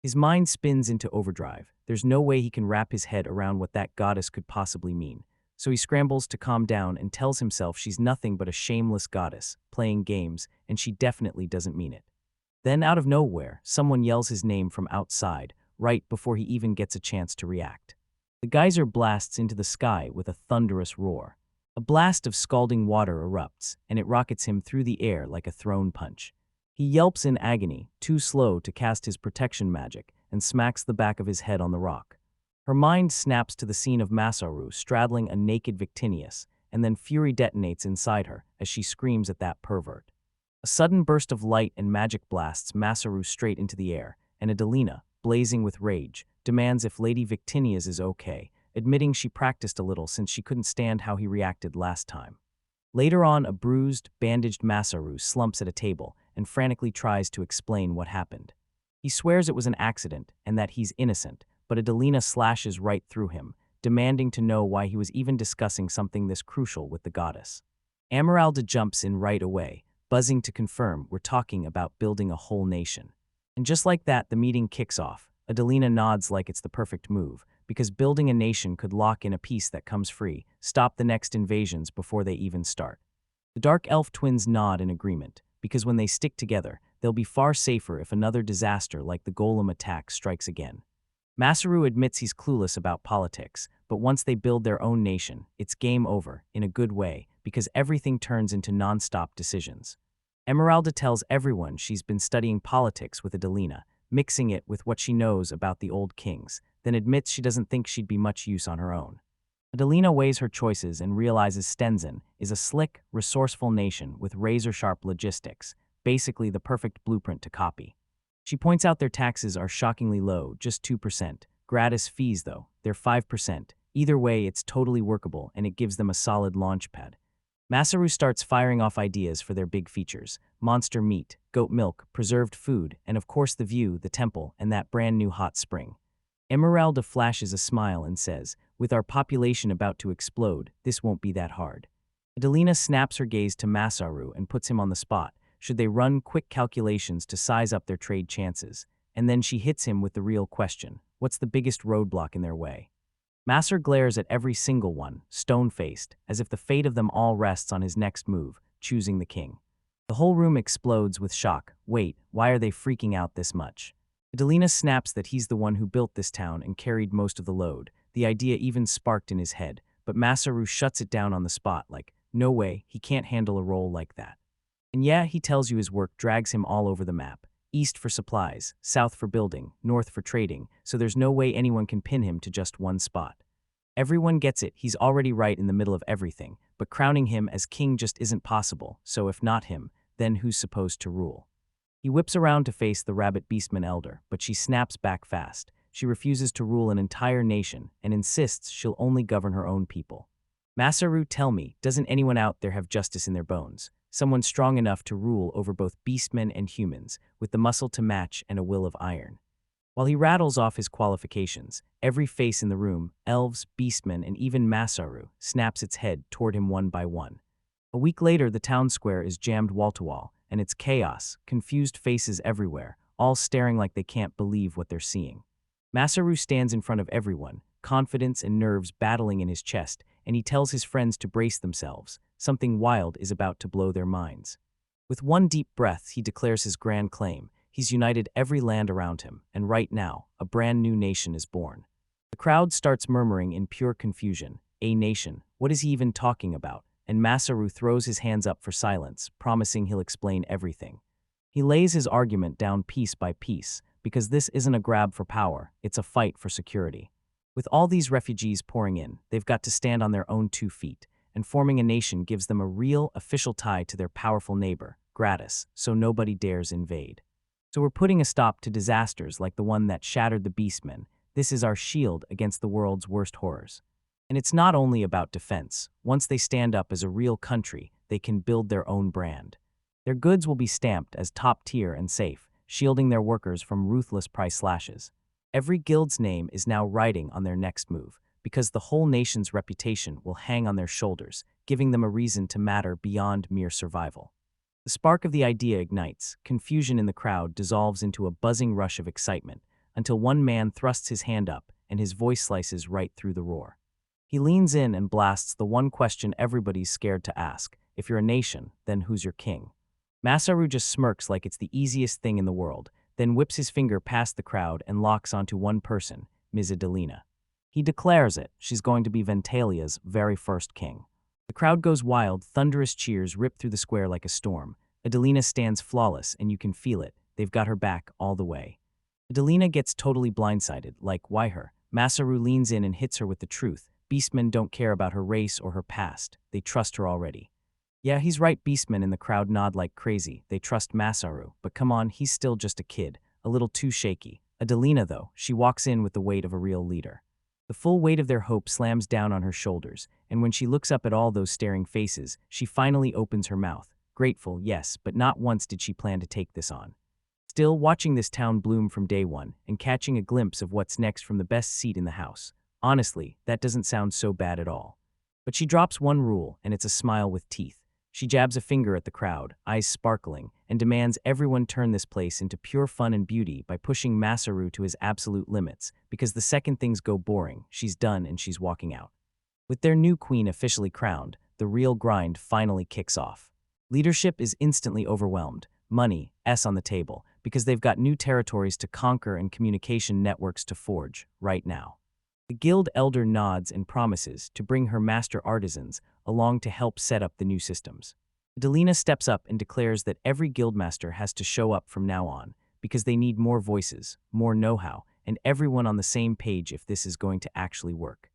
His mind spins into overdrive. There's no way he can wrap his head around what that goddess could possibly mean. So he scrambles to calm down and tells himself she's nothing but a shameless goddess, playing games, and she definitely doesn't mean it. Then out of nowhere, someone yells his name from outside, right before he even gets a chance to react. The geyser blasts into the sky with a thunderous roar. A blast of scalding water erupts, and it rockets him through the air like a thrown punch. He yelps in agony, too slow to cast his protection magic, and smacks the back of his head on the rock. Her mind snaps to the scene of Masaru straddling a naked Victinius, and then fury detonates inside her as she screams at that pervert. A sudden burst of light and magic blasts Masaru straight into the air, and Adelina, blazing with rage, demands if Lady Victinius is okay, admitting she practiced a little since she couldn't stand how he reacted last time. Later on, a bruised, bandaged Masaru slumps at a table and frantically tries to explain what happened. He swears it was an accident and that he's innocent, but Adelina slashes right through him, demanding to know why he was even discussing something this crucial with the goddess. Amaralda jumps in right away, buzzing to confirm we're talking about building a whole nation. And just like that, the meeting kicks off. Adelina nods like it's the perfect move, because building a nation could lock in a peace that comes free, stop the next invasions before they even start. The Dark Elf twins nod in agreement, because when they stick together, they'll be far safer if another disaster like the Golem attack strikes again. Masaru admits he's clueless about politics, but once they build their own nation, it's game over, in a good way, because everything turns into non-stop decisions. Emeralda tells everyone she's been studying politics with Adelina, mixing it with what she knows about the old kings, then admits she doesn't think she'd be much use on her own. Adelina weighs her choices and realizes Stenzen is a slick, resourceful nation with razor-sharp logistics, basically the perfect blueprint to copy. She points out their taxes are shockingly low, just 2%. Gratis fees, though, they're 5%. Either way, it's totally workable, and it gives them a solid launchpad. Masaru starts firing off ideas for their big features: monster meat, goat milk, preserved food, and of course the view, the temple, and that brand new hot spring. Emeralda flashes a smile and says, "With our population about to explode, this won't be that hard." Adelina snaps her gaze to Masaru and puts him on the spot. Should they run quick calculations to size up their trade chances? And then she hits him with the real question. What's the biggest roadblock in their way? Masaru glares at every single one, stone-faced, as if the fate of them all rests on his next move, choosing the king. The whole room explodes with shock. Wait, why are they freaking out this much? Adelina snaps that he's the one who built this town and carried most of the load. The idea even sparked in his head, but Masaru shuts it down on the spot like, no way, he can't handle a role like that. And yeah, he tells you his work drags him all over the map. East for supplies, south for building, north for trading, so there's no way anyone can pin him to just one spot. Everyone gets it, he's already right in the middle of everything, but crowning him as king just isn't possible, so if not him, then who's supposed to rule? He whips around to face the rabbit beastman elder, but she snaps back fast. She refuses to rule an entire nation and insists she'll only govern her own people. Masaru, tell me, doesn't anyone out there have justice in their bones? Someone strong enough to rule over both beastmen and humans, with the muscle to match and a will of iron. While he rattles off his qualifications, every face in the room, elves, beastmen, and even Masaru, snaps its head toward him one by one. A week later, the town square is jammed wall-to-wall, and it's chaos, confused faces everywhere, all staring like they can't believe what they're seeing. Masaru stands in front of everyone, confidence and nerves battling in his chest, and he tells his friends to brace themselves. Something wild is about to blow their minds. With one deep breath, he declares his grand claim. He's united every land around him, and right now, a brand new nation is born. The crowd starts murmuring in pure confusion. A nation? What is he even talking about? And Masaru throws his hands up for silence, promising he'll explain everything. He lays his argument down piece by piece, because this isn't a grab for power, it's a fight for security. With all these refugees pouring in, they've got to stand on their own 2 feet, and forming a nation gives them a real, official tie to their powerful neighbor, gratis, so nobody dares invade. So we're putting a stop to disasters like the one that shattered the Beastmen. This is our shield against the world's worst horrors. And it's not only about defense. Once they stand up as a real country, they can build their own brand. Their goods will be stamped as top tier and safe, shielding their workers from ruthless price slashes. Every guild's name is now riding on their next move, because the whole nation's reputation will hang on their shoulders, giving them a reason to matter beyond mere survival. The spark of the idea ignites, confusion in the crowd dissolves into a buzzing rush of excitement, until one man thrusts his hand up and his voice slices right through the roar. He leans in and blasts the one question everybody's scared to ask. If you're a nation, then who's your king? Masaru just smirks like it's the easiest thing in the world, then whips his finger past the crowd and locks onto one person, Ms. Adelina. He declares it, she's going to be Ventalia's very first king. The crowd goes wild, thunderous cheers rip through the square like a storm. Adelina stands flawless, and you can feel it. They've got her back all the way. Adelina gets totally blindsided, like, why her? Masaru leans in and hits her with the truth. Beastmen don't care about her race or her past. They trust her already. Yeah, he's right, Beastmen in the crowd nod like crazy. They trust Masaru, but come on, he's still just a kid, a little too shaky. Adelina, though, she walks in with the weight of a real leader. The full weight of their hope slams down on her shoulders, and when she looks up at all those staring faces, she finally opens her mouth. Grateful, yes, but not once did she plan to take this on. Still, watching this town bloom from day one, and catching a glimpse of what's next from the best seat in the house. Honestly, that doesn't sound so bad at all. But she drops one rule, and it's a smile with teeth. She jabs a finger at the crowd, eyes sparkling, and demands everyone turn this place into pure fun and beauty by pushing Masaru to his absolute limits, because the second things go boring, she's done and she's walking out. With their new queen officially crowned, the real grind finally kicks off. Leadership is instantly overwhelmed, money, on the table, because they've got new territories to conquer and communication networks to forge, right now. The guild elder nods and promises to bring her master artisans along to help set up the new systems. Adelina steps up and declares that every guildmaster has to show up from now on, because they need more voices, more know-how, and everyone on the same page if this is going to actually work.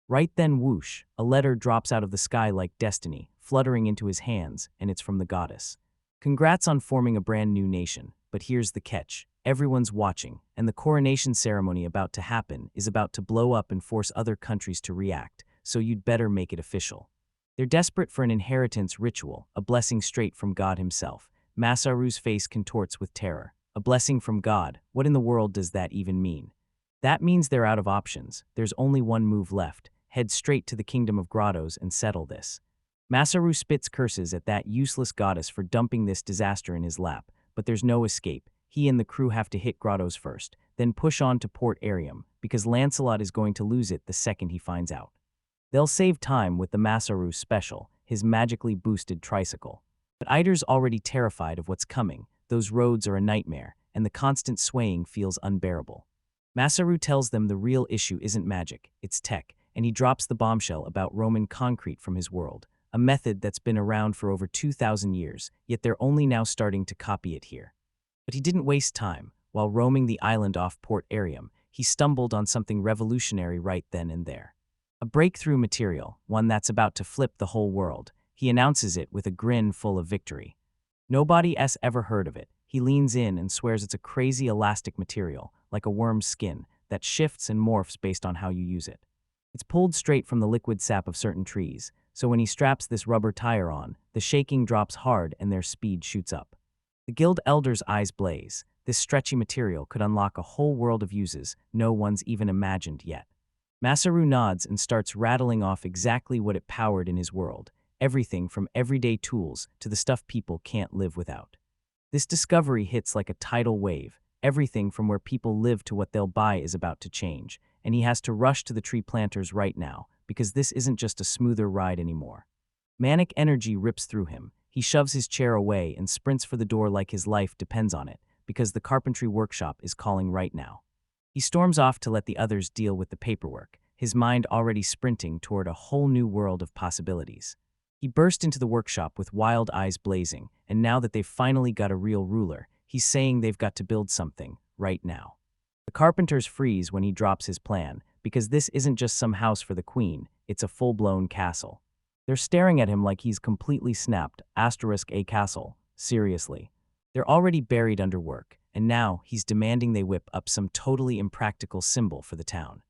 Right then, whoosh, a letter drops out of the sky like destiny, fluttering into his hands, and it's from the goddess. Congrats on forming a brand new nation, but here's the catch. Everyone's watching, and the coronation ceremony about to happen is about to blow up and force other countries to react, so you'd better make it official. They're desperate for an inheritance ritual, a blessing straight from God himself. Masaru's face contorts with terror. A blessing from God? What in the world does that even mean? That means they're out of options. There's only one move left. Head straight to the Kingdom of Grottos and settle this. Masaru spits curses at that useless goddess for dumping this disaster in his lap, but there's no escape. He and the crew have to hit Grottos first, then push on to Port Arium, because Lancelot is going to lose it the second he finds out. They'll save time with the Masaru special, his magically boosted tricycle. But Eider's already terrified of what's coming. Those roads are a nightmare, and the constant swaying feels unbearable. Masaru tells them the real issue isn't magic, it's tech, and he drops the bombshell about Roman concrete from his world, a method that's been around for over 2,000 years, yet they're only now starting to copy it here. But he didn't waste time. While roaming the island off Port Arium, he stumbled on something revolutionary right then and there. A breakthrough material, one that's about to flip the whole world. He announces it with a grin full of victory. Nobody's ever heard of it. He leans in and swears it's a crazy elastic material, like a worm's skin, that shifts and morphs based on how you use it. It's pulled straight from the liquid sap of certain trees, so when he straps this rubber tire on, the shaking drops hard and their speed shoots up. The guild elders' eyes blaze. This stretchy material could unlock a whole world of uses no one's even imagined yet. Masaru nods and starts rattling off exactly what it powered in his world, everything from everyday tools to the stuff people can't live without. This discovery hits like a tidal wave. Everything from where people live to what they'll buy is about to change, and he has to rush to the tree planters right now, because this isn't just a smoother ride anymore. Manic energy rips through him. He shoves his chair away and sprints for the door like his life depends on it, because the carpentry workshop is calling right now. He storms off to let the others deal with the paperwork, his mind already sprinting toward a whole new world of possibilities. He burst into the workshop with wild eyes blazing, and now that they've finally got a real ruler, he's saying they've got to build something, right now. The carpenters freeze when he drops his plan, because this isn't just some house for the queen, it's a full-blown castle. They're staring at him like he's completely snapped, *a castle, seriously. They're already buried under work, and now he's demanding they whip up some totally impractical symbol for the town.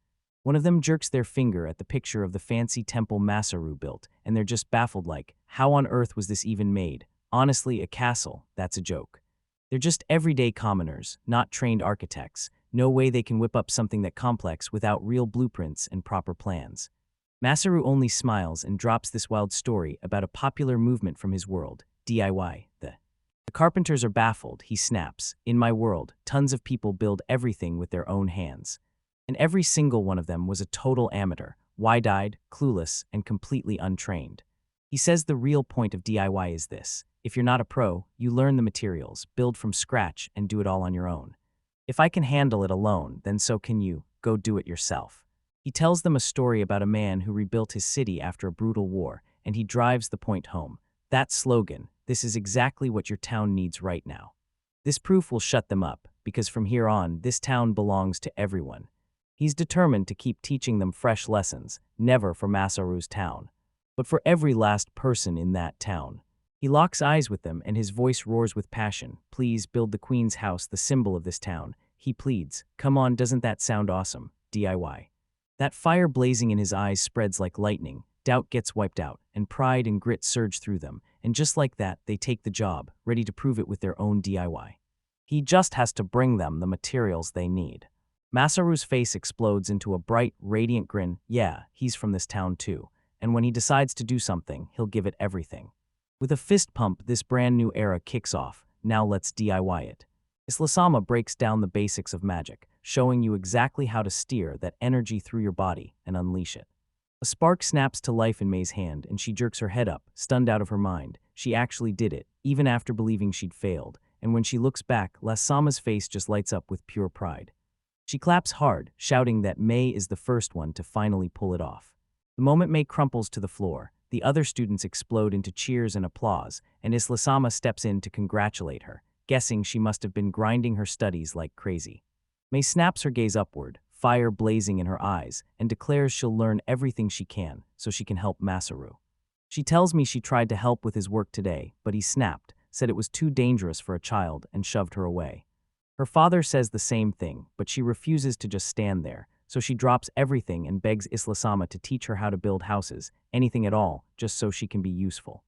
One of them jerks their finger at the picture of the fancy temple Masaru built, and they're just baffled like, how on earth was this even made? Honestly, a castle, that's a joke. They're just everyday commoners, not trained architects. No way they can whip up something that complex without real blueprints and proper plans. Masaru only smiles and drops this wild story about a popular movement from his world, DIY. The carpenters are baffled, he snaps. In my world, tons of people build everything with their own hands. And every single one of them was a total amateur, wide-eyed, clueless, and completely untrained. He says the real point of DIY is this: if you're not a pro, you learn the materials, build from scratch, and do it all on your own. If I can handle it alone, then so can you. Go do it yourself. He tells them a story about a man who rebuilt his city after a brutal war, and he drives the point home. That slogan, this is exactly what your town needs right now. This proof will shut them up, because from here on, this town belongs to everyone. He's determined to keep teaching them fresh lessons, never for Masaru's town, but for every last person in that town. He locks eyes with them and his voice roars with passion. Please build the Queen's house, the symbol of this town. He pleads. Come on, doesn't that sound awesome? DIY. That fire blazing in his eyes spreads like lightning. Doubt gets wiped out, and pride and grit surge through them, and just like that, they take the job, ready to prove it with their own DIY. He just has to bring them the materials they need. Masaru's face explodes into a bright, radiant grin. Yeah, he's from this town too, and when he decides to do something, he'll give it everything. With a fist pump, this brand new era kicks off. Now let's DIY it. Isla-sama breaks down the basics of magic, showing you exactly how to steer that energy through your body and unleash it. A spark snaps to life in Mei's hand, and she jerks her head up, stunned out of her mind. She actually did it, even after believing she'd failed, and when she looks back, Isla-sama's face just lights up with pure pride. She claps hard, shouting that Mei is the first one to finally pull it off. The moment Mei crumples to the floor, the other students explode into cheers and applause, and Isla-sama steps in to congratulate her, guessing she must have been grinding her studies like crazy. Mei snaps her gaze upward, fire blazing in her eyes, and declares she'll learn everything she can so she can help Masaru. She tells me she tried to help with his work today, but he snapped, said it was too dangerous for a child, and shoved her away. Her father says the same thing, but she refuses to just stand there, so she drops everything and begs Isla-sama to teach her how to build houses, anything at all, just so she can be useful.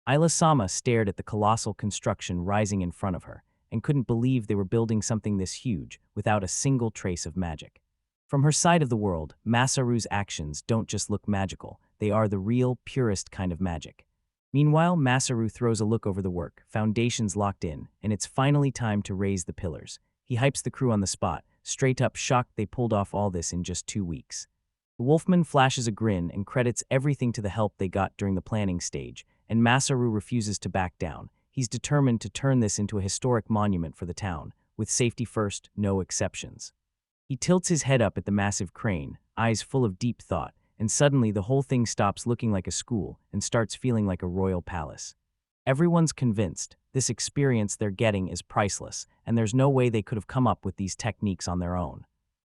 Isla-sama stared at the colossal construction rising in front of her, and couldn't believe they were building something this huge without a single trace of magic. From her side of the world, Masaru's actions don't just look magical, they are the real, purest kind of magic. Meanwhile, Masaru throws a look over the work, foundations locked in, and it's finally time to raise the pillars. He hypes the crew on the spot, straight up shocked they pulled off all this in just 2 weeks. The Wolfman flashes a grin and credits everything to the help they got during the planning stage, and Masaru refuses to back down. He's determined to turn this into a historic monument for the town, with safety first, no exceptions. He tilts his head up at the massive crane, eyes full of deep thought, and suddenly the whole thing stops looking like a school and starts feeling like a royal palace. Everyone's convinced this experience they're getting is priceless, and there's no way they could have come up with these techniques on their own.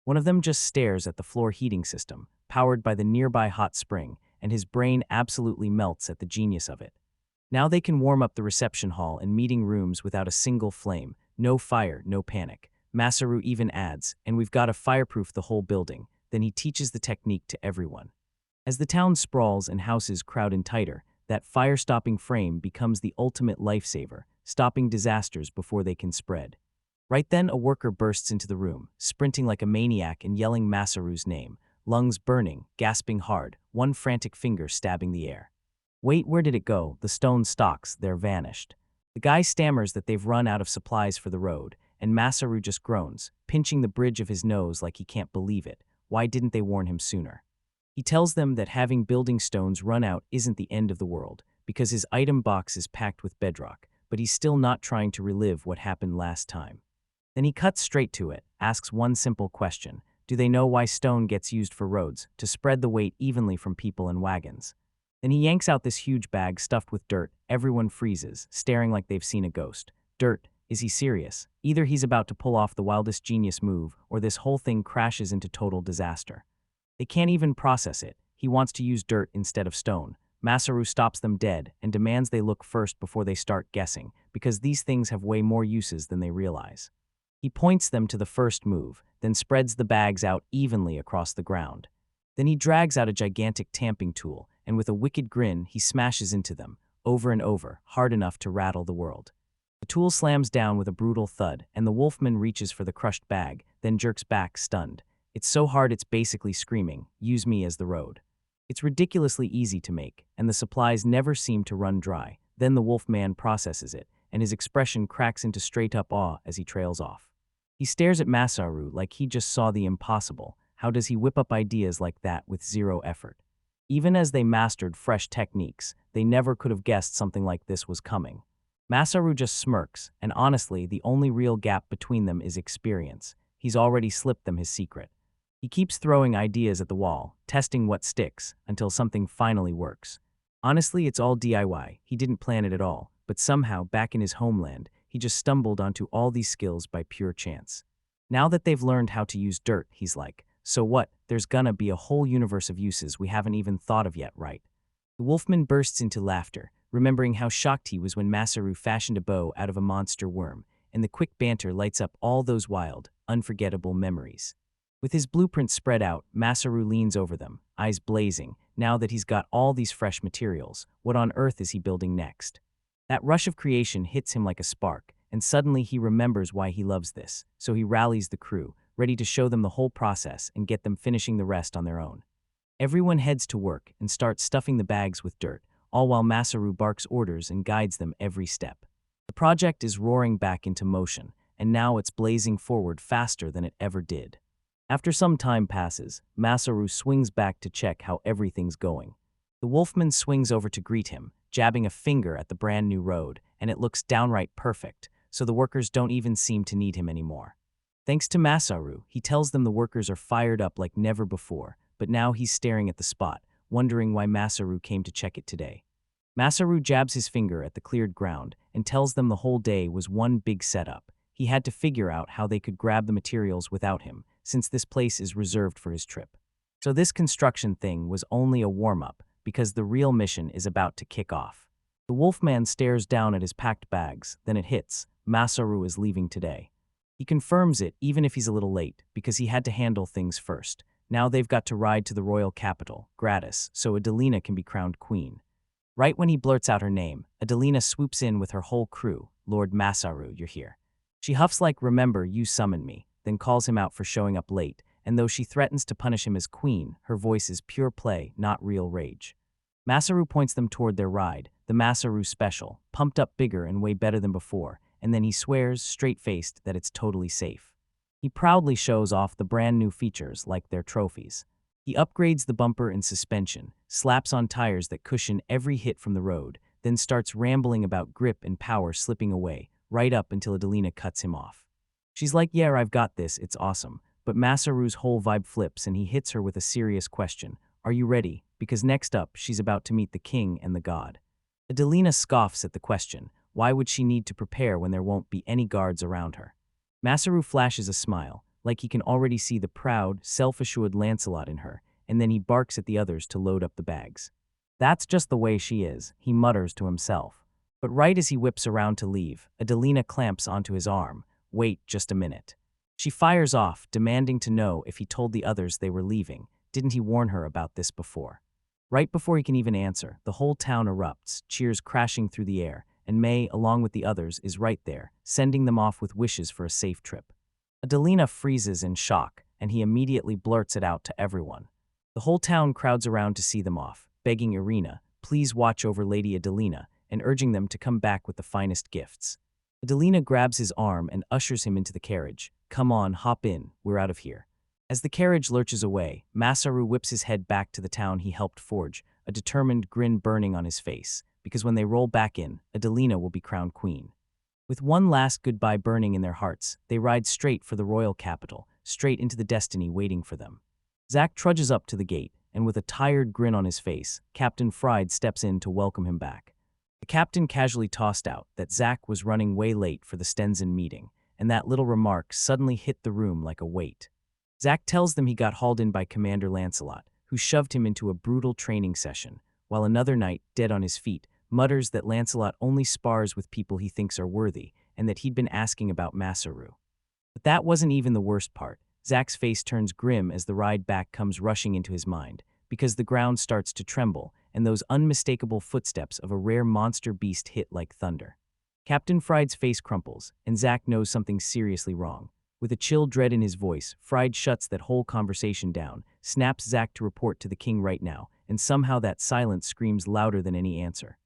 One of them just stares at the floor heating system, powered by the nearby hot spring, and his brain absolutely melts at the genius of it. Now they can warm up the reception hall and meeting rooms without a single flame, no fire, no panic. Masaru even adds, and we've got to fireproof the whole building. Then he teaches the technique to everyone. As the town sprawls and houses crowd in tighter, that fire-stopping frame becomes the ultimate lifesaver, stopping disasters before they can spread. Right then, a worker bursts into the room, sprinting like a maniac and yelling Masaru's name, lungs burning, gasping hard, one frantic finger stabbing the air. Wait, where did it go? The stone stocks, they're vanished. The guy stammers that they've run out of supplies for the road, and Masaru just groans, pinching the bridge of his nose like he can't believe it. Why didn't they warn him sooner? He tells them that having building stones run out isn't the end of the world, because his item box is packed with bedrock, but he's still not trying to relive what happened last time. Then he cuts straight to it, asks one simple question. Do they know why stone gets used for roads, to spread the weight evenly from people and wagons? Then he yanks out this huge bag stuffed with dirt. Everyone freezes, staring like they've seen a ghost. Dirt. Is he serious? Either he's about to pull off the wildest genius move, or this whole thing crashes into total disaster. They can't even process it. He wants to use dirt instead of stone. Masaru stops them dead and demands they look first before they start guessing, because these things have way more uses than they realize. He points them to the first move, then spreads the bags out evenly across the ground. Then he drags out a gigantic tamping tool, and with a wicked grin, he smashes into them, over and over, hard enough to rattle the world. The tool slams down with a brutal thud, and the Wolfman reaches for the crushed bag, then jerks back, stunned. It's so hard it's basically screaming, "Use me as the road." It's ridiculously easy to make, and the supplies never seem to run dry. Then the Wolfman processes it, and his expression cracks into straight-up awe as he trails off. He stares at Masaru like he just saw the impossible. How does he whip up ideas like that with zero effort? Even as they mastered fresh techniques, they never could have guessed something like this was coming. Masaru just smirks, and honestly, the only real gap between them is experience. He's already slipped them his secret. He keeps throwing ideas at the wall, testing what sticks, until something finally works. Honestly, it's all DIY. He didn't plan it at all, but somehow, back in his homeland, he just stumbled onto all these skills by pure chance. Now that they've learned how to use dirt, he's like, so what? There's gonna be a whole universe of uses we haven't even thought of yet, right? The Wolfman bursts into laughter, remembering how shocked he was when Masaru fashioned a bow out of a monster worm, and the quick banter lights up all those wild, unforgettable memories. With his blueprint spread out, Masaru leans over them, eyes blazing. Now that he's got all these fresh materials, what on earth is he building next? That rush of creation hits him like a spark, and suddenly he remembers why he loves this, so he rallies the crew, ready to show them the whole process and get them finishing the rest on their own. Everyone heads to work and starts stuffing the bags with dirt, all while Masaru barks orders and guides them every step. The project is roaring back into motion, and now it's blazing forward faster than it ever did. After some time passes, Masaru swings back to check how everything's going. The Wolfman swings over to greet him, jabbing a finger at the brand new road, and it looks downright perfect, so the workers don't even seem to need him anymore. Thanks to Masaru, he tells them the workers are fired up like never before, but now he's staring at the spot, wondering why Masaru came to check it today. Masaru jabs his finger at the cleared ground and tells them the whole day was one big setup. He had to figure out how they could grab the materials without him, since this place is reserved for his trip. So this construction thing was only a warm-up, because the real mission is about to kick off. The Wolfman stares down at his packed bags, then it hits. Masaru is leaving today. He confirms it even if he's a little late, because he had to handle things first. Now they've got to ride to the royal capital, gratis, so Adelina can be crowned queen. Right when he blurts out her name, Adelina swoops in with her whole crew. Lord Masaru, you're here. She huffs like, remember, you summoned me, then calls him out for showing up late, and though she threatens to punish him as queen, her voice is pure play, not real rage. Masaru points them toward their ride, the Masaru Special, pumped up bigger and way better than before, and then he swears, straight-faced, that it's totally safe. He proudly shows off the brand new features like their trophies. He upgrades the bumper and suspension, slaps on tires that cushion every hit from the road, then starts rambling about grip and power slipping away, right up until Adelina cuts him off. She's like, "Yeah, I've got this, it's awesome." But Masaru's whole vibe flips and he hits her with a serious question. "Are you ready?" Because next up, she's about to meet the king and the god. Adelina scoffs at the question. Why would she need to prepare when there won't be any guards around her? Masaru flashes a smile, like he can already see the proud, self-assured Lancelot in her, and then he barks at the others to load up the bags. "That's just the way she is," he mutters to himself. But right as he whips around to leave, Adelina clamps onto his arm. "Wait just a minute." She fires off, demanding to know if he told the others they were leaving. Didn't he warn her about this before? Right before he can even answer, the whole town erupts, cheers crashing through the air, and May, along with the others, is right there, sending them off with wishes for a safe trip. Adelina freezes in shock, and he immediately blurts it out to everyone. The whole town crowds around to see them off, begging Irina, "Please watch over Lady Adelina," and urging them to come back with the finest gifts. Adelina grabs his arm and ushers him into the carriage. "Come on, hop in, we're out of here." As the carriage lurches away, Masaru whips his head back to the town he helped forge, a determined grin burning on his face, because when they roll back in, Adelina will be crowned queen. With one last goodbye burning in their hearts, they ride straight for the royal capital, straight into the destiny waiting for them. Zack trudges up to the gate, and with a tired grin on his face, Captain Fried steps in to welcome him back. The captain casually tossed out that Zack was running way late for the Stenson meeting, and that little remark suddenly hit the room like a weight. Zack tells them he got hauled in by Commander Lancelot, who shoved him into a brutal training session, while another knight, dead on his feet, mutters that Lancelot only spars with people he thinks are worthy, and that he'd been asking about Masaru. But that wasn't even the worst part. Zack's face turns grim as the ride back comes rushing into his mind, because the ground starts to tremble, and those unmistakable footsteps of a rare monster beast hit like thunder. Captain Fried's face crumples, and Zack knows something's seriously wrong. With a chill dread in his voice, Fried shuts that whole conversation down, snaps Zack to report to the king right now, and somehow that silence screams louder than any answer.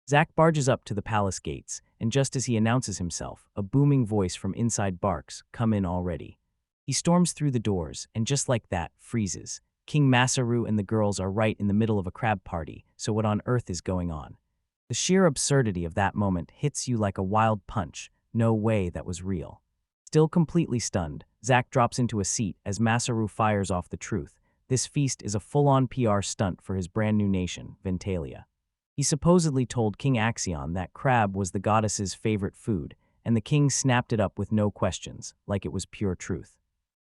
Zack barges up to the palace gates, and just as he announces himself, a booming voice from inside barks, "Come in already." He storms through the doors, and just like that, freezes. King Masaru and the girls are right in the middle of a crab party, so what on earth is going on? The sheer absurdity of that moment hits you like a wild punch. No way that was real. Still completely stunned, Zack drops into a seat as Masaru fires off the truth. This feast is a full-on PR stunt for his brand new nation, Ventalia. He supposedly told King Axion that crab was the goddess's favorite food, and the king snapped it up with no questions, like it was pure truth.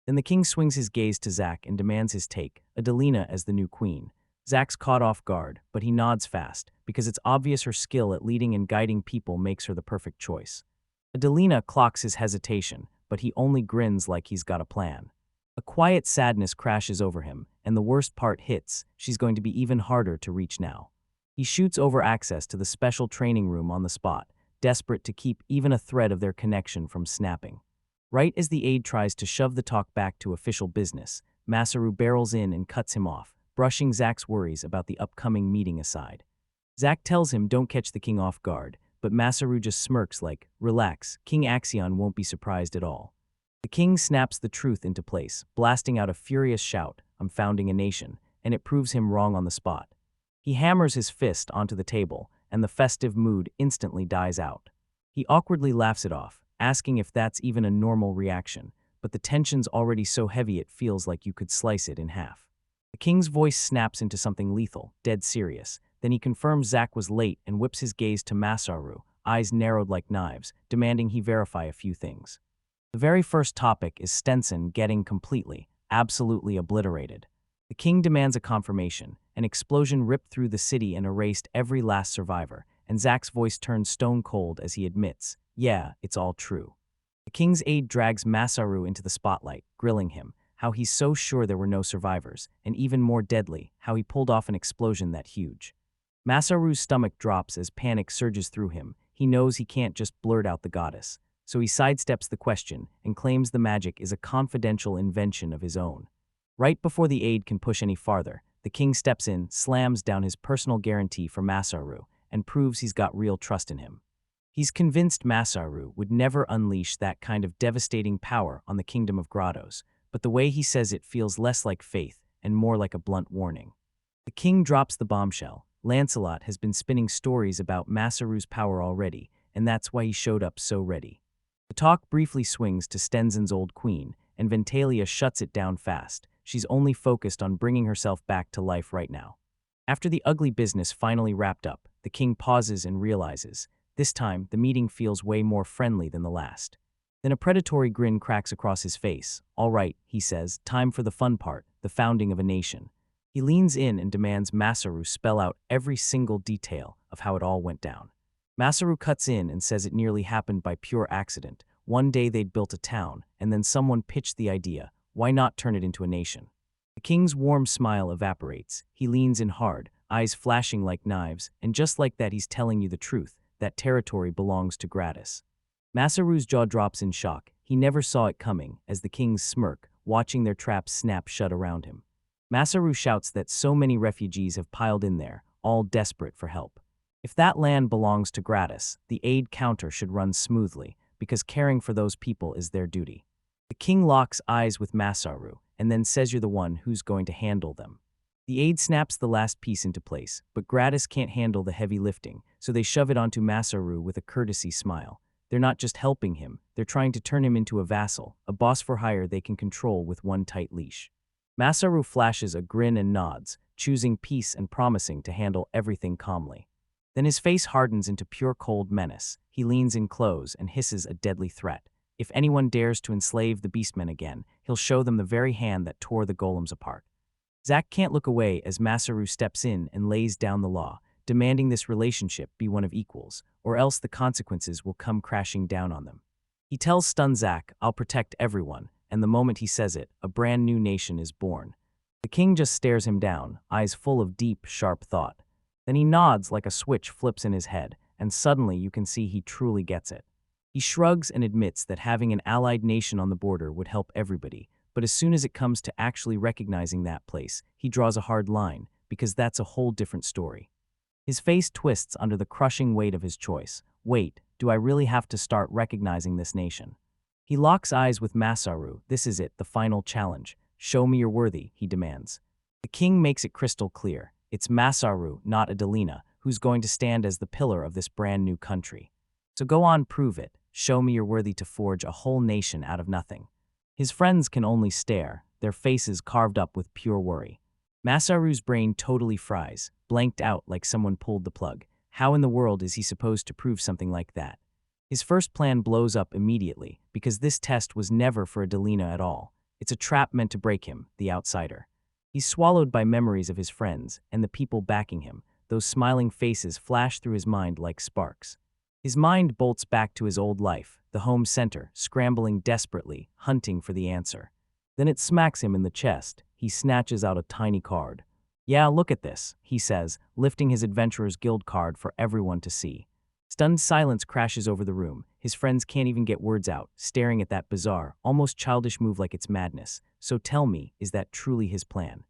Then the king swings his gaze to Zack and demands his take, Adelina as the new queen. Zack's caught off guard, but he nods fast, because it's obvious her skill at leading and guiding people makes her the perfect choice. Adelina clocks his hesitation, but he only grins like he's got a plan. A quiet sadness crashes over him, and the worst part hits, she's going to be even harder to reach now. He shoots over access to the special training room on the spot, desperate to keep even a thread of their connection from snapping. Right as the aide tries to shove the talk back to official business, Masaru barrels in and cuts him off, brushing Zack's worries about the upcoming meeting aside. Zack tells him don't catch the king off guard, but Masaru just smirks like, "Relax, King Axion won't be surprised at all." The king snaps the truth into place, blasting out a furious shout, "I'm founding a nation," and it proves him wrong on the spot. He hammers his fist onto the table, and the festive mood instantly dies out. He awkwardly laughs it off, asking if that's even a normal reaction, but the tension's already so heavy it feels like you could slice it in half. The king's voice snaps into something lethal, dead serious. Then he confirms Zack was late and whips his gaze to Masaru, eyes narrowed like knives, demanding he verify a few things. The very first topic is Stenson getting completely, absolutely obliterated. The king demands a confirmation. An explosion ripped through the city and erased every last survivor, and Zack's voice turns stone cold as he admits, "Yeah, it's all true." The king's aide drags Masaru into the spotlight, grilling him, how he's so sure there were no survivors, and even more deadly, how he pulled off an explosion that huge. Masaru's stomach drops as panic surges through him. He knows he can't just blurt out the goddess, so he sidesteps the question and claims the magic is a confidential invention of his own. Right before the aide can push any farther, the king steps in, slams down his personal guarantee for Masaru, and proves he's got real trust in him. He's convinced Masaru would never unleash that kind of devastating power on the Kingdom of Grottos, but the way he says it feels less like faith and more like a blunt warning. The king drops the bombshell. Lancelot has been spinning stories about Masaru's power already, and that's why he showed up so ready. The talk briefly swings to Stenzen's old queen, and Ventalia shuts it down fast. She's only focused on bringing herself back to life right now. After the ugly business finally wrapped up, the king pauses and realizes, this time the meeting feels way more friendly than the last. Then a predatory grin cracks across his face. All right, he says, time for the fun part, the founding of a nation. He leans in and demands Masaru spell out every single detail of how it all went down. Masaru cuts in and says it nearly happened by pure accident. One day they'd built a town, and then someone pitched the idea, why not turn it into a nation? The king's warm smile evaporates. He leans in hard, eyes flashing like knives, and just like that he's telling you the truth, that territory belongs to Gratis. Masaru's jaw drops in shock. He never saw it coming, as the kings smirk, watching their traps snap shut around him. Masaru shouts that so many refugees have piled in there, all desperate for help. If that land belongs to Gratis, the aid counter should run smoothly, because caring for those people is their duty. The king locks eyes with Masaru, and then says you're the one who's going to handle them. The aide snaps the last piece into place, but Gratis can't handle the heavy lifting, so they shove it onto Masaru with a courtesy smile. They're not just helping him, they're trying to turn him into a vassal, a boss for hire they can control with one tight leash. Masaru flashes a grin and nods, choosing peace and promising to handle everything calmly. Then his face hardens into pure cold menace. He leans in close and hisses a deadly threat. If anyone dares to enslave the beastmen again, he'll show them the very hand that tore the golems apart. Zack can't look away as Masaru steps in and lays down the law, demanding this relationship be one of equals, or else the consequences will come crashing down on them. He tells stunned Zack, I'll protect everyone, and the moment he says it, a brand new nation is born. The king just stares him down, eyes full of deep, sharp thought. Then he nods like a switch flips in his head, and suddenly you can see he truly gets it. He shrugs and admits that having an allied nation on the border would help everybody, but as soon as it comes to actually recognizing that place, he draws a hard line, because that's a whole different story. His face twists under the crushing weight of his choice. Wait, do I really have to start recognizing this nation? He locks eyes with Masaru. This is it, the final challenge. Show me you're worthy, he demands. The king makes it crystal clear. It's Masaru, not Adelina, who's going to stand as the pillar of this brand new country. So go on, prove it. Show me you're worthy to forge a whole nation out of nothing. His friends can only stare, their faces carved up with pure worry. Masaru's brain totally fries, blanked out like someone pulled the plug. How in the world is he supposed to prove something like that? His first plan blows up immediately, because this test was never for Adelina at all. It's a trap meant to break him, the outsider. He's swallowed by memories of his friends and the people backing him. Those smiling faces flash through his mind like sparks. His mind bolts back to his old life, the home center, scrambling desperately, hunting for the answer. Then it smacks him in the chest. He snatches out a tiny card. Yeah, look at this, he says, lifting his Adventurer's Guild card for everyone to see. Stunned silence crashes over the room. His friends can't even get words out, staring at that bizarre, almost childish move like it's madness. So tell me, is that truly his plan?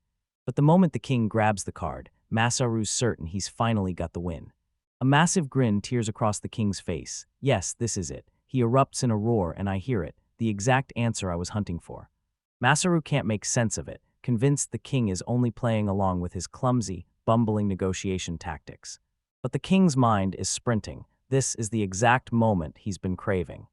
But the moment the king grabs the card, Masaru's certain he's finally got the win. A massive grin tears across the king's face. Yes, this is it. He erupts in a roar and I hear it, the exact answer I was hunting for. Masaru can't make sense of it, convinced the king is only playing along with his clumsy, bumbling negotiation tactics. But the king's mind is sprinting. This is the exact moment he's been craving.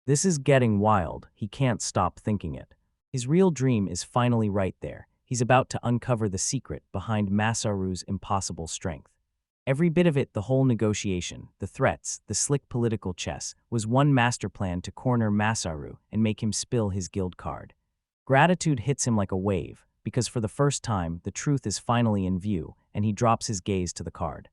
This is getting wild. He can't stop thinking it. His real dream is finally right there. He's about to uncover the secret behind Masaru's impossible strength. Every bit of it, the whole negotiation, the threats, the slick political chess, was one master plan to corner Masaru and make him spill his guild card. Gratitude hits him like a wave, because for the first time, the truth is finally in view, and he drops his gaze to the card.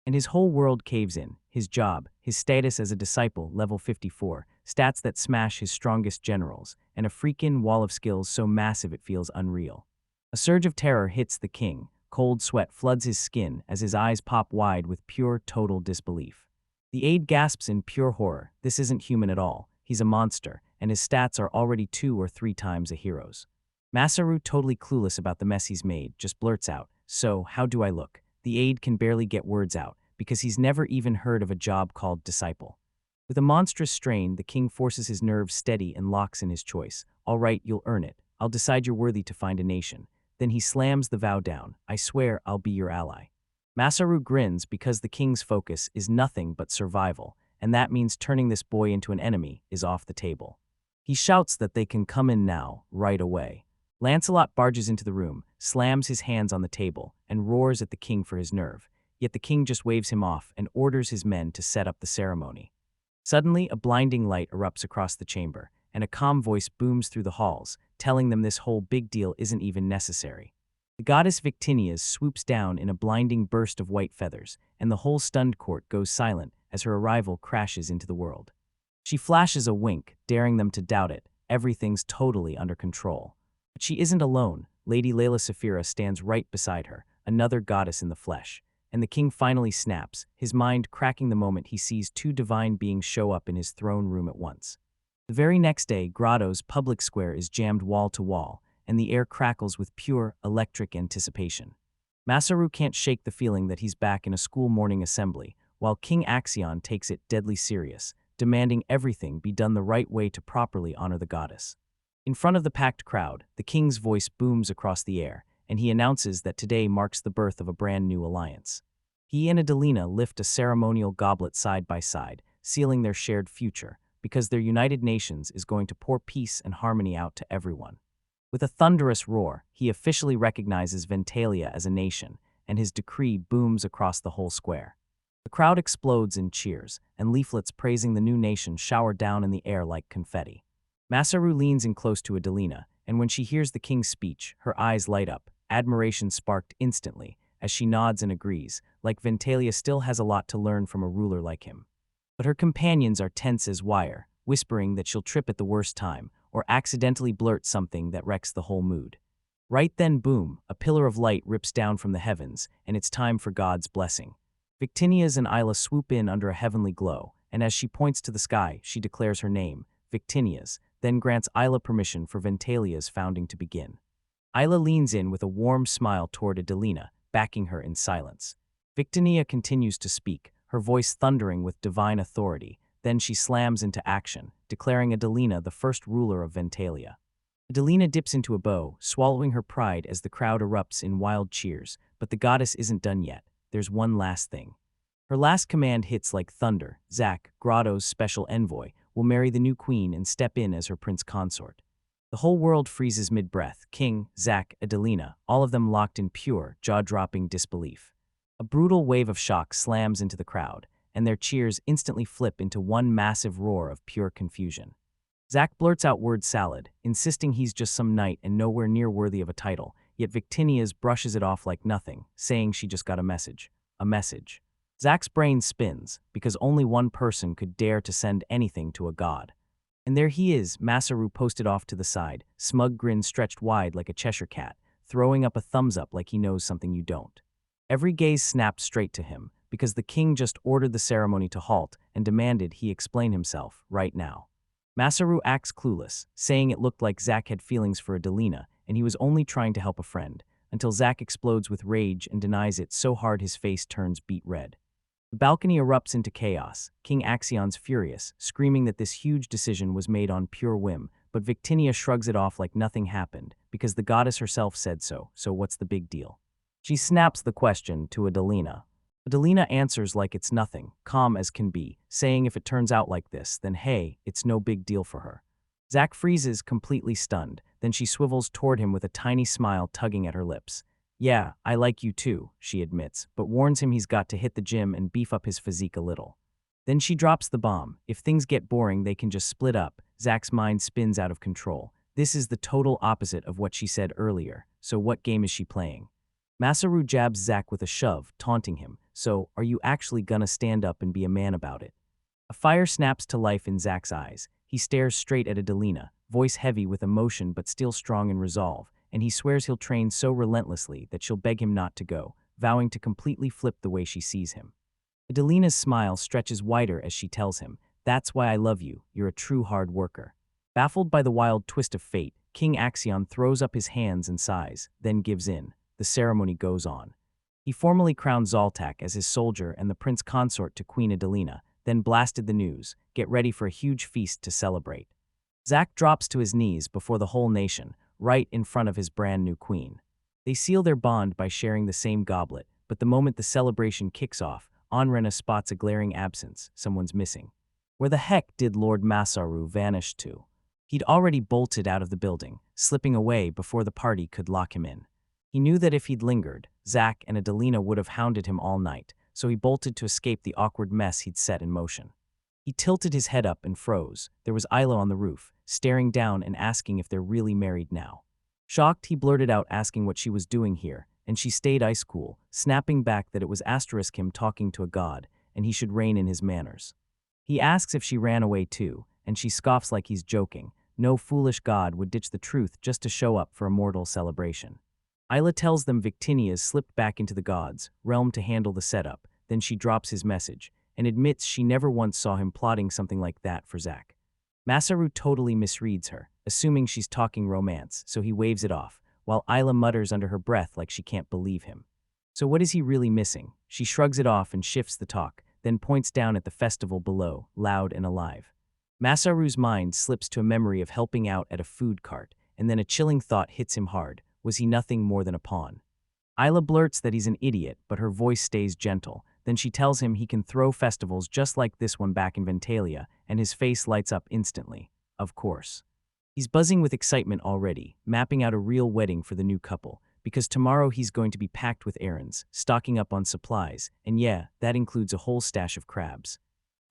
And his whole world caves in, his job, his status as a disciple, level 54, stats that smash his strongest generals, and a freaking wall of skills so massive it feels unreal. A surge of terror hits the king. Cold sweat floods his skin as his eyes pop wide with pure, total disbelief. The aide gasps in pure horror. This isn't human at all. He's a monster, and his stats are already 2 or 3 times a hero's. Masaru, totally clueless about the mess he's made, just blurts out, "So, how do I look?" The aide can barely get words out, because he's never even heard of a job called disciple. With a monstrous strain, the king forces his nerves steady and locks in his choice. "All right, you'll earn it. I'll decide you're worthy to find a nation." Then he slams the vow down. "I swear I'll be your ally." Masaru grins because the king's focus is nothing but survival, and that means turning this boy into an enemy is off the table. He shouts that they can come in now, right away. Lancelot barges into the room, slams his hands on the table, and roars at the king for his nerve. Yet the king just waves him off and orders his men to set up the ceremony. Suddenly, a blinding light erupts across the chamber, and a calm voice booms through the halls, telling them this whole big deal isn't even necessary. The goddess Victinias swoops down in a blinding burst of white feathers, and the whole stunned court goes silent as her arrival crashes into the world. She flashes a wink, daring them to doubt it. Everything's totally under control. But she isn't alone. Lady Layla Saphira stands right beside her, another goddess in the flesh. And the king finally snaps, his mind cracking the moment he sees two divine beings show up in his throne room at once. The very next day, Grotto's public square is jammed wall to wall, and the air crackles with pure, electric anticipation. Masaru can't shake the feeling that he's back in a school morning assembly, while King Axion takes it deadly serious, demanding everything be done the right way to properly honor the goddess. In front of the packed crowd, the king's voice booms across the air, and he announces that today marks the birth of a brand new alliance. He and Adelina lift a ceremonial goblet side by side, sealing their shared future, because their united nations is going to pour peace and harmony out to everyone. With a thunderous roar, he officially recognizes Ventalia as a nation, and his decree booms across the whole square. The crowd explodes in cheers, and leaflets praising the new nation shower down in the air like confetti. Masaru leans in close to Adelina, and when she hears the king's speech, her eyes light up, admiration sparked instantly, as she nods and agrees, like Ventalia still has a lot to learn from a ruler like him. But her companions are tense as wire, whispering that she'll trip at the worst time, or accidentally blurt something that wrecks the whole mood. Right then, boom, a pillar of light rips down from the heavens, and it's time for God's blessing. Victinias and Isla swoop in under a heavenly glow, and as she points to the sky, she declares her name, Victinias, then grants Isla permission for Ventalia's founding to begin. Isla leans in with a warm smile toward Adelina, backing her in silence. Victinia continues to speak, her voice thundering with divine authority. Then she slams into action, declaring Adelina the first ruler of Ventalia. Adelina dips into a bow, swallowing her pride as the crowd erupts in wild cheers, but the goddess isn't done yet. There's one last thing. Her last command hits like thunder. Zack, Grotto's special envoy, will marry the new queen and step in as her prince consort. The whole world freezes mid-breath. King, Zack, Adelina, all of them locked in pure, jaw-dropping disbelief. A brutal wave of shock slams into the crowd, and their cheers instantly flip into one massive roar of pure confusion. Zack blurts out word salad, insisting he's just some knight and nowhere near worthy of a title, yet Victinias brushes it off like nothing, saying she just got a message. A message. Zack's brain spins, because only one person could dare to send anything to a god. And there he is, Masaru posted off to the side, smug grin stretched wide like a Cheshire cat, throwing up a thumbs up like he knows something you don't. Every gaze snapped straight to him, because the king just ordered the ceremony to halt and demanded he explain himself, right now. Masaru acts clueless, saying it looked like Zack had feelings for Adelina, and he was only trying to help a friend, until Zack explodes with rage and denies it so hard his face turns beet red. The balcony erupts into chaos. King Axion's furious, screaming that this huge decision was made on pure whim, but Victinia shrugs it off like nothing happened, because the goddess herself said so what's the big deal? She snaps the question to Adelina. Adelina answers like it's nothing, calm as can be, saying if it turns out like this, then hey, it's no big deal for her. Zack freezes, completely stunned, then she swivels toward him with a tiny smile tugging at her lips. "Yeah, I like you too," she admits, but warns him he's got to hit the gym and beef up his physique a little. Then she drops the bomb. If things get boring, they can just split up. Zack's mind spins out of control. This is the total opposite of what she said earlier, so what game is she playing? Masaru jabs Zack with a shove, taunting him. "So, are you actually gonna stand up and be a man about it?" A fire snaps to life in Zack's eyes. He stares straight at Adelina, voice heavy with emotion but still strong in resolve, and he swears he'll train so relentlessly that she'll beg him not to go, vowing to completely flip the way she sees him. Adelina's smile stretches wider as she tells him, "That's why I love you, you're a true hard worker." Baffled by the wild twist of fate, King Axion throws up his hands and sighs, then gives in. The ceremony goes on. He formally crowned Zoltak as his soldier and the prince consort to Queen Adelina, then blasted the news, "Get ready for a huge feast to celebrate." Zack drops to his knees before the whole nation, right in front of his brand new queen. They seal their bond by sharing the same goblet, but the moment the celebration kicks off, Onrena spots a glaring absence. Someone's missing. Where the heck did Lord Masaru vanish to? He'd already bolted out of the building, slipping away before the party could lock him in. He knew that if he'd lingered, Zack and Adelina would have hounded him all night, so he bolted to escape the awkward mess he'd set in motion. He tilted his head up and froze. There was Isla on the roof, staring down and asking if they're really married now. Shocked, he blurted out asking what she was doing here, and she stayed ice cool, snapping back that it was him talking to a god, and he should rein in his manners. He asks if she ran away too, and she scoffs like he's joking. No foolish god would ditch the truth just to show up for a mortal celebration. Isla tells them Victinia's slipped back into the gods' realm to handle the setup, then she drops his message, and admits she never once saw him plotting something like that for Zack. Masaru totally misreads her, assuming she's talking romance, so he waves it off, while Isla mutters under her breath like she can't believe him. So what is he really missing? She shrugs it off and shifts the talk, then points down at the festival below, loud and alive. Masaru's mind slips to a memory of helping out at a food cart, and then a chilling thought hits him hard. Was he nothing more than a pawn? Isla blurts that he's an idiot, but her voice stays gentle. Then she tells him he can throw festivals just like this one back in Ventalia, and his face lights up instantly. Of course. He's buzzing with excitement already, mapping out a real wedding for the new couple, because tomorrow he's going to be packed with errands, stocking up on supplies, and yeah, that includes a whole stash of crabs.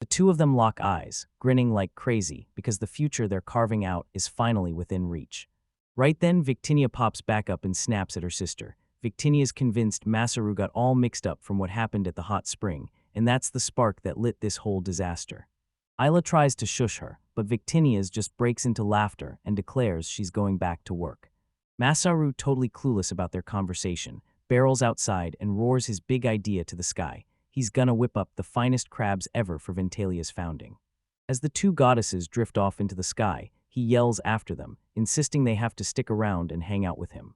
The two of them lock eyes, grinning like crazy, because the future they're carving out is finally within reach. Right then, Victinia pops back up and snaps at her sister. Victinia's convinced Masaru got all mixed up from what happened at the hot spring, and that's the spark that lit this whole disaster. Isla tries to shush her, but Victinia's just breaks into laughter and declares she's going back to work. Masaru, totally clueless about their conversation, barrels outside and roars his big idea to the sky. He's gonna whip up the finest crabs ever for Ventalia's founding. As the two goddesses drift off into the sky, he yells after them, insisting they have to stick around and hang out with him.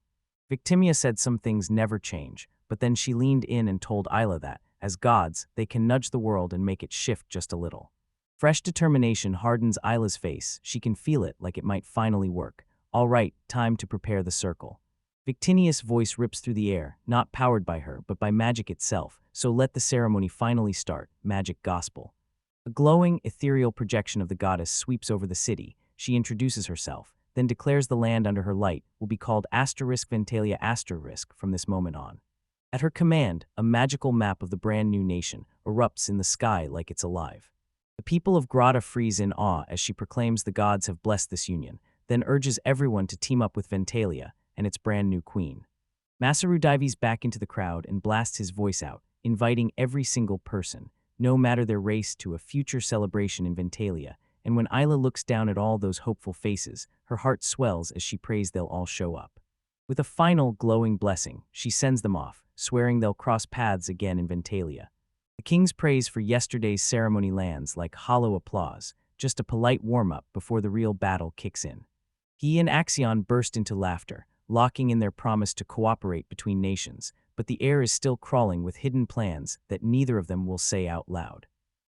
Victimia said some things never change, but then she leaned in and told Isla that, as gods, they can nudge the world and make it shift just a little. Fresh determination hardens Isla's face. She can feel it like it might finally work. All right, time to prepare the circle. Victinia's voice rips through the air, not powered by her, but by magic itself, so let the ceremony finally start. Magic gospel. A glowing, ethereal projection of the goddess sweeps over the city. She introduces herself, then declares the land under her light will be called Ventalia from this moment on. At her command, a magical map of the brand new nation erupts in the sky like it's alive. The people of Grata freeze in awe as she proclaims the gods have blessed this union, then urges everyone to team up with Ventalia and its brand new queen. Masaru dives back into the crowd and blasts his voice out, inviting every single person, no matter their race, to a future celebration in Ventalia. And when Isla looks down at all those hopeful faces, her heart swells as she prays they'll all show up. With a final, glowing blessing, she sends them off, swearing they'll cross paths again in Ventalia. The king's praise for yesterday's ceremony lands like hollow applause, just a polite warm-up before the real battle kicks in. He and Axion burst into laughter, locking in their promise to cooperate between nations, but the air is still crawling with hidden plans that neither of them will say out loud.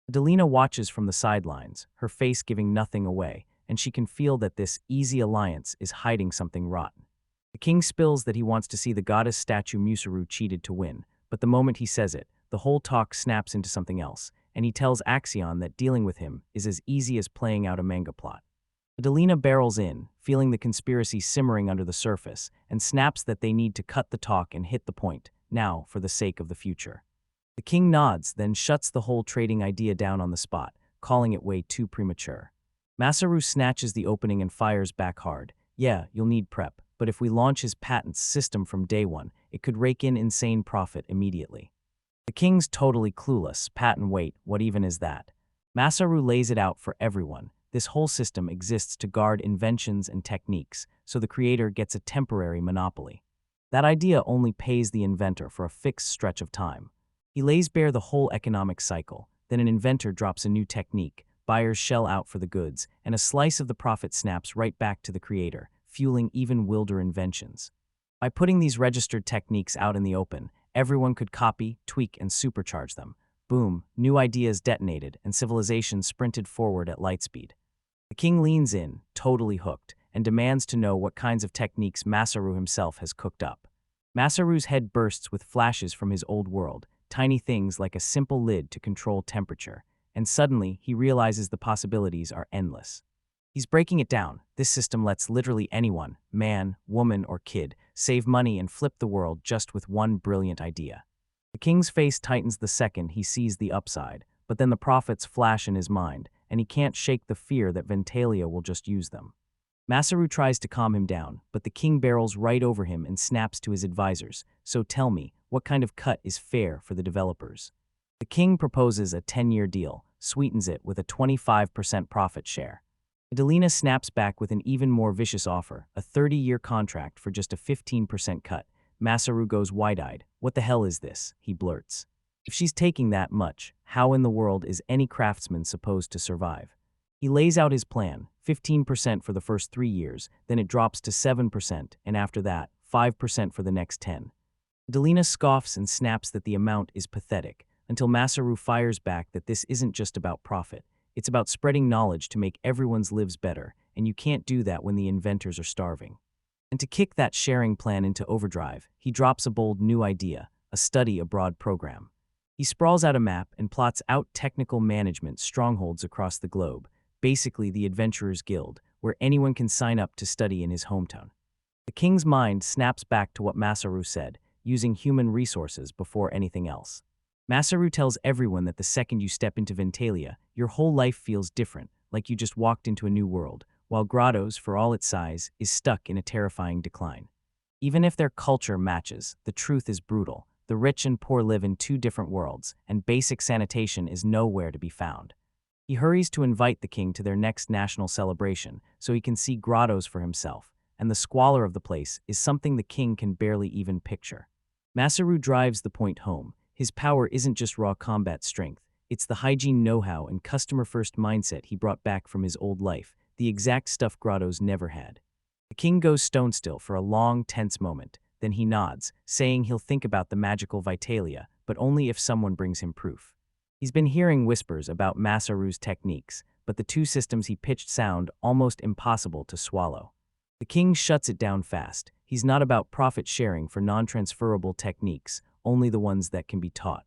Adelina watches from the sidelines, her face giving nothing away, and she can feel that this easy alliance is hiding something rotten. The king spills that he wants to see the goddess statue Musaru cheated to win, but the moment he says it, the whole talk snaps into something else, and he tells Axion that dealing with him is as easy as playing out a manga plot. Adelina barrels in, feeling the conspiracy simmering under the surface, and snaps that they need to cut the talk and hit the point, now for the sake of the future. The king nods, then shuts the whole trading idea down on the spot, calling it way too premature. Masaru snatches the opening and fires back hard. Yeah, you'll need prep, but if we launch his patent system from day one, it could rake in insane profit immediately. The king's totally clueless. Patent, wait, what even is that? Masaru lays it out for everyone. This whole system exists to guard inventions and techniques, so the creator gets a temporary monopoly. That idea only pays the inventor for a fixed stretch of time. He lays bare the whole economic cycle, then an inventor drops a new technique, buyers shell out for the goods, and a slice of the profit snaps right back to the creator, fueling even wilder inventions. By putting these registered techniques out in the open, everyone could copy, tweak, and supercharge them. Boom, new ideas detonated, and civilization sprinted forward at light speed. The king leans in, totally hooked, and demands to know what kinds of techniques Masaru himself has cooked up. Masaru's head bursts with flashes from his old world, tiny things like a simple lid to control temperature, and suddenly he realizes the possibilities are endless. He's breaking it down. This system lets literally anyone, man, woman, or kid, save money and flip the world just with one brilliant idea. The king's face tightens the second he sees the upside, but then the profits flash in his mind, and he can't shake the fear that Ventalia will just use them. Masaru tries to calm him down, but the king barrels right over him and snaps to his advisors. So tell me, what kind of cut is fair for the developers? The king proposes a 10-year deal, sweetens it with a 25% profit share. Adelina snaps back with an even more vicious offer, a 30-year contract for just a 15% cut. Masaru goes wide-eyed. What the hell is this? He blurts. If she's taking that much, how in the world is any craftsman supposed to survive? He lays out his plan, 15% for the first 3 years, then it drops to 7%, and after that, 5% for the next 10. Adelina scoffs and snaps that the amount is pathetic, until Masaru fires back that this isn't just about profit. It's about spreading knowledge to make everyone's lives better, and you can't do that when the inventors are starving. And to kick that sharing plan into overdrive, he drops a bold new idea, a study abroad program. He sprawls out a map and plots out technical management strongholds across the globe, basically the Adventurers Guild, where anyone can sign up to study in his hometown. The king's mind snaps back to what Masaru said, using human resources before anything else. Masaru tells everyone that the second you step into Ventalia, your whole life feels different, like you just walked into a new world, while Grotto's, for all its size, is stuck in a terrifying decline. Even if their culture matches, the truth is brutal. The rich and poor live in two different worlds, and basic sanitation is nowhere to be found. He hurries to invite the king to their next national celebration so he can see Grotto's for himself, and the squalor of the place is something the king can barely even picture. Masaru drives the point home. His power isn't just raw combat strength, it's the hygiene know-how and customer-first mindset he brought back from his old life, the exact stuff Grotto's never had. The king goes stone still for a long, tense moment, then he nods, saying he'll think about the magical Vitalia, but only if someone brings him proof. He's been hearing whispers about Masaru's techniques, but the two systems he pitched sound almost impossible to swallow. The king shuts it down fast. He's not about profit sharing for non-transferable techniques, only the ones that can be taught.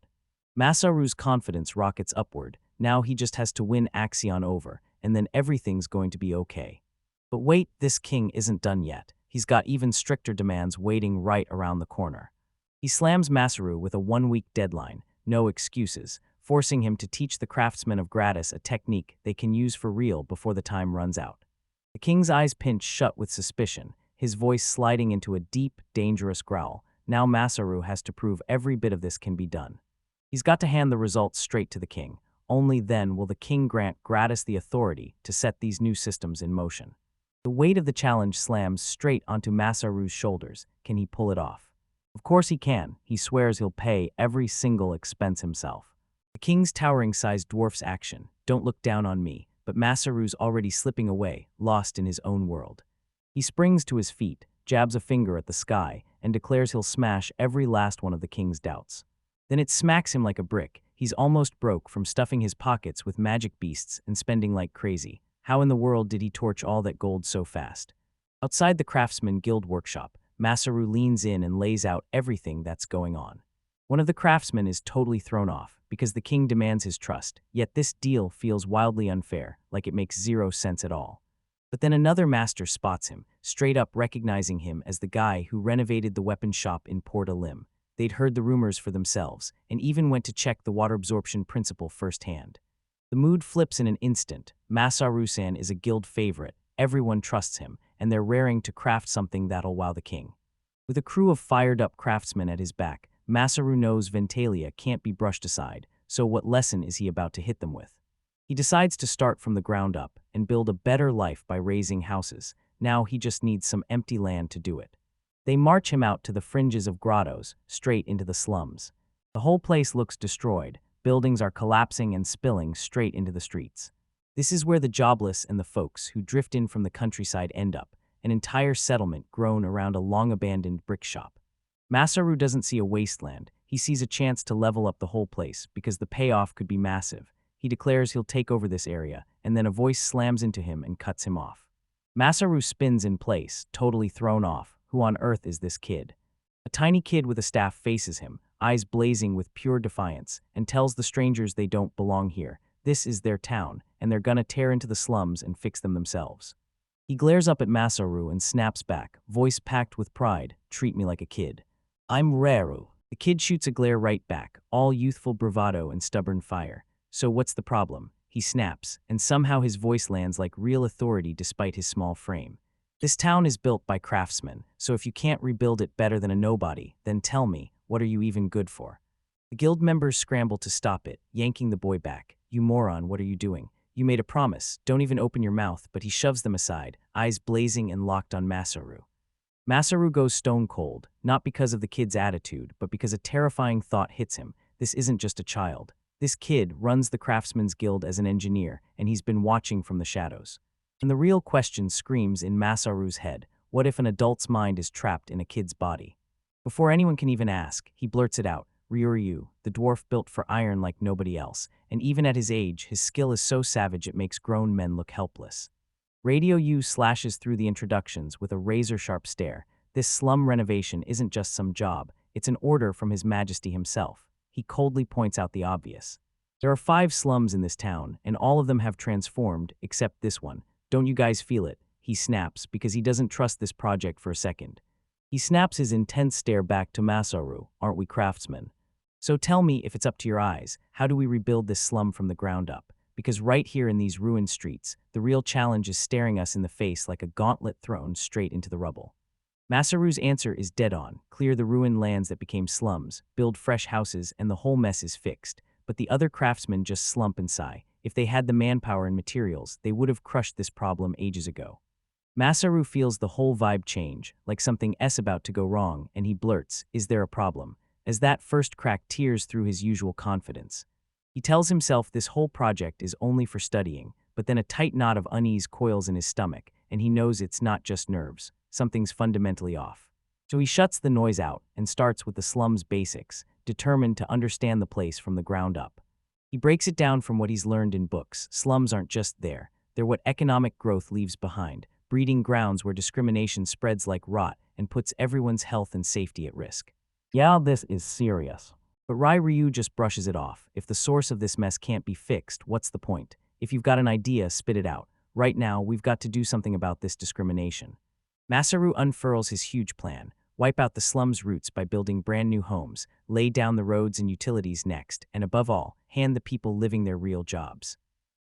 Masaru's confidence rockets upward. Now he just has to win Axion over, and then everything's going to be okay. But wait, this king isn't done yet. He's got even stricter demands waiting right around the corner. He slams Masaru with a 1-week deadline, no excuses, forcing him to teach the craftsmen of Gratis a technique they can use for real before the time runs out. The king's eyes pinch shut with suspicion, his voice sliding into a deep, dangerous growl. Now Masaru has to prove every bit of this can be done. He's got to hand the results straight to the king. Only then will the king grant Gratis the authority to set these new systems in motion. The weight of the challenge slams straight onto Masaru's shoulders. Can he pull it off? Of course he can. He swears he'll pay every single expense himself. The king's towering size dwarfs action. Don't look down on me, but Masaru's already slipping away, lost in his own world. He springs to his feet, jabs a finger at the sky, and declares he'll smash every last one of the king's doubts. Then it smacks him like a brick. He's almost broke from stuffing his pockets with magic beasts and spending like crazy. How in the world did he torch all that gold so fast? Outside the Craftsman Guild workshop, Masaru leans in and lays out everything that's going on. One of the craftsmen is totally thrown off because the king demands his trust, yet this deal feels wildly unfair, like it makes zero sense at all. But then another master spots him, straight up recognizing him as the guy who renovated the weapon shop in Port Alim. They'd heard the rumors for themselves, and even went to check the water absorption principle firsthand. The mood flips in an instant. Masaru-san is a guild favorite, everyone trusts him, and they're raring to craft something that'll wow the king. With a crew of fired-up craftsmen at his back, Masaru knows Ventalia can't be brushed aside, so what lesson is he about to hit them with? He decides to start from the ground up and build a better life by raising houses. Now he just needs some empty land to do it. They march him out to the fringes of grottos, straight into the slums. The whole place looks destroyed. Buildings are collapsing and spilling straight into the streets. This is where the jobless and the folks who drift in from the countryside end up, an entire settlement grown around a long-abandoned brick shop. Masaru doesn't see a wasteland. He sees a chance to level up the whole place because the payoff could be massive. He declares he'll take over this area, and then a voice slams into him and cuts him off. Masaru spins in place, totally thrown off. Who on earth is this kid? A tiny kid with a staff faces him, eyes blazing with pure defiance, and tells the strangers they don't belong here. This is their town, and they're gonna tear into the slums and fix them themselves. He glares up at Masaru and snaps back, voice packed with pride, "Treat me like a kid." "I'm Raru." The kid shoots a glare right back, all youthful bravado and stubborn fire. "So what's the problem?" He snaps, and somehow his voice lands like real authority despite his small frame. "This town is built by craftsmen, so if you can't rebuild it better than a nobody, then tell me, what are you even good for?" The guild members scramble to stop it, yanking the boy back. "You moron, what are you doing? You made a promise, don't even open your mouth," but he shoves them aside, eyes blazing and locked on Masaru. Masaru goes stone cold, not because of the kid's attitude, but because a terrifying thought hits him. This isn't just a child. This kid runs the Craftsman's Guild as an engineer, and he's been watching from the shadows. And the real question screams in Masaru's head: what if an adult's mind is trapped in a kid's body? Before anyone can even ask, he blurts it out. Ryuryu, the dwarf built for iron like nobody else, and even at his age, his skill is so savage it makes grown men look helpless. Radio U slashes through the introductions with a razor-sharp stare. This slum renovation isn't just some job, it's an order from His Majesty himself. He coldly points out the obvious. There are 5 slums in this town, and all of them have transformed, except this one. Don't you guys feel it? He snaps, because he doesn't trust this project for a second. He snaps his intense stare back to Masaru. "Aren't we craftsmen? So tell me, if it's up to your eyes, how do we rebuild this slum from the ground up? Because right here in these ruined streets, the real challenge is staring us in the face like a gauntlet thrown straight into the rubble." Masaru's answer is dead on. Clear the ruined lands that became slums, build fresh houses, and the whole mess is fixed. But the other craftsmen just slump and sigh. If they had the manpower and materials, they would have crushed this problem ages ago. Masaru feels the whole vibe change, like something's about to go wrong, and he blurts, "Is there a problem?" As that first crack tears through his usual confidence. He tells himself this whole project is only for studying, but then a tight knot of unease coils in his stomach, and he knows it's not just nerves. Something's fundamentally off. So he shuts the noise out and starts with the slum's basics, determined to understand the place from the ground up. He breaks it down from what he's learned in books. Slums aren't just there. They're what economic growth leaves behind, breeding grounds where discrimination spreads like rot and puts everyone's health and safety at risk. Yeah, this is serious. But Ryu just brushes it off. If the source of this mess can't be fixed, what's the point? If you've got an idea, spit it out. Right now, we've got to do something about this discrimination. Masaru unfurls his huge plan. Wipe out the slum's roots by building brand new homes, lay down the roads and utilities next, and above all, hand the people living their real jobs.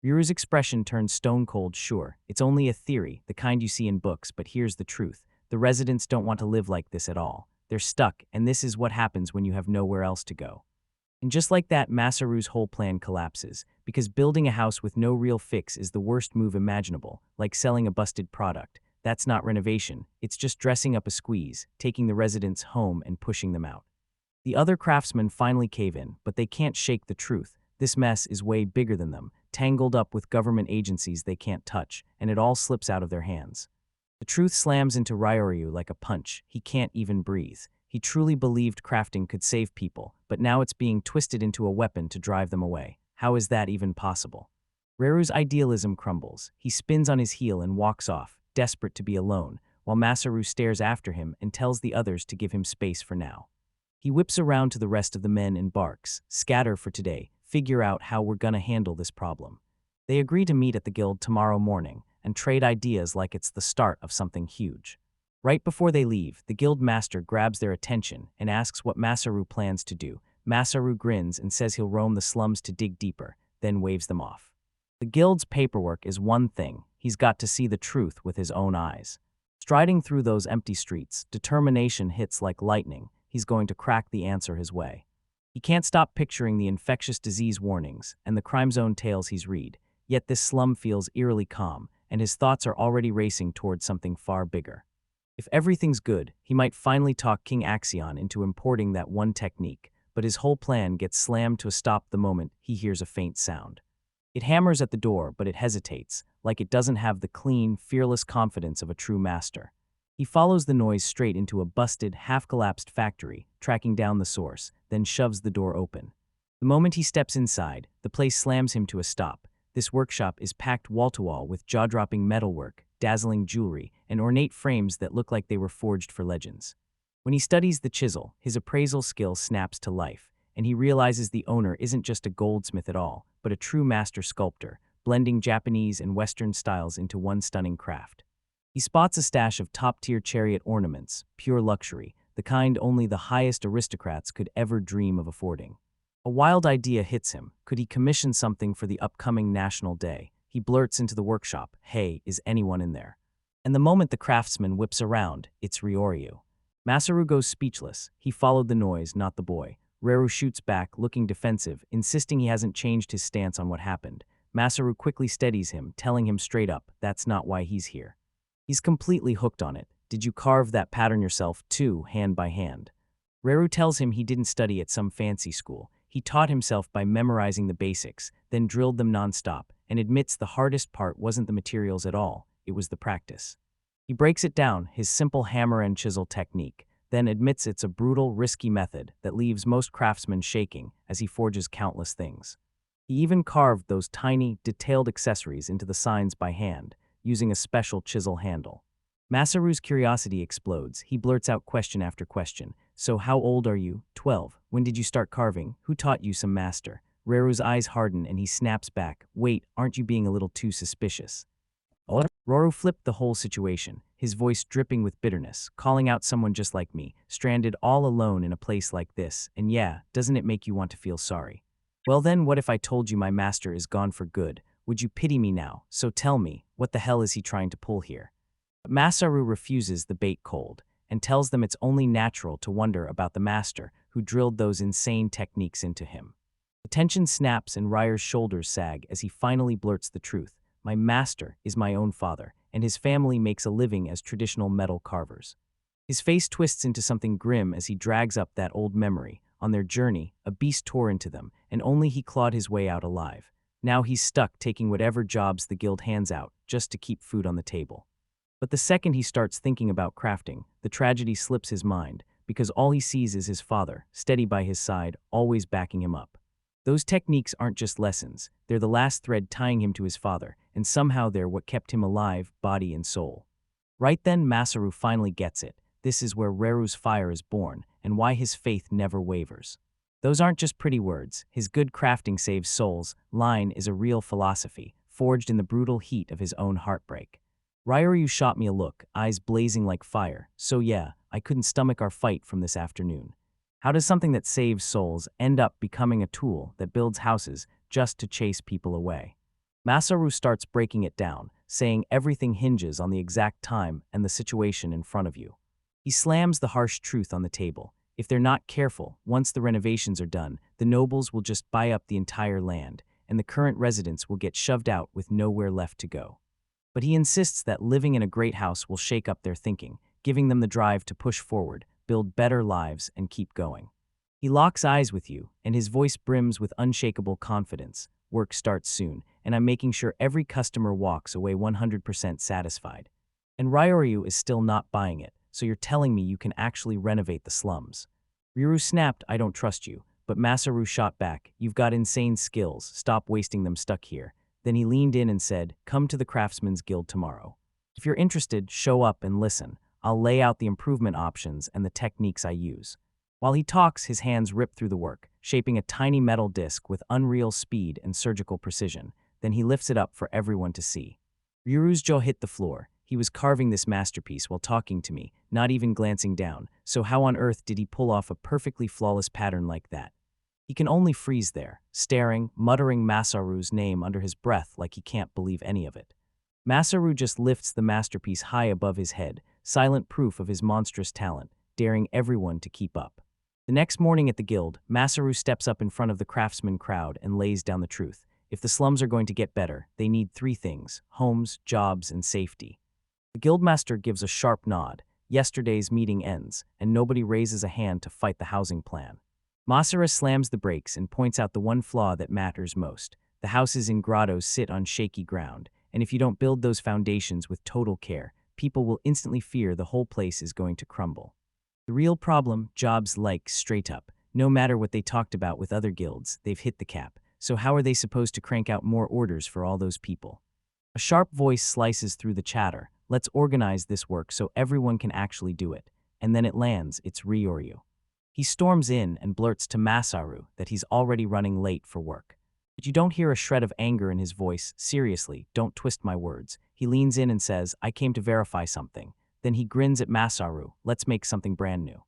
Ryu's expression turns stone cold. "Sure, it's only a theory, the kind you see in books, but here's the truth. The residents don't want to live like this at all. They're stuck, and this is what happens when you have nowhere else to go." And just like that, Masaru's whole plan collapses, because building a house with no real fix is the worst move imaginable, like selling a busted product. That's not renovation, it's just dressing up a squeeze, taking the residents home and pushing them out. The other craftsmen finally cave in, but they can't shake the truth. This mess is way bigger than them, tangled up with government agencies they can't touch, and it all slips out of their hands. The truth slams into Ryoryu like a punch. He can't even breathe. He truly believed crafting could save people, but now it's being twisted into a weapon to drive them away. How is that even possible? Ryu's idealism crumbles. He spins on his heel and walks off, desperate to be alone, while Masaru stares after him and tells the others to give him space for now. He whips around to the rest of the men and barks, "Scatter for today, figure out how we're gonna handle this problem." They agree to meet at the guild tomorrow morning and trade ideas like it's the start of something huge. Right before they leave, the guild master grabs their attention and asks what Masaru plans to do. Masaru grins and says he'll roam the slums to dig deeper, then waves them off. The guild's paperwork is one thing. He's got to see the truth with his own eyes. Striding through those empty streets, determination hits like lightning. He's going to crack the answer his way. He can't stop picturing the infectious disease warnings and the crime zone tales he's read, yet this slum feels eerily calm, and his thoughts are already racing towards something far bigger. If everything's good, he might finally talk King Axion into importing that one technique, but his whole plan gets slammed to a stop the moment he hears a faint sound. It hammers at the door, but it hesitates, like it doesn't have the clean, fearless confidence of a true master. He follows the noise straight into a busted, half-collapsed factory, tracking down the source, then shoves the door open. The moment he steps inside, the place slams him to a stop. This workshop is packed wall-to-wall with jaw-dropping metalwork, dazzling jewelry, and ornate frames that look like they were forged for legends. When he studies the chisel, his appraisal skill snaps to life, and he realizes the owner isn't just a goldsmith at all, but a true master sculptor, blending Japanese and Western styles into one stunning craft. He spots a stash of top-tier chariot ornaments, pure luxury, the kind only the highest aristocrats could ever dream of affording. A wild idea hits him. Could he commission something for the upcoming National Day? He blurts into the workshop, "Hey, is anyone in there?" And the moment the craftsman whips around, it's Ryoryu. Masaru goes speechless. He followed the noise, not the boy. Reru shoots back, looking defensive, insisting he hasn't changed his stance on what happened. Masaru quickly steadies him, telling him straight up, that's not why he's here. He's completely hooked on it. Did you carve that pattern yourself, too, hand by hand? Reru tells him he didn't study at some fancy school. He taught himself by memorizing the basics, then drilled them nonstop, and admits the hardest part wasn't the materials at all, it was the practice. He breaks it down, his simple hammer and chisel technique, then admits it's a brutal, risky method that leaves most craftsmen shaking as he forges countless things. He even carved those tiny, detailed accessories into the signs by hand, using a special chisel handle. Masaru's curiosity explodes. He blurts out question after question. So how old are you? 12. When did you start carving? Who taught you some master? Reru's eyes harden and he snaps back. Wait, aren't you being a little too suspicious? Roru flipped the whole situation, his voice dripping with bitterness, calling out someone just like me, stranded all alone in a place like this, and yeah, doesn't it make you want to feel sorry? Well then, what if I told you my master is gone for good? Would you pity me now? So tell me, what the hell is he trying to pull here? But Masaru refuses the bait cold, and tells them it's only natural to wonder about the master who drilled those insane techniques into him. The tension snaps and Ryer's shoulders sag as he finally blurts the truth. My master is my own father, and his family makes a living as traditional metal carvers. His face twists into something grim as he drags up that old memory. On their journey, a beast tore into them, and only he clawed his way out alive. Now he's stuck taking whatever jobs the guild hands out, just to keep food on the table. But the second he starts thinking about crafting, the tragedy slips his mind, because all he sees is his father, steady by his side, always backing him up. Those techniques aren't just lessons, they're the last thread tying him to his father, and somehow they're what kept him alive, body and soul. Right then, Masaru finally gets it. This is where Reru's fire is born, and why his faith never wavers. Those aren't just pretty words. His good crafting saves souls line is a real philosophy, forged in the brutal heat of his own heartbreak. Ryoryu shot me a look, eyes blazing like fire. So yeah, I couldn't stomach our fight from this afternoon. How does something that saves souls end up becoming a tool that builds houses just to chase people away? Masaru starts breaking it down, saying everything hinges on the exact time and the situation in front of you. He slams the harsh truth on the table. If they're not careful, once the renovations are done, the nobles will just buy up the entire land, and the current residents will get shoved out with nowhere left to go. But he insists that living in a great house will shake up their thinking, giving them the drive to push forward, build better lives, and keep going. He locks eyes with you, and his voice brims with unshakable confidence. Work starts soon, and I'm making sure every customer walks away 100% satisfied. And Ryoryu is still not buying it, so you're telling me you can actually renovate the slums. Ryu snapped, I don't trust you, but Masaru shot back, you've got insane skills, stop wasting them stuck here. Then he leaned in and said, come to the Craftsmen's Guild tomorrow. If you're interested, show up and listen. I'll lay out the improvement options and the techniques I use. While he talks, his hands rip through the work, shaping a tiny metal disc with unreal speed and surgical precision. Then he lifts it up for everyone to see. Ryuru's jaw hit the floor. He was carving this masterpiece while talking to me, not even glancing down, so how on earth did he pull off a perfectly flawless pattern like that? He can only freeze there, staring, muttering Masaru's name under his breath like he can't believe any of it. Masaru just lifts the masterpiece high above his head, silent proof of his monstrous talent, daring everyone to keep up. The next morning at the guild, Masaru steps up in front of the craftsman crowd and lays down the truth. If the slums are going to get better, they need 3 things: homes, jobs, and safety. The guildmaster gives a sharp nod. Yesterday's meeting ends, and nobody raises a hand to fight the housing plan. Masaru slams the brakes and points out the one flaw that matters most. The houses in grottos sit on shaky ground, and if you don't build those foundations with total care, people will instantly fear the whole place is going to crumble. The real problem, jobs like straight up. No matter what they talked about with other guilds, they've hit the cap. So how are they supposed to crank out more orders for all those people? A sharp voice slices through the chatter. Let's organize this work so everyone can actually do it. And then it lands, it's Ryoryu. He storms in and blurts to Masaru that he's already running late for work. But you don't hear a shred of anger in his voice. Seriously, don't twist my words. He leans in and says, I came to verify something. Then he grins at Masaru, let's make something brand new.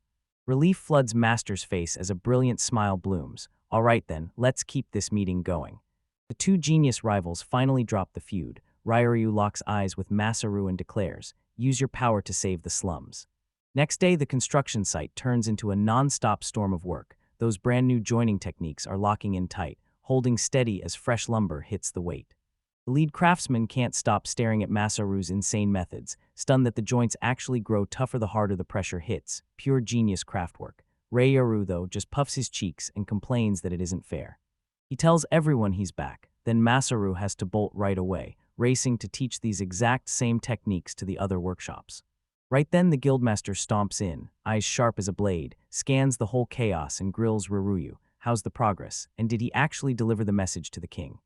Relief floods Master's face as a brilliant smile blooms. All right then, let's keep this meeting going. The two genius rivals finally drop the feud. Ryoryu locks eyes with Masaru and declares, use your power to save the slums. Next day, the construction site turns into a non-stop storm of work. Those brand new joining techniques are locking in tight, holding steady as fresh lumber hits the weight. The lead craftsman can't stop staring at Masaru's insane methods, stunned that the joints actually grow tougher the harder the pressure hits. Pure genius craftwork. Ryoryu, though, just puffs his cheeks and complains that it isn't fair. He tells everyone he's back, then Masaru has to bolt right away, racing to teach these exact same techniques to the other workshops. Right then, the guildmaster stomps in, eyes sharp as a blade, scans the whole chaos and grills Ryoryu. How's the progress, and did he actually deliver the message to the king?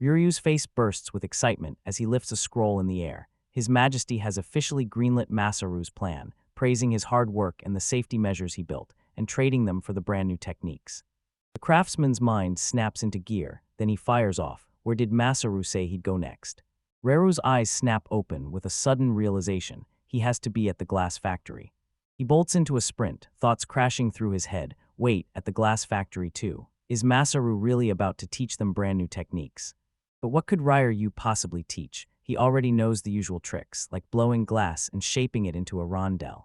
Ryoryu's face bursts with excitement as he lifts a scroll in the air. His Majesty has officially greenlit Masaru's plan, praising his hard work and the safety measures he built, and trading them for the brand new techniques. The craftsman's mind snaps into gear, then he fires off. Where did Masaru say he'd go next? Ryoryu's eyes snap open with a sudden realization. He has to be at the glass factory. He bolts into a sprint, thoughts crashing through his head. Wait, at the glass factory too? Is Masaru really about to teach them brand new techniques? But what could Ryoryu possibly teach? He already knows the usual tricks, like blowing glass and shaping it into a rondelle.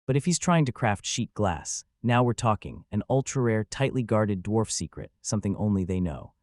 But if he's trying to craft sheet glass, now we're talking, an ultra-rare, tightly guarded dwarf secret, something only they know.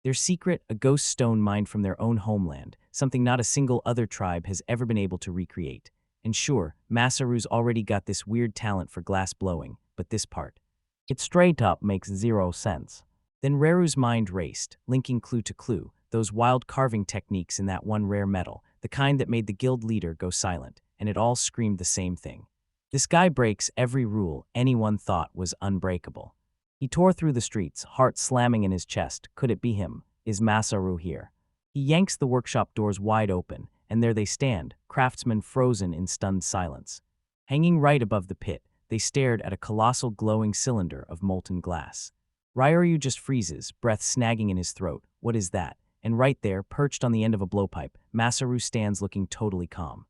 Their secret, a ghost stone mined from their own homeland, something not a single other tribe has ever been able to recreate. And sure, Masaru's already got this weird talent for glass blowing, but this part, it straight up makes zero sense. Then Ryoryu's mind raced, linking clue to clue, those wild carving techniques in that one rare metal, the kind that made the guild leader go silent, and it all screamed the same thing. This guy breaks every rule anyone thought was unbreakable. He tore through the streets, heart slamming in his chest. Could it be him? Is Masaru here? He yanks the workshop doors wide open, and there they stand, craftsmen frozen in stunned silence. Hanging right above the pit, they stared at a colossal glowing cylinder of molten glass. Ryoryu just freezes, breath snagging in his throat. What is that? And right there, perched on the end of a blowpipe, Masaru stands looking totally calm.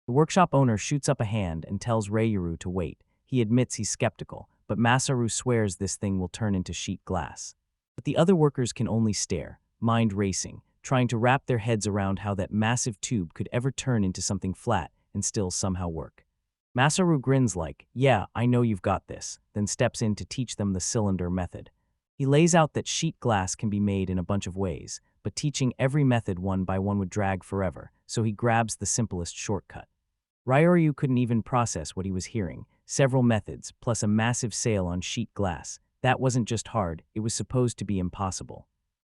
The workshop owner shoots up a hand and tells Ryoryu to wait. He admits he's skeptical, but Masaru swears this thing will turn into sheet glass. But the other workers can only stare, mind racing, trying to wrap their heads around how that massive tube could ever turn into something flat and still somehow work. Masaru grins like, yeah, I know you've got this, then steps in to teach them the cylinder method. He lays out that sheet glass can be made in a bunch of ways, but teaching every method one by one would drag forever, so he grabs the simplest shortcut. Ryoryu couldn't even process what he was hearing. Several methods, plus a massive sale on sheet glass. That wasn't just hard, it was supposed to be impossible.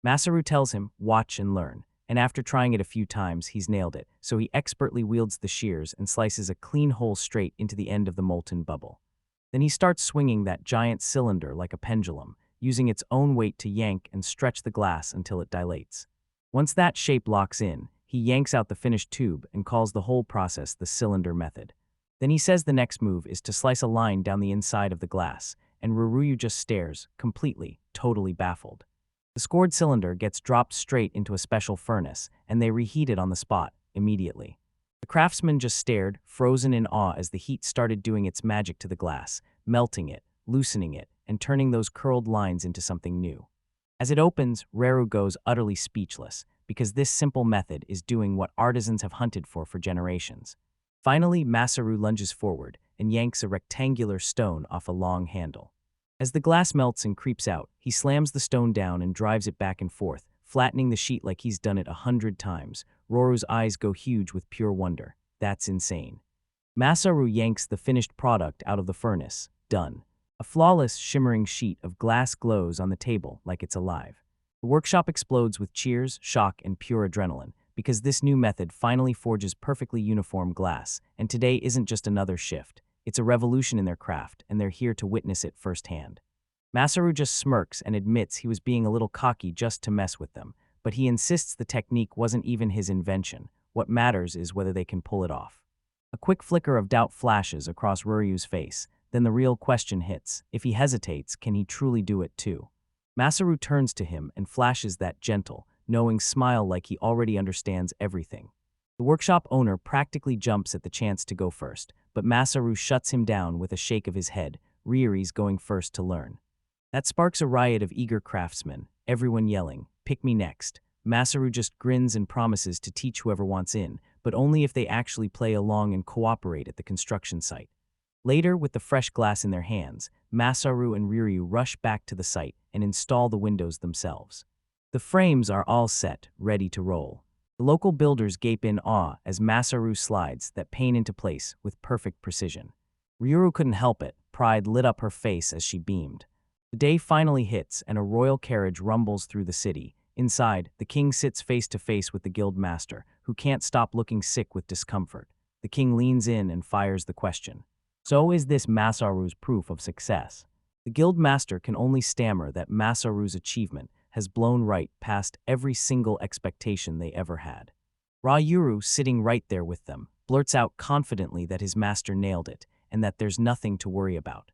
Masaru tells him, watch and learn, and after trying it a few times, he's nailed it, so he expertly wields the shears and slices a clean hole straight into the end of the molten bubble. Then he starts swinging that giant cylinder like a pendulum, using its own weight to yank and stretch the glass until it dilates. Once that shape locks in, he yanks out the finished tube and calls the whole process the cylinder method. Then he says the next move is to slice a line down the inside of the glass, and Ryoryu just stares, completely, totally baffled. The scored cylinder gets dropped straight into a special furnace, and they reheat it on the spot, immediately. The craftsman just stared, frozen in awe as the heat started doing its magic to the glass, melting it, loosening it, and turning those curled lines into something new. As it opens, Ryoryu goes utterly speechless, because this simple method is doing what artisans have hunted for generations. Finally, Masaru lunges forward and yanks a rectangular stone off a long handle. As the glass melts and creeps out, he slams the stone down and drives it back and forth, flattening the sheet like he's done it 100 times. Ryoryu's eyes go huge with pure wonder. That's insane. Masaru yanks the finished product out of the furnace. Done. A flawless, shimmering sheet of glass glows on the table like it's alive. The workshop explodes with cheers, shock, and pure adrenaline. because this new method finally forges perfectly uniform glass, and today isn't just another shift. It's a revolution in their craft, and they're here to witness it firsthand. Masaru just smirks and admits he was being a little cocky just to mess with them, but he insists the technique wasn't even his invention. What matters is whether they can pull it off. A quick flicker of doubt flashes across Ryu's face, then the real question hits. If he hesitates, can he truly do it too? Masaru turns to him and flashes that gentle, knowing smile like he already understands everything. The workshop owner practically jumps at the chance to go first, but Masaru shuts him down with a shake of his head. Ryu's going first to learn. That sparks a riot of eager craftsmen, everyone yelling, "Pick me next." Masaru just grins and promises to teach whoever wants in, but only if they actually play along and cooperate at the construction site. Later, with the fresh glass in their hands, Masaru and Ryu rush back to the site and install the windows themselves. The frames are all set, ready to roll. The local builders gape in awe as Masaru slides that pane into place with perfect precision. Ryu couldn't help it, pride lit up her face as she beamed. The day finally hits and a royal carriage rumbles through the city. Inside, the king sits face to face with the guild master, who can't stop looking sick with discomfort. The king leans in and fires the question. So is this Masaru's proof of success? The guild master can only stammer that Masaru's achievement has blown right past every single expectation they ever had. Ryuru, sitting right there with them, blurts out confidently that his master nailed it and that there's nothing to worry about.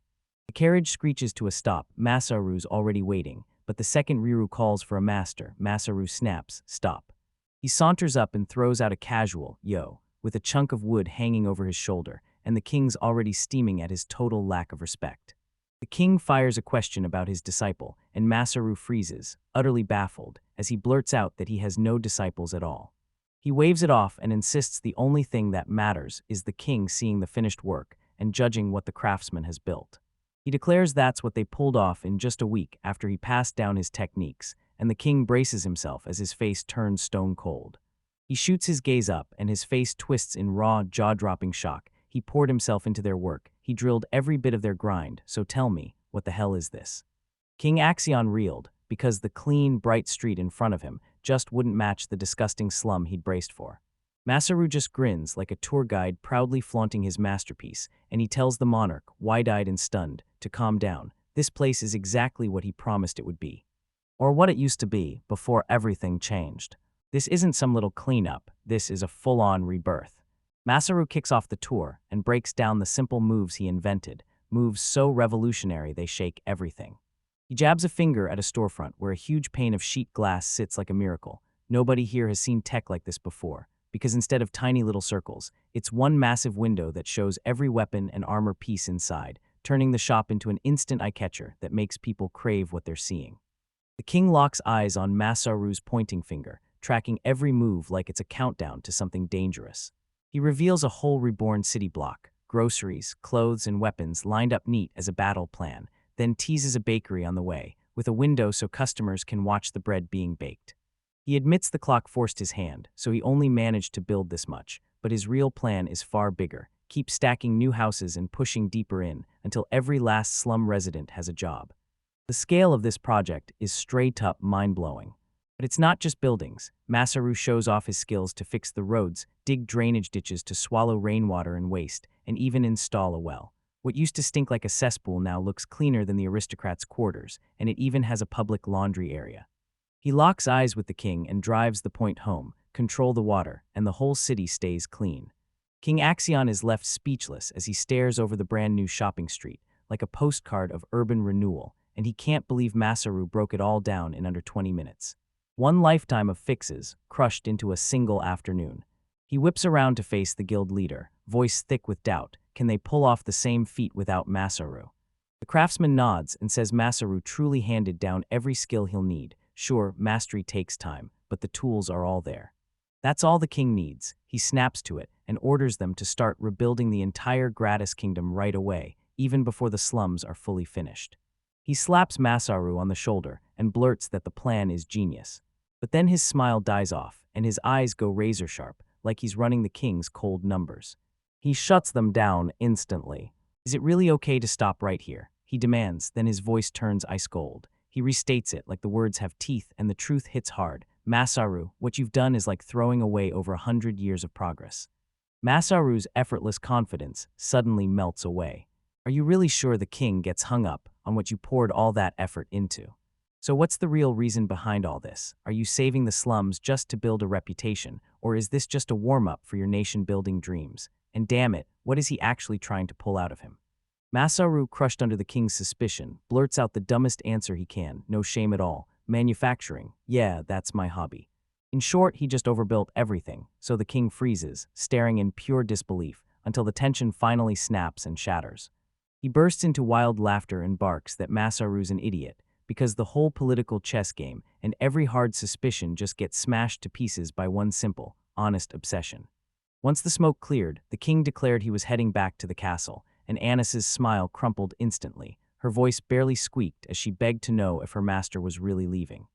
The carriage screeches to a stop. Masaru's already waiting, but the second Ryu calls for a master, Masaru snaps, "Stop." He saunters up and throws out a casual, "Yo," with a chunk of wood hanging over his shoulder, and the king's already steaming at his total lack of respect. The king fires a question about his disciple, and Masaru freezes, utterly baffled, as he blurts out that he has no disciples at all. He waves it off and insists the only thing that matters is the king seeing the finished work and judging what the craftsman has built. He declares that's what they pulled off in just a week after he passed down his techniques, and the king braces himself as his face turns stone cold. He shoots his gaze up, and his face twists in raw, jaw-dropping shock. He poured himself into their work. He drilled every bit of their grind, so tell me, what the hell is this? King Axion reeled, because the clean, bright street in front of him just wouldn't match the disgusting slum he'd braced for. Masaru just grins like a tour guide proudly flaunting his masterpiece, and he tells the monarch, wide-eyed and stunned, to calm down. This place is exactly what he promised it would be. Or what it used to be, before everything changed. This isn't some little cleanup, this is a full-on rebirth. Masaru kicks off the tour and breaks down the simple moves he invented, moves so revolutionary they shake everything. He jabs a finger at a storefront where a huge pane of sheet glass sits like a miracle. Nobody here has seen tech like this before, because instead of tiny little circles, it's one massive window that shows every weapon and armor piece inside, turning the shop into an instant eye-catcher that makes people crave what they're seeing. The king locks eyes on Masaru's pointing finger, tracking every move like it's a countdown to something dangerous. He reveals a whole reborn city block, groceries, clothes, and weapons lined up neat as a battle plan, then teases a bakery on the way, with a window so customers can watch the bread being baked. He admits the clock forced his hand, so he only managed to build this much, but his real plan is far bigger. Keep stacking new houses and pushing deeper in until every last slum resident has a job. The scale of this project is straight-up mind-blowing. But it's not just buildings. Masaru shows off his skills to fix the roads, dig drainage ditches to swallow rainwater and waste, and even install a well. What used to stink like a cesspool now looks cleaner than the aristocrats' quarters, and it even has a public laundry area. He locks eyes with the king and drives the point home, control the water, and the whole city stays clean. King Axion is left speechless as he stares over the brand new shopping street, like a postcard of urban renewal, and he can't believe Masaru broke it all down in under 20 minutes. One lifetime of fixes, crushed into a single afternoon. He whips around to face the guild leader, voice thick with doubt. Can they pull off the same feat without Masaru? The craftsman nods and says Masaru truly handed down every skill he'll need. Sure, mastery takes time, but the tools are all there. That's all the king needs. He snaps to it and orders them to start rebuilding the entire Gratis Kingdom right away, even before the slums are fully finished. He slaps Masaru on the shoulder and blurts that the plan is genius. But then his smile dies off, and his eyes go razor-sharp, like he's running the king's cold numbers. He shuts them down instantly. Is it really okay to stop right here? He demands, then his voice turns ice cold. He restates it like the words have teeth and the truth hits hard. "Masaru, what you've done is like throwing away over 100 years of progress." Masaru's effortless confidence suddenly melts away. Are you really sure the king gets hung up on what you poured all that effort into? So what's the real reason behind all this? Are you saving the slums just to build a reputation, or is this just a warm-up for your nation-building dreams? And damn it, what is he actually trying to pull out of him? Masaru, crushed under the king's suspicion, blurts out the dumbest answer he can, no shame at all. "Manufacturing. Yeah, that's my hobby." In short, he just overbuilt everything, so the king freezes, staring in pure disbelief, until the tension finally snaps and shatters. He bursts into wild laughter and barks that Masaru's an idiot, because the whole political chess game and every hard suspicion just gets smashed to pieces by one simple, honest obsession. Once the smoke cleared, the king declared he was heading back to the castle, and Annis's smile crumpled instantly. Her voice barely squeaked as she begged to know if her master was really leaving.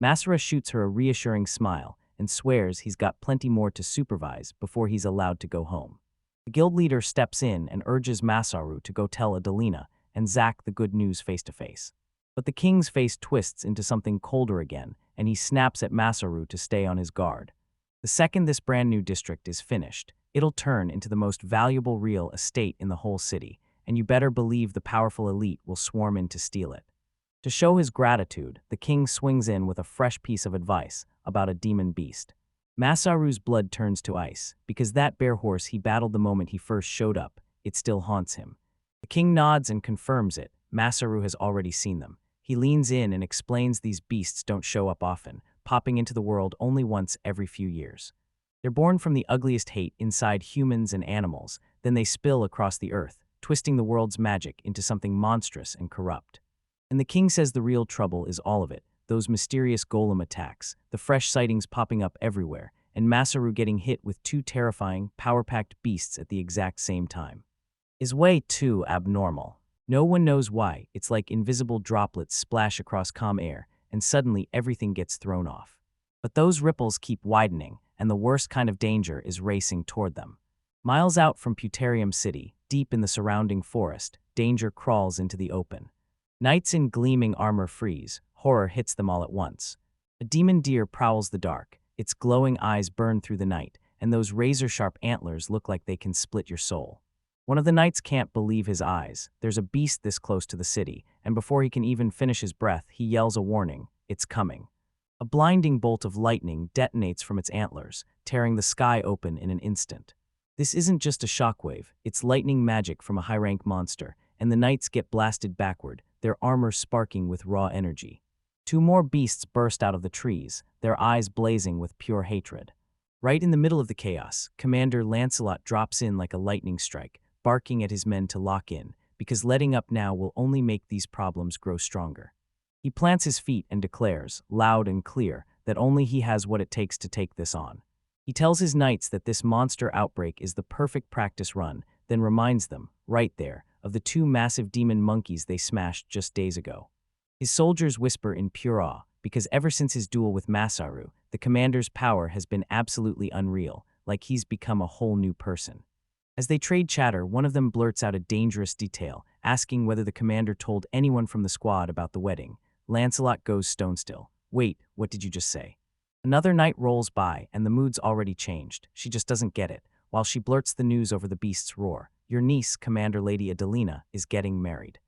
Masara shoots her a reassuring smile and swears he's got plenty more to supervise before he's allowed to go home. The guild leader steps in and urges Masaru to go tell Adelina and Zack the good news face to face. But the king's face twists into something colder again, and he snaps at Masaru to stay on his guard. The second this brand new district is finished, it'll turn into the most valuable real estate in the whole city, and you better believe the powerful elite will swarm in to steal it. To show his gratitude, the king swings in with a fresh piece of advice about a demon beast. Masaru's blood turns to ice, because that bear horse he battled the moment he first showed up, it still haunts him. The king nods and confirms it. Masaru has already seen them. He leans in and explains these beasts don't show up often, popping into the world only once every few years. They're born from the ugliest hate inside humans and animals, then they spill across the earth, twisting the world's magic into something monstrous and corrupt. And the king says the real trouble is all of it, those mysterious golem attacks, the fresh sightings popping up everywhere, and Masaru getting hit with two terrifying, power-packed beasts at the exact same time. Is way too abnormal. No one knows why. It's like invisible droplets splash across calm air, and suddenly everything gets thrown off. But those ripples keep widening, and the worst kind of danger is racing toward them. Miles out from Puterium City, deep in the surrounding forest, danger crawls into the open. Knights in gleaming armor freeze. Horror hits them all at once. A demon deer prowls the dark. Its glowing eyes burn through the night, and those razor-sharp antlers look like they can split your soul. One of the knights can't believe his eyes. There's a beast this close to the city, and before he can even finish his breath, he yells a warning. It's coming. A blinding bolt of lightning detonates from its antlers, tearing the sky open in an instant. This isn't just a shockwave, it's lightning magic from a high-rank monster, and the knights get blasted backward, their armor sparking with raw energy. Two more beasts burst out of the trees, their eyes blazing with pure hatred. Right in the middle of the chaos, Commander Lancelot drops in like a lightning strike, barking at his men to lock in, because letting up now will only make these problems grow stronger. He plants his feet and declares, loud and clear, that only he has what it takes to take this on. He tells his knights that this monster outbreak is the perfect practice run, then reminds them, right there, of the two massive demon monkeys they smashed just days ago. His soldiers whisper in pure awe, because ever since his duel with Masaru, the commander's power has been absolutely unreal, like he's become a whole new person. As they trade chatter, one of them blurts out a dangerous detail, asking whether the commander told anyone from the squad about the wedding. Lancelot goes stone still. Wait, what did you just say? Another night rolls by, and the mood's already changed. She just doesn't get it, while she blurts the news over the beast's roar. Your niece, Commander Lady Adelina, is getting married.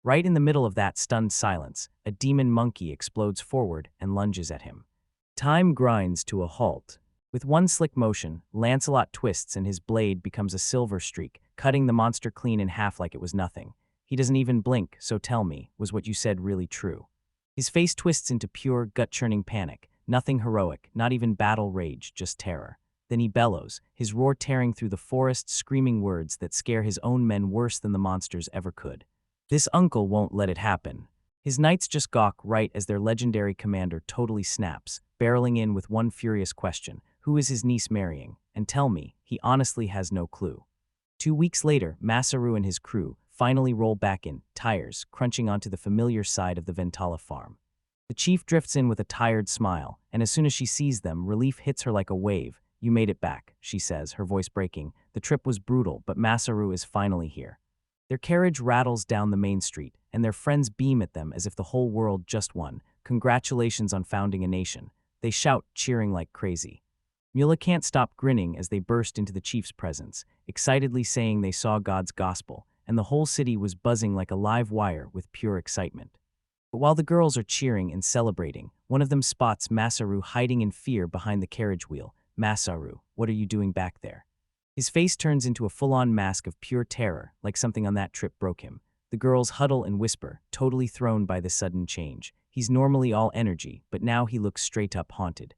Right in the middle of that stunned silence, a demon monkey explodes forward and lunges at him. Time grinds to a halt. With one slick motion, Lancelot twists and his blade becomes a silver streak, cutting the monster clean in half like it was nothing. He doesn't even blink, so tell me, was what you said really true? His face twists into pure, gut-churning panic. Nothing heroic, not even battle rage, just terror. Then he bellows, his roar tearing through the forest, screaming words that scare his own men worse than the monsters ever could. This uncle won't let it happen. His knights just gawk right as their legendary commander totally snaps, barreling in with one furious question. Who is his niece marrying? And tell me, he honestly has no clue. 2 weeks later, Masaru and his crew finally roll back in, tires crunching onto the familiar side of the Ventala farm. The chief drifts in with a tired smile, and as soon as she sees them, relief hits her like a wave. You made it back, she says, her voice breaking. The trip was brutal, but Masaru is finally here. Their carriage rattles down the main street, and their friends beam at them as if the whole world just won. Congratulations on founding a nation. They shout, cheering like crazy. Mula can't stop grinning as they burst into the chief's presence, excitedly saying they saw God's gospel, and the whole city was buzzing like a live wire with pure excitement. But while the girls are cheering and celebrating, one of them spots Masaru hiding in fear behind the carriage wheel. "Masaru, what are you doing back there?" His face turns into a full-on mask of pure terror, like something on that trip broke him. The girls huddle and whisper, totally thrown by the sudden change. He's normally all energy, but now he looks straight-up haunted.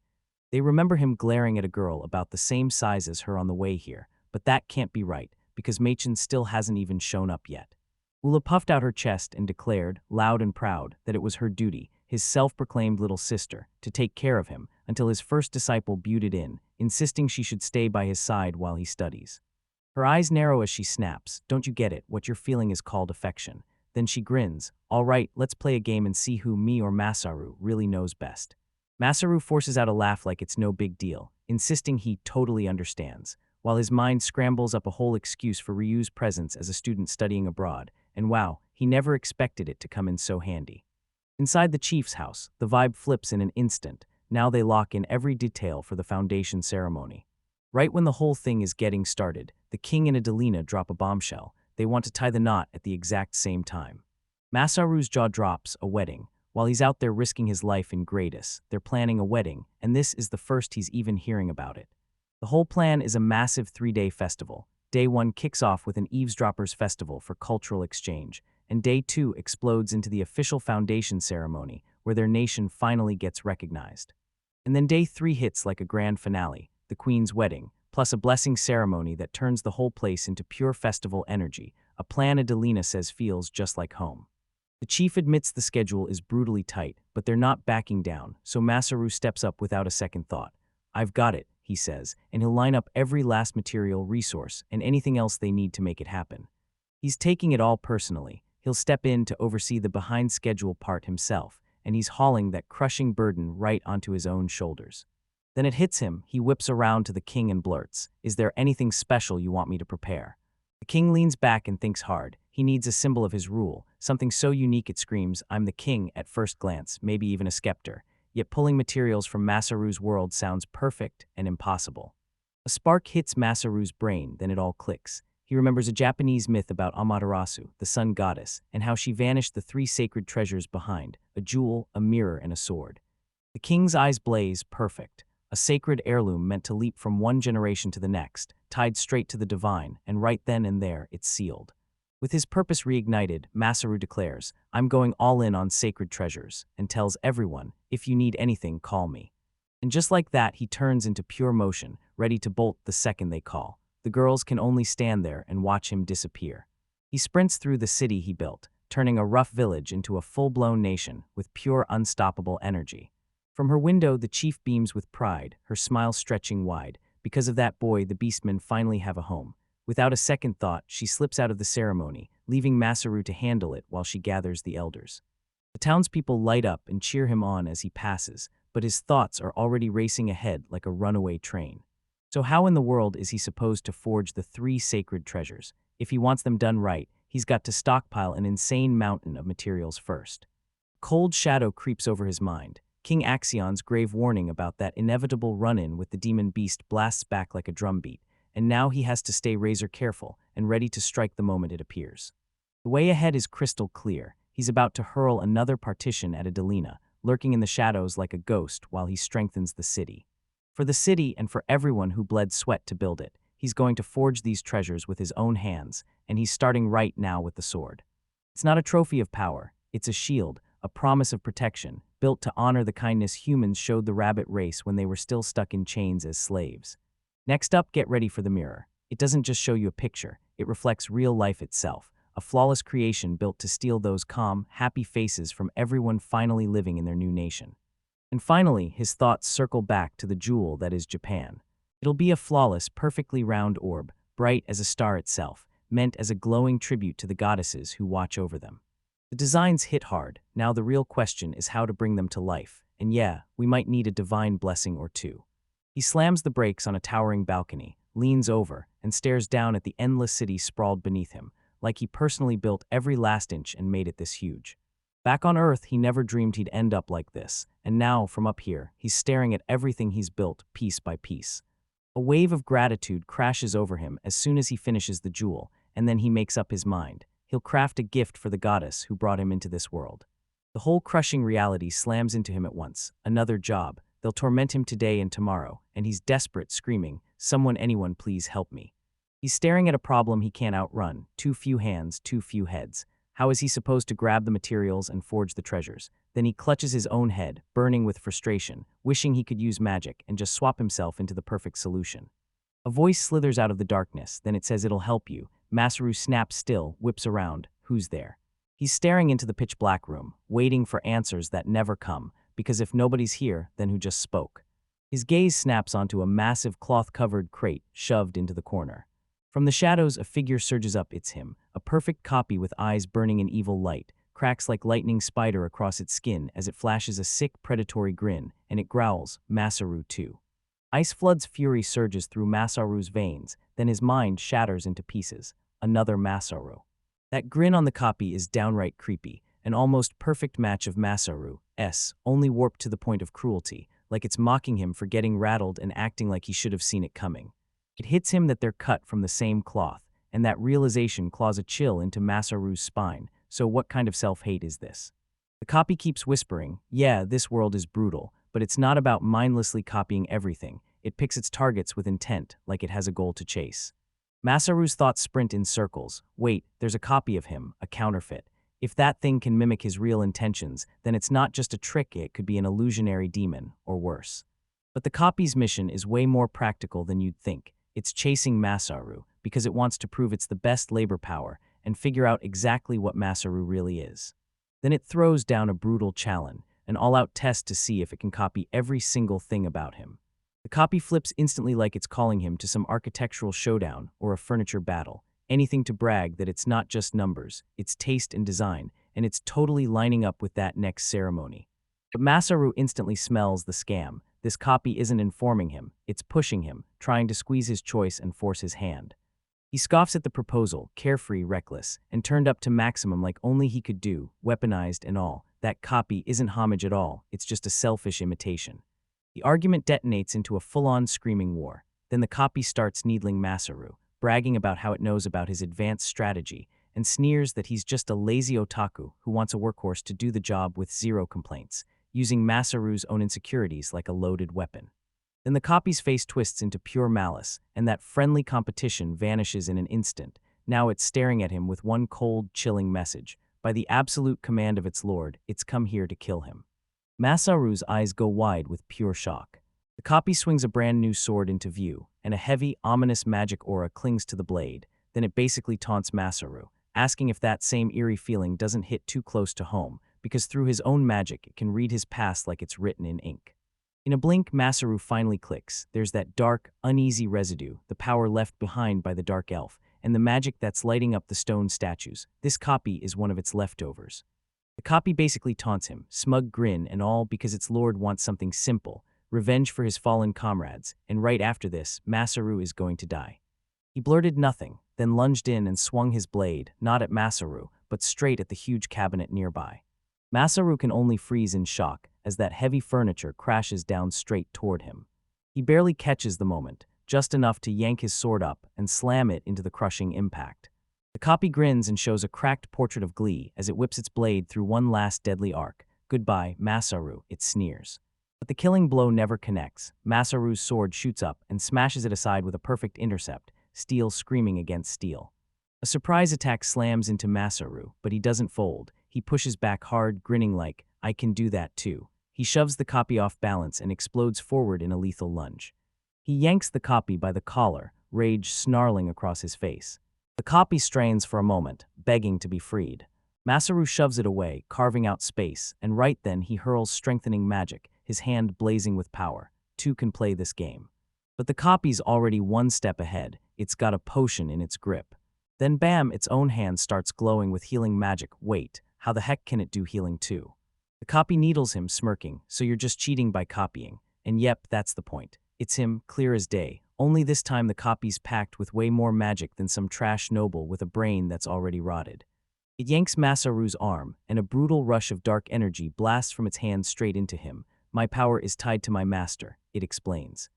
They remember him glaring at a girl about the same size as her on the way here, but that can't be right, because Machen still hasn't even shown up yet. Ula puffed out her chest and declared, loud and proud, that it was her duty, his self-proclaimed little sister, to take care of him until his first disciple butted in, insisting she should stay by his side while he studies. Her eyes narrow as she snaps, "Don't you get it? What you're feeling is called affection." Then she grins, "All right, let's play a game and see who, me or Masaru, really knows best." Masaru forces out a laugh like it's no big deal, insisting he totally understands, while his mind scrambles up a whole excuse for Ryu's presence as a student studying abroad, and wow, he never expected it to come in so handy. Inside the chief's house, the vibe flips in an instant. Now they lock in every detail for the foundation ceremony. Right when the whole thing is getting started, the king and Adelina drop a bombshell. They want to tie the knot at the exact same time. Masaru's jaw drops, a wedding. While he's out there risking his life in Gradus, they're planning a wedding, and this is the first he's even hearing about it. The whole plan is a massive 3-day festival. Day 1 kicks off with an eavesdroppers festival for cultural exchange, and Day 2 explodes into the official foundation ceremony, where their nation finally gets recognized. And then Day 3 hits like a grand finale, the Queen's wedding, plus a blessing ceremony that turns the whole place into pure festival energy, a plan Adelina says feels just like home. The chief admits the schedule is brutally tight, but they're not backing down, so Masaru steps up without a second thought. "I've got it," he says, and he'll line up every last material resource and anything else they need to make it happen. He's taking it all personally. He'll step in to oversee the behind-schedule part himself, and he's hauling that crushing burden right onto his own shoulders. Then it hits him. He whips around to the king and blurts, "Is there anything special you want me to prepare?" The king leans back and thinks hard. He needs a symbol of his rule, something so unique it screams, "I'm the king," at first glance, maybe even a scepter. Yet pulling materials from Masaru's world sounds perfect and impossible. A spark hits Masaru's brain, then it all clicks. He remembers a Japanese myth about Amaterasu, the sun goddess, and how she vanished the 3 sacred treasures behind, a jewel, a mirror, and a sword. The king's eyes blaze, perfect. A sacred heirloom meant to leap from one generation to the next, tied straight to the divine, and right then and there, it's sealed. With his purpose reignited, Masaru declares, "I'm going all in on sacred treasures," and tells everyone, "If you need anything, call me." And just like that, he turns into pure motion, ready to bolt the second they call. The girls can only stand there and watch him disappear. He sprints through the city he built, turning a rough village into a full-blown nation with pure unstoppable energy. From her window, the chief beams with pride, her smile stretching wide. Because of that boy, the beastmen finally have a home. Without a second thought, she slips out of the ceremony, leaving Masaru to handle it while she gathers the elders. The townspeople light up and cheer him on as he passes, but his thoughts are already racing ahead like a runaway train. So how in the world is he supposed to forge the 3 sacred treasures? If he wants them done right, he's got to stockpile an insane mountain of materials first. Cold shadow creeps over his mind. King Axion's grave warning about that inevitable run-in with the demon beast blasts back like a drumbeat, and now he has to stay razor careful and ready to strike the moment it appears. The way ahead is crystal clear. He's about to hurl another partition at Adelina, lurking in the shadows like a ghost while he strengthens the city. For the city and for everyone who bled sweat to build it, he's going to forge these treasures with his own hands, and he's starting right now with the sword. It's not a trophy of power, it's a shield, a promise of protection, built to honor the kindness humans showed the rabbit race when they were still stuck in chains as slaves. Next up, get ready for the mirror. It doesn't just show you a picture, it reflects real life itself, a flawless creation built to steal those calm, happy faces from everyone finally living in their new nation. And finally, his thoughts circle back to the jewel that is Japan. It'll be a flawless, perfectly round orb, bright as a star itself, meant as a glowing tribute to the goddesses who watch over them. The designs hit hard. Now the real question is how to bring them to life. And yeah, we might need a divine blessing or two. He slams the brakes on a towering balcony, leans over, and stares down at the endless city sprawled beneath him, like he personally built every last inch and made it this huge. Back on Earth, he never dreamed he'd end up like this, and now, from up here, he's staring at everything he's built, piece by piece. A wave of gratitude crashes over him as soon as he finishes the jewel, and then he makes up his mind. He'll craft a gift for the goddess who brought him into this world. The whole crushing reality slams into him at once. Another job. They'll torment him today and tomorrow, and he's desperate, screaming, "Someone, anyone, please help me." He's staring at a problem he can't outrun. Too few hands, too few heads. How is he supposed to grab the materials and forge the treasures? Then he clutches his own head, burning with frustration, wishing he could use magic and just swap himself into the perfect solution. A voice slithers out of the darkness, then it says it'll help you. Masaru snaps still, whips around. Who's there? He's staring into the pitch-black room, waiting for answers that never come, because if nobody's here, then who just spoke? His gaze snaps onto a massive cloth-covered crate shoved into the corner. From the shadows, a figure surges up. It's him, a perfect copy with eyes burning in evil light, cracks like lightning spider across its skin as it flashes a sick, predatory grin, and it growls, "Masaru too." Ice Flood's fury surges through Masaru's veins, then his mind shatters into pieces. Another Masaru. That grin on the copy is downright creepy, an almost perfect match of Masaru's, only warped to the point of cruelty, like it's mocking him for getting rattled and acting like he should have seen it coming. It hits him that they're cut from the same cloth, and that realization claws a chill into Masaru's spine. So what kind of self-hate is this? The copy keeps whispering, "Yeah, this world is brutal, but it's not about mindlessly copying everything. It picks its targets with intent, like it has a goal to chase." Masaru's thoughts sprint in circles. Wait, there's a copy of him, a counterfeit. If that thing can mimic his real intentions, then it's not just a trick, it could be an illusionary demon, or worse. But the copy's mission is way more practical than you'd think. It's chasing Masaru, because it wants to prove it's the best labor power and figure out exactly what Masaru really is. Then it throws down a brutal challenge, an all-out test to see if it can copy every single thing about him. The copy flips instantly like it's calling him to some architectural showdown or a furniture battle, anything to brag that it's not just numbers, it's taste and design, and it's totally lining up with that next ceremony. But Masaru instantly smells the scam. This copy isn't informing him, it's pushing him, trying to squeeze his choice and force his hand. He scoffs at the proposal, carefree, reckless, and turned up to maximum like only he could do, weaponized and all. That copy isn't homage at all, it's just a selfish imitation. The argument detonates into a full-on screaming war. Then the copy starts needling Masaru, bragging about how it knows about his advanced strategy, and sneers that he's just a lazy otaku who wants a workhorse to do the job with zero complaints, using Masaru's own insecurities like a loaded weapon. Then the copy's face twists into pure malice, and that friendly competition vanishes in an instant. Now it's staring at him with one cold, chilling message. By the absolute command of its lord, it's come here to kill him. Masaru's eyes go wide with pure shock. The copy swings a brand new sword into view, and a heavy, ominous magic aura clings to the blade. Then it basically taunts Masaru, asking if that same eerie feeling doesn't hit too close to home, because through his own magic it can read his past like it's written in ink. In a blink, Masaru finally clicks. There's that dark, uneasy residue, the power left behind by the dark elf, and the magic that's lighting up the stone statues. This copy is one of its leftovers. The copy basically taunts him, smug grin and all, because its lord wants something simple, revenge for his fallen comrades, and right after this, Masaru is going to die. He blurted nothing, then lunged in and swung his blade, not at Masaru, but straight at the huge cabinet nearby. Masaru can only freeze in shock as that heavy furniture crashes down straight toward him. He barely catches the moment, just enough to yank his sword up and slam it into the crushing impact. The copy grins and shows a cracked portrait of glee as it whips its blade through one last deadly arc. "Goodbye, Masaru," it sneers. But the killing blow never connects. Masaru's sword shoots up and smashes it aside with a perfect intercept, steel screaming against steel. A surprise attack slams into Masaru, but he doesn't fold. He pushes back hard, grinning like, "I can do that too." He shoves the copy off balance and explodes forward in a lethal lunge. He yanks the copy by the collar, rage snarling across his face. The copy strains for a moment, begging to be freed. Masaru shoves it away, carving out space, and right then he hurls strengthening magic, his hand blazing with power. Two can play this game. But the copy's already one step ahead. It's got a potion in its grip. Then bam, its own hand starts glowing with healing magic. Wait, how the heck can it do healing too? The copy needles him, smirking, "So you're just cheating by copying." And yep, that's the point. It's him, clear as day. Only this time the copy's packed with way more magic than some trash noble with a brain that's already rotted. It yanks Masaru's arm, and a brutal rush of dark energy blasts from its hand straight into him. My power is tied to my master, it explains.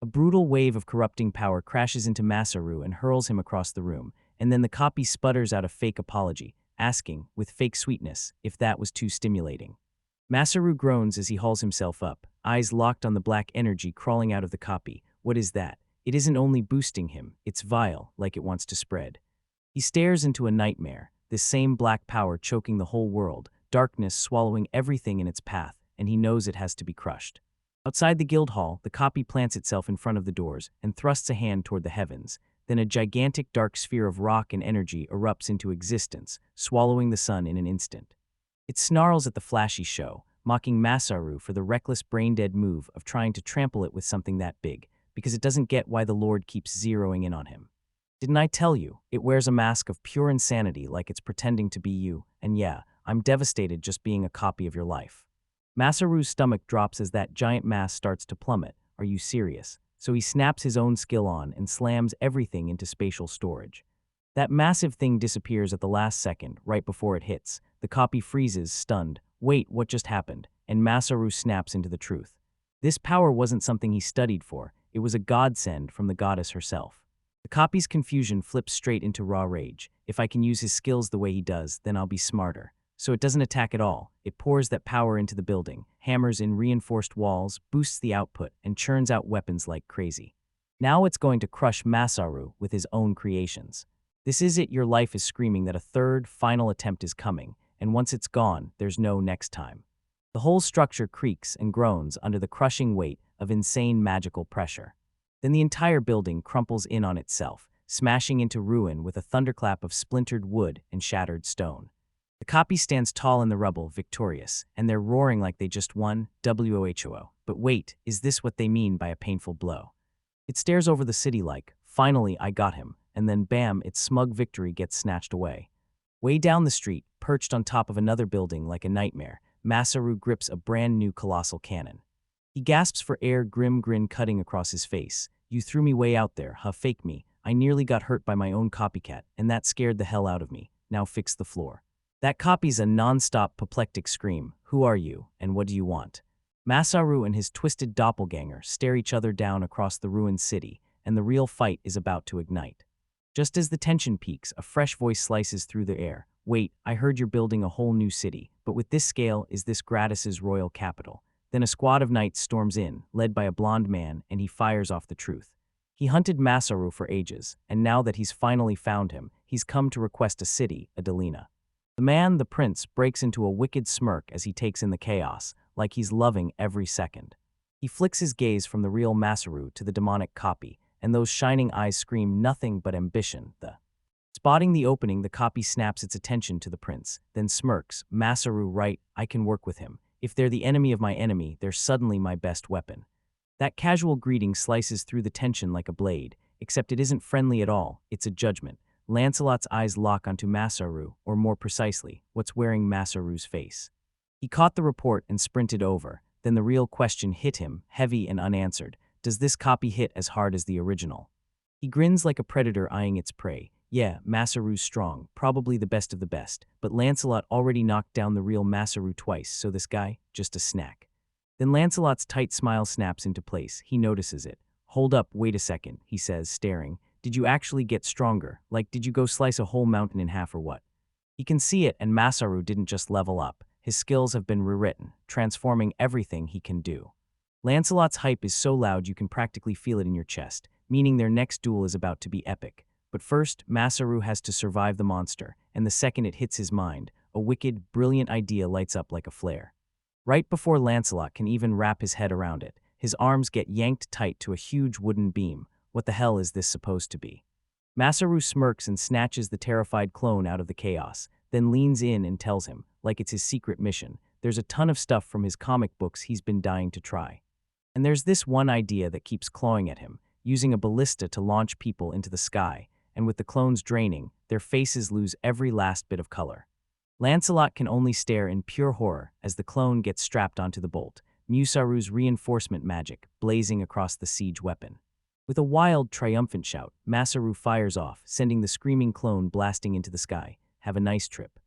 A brutal wave of corrupting power crashes into Masaru and hurls him across the room, and then the copy sputters out a fake apology, asking, with fake sweetness, if that was too stimulating. Masaru groans as he hauls himself up, eyes locked on the black energy crawling out of the copy. What is that? It isn't only boosting him, it's vile, like it wants to spread. He stares into a nightmare, this same black power choking the whole world, darkness swallowing everything in its path, and he knows it has to be crushed. Outside the guild hall, the copy plants itself in front of the doors and thrusts a hand toward the heavens. Then a gigantic dark sphere of rock and energy erupts into existence, swallowing the sun in an instant. It snarls at the flashy show, mocking Masaru for the reckless brain-dead move of trying to trample it with something that big, because it doesn't get why the Lord keeps zeroing in on him. Didn't I tell you? It wears a mask of pure insanity like it's pretending to be you, and yeah, I'm devastated just being a copy of your life. Masaru's stomach drops as that giant mass starts to plummet. Are you serious? So he snaps his own skill on and slams everything into spatial storage. That massive thing disappears at the last second, right before it hits. The copy freezes, stunned. Wait, what just happened? And Masaru snaps into the truth. This power wasn't something he studied for, it was a godsend from the goddess herself. The copy's confusion flips straight into raw rage. If I can use his skills the way he does, then I'll be smarter. So it doesn't attack at all. It pours that power into the building, hammers in reinforced walls, boosts the output, and churns out weapons like crazy. Now it's going to crush Masaru with his own creations. This is it. Your life is screaming that a third, final attempt is coming, and once it's gone, there's no next time. The whole structure creaks and groans under the crushing weight of insane magical pressure. Then the entire building crumples in on itself, smashing into ruin with a thunderclap of splintered wood and shattered stone. The copy stands tall in the rubble, victorious, and they're roaring like they just won. WOHO. But wait, is this what they mean by a painful blow? It stares over the city like, finally I got him, and then bam, its smug victory gets snatched away. Way down the street, perched on top of another building like a nightmare, Masaru grips a brand new colossal cannon. He gasps for air, grim grin cutting across his face. You threw me way out there, huh? Fake me. I nearly got hurt by my own copycat, and that scared the hell out of me. Now fix the floor. That copy's a non-stop apoplectic scream. Who are you, and what do you want? Masaru and his twisted doppelganger stare each other down across the ruined city, and the real fight is about to ignite. Just as the tension peaks, a fresh voice slices through the air. Wait, I heard you're building a whole new city, but with this scale, is this Gratis's royal capital? Then a squad of knights storms in, led by a blonde man, and he fires off the truth. He hunted Masaru for ages, and now that he's finally found him, he's come to request a city, Adelina. The man, the prince, breaks into a wicked smirk as he takes in the chaos, like he's loving every second. He flicks his gaze from the real Masaru to the demonic copy, and those shining eyes scream nothing but ambition. Spotting the opening, the copy snaps its attention to the prince, then smirks. Masaru, right, I can work with him. If they're the enemy of my enemy, they're suddenly my best weapon. That casual greeting slices through the tension like a blade, except it isn't friendly at all, it's a judgment. Lancelot's eyes lock onto Masaru, or more precisely, what's wearing Masaru's face. He caught the report and sprinted over, then the real question hit him, heavy and unanswered. Does this copy hit as hard as the original? He grins like a predator eyeing its prey. Yeah, Masaru's strong, probably the best of the best, but Lancelot already knocked down the real Masaru twice, so this guy, just a snack. Then Lancelot's tight smile snaps into place. He notices it. Hold up, wait a second, he says, staring. Did you actually get stronger? Like, did you go slice a whole mountain in half or what? He can see it, and Masaru didn't just level up. His skills have been rewritten, transforming everything he can do. Lancelot's hype is so loud you can practically feel it in your chest, meaning their next duel is about to be epic. But first, Masaru has to survive the monster, and the second it hits his mind, a wicked, brilliant idea lights up like a flare. Right before Lancelot can even wrap his head around it, his arms get yanked tight to a huge wooden beam. What the hell is this supposed to be? Masaru smirks and snatches the terrified clone out of the chaos, then leans in and tells him, like it's his secret mission, there's a ton of stuff from his comic books he's been dying to try. And there's this one idea that keeps clawing at him, using a ballista to launch people into the sky, and with the clones draining, their faces lose every last bit of color. Lancelot can only stare in pure horror as the clone gets strapped onto the bolt, Masaru's reinforcement magic blazing across the siege weapon. With a wild, triumphant shout, Masaru fires off, sending the screaming clone blasting into the sky. Have a nice trip.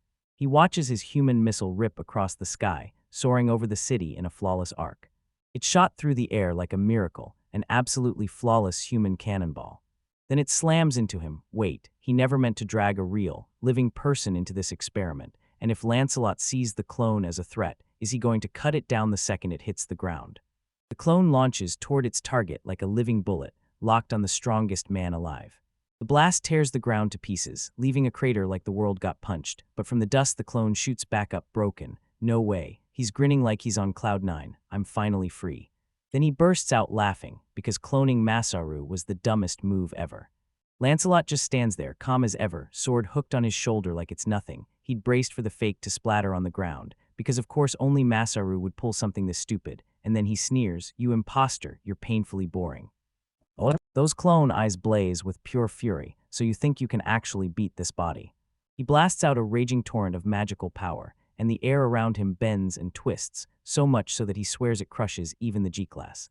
He watches his human missile rip across the sky, soaring over the city in a flawless arc. It shot through the air like a miracle, an absolutely flawless human cannonball. Then it slams into him. Wait, he never meant to drag a real, living person into this experiment, and if Lancelot sees the clone as a threat, is he going to cut it down the second it hits the ground? The clone launches toward its target like a living bullet, locked on the strongest man alive. The blast tears the ground to pieces, leaving a crater like the world got punched, but from the dust the clone shoots back up broken. No way. He's grinning like he's on cloud nine. I'm finally free. Then he bursts out laughing, because cloning Masaru was the dumbest move ever. Lancelot just stands there, calm as ever, sword hooked on his shoulder like it's nothing. He'd braced for the fake to splatter on the ground, because of course only Masaru would pull something this stupid, and then he sneers, "You imposter, you're painfully boring." Oh. Those clone eyes blaze with pure fury, so you think you can actually beat this body. He blasts out a raging torrent of magical power, and the air around him bends and twists, so much so that he swears it crushes even the G-Class.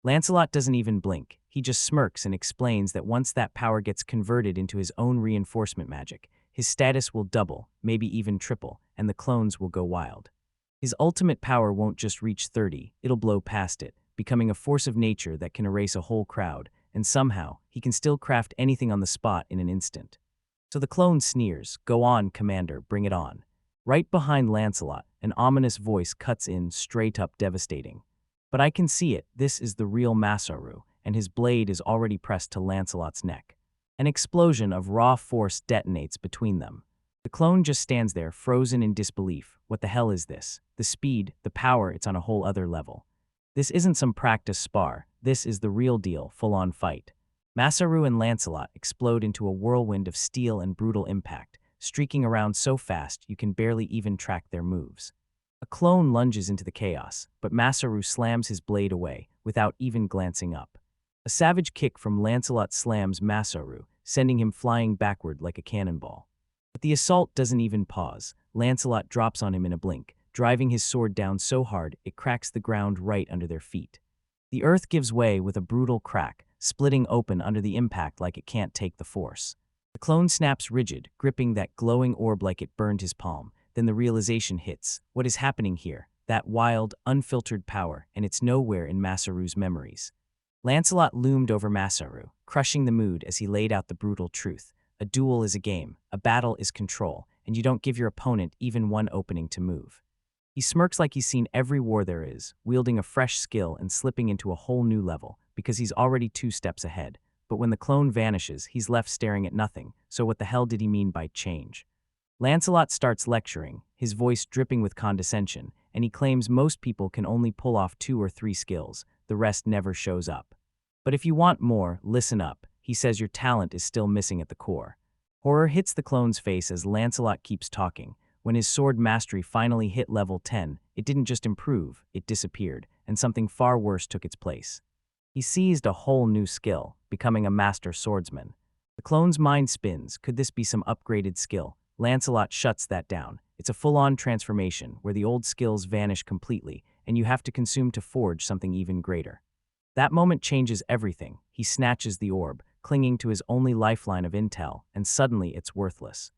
Lancelot doesn't even blink. He just smirks and explains that once that power gets converted into his own reinforcement magic, his status will double, maybe even triple, and the clones will go wild. His ultimate power won't just reach 30, it'll blow past it, becoming a force of nature that can erase a whole crowd, and somehow, he can still craft anything on the spot in an instant. So the clone sneers, "Go on, Commander, bring it on." Right behind Lancelot, an ominous voice cuts in, straight up devastating. But I can see it, this is the real Masaru, and his blade is already pressed to Lancelot's neck. An explosion of raw force detonates between them. The clone just stands there, frozen in disbelief. What the hell is this? The speed, the power, it's on a whole other level. This isn't some practice spar, this is the real deal, full-on fight. Masaru and Lancelot explode into a whirlwind of steel and brutal impact, streaking around so fast you can barely even track their moves. A clone lunges into the chaos, but Masaru slams his blade away, without even glancing up. A savage kick from Lancelot slams Masaru, sending him flying backward like a cannonball. But the assault doesn't even pause. Lancelot drops on him in a blink, driving his sword down so hard it cracks the ground right under their feet. The earth gives way with a brutal crack, splitting open under the impact like it can't take the force. The clone snaps rigid, gripping that glowing orb like it burned his palm. Then the realization hits. What is happening here? That wild, unfiltered power, and it's nowhere in Masaru's memories. Lancelot loomed over Masaru, crushing the mood as he laid out the brutal truth. A duel is a game, a battle is control, and you don't give your opponent even one opening to move. He smirks like he's seen every war there is, wielding a fresh skill and slipping into a whole new level, because he's already 2 steps ahead. But when the clone vanishes, he's left staring at nothing, so what the hell did he mean by change? Lancelot starts lecturing, his voice dripping with condescension, and he claims most people can only pull off 2 or 3 skills, the rest never shows up. But if you want more, listen up, he says your talent is still missing at the core. Horror hits the clone's face as Lancelot keeps talking. When his sword mastery finally hit level 10, it didn't just improve, it disappeared, and something far worse took its place. He seized a whole new skill, becoming a master swordsman. The clone's mind spins, could this be some upgraded skill? Lancelot shuts that down. It's a full-on transformation, where the old skills vanish completely, and you have to consume to forge something even greater. That moment changes everything. He snatches the orb, clinging to his only lifeline of intel, and suddenly it's worthless.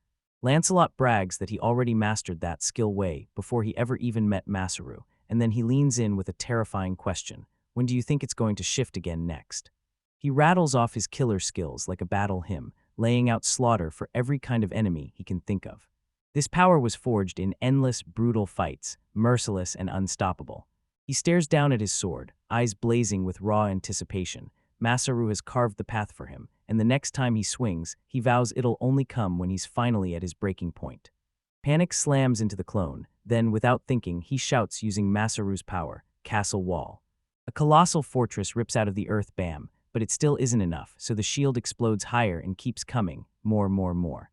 Lancelot brags that he already mastered that skill way before he ever even met Masaru, and then he leans in with a terrifying question. When do you think it's going to shift again next? He rattles off his killer skills like a battle hymn, laying out slaughter for every kind of enemy he can think of. This power was forged in endless, brutal fights, merciless and unstoppable. He stares down at his sword, eyes blazing with raw anticipation. Masaru has carved the path for him, and the next time he swings, he vows it'll only come when he's finally at his breaking point. Panic slams into the clone, then, without thinking, he shouts using Masaru's power, "Castle Wall." A colossal fortress rips out of the earth, bam, but it still isn't enough, so the shield explodes higher and keeps coming, more.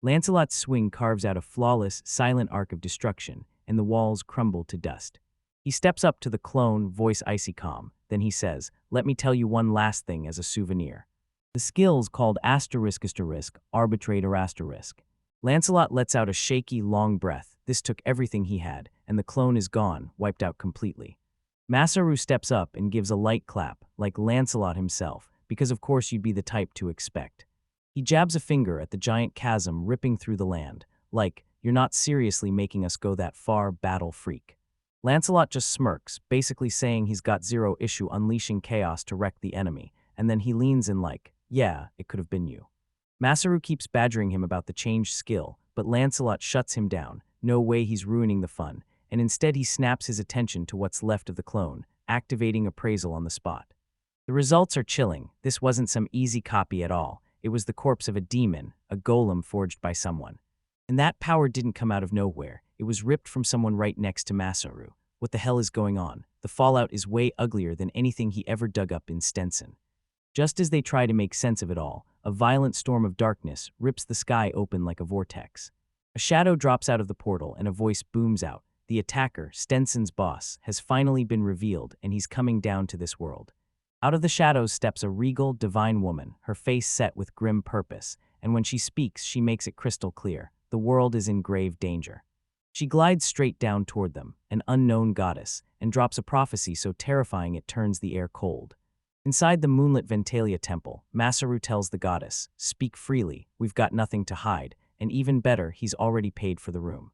Lancelot's swing carves out a flawless, silent arc of destruction, and the walls crumble to dust. He steps up to the clone, voice icy calm, then he says, "Let me tell you one last thing as a souvenir. The skill's called asterisk, arbitrate or asterisk." Lancelot lets out a shaky, long breath. This took everything he had, and the clone is gone, wiped out completely. Masaru steps up and gives a light clap, like Lancelot himself, because of course you'd be the type to expect. He jabs a finger at the giant chasm ripping through the land, like, You're not seriously making us go that far, battle freak." Lancelot just smirks, basically saying he's got zero issue unleashing chaos to wreck the enemy, and then he leans in like, "Yeah, it could have been you." Masaru keeps badgering him about the changed skill, but Lancelot shuts him down. No way, he's ruining the fun, and instead he snaps his attention to what's left of the clone, activating appraisal on the spot. The results are chilling. This wasn't some easy copy at all. It was the corpse of a demon, a golem forged by someone. And that power didn't come out of nowhere. It was ripped from someone right next to Masaru. What the hell is going on? The fallout is way uglier than anything he ever dug up in Stenson. Just as they try to make sense of it all, a violent storm of darkness rips the sky open like a vortex. A shadow drops out of the portal and a voice booms out. The attacker, Stenson's boss, has finally been revealed, and he's coming down to this world. Out of the shadows steps a regal, divine woman, her face set with grim purpose, and when she speaks, she makes it crystal clear. The world is in grave danger. She glides straight down toward them, an unknown goddess, and drops a prophecy so terrifying it turns the air cold. Inside the moonlit Ventalia temple, Masaru tells the goddess, "Speak freely, we've got nothing to hide," and even better, he's already paid for the room.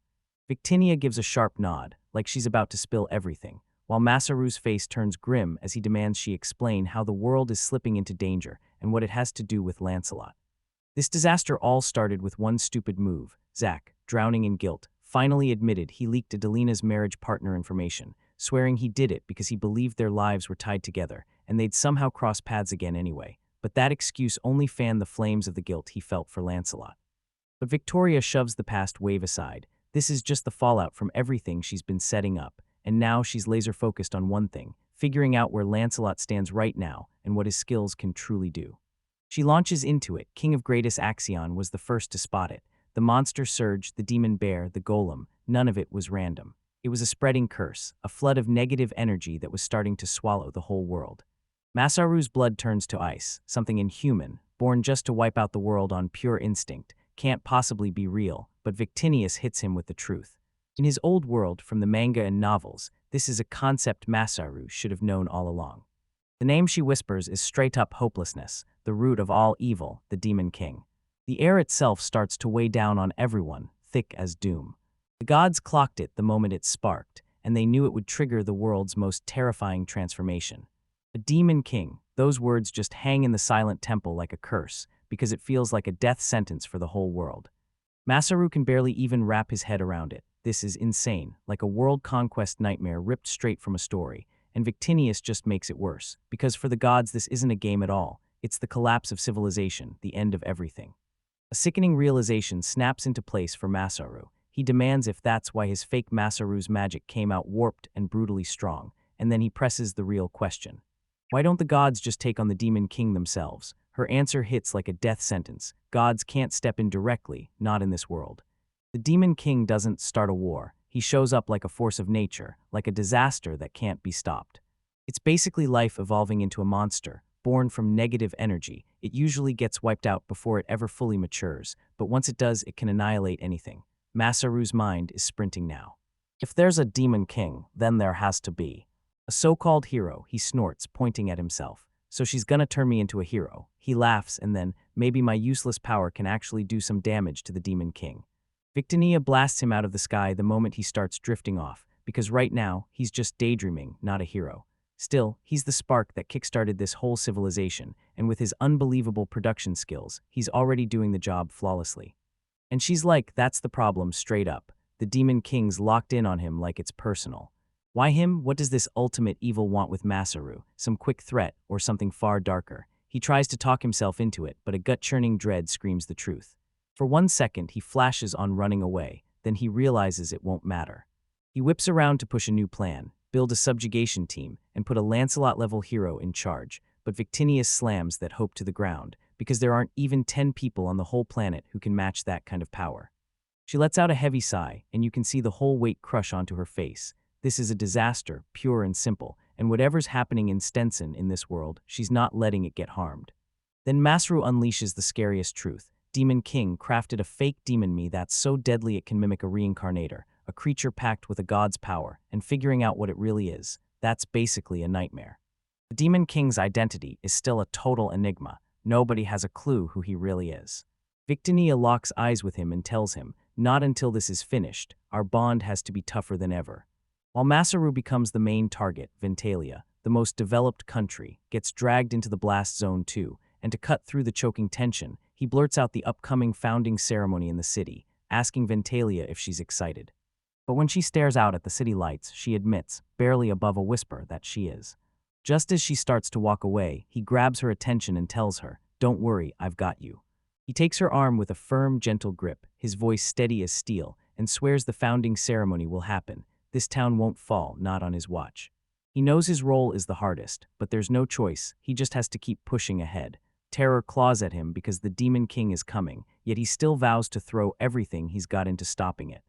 Victinia gives a sharp nod, like she's about to spill everything, while Masaru's face turns grim as he demands she explain how the world is slipping into danger and what it has to do with Lancelot. This disaster all started with one stupid move. Zack, drowning in guilt, finally admitted he leaked Adelina's marriage partner information, swearing he did it because he believed their lives were tied together and they'd somehow cross paths again anyway. But that excuse only fanned the flames of the guilt he felt for Lancelot. But Victoria shoves the past wave aside. This is just the fallout from everything she's been setting up, and now she's laser-focused on one thing, figuring out where Lancelot stands right now and what his skills can truly do. She launches into it. King of Greatest Axion was the first to spot it. The monster surge, the demon bear, the golem, none of it was random. It was a spreading curse, a flood of negative energy that was starting to swallow the whole world. Masaru's blood turns to ice, something inhuman, born just to wipe out the world on pure instinct, can't possibly be real, but Victinius hits him with the truth. In his old world, from the manga and novels, this is a concept Masaru should have known all along. The name she whispers is straight-up hopelessness, the root of all evil, the Demon King. The air itself starts to weigh down on everyone, thick as doom. The gods clocked it the moment it sparked, and they knew it would trigger the world's most terrifying transformation. A Demon King, those words just hang in the silent temple like a curse, because it feels like a death sentence for the whole world. Masaru can barely even wrap his head around it. This is insane, like a world conquest nightmare ripped straight from a story, and Victinius just makes it worse, because for the gods this isn't a game at all, it's the collapse of civilization, the end of everything. A sickening realization snaps into place for Masaru. He demands if that's why his fake Masaru's magic came out warped and brutally strong, and then he presses the real question. Why don't the gods just take on the Demon King themselves? Her answer hits like a death sentence. Gods can't step in directly, not in this world. The Demon King doesn't start a war. He shows up like a force of nature, like a disaster that can't be stopped. It's basically life evolving into a monster, born from negative energy. It usually gets wiped out before it ever fully matures, but once it does, it can annihilate anything. Masaru's mind is sprinting now. If there's a Demon King, then there has to be a so-called hero, he snorts, pointing at himself. So she's gonna turn me into a hero. He laughs, and then, maybe my useless power can actually do some damage to the Demon King. Victinia blasts him out of the sky the moment he starts drifting off, because right now, he's just daydreaming, not a hero. Still, he's the spark that kickstarted this whole civilization, and with his unbelievable production skills, he's already doing the job flawlessly. And she's like, that's the problem, straight up. The Demon King's locked in on him like it's personal. Why him? What does this ultimate evil want with Masaru? Some quick threat, or something far darker? He tries to talk himself into it, but a gut-churning dread screams the truth. For 1 second, he flashes on running away, then he realizes it won't matter. He whips around to push a new plan, build a subjugation team, and put a Lancelot-level hero in charge, but Victinius slams that hope to the ground, because there aren't even 10 people on the whole planet who can match that kind of power. She lets out a heavy sigh, and you can see the whole weight crush onto her face. This is a disaster, pure and simple, and whatever's happening in Stenson in this world, she's not letting it get harmed. Then Masaru unleashes the scariest truth. Demon King crafted a fake demon me that's so deadly it can mimic a reincarnator, a creature packed with a god's power, and figuring out what it really is, that's basically a nightmare. The Demon King's identity is still a total enigma. Nobody has a clue who he really is. Victinia locks eyes with him and tells him, not until this is finished. Our bond has to be tougher than ever. While Masaru becomes the main target, Ventalia, the most developed country, gets dragged into the blast zone too, and to cut through the choking tension, he blurts out the upcoming founding ceremony in the city, asking Ventalia if she's excited. But when she stares out at the city lights, she admits, barely above a whisper, that she is. Just as she starts to walk away, he grabs her attention and tells her, "Don't worry, I've got you." He takes her arm with a firm, gentle grip, his voice steady as steel, and swears the founding ceremony will happen. This town won't fall, not on his watch. He knows his role is the hardest, but there's no choice, he just has to keep pushing ahead. Terror claws at him because the Demon King is coming, yet he still vows to throw everything he's got into stopping it.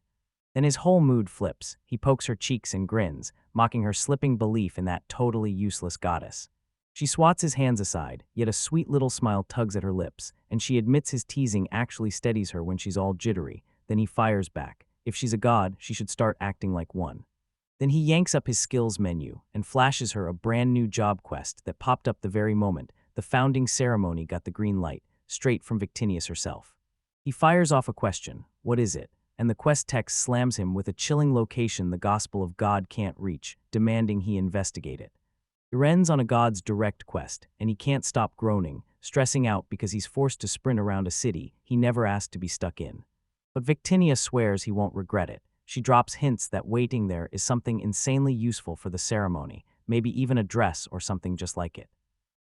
Then his whole mood flips. He pokes her cheeks and grins, mocking her slipping belief in that totally useless goddess. She swats his hands aside, yet a sweet little smile tugs at her lips, and she admits his teasing actually steadies her when she's all jittery. Then he fires back. If she's a god, she should start acting like one. Then he yanks up his skills menu and flashes her a brand new job quest that popped up the very moment the founding ceremony got the green light, straight from Victinius herself. He fires off a question, "What is it?" And the quest text slams him with a chilling location the gospel of God can't reach, demanding he investigate it. It ends on a god's direct quest, and he can't stop groaning, stressing out because he's forced to sprint around a city he never asked to be stuck in. But Victinia swears he won't regret it. She drops hints that waiting there is something insanely useful for the ceremony, maybe even a dress or something just like it.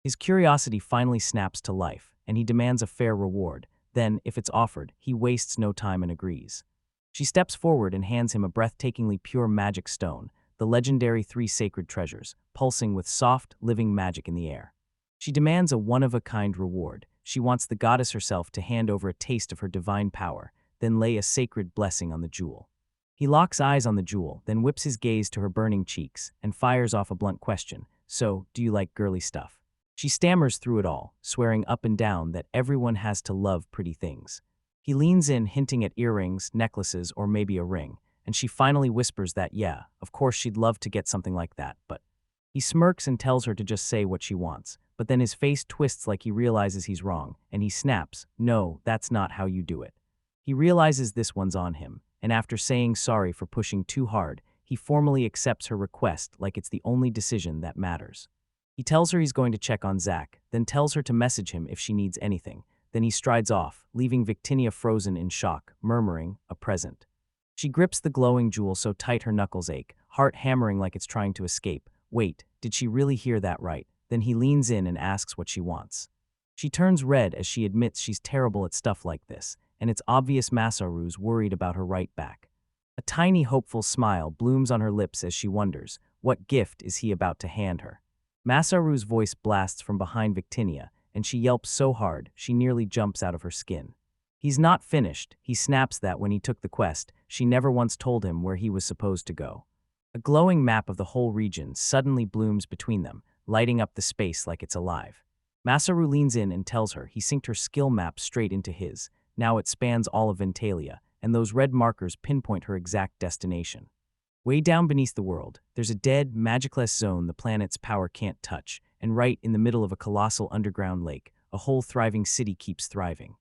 His curiosity finally snaps to life, and he demands a fair reward. Then, if it's offered, he wastes no time and agrees. She steps forward and hands him a breathtakingly pure magic stone, the legendary 3 sacred treasures, pulsing with soft, living magic in the air. She demands a one-of-a-kind reward. She wants the goddess herself to hand over a taste of her divine power, then lay a sacred blessing on the jewel. He locks eyes on the jewel, then whips his gaze to her burning cheeks, and fires off a blunt question, "So, do you like girly stuff?" She stammers through it all, swearing up and down that everyone has to love pretty things. He leans in, hinting at earrings, necklaces, or maybe a ring, and she finally whispers that, yeah, of course she'd love to get something like that, but... He smirks and tells her to just say what she wants, but then his face twists like he realizes he's wrong, and he snaps, "No, that's not how you do it." He realizes this one's on him, and after saying sorry for pushing too hard, he formally accepts her request like it's the only decision that matters. He tells her he's going to check on Zach, then tells her to message him if she needs anything. Then he strides off, leaving Victinia frozen in shock, murmuring, "A present." She grips the glowing jewel so tight her knuckles ache, heart hammering like it's trying to escape. Wait, did she really hear that right? Then he leans in and asks what she wants. She turns red as she admits she's terrible at stuff like this, and it's obvious Masaru's worried about her right back. A tiny hopeful smile blooms on her lips as she wonders, what gift is he about to hand her? Masaru's voice blasts from behind Victinia, and she yelps so hard she nearly jumps out of her skin. He's not finished. He snaps that when he took the quest, she never once told him where he was supposed to go. A glowing map of the whole region suddenly blooms between them, lighting up the space like it's alive. Masaru leans in and tells her he synced her skill map straight into his. Now it spans all of Ventalia, and those red markers pinpoint her exact destination. Way down beneath the world, there's a dead, magicless zone the planet's power can't touch, and right in the middle of a colossal underground lake, a whole thriving city keeps thriving.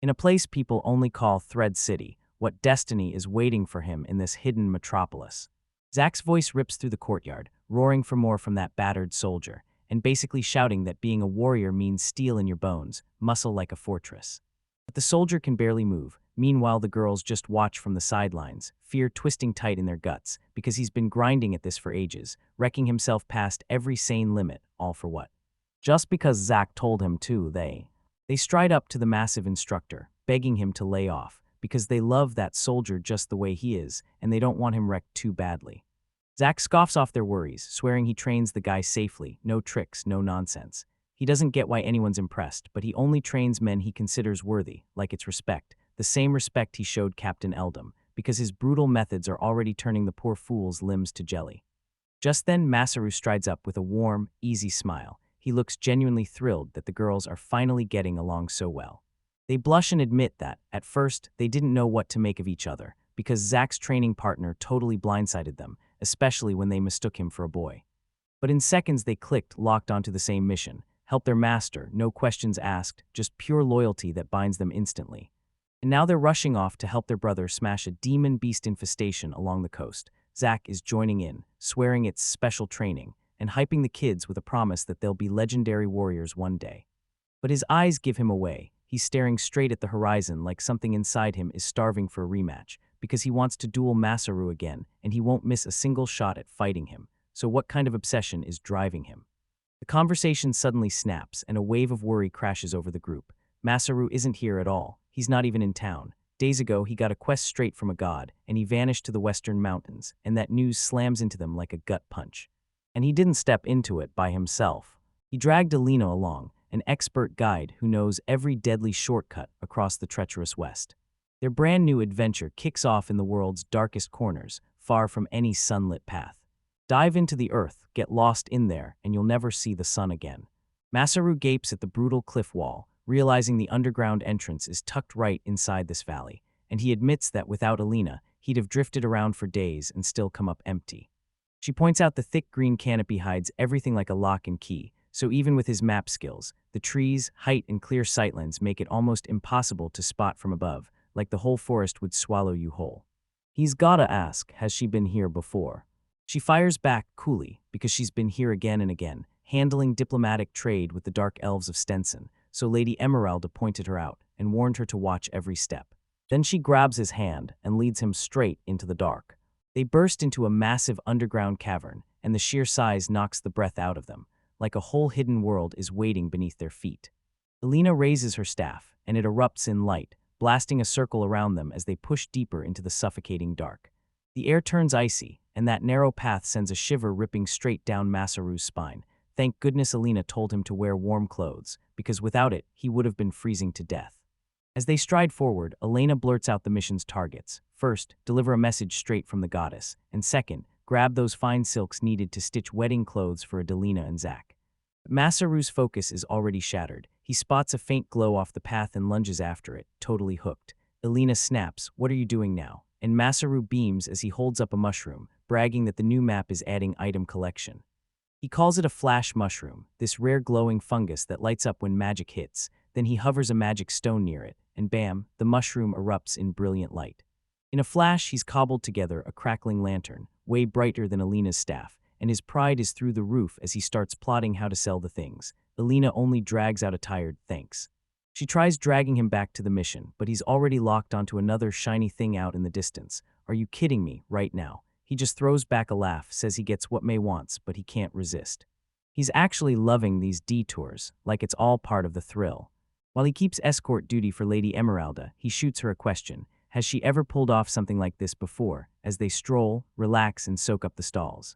In a place people only call Thread City, what destiny is waiting for him in this hidden metropolis. Zach's voice rips through the courtyard, roaring for more from that battered soldier, and basically shouting that being a warrior means steel in your bones, muscle like a fortress. But the soldier can barely move. Meanwhile, the girls just watch from the sidelines, fear twisting tight in their guts, because he's been grinding at this for ages, wrecking himself past every sane limit, all for what? Just because Zach told him to, they stride up to the massive instructor, begging him to lay off, because they love that soldier just the way he is, and they don't want him wrecked too badly. Zach scoffs off their worries, swearing he trains the guy safely, no tricks, no nonsense. He doesn't get why anyone's impressed, but he only trains men he considers worthy, like it's respect, the same respect he showed Captain Eldam, because his brutal methods are already turning the poor fool's limbs to jelly. Just then, Masaru strides up with a warm, easy smile. He looks genuinely thrilled that the girls are finally getting along so well. They blush and admit that, at first, they didn't know what to make of each other, because Zach's training partner totally blindsided them, especially when they mistook him for a boy. But in seconds they clicked, locked onto the same mission, help their master, no questions asked, just pure loyalty that binds them instantly. And now they're rushing off to help their brother smash a demon beast infestation along the coast. Zack is joining in, swearing it's special training, and hyping the kids with a promise that they'll be legendary warriors one day. But his eyes give him away. He's staring straight at the horizon like something inside him is starving for a rematch, because he wants to duel Masaru again, and he won't miss a single shot at fighting him. So what kind of obsession is driving him? The conversation suddenly snaps, and a wave of worry crashes over the group. Masaru isn't here at all. He's not even in town. Days ago, he got a quest straight from a god, and he vanished to the western mountains, and that news slams into them like a gut punch. And he didn't step into it by himself. He dragged Alina along, an expert guide who knows every deadly shortcut across the treacherous west. Their brand new adventure kicks off in the world's darkest corners, far from any sunlit path. Dive into the earth, get lost in there, and you'll never see the sun again. Masaru gapes at the brutal cliff wall, realizing the underground entrance is tucked right inside this valley, and he admits that without Alina, he'd have drifted around for days and still come up empty. She points out the thick green canopy hides everything like a lock and key, so even with his map skills, the trees, height, and clear sightlines make it almost impossible to spot from above, like the whole forest would swallow you whole. He's gotta ask, has she been here before? She fires back coolly, because she's been here again and again, handling diplomatic trade with the dark elves of Stenson, so Lady Emeralda pointed her out and warned her to watch every step. Then she grabs his hand and leads him straight into the dark. They burst into a massive underground cavern, and the sheer size knocks the breath out of them, like a whole hidden world is waiting beneath their feet. Alina raises her staff, and it erupts in light, blasting a circle around them as they push deeper into the suffocating dark. The air turns icy, and that narrow path sends a shiver ripping straight down Masaru's spine. Thank goodness Alina told him to wear warm clothes, because without it, he would have been freezing to death. As they stride forward, Elena blurts out the mission's targets. First, deliver a message straight from the goddess, and second, grab those fine silks needed to stitch wedding clothes for Adelina and Zack. Masaru's focus is already shattered. He spots a faint glow off the path and lunges after it, totally hooked. Elena snaps, "What are you doing now?" And Masaru beams as he holds up a mushroom, bragging that the new map is adding item collection. He calls it a flash mushroom, this rare glowing fungus that lights up when magic hits. Then he hovers a magic stone near it, and bam, the mushroom erupts in brilliant light. In a flash, he's cobbled together a crackling lantern, way brighter than Alina's staff, and his pride is through the roof as he starts plotting how to sell the things. Alina only drags out a tired thanks. She tries dragging him back to the mission, but he's already locked onto another shiny thing out in the distance. "Are you kidding me, right now?" He just throws back a laugh, says he gets what May wants, but he can't resist. He's actually loving these detours, like it's all part of the thrill. While he keeps escort duty for Lady Emeralda, he shoots her a question. Has she ever pulled off something like this before, as they stroll, relax, and soak up the stalls?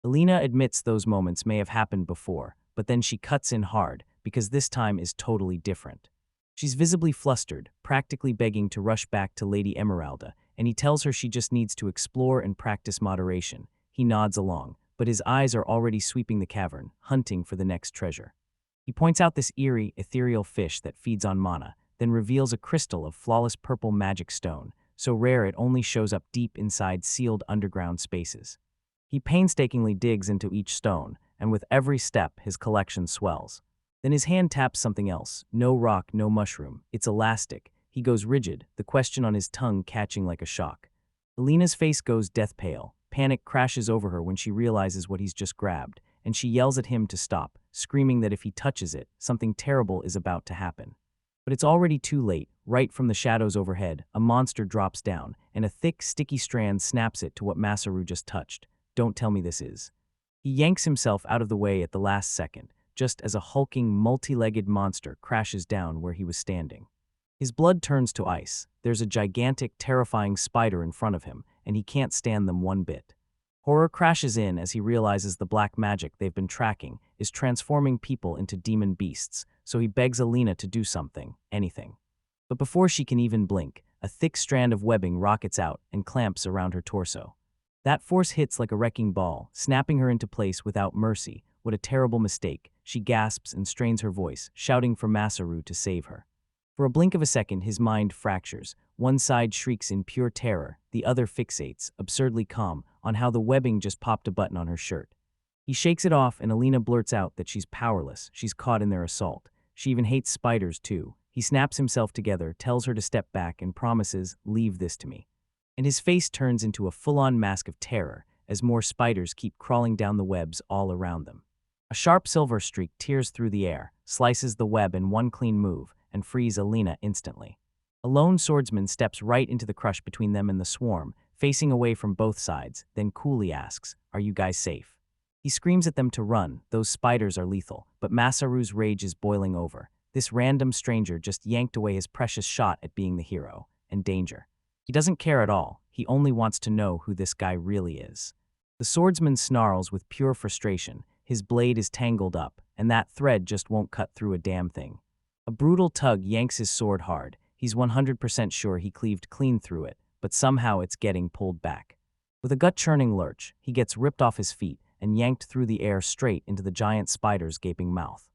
Alina admits those moments may have happened before, but then she cuts in hard, because this time is totally different. She's visibly flustered, practically begging to rush back to Lady Emeralda, and he tells her she just needs to explore and practice moderation. He nods along, but his eyes are already sweeping the cavern, hunting for the next treasure. He points out this eerie, ethereal fish that feeds on mana, then reveals a crystal of flawless purple magic stone, so rare it only shows up deep inside sealed underground spaces. He painstakingly digs into each stone, and with every step, his collection swells. Then his hand taps something else. No rock, no mushroom. It's elastic. He goes rigid, the question on his tongue catching like a shock. Alina's face goes death pale. Panic crashes over her when she realizes what he's just grabbed, and she yells at him to stop, screaming that if he touches it, something terrible is about to happen. But it's already too late. Right from the shadows overhead, a monster drops down, and a thick, sticky strand snaps it to what Masaru just touched. Don't tell me this is. He yanks himself out of the way at the last second, just as a hulking, multi-legged monster crashes down where he was standing. His blood turns to ice. There's a gigantic, terrifying spider in front of him, and he can't stand them one bit. Horror crashes in as he realizes the black magic they've been tracking is transforming people into demon beasts, so he begs Alina to do something, anything. But before she can even blink, a thick strand of webbing rockets out and clamps around her torso. That force hits like a wrecking ball, snapping her into place without mercy. What a terrible mistake. She gasps and strains her voice, shouting for Masaru to save her. For a blink of a second, his mind fractures. One side shrieks in pure terror, the other fixates, absurdly calm, on how the webbing just popped a button on her shirt. He shakes it off, and Alina blurts out that she's powerless. She's caught in their assault. She even hates spiders, too. He snaps himself together, tells her to step back, and promises, "Leave this to me." And his face turns into a full-on mask of terror as more spiders keep crawling down the webs all around them. A sharp silver streak tears through the air, slices the web in one clean move, and frees Alina instantly. A lone swordsman steps right into the crush between them and the swarm, facing away from both sides, then coolly asks, "Are you guys safe?" He screams at them to run. Those spiders are lethal, but Masaru's rage is boiling over. This random stranger just yanked away his precious shot at being the hero, and danger. He doesn't care at all. He only wants to know who this guy really is. The swordsman snarls with pure frustration. His blade is tangled up, and that thread just won't cut through a damn thing. A brutal tug yanks his sword hard. He's 100% sure he cleaved clean through it, but somehow it's getting pulled back. With a gut-churning lurch, he gets ripped off his feet and yanked through the air straight into the giant spider's gaping mouth.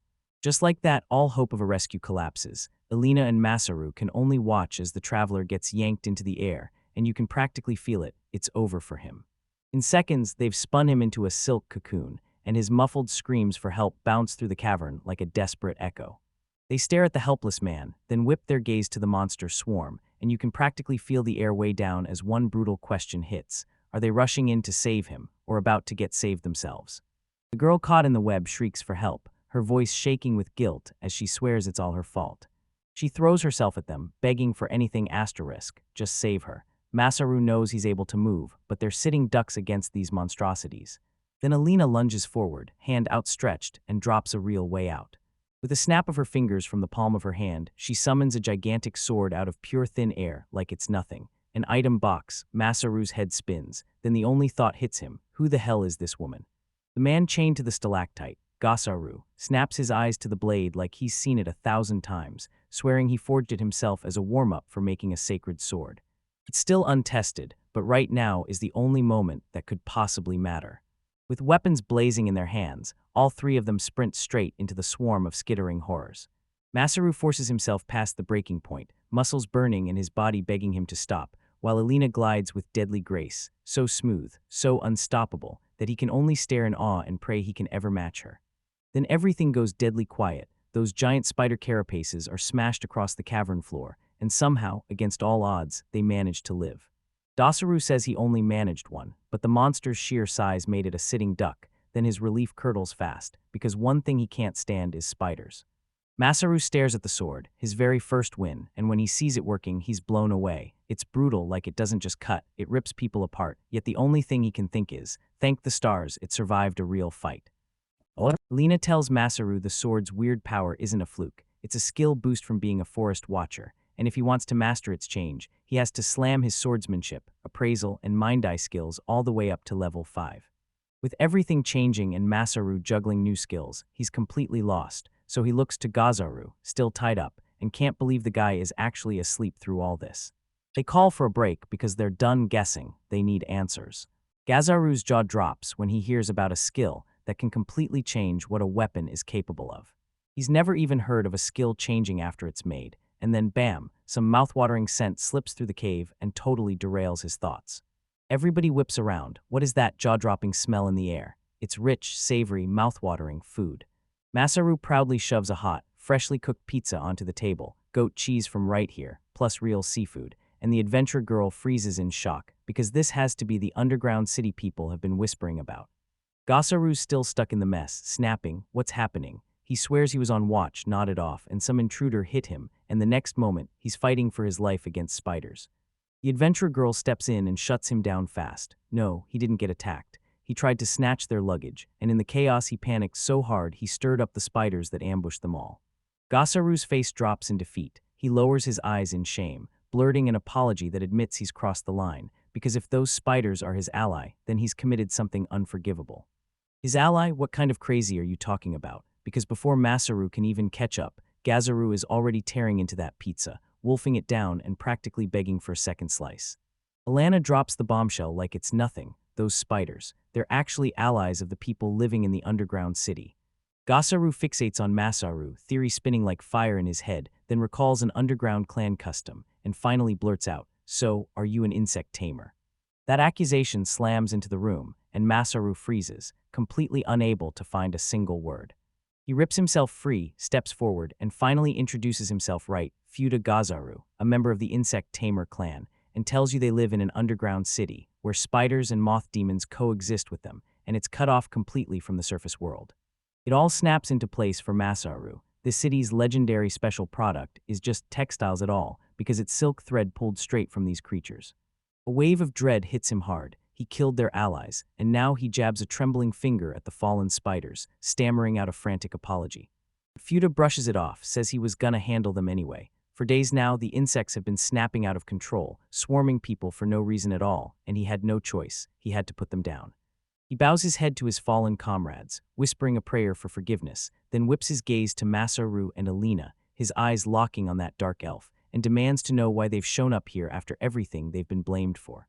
Just like that, all hope of a rescue collapses. Alina and Masaru can only watch as the traveler gets yanked into the air, and you can practically feel it. It's over for him. In seconds, they've spun him into a silk cocoon, and his muffled screams for help bounce through the cavern like a desperate echo. They stare at the helpless man, then whip their gaze to the monster swarm, and you can practically feel the air weigh down as one brutal question hits. Are they rushing in to save him, or about to get saved themselves? The girl caught in the web shrieks for help, her voice shaking with guilt as she swears it's all her fault. She throws herself at them, begging for anything asterisk, just save her. Masaru knows he's able to move, but they're sitting ducks against these monstrosities. Then Alina lunges forward, hand outstretched, and drops a real way out. With a snap of her fingers from the palm of her hand, she summons a gigantic sword out of pure thin air like it's nothing. An item box. Masaru's head spins. Then the only thought hits him. Who the hell is this woman? The man chained to the stalactite, Gasaru, snaps his eyes to the blade like he's seen it 1,000 times, swearing he forged it himself as a warm-up for making a sacred sword. It's still untested, but right now is the only moment that could possibly matter. With weapons blazing in their hands, all three of them sprint straight into the swarm of skittering horrors. Masaru forces himself past the breaking point, muscles burning and his body begging him to stop, while Alina glides with deadly grace, so smooth, so unstoppable, that he can only stare in awe and pray he can ever match her. Then everything goes deadly quiet. Those giant spider carapaces are smashed across the cavern floor, and somehow, against all odds, they manage to live. Dasaru says he only managed one, but the monster's sheer size made it a sitting duck. Then his relief curdles fast, because one thing he can't stand is spiders. Masaru stares at the sword, his very first win, and when he sees it working, he's blown away. It's brutal, like it doesn't just cut, it rips people apart, yet the only thing he can think is, thank the stars, it survived a real fight. Lina tells Masaru the sword's weird power isn't a fluke, it's a skill boost from being a forest watcher, and if he wants to master its change, he has to slam his swordsmanship, appraisal, and mind-eye skills all the way up to level 5. With everything changing and Masaru juggling new skills, he's completely lost, so he looks to Gazaru, still tied up, and can't believe the guy is actually asleep through all this. They call for a break because they're done guessing, they need answers. Gazaru's jaw drops when he hears about a skill that can completely change what a weapon is capable of. He's never even heard of a skill changing after it's made, and then bam, some mouthwatering scent slips through the cave and totally derails his thoughts. Everybody whips around. What is that jaw-dropping smell in the air? It's rich, savory, mouthwatering food. Masaru proudly shoves a hot, freshly cooked pizza onto the table, goat cheese from right here, plus real seafood, and the adventure girl freezes in shock, because this has to be the underground city people have been whispering about. Gasaru's still stuck in the mess, snapping, what's happening? He swears he was on watch, nodded off, and some intruder hit him, and the next moment, he's fighting for his life against spiders. The adventure girl steps in and shuts him down fast. No, he didn't get attacked. He tried to snatch their luggage, and in the chaos he panicked so hard he stirred up the spiders that ambushed them all. Gasaru's face drops in defeat. He lowers his eyes in shame, blurting an apology that admits he's crossed the line, because if those spiders are his ally, then he's committed something unforgivable. His ally? What kind of crazy are you talking about? Because before Masaru can even catch up, Gazaru is already tearing into that pizza, wolfing it down and practically begging for a second slice. Alana drops the bombshell like it's nothing. Those spiders, they're actually allies of the people living in the underground city. Gasaru fixates on Masaru, theory spinning like fire in his head, then recalls an underground clan custom, and finally blurts out, "So, are you an insect tamer?" That accusation slams into the room, and Masaru freezes, completely unable to find a single word. He rips himself free, steps forward, and finally introduces himself right, Futa Gazaru, a member of the insect tamer clan, and tells you they live in an underground city, where spiders and moth demons coexist with them, and it's cut off completely from the surface world. It all snaps into place for Masaru. This city's legendary special product is just textiles at all, because it's silk thread pulled straight from these creatures. A wave of dread hits him hard. He killed their allies, and now he jabs a trembling finger at the fallen spiders, stammering out a frantic apology. Futa brushes it off, says he was gonna handle them anyway. For days now, the insects have been snapping out of control, swarming people for no reason at all, and he had no choice. He had to put them down. He bows his head to his fallen comrades, whispering a prayer for forgiveness, then whips his gaze to Masaru and Alina, his eyes locking on that dark elf, and demands to know why they've shown up here after everything they've been blamed for.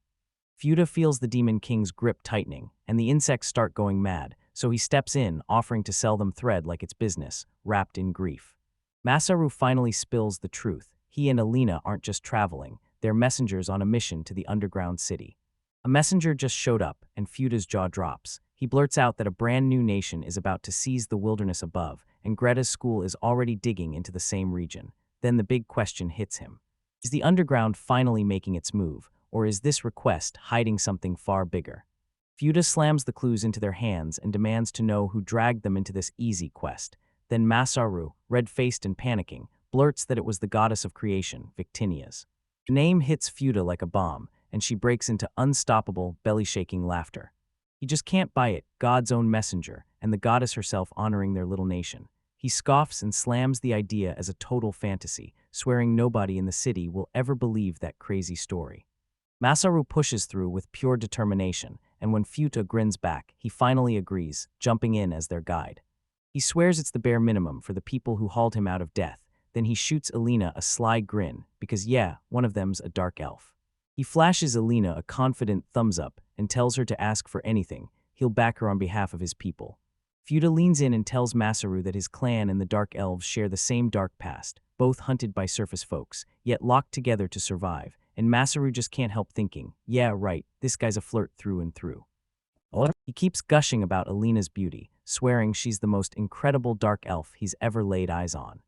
Futa feels the Demon King's grip tightening, and the insects start going mad, so he steps in, offering to sell them thread like it's business, wrapped in grief. Masaru finally spills the truth. He and Alina aren't just traveling, they're messengers on a mission to the underground city. A messenger just showed up, and Futa's jaw drops. He blurts out that a brand new nation is about to seize the wilderness above, and Greta's school is already digging into the same region. Then the big question hits him. Is the underground finally making its move, or is this request hiding something far bigger? Futa slams the clues into their hands and demands to know who dragged them into this easy quest. Then Masaru, red-faced and panicking, blurts that it was the goddess of creation, Victinia's. The name hits Futa like a bomb, and she breaks into unstoppable, belly-shaking laughter. He just can't buy it, God's own messenger, and the goddess herself honoring their little nation. He scoffs and slams the idea as a total fantasy, swearing nobody in the city will ever believe that crazy story. Masaru pushes through with pure determination, and when Futa grins back, he finally agrees, jumping in as their guide. He swears it's the bare minimum for the people who hauled him out of death, then he shoots Alina a sly grin, because yeah, one of them's a dark elf. He flashes Alina a confident thumbs up and tells her to ask for anything. He'll back her on behalf of his people. Futa leans in and tells Masaru that his clan and the Dark Elves share the same dark past, both hunted by surface folks, yet locked together to survive, and Masaru just can't help thinking, yeah, right, this guy's a flirt through and through. He keeps gushing about Alina's beauty, swearing she's the most incredible dark elf he's ever laid eyes on.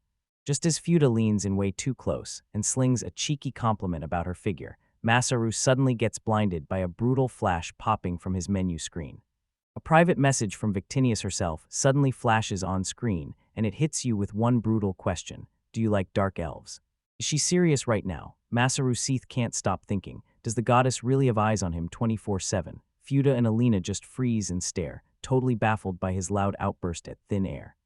Just as Futa leans in way too close and slings a cheeky compliment about her figure, Masaru suddenly gets blinded by a brutal flash popping from his menu screen. A private message from Victinius herself suddenly flashes on screen, and it hits you with one brutal question. Do you like dark elves? Is she serious right now? Masaru Seath can't stop thinking. Does the goddess really have eyes on him 24/7? Futa and Alina just freeze and stare, totally baffled by his loud outburst at thin air.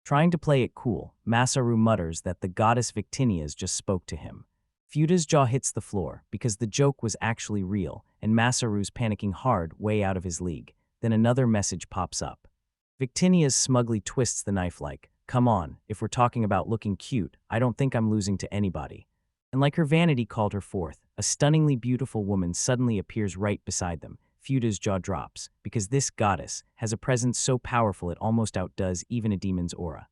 Trying to play it cool, Masaru mutters that the goddess Victinias just spoke to him. Futa's jaw hits the floor because the joke was actually real, and Masaru's panicking hard, way out of his league. Then another message pops up. Victinias smugly twists the knife like, come on, if we're talking about looking cute, I don't think I'm losing to anybody. And like her vanity called her forth, a stunningly beautiful woman suddenly appears right beside them. Futa's jaw drops, because this goddess has a presence so powerful it almost outdoes even a demon's aura.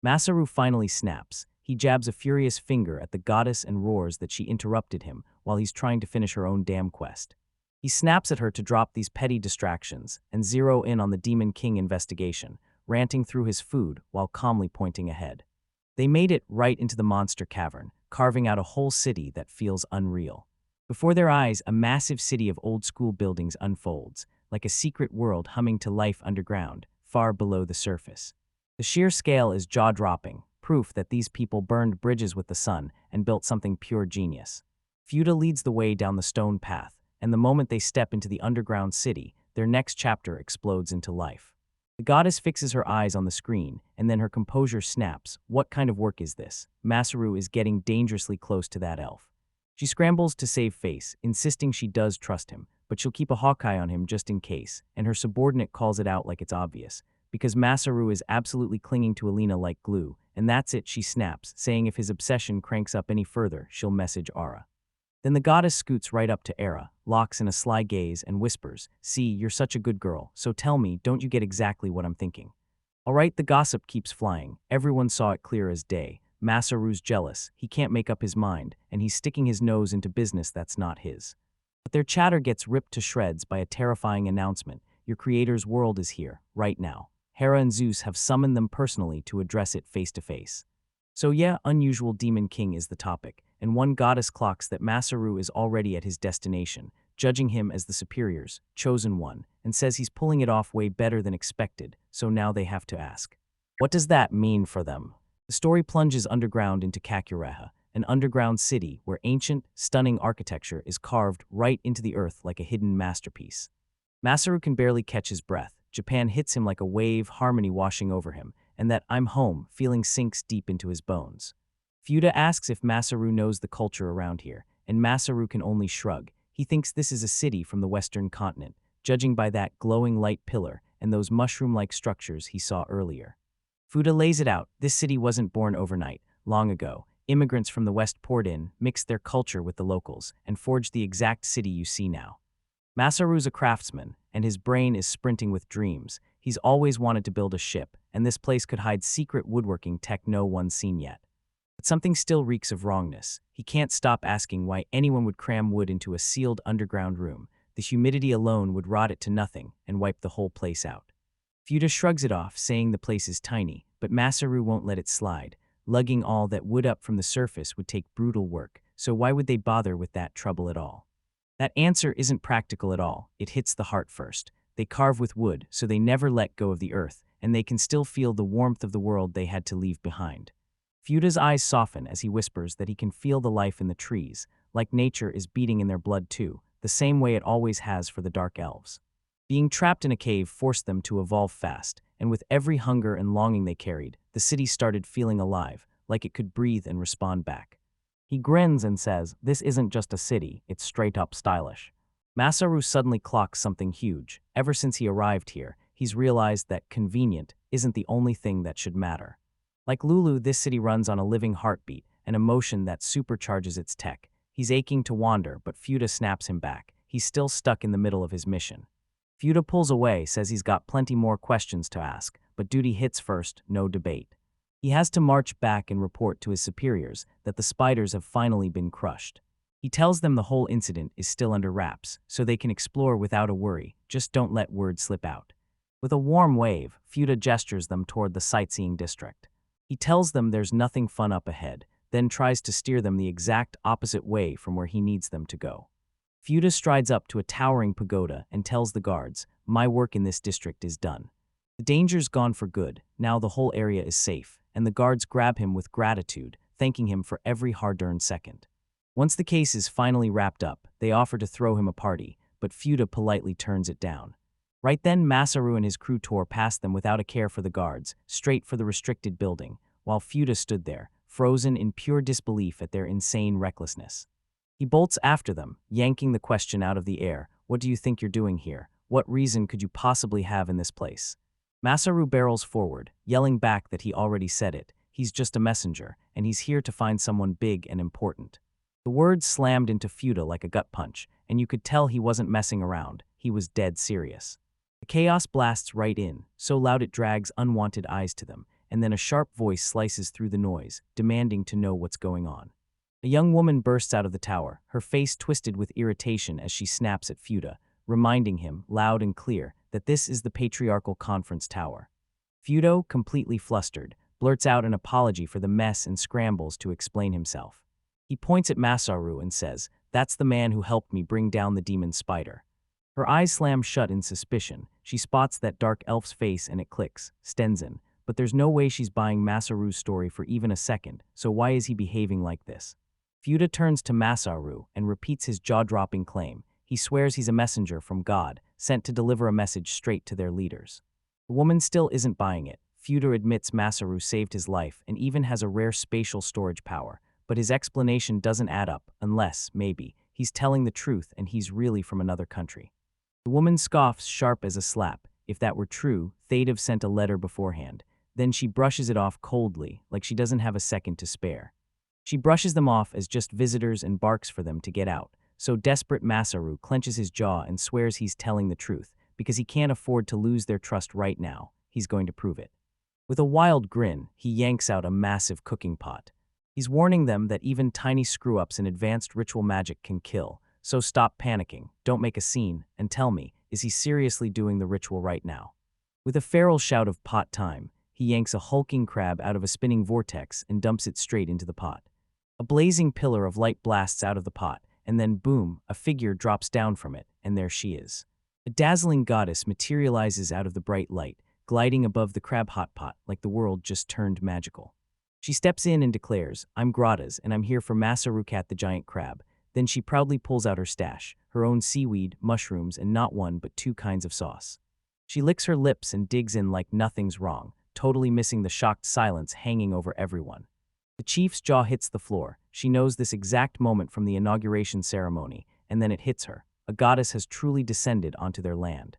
Masaru finally snaps. He jabs a furious finger at the goddess and roars that she interrupted him while he's trying to finish her own damn quest. He snaps at her to drop these petty distractions and zero in on the Demon King investigation, ranting through his food while calmly pointing ahead. They made it right into the monster cavern, carving out a whole city that feels unreal. Before their eyes, a massive city of old-school buildings unfolds, like a secret world humming to life underground, far below the surface. The sheer scale is jaw-dropping, proof that these people burned bridges with the sun and built something pure genius. Futa leads the way down the stone path, and the moment they step into the underground city, their next chapter explodes into life. The goddess fixes her eyes on the screen, and then her composure snaps. What kind of work is this? Masaru is getting dangerously close to that elf. She scrambles to save face, insisting she does trust him, but she'll keep a hawkeye on him just in case, and her subordinate calls it out like it's obvious, because Masaru is absolutely clinging to Alina like glue, and that's it, she snaps, saying if his obsession cranks up any further, she'll message Ara. Then the goddess scoots right up to Era, locks in a sly gaze, and whispers, see, you're such a good girl, so tell me, don't you get exactly what I'm thinking? Alright, the gossip keeps flying. Everyone saw it clear as day. Masaru's jealous, he can't make up his mind, and he's sticking his nose into business that's not his. But their chatter gets ripped to shreds by a terrifying announcement. Your creator's world is here, right now. Hera and Zeus have summoned them personally to address it face to face. So yeah, unusual demon king is the topic, and one goddess clocks that Masaru is already at his destination, judging him as the superior's chosen one, and says he's pulling it off way better than expected, so now they have to ask, what does that mean for them? The story plunges underground into Kakureha, an underground city where ancient, stunning architecture is carved right into the earth like a hidden masterpiece. Masaru can barely catch his breath. Japan hits him like a wave, harmony washing over him, and that "I'm home" feeling sinks deep into his bones. Fuda asks if Masaru knows the culture around here, and Masaru can only shrug. He thinks this is a city from the western continent, judging by that glowing light pillar and those mushroom-like structures he saw earlier. Fuda lays it out. This city wasn't born overnight. Long ago, immigrants from the west poured in, mixed their culture with the locals, and forged the exact city you see now. Masaru's a craftsman, and his brain is sprinting with dreams. He's always wanted to build a ship, and this place could hide secret woodworking tech no one's seen yet. But something still reeks of wrongness. He can't stop asking why anyone would cram wood into a sealed underground room. The humidity alone would rot it to nothing and wipe the whole place out. Fuda shrugs it off, saying the place is tiny, but Masaru won't let it slide. Lugging all that wood up from the surface would take brutal work, so why would they bother with that trouble at all? That answer isn't practical at all. It hits the heart first. They carve with wood, so they never let go of the earth, and they can still feel the warmth of the world they had to leave behind. Fuda's eyes soften as he whispers that he can feel the life in the trees, like nature is beating in their blood too, the same way it always has for the dark elves. Being trapped in a cave forced them to evolve fast, and with every hunger and longing they carried, the city started feeling alive, like it could breathe and respond back. He grins and says, "This isn't just a city, it's straight up stylish." Masaru suddenly clocks something huge. Ever since he arrived here, he's realized that convenient isn't the only thing that should matter. Like Lulu, this city runs on a living heartbeat, an emotion that supercharges its tech. He's aching to wander, but Fuda snaps him back. He's still stuck in the middle of his mission. Fuda pulls away, says he's got plenty more questions to ask, but duty hits first, no debate. He has to march back and report to his superiors that the spiders have finally been crushed. He tells them the whole incident is still under wraps, so they can explore without a worry, just don't let word slip out. With a warm wave, Fuda gestures them toward the sightseeing district. He tells them there's nothing fun up ahead, then tries to steer them the exact opposite way from where he needs them to go. Fuda strides up to a towering pagoda and tells the guards, "My work in this district is done." The danger's gone for good, now the whole area is safe, and the guards grab him with gratitude, thanking him for every hard-earned second. Once the case is finally wrapped up, they offer to throw him a party, but Fuda politely turns it down. Right then, Masaru and his crew tore past them without a care for the guards, straight for the restricted building, while Fuda stood there, frozen in pure disbelief at their insane recklessness. He bolts after them, yanking the question out of the air, "What do you think you're doing here? What reason could you possibly have in this place?" Masaru barrels forward, yelling back that he already said it. He's just a messenger, and he's here to find someone big and important. The words slammed into Fuda like a gut punch, and you could tell he wasn't messing around. He was dead serious. The chaos blasts right in, so loud it drags unwanted eyes to them, and then a sharp voice slices through the noise, demanding to know what's going on. A young woman bursts out of the tower, her face twisted with irritation as she snaps at Fuda, reminding him, loud and clear, that this is the patriarchal conference tower. Fuda, completely flustered, blurts out an apology for the mess and scrambles to explain himself. He points at Masaru and says, "That's the man who helped me bring down the demon spider." Her eyes slam shut in suspicion. She spots that dark elf's face and it clicks, Stenzen, but there's no way she's buying Masaru's story for even a second, so why is he behaving like this? Fuda turns to Masaru and repeats his jaw-dropping claim. He swears he's a messenger from God, sent to deliver a message straight to their leaders. The woman still isn't buying it. Fuda admits Masaru saved his life and even has a rare spatial storage power, but his explanation doesn't add up unless, maybe, he's telling the truth and he's really from another country. The woman scoffs sharp as a slap. If that were true, they'd have sent a letter beforehand. Then she brushes it off coldly, like she doesn't have a second to spare. She brushes them off as just visitors and barks for them to get out, so desperate Masaru clenches his jaw and swears he's telling the truth, because he can't afford to lose their trust right now. He's going to prove it. With a wild grin, he yanks out a massive cooking pot. He's warning them that even tiny screw-ups in advanced ritual magic can kill, so stop panicking, don't make a scene, and tell me, is he seriously doing the ritual right now? With a feral shout of pot time, he yanks a hulking crab out of a spinning vortex and dumps it straight into the pot. A blazing pillar of light blasts out of the pot, and then boom, a figure drops down from it, and there she is. A dazzling goddess materializes out of the bright light, gliding above the crab hot pot like the world just turned magical. She steps in and declares, "I'm Gratas, and I'm here for Masarukat the giant crab." Then she proudly pulls out her stash, her own seaweed, mushrooms, and not one but two kinds of sauce. She licks her lips and digs in like nothing's wrong, totally missing the shocked silence hanging over everyone. The chief's jaw hits the floor. She knows this exact moment from the inauguration ceremony, and then it hits her. A goddess has truly descended onto their land.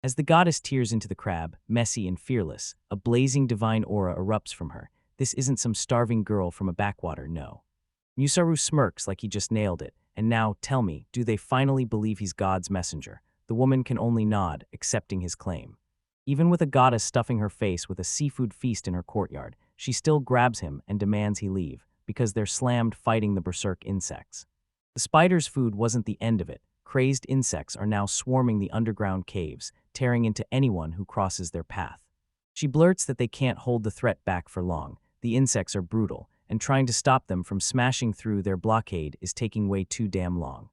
As the goddess tears into the crab, messy and fearless, a blazing divine aura erupts from her. This isn't some starving girl from a backwater, no. Musaru smirks like he just nailed it, and now, tell me, do they finally believe he's God's messenger? The woman can only nod, accepting his claim. Even with a goddess stuffing her face with a seafood feast in her courtyard, she still grabs him and demands he leave, because they're slammed fighting the berserk insects. The spider's food wasn't the end of it. Crazed insects are now swarming the underground caves, tearing into anyone who crosses their path. She blurts that they can't hold the threat back for long. The insects are brutal, and trying to stop them from smashing through their blockade is taking way too damn long.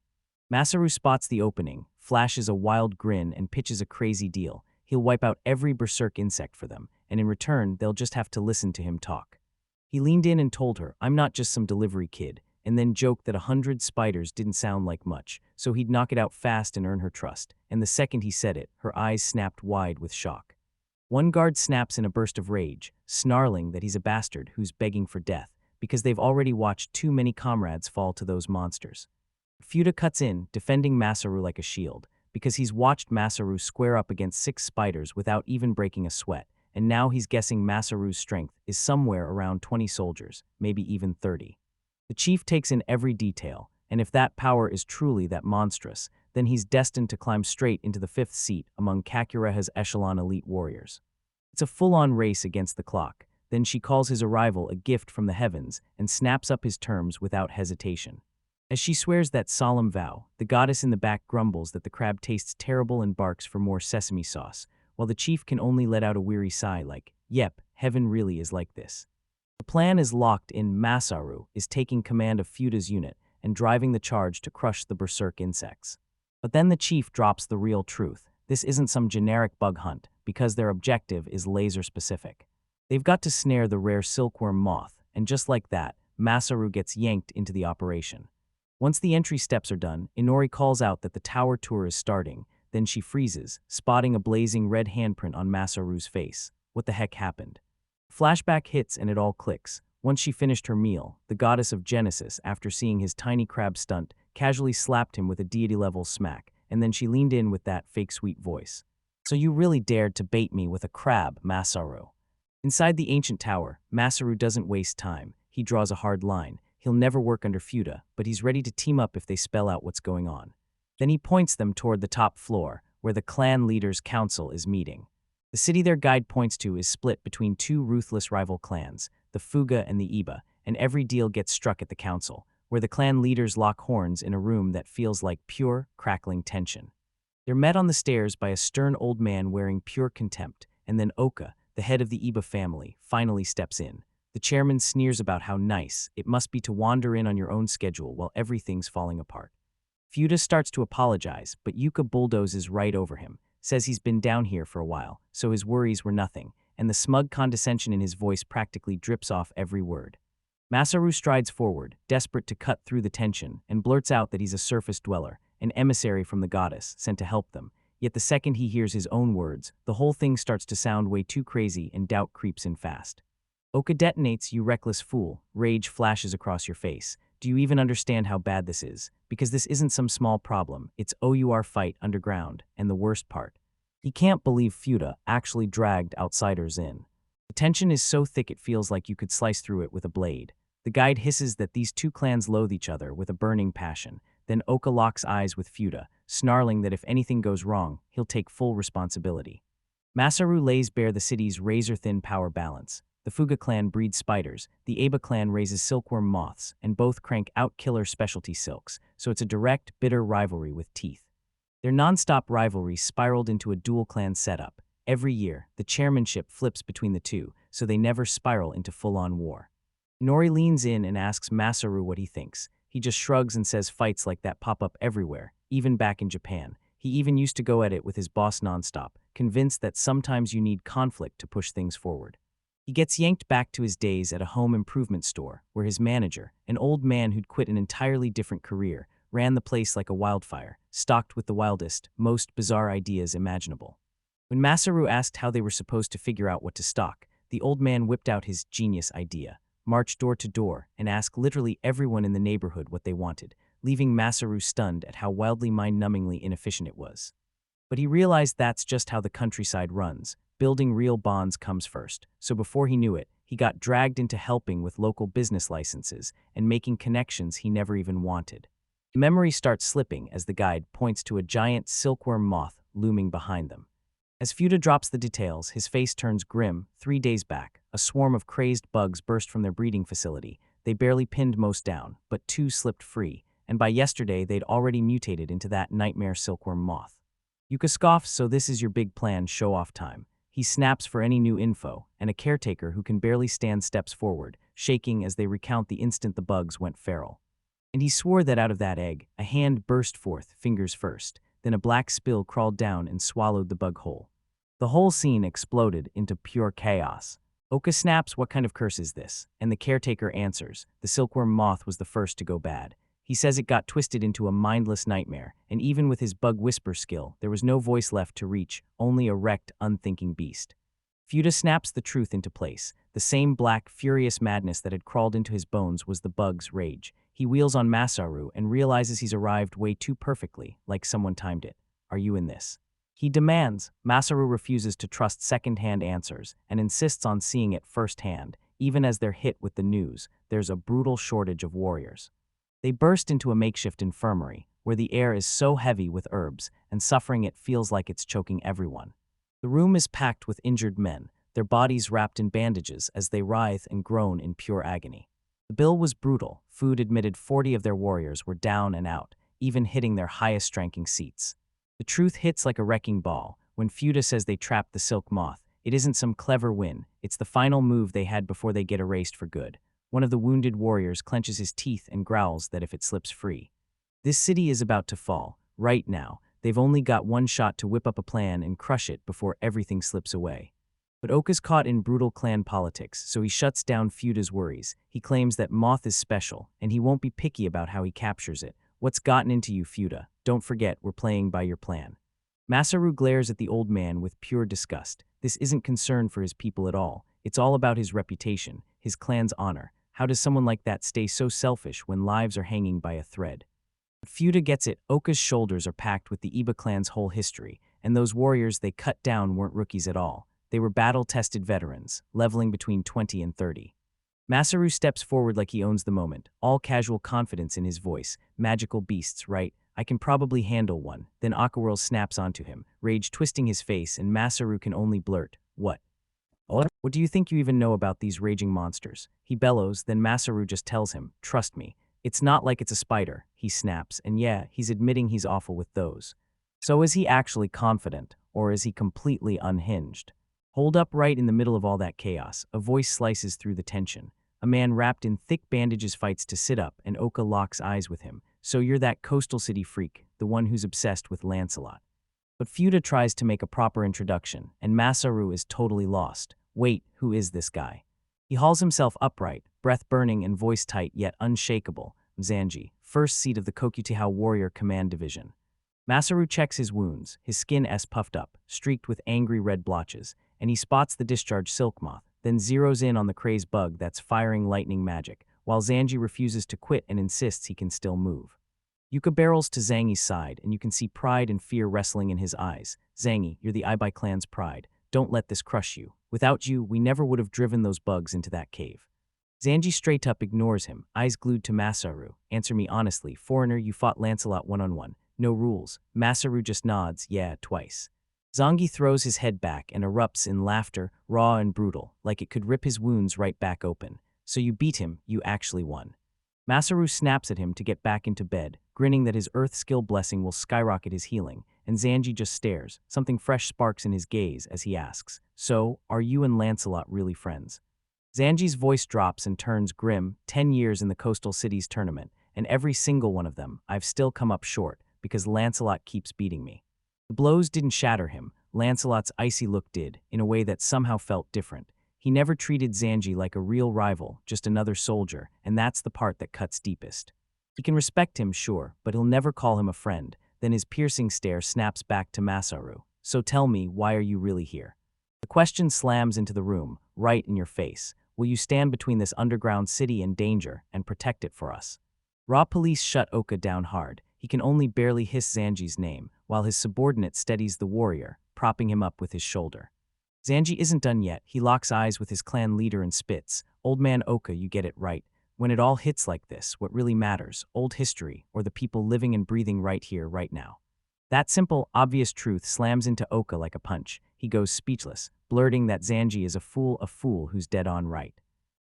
Masaru spots the opening, flashes a wild grin, and pitches a crazy deal. He'll wipe out every berserk insect for them, and in return, they'll just have to listen to him talk. He leaned in and told her, "I'm not just some delivery kid," and then joked that 100 spiders didn't sound like much, so he'd knock it out fast and earn her trust. And the second he said it, her eyes snapped wide with shock. One guard snaps in a burst of rage, snarling that he's a bastard who's begging for death, because they've already watched too many comrades fall to those monsters. Fuda cuts in, defending Masaru like a shield, because he's watched Masaru square up against 6 spiders without even breaking a sweat, and now he's guessing Masaru's strength is somewhere around 20 soldiers, maybe even 30. The chief takes in every detail, and if that power is truly that monstrous, then he's destined to climb straight into the 5th seat among Kakureha's echelon elite warriors. It's a full-on race against the clock. Then she calls his arrival a gift from the heavens and snaps up his terms without hesitation. As she swears that solemn vow, the goddess in the back grumbles that the crab tastes terrible and barks for more sesame sauce, while the chief can only let out a weary sigh like, "Yep, heaven really is like this." The plan is locked in. Masaru is taking command of Fuda's unit and driving the charge to crush the berserk insects. But then the chief drops the real truth. This isn't some generic bug hunt, because their objective is laser-specific. They've got to snare the rare silkworm moth, and just like that, Masaru gets yanked into the operation. Once the entry steps are done, Inori calls out that the tower tour is starting, then she freezes, spotting a blazing red handprint on Masaru's face. What the heck happened? Flashback hits and it all clicks. Once she finished her meal, the goddess of Genesis, after seeing his tiny crab stunt, casually slapped him with a deity-level smack, and then she leaned in with that fake sweet voice. "So you really dared to bait me with a crab, Masaru." Inside the ancient tower, Masaru doesn't waste time. He draws a hard line. He'll never work under Fuda, but he's ready to team up if they spell out what's going on. Then he points them toward the top floor, where the clan leaders' council is meeting. The city their guide points to is split between 2 ruthless rival clans, the Fuga and the Iba, and every deal gets struck at the council, where the clan leaders lock horns in a room that feels like pure, crackling tension. They're met on the stairs by a stern old man wearing pure contempt, and then Oka, the head of the Iba family, finally steps in. The chairman sneers about how nice it must be to wander in on your own schedule while everything's falling apart. Fuda starts to apologize, but Yuka bulldozes right over him, says he's been down here for a while, so his worries were nothing, and the smug condescension in his voice practically drips off every word. Masaru strides forward, desperate to cut through the tension, and blurts out that he's a surface dweller, an emissary from the goddess, sent to help them. Yet the second he hears his own words, the whole thing starts to sound way too crazy and doubt creeps in fast. Oka detonates, "You reckless fool." Rage flashes across your face. Do you even understand how bad this is? Because this isn't some small problem, it's OUR fight underground, and the worst part. He can't believe Fuda actually dragged outsiders in. The tension is so thick it feels like you could slice through it with a blade. The guide hisses that these 2 clans loathe each other with a burning passion. Then Oka locks eyes with Fuda, snarling that if anything goes wrong, he'll take full responsibility. Masaru lays bare the city's razor-thin power balance. The Fuga clan breeds spiders, the Aba clan raises silkworm moths, and both crank out killer specialty silks, so it's a direct, bitter rivalry with teeth. Their non-stop rivalry spiraled into a dual-clan setup, Every year, the chairmanship flips between the two, so they never spiral into full-on war. Nori leans in and asks Masaru what he thinks. He just shrugs and says fights like that pop up everywhere, even back in Japan. He even used to go at it with his boss nonstop, convinced that sometimes you need conflict to push things forward. He gets yanked back to his days at a home improvement store, where his manager, an old man who'd quit an entirely different career, ran the place like a wildfire, stocked with the wildest, most bizarre ideas imaginable. When Masaru asked how they were supposed to figure out what to stock, the old man whipped out his genius idea: march door to door and ask literally everyone in the neighborhood what they wanted, leaving Masaru stunned at how wildly mind-numbingly inefficient it was. But he realized that's just how the countryside runs. Building real bonds comes first, so before he knew it, he got dragged into helping with local business licenses and making connections he never even wanted. Memory starts slipping as the guide points to a giant silkworm moth looming behind them. As Fuda drops the details, his face turns grim. 3 days back, a swarm of crazed bugs burst from their breeding facility. They barely pinned most down, but 2 slipped free, and by yesterday they'd already mutated into that nightmare silkworm moth. Yuka scoffs, so this is your big plan show-off time. He snaps for any new info, and a caretaker who can barely stand steps forward, shaking as they recount the instant the bugs went feral. And he swore that out of that egg, a hand burst forth, fingers first, then a black spill crawled down and swallowed the bug whole. The whole scene exploded into pure chaos. Oka snaps, what kind of curse is this? And the caretaker answers, the silkworm moth was the first to go bad. He says it got twisted into a mindless nightmare, and even with his bug whisper skill, there was no voice left to reach, only a wrecked, unthinking beast. Fuda snaps the truth into place. The same black, furious madness that had crawled into his bones was the bug's rage. He wheels on Masaru and realizes he's arrived way too perfectly, like someone timed it. Are you in this? He demands. Masaru refuses to trust second-hand answers and insists on seeing it firsthand. Even as they're hit with the news, there's a brutal shortage of warriors. They burst into a makeshift infirmary, where the air is so heavy with herbs and suffering it feels like it's choking everyone. The room is packed with injured men, their bodies wrapped in bandages as they writhe and groan in pure agony. The bill was brutal. Food admitted 40 of their warriors were down and out, even hitting their highest-ranking seats. The truth hits like a wrecking ball. When Fuda says they trapped the silk moth, it isn't some clever win, it's the final move they had before they get erased for good. One of the wounded warriors clenches his teeth and growls that if it slips free. This city is about to fall. Right now, they've only got one shot to whip up a plan and crush it before everything slips away. But Oka's caught in brutal clan politics, so he shuts down Fuda's worries. He claims that Moth is special, and he won't be picky about how he captures it. What's gotten into you, Fuda? Don't forget, we're playing by your plan. Masaru glares at the old man with pure disgust. This isn't concern for his people at all. It's all about his reputation, his clan's honor. How does someone like that stay so selfish when lives are hanging by a thread? Fuda gets it. Oka's shoulders are packed with the Iba clan's whole history, and those warriors they cut down weren't rookies at all. They were battle-tested veterans, leveling between 20 and 30. Masaru steps forward like he owns the moment, all casual confidence in his voice. Magical beasts, right? I can probably handle one. Then Akawurl snaps onto him, rage twisting his face, and Masaru can only blurt, what? What do you think you even know about these raging monsters? He bellows, then Masaru just tells him, trust me. It's not like it's a spider, he snaps, and yeah, he's admitting he's awful with those. So is he actually confident, or is he completely unhinged? Hold up right in the middle of all that chaos, a voice slices through the tension. A man wrapped in thick bandages fights to sit up, and Oka locks eyes with him. So you're that coastal city freak, the one who's obsessed with Lancelot. But Fuda tries to make a proper introduction, and Masaru is totally lost. Wait, who is this guy? He hauls himself upright, breath burning and voice tight yet unshakable. Zanji, first seat of the Kokutihau Warrior Command Division. Masaru checks his wounds, his skin puffed up, streaked with angry red blotches, and he spots the discharged silk moth, then zeroes in on the crazed bug that's firing lightning magic, while Zanji refuses to quit and insists he can still move. Yuka barrels to Zangi's side, and you can see pride and fear wrestling in his eyes. Zangi, you're the Ibai clan's pride. Don't let this crush you. Without you, we never would have driven those bugs into that cave. Zanji straight up ignores him, eyes glued to Masaru. Answer me honestly, foreigner, you fought Lancelot one-on-one. No rules. Masaru just nods, yeah, twice. Zangi throws his head back and erupts in laughter, raw and brutal, like it could rip his wounds right back open. So you beat him, you actually won. Masaru snaps at him to get back into bed, grinning that his earth skill blessing will skyrocket his healing, and Zanji just stares. Something fresh sparks in his gaze as he asks, "So, are you and Lancelot really friends?" Zanji's voice drops and turns grim. 10 years in the coastal cities tournament, and every single one of them, I've still come up short, because Lancelot keeps beating me. The blows didn't shatter him. Lancelot's icy look did, in a way that somehow felt different. He never treated Zanji like a real rival, just another soldier, and that's the part that cuts deepest. He can respect him, sure, but he'll never call him a friend. Then his piercing stare snaps back to Masaru. "So tell me, why are you really here?" The question slams into the room, right in your face. Will you stand between this underground city and danger and protect it for us? Raw police shut Oka down hard. He can only barely hiss Zanji's name, while his subordinate steadies the warrior, propping him up with his shoulder. Zanji isn't done yet. He locks eyes with his clan leader and spits. "Old man Oka, you get it right. When it all hits like this, what really matters, old history, or the people living and breathing right here, right now?" That simple, obvious truth slams into Oka like a punch. He goes speechless, blurting that Zanji is a fool who's dead on right.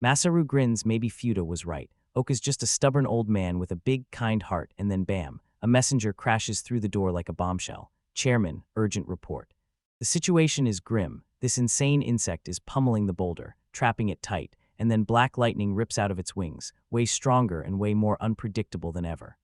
Masaru grins. Maybe Fuda was right. Oka's just a stubborn old man with a big, kind heart, and then bam, a messenger crashes through the door like a bombshell. "Chairman, urgent report." The situation is grim. This insane insect is pummeling the boulder, trapping it tight, and then black lightning rips out of its wings, way stronger and way more unpredictable than ever.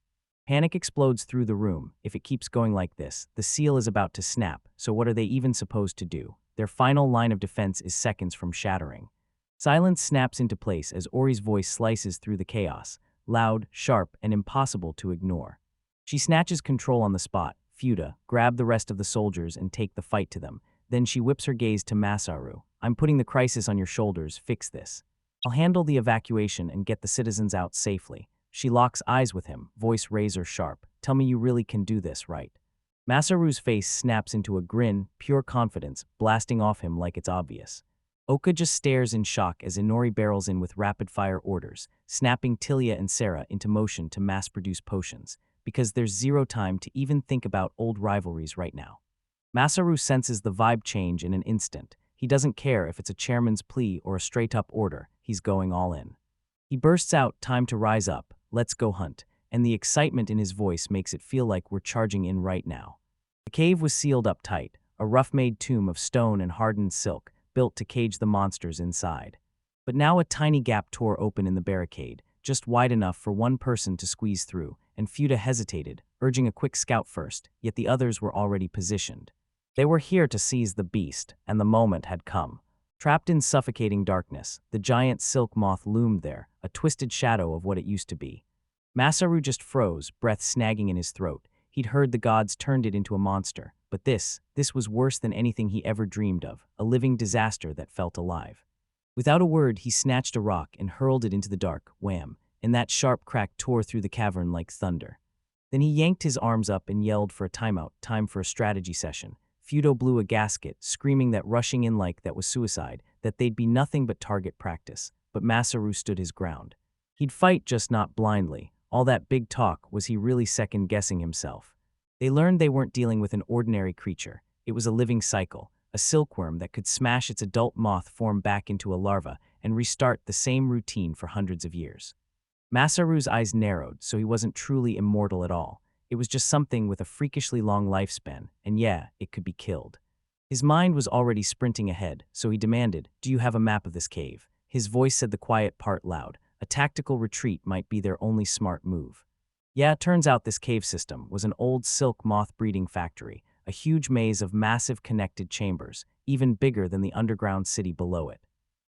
Panic explodes through the room. If it keeps going like this, the seal is about to snap, so what are they even supposed to do? Their final line of defense is seconds from shattering. Silence snaps into place as Ori's voice slices through the chaos, loud, sharp, and impossible to ignore. She snatches control on the spot. "Fuda, grab the rest of the soldiers and take the fight to them." Then she whips her gaze to Masaru. "I'm putting the crisis on your shoulders, fix this. I'll handle the evacuation and get the citizens out safely." She locks eyes with him, voice razor sharp. "Tell me you really can do this, right?" Masaru's face snaps into a grin, pure confidence, blasting off him like it's obvious. Oka just stares in shock as Inori barrels in with rapid-fire orders, snapping Tilia and Sarah into motion to mass-produce potions, because there's zero time to even think about old rivalries right now. Masaru senses the vibe change in an instant. He doesn't care if it's a chairman's plea or a straight-up order. He's going all in. He bursts out, "Time to rise up. Let's go hunt." And the excitement in his voice makes it feel like we're charging in right now. The cave was sealed up tight, a rough-made tomb of stone and hardened silk, built to cage the monsters inside. But now a tiny gap tore open in the barricade, just wide enough for one person to squeeze through, and Fuda hesitated, urging a quick scout first, yet the others were already positioned. They were here to seize the beast, and the moment had come. Trapped in suffocating darkness, the giant silk moth loomed there, a twisted shadow of what it used to be. Masaru just froze, breath snagging in his throat. He'd heard the gods turned it into a monster, but this was worse than anything he ever dreamed of, a living disaster that felt alive. Without a word, he snatched a rock and hurled it into the dark, wham, and that sharp crack tore through the cavern like thunder. Then he yanked his arms up and yelled for a timeout, time for a strategy session. Fudo blew a gasket, screaming that rushing in like that was suicide, that they'd be nothing but target practice, but Masaru stood his ground. He'd fight, just not blindly. All that big talk, was he really second-guessing himself? They learned they weren't dealing with an ordinary creature. It was a living cycle, a silkworm that could smash its adult moth form back into a larva and restart the same routine for hundreds of years. Masaru's eyes narrowed, so he wasn't truly immortal at all. It was just something with a freakishly long lifespan, and yeah, it could be killed. His mind was already sprinting ahead, so he demanded, "Do you have a map of this cave?" His voice said the quiet part loud. A tactical retreat might be their only smart move. Yeah, it turns out this cave system was an old silk moth breeding factory, a huge maze of massive connected chambers, even bigger than the underground city below it.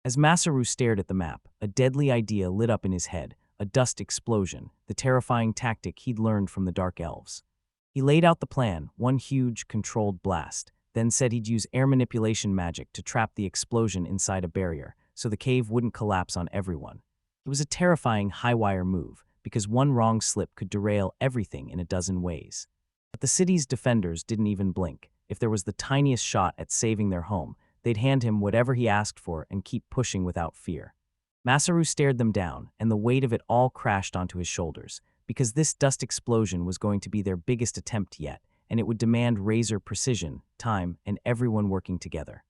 As Masaru stared at the map, a deadly idea lit up in his head, a dust explosion, the terrifying tactic he'd learned from the Dark Elves. He laid out the plan, one huge, controlled blast, then said he'd use air manipulation magic to trap the explosion inside a barrier, so the cave wouldn't collapse on everyone. It was a terrifying high-wire move, because one wrong slip could derail everything in a dozen ways. But the city's defenders didn't even blink. If there was the tiniest shot at saving their home, they'd hand him whatever he asked for and keep pushing without fear. Masaru stared them down, and the weight of it all crashed onto his shoulders, because this dust explosion was going to be their biggest attempt yet, and it would demand razor precision, time, and everyone working together.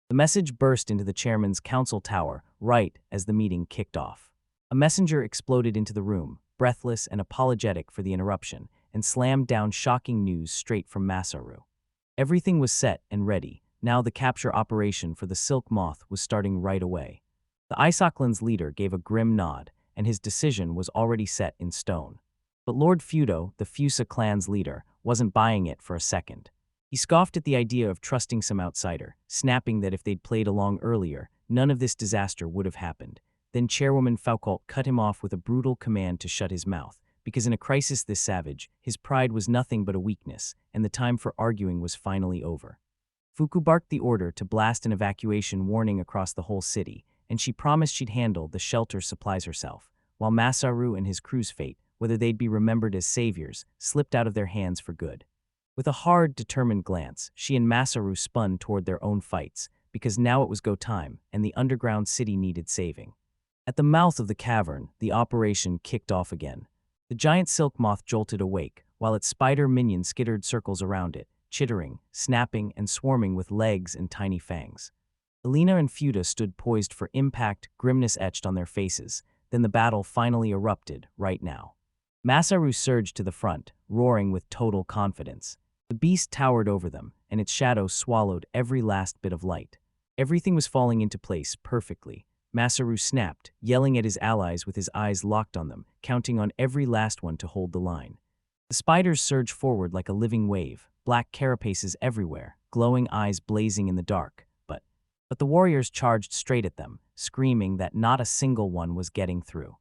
The message burst into the chairman's council tower right as the meeting kicked off. A messenger exploded into the room, breathless and apologetic for the interruption, and slammed down shocking news straight from Masaru. Everything was set and ready. Now the capture operation for the Silk Moth was starting right away. The Isoklan's leader gave a grim nod, and his decision was already set in stone. But Lord Feudo, the Fusa clan's leader, wasn't buying it for a second. He scoffed at the idea of trusting some outsider, snapping that if they'd played along earlier, none of this disaster would have happened. Then Chairwoman Foucault cut him off with a brutal command to shut his mouth, because in a crisis this savage, his pride was nothing but a weakness, and the time for arguing was finally over. Fuku barked the order to blast an evacuation warning across the whole city, and she promised she'd handle the shelter supplies herself, while Masaru and his crew's fate, whether they'd be remembered as saviors, slipped out of their hands for good. With a hard, determined glance, she and Masaru spun toward their own fights, because now it was go time, and the underground city needed saving. At the mouth of the cavern, the operation kicked off again. The giant silk moth jolted awake, while its spider minions skittered circles around it, chittering, snapping, and swarming with legs and tiny fangs. Elena and Feuda stood poised for impact, grimness etched on their faces. Then the battle finally erupted, right now. Masaru surged to the front, roaring with total confidence. The beast towered over them, and its shadow swallowed every last bit of light. Everything was falling into place perfectly. Masaru snapped, yelling at his allies with his eyes locked on them, counting on every last one to hold the line. The spiders surged forward like a living wave, black carapaces everywhere, glowing eyes blazing in the dark. But the warriors charged straight at them, screaming that not a single one was getting through.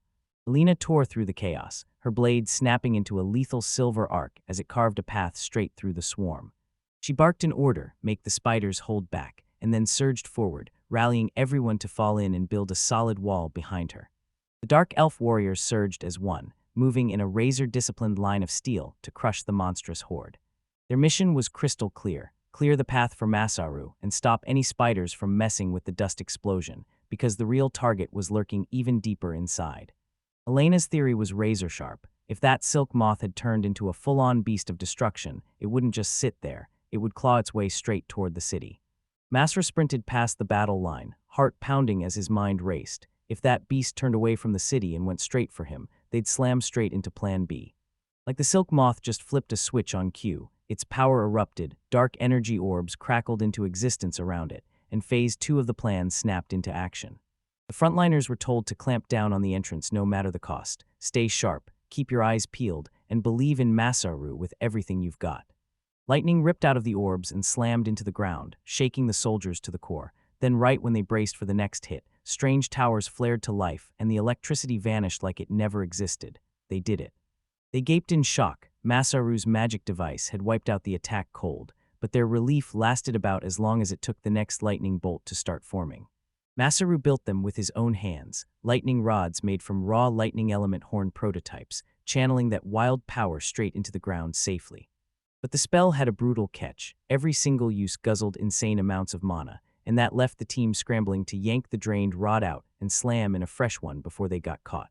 Elena tore through the chaos, her blade snapping into a lethal silver arc as it carved a path straight through the swarm. She barked an order, make the spiders hold back, and then surged forward, rallying everyone to fall in and build a solid wall behind her. The Dark Elf warriors surged as one, moving in a razor-disciplined line of steel to crush the monstrous horde. Their mission was crystal clear: clear the path for Masaru and stop any spiders from messing with the dust explosion, because the real target was lurking even deeper inside. Elena's theory was razor-sharp. If that silk moth had turned into a full-on beast of destruction, it wouldn't just sit there, it would claw its way straight toward the city. Masaru sprinted past the battle line, heart pounding as his mind raced. If that beast turned away from the city and went straight for him, they'd slam straight into Plan B. Like the silk moth just flipped a switch on cue, its power erupted, dark energy orbs crackled into existence around it, and Phase 2 of the plan snapped into action. The frontliners were told to clamp down on the entrance no matter the cost. Stay sharp, keep your eyes peeled, and believe in Masaru with everything you've got. Lightning ripped out of the orbs and slammed into the ground, shaking the soldiers to the core. Then right when they braced for the next hit, strange towers flared to life and the electricity vanished like it never existed. They did it. They gaped in shock. Masaru's magic device had wiped out the attack cold, but their relief lasted about as long as it took the next lightning bolt to start forming. Masaru built them with his own hands, lightning rods made from raw lightning element horn prototypes, channeling that wild power straight into the ground safely. But the spell had a brutal catch. Every single use guzzled insane amounts of mana, and that left the team scrambling to yank the drained rod out and slam in a fresh one before they got caught.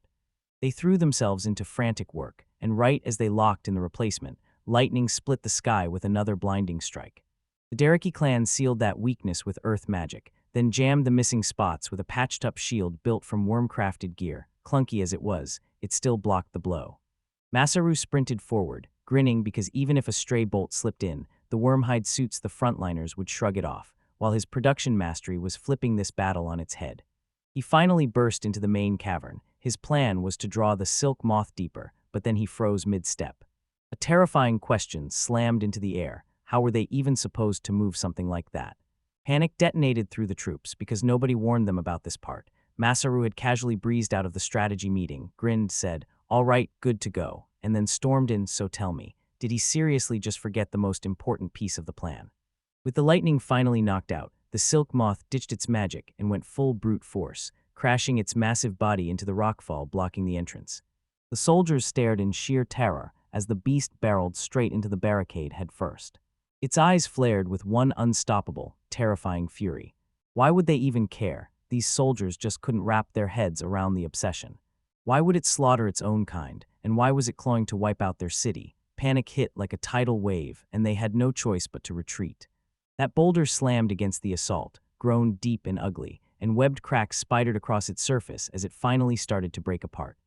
They threw themselves into frantic work, and right as they locked in the replacement, lightning split the sky with another blinding strike. The Dereki clan sealed that weakness with earth magic, then jammed the missing spots with a patched-up shield built from worm-crafted gear. Clunky as it was, it still blocked the blow. Masaru sprinted forward, grinning because even if a stray bolt slipped in, the wormhide suits the frontliners would shrug it off, while his production mastery was flipping this battle on its head. He finally burst into the main cavern. His plan was to draw the silk moth deeper, but then he froze mid-step. A terrifying question slammed into the air. How were they even supposed to move something like that? Panic detonated through the troops because nobody warned them about this part. Masaru had casually breezed out of the strategy meeting, grinned, said, "All right, good to go," and then stormed in. So tell me, did he seriously just forget the most important piece of the plan? With the lightning finally knocked out, the silk moth ditched its magic and went full brute force, crashing its massive body into the rockfall blocking the entrance. The soldiers stared in sheer terror as the beast barreled straight into the barricade head first. Its eyes flared with one unstoppable, terrifying fury. Why would they even care? These soldiers just couldn't wrap their heads around the obsession. Why would it slaughter its own kind, and why was it clawing to wipe out their city? Panic hit like a tidal wave, and they had no choice but to retreat. That boulder slammed against the assault, grown deep and ugly, and webbed cracks spidered across its surface as it finally started to break apart.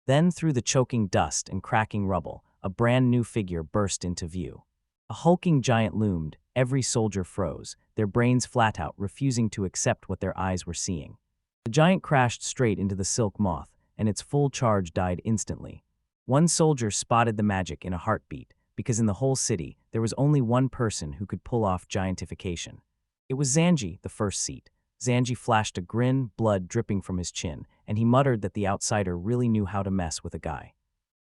Then, through the choking dust and cracking rubble, a brand new figure burst into view. A hulking giant loomed. Every soldier froze, their brains flat out, refusing to accept what their eyes were seeing. The giant crashed straight into the silk moth, and its full charge died instantly. One soldier spotted the magic in a heartbeat, because in the whole city, there was only one person who could pull off giantification. It was Zanji, the first seat. Zanji flashed a grin, blood dripping from his chin, and he muttered that the outsider really knew how to mess with a guy.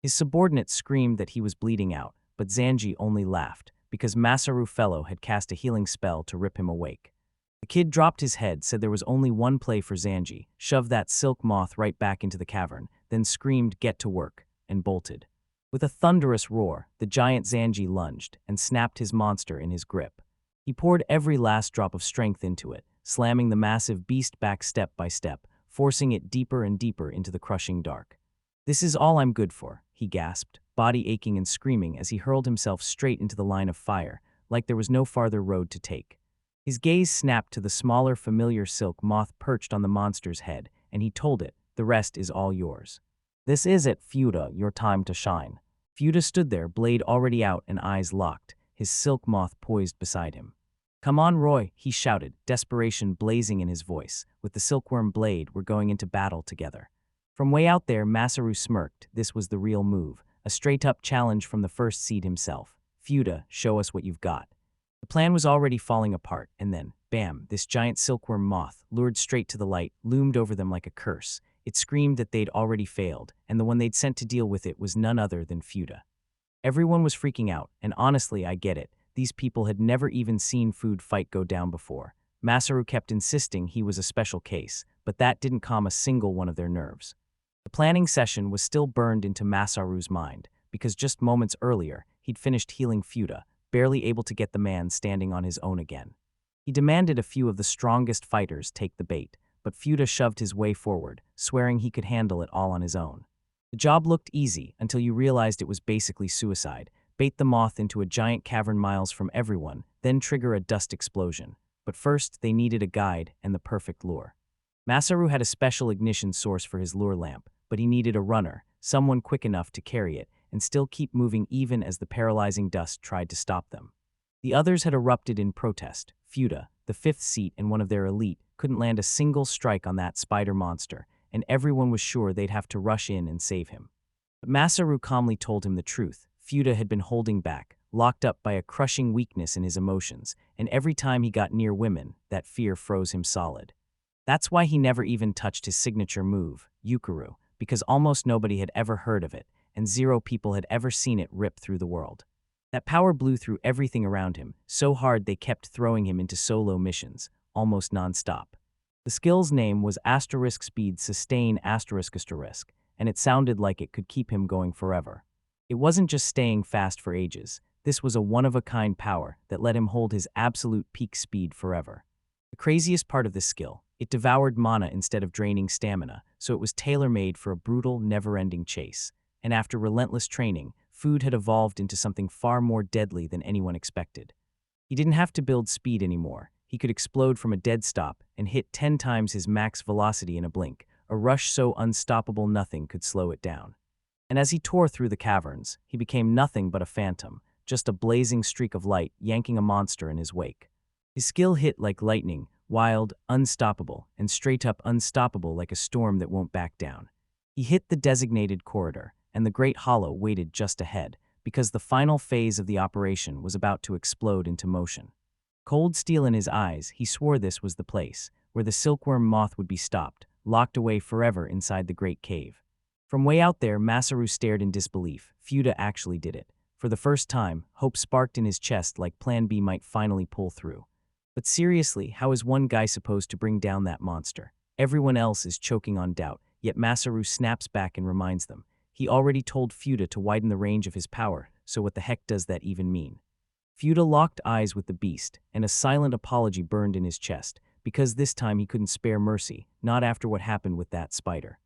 His subordinates screamed that he was bleeding out, but Zanji only laughed, because Masaru Fellow had cast a healing spell to rip him awake. The kid dropped his head, said there was only one play for Zanji, shoved that silk moth right back into the cavern, then screamed, "Get to work," and bolted. With a thunderous roar, the giant Zanji lunged and snapped his monster in his grip. He poured every last drop of strength into it, slamming the massive beast back step by step, forcing it deeper and deeper into the crushing dark. "This is all I'm good for," he gasped, body aching and screaming as he hurled himself straight into the line of fire, like there was no farther road to take. His gaze snapped to the smaller, familiar silk moth perched on the monster's head, and he told it, "The rest is all yours. This is it, Fuda, your time to shine." Fuda stood there, blade already out and eyes locked, his silk moth poised beside him. "Come on, Roy," he shouted, desperation blazing in his voice. "With the silkworm blade, we're going into battle together." From way out there, Masaru smirked. This was the real move, a straight-up challenge from the first seed himself. "Fuda, show us what you've got." The plan was already falling apart, and then, bam, this giant silkworm moth, lured straight to the light, loomed over them like a curse. It screamed that they'd already failed, and the one they'd sent to deal with it was none other than Fuda. Everyone was freaking out, and honestly, I get it. These people had never even seen food fight go down before. Masaru kept insisting he was a special case, but that didn't calm a single one of their nerves. The planning session was still burned into Masaru's mind, because just moments earlier, he'd finished healing Fuda, barely able to get the man standing on his own again. He demanded a few of the strongest fighters take the bait, but Fuda shoved his way forward, swearing he could handle it all on his own. The job looked easy until you realized it was basically suicide. Bait the moth into a giant cavern miles from everyone, then trigger a dust explosion. But first, they needed a guide and the perfect lure. Masaru had a special ignition source for his lure lamp, but he needed a runner, someone quick enough to carry it and still keep moving even as the paralyzing dust tried to stop them. The others had erupted in protest. Fuda, the fifth seat and one of their elite, couldn't land a single strike on that spider monster, and everyone was sure they'd have to rush in and save him. But Masaru calmly told him the truth. Fuda had been holding back, locked up by a crushing weakness in his emotions, and every time he got near women, that fear froze him solid. That's why he never even touched his signature move, Yukuru, because almost nobody had ever heard of it, and 0 people had ever seen it rip through the world. That power blew through everything around him, so hard they kept throwing him into solo missions, almost non-stop. The skill's name was *speed sustain ***, and it sounded like it could keep him going forever. It wasn't just staying fast for ages. This was a one-of-a-kind power that let him hold his absolute peak speed forever. The craziest part of this skill, it devoured mana instead of draining stamina, so it was tailor-made for a brutal, never-ending chase. And after relentless training, food had evolved into something far more deadly than anyone expected. He didn't have to build speed anymore. He could explode from a dead stop and hit 10 times his max velocity in a blink, a rush so unstoppable nothing could slow it down. And as he tore through the caverns, he became nothing but a phantom, just a blazing streak of light yanking a monster in his wake. His skill hit like lightning, wild, unstoppable, and straight-up unstoppable like a storm that won't back down. He hit the designated corridor, and the Great Hollow waited just ahead, because the final phase of the operation was about to explode into motion. Cold steel in his eyes, he swore this was the place, where the silkworm moth would be stopped, locked away forever inside the great cave. From way out there, Masaru stared in disbelief. Fuda actually did it. For the first time, hope sparked in his chest like Plan B might finally pull through. But seriously, how is one guy supposed to bring down that monster? Everyone else is choking on doubt, yet Masaru snaps back and reminds them. He already told Fuda to widen the range of his power, so what the heck does that even mean? Fuda locked eyes with the beast, and a silent apology burned in his chest, because this time he couldn't spare mercy, not after what happened with that spider.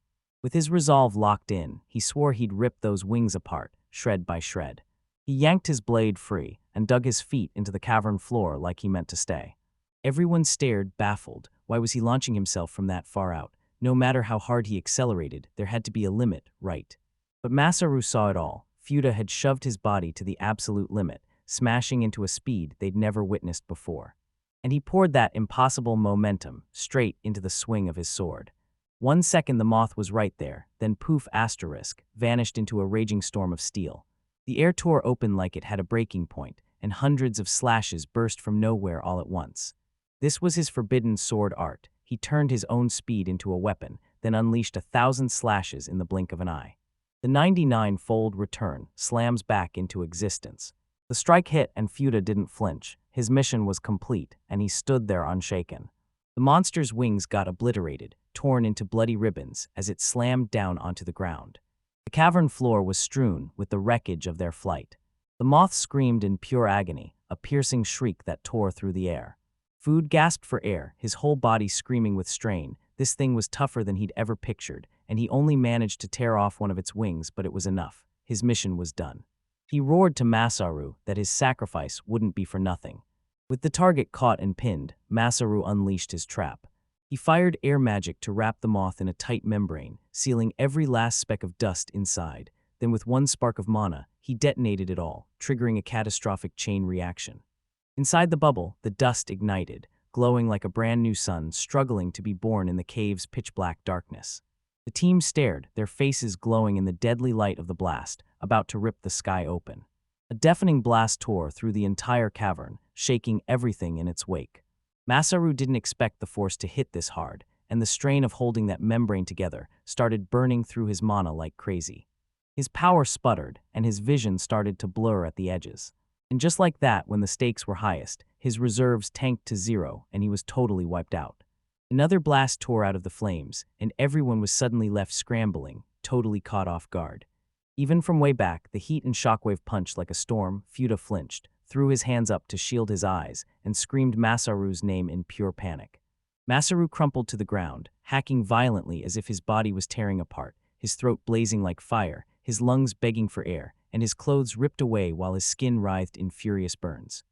With his resolve locked in, he swore he'd rip those wings apart, shred by shred. He yanked his blade free and dug his feet into the cavern floor like he meant to stay. Everyone stared, baffled, Why was he launching himself from that far out? No matter how hard he accelerated, there had to be a limit, right? But Masaru saw it all. Fuda had shoved his body to the absolute limit, smashing into a speed they'd never witnessed before. And he poured that impossible momentum straight into the swing of his sword. 1 second the moth was right there, then poof asterisk, vanished into a raging storm of steel. The air tore open like it had a breaking point, and hundreds of slashes burst from nowhere all at once. This was his forbidden sword art. He turned his own speed into a weapon, then unleashed 1,000 slashes in the blink of an eye. The 99-fold return slams back into existence. The strike hit and Fuda didn't flinch. His mission was complete, and he stood there unshaken. The monster's wings got obliterated, torn into bloody ribbons as it slammed down onto the ground. The cavern floor was strewn with the wreckage of their flight. The moth screamed in pure agony, a piercing shriek that tore through the air. Food gasped for air, his whole body screaming with strain. This thing was tougher than he'd ever pictured, and he only managed to tear off one of its wings, but it was enough. His mission was done. He roared to Masaru that his sacrifice wouldn't be for nothing. With the target caught and pinned, Masaru unleashed his trap. He fired air magic to wrap the moth in a tight membrane, sealing every last speck of dust inside. Then with one spark of mana, he detonated it all, triggering a catastrophic chain reaction. Inside the bubble, the dust ignited, glowing like a brand new sun struggling to be born in the cave's pitch-black darkness. The team stared, their faces glowing in the deadly light of the blast, about to rip the sky open. A deafening blast tore through the entire cavern, shaking everything in its wake. Masaru didn't expect the force to hit this hard, and the strain of holding that membrane together started burning through his mana like crazy. His power sputtered, and his vision started to blur at the edges. And just like that, when the stakes were highest, his reserves tanked to zero, and he was totally wiped out. Another blast tore out of the flames, and everyone was suddenly left scrambling, totally caught off guard. Even from way back, the heat and shockwave punched like a storm. Fuda flinched, threw his hands up to shield his eyes, and screamed Masaru's name in pure panic. Masaru crumpled to the ground, hacking violently as if his body was tearing apart, his throat blazing like fire, his lungs begging for air, and his clothes ripped away while his skin writhed in furious burns.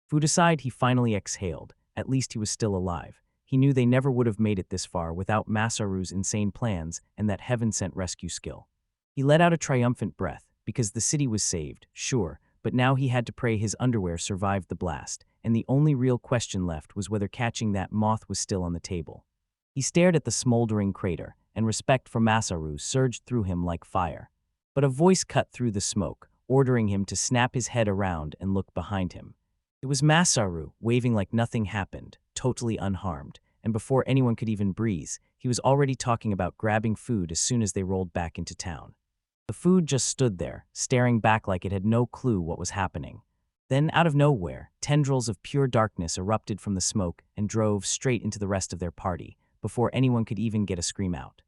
Food aside, he finally exhaled. At least he was still alive. He knew they never would have made it this far without Masaru's insane plans and that heaven-sent rescue skill. He let out a triumphant breath, because the city was saved, sure, but now he had to pray his underwear survived the blast, and the only real question left was whether catching that moth was still on the table. He stared at the smoldering crater, and respect for Masaru surged through him like fire. But a voice cut through the smoke, ordering him to snap his head around and look behind him. It was Masaru, waving like nothing happened, totally unharmed, and before anyone could even breathe, he was already talking about grabbing food as soon as they rolled back into town. The food just stood there, staring back like it had no clue what was happening. Then, out of nowhere, tendrils of pure darkness erupted from the smoke and drove straight into the rest of their party, before anyone could even get a scream out.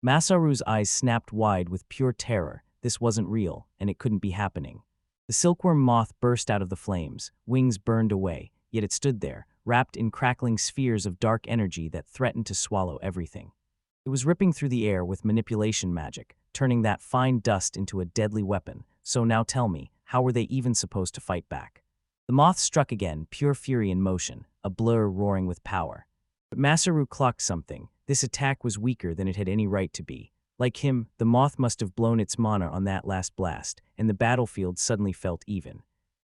Masaru's eyes snapped wide with pure terror. This wasn't real, and it couldn't be happening. The silkworm moth burst out of the flames, wings burned away, yet it stood there, wrapped in crackling spheres of dark energy that threatened to swallow everything. It was ripping through the air with manipulation magic, turning that fine dust into a deadly weapon. So now tell me, how were they even supposed to fight back? The moth struck again, pure fury in motion, a blur roaring with power. But Masaru clocked something. This attack was weaker than it had any right to be. Like him, the moth must have blown its mana on that last blast, and the battlefield suddenly felt even.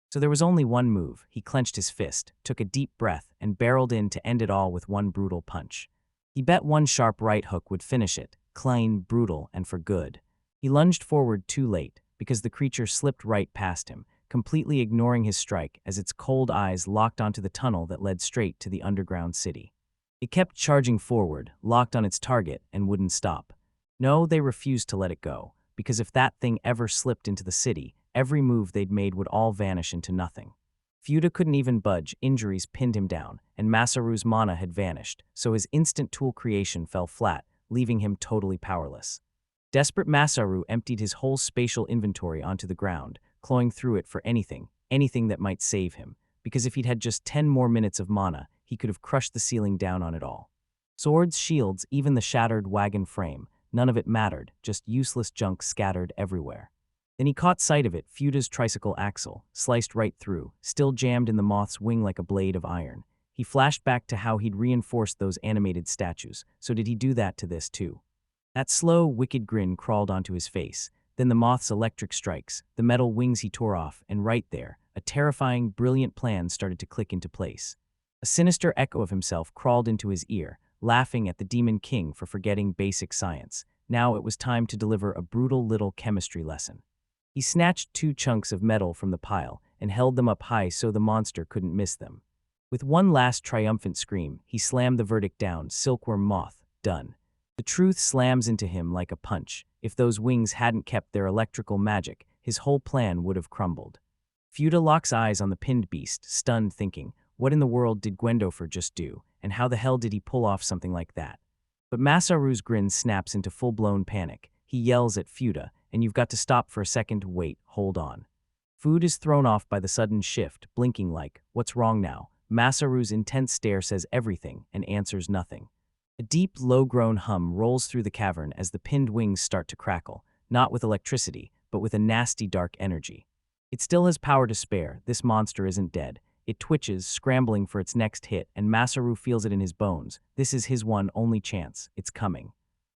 So there was only one move. He clenched his fist, took a deep breath, and barreled in to end it all with one brutal punch. He bet one sharp right hook would finish it, clean, brutal, and for good. He lunged forward too late, because the creature slipped right past him, completely ignoring his strike as its cold eyes locked onto the tunnel that led straight to the underground city. It kept charging forward, locked on its target, and wouldn't stop. No, they refused to let it go, because if that thing ever slipped into the city, every move they'd made would all vanish into nothing. Fuda couldn't even budge, injuries pinned him down, and Masaru's mana had vanished, so his instant tool creation fell flat, leaving him totally powerless. Desperate Masaru emptied his whole spatial inventory onto the ground, clawing through it for anything that might save him, because if he'd had just 10 more minutes of mana, he could have crushed the ceiling down on it all. Swords, shields, even the shattered wagon frame, none of it mattered, just useless junk scattered everywhere. Then he caught sight of it, Fuda's tricycle axle, sliced right through, still jammed in the moth's wing like a blade of iron. He flashed back to how he'd reinforced those animated statues, so did he do that to this too? That slow, wicked grin crawled onto his face, then the moth's electric strikes, the metal wings he tore off, and right there, a terrifying, brilliant plan started to click into place. A sinister echo of himself crawled into his ear, laughing at the Demon King for forgetting basic science. Now it was time to deliver a brutal little chemistry lesson. He snatched 2 chunks of metal from the pile and held them up high so the monster couldn't miss them. With one last triumphant scream, he slammed the verdict down, silkworm moth, done. The truth slams into him like a punch. If those wings hadn't kept their electrical magic, his whole plan would have crumbled. Fuda locks eyes on the pinned beast, stunned, thinking, what in the world did Gwendofer just do, and how the hell did he pull off something like that? But Masaru's grin snaps into full-blown panic. He yells at Fuda, and you've got to stop for a second, wait, hold on. Food is thrown off by the sudden shift, blinking like, what's wrong now? Masaru's intense stare says everything and answers nothing. A deep, low-grown hum rolls through the cavern as the pinned wings start to crackle, not with electricity, but with a nasty dark energy. It still has power to spare. This monster isn't dead. It twitches, scrambling for its next hit, and Masaru feels it in his bones. This is his one only chance. It's coming.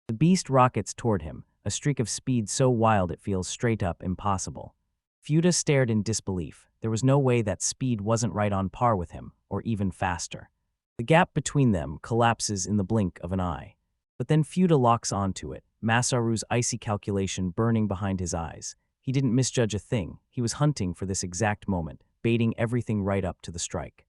The beast rockets toward him, a streak of speed so wild it feels straight up impossible. Fuda stared in disbelief. There was no way that speed wasn't right on par with him, or even faster. The gap between them collapses in the blink of an eye. But then Fuda locks onto it, Masaru's icy calculation burning behind his eyes. He didn't misjudge a thing. He was hunting for this exact moment, baiting everything right up to the strike.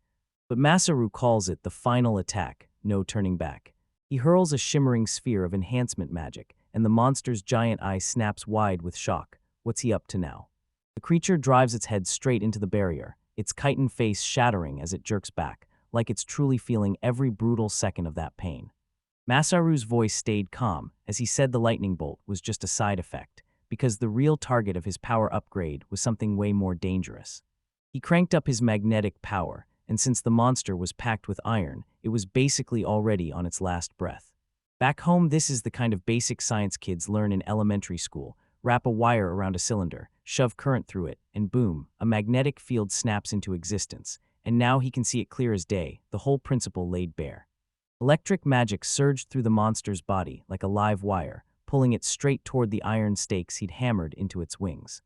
But Masaru calls it the final attack, no turning back. He hurls a shimmering sphere of enhancement magic, and the monster's giant eye snaps wide with shock. What's he up to now? The creature drives its head straight into the barrier, its chitin face shattering as it jerks back, like it's truly feeling every brutal second of that pain. Masaru's voice stayed calm as he said the lightning bolt was just a side effect, because the real target of his power upgrade was something way more dangerous. He cranked up his magnetic power, and since the monster was packed with iron, it was basically already on its last breath. Back home, this is the kind of basic science kids learn in elementary school. Wrap a wire around a cylinder, shove current through it, and boom, a magnetic field snaps into existence. And now he can see it clear as day, the whole principle laid bare. Electric magic surged through the monster's body like a live wire, pulling it straight toward the iron stakes he'd hammered into its wings.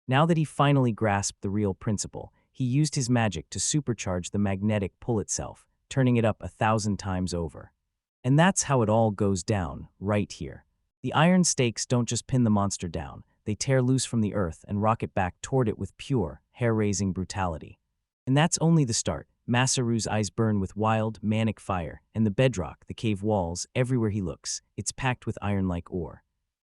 Now that he finally grasped the real principle, he used his magic to supercharge the magnetic pull itself, turning it up 1,000 times over. And that's how it all goes down, right here. The iron stakes don't just pin the monster down, they tear loose from the earth and rocket back toward it with pure, hair-raising brutality. And that's only the start. Masaru's eyes burn with wild, manic fire, and the bedrock, the cave walls, everywhere he looks, it's packed with iron-like ore.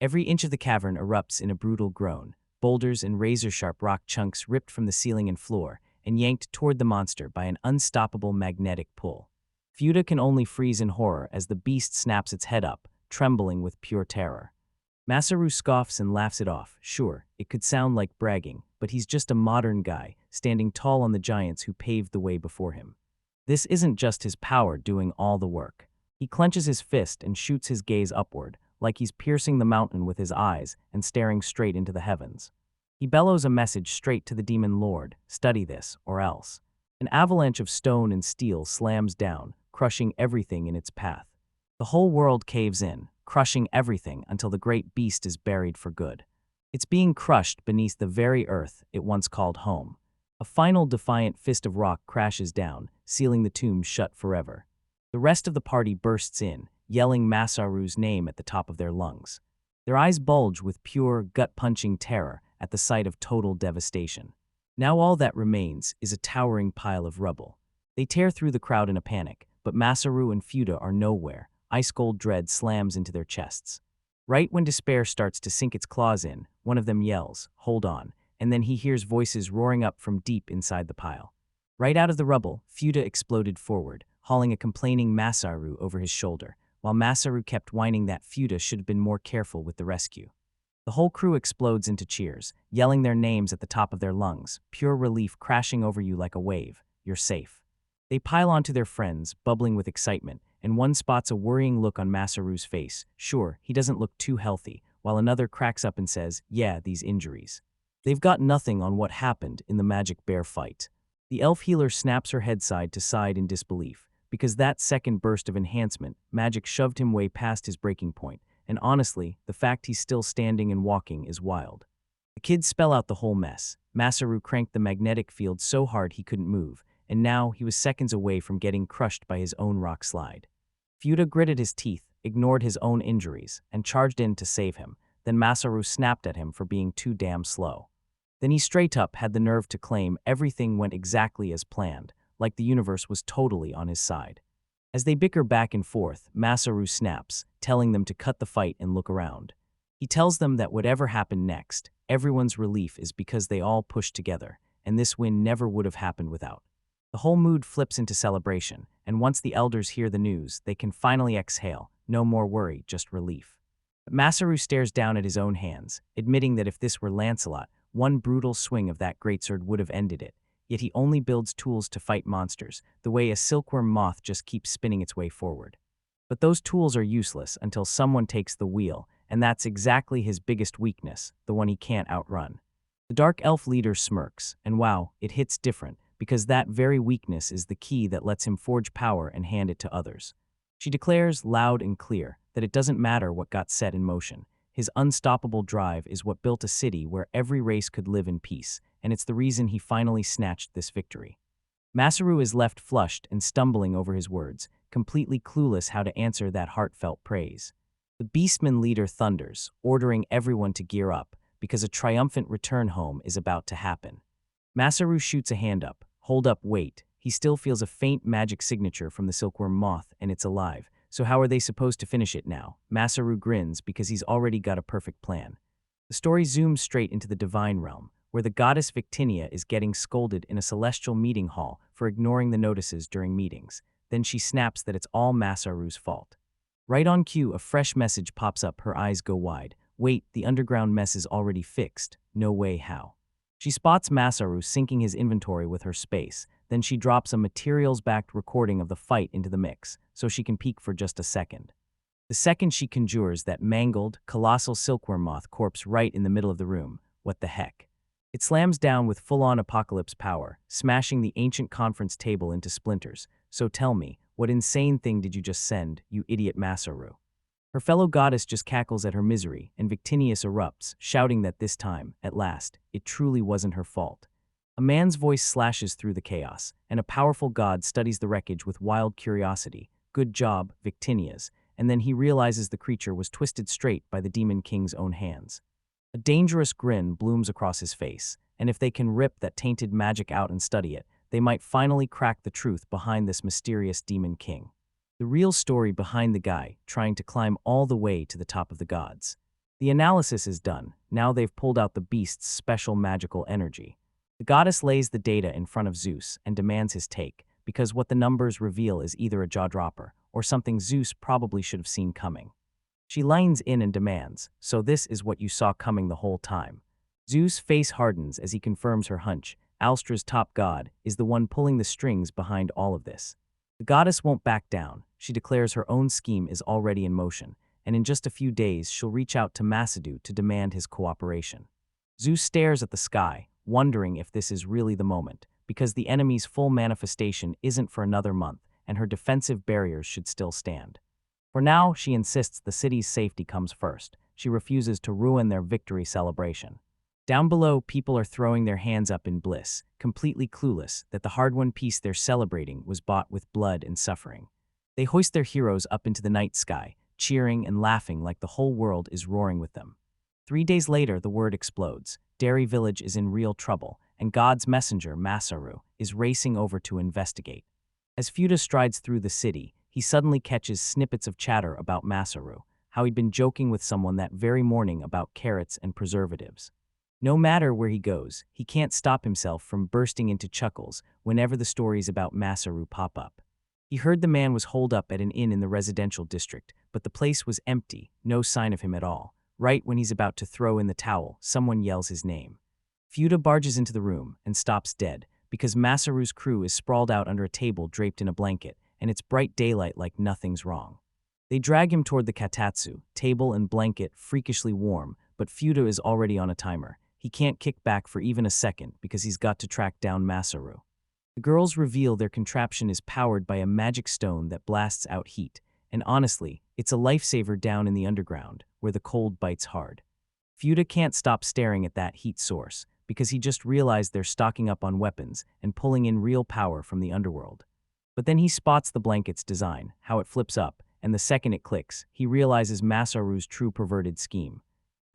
Every inch of the cavern erupts in a brutal groan, boulders and razor-sharp rock chunks ripped from the ceiling and floor, and yanked toward the monster by an unstoppable magnetic pull. Fuda can only freeze in horror as the beast snaps its head up, trembling with pure terror. Masaru scoffs and laughs it off. Sure, it could sound like bragging, but he's just a modern guy, standing tall on the giants who paved the way before him. This isn't just his power doing all the work. He clenches his fist and shoots his gaze upward, like he's piercing the mountain with his eyes and staring straight into the heavens. He bellows a message straight to the demon lord, study this, or else. An avalanche of stone and steel slams down, crushing everything in its path. The whole world caves in, crushing everything until the great beast is buried for good. It's being crushed beneath the very earth it once called home. A final defiant fist of rock crashes down, sealing the tomb shut forever. The rest of the party bursts in, yelling Masaru's name at the top of their lungs. Their eyes bulge with pure, gut-punching terror at the sight of total devastation. Now all that remains is a towering pile of rubble. They tear through the crowd in a panic, but Masaru and Fuda are nowhere. Ice-cold dread slams into their chests. Right when despair starts to sink its claws in, one of them yells, hold on, and then he hears voices roaring up from deep inside the pile. Right out of the rubble, Fuda exploded forward, hauling a complaining Masaru over his shoulder, while Masaru kept whining that Fuda should have been more careful with the rescue. The whole crew explodes into cheers, yelling their names at the top of their lungs, pure relief crashing over you like a wave. You're safe. They pile onto their friends, bubbling with excitement, and one spots a worrying look on Masaru's face. Sure, he doesn't look too healthy, while another cracks up and says, yeah, these injuries. They've got nothing on what happened in the Magic Bear fight. The elf healer snaps her head side to side in disbelief, because that second burst of enhancement, magic shoved him way past his breaking point, and honestly, the fact he's still standing and walking is wild. The kids spell out the whole mess. Masaru cranked the magnetic field so hard he couldn't move, and now he was seconds away from getting crushed by his own rock slide. Fuda gritted his teeth, ignored his own injuries, and charged in to save him. Then Masaru snapped at him for being too damn slow. Then he straight up had the nerve to claim everything went exactly as planned, like the universe was totally on his side. As they bicker back and forth, Masaru snaps, telling them to cut the fight and look around. He tells them that whatever happened next, everyone's relief is because they all pushed together, and this win never would have happened without. The whole mood flips into celebration, and once the elders hear the news, they can finally exhale. No more worry, just relief. But Masaru stares down at his own hands, admitting that if this were Lancelot, one brutal swing of that greatsword would have ended it. Yet he only builds tools to fight monsters, the way a silkworm moth just keeps spinning its way forward. But those tools are useless until someone takes the wheel, and that's exactly his biggest weakness, the one he can't outrun. The dark elf leader smirks, and wow, it hits different, because that very weakness is the key that lets him forge power and hand it to others. She declares, loud and clear, that it doesn't matter what got set in motion. His unstoppable drive is what built a city where every race could live in peace, and it's the reason he finally snatched this victory. Masaru is left flushed and stumbling over his words, completely clueless how to answer that heartfelt praise. The Beastman leader thunders, ordering everyone to gear up, because a triumphant return home is about to happen. Masaru shoots a hand up. Hold up, wait. He still feels a faint magic signature from the silkworm moth, and it's alive. So how are they supposed to finish it now? Masaru grins because he's already got a perfect plan. The story zooms straight into the divine realm, where the goddess Victinia is getting scolded in a celestial meeting hall for ignoring the notices during meetings. Then she snaps that it's all Masaru's fault. Right on cue, a fresh message pops up. Her eyes go wide. Wait, the underground mess is already fixed. No way, how? She spots Masaru syncing his inventory with her space. Then she drops a materials-backed recording of the fight into the mix, so she can peek for just a second. The second she conjures that mangled, colossal silkworm moth corpse right in the middle of the room. What the heck? It slams down with full-on apocalypse power, smashing the ancient conference table into splinters. So tell me, what insane thing did you just send, you idiot Masaru? Her fellow goddess just cackles at her misery, and Victinius erupts, shouting that this time, at last, it truly wasn't her fault. A man's voice slashes through the chaos, and a powerful god studies the wreckage with wild curiosity. Good job, Victinius, and then he realizes the creature was twisted straight by the demon king's own hands. A dangerous grin blooms across his face, and if they can rip that tainted magic out and study it, they might finally crack the truth behind this mysterious demon king. The real story behind the guy trying to climb all the way to the top of the gods. The analysis is done. Now they've pulled out the beast's special magical energy. The goddess lays the data in front of Zeus and demands his take, because what the numbers reveal is either a jaw-dropper or something Zeus probably should have seen coming. She lines in and demands, so this is what you saw coming the whole time. Zeus' face hardens as he confirms her hunch. Alstra's top god is the one pulling the strings behind all of this. The goddess won't back down. She declares her own scheme is already in motion, and in just a few days she'll reach out to Masadu to demand his cooperation. Zeus stares at the sky, wondering if this is really the moment, because the enemy's full manifestation isn't for another month, and her defensive barriers should still stand. For now, she insists the city's safety comes first. She refuses to ruin their victory celebration. Down below, people are throwing their hands up in bliss, completely clueless that the hard-won peace they're celebrating was bought with blood and suffering. They hoist their heroes up into the night sky, cheering and laughing like the whole world is roaring with them. 3 days later, the word explodes. Derry Village is in real trouble, and God's messenger, Masaru, is racing over to investigate. As Fuda strides through the city, he suddenly catches snippets of chatter about Masaru, how he'd been joking with someone that very morning about carrots and preservatives. No matter where he goes, he can't stop himself from bursting into chuckles whenever the stories about Masaru pop up. He heard the man was holed up at an inn in the residential district, but the place was empty, no sign of him at all. Right when he's about to throw in the towel, someone yells his name. Fuda barges into the room and stops dead, because Masaru's crew is sprawled out under a table draped in a blanket, and it's bright daylight like nothing's wrong. They drag him toward the katatsu, table and blanket freakishly warm, but Fuda is already on a timer. He can't kick back for even a second because he's got to track down Masaru. The girls reveal their contraption is powered by a magic stone that blasts out heat, and honestly, it's a lifesaver down in the underground, where the cold bites hard. Fuda can't stop staring at that heat source, because he just realized they're stocking up on weapons and pulling in real power from the underworld. But then he spots the blanket's design, how it flips up, and the second it clicks, he realizes Masaru's true perverted scheme.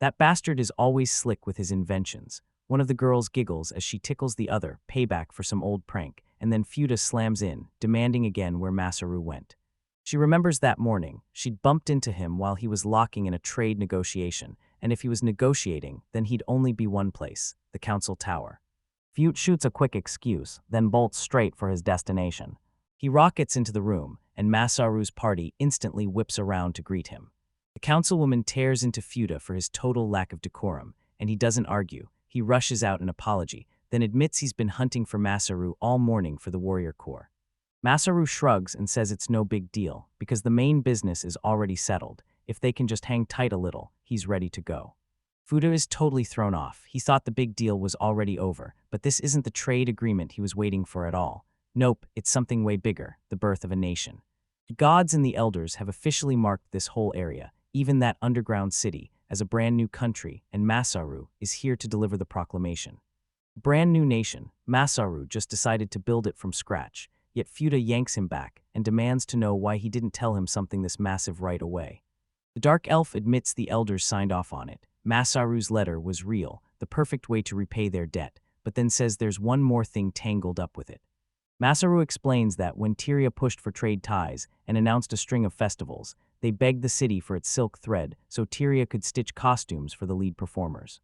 That bastard is always slick with his inventions. One of the girls giggles as she tickles the other, payback for some old prank, and then Fuda slams in, demanding again where Masaru went. She remembers that morning, she'd bumped into him while he was locking in a trade negotiation, and if he was negotiating, then he'd only be one place, the council tower. Fuda shoots a quick excuse, then bolts straight for his destination. He rockets into the room, and Masaru's party instantly whips around to greet him. The councilwoman tears into Fuda for his total lack of decorum, and he doesn't argue. He rushes out an apology, then admits he's been hunting for Masaru all morning for the warrior corps. Masaru shrugs and says it's no big deal, because the main business is already settled. If they can just hang tight a little, he's ready to go. Fuda is totally thrown off. He thought the big deal was already over, but this isn't the trade agreement he was waiting for at all. Nope, it's something way bigger, the birth of a nation. The gods and the elders have officially marked this whole area, even that underground city, as a brand new country, and Masaru is here to deliver the proclamation. Brand new nation, Masaru just decided to build it from scratch, yet Fuda yanks him back and demands to know why he didn't tell him something this massive right away. The dark elf admits the elders signed off on it. Masaru's letter was real, the perfect way to repay their debt, but then says there's one more thing tangled up with it. Masaru explains that when Tyria pushed for trade ties and announced a string of festivals, they begged the city for its silk thread so Tyria could stitch costumes for the lead performers.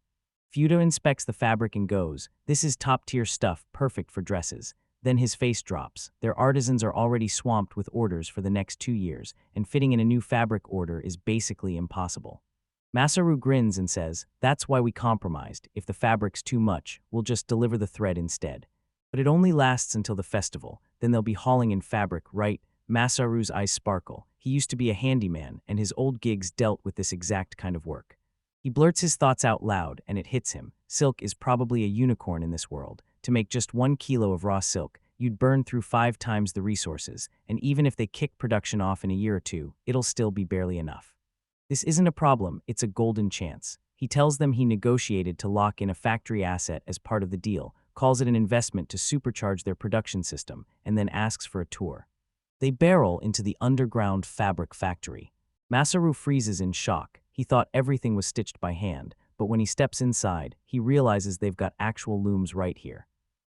Fuda inspects the fabric and goes, "This is top-tier stuff, perfect for dresses." Then his face drops. Their artisans are already swamped with orders for the next 2 years, and fitting in a new fabric order is basically impossible. Masaru grins and says, "That's why we compromised. If the fabric's too much, we'll just deliver the thread instead." But it only lasts until the festival, then they'll be hauling in fabric, right? Masaru's eyes sparkle. He used to be a handyman, and his old gigs dealt with this exact kind of work. He blurts his thoughts out loud, and it hits him. Silk is probably a unicorn in this world. To make just 1 kilo of raw silk, you'd burn through 5 times the resources, and even if they kick production off in a year or two, it'll still be barely enough. This isn't a problem, it's a golden chance. He tells them he negotiated to lock in a factory asset as part of the deal, calls it an investment to supercharge their production system, and then asks for a tour. They barrel into the underground fabric factory. Masaru freezes in shock. He thought everything was stitched by hand, but when he steps inside, he realizes they've got actual looms right here.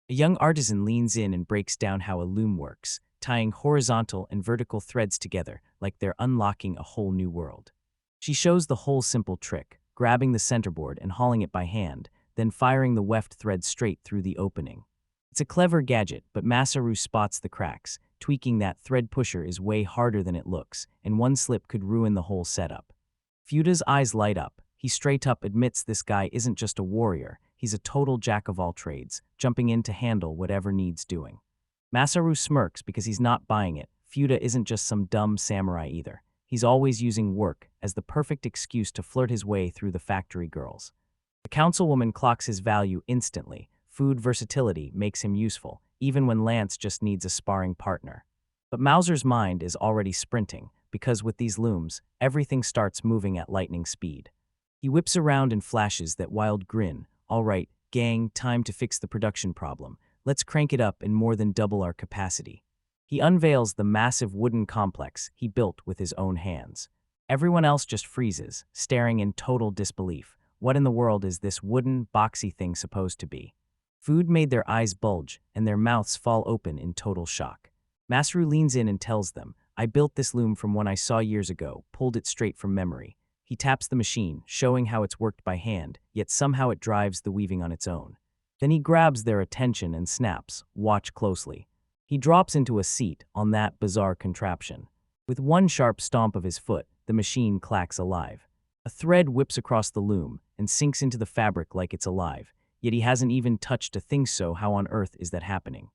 A young artisan leans in and breaks down how a loom works, tying horizontal and vertical threads together like they're unlocking a whole new world. She shows the whole simple trick, grabbing the centerboard and hauling it by hand, then firing the weft thread straight through the opening. It's a clever gadget, but Masaru spots the cracks, tweaking that thread pusher is way harder than it looks, and one slip could ruin the whole setup. Fuda's eyes light up. He straight up admits this guy isn't just a warrior, he's a total jack of all trades, jumping in to handle whatever needs doing. Masaru smirks because he's not buying it. Fuda isn't just some dumb samurai either. He's always using work as the perfect excuse to flirt his way through the factory girls. The councilwoman clocks his value instantly. Food versatility makes him useful, even when Lance just needs a sparring partner. But Mauser's mind is already sprinting, because with these looms, everything starts moving at lightning speed. He whips around and flashes that wild grin. "All right, gang, time to fix the production problem. Let's crank it up and more than double our capacity." He unveils the massive wooden complex he built with his own hands. Everyone else just freezes, staring in total disbelief. What in the world is this wooden, boxy thing supposed to be? Food made their eyes bulge, and their mouths fall open in total shock. Masaru leans in and tells them, "I built this loom from one I saw years ago, pulled it straight from memory." He taps the machine, showing how it's worked by hand, yet somehow it drives the weaving on its own. Then he grabs their attention and snaps, "Watch closely." He drops into a seat on that bizarre contraption. With one sharp stomp of his foot, the machine clacks alive. A thread whips across the loom and sinks into the fabric like it's alive, yet he hasn't even touched a thing, so how on earth is that happening?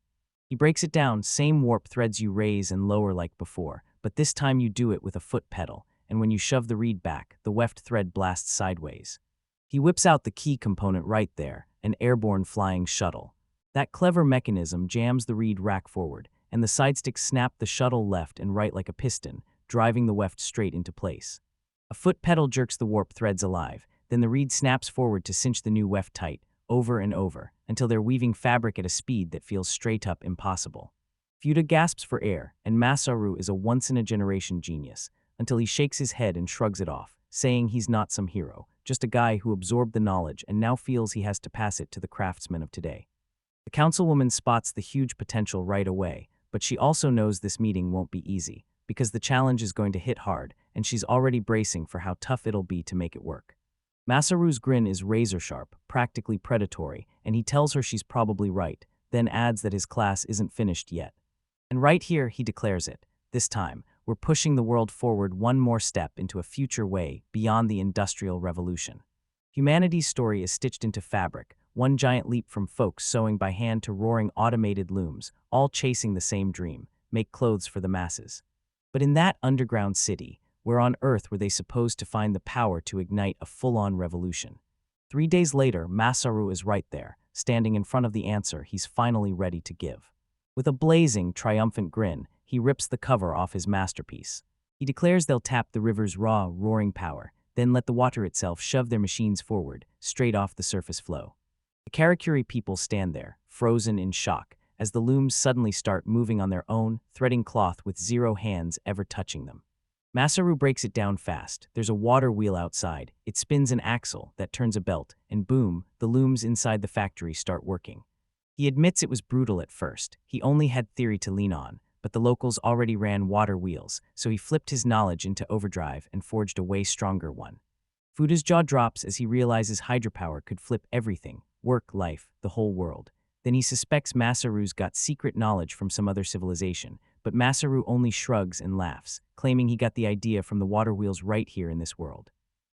He breaks it down, same warp threads you raise and lower like before, but this time you do it with a foot pedal, and when you shove the reed back, the weft thread blasts sideways. He whips out the key component right there, an airborne flying shuttle. That clever mechanism jams the reed rack forward, and the sidesticks snap the shuttle left and right like a piston, driving the weft straight into place. A foot pedal jerks the warp threads alive, then the reed snaps forward to cinch the new weft tight, over and over, until they're weaving fabric at a speed that feels straight up impossible. Fuda gasps for air, and Masaru is a once-in-a-generation genius, until he shakes his head and shrugs it off, saying he's not some hero, just a guy who absorbed the knowledge and now feels he has to pass it to the craftsmen of today. The councilwoman spots the huge potential right away, but she also knows this meeting won't be easy, because the challenge is going to hit hard, and she's already bracing for how tough it'll be to make it work. Masaru's grin is razor-sharp, practically predatory, and he tells her she's probably right, then adds that his class isn't finished yet. And right here, he declares it. This time, we're pushing the world forward one more step into a future way beyond the Industrial Revolution. Humanity's story is stitched into fabric, one giant leap from folks sewing by hand to roaring automated looms, all chasing the same dream: make clothes for the masses. But in that underground city, where on Earth were they supposed to find the power to ignite a full-on revolution? 3 days later, Masaru is right there, standing in front of the answer he's finally ready to give. With a blazing, triumphant grin, he rips the cover off his masterpiece. He declares they'll tap the river's raw, roaring power, then let the water itself shove their machines forward, straight off the surface flow. The Karakuri people stand there, frozen in shock, as the looms suddenly start moving on their own, threading cloth with zero hands ever touching them. Masaru breaks it down fast. There's a water wheel outside. It spins an axle that turns a belt, and boom, the looms inside the factory start working. He admits it was brutal at first. He only had theory to lean on, but the locals already ran water wheels, so he flipped his knowledge into overdrive and forged a way stronger one. Fuda's jaw drops as he realizes hydropower could flip everything: work, life, the whole world. Then he suspects Masaru's got secret knowledge from some other civilization, but Masaru only shrugs and laughs, claiming he got the idea from the water wheels right here in this world.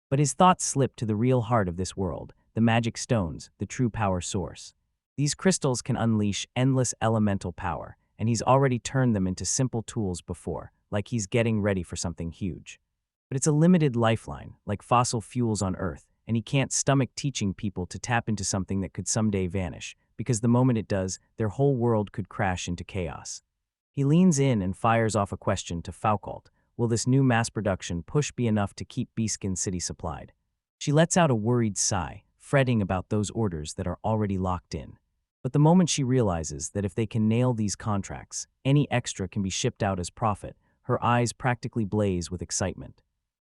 But his thoughts slip to the real heart of this world, the magic stones, the true power source. These crystals can unleash endless elemental power, and he's already turned them into simple tools before, like he's getting ready for something huge. But it's a limited lifeline, like fossil fuels on Earth, and he can't stomach teaching people to tap into something that could someday vanish, because the moment it does, their whole world could crash into chaos. He leans in and fires off a question to Foucault. Will this new mass production push be enough to keep Beaskin City supplied? She lets out a worried sigh, fretting about those orders that are already locked in. But the moment she realizes that if they can nail these contracts, any extra can be shipped out as profit, her eyes practically blaze with excitement.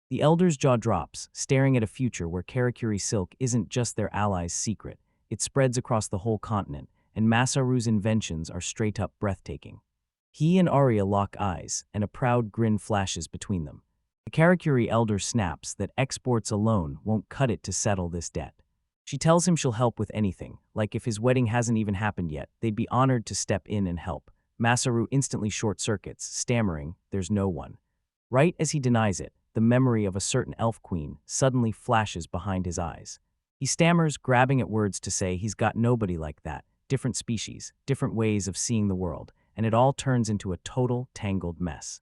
The elder's jaw drops, staring at a future where Karakuri silk isn't just their allies' secret. It spreads across the whole continent, and Masaru's inventions are straight-up breathtaking. He and Arya lock eyes, and a proud grin flashes between them. The Karakuri elder snaps that exports alone won't cut it to settle this debt. She tells him she'll help with anything, like if his wedding hasn't even happened yet, they'd be honored to step in and help. Masaru instantly short-circuits, stammering, "There's no one." Right as he denies it, the memory of a certain elf queen suddenly flashes behind his eyes. He stammers, grabbing at words to say he's got nobody like that, different species, different ways of seeing the world, and it all turns into a total, tangled mess.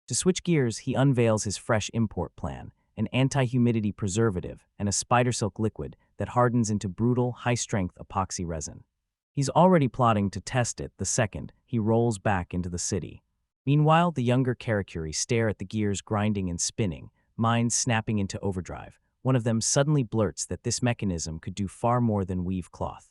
To switch gears, he unveils his fresh import plan, an anti-humidity preservative and a spider silk liquid that hardens into brutal, high-strength epoxy resin. He's already plotting to test it the second he rolls back into the city. Meanwhile, the younger Karakuri stare at the gears grinding and spinning, minds snapping into overdrive. One of them suddenly blurts that this mechanism could do far more than weave cloth.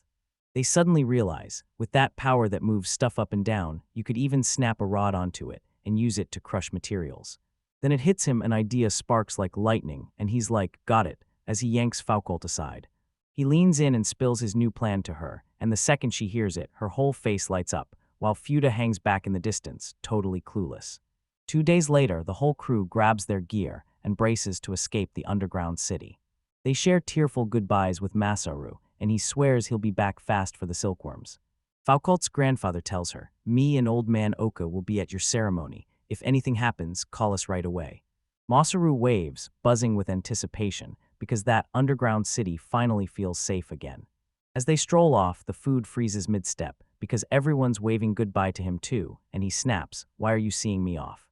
They suddenly realize, with that power that moves stuff up and down, you could even snap a rod onto it and use it to crush materials. Then it hits him, an idea sparks like lightning, and he's like, "Got it," as he yanks Foucault aside. He leans in and spills his new plan to her, and the second she hears it, her whole face lights up, while Fuda hangs back in the distance, totally clueless. 2 days later, the whole crew grabs their gear and braces to escape the underground city. They share tearful goodbyes with Masaru, and he swears he'll be back fast for the silkworms. Foucault's grandfather tells her, "Me and old man Oka will be at your ceremony. If anything happens, call us right away." Masaru waves, buzzing with anticipation, because that underground city finally feels safe again. As they stroll off, the food freezes mid-step, because everyone's waving goodbye to him too, and he snaps, "Why are you seeing me off?"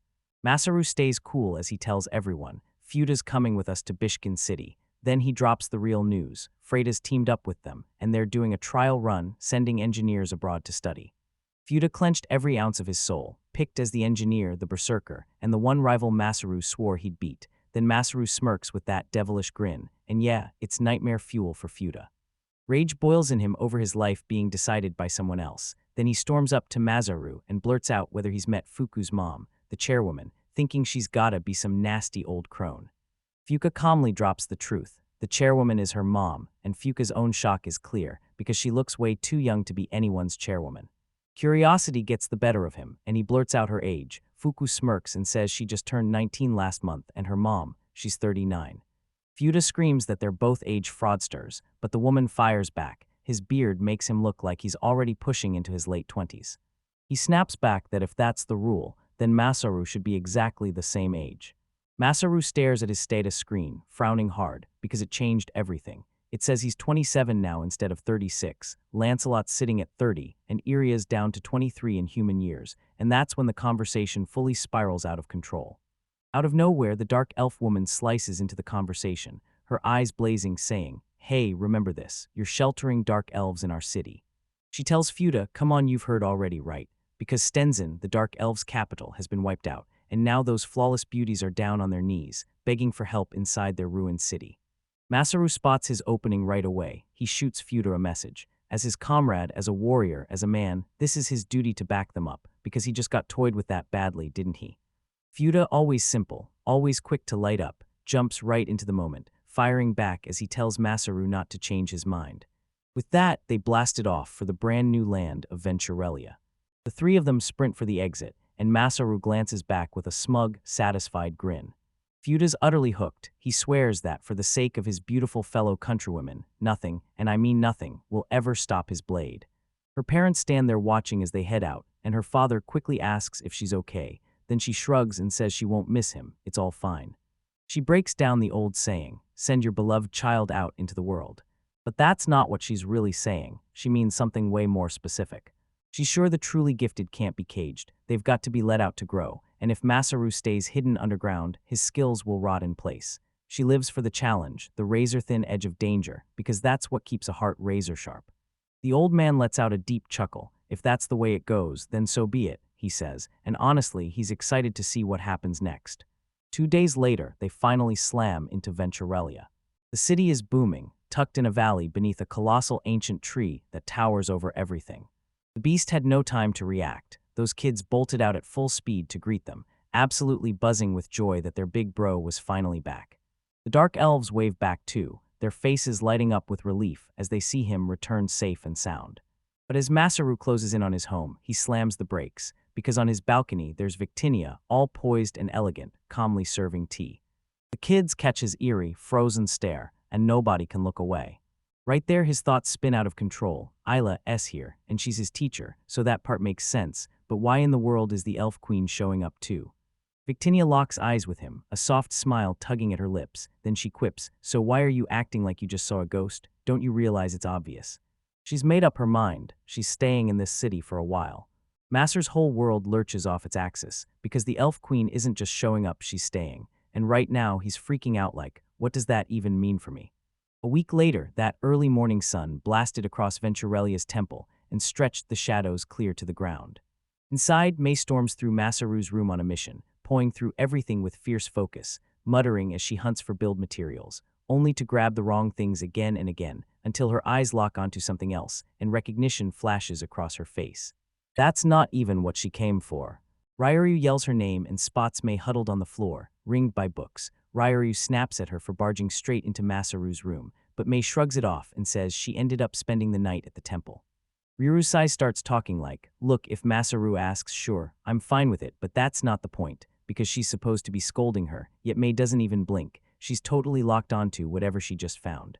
Masaru stays cool as he tells everyone, "Fuda's coming with us to Bishkin City. Then he drops the real news. Freida's teamed up with them, and they're doing a trial run, sending engineers abroad to study. Fuda clenched every ounce of his soul, picked as the engineer, the berserker, and the one rival Masaru swore he'd beat. Then Masaru smirks with that devilish grin, and yeah, it's nightmare fuel for Fuda. Rage boils in him over his life being decided by someone else. Then he storms up to Masaru and blurts out whether he's met Fuku's mom, the chairwoman, thinking she's gotta be some nasty old crone. Fuka calmly drops the truth. The chairwoman is her mom, and Fuka's own shock is clear, because she looks way too young to be anyone's chairwoman. Curiosity gets the better of him, and he blurts out her age. Fuku smirks and says she just turned 19 last month, and her mom, she's 39. Fuda screams that they're both age fraudsters, but the woman fires back. His beard makes him look like he's already pushing into his late 20s. He snaps back that if that's the rule, then Masaru should be exactly the same age. Masaru stares at his status screen, frowning hard, because it changed everything. It says he's 27 now instead of 36, Lancelot's sitting at 30, and Iria's down to 23 in human years, and that's when the conversation fully spirals out of control. Out of nowhere, the dark elf woman slices into the conversation, her eyes blazing, saying, "Hey, remember this, you're sheltering dark elves in our city." She tells Fuda, "Come on, you've heard already, right? Because Stenzen, the dark elves' capital, has been wiped out, and now those flawless beauties are down on their knees, begging for help inside their ruined city." Masaru spots his opening right away. He shoots Fuda a message. As his comrade, as a warrior, as a man, this is his duty to back them up, because he just got toyed with that badly, didn't he? Fuda, always simple, always quick to light up, jumps right into the moment, firing back as he tells Masaru not to change his mind. With that, they blasted off for the brand new land of Venturelia. The three of them sprint for the exit, and Masaru glances back with a smug, satisfied grin. Fuda's utterly hooked. He swears that, for the sake of his beautiful fellow countrywomen, nothing, and I mean nothing, will ever stop his blade. Her parents stand there watching as they head out, and her father quickly asks if she's okay. Then she shrugs and says she won't miss him, it's all fine. She breaks down the old saying, "Send your beloved child out into the world." But that's not what she's really saying. She means something way more specific. She's sure the truly gifted can't be caged. They've got to be let out to grow, and if Masaru stays hidden underground, his skills will rot in place. She lives for the challenge, the razor-thin edge of danger, because that's what keeps a heart razor-sharp. The old man lets out a deep chuckle. If that's the way it goes, then so be it, he says, and honestly, he's excited to see what happens next. 2 days later, they finally slam into Venturelia. The city is booming, tucked in a valley beneath a colossal ancient tree that towers over everything. The beast had no time to react. Those kids bolted out at full speed to greet them, absolutely buzzing with joy that their big bro was finally back. The dark elves wave back too, their faces lighting up with relief as they see him return safe and sound. But as Masaru closes in on his home, he slams the brakes, because on his balcony there's Victinia, all poised and elegant, calmly serving tea. The kids catch his eerie, frozen stare, and nobody can look away. Right there, his thoughts spin out of control. Isla's here, and she's his teacher, so that part makes sense, but why in the world is the elf queen showing up too? Victinia locks eyes with him, a soft smile tugging at her lips, then she quips, "So why are you acting like you just saw a ghost? Don't you realize it's obvious?" She's made up her mind. She's staying in this city for a while. Master's whole world lurches off its axis, because the elf queen isn't just showing up, she's staying. And right now, he's freaking out like, what does that even mean for me? A week later, that early morning sun blasted across Venturelia's temple and stretched the shadows clear to the ground. Inside, May storms through Masaru's room on a mission, pawing through everything with fierce focus, muttering as she hunts for build materials, only to grab the wrong things again and again, until her eyes lock onto something else and recognition flashes across her face. That's not even what she came for. Ryoryu yells her name and spots May huddled on the floor, ringed by books. Ryoryu snaps at her for barging straight into Masaru's room, but May shrugs it off and says she ended up spending the night at the temple. Ryurusai starts talking like, "Look, if Masaru asks, sure, I'm fine with it, but that's not the point," because she's supposed to be scolding her, yet May doesn't even blink. She's totally locked onto whatever she just found.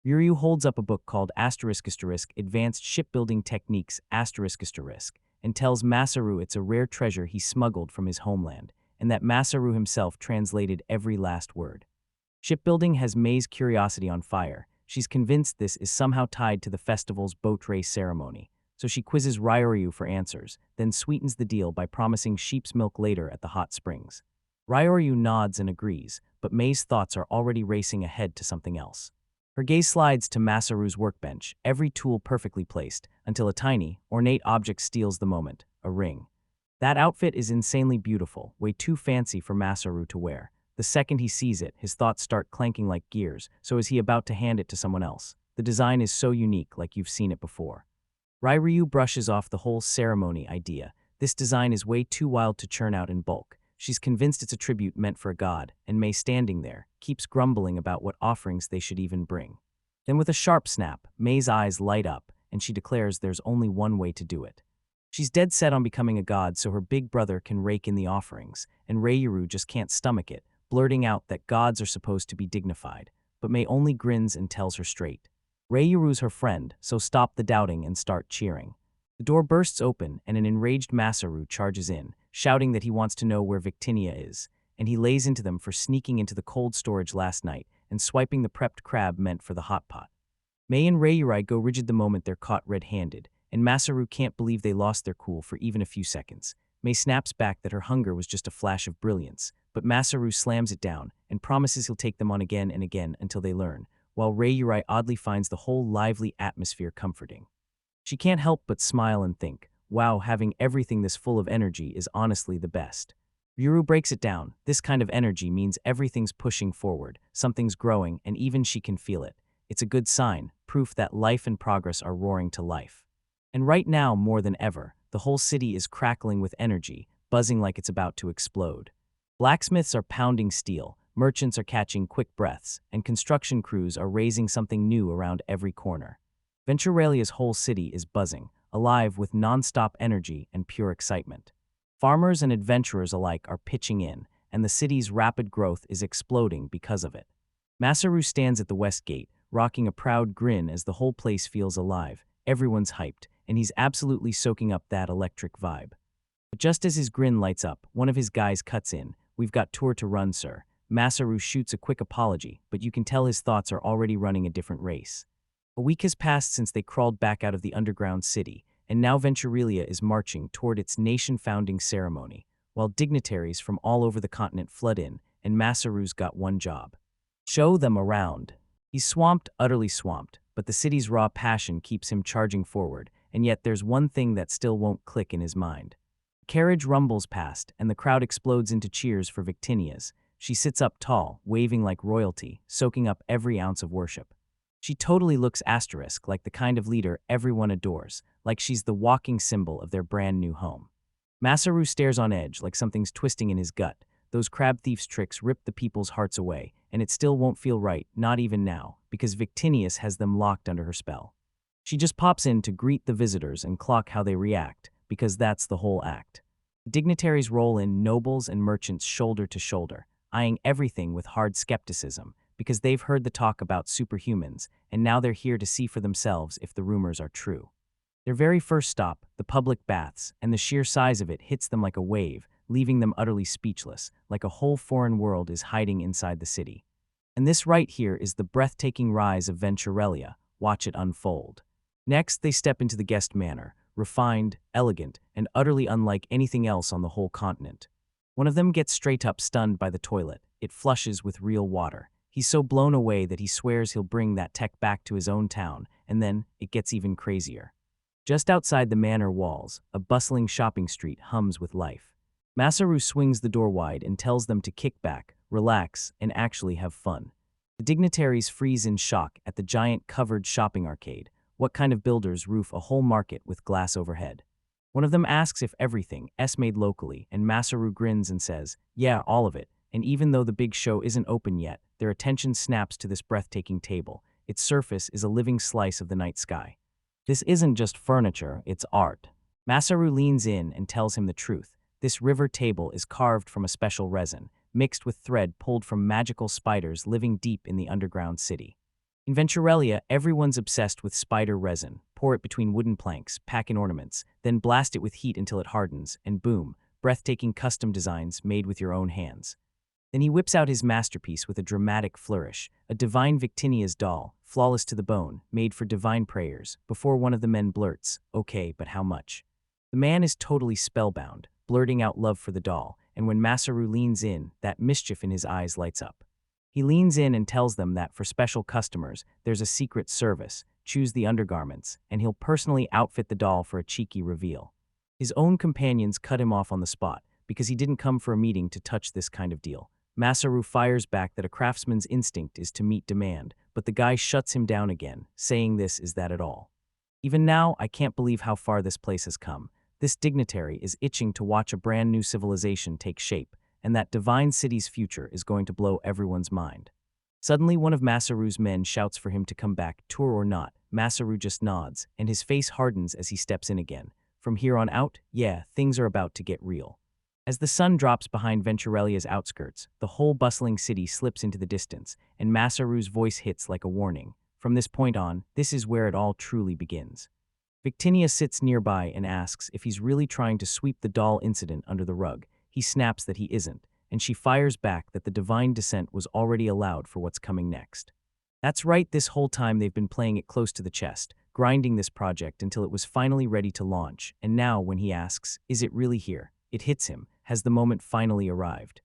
Ryu holds up a book called ** Advanced Shipbuilding Techniques ** and tells Masaru it's a rare treasure he smuggled from his homeland, and that Masaru himself translated every last word. Shipbuilding has May's curiosity on fire. She's convinced this is somehow tied to the festival's boat race ceremony, so she quizzes Ryoryu for answers, then sweetens the deal by promising sheep's milk later at the hot springs. Ryoryu nods and agrees, but Mei's thoughts are already racing ahead to something else. Her gaze slides to Masaru's workbench, every tool perfectly placed, until a tiny, ornate object steals the moment, a ring. That outfit is insanely beautiful, way too fancy for Masaru to wear. The second he sees it, his thoughts start clanking like gears, so is he about to hand it to someone else. The design is so unique, like you've seen it before. Ryoryu brushes off the whole ceremony idea. This design is way too wild to churn out in bulk. She's convinced it's a tribute meant for a god, and Mei, standing there, keeps grumbling about what offerings they should even bring. Then with a sharp snap, Mei's eyes light up, and she declares there's only one way to do it. She's dead set on becoming a god so her big brother can rake in the offerings, and Ryoryu just can't stomach it, blurting out that gods are supposed to be dignified, but Mei only grins and tells her straight. Ryoru's her friend, so stop the doubting and start cheering. The door bursts open and an enraged Masaru charges in, shouting that he wants to know where Victinia is, and he lays into them for sneaking into the cold storage last night and swiping the prepped crab meant for the hot pot. Mei and Ryoryu go rigid the moment they're caught red-handed, and Masaru can't believe they lost their cool for even a few seconds. Mei snaps back that her hunger was just a flash of brilliance, but Masaru slams it down and promises he'll take them on again and again until they learn, while Ryoryu oddly finds the whole lively atmosphere comforting. She can't help but smile and think, wow, having everything this full of energy is honestly the best. Ryoryu breaks it down. This kind of energy means everything's pushing forward, something's growing, and even she can feel it. It's a good sign, proof that life and progress are roaring to life. And right now, more than ever, the whole city is crackling with energy, buzzing like it's about to explode. Blacksmiths are pounding steel, merchants are catching quick breaths, and construction crews are raising something new around every corner. Venturalia's whole city is buzzing, alive with non-stop energy and pure excitement. Farmers and adventurers alike are pitching in, and the city's rapid growth is exploding because of it. Masaru stands at the west gate, rocking a proud grin as the whole place feels alive. Everyone's hyped, and he's absolutely soaking up that electric vibe. But just as his grin lights up, one of his guys cuts in. "We've got tour to run, sir." Masaru shoots a quick apology, but you can tell his thoughts are already running a different race. A week has passed since they crawled back out of the underground city, and now Venturalia is marching toward its nation-founding ceremony, while dignitaries from all over the continent flood in, and Masaru's got one job: show them around. He's swamped, utterly swamped, but the city's raw passion keeps him charging forward, and yet there's one thing that still won't click in his mind. The carriage rumbles past, and the crowd explodes into cheers for Victinias. She sits up tall, waving like royalty, soaking up every ounce of worship. She totally looks asterisk like the kind of leader everyone adores, like she's the walking symbol of their brand new home. Masaru stares on edge like something's twisting in his gut. Those crab thieves' tricks rip the people's hearts away, and it still won't feel right, not even now, because Victinius has them locked under her spell. She just pops in to greet the visitors and clock how they react, because that's the whole act. The dignitaries roll in, nobles and merchants shoulder to shoulder, eyeing everything with hard skepticism, because they've heard the talk about superhumans, and now they're here to see for themselves if the rumors are true. Their very first stop, the public baths, and the sheer size of it hits them like a wave, leaving them utterly speechless, like a whole foreign world is hiding inside the city. And this right here is the breathtaking rise of Venturalia. Watch it unfold. Next, they step into the guest manor, refined, elegant, and utterly unlike anything else on the whole continent. One of them gets straight up stunned by the toilet. It flushes with real water. He's so blown away that he swears he'll bring that tech back to his own town, and then it gets even crazier. Just outside the manor walls, a bustling shopping street hums with life. Masaru swings the door wide and tells them to kick back, relax, and actually have fun. The dignitaries freeze in shock at the giant covered shopping arcade. What kind of builders roof a whole market with glass overhead? One of them asks if everything is made locally, and Masaru grins and says, yeah, all of it. And even though the big show isn't open yet, their attention snaps to this breathtaking table. Its surface is a living slice of the night sky. This isn't just furniture, it's art. Masaru leans in and tells him the truth. This river table is carved from a special resin, mixed with thread pulled from magical spiders living deep in the underground city. In Venturalia, everyone's obsessed with spider resin. Pour it between wooden planks, pack in ornaments, then blast it with heat until it hardens, and boom, breathtaking custom designs made with your own hands. Then he whips out his masterpiece with a dramatic flourish, a divine Victinia's doll, flawless to the bone, made for divine prayers, before one of the men blurts, okay, but how much? The man is totally spellbound, blurting out love for the doll, and when Masaru leans in, that mischief in his eyes lights up. He leans in and tells them that for special customers, there's a secret service, choose the undergarments, and he'll personally outfit the doll for a cheeky reveal. His own companions cut him off on the spot, because he didn't come for a meeting to touch this kind of deal. Masaru fires back that a craftsman's instinct is to meet demand, but the guy shuts him down again, saying this is that at all. Even now, I can't believe how far this place has come. This dignitary is itching to watch a brand new civilization take shape, and that divine city's future is going to blow everyone's mind. Suddenly, one of Masaru's men shouts for him to come back, tour or not. Masaru just nods, and his face hardens as he steps in again. From here on out, yeah, things are about to get real. As the sun drops behind Venturelia's outskirts, the whole bustling city slips into the distance, and Masaru's voice hits like a warning. From this point on, this is where it all truly begins. Victinia sits nearby and asks if he's really trying to sweep the doll incident under the rug. He snaps that he isn't, and she fires back that the divine descent was already allowed for what's coming next. That's right, this whole time they've been playing it close to the chest, grinding this project until it was finally ready to launch, and now when he asks, is it really here? It hits him. Has the moment finally arrived?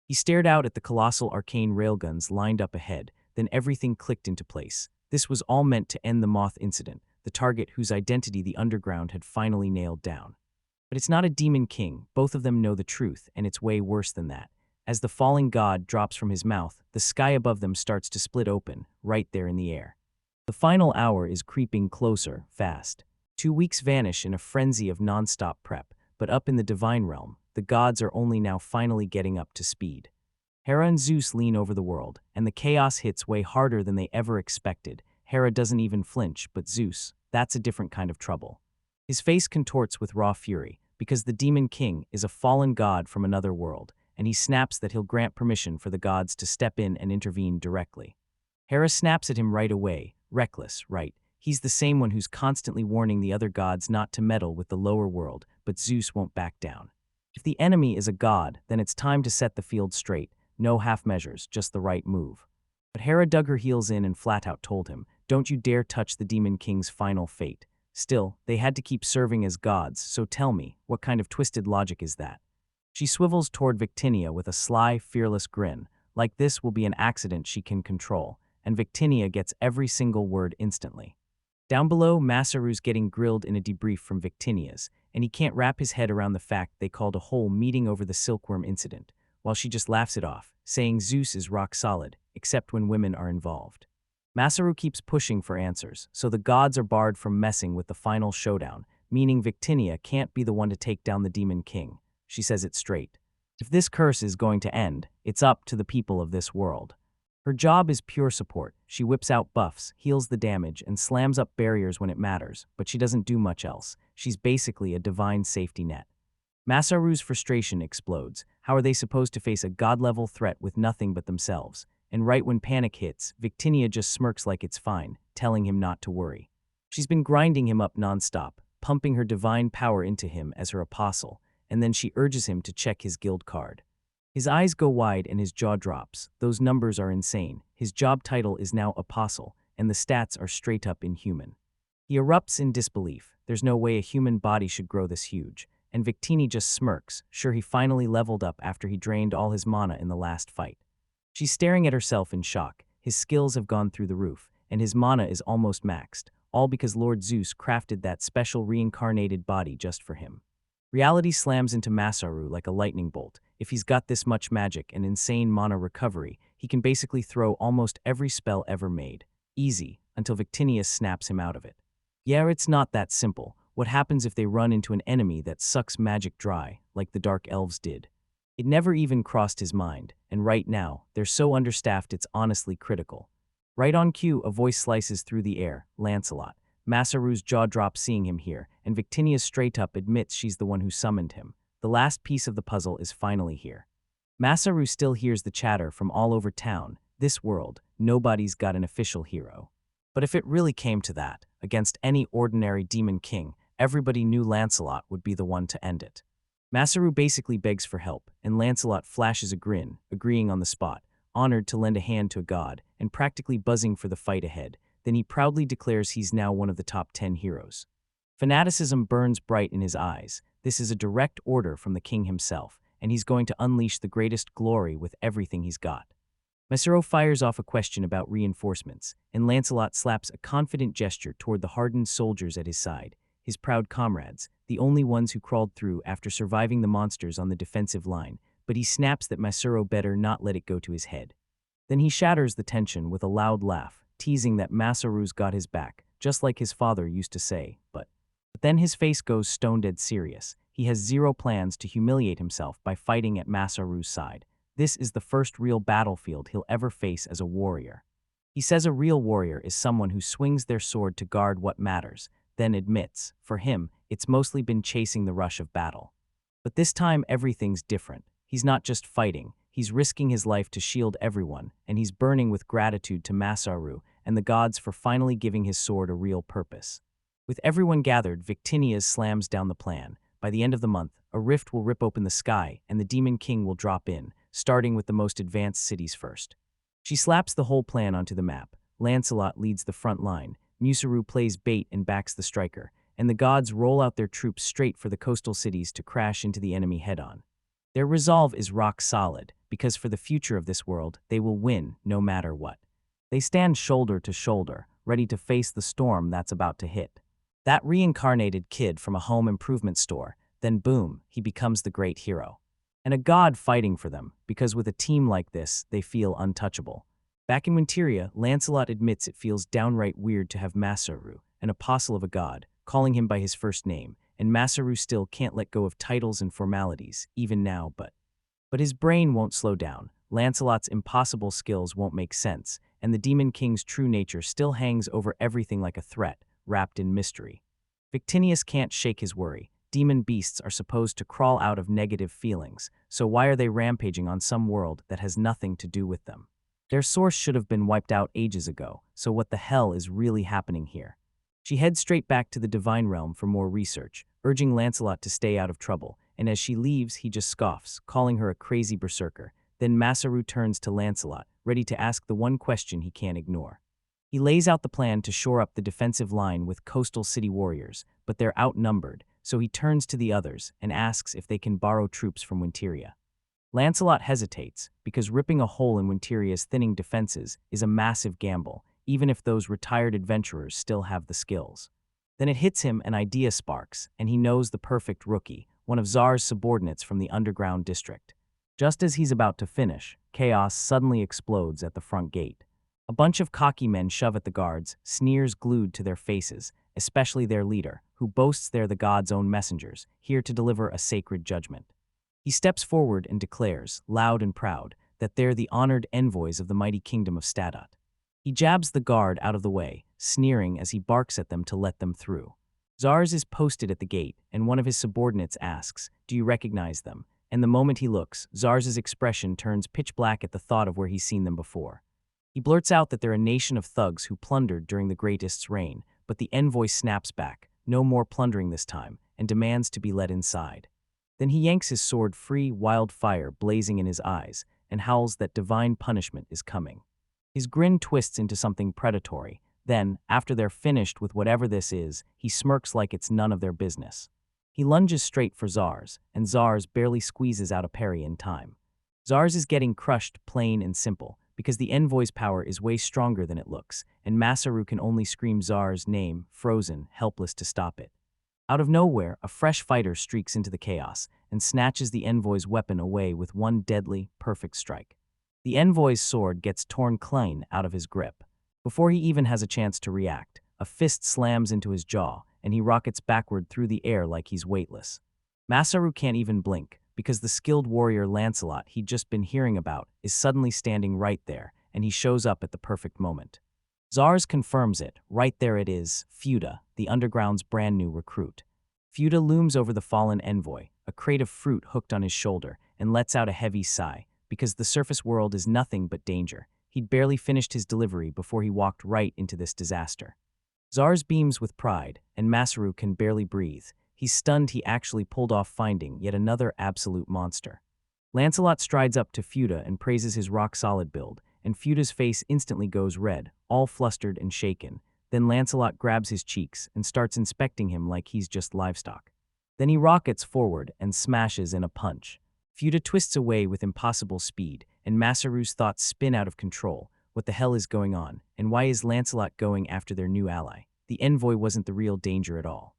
He stared out at the colossal arcane railguns lined up ahead, then everything clicked into place. This was all meant to end the Moth incident, the target whose identity the underground had finally nailed down. But it's not a demon king, both of them know the truth, and it's way worse than that. As the falling god drops from his mouth, the sky above them starts to split open, right there in the air. The final hour is creeping closer, fast. 2 weeks vanish in a frenzy of non-stop prep, but up in the divine realm, the gods are only now finally getting up to speed. Hera and Zeus lean over the world, and the chaos hits way harder than they ever expected. Hera doesn't even flinch, but Zeus, that's a different kind of trouble. His face contorts with raw fury, because the Demon King is a fallen god from another world, and he snaps that he'll grant permission for the gods to step in and intervene directly. Hera snaps at him right away, reckless, right? He's the same one who's constantly warning the other gods not to meddle with the lower world, but Zeus won't back down. If the enemy is a god, then it's time to set the field straight. No half measures, just the right move. But Hera dug her heels in and flat out told him, don't you dare touch the Demon King's final fate. Still, they had to keep serving as gods, so tell me, what kind of twisted logic is that? She swivels toward Victinia with a sly, fearless grin, like this will be an accident she can control, and Victinia gets every single word instantly. Down below, Masaru's getting grilled in a debrief from Victinia's, and he can't wrap his head around the fact they called a whole meeting over the silkworm incident, while she just laughs it off, saying Zeus is rock solid, except when women are involved. Masaru keeps pushing for answers, so the gods are barred from messing with the final showdown, meaning Victinia can't be the one to take down the Demon King. She says it straight. If this curse is going to end, it's up to the people of this world. Her job is pure support. She whips out buffs, heals the damage, and slams up barriers when it matters, but she doesn't do much else. She's basically a divine safety net. Masaru's frustration explodes. How are they supposed to face a god-level threat with nothing but themselves? And right when panic hits, Victinia just smirks like it's fine, telling him not to worry. She's been grinding him up nonstop, pumping her divine power into him as her apostle, and then she urges him to check his guild card. His eyes go wide and his jaw drops. Those numbers are insane. His job title is now Apostle, and the stats are straight up inhuman. He erupts in disbelief. There's no way a human body should grow this huge. And Victini just smirks, sure he finally leveled up after he drained all his mana in the last fight. She's staring at herself in shock. His skills have gone through the roof, and his mana is almost maxed, all because Lord Zeus crafted that special reincarnated body just for him. Reality slams into Masaru like a lightning bolt. If he's got this much magic and insane mana recovery, he can basically throw almost every spell ever made. Easy, until Victinius snaps him out of it. Yeah, it's not that simple. What happens if they run into an enemy that sucks magic dry, like the Dark Elves did? It never even crossed his mind, and right now, they're so understaffed it's honestly critical. Right on cue, a voice slices through the air, Lancelot. Masaru's jaw drops seeing him here, and Victinia straight up admits she's the one who summoned him. The last piece of the puzzle is finally here. Masaru still hears the chatter from all over town. This world, nobody's got an official hero. But if it really came to that, against any ordinary demon king, everybody knew Lancelot would be the one to end it. Masaru basically begs for help, and Lancelot flashes a grin, agreeing on the spot, honored to lend a hand to a god, and practically buzzing for the fight ahead. Then he proudly declares he's now one of the top 10 heroes. Fanaticism burns bright in his eyes. This is a direct order from the king himself, and he's going to unleash the greatest glory with everything he's got. Mesero fires off a question about reinforcements, and Lancelot slaps a confident gesture toward the hardened soldiers at his side, his proud comrades, the only ones who crawled through after surviving the monsters on the defensive line, but he snaps that Mesero better not let it go to his head. Then he shatters the tension with a loud laugh, teasing that Masaru's got his back, just like his father used to say, but then his face goes stone-dead serious. He has zero plans to humiliate himself by fighting at Masaru's side. This is the first real battlefield he'll ever face as a warrior. He says a real warrior is someone who swings their sword to guard what matters, then admits, for him, it's mostly been chasing the rush of battle. But this time everything's different. He's not just fighting, he's risking his life to shield everyone, and he's burning with gratitude to Masaru and the gods for finally giving his sword a real purpose. With everyone gathered, Victinius slams down the plan. By the end of the month, a rift will rip open the sky, and the Demon King will drop in, starting with the most advanced cities first. She slaps the whole plan onto the map. Lancelot leads the front line, Musaru plays bait and backs the striker, and the gods roll out their troops straight for the coastal cities to crash into the enemy head-on. Their resolve is rock solid, because for the future of this world, they will win no matter what. They stand shoulder to shoulder, ready to face the storm that's about to hit. That reincarnated kid from a home improvement store, then boom, he becomes the great hero. And a god fighting for them, because with a team like this, they feel untouchable. Back in Winteria, Lancelot admits it feels downright weird to have Masaru, an apostle of a god, calling him by his first name, and Masaru still can't let go of titles and formalities, even now, but his brain won't slow down. Lancelot's impossible skills won't make sense, and the Demon King's true nature still hangs over everything like a threat, wrapped in mystery. Victinius can't shake his worry. Demon beasts are supposed to crawl out of negative feelings, so why are they rampaging on some world that has nothing to do with them? Their source should have been wiped out ages ago, so what the hell is really happening here? She heads straight back to the Divine Realm for more research, urging Lancelot to stay out of trouble, and as she leaves, he just scoffs, calling her a crazy berserker. Then Masaru turns to Lancelot, ready to ask the one question he can't ignore. He lays out the plan to shore up the defensive line with coastal city warriors, but they're outnumbered, so he turns to the others and asks if they can borrow troops from Winteria. Lancelot hesitates, because ripping a hole in Winteria's thinning defenses is a massive gamble, even if those retired adventurers still have the skills. Then it hits him, an idea sparks, and he knows the perfect rookie, one of Tsar's subordinates from the underground district. Just as he's about to finish, chaos suddenly explodes at the front gate. A bunch of cocky men shove at the guards, sneers glued to their faces, especially their leader, who boasts they're the god's own messengers, here to deliver a sacred judgment. He steps forward and declares, loud and proud, that they're the honored envoys of the mighty kingdom of Stadat. He jabs the guard out of the way, sneering as he barks at them to let them through. Tsars is posted at the gate, and one of his subordinates asks, "Do you recognize them?" And the moment he looks, Zars's expression turns pitch black at the thought of where he's seen them before. He blurts out that they're a nation of thugs who plundered during the Greatest's reign, but the envoy snaps back, no more plundering this time, and demands to be let inside. Then he yanks his sword free, wildfire blazing in his eyes, and howls that divine punishment is coming. His grin twists into something predatory. Then, after they're finished with whatever this is, he smirks like it's none of their business. He lunges straight for Zars, and Zars barely squeezes out a parry in time. Zars is getting crushed plain and simple, because the envoy's power is way stronger than it looks, and Masaru can only scream Zars' name, frozen, helpless to stop it. Out of nowhere, a fresh fighter streaks into the chaos and snatches the envoy's weapon away with one deadly, perfect strike. The envoy's sword gets torn clean out of his grip. Before he even has a chance to react, a fist slams into his jaw, and he rockets backward through the air like he's weightless. Masaru can't even blink, because the skilled warrior Lancelot he'd just been hearing about is suddenly standing right there, and he shows up at the perfect moment. Zars confirms it. Right there it is, Feuda, the underground's brand new recruit. Feuda looms over the fallen envoy, a crate of fruit hooked on his shoulder, and lets out a heavy sigh, because the surface world is nothing but danger. He'd barely finished his delivery before he walked right into this disaster. Zars beams with pride, and Masaru can barely breathe. He's stunned he actually pulled off finding yet another absolute monster. Lancelot strides up to Feuda and praises his rock-solid build, and Feuda's face instantly goes red, all flustered and shaken. Then Lancelot grabs his cheeks and starts inspecting him like he's just livestock. Then he rockets forward and smashes in a punch. Fuda twists away with impossible speed, and Masaru's thoughts spin out of control. What the hell is going on, and why is Lancelot going after their new ally? The envoy wasn't the real danger at all.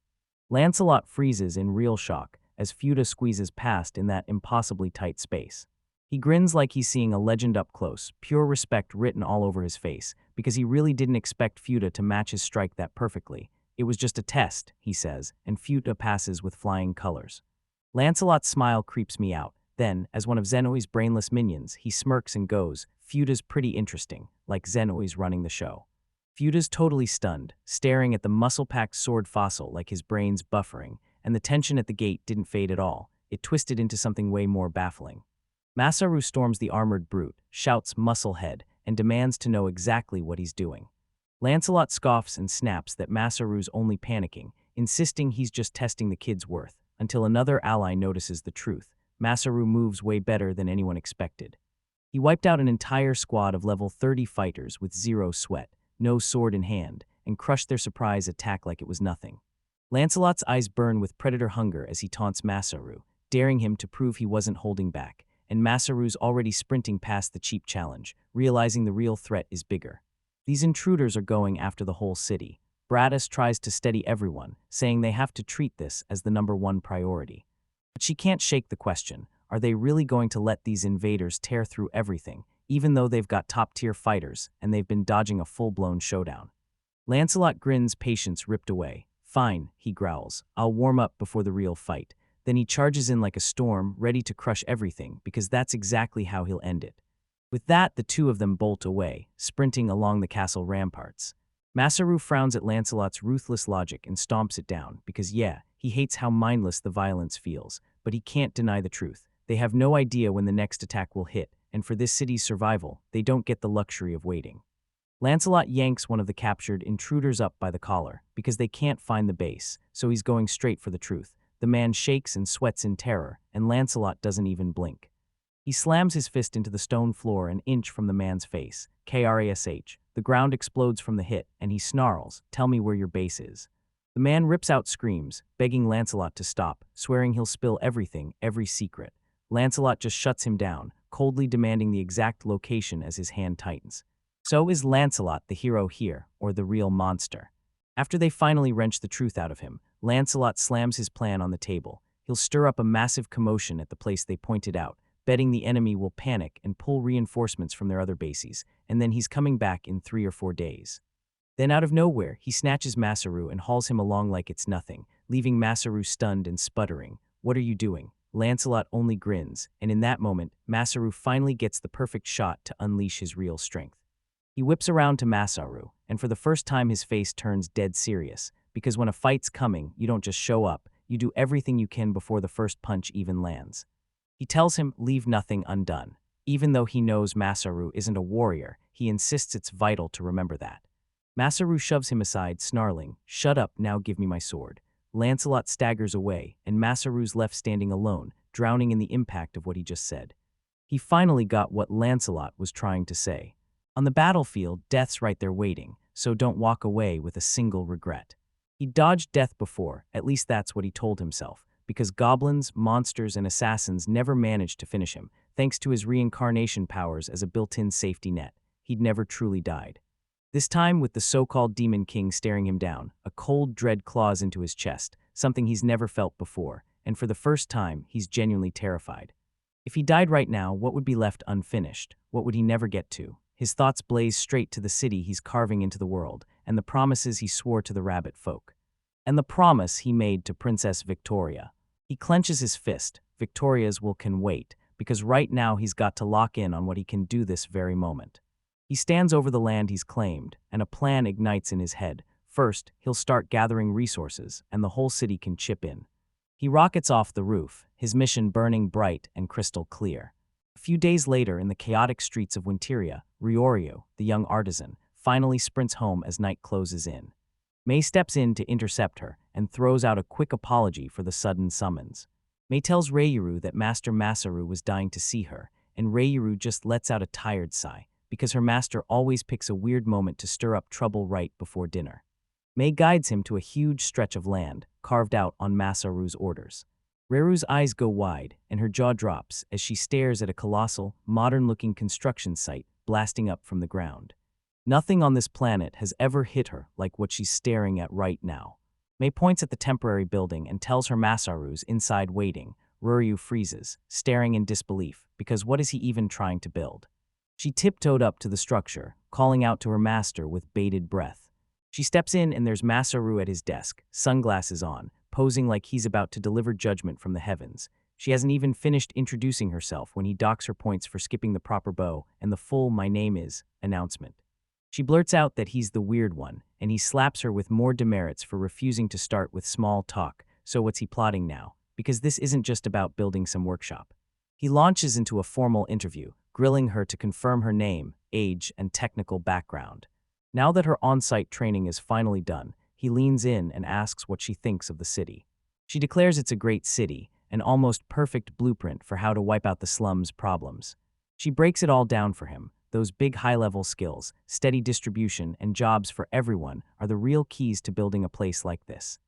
Lancelot freezes in real shock as Fuda squeezes past in that impossibly tight space. He grins like he's seeing a legend up close, pure respect written all over his face, because he really didn't expect Fuda to match his strike that perfectly. It was just a test, he says, and Fuda passes with flying colors. Lancelot's smile creeps me out. Then, as one of Zenoi's brainless minions, he smirks and goes, "Fuda's pretty interesting, like Zenoi's running the show." Fuda's totally stunned, staring at the muscle-packed sword fossil like his brain's buffering, and the tension at the gate didn't fade at all. It twisted into something way more baffling. Masaru storms the armored brute, shouts "Musclehead," and demands to know exactly what he's doing. Lancelot scoffs and snaps that Masaru's only panicking, insisting he's just testing the kid's worth, until another ally notices the truth. Masaru moves way better than anyone expected. He wiped out an entire squad of level 30 fighters with zero sweat, no sword in hand, and crushed their surprise attack like it was nothing. Lancelot's eyes burn with predator hunger as he taunts Masaru, daring him to prove he wasn't holding back, and Masaru's already sprinting past the cheap challenge, realizing the real threat is bigger. These intruders are going after the whole city. Bratis tries to steady everyone, saying they have to treat this as the #1 priority. But she can't shake the question, are they really going to let these invaders tear through everything, even though they've got top-tier fighters and they've been dodging a full-blown showdown? Lancelot grins, patience ripped away. "Fine," he growls, "I'll warm up before the real fight." Then he charges in like a storm, ready to crush everything, because that's exactly how he'll end it. With that, the two of them bolt away, sprinting along the castle ramparts. Masaru frowns at Lancelot's ruthless logic and stomps it down, because he hates how mindless the violence feels, but he can't deny the truth. They have no idea when the next attack will hit, and for this city's survival, they don't get the luxury of waiting. Lancelot yanks one of the captured intruders up by the collar, because they can't find the base, so he's going straight for the truth. The man shakes and sweats in terror, and Lancelot doesn't even blink. He slams his fist into the stone floor an inch from the man's face. Krash. The ground explodes from the hit, and he snarls, "Tell me where your base is." The man rips out screams, begging Lancelot to stop, swearing he'll spill everything, every secret. Lancelot just shuts him down, coldly demanding the exact location as his hand tightens. So is Lancelot the hero here, or the real monster? After they finally wrench the truth out of him, Lancelot slams his plan on the table. He'll stir up a massive commotion at the place they pointed out, betting the enemy will panic and pull reinforcements from their other bases, and then he's coming back in 3 or 4 days. Then out of nowhere, he snatches Masaru and hauls him along like it's nothing, leaving Masaru stunned and sputtering. "What are you doing?" Lancelot only grins, and in that moment, Masaru finally gets the perfect shot to unleash his real strength. He whips around to Masaru, and for the first time his face turns dead serious, because when a fight's coming, you don't just show up, you do everything you can before the first punch even lands. He tells him, "Leave nothing undone." Even though he knows Masaru isn't a warrior, he insists it's vital to remember that. Masaru shoves him aside, snarling, "Shut up, now give me my sword." Lancelot staggers away, and Masaru's left standing alone, drowning in the impact of what he just said. He finally got what Lancelot was trying to say. On the battlefield, death's right there waiting, so don't walk away with a single regret. He dodged death before, at least that's what he told himself, because goblins, monsters, and assassins never managed to finish him, thanks to his reincarnation powers as a built-in safety net. He'd never truly died. This time, with the so-called Demon King staring him down, a cold dread claws into his chest, something he's never felt before, and for the first time, he's genuinely terrified. If he died right now, what would be left unfinished? What would he never get to? His thoughts blaze straight to the city he's carving into the world, and the promises he swore to the rabbit folk. And the promise he made to Princess Victoria. He clenches his fist. Victoria's will can wait, because right now he's got to lock in on what he can do this very moment. He stands over the land he's claimed, and a plan ignites in his head. First, he'll start gathering resources, and the whole city can chip in. He rockets off the roof, his mission burning bright and crystal clear. A few days later, in the chaotic streets of Winteria, Riorio, the young artisan, finally sprints home as night closes in. May steps in to intercept her and throws out a quick apology for the sudden summons. May tells Reiyuru that Master Masaru was dying to see her, and Reiyuru just lets out a tired sigh, because her master always picks a weird moment to stir up trouble right before dinner. May guides him to a huge stretch of land, carved out on Masaru's orders. Reru's eyes go wide, and her jaw drops as she stares at a colossal, modern-looking construction site blasting up from the ground. Nothing on this planet has ever hit her like what she's staring at right now. Mei points at the temporary building and tells her Masaru's inside waiting. Ruryu freezes, staring in disbelief, because what is he even trying to build? She tiptoed up to the structure, calling out to her master with bated breath. She steps in and there's Masaru at his desk, sunglasses on, posing like he's about to deliver judgment from the heavens. She hasn't even finished introducing herself when he docks her points for skipping the proper bow and the full "my name is" announcement. She blurts out that he's the weird one, and he slaps her with more demerits for refusing to start with small talk. So what's he plotting now? Because this isn't just about building some workshop. He launches into a formal interview, grilling her to confirm her name, age, and technical background. Now that her on-site training is finally done, he leans in and asks what she thinks of the city. She declares it's a great city, an almost perfect blueprint for how to wipe out the slums' problems. She breaks it all down for him. Those big high-level skills, steady distribution, and jobs for everyone are the real keys to building a place like this.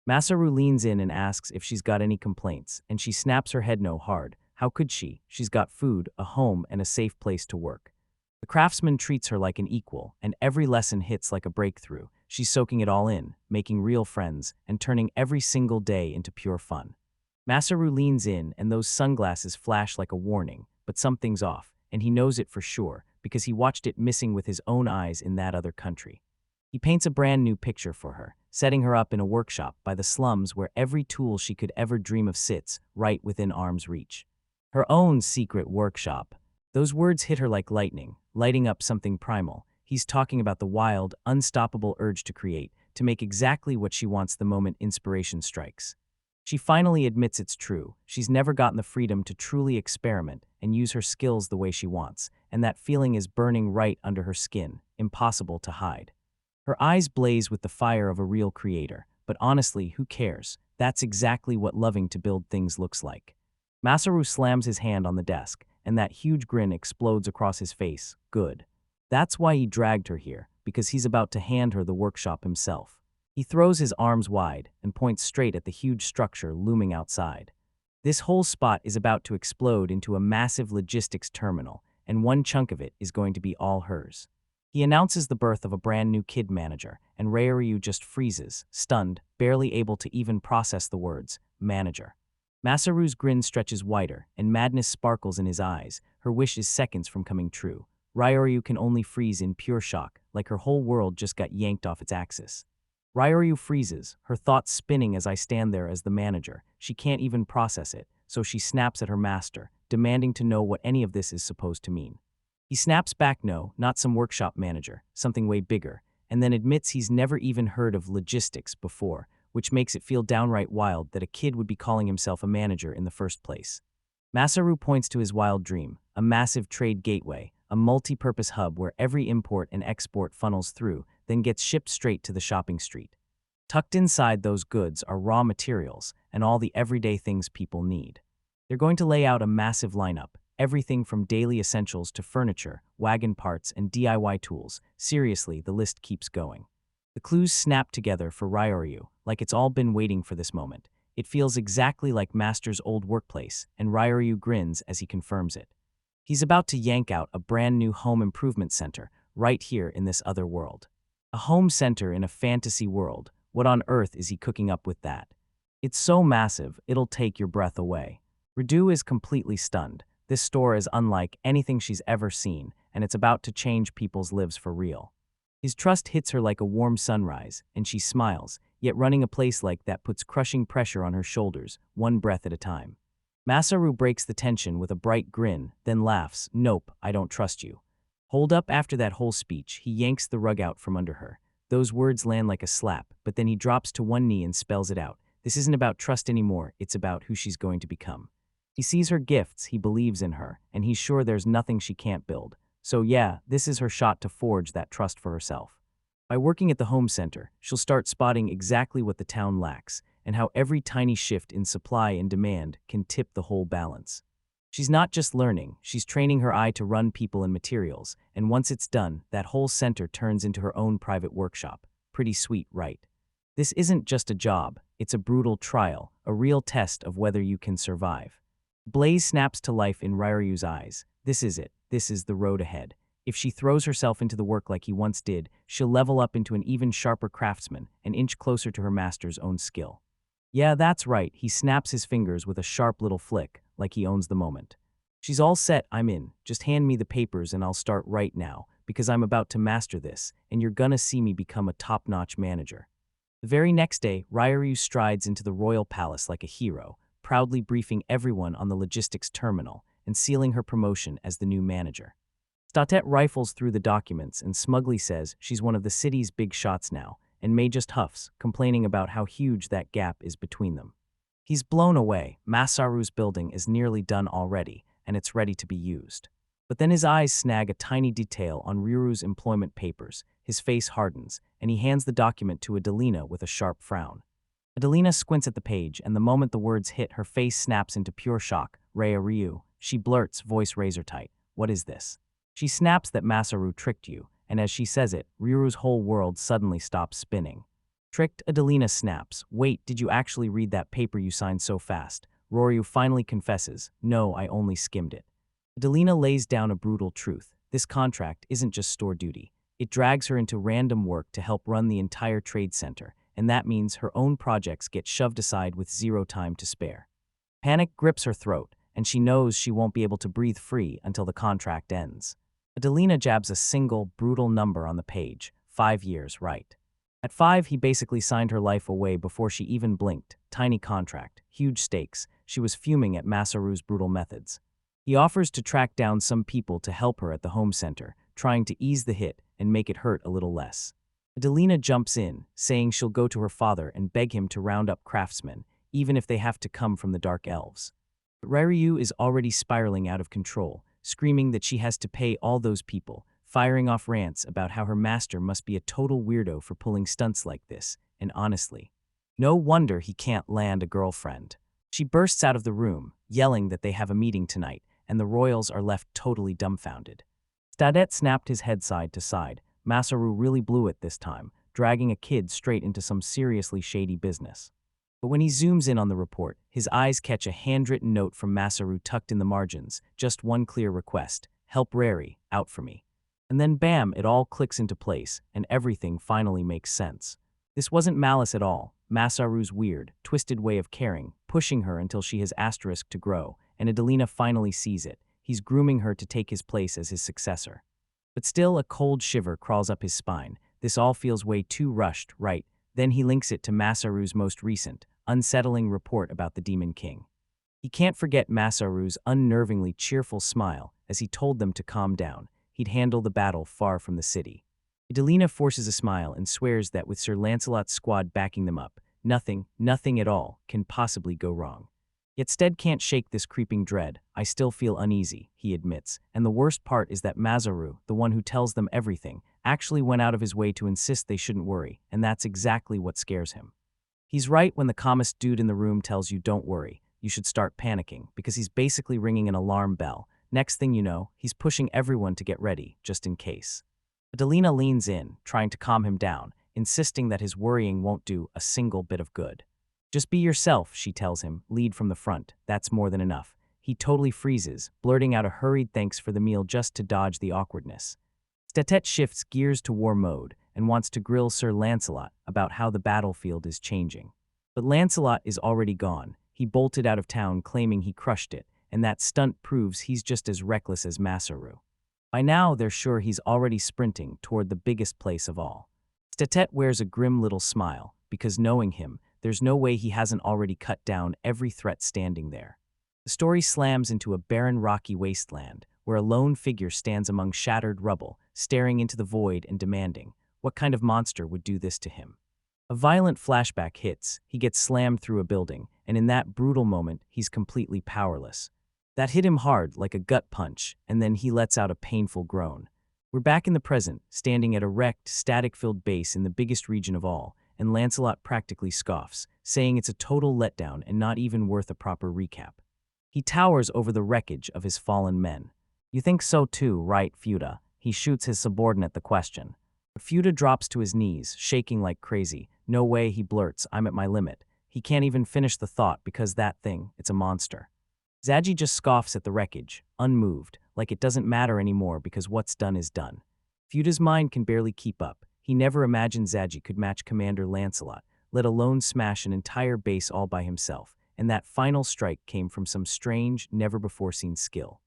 Masaru leans in and asks if she's got any complaints, and she snaps her head no hard. How could she? She's got food, a home, and a safe place to work. The craftsman treats her like an equal, and every lesson hits like a breakthrough. She's soaking it all in, making real friends, and turning every single day into pure fun. Masaru leans in, and those sunglasses flash like a warning, but something's off, and he knows it for sure, because he watched it missing with his own eyes in that other country. He paints a brand new picture for her, setting her up in a workshop by the slums where every tool she could ever dream of sits right within arm's reach. Her own secret workshop. Those words hit her like lightning, lighting up something primal. He's talking about the wild, unstoppable urge to create, to make exactly what she wants the moment inspiration strikes. She finally admits it's true. She's never gotten the freedom to truly experiment and use her skills the way she wants, and that feeling is burning right under her skin, impossible to hide. Her eyes blaze with the fire of a real creator, but honestly, who cares? That's exactly what loving to build things looks like. Masaru slams his hand on the desk, and that huge grin explodes across his face. Good. That's why he dragged her here, because he's about to hand her the workshop himself. He throws his arms wide and points straight at the huge structure looming outside. This whole spot is about to explode into a massive logistics terminal, and one chunk of it is going to be all hers. He announces the birth of a brand new kid manager, and Ryu just freezes, stunned, barely able to even process the words, manager. Masaru's grin stretches wider, and madness sparkles in his eyes. Her wish is seconds from coming true. Ryu can only freeze in pure shock, like her whole world just got yanked off its axis. Ryu freezes, her thoughts spinning as I stand there as the manager. She can't even process it, so she snaps at her master, demanding to know what any of this is supposed to mean. He snaps back no, not some workshop manager, something way bigger, and then admits he's never even heard of logistics before, which makes it feel downright wild that a kid would be calling himself a manager in the first place. Masaru points to his wild dream, a massive trade gateway, a multi-purpose hub where every import and export funnels through, then gets shipped straight to the shopping street. Tucked inside those goods are raw materials and all the everyday things people need. They're going to lay out a massive lineup, everything from daily essentials to furniture, wagon parts, and DIY tools. Seriously, the list keeps going. The clues snap together for Ryoryu, like it's all been waiting for this moment. It feels exactly like Master's old workplace, and Ryoryu grins as he confirms it. He's about to yank out a brand new home improvement center right here in this other world. A home center in a fantasy world. What on earth is he cooking up with that? It's so massive, it'll take your breath away. Radu is completely stunned. This store is unlike anything she's ever seen, and it's about to change people's lives for real. His trust hits her like a warm sunrise, and she smiles, yet running a place like that puts crushing pressure on her shoulders, one breath at a time. Masaru breaks the tension with a bright grin, then laughs. Nope, I don't trust you. Hold up. After that whole speech, he yanks the rug out from under her. Those words land like a slap, but then he drops to one knee and spells it out. This isn't about trust anymore, it's about who she's going to become. He sees her gifts, he believes in her, and he's sure there's nothing she can't build. So yeah, this is her shot to forge that trust for herself. By working at the home center, she'll start spotting exactly what the town lacks, and how every tiny shift in supply and demand can tip the whole balance. She's not just learning, she's training her eye to run people and materials, and once it's done, that whole center turns into her own private workshop. Pretty sweet, right? This isn't just a job, It's a brutal trial, a real test of whether you can survive. Blaze snaps to life in Ryuryu's eyes. This is it. This is the road ahead. If she throws herself into the work like he once did, she'll level up into an even sharper craftsman, an inch closer to her master's own skill. Yeah, that's right, he snaps his fingers with a sharp little flick, like he owns the moment. She's all set, I'm in. Just hand me the papers and I'll start right now, because I'm about to master this, and you're gonna see me become a top-notch manager. The very next day, Ryuryu strides into the royal palace like a hero, proudly briefing everyone on the logistics terminal and sealing her promotion as the new manager. Statet rifles through the documents and smugly says she's one of the city's big shots now, and May just huffs, complaining about how huge that gap is between them. He's blown away. Masaru's building is nearly done already, and it's ready to be used. But then his eyes snag a tiny detail on Ryuryu's employment papers. His face hardens, and he hands the document to Adelina with a sharp frown. Adelina squints at the page, and the moment the words hit, her face snaps into pure shock. Ryu. She blurts, voice razor tight. What is this? She snaps that Masaru tricked you, and as she says it, Ryuryu's whole world suddenly stops spinning. Tricked? Adelina snaps. Wait, did you actually read that paper you signed so fast? Ryu finally confesses. No, I only skimmed it. Adelina lays down a brutal truth. This contract isn't just store duty. It drags her into random work to help run the entire trade center, and that means her own projects get shoved aside with zero time to spare. Panic grips her throat, and she knows she won't be able to breathe free until the contract ends. Adelina jabs a single, brutal number on the page. 5 years, right. At 5, he basically signed her life away before she even blinked. Tiny contract, huge stakes. She was fuming at Masaru's brutal methods. He offers to track down some people to help her at the home center, trying to ease the hit and make it hurt a little less. Adelina jumps in, saying she'll go to her father and beg him to round up craftsmen, even if they have to come from the Dark Elves. But Ryu is already spiraling out of control, screaming that she has to pay all those people, firing off rants about how her master must be a total weirdo for pulling stunts like this, and honestly, no wonder he can't land a girlfriend. She bursts out of the room, yelling that they have a meeting tonight, and the royals are left totally dumbfounded. Stadet snapped his head side to side. Masaru really blew it this time, dragging a kid straight into some seriously shady business. But when he zooms in on the report, his eyes catch a handwritten note from Masaru tucked in the margins, just one clear request: help Rary, out for me. And then bam, it all clicks into place, and everything finally makes sense. This wasn't malice at all, Masaru's weird, twisted way of caring, pushing her until she has asterisk to grow, and Adelina finally sees it. He's grooming her to take his place as his successor. But still, a cold shiver crawls up his spine. This all feels way too rushed, right? Then he links it to Masaru's most recent, unsettling report about the Demon King. He can't forget Masaru's unnervingly cheerful smile as he told them to calm down. He'd handle the battle far from the city. Adelina forces a smile and swears that with Sir Lancelot's squad backing them up, nothing at all can possibly go wrong. Yet Stead can't shake this creeping dread. I still feel uneasy, he admits, and the worst part is that Masaru, the one who tells them everything, actually went out of his way to insist they shouldn't worry, and that's exactly what scares him. He's right when the calmest dude in the room tells you don't worry, you should start panicking, because he's basically ringing an alarm bell. Next thing you know, he's pushing everyone to get ready, just in case. Adelina leans in, trying to calm him down, insisting that his worrying won't do a single bit of good. Just be yourself, she tells him, lead from the front, that's more than enough. He totally freezes, blurting out a hurried thanks for the meal just to dodge the awkwardness. Statet shifts gears to war mode and wants to grill Sir Lancelot about how the battlefield is changing. But Lancelot is already gone. He bolted out of town claiming he crushed it, and that stunt proves he's just as reckless as Masaru. By now, they're sure he's already sprinting toward the biggest place of all. Statet wears a grim little smile, because knowing him, there's no way he hasn't already cut down every threat standing there. The story slams into a barren rocky wasteland, where a lone figure stands among shattered rubble, staring into the void and demanding, what kind of monster would do this to him? A violent flashback hits, he gets slammed through a building, and in that brutal moment, he's completely powerless. That hit him hard, like a gut punch, and then he lets out a painful groan. We're back in the present, standing at a wrecked, static-filled base in the biggest region of all, and Lancelot practically scoffs, saying it's a total letdown and not even worth a proper recap. He towers over the wreckage of his fallen men. You think so too, right, Feuda? He shoots his subordinate the question. Feuda drops to his knees, shaking like crazy. No way, he blurts, I'm at my limit. He can't even finish the thought because that thing, it's a monster. Zaji just scoffs at the wreckage, unmoved, like it doesn't matter anymore because what's done is done. Futa's mind can barely keep up. He never imagined Zaji could match Commander Lancelot, let alone smash an entire base all by himself, and that final strike came from some strange, never-before-seen skill.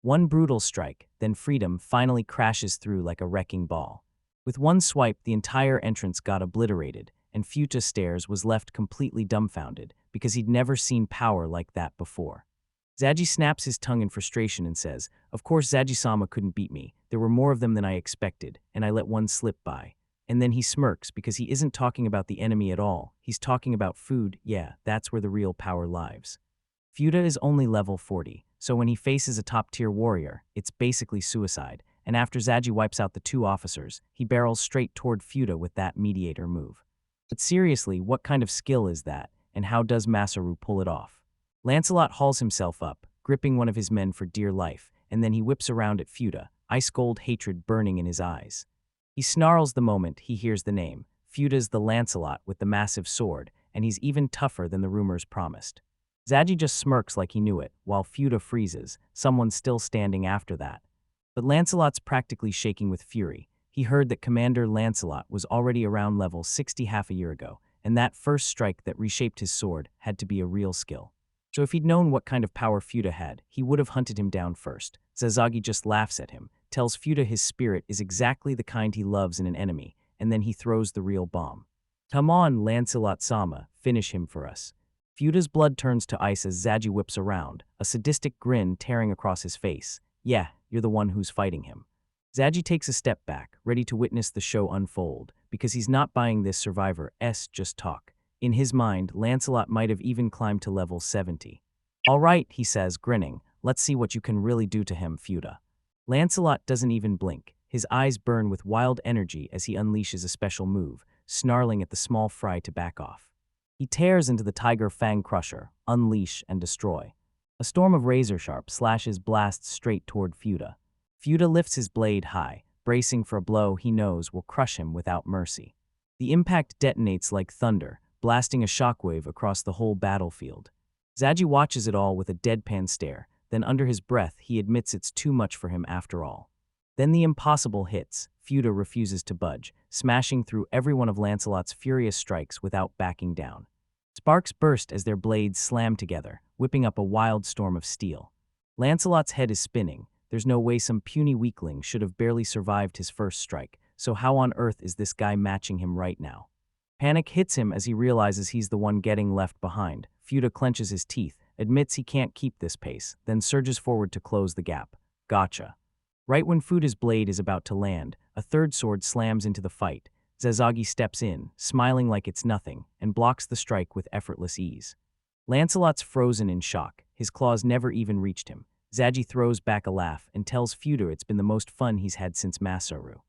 One brutal strike, then freedom finally crashes through like a wrecking ball. With one swipe, the entire entrance got obliterated, and Futa Stairs was left completely dumbfounded because he'd never seen power like that before. Zaji snaps his tongue in frustration and says, "Of course Zaji-sama couldn't beat me. There were more of them than I expected, and I let one slip by." And then he smirks because he isn't talking about the enemy at all. He's talking about food. Yeah, that's where the real power lies. Futa is only level 40, so when he faces a top-tier warrior, it's basically suicide, and after Zaji wipes out the two officers, he barrels straight toward Futa with that mediator move. But seriously, what kind of skill is that, and how does Masaru pull it off? Lancelot hauls himself up, gripping one of his men for dear life, and then he whips around at Futa, ice-cold hatred burning in his eyes. He snarls the moment he hears the name. Futa's the Lancelot with the massive sword, and he's even tougher than the rumors promised. Zaji just smirks like he knew it, while Futa freezes, someone still standing after that. But Lancelot's practically shaking with fury. He heard that Commander Lancelot was already around level 60 half a year ago, and that first strike that reshaped his sword had to be a real skill. So if he'd known what kind of power Futa had, he would have hunted him down first. Sasagi just laughs at him, tells Futa his spirit is exactly the kind he loves in an enemy, and then he throws the real bomb. "Come on, Lancelot-sama, finish him for us." Futa's blood turns to ice as Zaji whips around, a sadistic grin tearing across his face. "Yeah, you're the one who's fighting him." Zaji takes a step back, ready to witness the show unfold, because he's not buying this survivor's just talk. In his mind, Lancelot might have even climbed to level 70. "All right," he says, grinning, "let's see what you can really do to him, Futa." Lancelot doesn't even blink. His eyes burn with wild energy as he unleashes a special move, snarling at the small fry to back off. He tears into the Tiger Fang Crusher, unleash and destroy. A storm of razor-sharp slashes blasts straight toward Futa. Futa lifts his blade high, bracing for a blow he knows will crush him without mercy. The impact detonates like thunder, blasting a shockwave across the whole battlefield. Zaji watches it all with a deadpan stare, then under his breath he admits it's too much for him after all. Then the impossible hits. Futa refuses to budge, smashing through every one of Lancelot's furious strikes without backing down. Sparks burst as their blades slam together, whipping up a wild storm of steel. Lancelot's head is spinning. There's no way some puny weakling should have barely survived his first strike, so how on earth is this guy matching him right now? Panic hits him as he realizes he's the one getting left behind. Futa clenches his teeth, admits he can't keep this pace, then surges forward to close the gap. Gotcha. Right when Futa's blade is about to land, a third sword slams into the fight. Sasagi steps in, smiling like it's nothing, and blocks the strike with effortless ease. Lancelot's frozen in shock. His claws never even reached him. Zaji throws back a laugh and tells Futa it's been the most fun he's had since Masaru.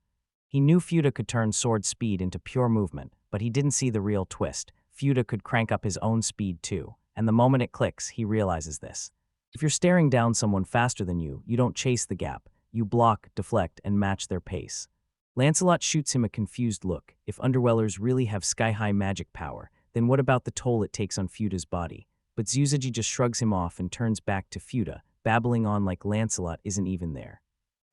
He knew Futa could turn sword speed into pure movement, but he didn't see the real twist. Futa could crank up his own speed too, and the moment it clicks, he realizes this. If you're staring down someone faster than you, you don't chase the gap. You block, deflect, and match their pace. Lancelot shoots him a confused look. If Underwellers really have sky-high magic power, then what about the toll it takes on Futa's body? But Zaji just shrugs him off and turns back to Futa, babbling on like Lancelot isn't even there.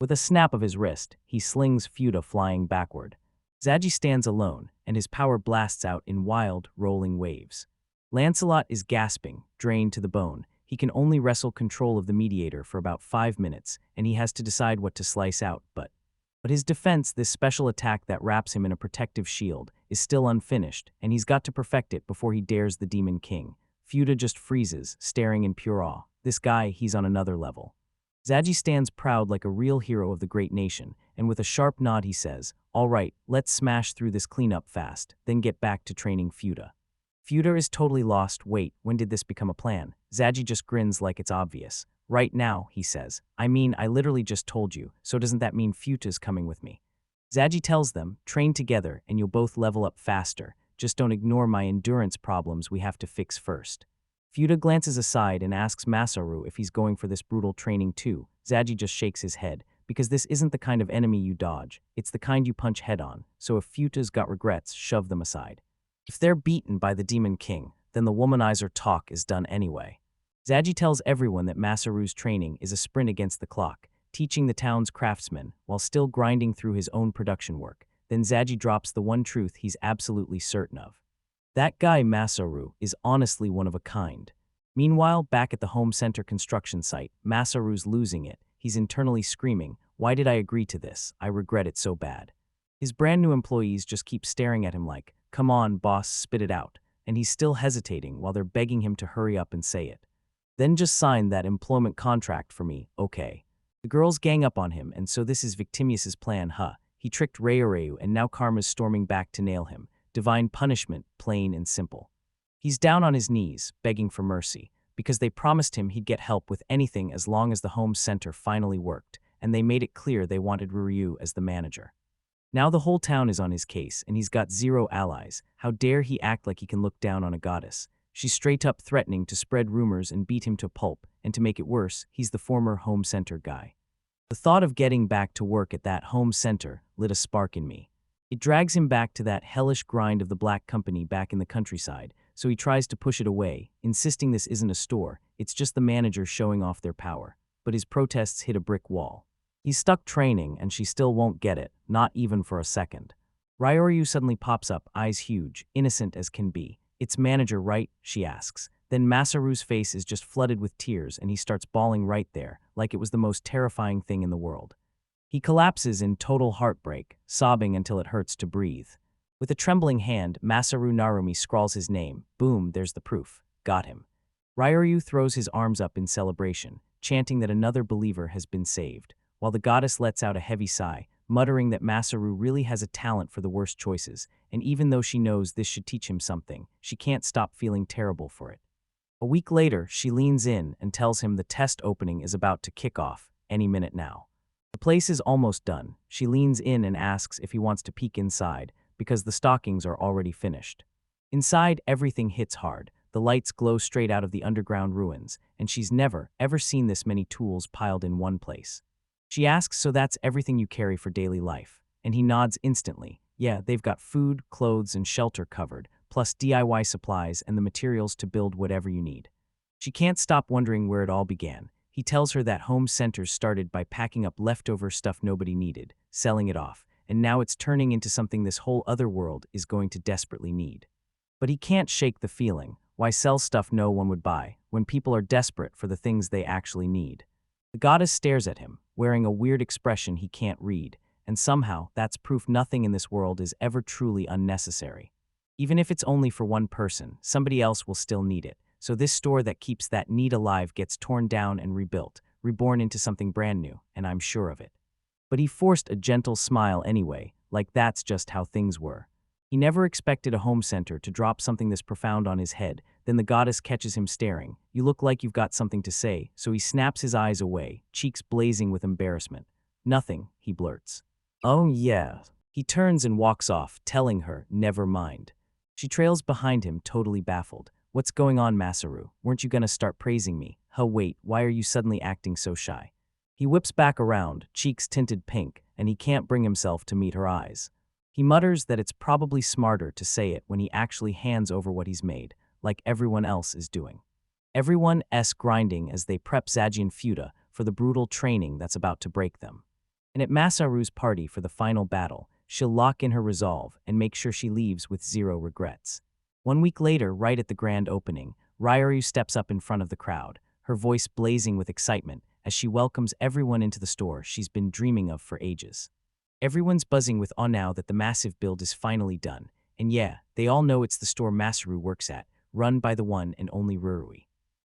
With a snap of his wrist, he slings Futa flying backward. Zaji stands alone, and his power blasts out in wild, rolling waves. Lancelot is gasping, drained to the bone. He can only wrestle control of the mediator for about 5 minutes, and he has to decide what to slice out, but his defense, this special attack that wraps him in a protective shield, is still unfinished, and he's got to perfect it before he dares the Demon King. Futa just freezes, staring in pure awe. This guy, he's on another level. Zaji stands proud like a real hero of the great nation, and with a sharp nod he says, "All right, let's smash through this cleanup fast, then get back to training Futa." Futa is totally lost. Wait, when did this become a plan? Zaji just grins like it's obvious. "Right now," he says. "I mean, I literally just told you, so doesn't that mean Futa's coming with me?" Zaji tells them, "Train together and you'll both level up faster. Just don't ignore my endurance problems we have to fix first." Futa glances aside and asks Masaru if he's going for this brutal training too. Zaji just shakes his head, because this isn't the kind of enemy you dodge, it's the kind you punch head on, so if Futa's got regrets, shove them aside. If they're beaten by the Demon King, then the womanizer talk is done anyway. Zaji tells everyone that Masaru's training is a sprint against the clock, teaching the town's craftsmen while still grinding through his own production work. Then Zaji drops the one truth he's absolutely certain of. That guy Masaru is honestly one of a kind. Meanwhile, back at the home center construction site, Masaru's losing it. He's internally screaming, "Why did I agree to this? I regret it so bad." His brand new employees just keep staring at him like, "Come on, boss, spit it out." And he's still hesitating while they're begging him to hurry up and say it. "Then just sign that employment contract for me, okay?" The girls gang up on him, and so this is Victimius's plan, huh? He tricked Ryu, and now Karma's storming back to nail him. Divine punishment, plain and simple. He's down on his knees, begging for mercy, because they promised him he'd get help with anything as long as the home center finally worked, and they made it clear they wanted Ryu as the manager. Now the whole town is on his case, and he's got zero allies. How dare he act like he can look down on a goddess? She's straight up threatening to spread rumors and beat him to pulp, and to make it worse, he's the former home center guy. The thought of getting back to work at that home center lit a spark in me. It drags him back to that hellish grind of the black company back in the countryside, so he tries to push it away, insisting this isn't a store, it's just the manager showing off their power. But his protests hit a brick wall. He's stuck training, and she still won't get it, not even for a second. Ryoryu suddenly pops up, eyes huge, innocent as can be. "It's manager, right?" she asks. Then Masaru's face is just flooded with tears, and he starts bawling right there, like it was the most terrifying thing in the world. He collapses in total heartbreak, sobbing until it hurts to breathe. With a trembling hand, Masaru Narumi scrawls his name. Boom, there's the proof. Got him. Ryoryu throws his arms up in celebration, chanting that another believer has been saved, while the goddess lets out a heavy sigh, muttering that Masaru really has a talent for the worst choices, and even though she knows this should teach him something, she can't stop feeling terrible for it. A week later, she leans in and tells him the test opening is about to kick off, any minute now. The place is almost done. She leans in and asks if he wants to peek inside, because the stockings are already finished. Inside, everything hits hard. The lights glow straight out of the underground ruins, and she's never, ever seen this many tools piled in one place. She asks, "So that's everything you carry for daily life?" And he nods instantly. Yeah, they've got food, clothes, and shelter covered, plus DIY supplies and the materials to build whatever you need. She can't stop wondering where it all began. He tells her that home centers started by packing up leftover stuff nobody needed, selling it off, and now it's turning into something this whole other world is going to desperately need. But he can't shake the feeling. Why sell stuff no one would buy, when people are desperate for the things they actually need? The goddess stares at him, wearing a weird expression he can't read, and somehow that's proof nothing in this world is ever truly unnecessary. Even if it's only for one person, somebody else will still need it, so this store that keeps that need alive gets torn down and rebuilt, reborn into something brand new, and I'm sure of it. But he forced a gentle smile anyway, like that's just how things were. He never expected a home center to drop something this profound on his head. Then the goddess catches him staring. "You look like you've got something to say," so he snaps his eyes away, cheeks blazing with embarrassment. "Nothing," he blurts. "Oh yeah." He turns and walks off, telling her, "Never mind." She trails behind him, totally baffled. "What's going on, Masaru? Weren't you gonna start praising me? Huh, wait, why are you suddenly acting so shy?" He whips back around, cheeks tinted pink, and he can't bring himself to meet her eyes. He mutters that it's probably smarter to say it when he actually hands over what he's made, like everyone else is doing. Everyone's grinding as they prep Zaji and Fuda for the brutal training that's about to break them. And at Masaru's party for the final battle, she'll lock in her resolve and make sure she leaves with zero regrets. 1 week later, right at the grand opening, Ryoryu steps up in front of the crowd, her voice blazing with excitement as she welcomes everyone into the store she's been dreaming of for ages. Everyone's buzzing with awe now that the massive build is finally done, and yeah, they all know it's the store Masaru works at, run by the one and only Rurui.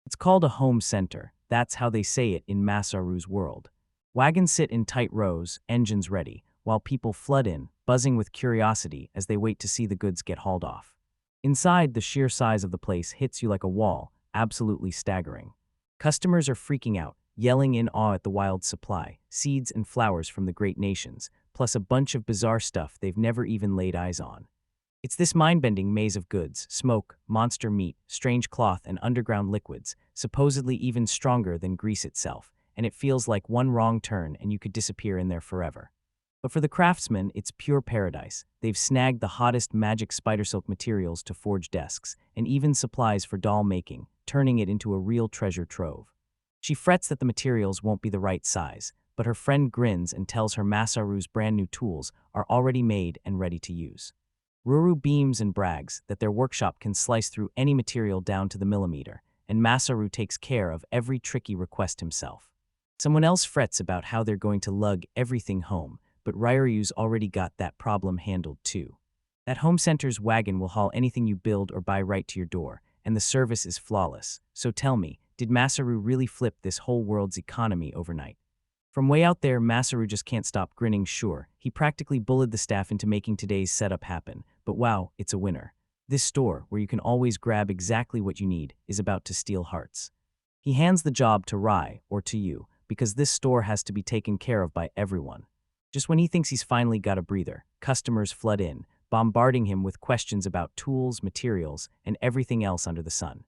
It's called a home center, that's how they say it in Masaru's world. Wagons sit in tight rows, engines ready, while people flood in, buzzing with curiosity as they wait to see the goods get hauled off. Inside, the sheer size of the place hits you like a wall, absolutely staggering. Customers are freaking out, yelling in awe at the wild supply, seeds and flowers from the great nations, plus a bunch of bizarre stuff they've never even laid eyes on. It's this mind-bending maze of goods, smoke, monster meat, strange cloth, and underground liquids, supposedly even stronger than grease itself, and it feels like one wrong turn and you could disappear in there forever. But for the craftsmen, it's pure paradise. They've snagged the hottest magic spider silk materials to forge desks, and even supplies for doll making, turning it into a real treasure trove. She frets that the materials won't be the right size, but her friend grins and tells her Masaru's brand new tools are already made and ready to use. Ruru beams and brags that their workshop can slice through any material down to the millimeter, and Masaru takes care of every tricky request himself. Someone else frets about how they're going to lug everything home, but Ryuryu's already got that problem handled too. That home center's wagon will haul anything you build or buy right to your door, and the service is flawless. So tell me, did Masaru really flip this whole world's economy overnight? From way out there, Masaru just can't stop grinning. Sure, he practically bullied the staff into making today's setup happen, but wow, it's a winner. This store, where you can always grab exactly what you need, is about to steal hearts. He hands the job to Rai, or to you, because this store has to be taken care of by everyone. Just when he thinks he's finally got a breather, customers flood in, bombarding him with questions about tools, materials, and everything else under the sun.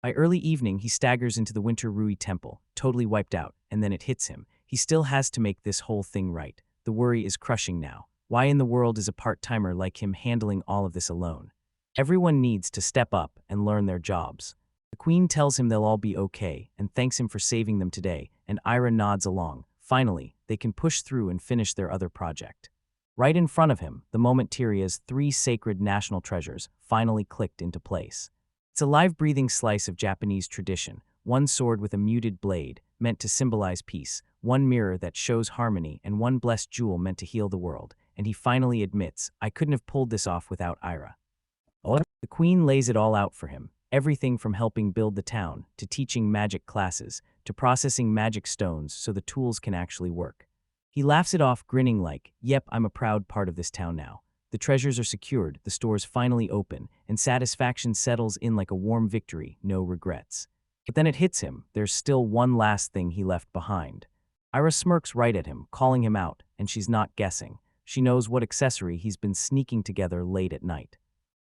By early evening, he staggers into the Winter Rui Temple, totally wiped out, and then it hits him. He still has to make this whole thing right. The worry is crushing now. Why in the world is a part-timer like him handling all of this alone? Everyone needs to step up and learn their jobs. The queen tells him they'll all be okay and thanks him for saving them today, and Ira nods along. Finally, they can push through and finish their other project. Right in front of him, the moment Tyria's 3 sacred national treasures finally clicked into place. It's a live breathing slice of Japanese tradition, one sword with a muted blade, meant to symbolize peace, one mirror that shows harmony, and one blessed jewel meant to heal the world, and he finally admits, I couldn't have pulled this off without Ira. The queen lays it all out for him, everything from helping build the town, to teaching magic classes, to processing magic stones so the tools can actually work. He laughs it off, grinning like, yep, I'm a proud part of this town now. The treasures are secured, the store's finally open, and satisfaction settles in like a warm victory, no regrets. But then it hits him, there's still one last thing he left behind. Ira smirks right at him, calling him out, and she's not guessing. She knows what accessory he's been sneaking together late at night.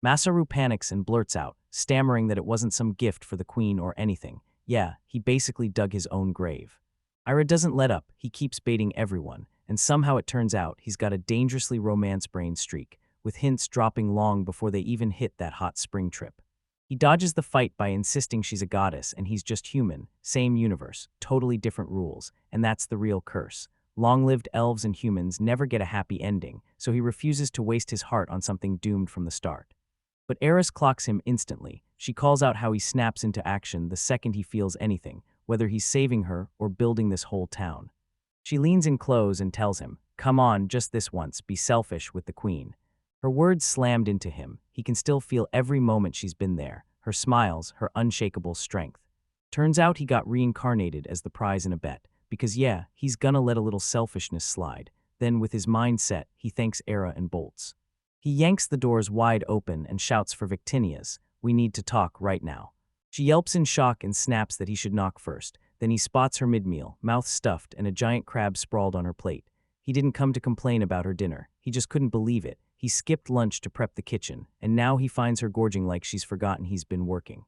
Masaru panics and blurts out, stammering that it wasn't some gift for the queen or anything. Yeah, he basically dug his own grave. Ira doesn't let up, he keeps baiting everyone, and somehow it turns out he's got a dangerously romance-brained streak, with hints dropping long before they even hit that hot spring trip. He dodges the fight by insisting she's a goddess and he's just human, same universe, totally different rules, and that's the real curse. Long-lived elves and humans never get a happy ending, so he refuses to waste his heart on something doomed from the start. But Eris clocks him instantly. She calls out how he snaps into action the second he feels anything, whether he's saving her or building this whole town. She leans in close and tells him, come on, just this once, be selfish with the queen. Her words slammed into him. He can still feel every moment she's been there, her smiles, her unshakable strength. Turns out he got reincarnated as the prize in a bet, because yeah, he's gonna let a little selfishness slide. Then with his mind set, he thanks Era and bolts. He yanks the doors wide open and shouts for Victinia's, we need to talk right now. She yelps in shock and snaps that he should knock first. Then he spots her mid-meal, mouth stuffed and a giant crab sprawled on her plate. He didn't come to complain about her dinner. He just couldn't believe it. He skipped lunch to prep the kitchen, and now he finds her gorging like she's forgotten he's been working.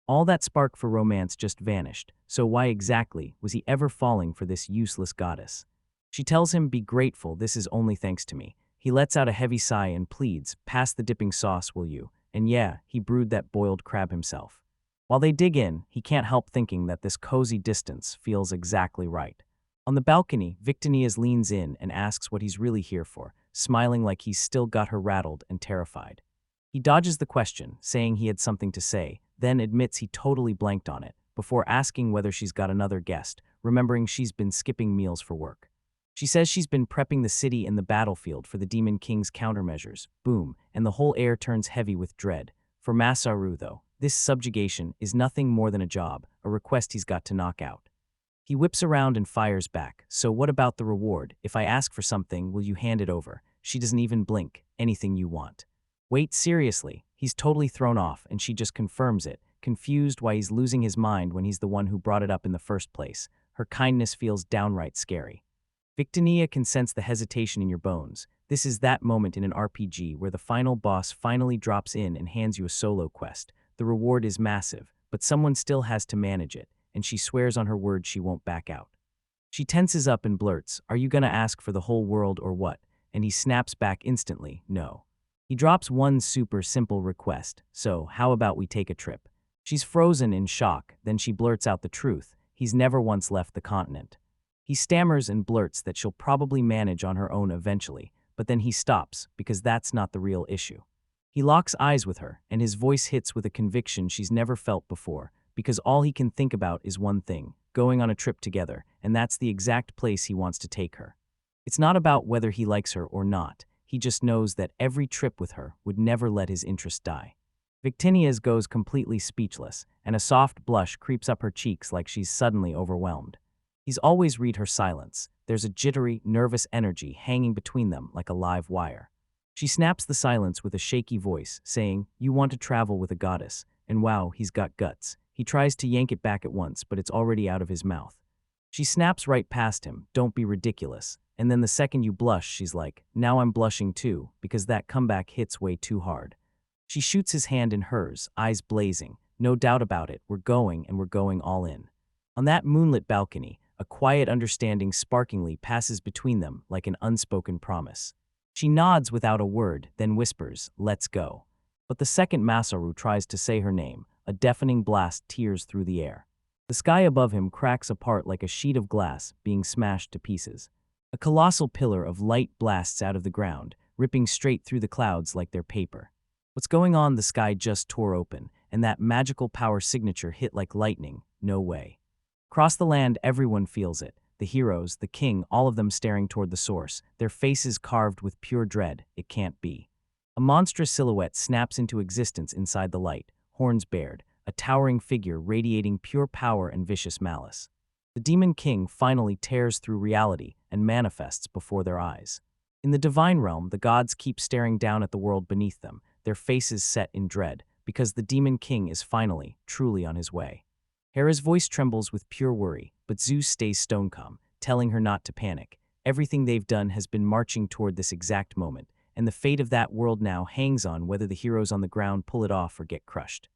All that spark for romance just vanished, so why exactly was he ever falling for this useless goddess? She tells him, be grateful, this is only thanks to me. He lets out a heavy sigh and pleads, pass the dipping sauce, will you? And yeah, he brewed that boiled crab himself. While they dig in, he can't help thinking that this cozy distance feels exactly right. On the balcony, Victinias leans in and asks what he's really here for, smiling like he's still got her rattled and terrified. He dodges the question, saying he had something to say, then admits he totally blanked on it, before asking whether she's got another guest, remembering she's been skipping meals for work. She says she's been prepping the city and the battlefield for the Demon King's countermeasures. Boom, and the whole air turns heavy with dread. For Masaru, though, this subjugation is nothing more than a job, a request he's got to knock out. He whips around and fires back. So what about the reward? If I ask for something, will you hand it over? She doesn't even blink. Anything you want. Wait, seriously? He's totally thrown off, and she just confirms it, confused why he's losing his mind when he's the one who brought it up in the first place. Her kindness feels downright scary. Victinia can sense the hesitation in your bones. This is that moment in an RPG where the final boss finally drops in and hands you a solo quest. The reward is massive, but someone still has to manage it, and she swears on her word she won't back out. She tenses up and blurts, are you gonna ask for the whole world or what? and he snaps back instantly, no. He drops one super simple request, so how about we take a trip? She's frozen in shock, then she blurts out the truth. He's never once left the continent. He stammers and blurts that she'll probably manage on her own eventually, but then he stops, because that's not the real issue. He locks eyes with her, and his voice hits with a conviction she's never felt before, because all he can think about is one thing, going on a trip together, and that's the exact place he wants to take her. It's not about whether he likes her or not, he just knows that every trip with her would never let his interest die. Victinia's goes completely speechless, and a soft blush creeps up her cheeks like she's suddenly overwhelmed. He's always read her silence. There's a jittery, nervous energy hanging between them like a live wire. She snaps the silence with a shaky voice, saying, "You want to travel with a goddess," and wow, he's got guts. He tries to yank it back at once, but it's already out of his mouth. She snaps right past him, "Don't be ridiculous." And then the second you blush, she's like, "Now I'm blushing too," because that comeback hits way too hard. She shoots his hand in hers, eyes blazing. "No doubt about it, we're going, and we're going all in." On that moonlit balcony, a quiet understanding sparkingly passes between them like an unspoken promise. She nods without a word, then whispers, "Let's go." But the second Masaru tries to say her name, a deafening blast tears through the air. The sky above him cracks apart like a sheet of glass being smashed to pieces. A colossal pillar of light blasts out of the ground, ripping straight through the clouds like they're paper. What's going on? The sky just tore open, and that magical power signature hit like lightning. No way. Across the land, everyone feels it. The heroes, the king, all of them staring toward the source, their faces carved with pure dread. It can't be. A monstrous silhouette snaps into existence inside the light, horns bared, a towering figure radiating pure power and vicious malice. The demon king finally tears through reality and manifests before their eyes. In the divine realm, the gods keep staring down at the world beneath them, their faces set in dread, because the demon king is finally, truly on his way. Hera's voice trembles with pure worry, but Zeus stays stone calm, telling her not to panic. Everything they've done has been marching toward this exact moment, and the fate of that world now hangs on whether the heroes on the ground pull it off or get crushed.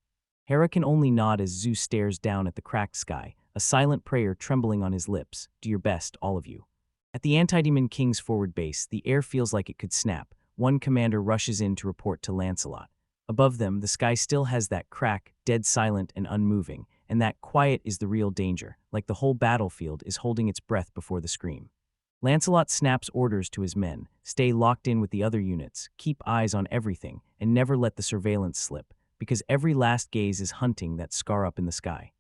Hera can only nod as Zeus stares down at the cracked sky, a silent prayer trembling on his lips. "Do your best, all of you." At the Anti-Demon King's forward base, the air feels like it could snap. One commander rushes in to report to Lancelot. Above them, the sky still has that crack, dead silent and unmoving, and that quiet is the real danger, like the whole battlefield is holding its breath before the scream. Lancelot snaps orders to his men, "Stay locked in with the other units, keep eyes on everything, and never let the surveillance slip, because every last gaze is hunting that scar up in the sky."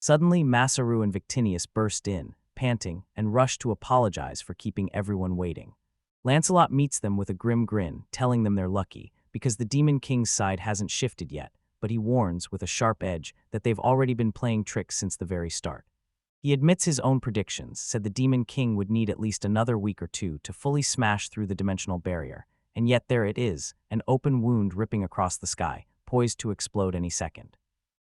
Suddenly, Masaru and Victinius burst in, panting, and rush to apologize for keeping everyone waiting. Lancelot meets them with a grim grin, telling them they're lucky, because the Demon King's side hasn't shifted yet, but he warns, with a sharp edge, that they've already been playing tricks since the very start. He admits his own predictions, said the Demon King would need at least another week or two to fully smash through the dimensional barrier, and yet there it is, an open wound ripping across the sky, poised to explode any second.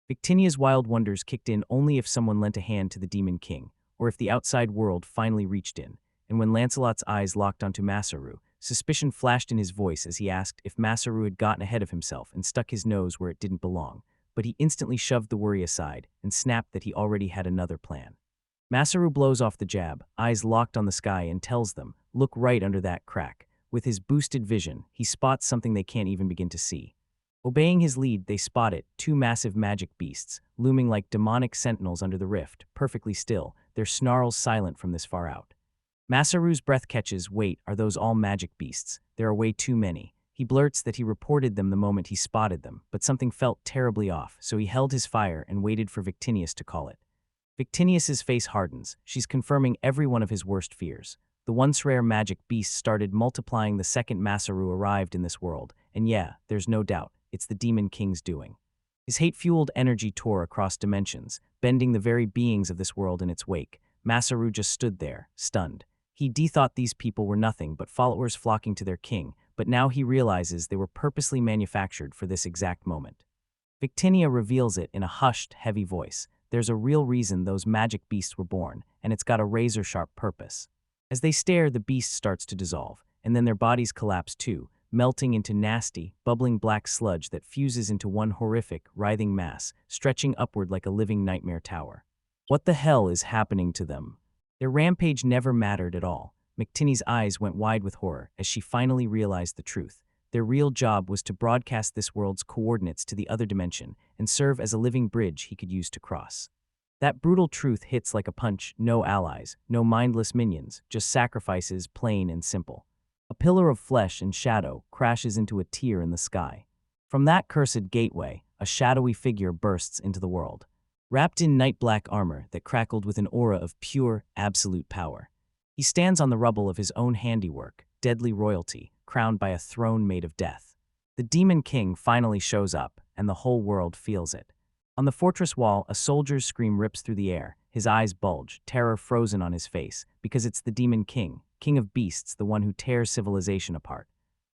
Victinia's wild wonders kicked in only if someone lent a hand to the Demon King, or if the outside world finally reached in, and when Lancelot's eyes locked onto Masaru, suspicion flashed in his voice as he asked if Masaru had gotten ahead of himself and stuck his nose where it didn't belong, but he instantly shoved the worry aside and snapped that he already had another plan. Masaru blows off the jab, eyes locked on the sky, and tells them, "Look right under that crack." With his boosted vision, he spots something they can't even begin to see. Obeying his lead, they spot it, two massive magic beasts, looming like demonic sentinels under the rift, perfectly still, their snarls silent from this far out. Masaru's breath catches. "Wait, are those all magic beasts? There are way too many." He blurts that he reported them the moment he spotted them, but something felt terribly off, so he held his fire and waited for Victinius to call it. Victinius's face hardens. She's confirming every one of his worst fears. The once rare magic beasts started multiplying the second Masaru arrived in this world, and yeah, there's no doubt, it's the Demon King's doing. His hate-fueled energy tore across dimensions, bending the very beings of this world in its wake. Masaru just stood there, stunned. He thought these people were nothing but followers flocking to their king, but now he realizes they were purposely manufactured for this exact moment. Victinia reveals it in a hushed, heavy voice. There's a real reason those magic beasts were born, and it's got a razor-sharp purpose. As they stare, the beast starts to dissolve, and then their bodies collapse too, melting into nasty, bubbling black sludge that fuses into one horrific, writhing mass, stretching upward like a living nightmare tower. What the hell is happening to them? Their rampage never mattered at all. Victinia's eyes went wide with horror as she finally realized the truth. Their real job was to broadcast this world's coordinates to the other dimension and serve as a living bridge he could use to cross. That brutal truth hits like a punch: no allies, no mindless minions, just sacrifices, plain and simple. A pillar of flesh and shadow crashes into a tear in the sky. From that cursed gateway, a shadowy figure bursts into the world, wrapped in night-black armor that crackled with an aura of pure, absolute power. He stands on the rubble of his own handiwork, deadly royalty, crowned by a throne made of death. The Demon King finally shows up, and the whole world feels it. On the fortress wall, a soldier's scream rips through the air. His eyes bulge, terror frozen on his face, because it's the Demon King, king of beasts, the one who tears civilization apart.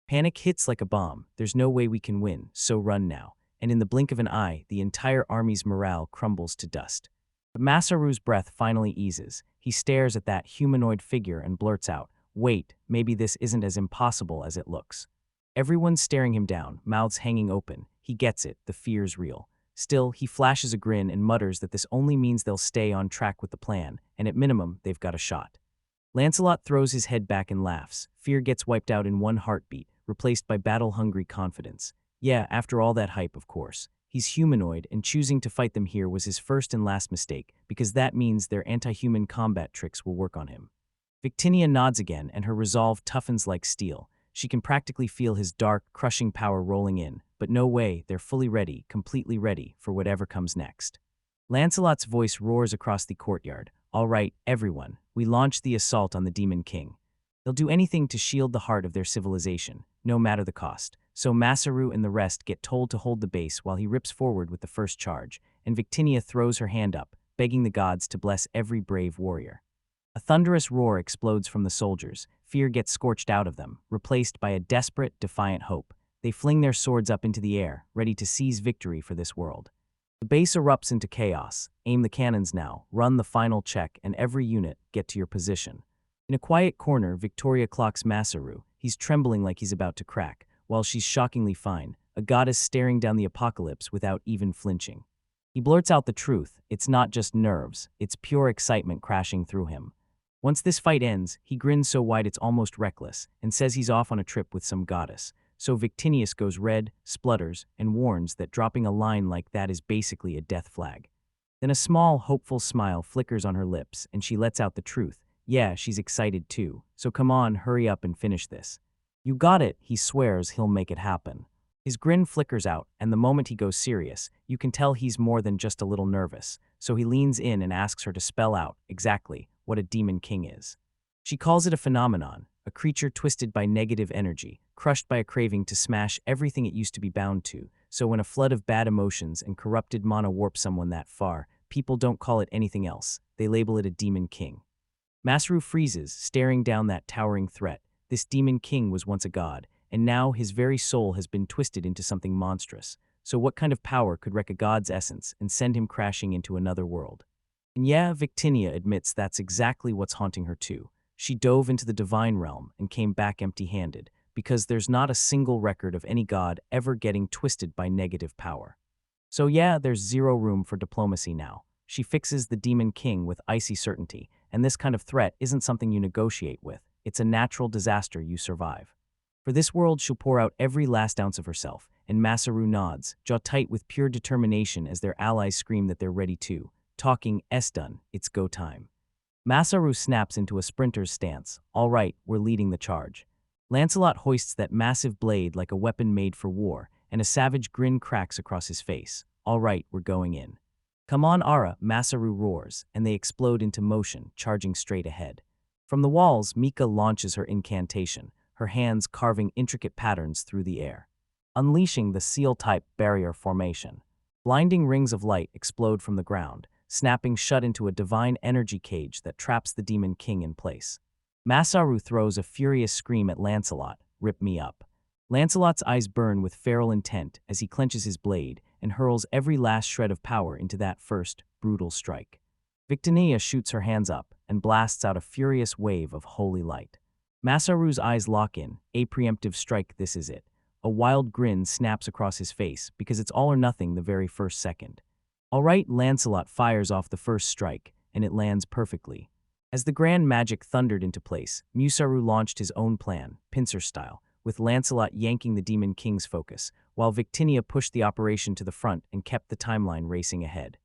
Panic hits like a bomb. There's no way we can win, so run now. And in the blink of an eye, the entire army's morale crumbles to dust. But Masaru's breath finally eases. He stares at that humanoid figure and blurts out, "Wait, maybe this isn't as impossible as it looks." Everyone's staring him down, mouths hanging open. He gets it, the fear's real. Still, he flashes a grin and mutters that this only means they'll stay on track with the plan, and at minimum, they've got a shot. Lancelot throws his head back and laughs. Fear gets wiped out in one heartbeat, replaced by battle-hungry confidence. Yeah, after all that hype, of course. He's humanoid, and choosing to fight them here was his first and last mistake, because that means their anti-human combat tricks will work on him. Victinia nods again, and her resolve toughens like steel. She can practically feel his dark, crushing power rolling in, but no way, they're fully ready, completely ready, for whatever comes next. Lancelot's voice roars across the courtyard. "All right, everyone, we launch the assault on the Demon King. They'll do anything to shield the heart of their civilization, no matter the cost." So Masaru and the rest get told to hold the base while he rips forward with the first charge, and Victinia throws her hand up, begging the gods to bless every brave warrior. A thunderous roar explodes from the soldiers. Fear gets scorched out of them, replaced by a desperate, defiant hope. They fling their swords up into the air, ready to seize victory for this world. The base erupts into chaos. Aim the cannons now, run the final check, and every unit, get to your position. In a quiet corner, Victoria clocks Masaru. He's trembling like he's about to crack, while she's shockingly fine, a goddess staring down the apocalypse without even flinching. He blurts out the truth. It's not just nerves, it's pure excitement crashing through him. Once this fight ends, he grins so wide it's almost reckless, and says he's off on a trip with some goddess. So Victinius goes red, splutters, and warns that dropping a line like that is basically a death flag. Then a small, hopeful smile flickers on her lips, and she lets out the truth. Yeah, she's excited too, so come on, hurry up and finish this. "You got it," he swears he'll make it happen. His grin flickers out, and the moment he goes serious, you can tell he's more than just a little nervous, so he leans in and asks her to spell out, exactly, what a Demon King is. She calls it a phenomenon, a creature twisted by negative energy, crushed by a craving to smash everything it used to be bound to, so when a flood of bad emotions and corrupted mana warp someone that far, people don't call it anything else, they label it a Demon King. Masaru freezes, staring down that towering threat. This Demon King was once a god, and now his very soul has been twisted into something monstrous. So what kind of power could wreck a god's essence and send him crashing into another world? And yeah, Victinia admits that's exactly what's haunting her too. She dove into the divine realm and came back empty-handed, because there's not a single record of any god ever getting twisted by negative power. So yeah, there's zero room for diplomacy now. She fixes the Demon King with icy certainty, and this kind of threat isn't something you negotiate with. It's a natural disaster you survive. For this world, she'll pour out every last ounce of herself, and Masaru nods, jaw tight with pure determination as their allies scream that they're ready too. Talking "S done, it's go time." Masaru snaps into a sprinter's stance. "All right, we're leading the charge." Lancelot hoists that massive blade like a weapon made for war, and a savage grin cracks across his face. "All right, we're going in." "Come on, Ara," Masaru roars, and they explode into motion, charging straight ahead. From the walls, Mika launches her incantation, her hands carving intricate patterns through the air, unleashing the seal-type barrier formation. Blinding rings of light explode from the ground, snapping shut into a divine energy cage that traps the Demon King in place. Masaru throws a furious scream at Lancelot, "Rip me up." Lancelot's eyes burn with feral intent as he clenches his blade and hurls every last shred of power into that first, brutal strike. Victinia shoots her hands up and blasts out a furious wave of holy light. Masaru's eyes lock in. A preemptive strike, this is it. A wild grin snaps across his face because it's all or nothing the very first second. All right, Lancelot fires off the first strike, and it lands perfectly. As the grand magic thundered into place, Musaru launched his own plan, pincer style, with Lancelot yanking the Demon King's focus, while Victinia pushed the operation to the front and kept the timeline racing ahead.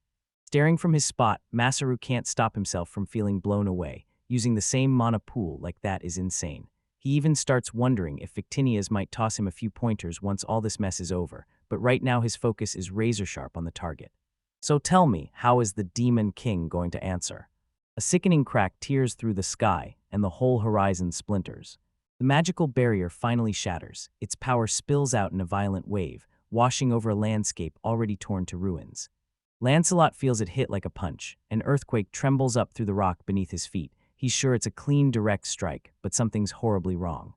Staring from his spot, Masaru can't stop himself from feeling blown away. Using the same mana pool like that is insane. He even starts wondering if Victinia's might toss him a few pointers once all this mess is over, but right now his focus is razor-sharp on the target. So tell me, how is the Demon King going to answer? A sickening crack tears through the sky, and the whole horizon splinters. The magical barrier finally shatters, its power spills out in a violent wave, washing over a landscape already torn to ruins. Lancelot feels it hit like a punch. An earthquake trembles up through the rock beneath his feet. He's sure it's a clean, direct strike, but something's horribly wrong.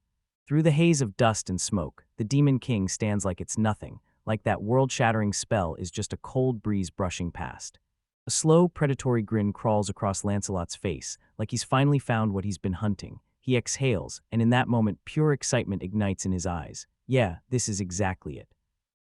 Through the haze of dust and smoke, the Demon King stands like it's nothing, like that world-shattering spell is just a cold breeze brushing past. A slow, predatory grin crawls across Lancelot's face, like he's finally found what he's been hunting. He exhales, and in that moment, pure excitement ignites in his eyes. Yeah, this is exactly it.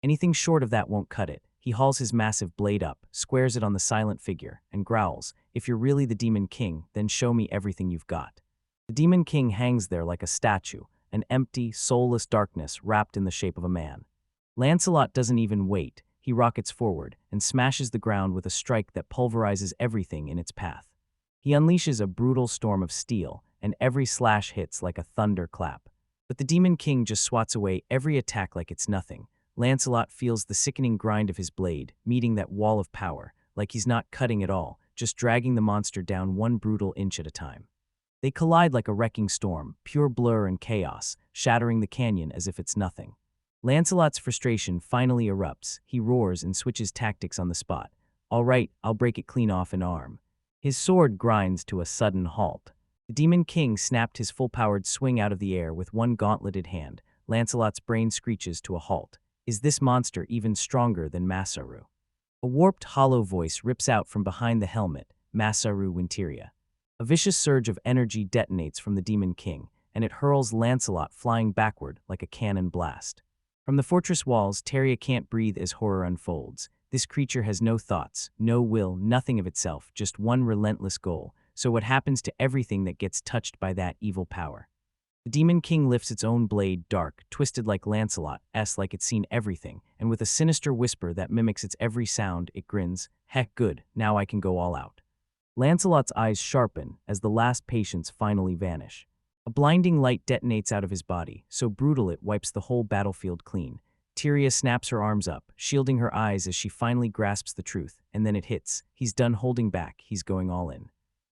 Anything short of that won't cut it. He hauls his massive blade up, squares it on the silent figure, and growls, "If you're really the Demon King, then show me everything you've got." The Demon King hangs there like a statue, an empty, soulless darkness wrapped in the shape of a man. Lancelot doesn't even wait. He rockets forward and smashes the ground with a strike that pulverizes everything in its path. He unleashes a brutal storm of steel, and every slash hits like a thunder clap. But the Demon King just swats away every attack like it's nothing. Lancelot feels the sickening grind of his blade, meeting that wall of power, like he's not cutting at all, just dragging the monster down one brutal inch at a time. They collide like a wrecking storm, pure blur and chaos, shattering the canyon as if it's nothing. Lancelot's frustration finally erupts. He roars and switches tactics on the spot. "All right, I'll break it clean off an arm." His sword grinds to a sudden halt. The Demon King snapped his full-powered swing out of the air with one gauntleted hand. Lancelot's brain screeches to a halt. Is this monster even stronger than Masaru? A warped, hollow voice rips out from behind the helmet, Masaru Winteria. A vicious surge of energy detonates from the Demon King, and it hurls Lancelot flying backward like a cannon blast. From the fortress walls, Teria can't breathe as horror unfolds. This creature has no thoughts, no will, nothing of itself, just one relentless goal. So what happens to everything that gets touched by that evil power? The Demon King lifts its own blade, dark, twisted like Lancelot's, like it's seen everything, and with a sinister whisper that mimics its every sound, it grins. Heck good, now I can go all out. Lancelot's eyes sharpen as the last patients finally vanish. A blinding light detonates out of his body, so brutal it wipes the whole battlefield clean. Teria snaps her arms up, shielding her eyes as she finally grasps the truth, and then it hits. He's done holding back, he's going all in.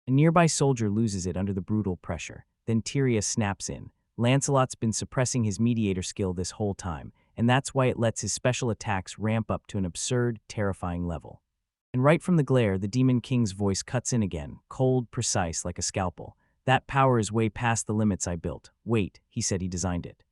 A nearby soldier loses it under the brutal pressure. Then Teria snaps in. Lancelot's been suppressing his mediator skill this whole time, and that's why it lets his special attacks ramp up to an absurd, terrifying level. And right from the glare, the Demon King's voice cuts in again, cold, precise, like a scalpel. "That power is way past the limits I built. Wait, he said he designed it."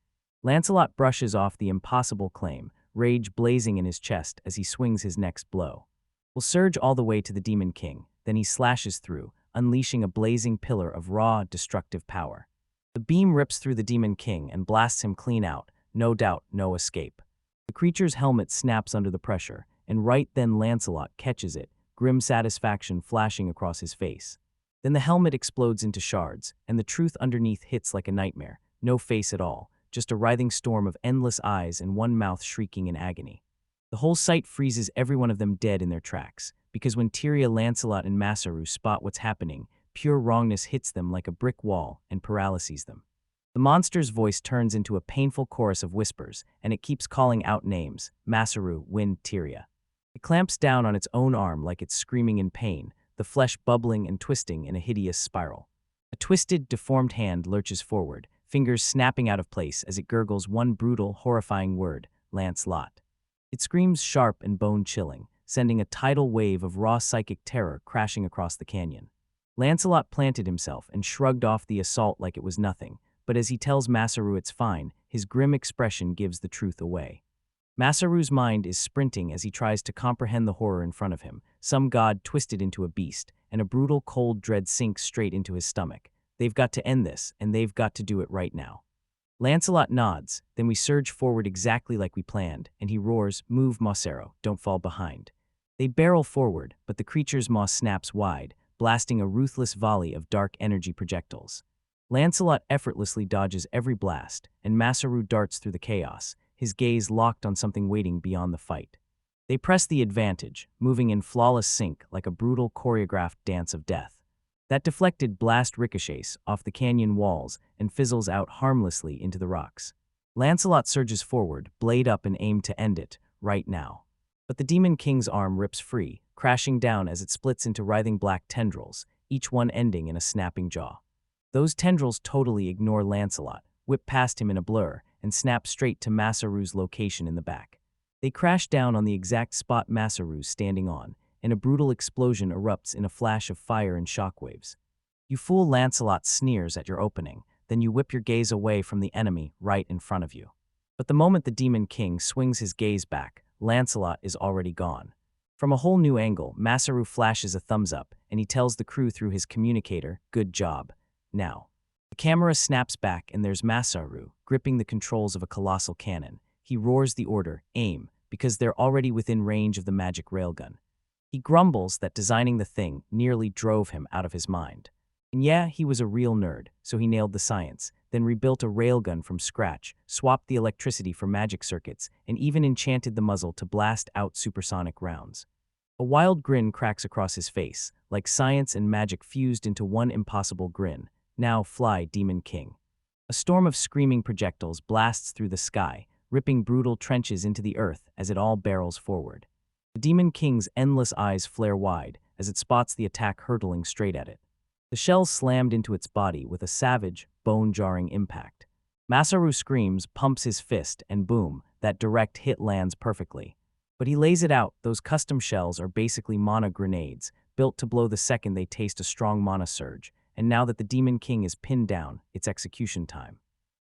Lancelot brushes off the impossible claim, rage blazing in his chest as he swings his next blow. Will surge all the way to the Demon King, then he slashes through, unleashing a blazing pillar of raw, destructive power. The beam rips through the Demon King and blasts him clean out, no doubt, no escape. The creature's helmet snaps under the pressure, and right then Lancelot catches it, grim satisfaction flashing across his face. Then the helmet explodes into shards, and the truth underneath hits like a nightmare, no face at all, just a writhing storm of endless eyes and one mouth shrieking in agony. The whole sight freezes every one of them dead in their tracks, because when Teria, Lancelot, and Masaru spot what's happening, pure wrongness hits them like a brick wall and paralyses them. The monster's voice turns into a painful chorus of whispers, and it keeps calling out names: Masaru, Win, Teria. It clamps down on its own arm like it's screaming in pain, the flesh bubbling and twisting in a hideous spiral. A twisted, deformed hand lurches forward, fingers snapping out of place as it gurgles one brutal, horrifying word: Lancelot. It screams sharp and bone-chilling, sending a tidal wave of raw psychic terror crashing across the canyon. Lancelot planted himself and shrugged off the assault like it was nothing, but as he tells Masaru it's fine, his grim expression gives the truth away. Masaru's mind is sprinting as he tries to comprehend the horror in front of him, some god twisted into a beast, and a brutal cold dread sinks straight into his stomach. They've got to end this, and they've got to do it right now. Lancelot nods, then we surge forward exactly like we planned, and he roars, "Move, Masaru, don't fall behind." They barrel forward, but the creature's maw snaps wide, blasting a ruthless volley of dark energy projectiles. Lancelot effortlessly dodges every blast, and Masaru darts through the chaos, his gaze locked on something waiting beyond the fight. They press the advantage, moving in flawless sync like a brutal choreographed dance of death. That deflected blast ricochets off the canyon walls and fizzles out harmlessly into the rocks. Lancelot surges forward, blade up and aim to end it, right now. But the Demon King's arm rips free, crashing down as it splits into writhing black tendrils, each one ending in a snapping jaw. Those tendrils totally ignore Lancelot, whip past him in a blur, and snap straight to Masaru's location in the back. They crash down on the exact spot Masaru's standing on, and a brutal explosion erupts in a flash of fire and shockwaves. You fool, Lancelot sneers at your opening, then you whip your gaze away from the enemy right in front of you. But the moment the Demon King swings his gaze back, Lancelot is already gone. From a whole new angle, Masaru flashes a thumbs up, and he tells the crew through his communicator, "Good job. Now." The camera snaps back, and there's Masaru, gripping the controls of a colossal cannon. He roars the order, "Aim," because they're already within range of the magic railgun. He grumbles that designing the thing nearly drove him out of his mind. And yeah, he was a real nerd, so he nailed the science, then rebuilt a railgun from scratch, swapped the electricity for magic circuits, and even enchanted the muzzle to blast out supersonic rounds. A wild grin cracks across his face, like science and magic fused into one impossible grin. "Now fly, Demon King." A storm of screaming projectiles blasts through the sky, ripping brutal trenches into the earth as it all barrels forward. The Demon King's endless eyes flare wide as it spots the attack hurtling straight at it. The shell slammed into its body with a savage, bone-jarring impact. Masaru screams, pumps his fist, and boom, that direct hit lands perfectly. But he lays it out. Those custom shells are basically mana grenades, built to blow the second they taste a strong mana surge, and now that the Demon King is pinned down, it's execution time.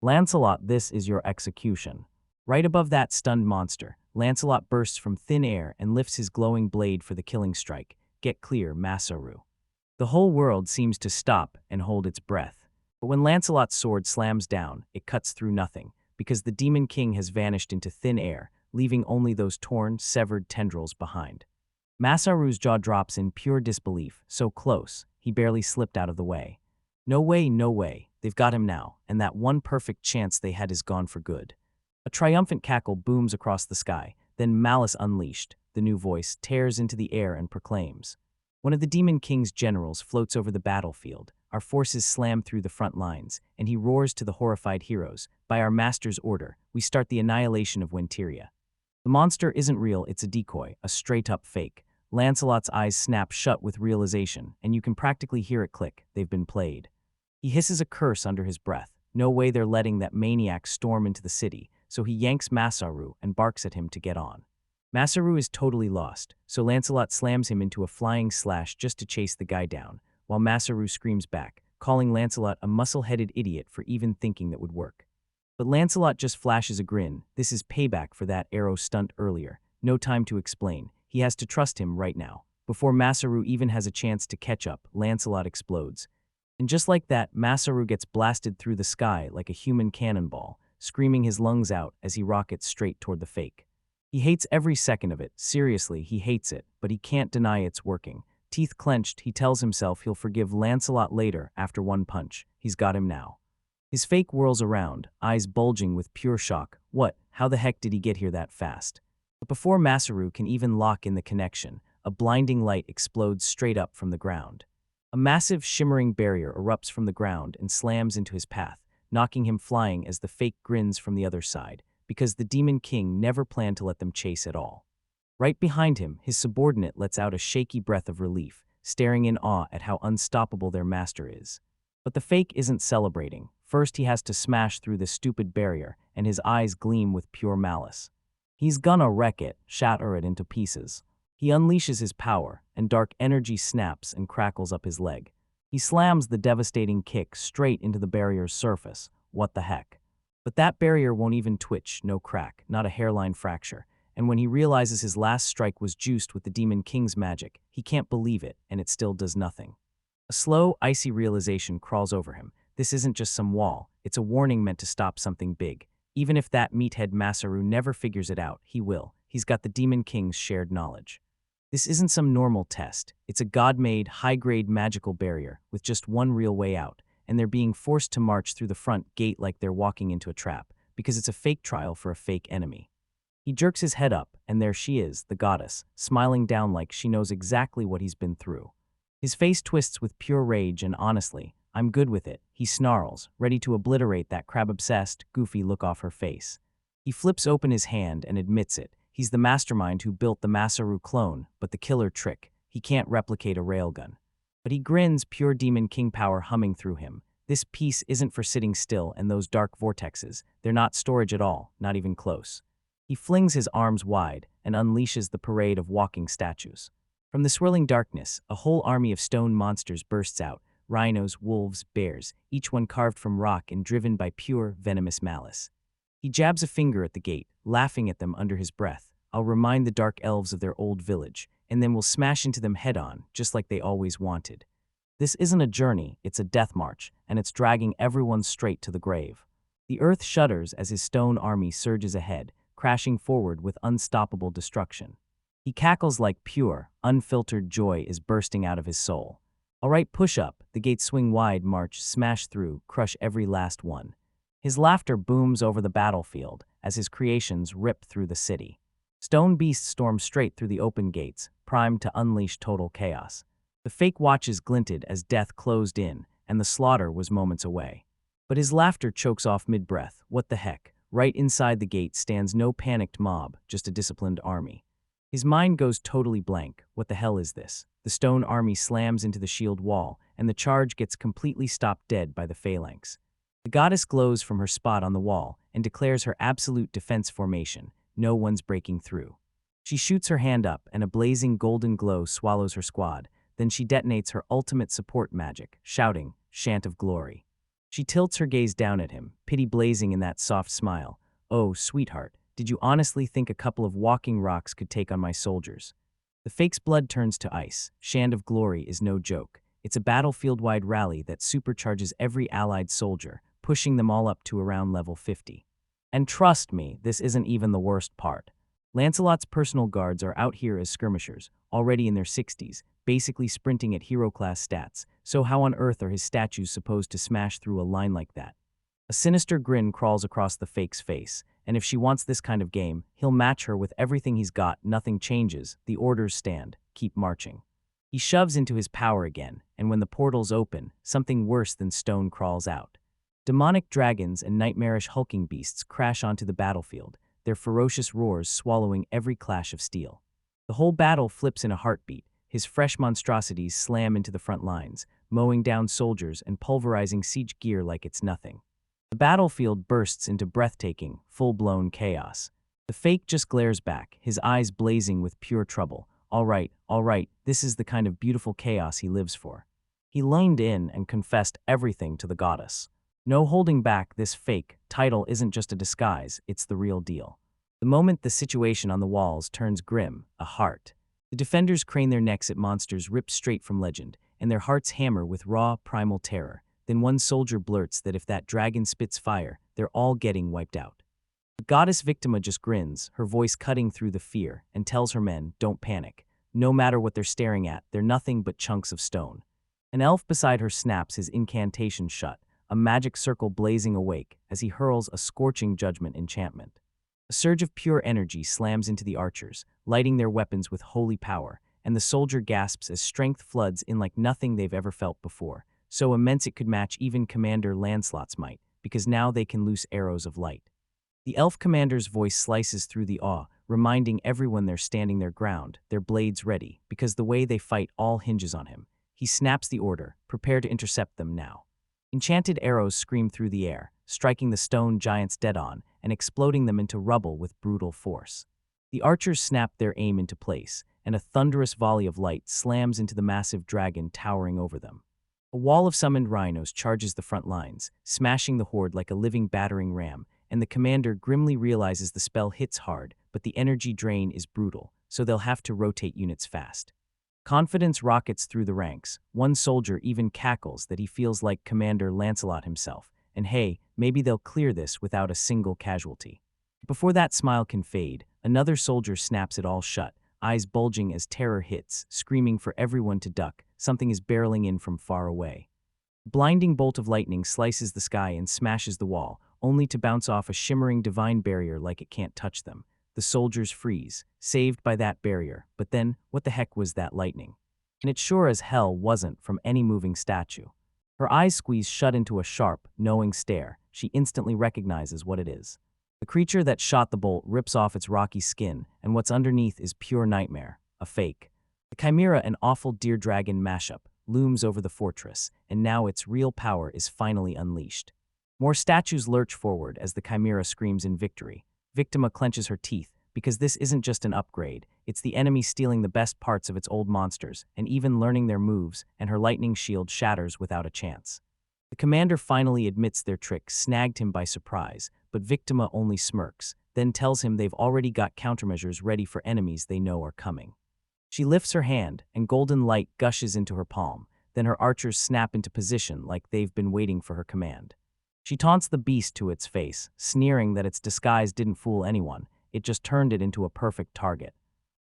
"Lancelot, this is your execution." Right above that stunned monster, Lancelot bursts from thin air and lifts his glowing blade for the killing strike. "Get clear, Masaru." The whole world seems to stop and hold its breath. But when Lancelot's sword slams down, it cuts through nothing, because the Demon King has vanished into thin air, leaving only those torn, severed tendrils behind. Masaru's jaw drops in pure disbelief, so close, he barely slipped out of the way. No way, no way, they've got him now, and that one perfect chance they had is gone for good. A triumphant cackle booms across the sky, then Malice Unleashed, the new voice, tears into the air and proclaims. One of the Demon King's generals floats over the battlefield. Our forces slam through the front lines, and he roars to the horrified heroes, "By our master's order, we start the annihilation of Winteria." The monster isn't real, it's a decoy, a straight-up fake. Lancelot's eyes snap shut with realization, and you can practically hear it click. They've been played. He hisses a curse under his breath. No way they're letting that maniac storm into the city, so he yanks Masaru and barks at him to get on. Masaru is totally lost, so Lancelot slams him into a flying slash just to chase the guy down, while Masaru screams back, calling Lancelot a muscle-headed idiot for even thinking that would work. But Lancelot just flashes a grin. This is payback for that arrow stunt earlier. No time to explain. He has to trust him right now. Before Masaru even has a chance to catch up, Lancelot explodes. And just like that, Masaru gets blasted through the sky like a human cannonball, screaming his lungs out as he rockets straight toward the fake. He hates every second of it. Seriously, he hates it, but he can't deny it's working. Teeth clenched, he tells himself he'll forgive Lancelot later after one punch. He's got him now. His fake whirls around, eyes bulging with pure shock. What? How the heck did he get here that fast? But before Masaru can even lock in the connection, a blinding light explodes straight up from the ground. A massive, shimmering barrier erupts from the ground and slams into his path, knocking him flying as the fake grins from the other side, because the Demon King never planned to let them chase at all. Right behind him, his subordinate lets out a shaky breath of relief, staring in awe at how unstoppable their master is. But the fake isn't celebrating. First, he has to smash through the stupid barrier, and his eyes gleam with pure malice. He's gonna wreck it, shatter it into pieces. He unleashes his power, and dark energy snaps and crackles up his leg. He slams the devastating kick straight into the barrier's surface. What the heck? But that barrier won't even twitch, no crack, not a hairline fracture. And when he realizes his last strike was juiced with the Demon King's magic, he can't believe it, and it still does nothing. A slow, icy realization crawls over him. This isn't just some wall, it's a warning meant to stop something big. Even if that meathead Masaru never figures it out, he will. He's got the Demon King's shared knowledge. This isn't some normal test. It's a God-made, high-grade magical barrier with just one real way out, and they're being forced to march through the front gate like they're walking into a trap, because it's a fake trial for a fake enemy. He jerks his head up, and there she is, the goddess, smiling down like she knows exactly what he's been through. His face twists with pure rage and honestly, I'm good with it, he snarls, ready to obliterate that crab-obsessed, goofy look off her face. He flips open his hand and admits it. He's the mastermind who built the Masaru clone, but the killer trick. He can't replicate a railgun. But he grins, pure demon king power humming through him. This piece isn't for sitting still, and those dark vortexes, they're not storage at all, not even close. He flings his arms wide and unleashes the parade of walking statues. From the swirling darkness, a whole army of stone monsters bursts out, rhinos, wolves, bears, each one carved from rock and driven by pure, venomous malice. He jabs a finger at the gate, laughing at them under his breath. I'll remind the dark elves of their old village, and then we'll smash into them head-on, just like they always wanted. This isn't a journey, it's a death march, and it's dragging everyone straight to the grave. The earth shudders as his stone army surges ahead, crashing forward with unstoppable destruction. He cackles like pure, unfiltered joy is bursting out of his soul. All right, push up, the gates swing wide, march, smash through, crush every last one. His laughter booms over the battlefield as his creations rip through the city. Stone beasts storm straight through the open gates, primed to unleash total chaos. The fake watches glinted as death closed in, and the slaughter was moments away. But his laughter chokes off mid-breath. What the heck? Right inside the gate stands no panicked mob, just a disciplined army. His mind goes totally blank. What the hell is this? The stone army slams into the shield wall, and the charge gets completely stopped dead by the phalanx. The goddess glows from her spot on the wall and declares her absolute defense formation. No one's breaking through. She shoots her hand up, and a blazing golden glow swallows her squad. Then she detonates her ultimate support magic, shouting, "Chant of Glory." She tilts her gaze down at him, pity blazing in that soft smile. "Oh, sweetheart, did you honestly think a couple of walking rocks could take on my soldiers?" The fake's blood turns to ice. Chant of Glory is no joke. It's a battlefield-wide rally that supercharges every allied soldier, pushing them all up to around level 50. And trust me, this isn't even the worst part. Lancelot's personal guards are out here as skirmishers, already in their 60s, basically sprinting at hero-class stats, so how on earth are his statues supposed to smash through a line like that? A sinister grin crawls across the fake's face, and if she wants this kind of game, he'll match her with everything he's got. Nothing changes, the orders stand, keep marching. He shoves into his power again, and when the portals open, something worse than stone crawls out. Demonic dragons and nightmarish hulking beasts crash onto the battlefield, their ferocious roars swallowing every clash of steel. The whole battle flips in a heartbeat. His fresh monstrosities slam into the front lines, mowing down soldiers and pulverizing siege gear like it's nothing. The battlefield bursts into breathtaking, full-blown chaos. The fake just glares back, his eyes blazing with pure trouble. All right, this is the kind of beautiful chaos he lives for. He leaned in and confessed everything to the goddess. No holding back, this fake title isn't just a disguise, it's the real deal. The moment the situation on the walls turns grim, a heart. The defenders crane their necks at monsters ripped straight from legend, and their hearts hammer with raw, primal terror. Then one soldier blurts that if that dragon spits fire, they're all getting wiped out. The goddess Victima just grins, her voice cutting through the fear, and tells her men, don't panic. No matter what they're staring at, they're nothing but chunks of stone. An elf beside her snaps his incantation shut, a magic circle blazing awake as he hurls a scorching judgment enchantment. A surge of pure energy slams into the archers, lighting their weapons with holy power, and the soldier gasps as strength floods in like nothing they've ever felt before, so immense it could match even Commander Lancelot's might, because now they can loose arrows of light. The elf commander's voice slices through the awe, reminding everyone they're standing their ground, their blades ready, because the way they fight all hinges on him. He snaps the order, prepare to intercept them now. Enchanted arrows scream through the air, striking the stone giants dead on and exploding them into rubble with brutal force. The archers snap their aim into place, and a thunderous volley of light slams into the massive dragon towering over them. A wall of summoned rhinos charges the front lines, smashing the horde like a living battering ram, and the commander grimly realizes the spell hits hard, but the energy drain is brutal, so they'll have to rotate units fast. Confidence rockets through the ranks. One soldier even cackles that he feels like Commander Lancelot himself, and hey, maybe they'll clear this without a single casualty. Before that smile can fade, another soldier snaps it all shut, eyes bulging as terror hits, screaming for everyone to duck. Something is barreling in from far away. A blinding bolt of lightning slices the sky and smashes the wall, only to bounce off a shimmering divine barrier like it can't touch them. The soldiers freeze, saved by that barrier, but then, what the heck was that lightning? And it sure as hell wasn't from any moving statue. Her eyes squeeze shut into a sharp, knowing stare. She instantly recognizes what it is. The creature that shot the bolt rips off its rocky skin, and what's underneath is pure nightmare, a fake. The chimera, an awful deer-dragon mashup, looms over the fortress, and now its real power is finally unleashed. More statues lurch forward as the chimera screams in victory. Victima clenches her teeth, because this isn't just an upgrade, it's the enemy stealing the best parts of its old monsters, and even learning their moves, and her lightning shield shatters without a chance. The commander finally admits their trick snagged him by surprise, but Victima only smirks, then tells him they've already got countermeasures ready for enemies they know are coming. She lifts her hand, and golden light gushes into her palm, then her archers snap into position like they've been waiting for her command. She taunts the beast to its face, sneering that its disguise didn't fool anyone, it just turned it into a perfect target.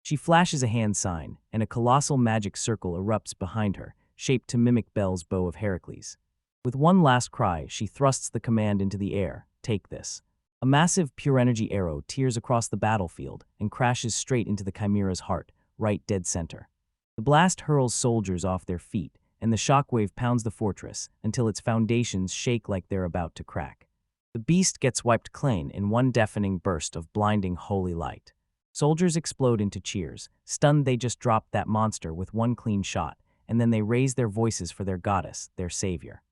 She flashes a hand sign, and a colossal magic circle erupts behind her, shaped to mimic Bel's bow of Heracles. With one last cry, she thrusts the command into the air, "Take this." A massive pure energy arrow tears across the battlefield and crashes straight into the chimera's heart, right dead center. The blast hurls soldiers off their feet, and the shockwave pounds the fortress until its foundations shake like they're about to crack. The beast gets wiped clean in one deafening burst of blinding holy light. Soldiers explode into cheers, stunned they just dropped that monster with one clean shot, and then they raise their voices for their goddess, their savior.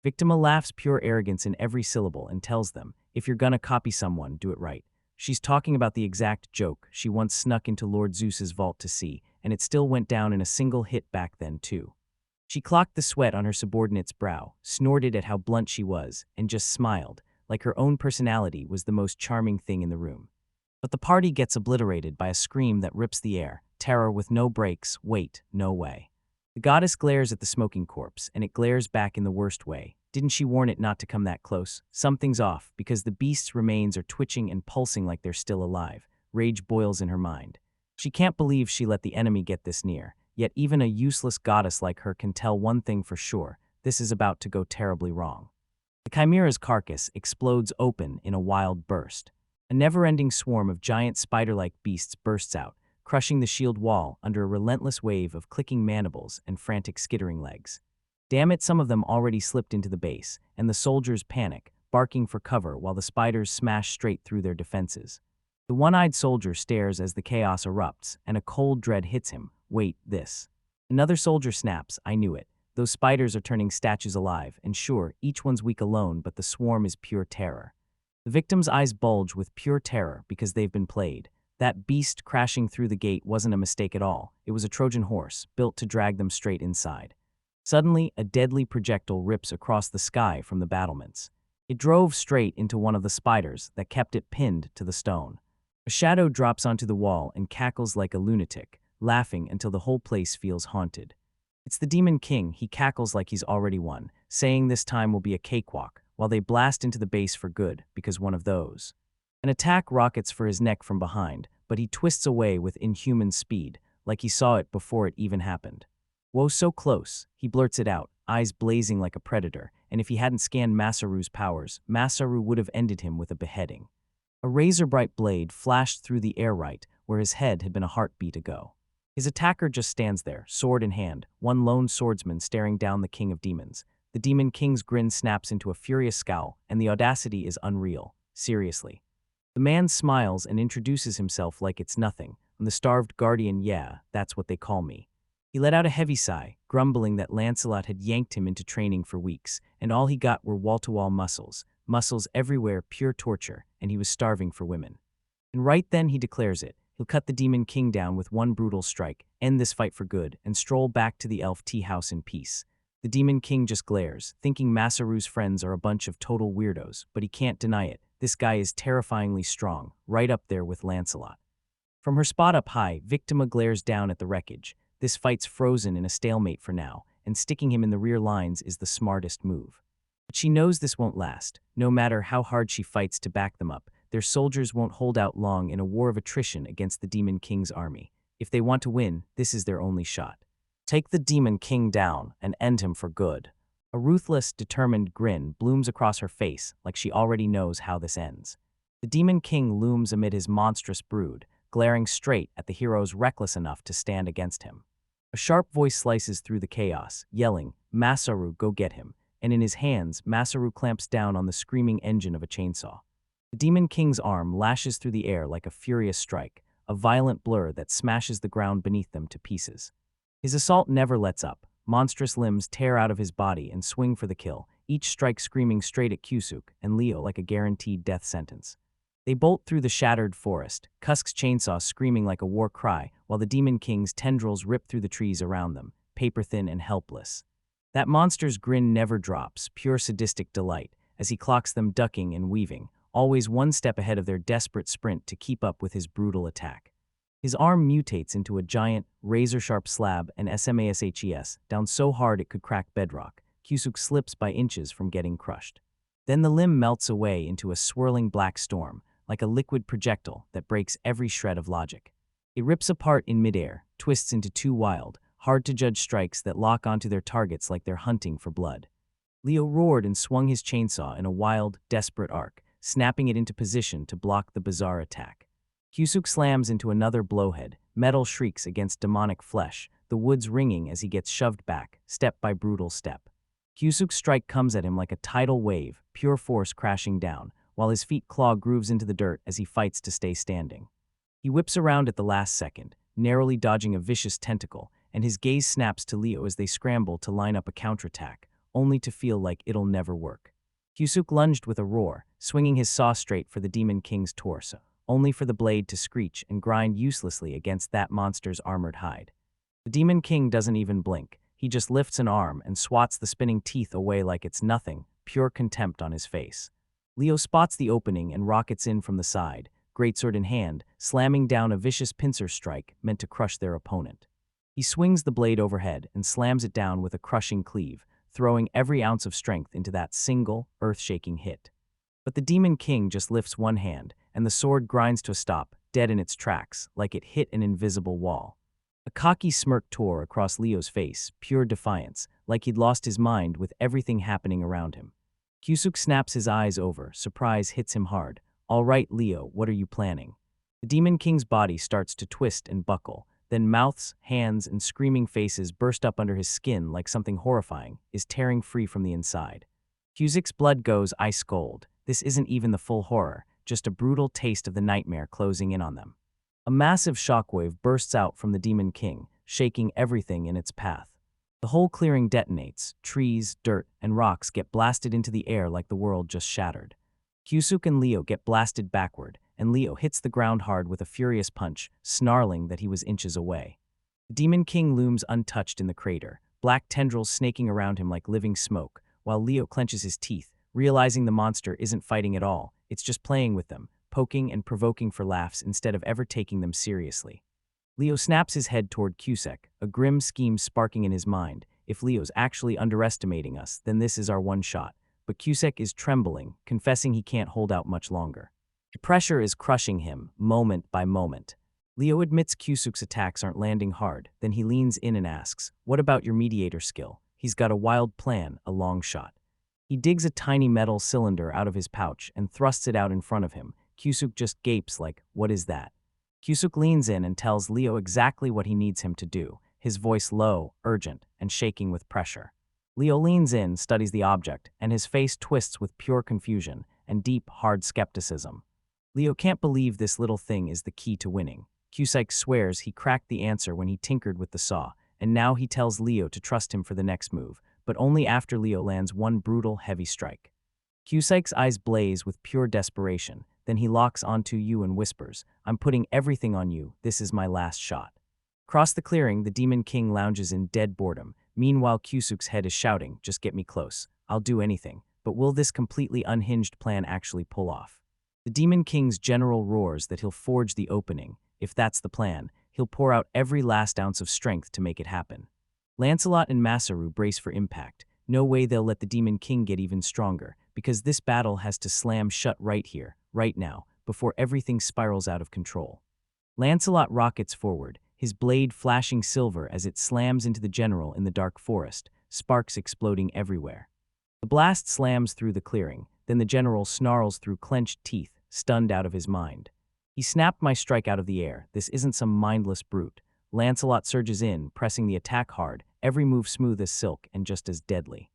Victima laughs pure arrogance in every syllable and tells them, if you're gonna copy someone, do it right. She's talking about the exact joke she once snuck into Lord Zeus's vault to see, and it still went down in a single hit back then too. She clocked the sweat on her subordinate's brow, snorted at how blunt she was, and just smiled, like her own personality was the most charming thing in the room. But the party gets obliterated by a scream that rips the air, terror with no brakes, wait, no way. The goddess glares at the smoking corpse, and it glares back in the worst way. Didn't she warn it not to come that close? Something's off, because the beast's remains are twitching and pulsing like they're still alive. Rage boils in her mind. She can't believe she let the enemy get this near, yet even a useless goddess like her can tell one thing for sure: this is about to go terribly wrong. The chimera's carcass explodes open in a wild burst. A never-ending swarm of giant spider-like beasts bursts out, crushing the shield wall under a relentless wave of clicking mandibles and frantic skittering legs. Damn it, some of them already slipped into the base, and the soldiers panic, barking for cover while the spiders smash straight through their defenses. The one-eyed soldier stares as the chaos erupts, and a cold dread hits him. Wait, this. Another soldier snaps, I knew it. Those spiders are turning statues alive, and sure, each one's weak alone, but the swarm is pure terror. The victim's eyes bulge with pure terror because they've been played. That beast crashing through the gate wasn't a mistake at all. It was a Trojan horse, built to drag them straight inside. Suddenly, a deadly projectile rips across the sky from the battlements. It drove straight into one of the spiders that kept it pinned to the stone. A shadow drops onto the wall and cackles like a lunatic, laughing until the whole place feels haunted. It's the Demon King. He cackles like he's already won, saying this time will be a cakewalk, while they blast into the base for good, because one of those. An attack rockets for his neck from behind, but he twists away with inhuman speed, like he saw it before it even happened. Whoa, so close, he blurts it out, eyes blazing like a predator, and if he hadn't scanned Masaru's powers, Masaru would have ended him with a beheading. A razor-bright blade flashed through the air right, where his head had been a heartbeat ago. His attacker just stands there, sword in hand, one lone swordsman staring down the King of Demons. The Demon King's grin snaps into a furious scowl, and the audacity is unreal. Seriously. The man smiles and introduces himself like it's nothing. I'm the starved guardian, yeah, that's what they call me. He let out a heavy sigh, grumbling that Lancelot had yanked him into training for weeks, and all he got were wall-to-wall muscles everywhere, pure torture, and he was starving for women. And right then he declares it. He'll cut the Demon King down with one brutal strike, end this fight for good, and stroll back to the elf tea house in peace. The Demon King just glares, thinking Masaru's friends are a bunch of total weirdos, but he can't deny it. This guy is terrifyingly strong, right up there with Lancelot. From her spot up high, Victima glares down at the wreckage. This fight's frozen in a stalemate for now, and sticking him in the rear lines is the smartest move. But she knows this won't last. No matter how hard she fights to back them up, their soldiers won't hold out long in a war of attrition against the Demon King's army. If they want to win, this is their only shot. Take the Demon King down and end him for good. A ruthless, determined grin blooms across her face like she already knows how this ends. The Demon King looms amid his monstrous brood, glaring straight at the heroes reckless enough to stand against him. A sharp voice slices through the chaos, yelling, "Masaru, go get him," and in his hands, Masaru clamps down on the screaming engine of a chainsaw. The Demon King's arm lashes through the air like a furious strike, a violent blur that smashes the ground beneath them to pieces. His assault never lets up. Monstrous limbs tear out of his body and swing for the kill, each strike screaming straight at Kyusuke and Leo like a guaranteed death sentence. They bolt through the shattered forest, Cusk's chainsaw screaming like a war cry, while the Demon King's tendrils rip through the trees around them, paper-thin and helpless. That monster's grin never drops, pure sadistic delight, as he clocks them ducking and weaving, always one step ahead of their desperate sprint to keep up with his brutal attack. His arm mutates into a giant, razor-sharp slab and SMASHES, down so hard it could crack bedrock. Kyusuke slips by inches from getting crushed. Then the limb melts away into a swirling black storm, like a liquid projectile that breaks every shred of logic. It rips apart in midair, twists into two wild, hard-to-judge strikes that lock onto their targets like they're hunting for blood. Leo roared and swung his chainsaw in a wild, desperate arc, snapping it into position to block the bizarre attack. Kyusuke slams into another blowhead, metal shrieks against demonic flesh, the woods ringing as he gets shoved back, step by brutal step. Kyusuke's strike comes at him like a tidal wave, pure force crashing down, while his feet claw grooves into the dirt as he fights to stay standing. He whips around at the last second, narrowly dodging a vicious tentacle, and his gaze snaps to Leo as they scramble to line up a counterattack, only to feel like it'll never work. Kyusuke lunged with a roar, swinging his saw straight for the Demon King's torso, only for the blade to screech and grind uselessly against that monster's armored hide. The Demon King doesn't even blink. He just lifts an arm and swats the spinning teeth away like it's nothing, pure contempt on his face. Leo spots the opening and rockets in from the side, greatsword in hand, slamming down a vicious pincer strike meant to crush their opponent. He swings the blade overhead and slams it down with a crushing cleave, throwing every ounce of strength into that single, earth-shaking hit. But the Demon King just lifts one hand, and the sword grinds to a stop, dead in its tracks, like it hit an invisible wall. A cocky smirk tore across Leo's face, pure defiance, like he'd lost his mind with everything happening around him. Kyusuke snaps his eyes over, surprise hits him hard. "All right, Leo, what are you planning?" The Demon King's body starts to twist and buckle, then mouths, hands, and screaming faces burst up under his skin like something horrifying is tearing free from the inside. Kyusuke's blood goes ice cold. This isn't even the full horror, just a brutal taste of the nightmare closing in on them. A massive shockwave bursts out from the Demon King, shaking everything in its path. The whole clearing detonates, trees, dirt, and rocks get blasted into the air like the world just shattered. Kyusuke and Leo get blasted backward, and Leo hits the ground hard with a furious punch, snarling that he was inches away. The Demon King looms untouched in the crater, black tendrils snaking around him like living smoke, while Leo clenches his teeth, realizing the monster isn't fighting at all, it's just playing with them, poking and provoking for laughs instead of ever taking them seriously. Leo snaps his head toward Kyusuke, a grim scheme sparking in his mind. If Leo's actually underestimating us, then this is our one shot. But Kyusuke is trembling, confessing he can't hold out much longer. The pressure is crushing him, moment by moment. Leo admits Kyusuke's attacks aren't landing hard, then he leans in and asks, "What about your mediator skill?" He's got a wild plan, a long shot. He digs a tiny metal cylinder out of his pouch and thrusts it out in front of him. Kyusuke just gapes like, "What is that?" Kyusuke leans in and tells Leo exactly what he needs him to do, his voice low, urgent, and shaking with pressure. Leo leans in, studies the object, and his face twists with pure confusion and deep, hard skepticism. Leo can't believe this little thing is the key to winning. Kyusuke swears he cracked the answer when he tinkered with the saw, and now he tells Leo to trust him for the next move, but only after Leo lands one brutal, heavy strike. Kyusuke's eyes blaze with pure desperation, then he locks onto you and whispers, "I'm putting everything on you, this is my last shot." Across the clearing, the Demon King lounges in dead boredom. Meanwhile, Kyusuke's head is shouting, "Just get me close. I'll do anything." But will this completely unhinged plan actually pull off? The Demon King's general roars that he'll forge the opening. If that's the plan, he'll pour out every last ounce of strength to make it happen. Lancelot and Masaru brace for impact. No way they'll let the Demon King get even stronger, because this battle has to slam shut right here, right now, before everything spirals out of control. Lancelot rockets forward, his blade flashing silver as it slams into the general in the dark forest, sparks exploding everywhere. The blast slams through the clearing, then the general snarls through clenched teeth, stunned out of his mind. He snapped my strike out of the air. This isn't some mindless brute. Lancelot surges in, pressing the attack hard, every move smooth as silk and just as deadly.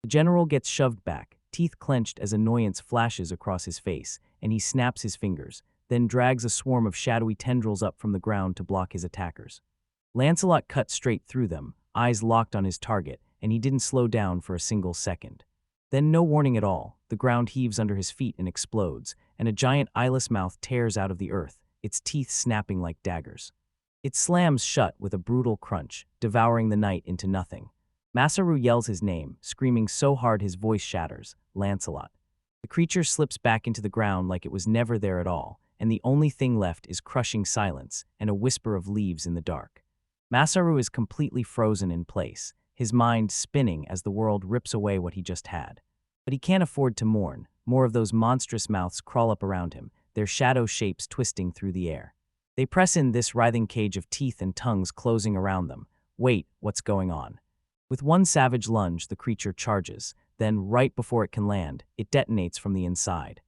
The general gets shoved back, teeth clenched as annoyance flashes across his face, and he snaps his fingers, then drags a swarm of shadowy tendrils up from the ground to block his attackers. Lancelot cut straight through them, eyes locked on his target, and he didn't slow down for a single second. Then, no warning at all, the ground heaves under his feet and explodes, and a giant eyeless mouth tears out of the earth, its teeth snapping like daggers. It slams shut with a brutal crunch, devouring the night into nothing. Masaru yells his name, screaming so hard his voice shatters, Lancelot. The creature slips back into the ground like it was never there at all, and the only thing left is crushing silence and a whisper of leaves in the dark. Masaru is completely frozen in place, his mind spinning as the world rips away what he just had. But he can't afford to mourn. More of those monstrous mouths crawl up around him, their shadow shapes twisting through the air. They press in this writhing cage of teeth and tongues closing around them. Wait, what's going on? With one savage lunge, the creature charges. Then, right before it can land, it detonates from the inside.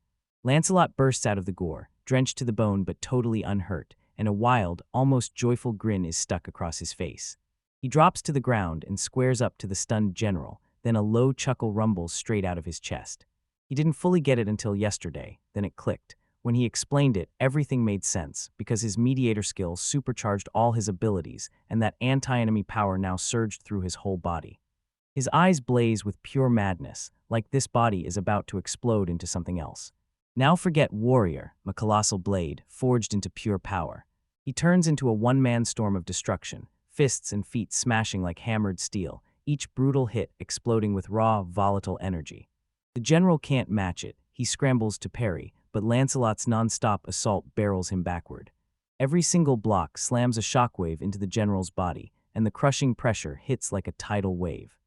Lancelot bursts out of the gore, drenched to the bone but totally unhurt, and a wild, almost joyful grin is stuck across his face. He drops to the ground and squares up to the stunned general, then a low chuckle rumbles straight out of his chest. He didn't fully get it until yesterday, then it clicked. When he explained it, everything made sense, because his mediator skill supercharged all his abilities, and that anti-enemy power now surged through his whole body. His eyes blaze with pure madness, like this body is about to explode into something else. Now forget warrior, a colossal blade, forged into pure power. He turns into a one-man storm of destruction, fists and feet smashing like hammered steel, each brutal hit exploding with raw, volatile energy. The general can't match it. He scrambles to parry, but Lancelot's non-stop assault barrels him backward. Every single block slams a shockwave into the general's body, and the crushing pressure hits like a tidal wave.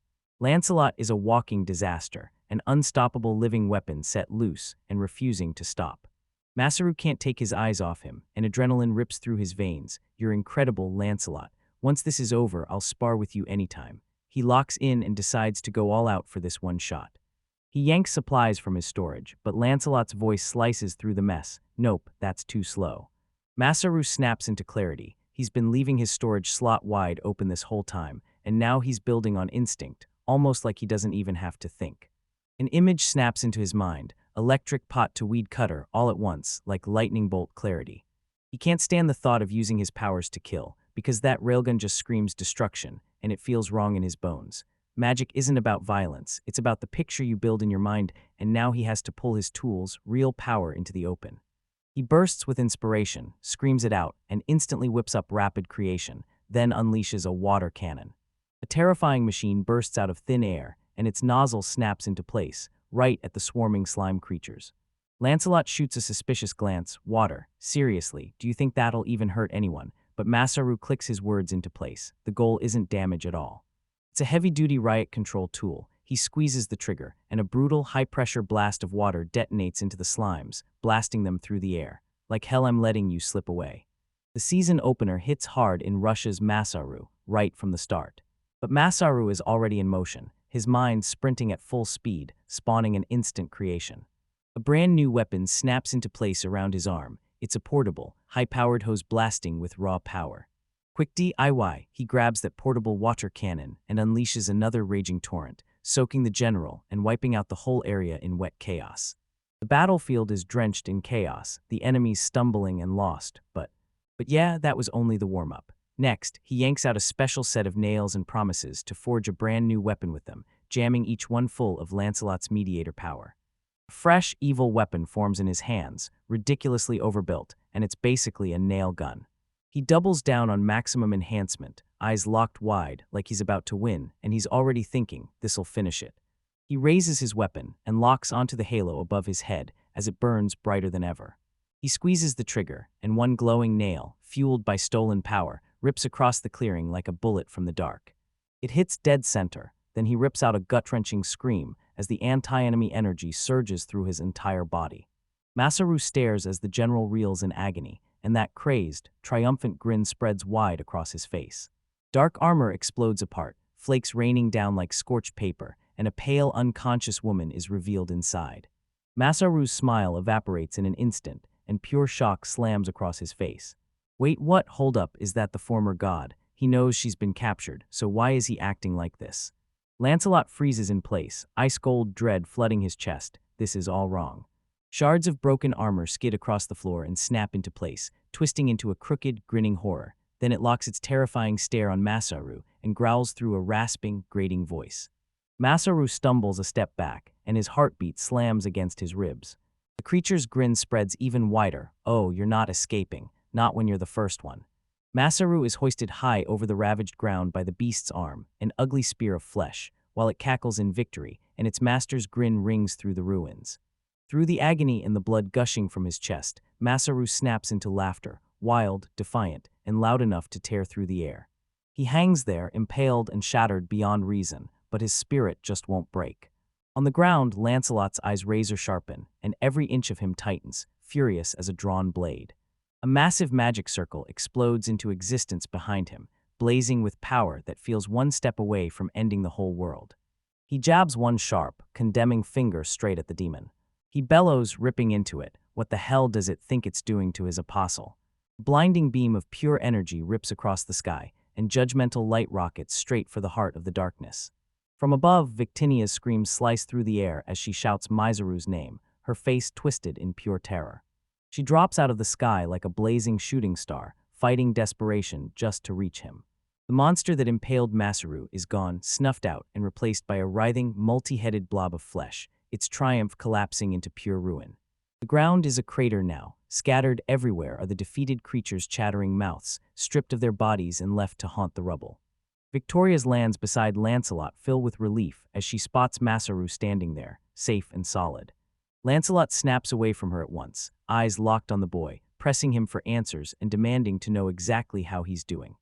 Lancelot is a walking disaster, an unstoppable living weapon set loose and refusing to stop. Masaru can't take his eyes off him, and adrenaline rips through his veins. You're incredible, Lancelot. Once this is over, I'll spar with you anytime. He locks in and decides to go all out for this one shot. He yanks supplies from his storage, but Lancelot's voice slices through the mess. Nope, that's too slow. Masaru snaps into clarity. He's been leaving his storage slot wide open this whole time, and now he's building on instinct, almost like he doesn't even have to think. An image snaps into his mind, electric pot to weed cutter all at once, like lightning bolt clarity. He can't stand the thought of using his powers to kill, because that railgun just screams destruction, and it feels wrong in his bones. Magic isn't about violence, it's about the picture you build in your mind, and now he has to pull his tools, real power, into the open. He bursts with inspiration, screams it out, and instantly whips up rapid creation, then unleashes a water cannon. A terrifying machine bursts out of thin air, and its nozzle snaps into place, right at the swarming slime creatures. Lancelot shoots a suspicious glance. Water. Seriously, do you think that'll even hurt anyone? But Masaru clicks his words into place. The goal isn't damage at all. It's a heavy-duty riot control tool. He squeezes the trigger, and a brutal, high-pressure blast of water detonates into the slimes, blasting them through the air. Like hell, I'm letting you slip away. The season opener hits hard in Russia's Masaru, right from the start. But Masaru is already in motion, his mind sprinting at full speed, spawning an instant creation. A brand new weapon snaps into place around his arm. It's a portable, high-powered hose blasting with raw power. Quick DIY, he grabs that portable water cannon and unleashes another raging torrent, soaking the general and wiping out the whole area in wet chaos. The battlefield is drenched in chaos, the enemies stumbling and lost, but yeah, that was only the warm-up. Next, he yanks out a special set of nails and promises to forge a brand new weapon with them, jamming each one full of Lancelot's mediator power. A fresh, evil weapon forms in his hands, ridiculously overbuilt, and it's basically a nail gun. He doubles down on maximum enhancement, eyes locked wide, like he's about to win, and he's already thinking, this'll finish it. He raises his weapon and locks onto the halo above his head as it burns brighter than ever. He squeezes the trigger, and one glowing nail, fueled by stolen power, rips across the clearing like a bullet from the dark. It hits dead center, then he rips out a gut-wrenching scream as the anti-enemy energy surges through his entire body. Masaru stares as the general reels in agony, and that crazed, triumphant grin spreads wide across his face. Dark armor explodes apart, flakes raining down like scorched paper, and a pale, unconscious woman is revealed inside. Masaru's smile evaporates in an instant, and pure shock slams across his face. Wait, what? Hold up, is that the former god? He knows she's been captured, so why is he acting like this? Lancelot freezes in place, ice-cold dread flooding his chest. This is all wrong. Shards of broken armor skid across the floor and snap into place, twisting into a crooked, grinning horror. Then it locks its terrifying stare on Masaru and growls through a rasping, grating voice. Masaru stumbles a step back, and his heartbeat slams against his ribs. The creature's grin spreads even wider. Oh, you're not escaping. Not when you're the first one. Masaru is hoisted high over the ravaged ground by the beast's arm, an ugly spear of flesh, while it cackles in victory, and its master's grin rings through the ruins. Through the agony and the blood gushing from his chest, Masaru snaps into laughter, wild, defiant, and loud enough to tear through the air. He hangs there, impaled and shattered beyond reason, but his spirit just won't break. On the ground, Lancelot's eyes razor sharpen, and every inch of him tightens, furious as a drawn blade. A massive magic circle explodes into existence behind him, blazing with power that feels one step away from ending the whole world. He jabs one sharp, condemning finger straight at the demon. He bellows, ripping into it. What the hell does it think it's doing to his apostle? A blinding beam of pure energy rips across the sky, and judgmental light rockets straight for the heart of the darkness. From above, Victinia's screams slice through the air as she shouts Masaru's name, her face twisted in pure terror. She drops out of the sky like a blazing shooting star, fighting desperation just to reach him. The monster that impaled Masaru is gone, snuffed out, and replaced by a writhing, multi-headed blob of flesh, its triumph collapsing into pure ruin. The ground is a crater now. Scattered everywhere are the defeated creatures' chattering mouths, stripped of their bodies and left to haunt the rubble. Victoria's lands beside Lancelot fill with relief as she spots Masaru standing there, safe and solid. Lancelot snaps away from her at once, eyes locked on the boy, pressing him for answers and demanding to know exactly how he's doing.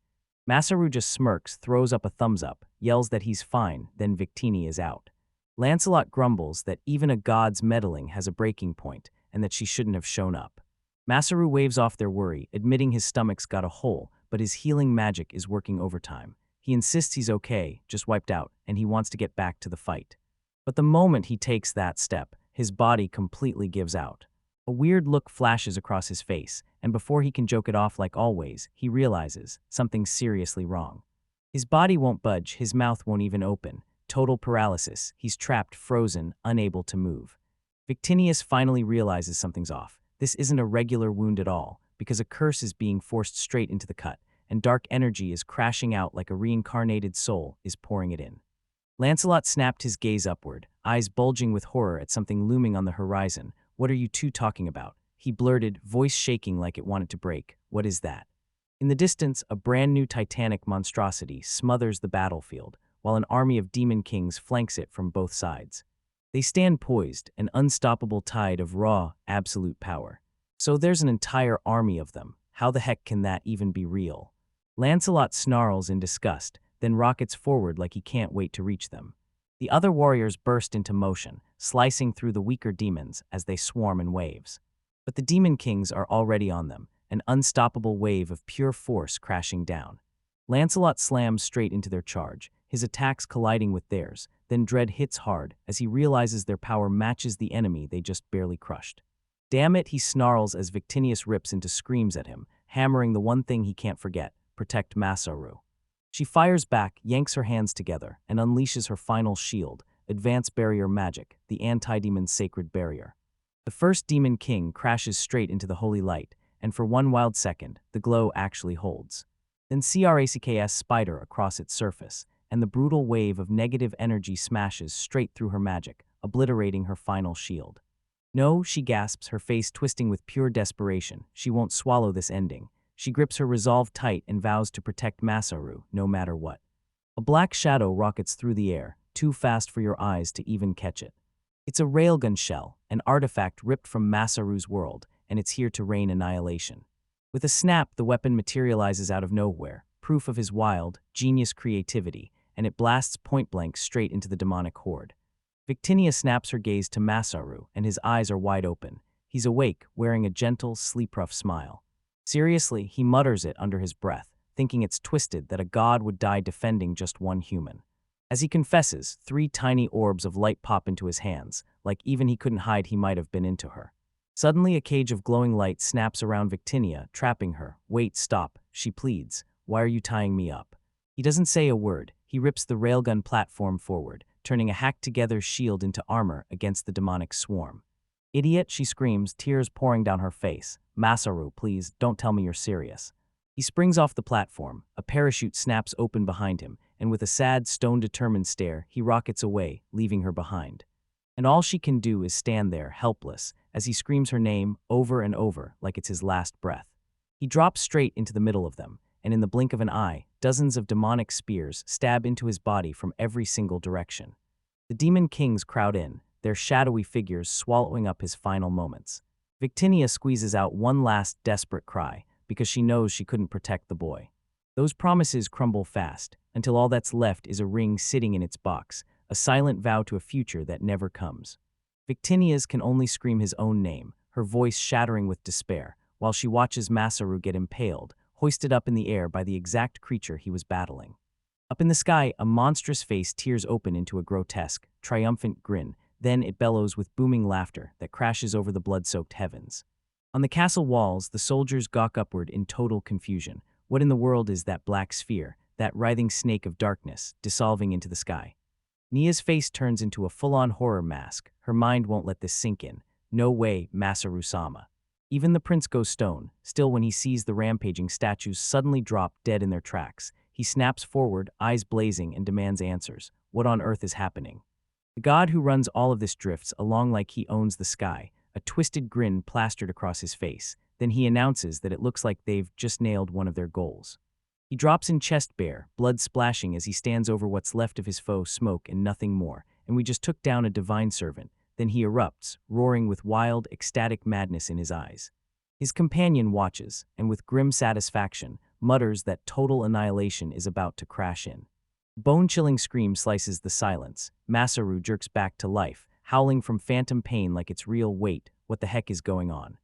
Masaru just smirks, throws up a thumbs up, yells that he's fine, then Victini is out. Lancelot grumbles that even a god's meddling has a breaking point and that she shouldn't have shown up. Masaru waves off their worry, admitting his stomach's got a hole, but his healing magic is working overtime. He insists he's okay, just wiped out, and he wants to get back to the fight. But the moment he takes that step, his body completely gives out. A weird look flashes across his face, and before he can joke it off like always, he realizes something's seriously wrong. His body won't budge, his mouth won't even open. Total paralysis, he's trapped, frozen, unable to move. Victinius finally realizes something's off. This isn't a regular wound at all, because a curse is being forced straight into the cut, and dark energy is crashing out like a reincarnated soul is pouring it in. Lancelot snapped his gaze upward, eyes bulging with horror at something looming on the horizon. What are you two talking about? He blurted, voice shaking like it wanted to break. What is that? In the distance, a brand new titanic monstrosity smothers the battlefield, while an army of demon kings flanks it from both sides. They stand poised, an unstoppable tide of raw, absolute power. So there's an entire army of them. How the heck can that even be real? Lancelot snarls in disgust, then rockets forward like he can't wait to reach them. The other warriors burst into motion, slicing through the weaker demons as they swarm in waves. But the demon kings are already on them, an unstoppable wave of pure force crashing down. Lancelot slams straight into their charge, his attacks colliding with theirs, then dread hits hard as he realizes their power matches the enemy they just barely crushed. Damn it, he snarls as Victinius rips into screams at him, hammering the one thing he can't forget, protect Masaru. She fires back, yanks her hands together, and unleashes her final shield, Advanced Barrier Magic, the anti-demon's sacred barrier. The first demon king crashes straight into the holy light, and for one wild second, the glow actually holds. Then CRACKS spider across its surface, and the brutal wave of negative energy smashes straight through her magic, obliterating her final shield. No, she gasps, her face twisting with pure desperation. She won't swallow this ending. She grips her resolve tight and vows to protect Masaru, no matter what. A black shadow rockets through the air, too fast for your eyes to even catch it. It's a railgun shell, an artifact ripped from Masaru's world, and it's here to rain annihilation. With a snap, the weapon materializes out of nowhere, proof of his wild, genius creativity, and it blasts point-blank straight into the demonic horde. Victinia snaps her gaze to Masaru, and his eyes are wide open. He's awake, wearing a gentle, sleep-rough smile. Seriously, he mutters it under his breath, thinking it's twisted that a god would die defending just one human. As he confesses, 3 tiny orbs of light pop into his hands, like even he couldn't hide he might have been into her. Suddenly, a cage of glowing light snaps around Victinia, trapping her. Wait, stop, she pleads. Why are you tying me up? He doesn't say a word. He rips the railgun platform forward, turning a hacked-together shield into armor against the demonic swarm. Idiot, she screams, tears pouring down her face. Masaru, please, don't tell me you're serious. He springs off the platform, a parachute snaps open behind him, and with a sad, stone-determined stare, he rockets away, leaving her behind. And all she can do is stand there, helpless, as he screams her name over and over like it's his last breath. He drops straight into the middle of them, and in the blink of an eye, dozens of demonic spears stab into his body from every single direction. The demon kings crowd in, their shadowy figures swallowing up his final moments. Victinia squeezes out one last desperate cry, because she knows she couldn't protect the boy. Those promises crumble fast, until all that's left is a ring sitting in its box, a silent vow to a future that never comes. Victinia's can only scream his own name, her voice shattering with despair, while she watches Masaru get impaled, hoisted up in the air by the exact creature he was battling. Up in the sky, a monstrous face tears open into a grotesque, triumphant grin, then it bellows with booming laughter that crashes over the blood-soaked heavens. On the castle walls, the soldiers gawk upward in total confusion. What in the world is that black sphere, that writhing snake of darkness, dissolving into the sky? Nia's face turns into a full-on horror mask. Her mind won't let this sink in. No way, Masaru-sama. Even the prince goes stone. Still, when he sees the rampaging statues suddenly drop dead in their tracks, he snaps forward, eyes blazing, and demands answers. What on earth is happening? The god who runs all of this drifts along like he owns the sky, a twisted grin plastered across his face. Then he announces that it looks like they've just nailed one of their goals. He drops in chest bare, blood splashing as he stands over what's left of his foe, smoke and nothing more, and we just took down a divine servant. Then he erupts, roaring with wild, ecstatic madness in his eyes. His companion watches, and with grim satisfaction, mutters that total annihilation is about to crash in. Bone-chilling scream slices the silence. Masaru jerks back to life, howling from phantom pain like it's real. Wait, what the heck is going on?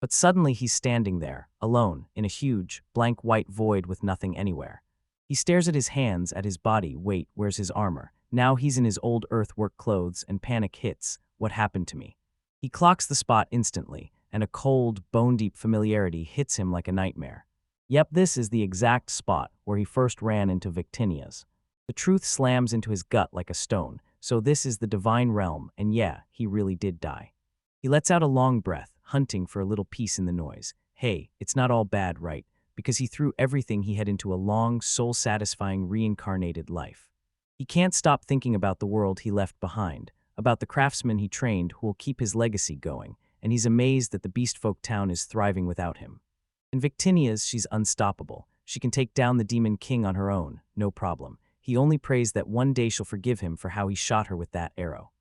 But suddenly he's standing there, alone, in a huge, blank white void with nothing anywhere. He stares at his hands, at his body. Wait, where's his armor? Now he's in his old earthwork clothes, and panic hits. What happened to me? He clocks the spot instantly, and a cold, bone-deep familiarity hits him like a nightmare. Yep, this is the exact spot where he first ran into Victinia's. The truth slams into his gut like a stone. So this is the divine realm, and yeah, he really did die. He lets out a long breath, hunting for a little peace in the noise. Hey, it's not all bad, right? Because he threw everything he had into a long, soul-satisfying reincarnated life. He can't stop thinking about the world he left behind, about the craftsmen he trained who will keep his legacy going, and he's amazed that the Beastfolk town is thriving without him. In Victinia's, she's unstoppable. She can take down the Demon King on her own, no problem. He only prays that one day she'll forgive him for how he shot her with that arrow.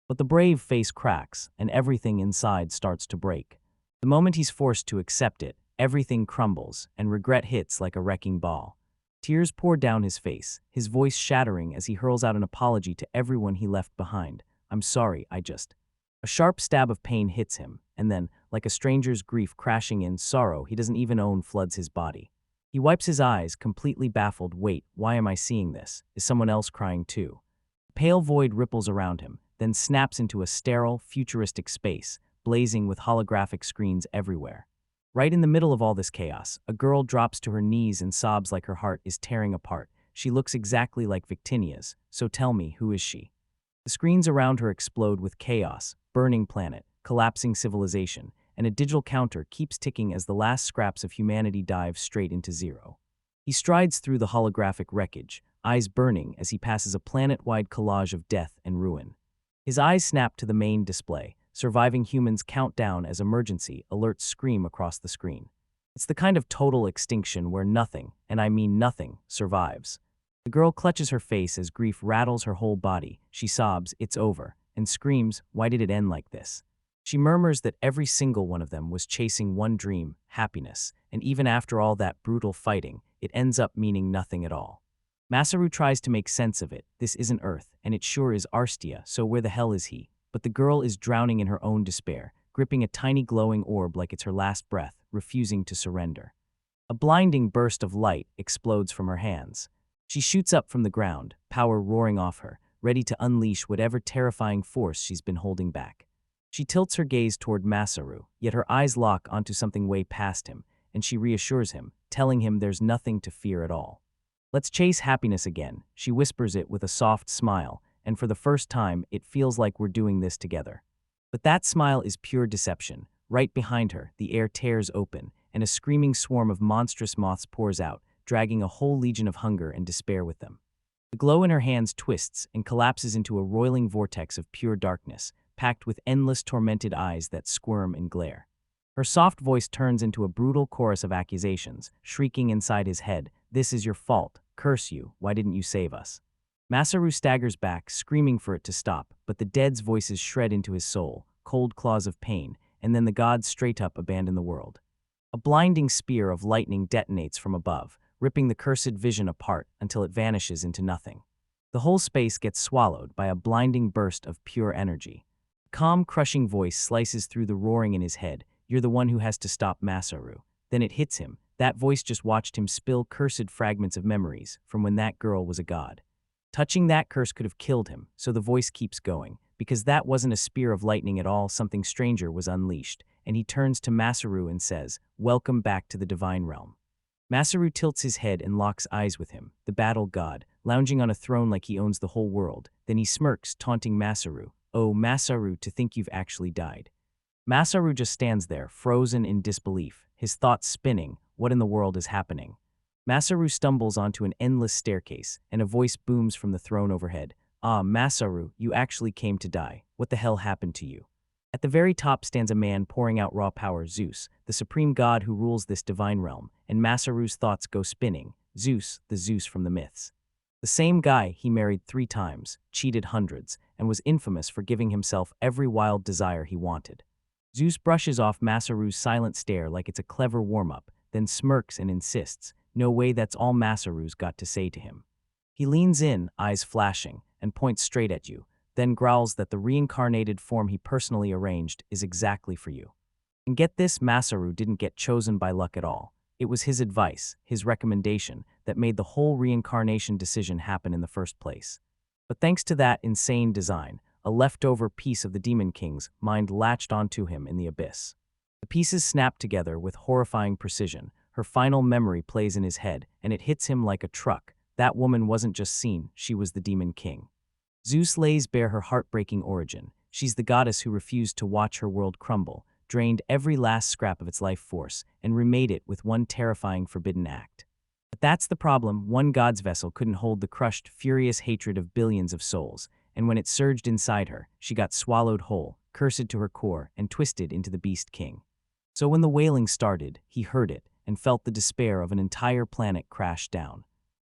But the brave face cracks, and everything inside starts to break. The moment he's forced to accept it, everything crumbles, and regret hits like a wrecking ball. Tears pour down his face, his voice shattering as he hurls out an apology to everyone he left behind. I'm sorry, A sharp stab of pain hits him, and then, like a stranger's grief crashing in, sorrow he doesn't even own floods his body. He wipes his eyes, completely baffled. Wait, why am I seeing this? Is someone else crying too? The pale void ripples around him, then snaps into a sterile, futuristic space, blazing with holographic screens everywhere. Right in the middle of all this chaos, a girl drops to her knees and sobs like her heart is tearing apart. She looks exactly like Victinia's, so tell me, who is she? The screens around her explode with chaos, burning planet, collapsing civilization, and a digital counter keeps ticking as the last scraps of humanity dive straight into zero. He strides through the holographic wreckage, eyes burning as he passes a planet-wide collage of death and ruin. His eyes snap to the main display. Surviving humans count down as emergency alerts scream across the screen. It's the kind of total extinction where nothing, and I mean nothing, survives. The girl clutches her face as grief rattles her whole body. She sobs, "It's over," and screams, "Why did it end like this?" She murmurs that every single one of them was chasing one dream, happiness, and even after all that brutal fighting, it ends up meaning nothing at all. Masaru tries to make sense of it. This isn't Earth, and it sure is Arstia, so where the hell is he? But the girl is drowning in her own despair, gripping a tiny glowing orb like it's her last breath. refusing to surrender. A blinding burst of light explodes from her hands. She shoots up from the ground, power roaring off her, ready to unleash whatever terrifying force she's been holding back. She tilts her gaze toward Masaru, yet her eyes lock onto something way past him, and she reassures him, telling him there's nothing to fear at all. "Let's chase happiness again," she whispers it with a soft smile, and for the first time, it feels like we're doing this together. But that smile is pure deception. Right behind her, the air tears open, and a screaming swarm of monstrous moths pours out, dragging a whole legion of hunger and despair with them. The glow in her hands twists and collapses into a roiling vortex of pure darkness, packed with endless tormented eyes that squirm and glare. Her soft voice turns into a brutal chorus of accusations, shrieking inside his head, "This is your fault. Curse you. Why didn't you save us?" Masaru staggers back, screaming for it to stop, but the dead's voices shred into his soul, cold claws of pain, and then the gods straight up abandon the world. A blinding spear of lightning detonates from above, ripping the cursed vision apart until it vanishes into nothing. The whole space gets swallowed by a blinding burst of pure energy. A calm, crushing voice slices through the roaring in his head, "You're the one who has to stop Masaru." Then it hits him. That voice just watched him spill cursed fragments of memories from when that girl was a god. Touching that curse could have killed him, so the voice keeps going. Because that wasn't a spear of lightning at all, something stranger was unleashed, and he turns to Masaru and says, "Welcome back to the divine realm." Masaru tilts his head and locks eyes with him, the battle god, lounging on a throne like he owns the whole world. Then he smirks, taunting Masaru, "Oh, Masaru, to think you've actually died." Masaru just stands there, frozen in disbelief, his thoughts spinning. What in the world is happening? Masaru stumbles onto an endless staircase, and a voice booms from the throne overhead. "Ah, Masaru, you actually came to die. What the hell happened to you?" At the very top stands a man pouring out raw power, Zeus, the supreme god who rules this divine realm, and Masaru's thoughts go spinning. Zeus, the Zeus from the myths. The same guy he married 3 times, cheated hundreds, and was infamous for giving himself every wild desire he wanted. Zeus brushes off Masaru's silent stare like it's a clever warm-up, then smirks and insists, "No way, that's all Masaru's got to say to him." He leans in, eyes flashing, and points straight at you, then growls that the reincarnated form he personally arranged is exactly for you. And get this, Masaru didn't get chosen by luck at all. It was his advice, his recommendation, that made the whole reincarnation decision happen in the first place. But thanks to that insane design, a leftover piece of the Demon King's mind latched onto him in the abyss. The pieces snap together with horrifying precision. Her final memory plays in his head, and it hits him like a truck. That woman wasn't just seen, she was the Demon King. Zeus lays bare her heartbreaking origin. She's the goddess who refused to watch her world crumble, drained every last scrap of its life force, and remade it with one terrifying forbidden act. But that's the problem. One god's vessel couldn't hold the crushed, furious hatred of billions of souls, and when it surged inside her, she got swallowed whole, cursed to her core, and twisted into the Beast King. So when the wailing started, he heard it, and felt the despair of an entire planet crash down.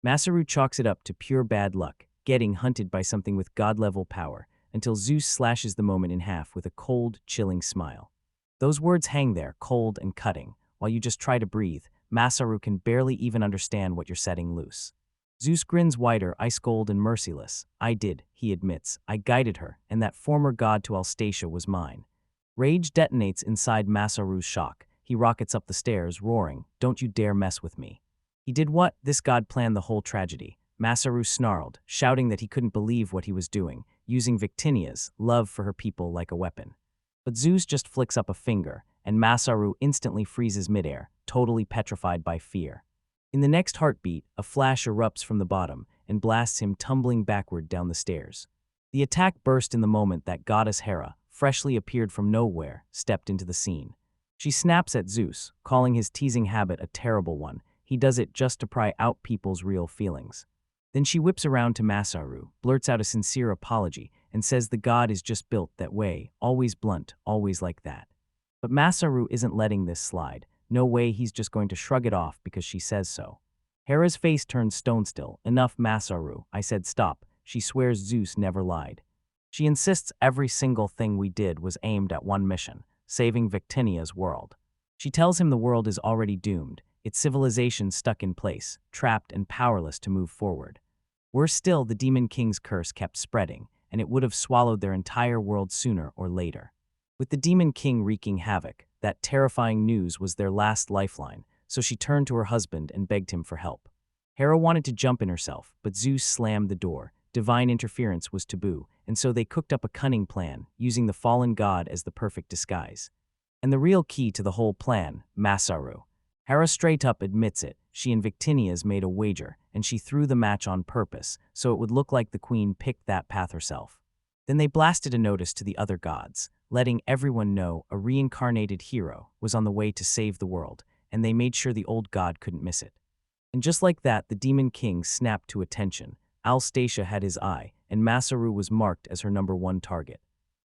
Masaru chalks it up to pure bad luck, getting hunted by something with god-level power, until Zeus slashes the moment in half with a cold, chilling smile. Those words hang there, cold and cutting, while you just try to breathe. Masaru can barely even understand what you're setting loose. Zeus grins wider, ice-cold and merciless. "I did," he admits. "I guided her, and that former god to Alstacia was mine." Rage detonates inside Masaru's shock. He rockets up the stairs, roaring, "Don't you dare mess with me." He did what? This god planned the whole tragedy. Masaru snarled, shouting that he couldn't believe what he was doing, using Victinia's love for her people like a weapon. But Zeus just flicks up a finger, and Masaru instantly freezes midair, totally petrified by fear. In the next heartbeat, a flash erupts from the bottom and blasts him tumbling backward down the stairs. The attack burst in the moment that goddess Hera, freshly appeared from nowhere, stepped into the scene. She snaps at Zeus, calling his teasing habit a terrible one. He does it just to pry out people's real feelings. Then she whips around to Masaru, blurts out a sincere apology, and says the god is just built that way, always blunt, always like that. But Masaru isn't letting this slide. No way, he's just going to shrug it off because she says so. Hera's face turns stone still. "Enough, Masaru," I said. "Stop." She swears Zeus never lied. She insists every single thing we did was aimed at one mission, saving Victinia's world. She tells him the world is already doomed, its civilization stuck in place, trapped and powerless to move forward. Worse still, the Demon King's curse kept spreading, and it would have swallowed their entire world sooner or later. With the Demon King wreaking havoc, that terrifying news was their last lifeline, so she turned to her husband and begged him for help. Hera wanted to jump in herself, but Zeus slammed the door. Divine interference was taboo, and so they cooked up a cunning plan, using the fallen god as the perfect disguise. And the real key to the whole plan, Masaru. Hera straight up admits it. She and Victinias made a wager, and she threw the match on purpose, so it would look like the queen picked that path herself. Then they blasted a notice to the other gods, letting everyone know a reincarnated hero was on the way to save the world, and they made sure the old god couldn't miss it. And just like that, the Demon King snapped to attention. Alstacia had his eye, and Masaru was marked as her #1 target.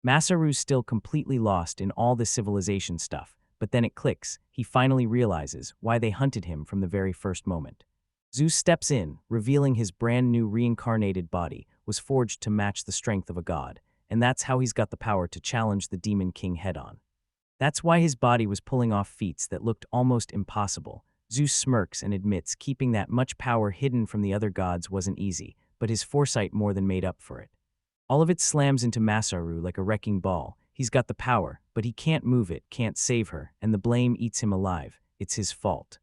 Masaru's still completely lost in all this civilization stuff, but then it clicks. He finally realizes why they hunted him from the very first moment. Zeus steps in, revealing his brand new reincarnated body was forged to match the strength of a god, and that's how he's got the power to challenge the Demon King head-on. That's why his body was pulling off feats that looked almost impossible. Zeus smirks and admits keeping that much power hidden from the other gods wasn't easy, but his foresight more than made up for it. All of it slams into Masaru like a wrecking ball. He's got the power, but he can't move it, can't save her, and the blame eats him alive. It's his fault.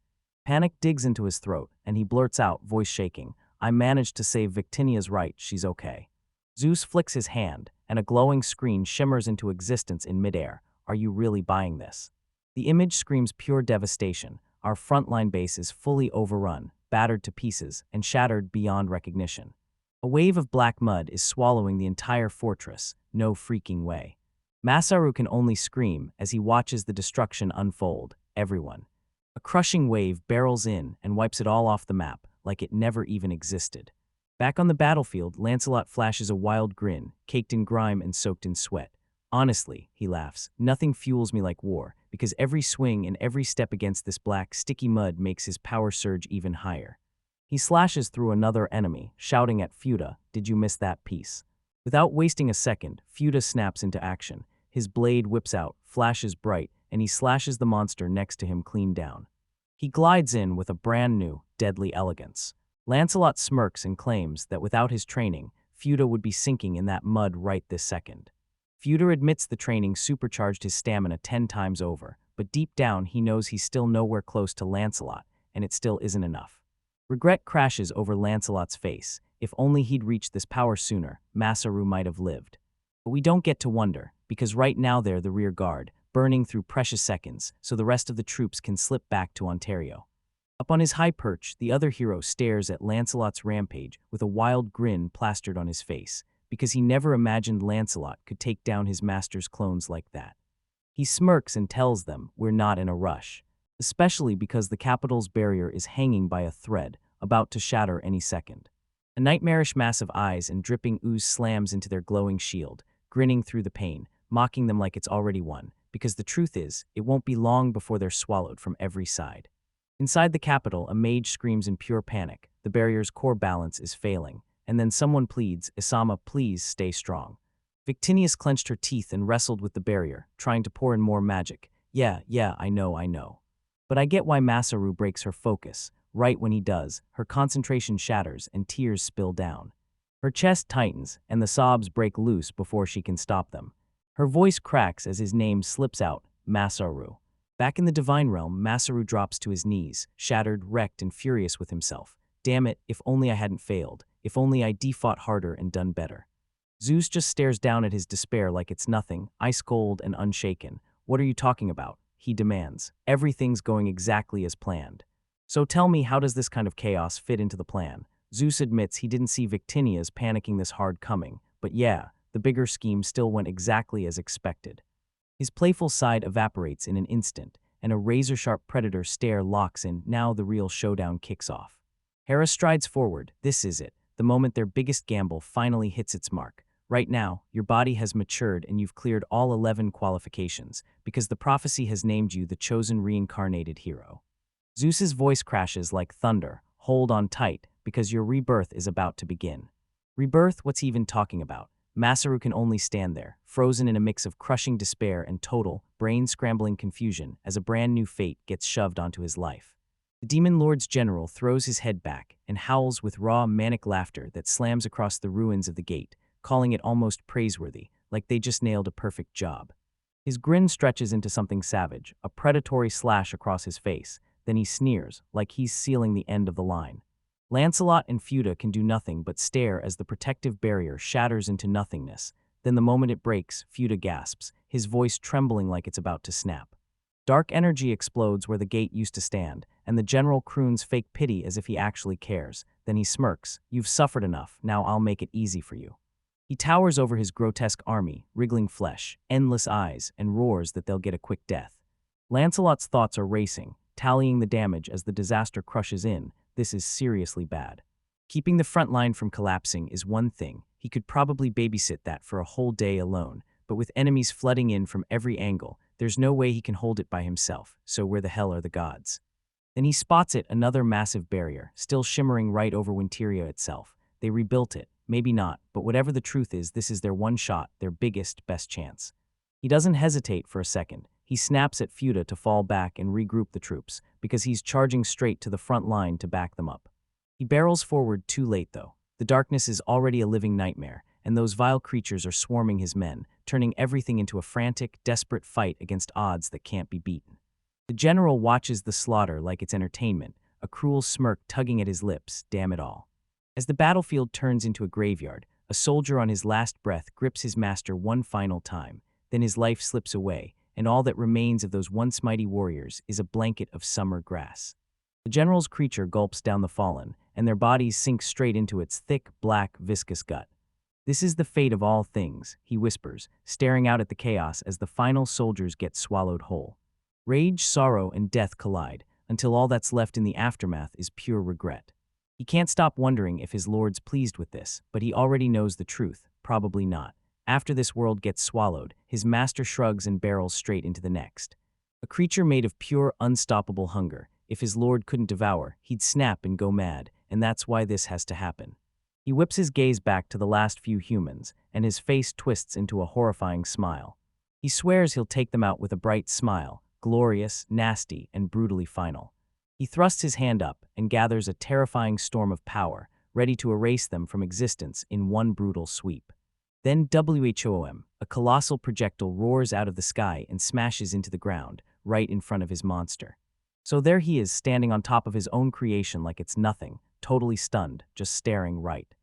Panic digs into his throat, and he blurts out, voice shaking, "I managed to save Victinia's right, she's okay." Zeus flicks his hand, and a glowing screen shimmers into existence in midair. Are you really buying this? The image screams pure devastation. Our frontline base is fully overrun, battered to pieces, and shattered beyond recognition. A wave of black mud is swallowing the entire fortress. No freaking way. Masaru can only scream as he watches the destruction unfold. Everyone. A crushing wave barrels in and wipes it all off the map, like it never even existed. Back on the battlefield, Lancelot flashes a wild grin, caked in grime and soaked in sweat. Honestly, he laughs, nothing fuels me like war, because every swing and every step against this black, sticky mud makes his power surge even higher. He slashes through another enemy, shouting at Fuda, "Did you miss that piece?" Without wasting a second, Fuda snaps into action. His blade whips out, flashes bright, and he slashes the monster next to him clean down. He glides in with a brand new, deadly elegance. Lancelot smirks and claims that without his training, Fuda would be sinking in that mud right this second. Fuda admits the training supercharged his stamina 10 times over, but deep down he knows he's still nowhere close to Lancelot, and it still isn't enough. Regret crashes over Lancelot's face. If only he'd reached this power sooner, Masaru might have lived. But we don't get to wonder, because right now they're the rear guard, burning through precious seconds, so the rest of the troops can slip back to Ontario. Up on his high perch, the other hero stares at Lancelot's rampage with a wild grin plastered on his face, because he never imagined Lancelot could take down his master's clones like that. He smirks and tells them, "We're not in a rush," especially because the capital's barrier is hanging by a thread, about to shatter any second. A nightmarish mass of eyes and dripping ooze slams into their glowing shield, grinning through the pain, mocking them like it's already won, because the truth is, it won't be long before they're swallowed from every side. Inside the capital, a mage screams in pure panic. The barrier's core balance is failing, and then someone pleads, "Isama, please stay strong." Victinius clenched her teeth and wrestled with the barrier, trying to pour in more magic. Yeah, I know. But I get why Masaru breaks her focus. Right when he does, her concentration shatters and tears spill down. Her chest tightens, and the sobs break loose before she can stop them. Her voice cracks as his name slips out, Masaru. Back in the divine realm, Masaru drops to his knees, shattered, wrecked, and furious with himself. Damn it, if only I hadn't failed. If only I'd fought harder and done better. Zeus just stares down at his despair like it's nothing, ice cold and unshaken. What are you talking about? He demands. Everything's going exactly as planned. So tell me, how does this kind of chaos fit into the plan? Zeus admits he didn't see Victinias panicking this hard coming, but yeah, the bigger scheme still went exactly as expected. His playful side evaporates in an instant, and a razor-sharp predator stare locks in. Now the real showdown kicks off. Hera strides forward. This is it, the moment their biggest gamble finally hits its mark. Right now, your body has matured and you've cleared all 11 qualifications, because the prophecy has named you the chosen reincarnated hero. Zeus's voice crashes like thunder. Hold on tight, because your rebirth is about to begin. Rebirth? What's he even talking about? Masaru can only stand there, frozen in a mix of crushing despair and total, brain-scrambling confusion as a brand new fate gets shoved onto his life. The Demon Lord's general throws his head back and howls with raw, manic laughter that slams across the ruins of the gate, calling it almost praiseworthy, like they just nailed a perfect job. His grin stretches into something savage, a predatory slash across his face. Then he sneers, like he's sealing the end of the line. Lancelot and Fuda can do nothing but stare as the protective barrier shatters into nothingness. Then the moment it breaks, Fuda gasps, his voice trembling like it's about to snap. Dark energy explodes where the gate used to stand, and the general croons fake pity as if he actually cares. Then he smirks, "You've suffered enough, now I'll make it easy for you." He towers over his grotesque army, wriggling flesh, endless eyes, and roars that they'll get a quick death. Lancelot's thoughts are racing, tallying the damage as the disaster crushes in. This is seriously bad. Keeping the front line from collapsing is one thing. He could probably babysit that for a whole day alone, but with enemies flooding in from every angle, there's no way he can hold it by himself, so where the hell are the gods? Then he spots it, another massive barrier, still shimmering right over Winteria itself. They rebuilt it. Maybe not, but whatever the truth is, this is their one shot, their biggest, best chance. He doesn't hesitate for a second. He snaps at Fuda to fall back and regroup the troops, because he's charging straight to the front line to back them up. He barrels forward too late, though. The darkness is already a living nightmare, and those vile creatures are swarming his men, turning everything into a frantic, desperate fight against odds that can't be beaten. The general watches the slaughter like it's entertainment, a cruel smirk tugging at his lips, damn it all. As the battlefield turns into a graveyard, a soldier on his last breath grips his master one final time. Then his life slips away, and all that remains of those once mighty warriors is a blanket of summer grass. The general's creature gulps down the fallen, and their bodies sink straight into its thick, black, viscous gut. "This is the fate of all things," he whispers, staring out at the chaos as the final soldiers get swallowed whole. Rage, sorrow, and death collide, until all that's left in the aftermath is pure regret. He can't stop wondering if his lord's pleased with this, but he already knows the truth, probably not. After this world gets swallowed, his master shrugs and barrels straight into the next. A creature made of pure, unstoppable hunger. If his lord couldn't devour, he'd snap and go mad, and that's why this has to happen. He whips his gaze back to the last few humans, and his face twists into a horrifying smile. He swears he'll take them out with a bright smile, glorious, nasty, and brutally final. He thrusts his hand up and gathers a terrifying storm of power, ready to erase them from existence in one brutal sweep. Then WHOM, a colossal projectile roars out of the sky and smashes into the ground, right in front of his monster. So there he is, standing on top of his own creation like it's nothing, totally stunned, just staring right.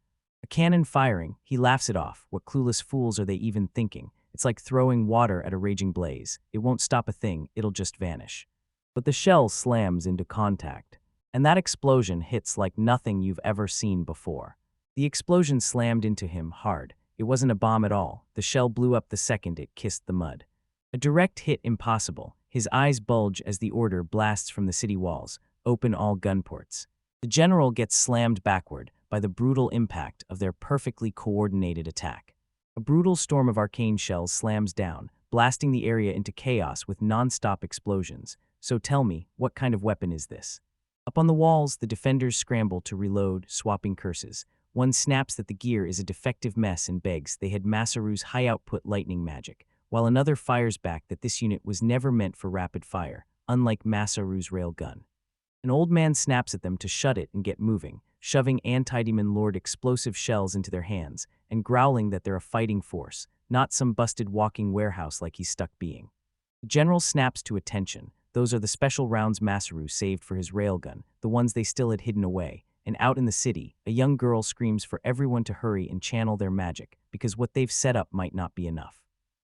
A cannon firing, he laughs it off. What clueless fools are they even thinking? It's like throwing water at a raging blaze. It won't stop a thing, it'll just vanish. But the shell slams into contact, and that explosion hits like nothing you've ever seen before. The explosion slammed into him hard. It wasn't a bomb at all. The shell blew up the second it kissed the mud. A direct hit impossible. His eyes bulge as the order blasts from the city walls. Open all gun ports. The general gets slammed backward by the brutal impact of their perfectly coordinated attack. A brutal storm of arcane shells slams down, blasting the area into chaos with non-stop explosions. So tell me, what kind of weapon is this? Up on the walls, the defenders scramble to reload, swapping curses. One snaps that the gear is a defective mess and begs they had Masaru's high-output lightning magic, while another fires back that this unit was never meant for rapid fire, unlike Masaru's railgun. An old man snaps at them to shut it and get moving, shoving anti-demon lord explosive shells into their hands and growling that they're a fighting force, not some busted walking warehouse like he's stuck being. The general snaps to attention. Those are the special rounds Masaru saved for his railgun, the ones they still had hidden away. And out in the city, a young girl screams for everyone to hurry and channel their magic, because what they've set up might not be enough.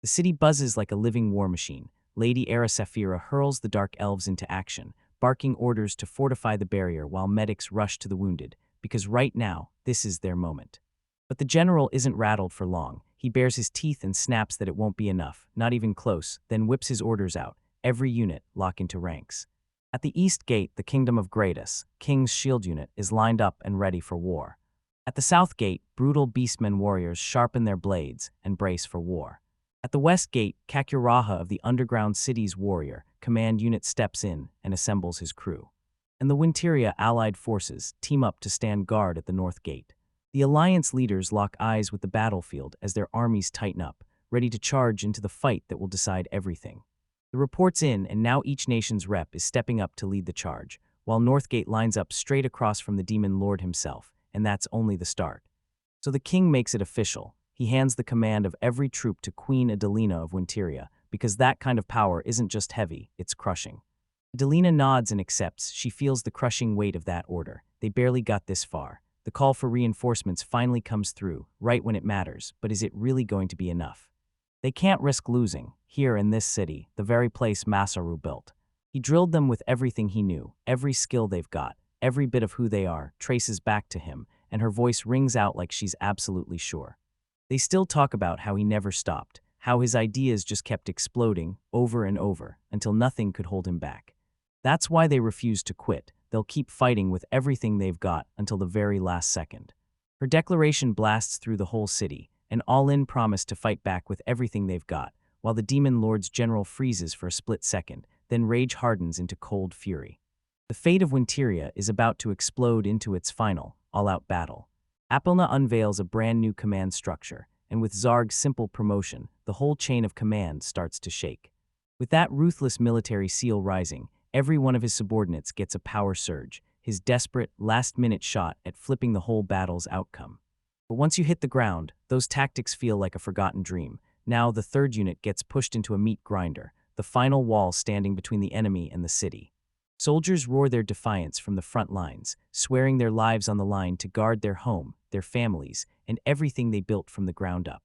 The city buzzes like a living war machine. Lady Arasaphira hurls the dark elves into action, barking orders to fortify the barrier while medics rush to the wounded, because right now, this is their moment. But the general isn't rattled for long. He bares his teeth and snaps that it won't be enough, not even close, then whips his orders out. Every unit, lock into ranks. At the east gate, the kingdom of Gratus, King's shield unit, is lined up and ready for war. At the south gate, brutal beastmen warriors sharpen their blades and brace for war. At the west gate, Kakuraha of the underground city's warrior command unit steps in and assembles his crew. And the Winteria allied forces team up to stand guard at the north gate. The alliance leaders lock eyes with the battlefield as their armies tighten up, ready to charge into the fight that will decide everything. The report's in, and now each nation's rep is stepping up to lead the charge, while Northgate lines up straight across from the demon lord himself, and that's only the start. So the king makes it official. He hands the command of every troop to Queen Adelina of Winteria, because that kind of power isn't just heavy, it's crushing. Delina nods and accepts. She feels the crushing weight of that order. They barely got this far. The call for reinforcements finally comes through, right when it matters, but is it really going to be enough? They can't risk losing, here in this city, the very place Masaru built. He drilled them with everything he knew, every skill they've got, every bit of who they are, traces back to him, and her voice rings out like she's absolutely sure. They still talk about how he never stopped, how his ideas just kept exploding, over and over, until nothing could hold him back. That's why they refuse to quit. They'll keep fighting with everything they've got until the very last second. Her declaration blasts through the whole city, an all-in promise to fight back with everything they've got, while the Demon Lord's general freezes for a split second, then rage hardens into cold fury. The fate of Winteria is about to explode into its final, all-out battle. Apelna unveils a brand new command structure, and with Zarg's simple promotion, the whole chain of command starts to shake. With that ruthless military seal rising, every one of his subordinates gets a power surge, his desperate, last-minute shot at flipping the whole battle's outcome. But once you hit the ground, those tactics feel like a forgotten dream. Now the third unit gets pushed into a meat grinder, the final wall standing between the enemy and the city. Soldiers roar their defiance from the front lines, swearing their lives on the line to guard their home, their families, and everything they built from the ground up.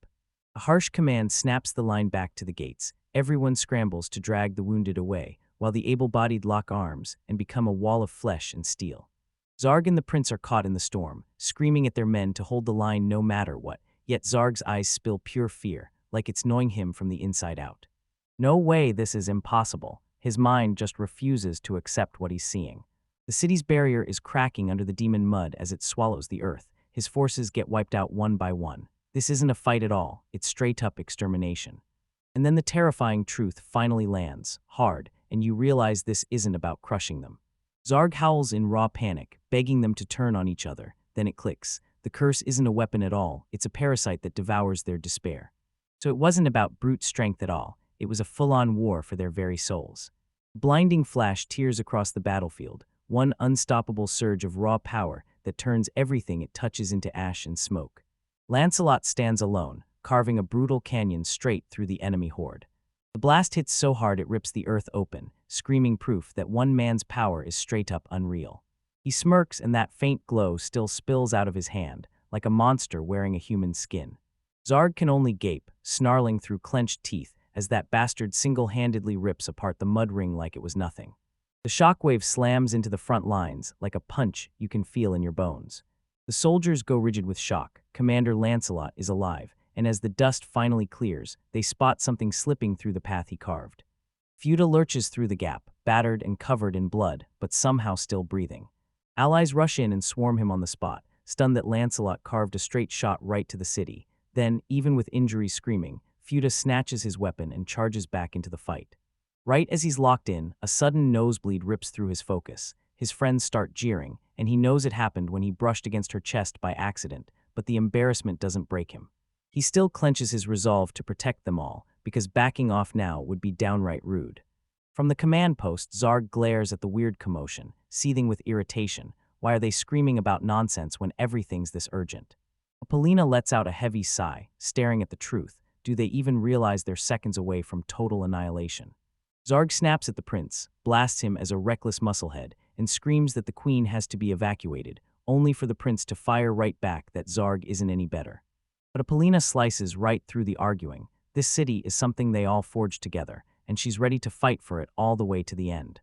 A harsh command snaps the line back to the gates. Everyone scrambles to drag the wounded away, while the able-bodied lock arms and become a wall of flesh and steel. Zarg and the prince are caught in the storm, screaming at their men to hold the line no matter what, yet Zarg's eyes spill pure fear, like it's gnawing him from the inside out. No way, this is impossible. His mind just refuses to accept what he's seeing. The city's barrier is cracking under the demon mud as it swallows the earth. His forces get wiped out one by one. This isn't a fight at all, it's straight-up extermination. And then the terrifying truth finally lands, hard, and you realize this isn't about crushing them. Zarg howls in raw panic, begging them to turn on each other. Then it clicks. The curse isn't a weapon at all, it's a parasite that devours their despair. So it wasn't about brute strength at all, it was a full-on war for their very souls. Blinding flash tears across the battlefield, one unstoppable surge of raw power that turns everything it touches into ash and smoke. Lancelot stands alone, carving a brutal canyon straight through the enemy horde. The blast hits so hard it rips the earth open, screaming proof that one man's power is straight-up unreal. He smirks and that faint glow still spills out of his hand, like a monster wearing a human skin. Zarg can only gape, snarling through clenched teeth as that bastard single-handedly rips apart the mud ring like it was nothing. The shockwave slams into the front lines like a punch you can feel in your bones. The soldiers go rigid with shock. Commander Lancelot is alive, and as the dust finally clears, they spot something slipping through the path he carved. Feuda lurches through the gap, battered and covered in blood, but somehow still breathing. Allies rush in and swarm him on the spot, stunned that Lancelot carved a straight shot right to the city. Then, even with injuries screaming, Feuda snatches his weapon and charges back into the fight. Right as he's locked in, a sudden nosebleed rips through his focus. His friends start jeering, and he knows it happened when he brushed against her chest by accident, but the embarrassment doesn't break him. He still clenches his resolve to protect them all, because backing off now would be downright rude. From the command post, Zarg glares at the weird commotion, seething with irritation. Why are they screaming about nonsense when everything's this urgent? Apollina lets out a heavy sigh, staring at the truth. Do they even realize they're seconds away from total annihilation? Zarg snaps at the prince, blasts him as a reckless musclehead, and screams that the queen has to be evacuated, only for the prince to fire right back that Zarg isn't any better. But Apollina slices right through the arguing. This city is something they all forged together, and she's ready to fight for it all the way to the end.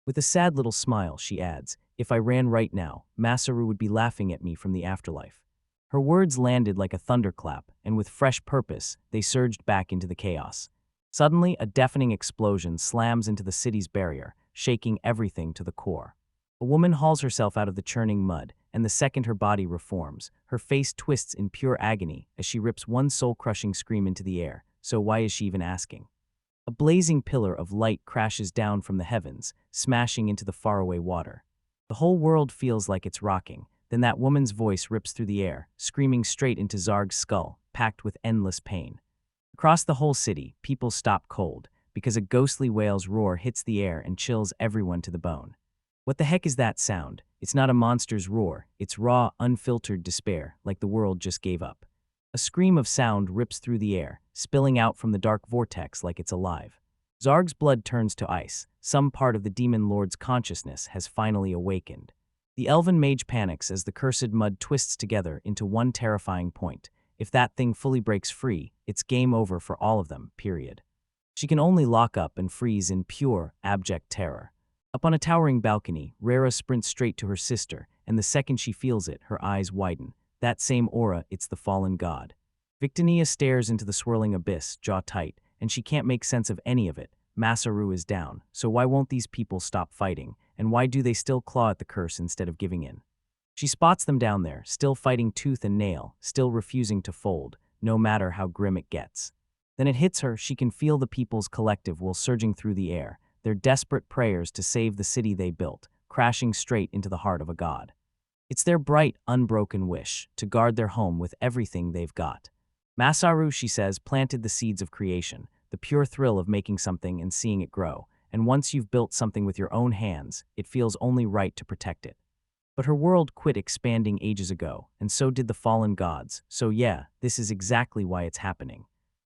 With a sad little smile, she adds, "If I ran right now, Masaru would be laughing at me from the afterlife." Her words landed like a thunderclap, and with fresh purpose, they surged back into the chaos. Suddenly, a deafening explosion slams into the city's barrier, shaking everything to the core. A woman hauls herself out of the churning mud, and the second her body reforms, her face twists in pure agony as she rips one soul-crushing scream into the air. So why is she even asking? A blazing pillar of light crashes down from the heavens, smashing into the faraway water. The whole world feels like it's rocking. Then that woman's voice rips through the air, screaming straight into Zarg's skull, packed with endless pain. Across the whole city, people stop cold, because a ghostly wail's roar hits the air and chills everyone to the bone. What the heck is that sound? It's not a monster's roar, it's raw, unfiltered despair, like the world just gave up. A scream of sound rips through the air, spilling out from the dark vortex like it's alive. Zarg's blood turns to ice. Some part of the demon lord's consciousness has finally awakened. The elven mage panics as the cursed mud twists together into one terrifying point. If that thing fully breaks free, it's game over for all of them, period. She can only lock up and freeze in pure, abject terror. Up on a towering balcony, Rera sprints straight to her sister, and the second she feels it, her eyes widen. That same aura, it's the fallen god. Victinia stares into the swirling abyss, jaw tight, and she can't make sense of any of it. Masaru is down, so why won't these people stop fighting, and why do they still claw at the curse instead of giving in? She spots them down there, still fighting tooth and nail, still refusing to fold, no matter how grim it gets. Then it hits her. She can feel the people's collective will surging through the air, their desperate prayers to save the city they built, crashing straight into the heart of a god. It's their bright, unbroken wish to guard their home with everything they've got. Masaru, she says, planted the seeds of creation, the pure thrill of making something and seeing it grow, and once you've built something with your own hands, it feels only right to protect it. But her world quit expanding ages ago, and so did the fallen gods, so yeah, this is exactly why it's happening.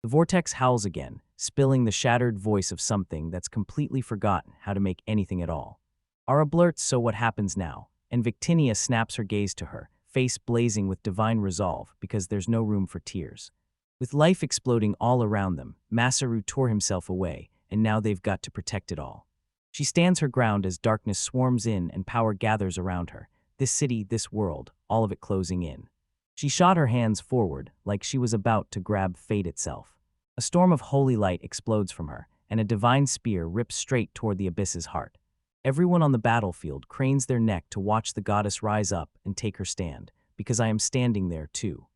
The vortex howls again, spilling the shattered voice of something that's completely forgotten how to make anything at all. Ara blurts, "So what happens now?" And Victinia snaps her gaze to her, face blazing with divine resolve because there's no room for tears. With life exploding all around them, Masaru tore himself away, and now they've got to protect it all. She stands her ground as darkness swarms in and power gathers around her. This city, this world, all of it closing in. She shot her hands forward, like she was about to grab fate itself. A storm of holy light explodes from her, and a divine spear rips straight toward the abyss's heart. Everyone on the battlefield cranes their neck to watch the goddess rise up and take her stand, because I am standing there too.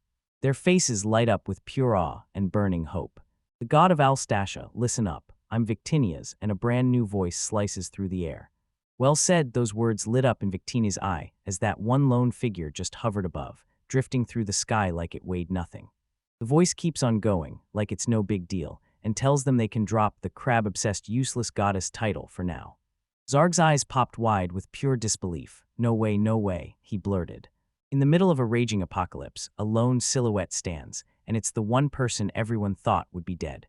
Their faces light up with pure awe and burning hope. The god of Alstasha, listen up, I'm Victinia's, and a brand new voice slices through the air. Well said, those words lit up in Victinia's eye as that one lone figure just hovered above, drifting through the sky like it weighed nothing. The voice keeps on going, like it's no big deal, and tells them they can drop the crab-obsessed useless goddess title for now. Zarg's eyes popped wide with pure disbelief. No way, he blurted. In the middle of a raging apocalypse, a lone silhouette stands, and it's the one person everyone thought would be dead.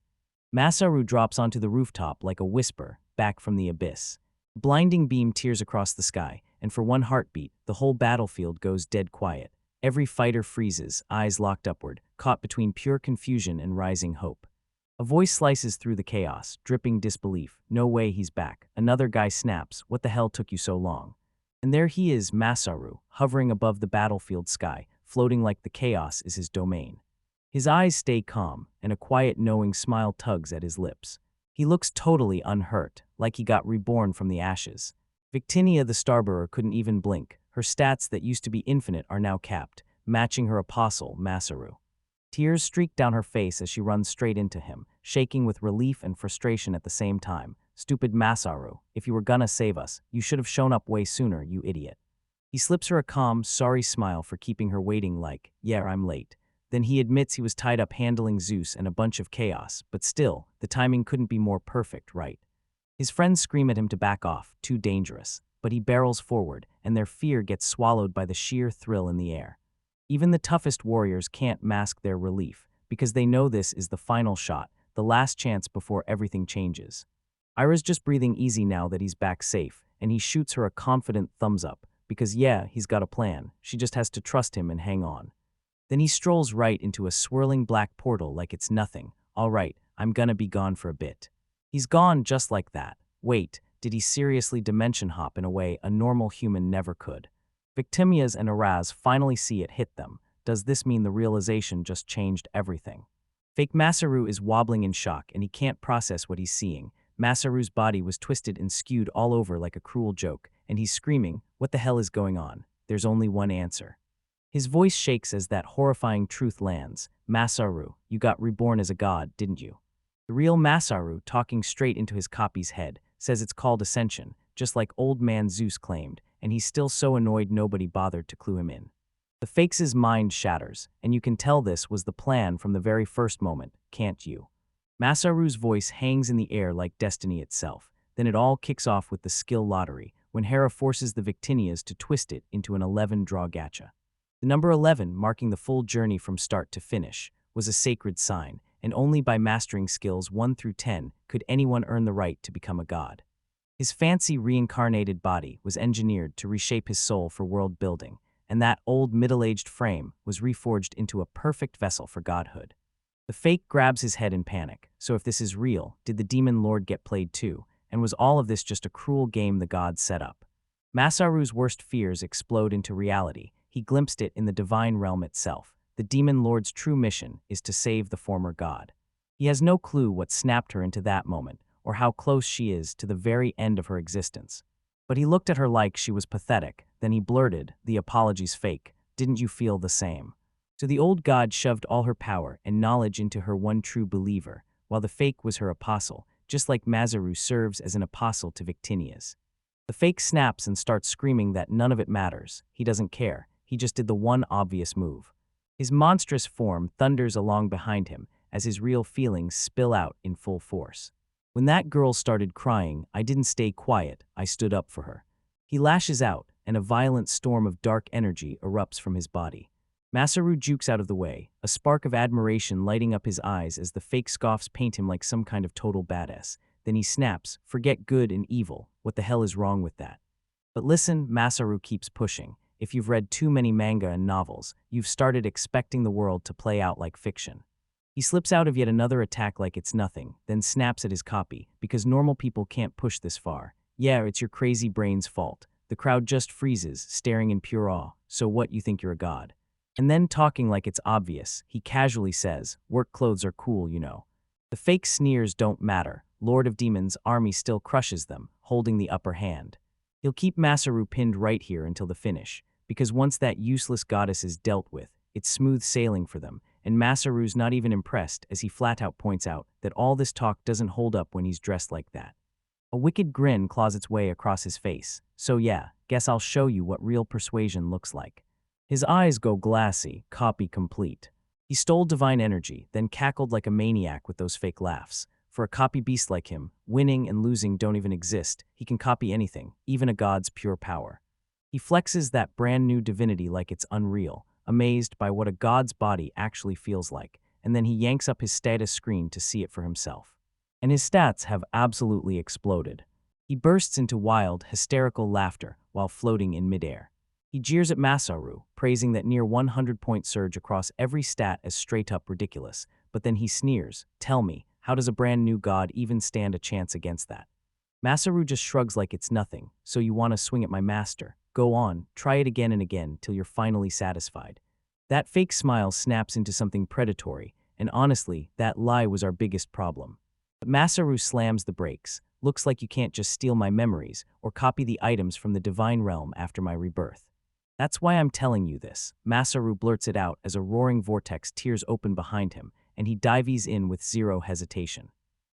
Masaru drops onto the rooftop like a whisper, back from the abyss. A blinding beam tears across the sky, and for one heartbeat, the whole battlefield goes dead quiet. Every fighter freezes, eyes locked upward, caught between pure confusion and rising hope. A voice slices through the chaos, dripping disbelief. No way, he's back. Another guy snaps, what the hell took you so long? And there he is, Masaru, hovering above the battlefield sky, floating like the chaos is his domain. His eyes stay calm, and a quiet knowing smile tugs at his lips. He looks totally unhurt, like he got reborn from the ashes. Victinia the Starbearer couldn't even blink. Her stats that used to be infinite are now capped, matching her apostle, Masaru. Tears streak down her face as she runs straight into him, shaking with relief and frustration at the same time. Stupid Masaru, if you were gonna save us, you should have shown up way sooner, you idiot. He slips her a calm, sorry smile for keeping her waiting like, yeah, I'm late. Then he admits he was tied up handling Zeus and a bunch of chaos, but still, the timing couldn't be more perfect, right? His friends scream at him to back off, too dangerous, but he barrels forward, and their fear gets swallowed by the sheer thrill in the air. Even the toughest warriors can't mask their relief, because they know this is the final shot, the last chance before everything changes. Ira's just breathing easy now that he's back safe, and he shoots her a confident thumbs up, because yeah, he's got a plan, she just has to trust him and hang on. Then he strolls right into a swirling black portal like it's nothing. All right, I'm gonna be gone for a bit. He's gone just like that. Wait, did he seriously dimension hop in a way a normal human never could? Victimias and Araz finally see it hit them. Does this mean the realization just changed everything? Fake Masaru is wobbling in shock and he can't process what he's seeing. Masaru's body was twisted and skewed all over like a cruel joke, and he's screaming, what the hell is going on? There's only one answer. His voice shakes as that horrifying truth lands. Masaru, you got reborn as a god, didn't you? The real Masaru, talking straight into his copy's head, says it's called ascension, just like old man Zeus claimed, and he's still so annoyed nobody bothered to clue him in. The fake's mind shatters, and you can tell this was the plan from the very first moment, can't you? Masaru's voice hangs in the air like destiny itself. Then it all kicks off with the skill lottery, when Hera forces the Victinias to twist it into an 11-draw gacha. The number 11, marking the full journey from start to finish, was a sacred sign, and only by mastering skills 1 through 10 could anyone earn the right to become a god. His fancy reincarnated body was engineered to reshape his soul for world building, and that old middle-aged frame was reforged into a perfect vessel for godhood. The fake grabs his head in panic. So if this is real, did the demon lord get played too? And was all of this just a cruel game the gods set up? Masaru's worst fears explode into reality. He glimpsed it in the divine realm itself. The demon lord's true mission is to save the former god. He has no clue what snapped her into that moment, or how close she is to the very end of her existence. But he looked at her like she was pathetic. Then he blurted, "The apology's fake. Didn't you feel the same?" So the old god shoved all her power and knowledge into her one true believer, while the fake was her apostle, just like Masaru serves as an apostle to Victinia's. The fake snaps and starts screaming that none of it matters. He doesn't care. He just did the one obvious move. His monstrous form thunders along behind him as his real feelings spill out in full force. When that girl started crying, I didn't stay quiet. I stood up for her. He lashes out, and a violent storm of dark energy erupts from his body. Masaru jukes out of the way, a spark of admiration lighting up his eyes as the fake scoffs paint him like some kind of total badass. Then he snaps, "Forget good and evil. What the hell is wrong with that?" But listen, Masaru keeps pushing. If you've read too many manga and novels, you've started expecting the world to play out like fiction. He slips out of yet another attack like it's nothing, then snaps at his copy, because normal people can't push this far. "Yeah, it's your crazy brain's fault." The crowd just freezes, staring in pure awe. "So what, you think you're a god?" And then, talking like it's obvious, he casually says, "Work clothes are cool, you know." The fake sneers don't matter. Lord of Demons' army still crushes them, holding the upper hand. He'll keep Masaru pinned right here until the finish, because once that useless goddess is dealt with, it's smooth sailing for them, and Masaru's not even impressed as he flat-out points out that all this talk doesn't hold up when he's dressed like that. A wicked grin claws its way across his face. "So yeah, guess I'll show you what real persuasion looks like." His eyes go glassy, copy complete. He stole divine energy, then cackled like a maniac with those fake laughs. For a copy beast like him, winning and losing don't even exist. He can copy anything, even a god's pure power. He flexes that brand new divinity like it's unreal, amazed by what a god's body actually feels like, and then he yanks up his status screen to see it for himself. And his stats have absolutely exploded. He bursts into wild, hysterical laughter while floating in midair. He jeers at Masaru, praising that near 100-point surge across every stat as straight-up ridiculous, but then he sneers, "Tell me, how does a brand new god even stand a chance against that?" Masaru just shrugs like it's nothing. "So you want to swing at my master? Go on, try it again and again till you're finally satisfied." That fake smile snaps into something predatory, and honestly, that lie was our biggest problem. But Masaru slams the brakes. "Looks like you can't just steal my memories or copy the items from the divine realm after my rebirth. That's why I'm telling you this." Masaru blurts it out as a roaring vortex tears open behind him, and he dives in with zero hesitation.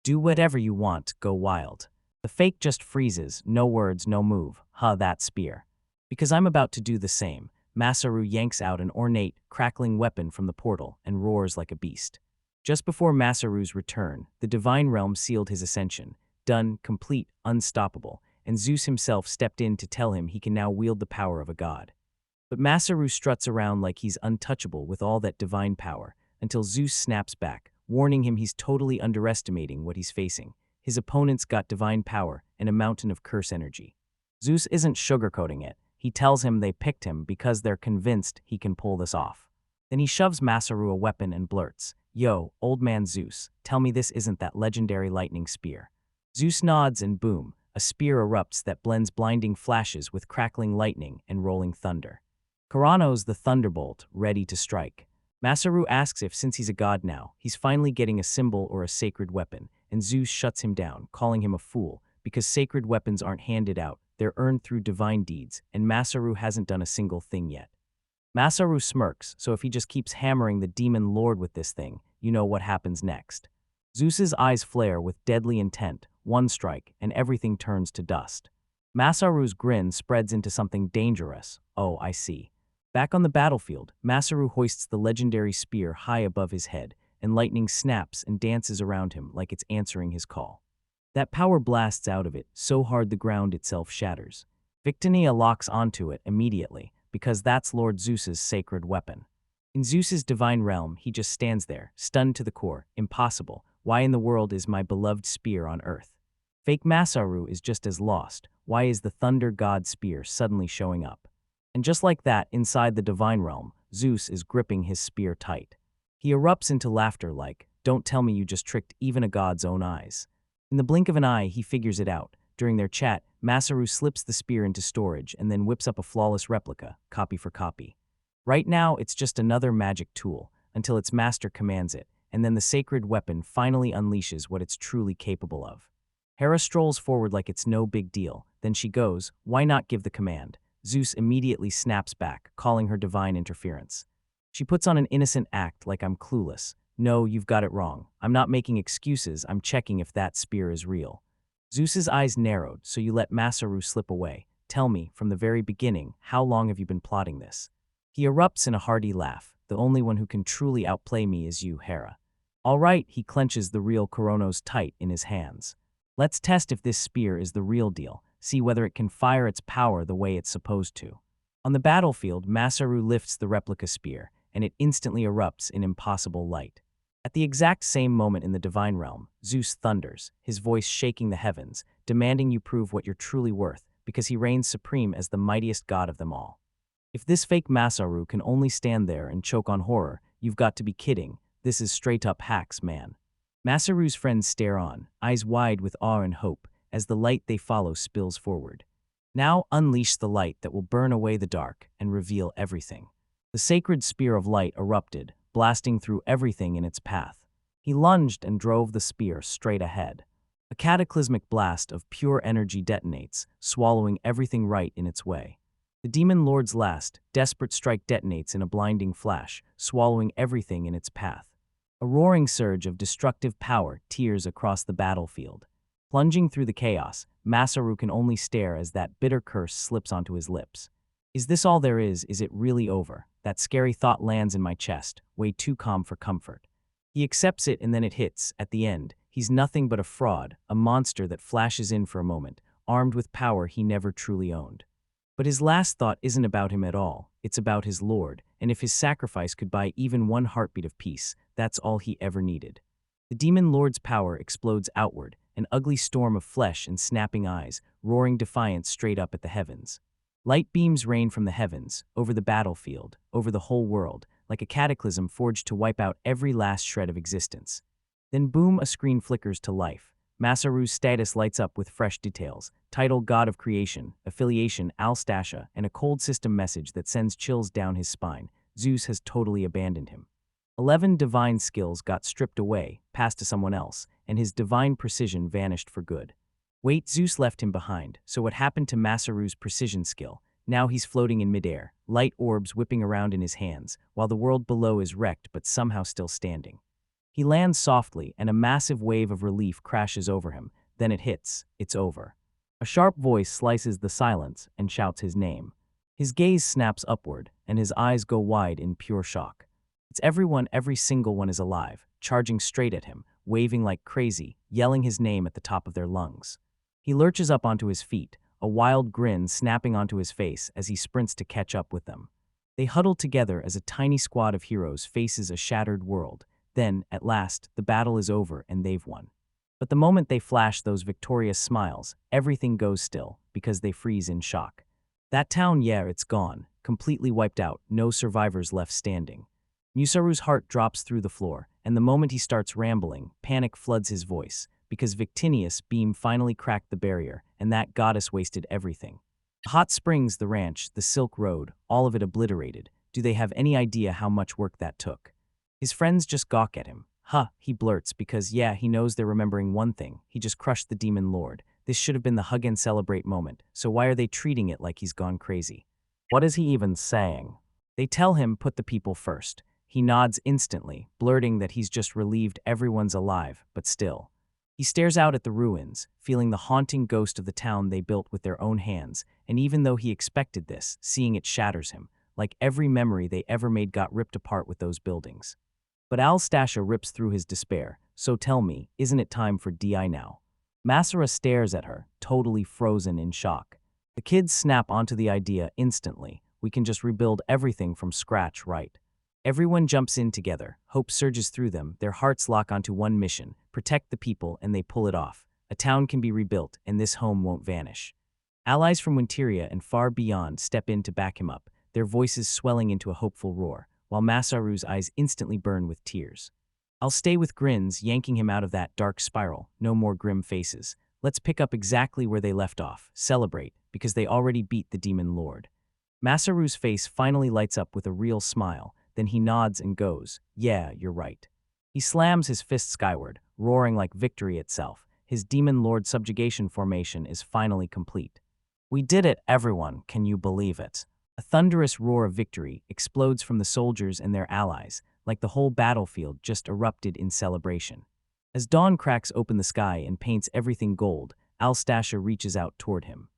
"Do whatever you want, go wild." The fake just freezes, no words, no move. That spear. Because I'm about to do the same. Masaru yanks out an ornate, crackling weapon from the portal and roars like a beast. Just before Masaru's return, the divine realm sealed his ascension. Done, complete, unstoppable, and Zeus himself stepped in to tell him he can now wield the power of a god. But Masaru struts around like he's untouchable with all that divine power, until Zeus snaps back, warning him he's totally underestimating what he's facing. His opponent's got divine power and a mountain of curse energy. Zeus isn't sugarcoating it. He tells him they picked him because they're convinced he can pull this off. Then he shoves Masaru a weapon and blurts, "Yo, old man Zeus, tell me this isn't that legendary lightning spear." Zeus nods and boom, a spear erupts that blends blinding flashes with crackling lightning and rolling thunder. Kurano's the thunderbolt, ready to strike. Masaru asks if, since he's a god now, he's finally getting a symbol or a sacred weapon, and Zeus shuts him down, calling him a fool, because sacred weapons aren't handed out, they're earned through divine deeds, and Masaru hasn't done a single thing yet. Masaru smirks, so if he just keeps hammering the demon lord with this thing, you know what happens next. Zeus's eyes flare with deadly intent, one strike, and everything turns to dust. Masaru's grin spreads into something dangerous. "Oh, I see." Back on the battlefield, Masaru hoists the legendary spear high above his head, and lightning snaps and dances around him like it's answering his call. That power blasts out of it so hard the ground itself shatters. Victinia locks onto it immediately, because that's Lord Zeus's sacred weapon. In Zeus's divine realm, he just stands there, stunned to the core. Impossible. Why in the world is my beloved spear on Earth? Fake Masaru is just as lost. Why is the thunder god spear suddenly showing up? And just like that, inside the divine realm, Zeus is gripping his spear tight. He erupts into laughter like, "Don't tell me you just tricked even a god's own eyes." In the blink of an eye, he figures it out. During their chat, Masaru slips the spear into storage and then whips up a flawless replica, copy for copy. Right now, it's just another magic tool, until its master commands it, and then the sacred weapon finally unleashes what it's truly capable of. Hera strolls forward like it's no big deal, then she goes, "Why not give the command?" Zeus immediately snaps back, calling her divine interference. She puts on an innocent act like, "I'm clueless. No, you've got it wrong. I'm not making excuses, I'm checking if that spear is real." Zeus's eyes narrowed, "So you let Masaru slip away. Tell me, from the very beginning, how long have you been plotting this?" He erupts in a hearty laugh. "The only one who can truly outplay me is you, Hera." "All right," he clenches the real Koronos tight in his hands. "Let's test if this spear is the real deal, see whether it can fire its power the way it's supposed to." On the battlefield, Masaru lifts the replica spear, and it instantly erupts in impossible light. At the exact same moment in the divine realm, Zeus thunders, his voice shaking the heavens, demanding you prove what you're truly worth, because he reigns supreme as the mightiest god of them all. If this fake Masaru can only stand there and choke on horror, you've got to be kidding. This is straight-up hacks, man. Masaru's friends stare on, eyes wide with awe and hope, as the light they follow spills forward. Now unleash the light that will burn away the dark and reveal everything. The sacred spear of light erupted, blasting through everything in its path. He lunged and drove the spear straight ahead. A cataclysmic blast of pure energy detonates, swallowing everything right in its way. The Demon Lord's last, desperate strike detonates in a blinding flash, swallowing everything in its path. A roaring surge of destructive power tears across the battlefield. Plunging through the chaos, Masaru can only stare as that bitter curse slips onto his lips. Is this all there is? Is it really over? That scary thought lands in my chest, way too calm for comfort. He accepts it and then it hits. At the end, he's nothing but a fraud, a monster that flashes in for a moment, armed with power he never truly owned. But his last thought isn't about him at all, it's about his Lord, and if his sacrifice could buy even one heartbeat of peace, that's all he ever needed. The Demon Lord's power explodes outward, an ugly storm of flesh and snapping eyes, roaring defiance straight up at the heavens. Light beams rain from the heavens, over the battlefield, over the whole world, like a cataclysm forged to wipe out every last shred of existence. Then boom, a screen flickers to life. Masaru's status lights up with fresh details, title God of Creation, affiliation Alstasha, and a cold system message that sends chills down his spine. Zeus has totally abandoned him. 11 divine skills got stripped away, passed to someone else, and his divine precision vanished for good. Wait, Zeus left him behind, so what happened to Masaru's precision skill? Now he's floating in midair, light orbs whipping around in his hands, while the world below is wrecked but somehow still standing. He lands softly, and a massive wave of relief crashes over him. Then it hits. It's over. A sharp voice slices the silence and shouts his name. His gaze snaps upward, and his eyes go wide in pure shock. It's everyone, every single one is alive, charging straight at him, waving like crazy, yelling his name at the top of their lungs. He lurches up onto his feet, a wild grin snapping onto his face as he sprints to catch up with them. They huddle together as a tiny squad of heroes faces a shattered world. Then, at last, the battle is over and they've won. But the moment they flash those victorious smiles, everything goes still, because they freeze in shock. That town, yeah, it's gone, completely wiped out, no survivors left standing. Musaru's heart drops through the floor, and the moment he starts rambling, panic floods his voice, because Victinius' beam finally cracked the barrier, and that goddess wasted everything. The hot springs, the ranch, the Silk Road, all of it obliterated. Do they have any idea how much work that took? His friends just gawk at him. Huh, he blurts, because yeah, he knows they're remembering one thing. He just crushed the Demon Lord. This should have been the hug and celebrate moment, so why are they treating it like he's gone crazy? What is he even saying? They tell him, put the people first. He nods instantly, blurting that he's just relieved everyone's alive, but still. He stares out at the ruins, feeling the haunting ghost of the town they built with their own hands, and even though he expected this, seeing it shatters him, like every memory they ever made got ripped apart with those buildings. But Alstasha rips through his despair, so tell me, isn't it time for DI now? Masara stares at her, totally frozen in shock. The kids snap onto the idea instantly. We can just rebuild everything from scratch, right? Everyone jumps in together, hope surges through them, their hearts lock onto one mission: protect the people, and they pull it off. A town can be rebuilt, and this home won't vanish. Allies from Winteria and far beyond step in to back him up, their voices swelling into a hopeful roar, while Masaru's eyes instantly burn with tears. I'll stay with grins, yanking him out of that dark spiral. No more grim faces. Let's pick up exactly where they left off, celebrate, because they already beat the demon lord. Masaru's face finally lights up with a real smile, then he nods and goes, "Yeah, you're right." He slams his fist skyward, roaring like victory itself. His demon lord subjugation formation is finally complete. "We did it, everyone, can you believe it?" A thunderous roar of victory explodes from the soldiers and their allies, like the whole battlefield just erupted in celebration. As dawn cracks open the sky and paints everything gold, Alstasha reaches out toward him.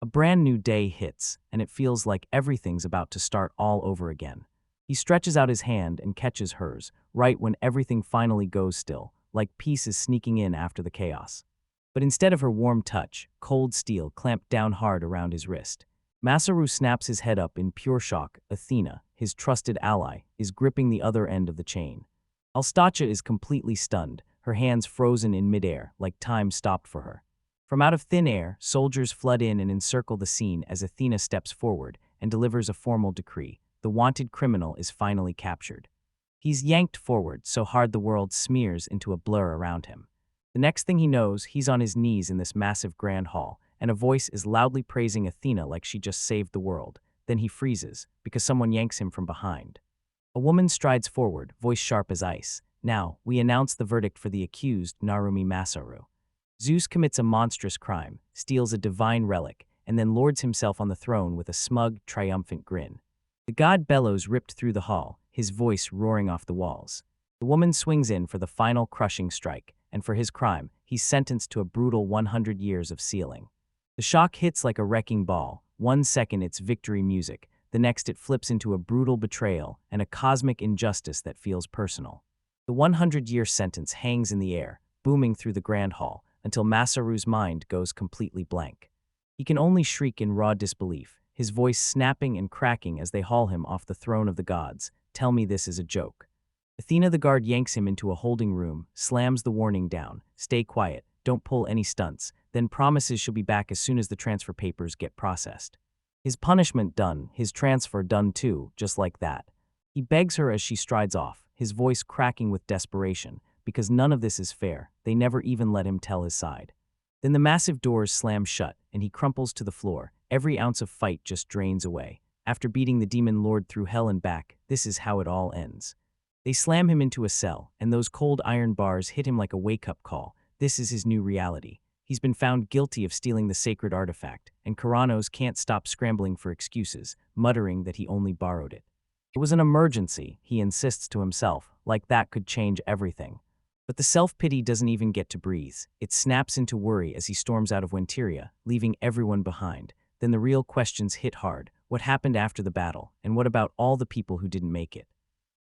A brand new day hits, and it feels like everything's about to start all over again. He stretches out his hand and catches hers, right when everything finally goes still, like peace is sneaking in after the chaos. But instead of her warm touch, cold steel clamped down hard around his wrist. Masaru snaps his head up in pure shock. Athena, his trusted ally, is gripping the other end of the chain. Alstacha is completely stunned, her hands frozen in midair, like time stopped for her. From out of thin air, soldiers flood in and encircle the scene as Athena steps forward and delivers a formal decree. The wanted criminal is finally captured. He's yanked forward so hard the world smears into a blur around him. The next thing he knows, he's on his knees in this massive grand hall, and a voice is loudly praising Athena like she just saved the world. Then he freezes, because someone yanks him from behind. A woman strides forward, voice sharp as ice. "Now, we announce the verdict for the accused, Narumi Masaru. Zeus commits a monstrous crime, steals a divine relic, and then lords himself on the throne with a smug, triumphant grin." The god bellows ripped through the hall, his voice roaring off the walls. The woman swings in for the final crushing strike, and for his crime, he's sentenced to a brutal 100 years of sealing. The shock hits like a wrecking ball. 1 second it's victory music, the next it flips into a brutal betrayal and a cosmic injustice that feels personal. The 100-year sentence hangs in the air, booming through the grand hall, until Masaru's mind goes completely blank. He can only shriek in raw disbelief, his voice snapping and cracking as they haul him off the throne of the gods. "Tell me this is a joke." Athena the guard yanks him into a holding room, slams the warning down, "Stay quiet, don't pull any stunts," then promises she'll be back as soon as the transfer papers get processed. His punishment done, his transfer done too, just like that. He begs her as she strides off, his voice cracking with desperation, because none of this is fair. They never even let him tell his side. Then the massive doors slam shut, and he crumples to the floor. Every ounce of fight just drains away. After beating the demon lord through hell and back, this is how it all ends. They slam him into a cell, and those cold iron bars hit him like a wake-up call. This is his new reality. He's been found guilty of stealing the sacred artifact, and Karanos can't stop scrambling for excuses, muttering that he only borrowed it. It was an emergency, he insists to himself, like that could change everything. But the self-pity doesn't even get to breathe. It snaps into worry as he storms out of Winteria, leaving everyone behind. Then the real questions hit hard. What happened after the battle, and what about all the people who didn't make it?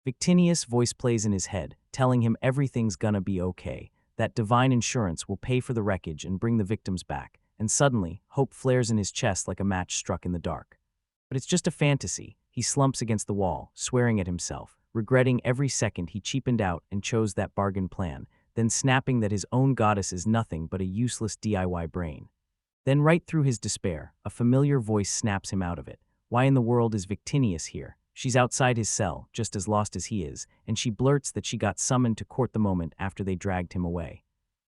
Victinius' voice plays in his head, telling him everything's gonna be okay. That divine insurance will pay for the wreckage and bring the victims back. And suddenly, hope flares in his chest like a match struck in the dark. But it's just a fantasy. He slumps against the wall, swearing at himself, regretting every second he cheapened out and chose that bargain plan, then snapping that his own goddess is nothing but a useless DIY brain. Then right through his despair, a familiar voice snaps him out of it. Why in the world is Victinius here? She's outside his cell, just as lost as he is, and she blurts that she got summoned to court the moment after they dragged him away.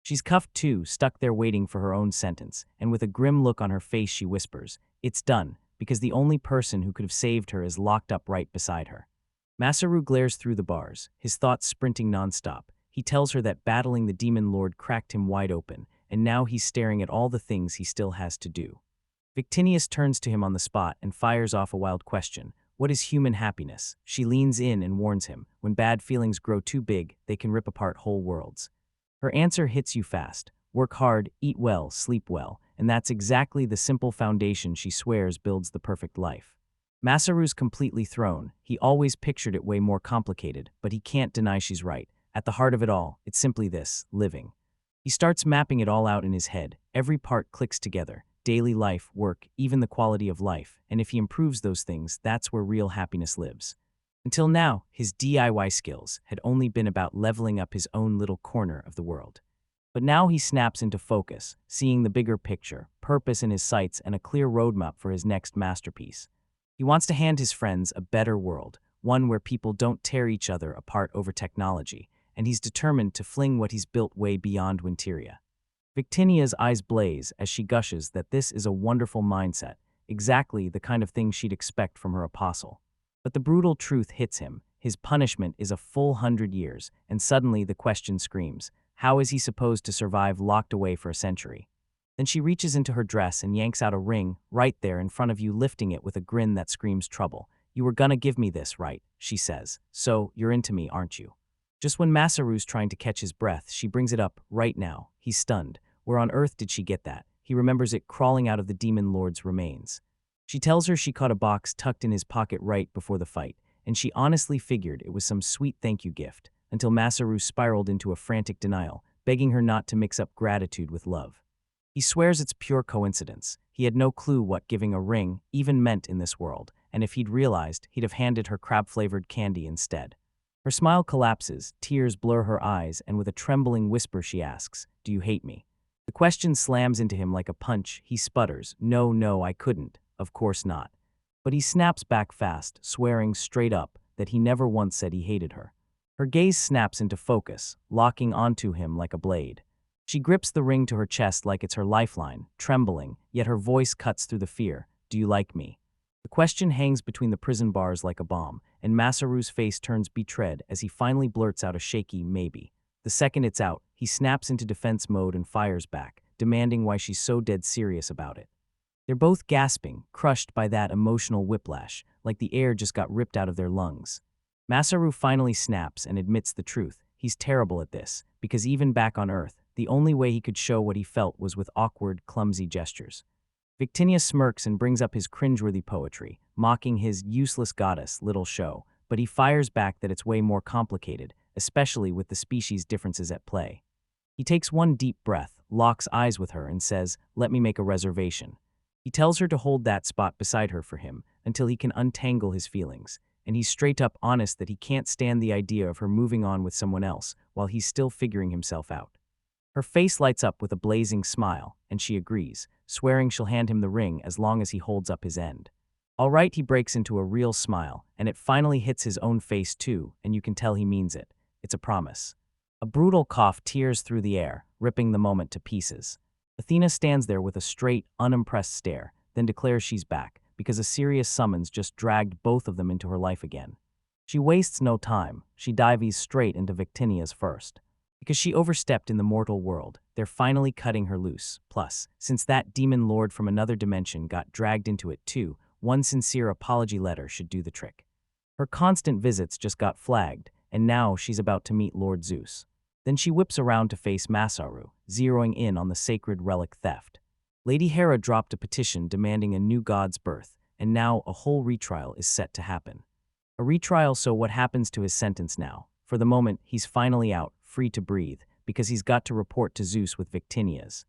She's cuffed too, stuck there waiting for her own sentence, and with a grim look on her face she whispers, "It's done, because the only person who could have saved her is locked up right beside her." Masaru glares through the bars, his thoughts sprinting nonstop. He tells her that battling the demon lord cracked him wide open, and now he's staring at all the things he still has to do. Victinius turns to him on the spot and fires off a wild question. What is human happiness? She leans in and warns him, when bad feelings grow too big, they can rip apart whole worlds. Her answer hits you fast. Work hard, eat well, sleep well, and that's exactly the simple foundation she swears builds the perfect life. Masaru's completely thrown. He always pictured it way more complicated, but he can't deny she's right. At the heart of it all, it's simply this: living. He starts mapping it all out in his head. Every part clicks together. Daily life, work, even the quality of life, and if he improves those things, that's where real happiness lives. Until now, his DIY skills had only been about leveling up his own little corner of the world. But now he snaps into focus, seeing the bigger picture, purpose in his sights, and a clear roadmap for his next masterpiece. He wants to hand his friends a better world, one where people don't tear each other apart over technology, and he's determined to fling what he's built way beyond Winteria. Victinia's eyes blaze as she gushes that this is a wonderful mindset, exactly the kind of thing she'd expect from her apostle. But the brutal truth hits him. His punishment is a full 100 years, and suddenly the question screams, how is he supposed to survive locked away for a century? Then she reaches into her dress and yanks out a ring, right there in front of you, lifting it with a grin that screams trouble. You were gonna give me this, right? She says. So, you're into me, aren't you? Just when Masaru's trying to catch his breath, she brings it up, right now. He's stunned. Where on earth did she get that? He remembers it crawling out of the demon lord's remains. She tells her she caught a box tucked in his pocket right before the fight, and she honestly figured it was some sweet thank you gift, until Masaru spiraled into a frantic denial, begging her not to mix up gratitude with love. He swears it's pure coincidence. He had no clue what giving a ring even meant in this world, and if he'd realized, he'd have handed her crab-flavored candy instead. Her smile collapses, tears blur her eyes, and with a trembling whisper she asks, "Do you hate me?" The question slams into him like a punch. He sputters, "No, I couldn't. Of course not." But he snaps back fast, swearing straight up that he never once said he hated her. Her gaze snaps into focus, locking onto him like a blade. She grips the ring to her chest like it's her lifeline, trembling, yet her voice cuts through the fear. "Do you like me?" The question hangs between the prison bars like a bomb, and Masaru's face turns betrayed as he finally blurts out a shaky maybe. The second it's out, he snaps into defense mode and fires back, demanding why she's so dead serious about it. They're both gasping, crushed by that emotional whiplash, like the air just got ripped out of their lungs. Masaru finally snaps and admits the truth. He's terrible at this, because even back on Earth, the only way he could show what he felt was with awkward, clumsy gestures. Victinia smirks and brings up his cringeworthy poetry, mocking his useless goddess little show, but he fires back that it's way more complicated, especially with the species differences at play. He takes one deep breath, locks eyes with her, and says, "Let me make a reservation." He tells her to hold that spot beside her for him until he can untangle his feelings, and he's straight up honest that he can't stand the idea of her moving on with someone else while he's still figuring himself out. Her face lights up with a blazing smile, and she agrees, swearing she'll hand him the ring as long as he holds up his end. All right, he breaks into a real smile, and it finally hits his own face too, and you can tell he means it. It's a promise. A brutal cough tears through the air, ripping the moment to pieces. Athena stands there with a straight, unimpressed stare, then declares she's back, because a serious summons just dragged both of them into her life again. She wastes no time. She dives straight into Victinia's first. Because she overstepped in the mortal world, they're finally cutting her loose. Plus, since that demon lord from another dimension got dragged into it too, one sincere apology letter should do the trick. Her constant visits just got flagged, and now she's about to meet Lord Zeus. Then she whips around to face Masaru, zeroing in on the sacred relic theft. Lady Hera dropped a petition demanding a new god's birth, and now a whole retrial is set to happen. A retrial, so what happens to his sentence now? For the moment, he's finally out, free to breathe, because he's got to report to Zeus with Victinia's.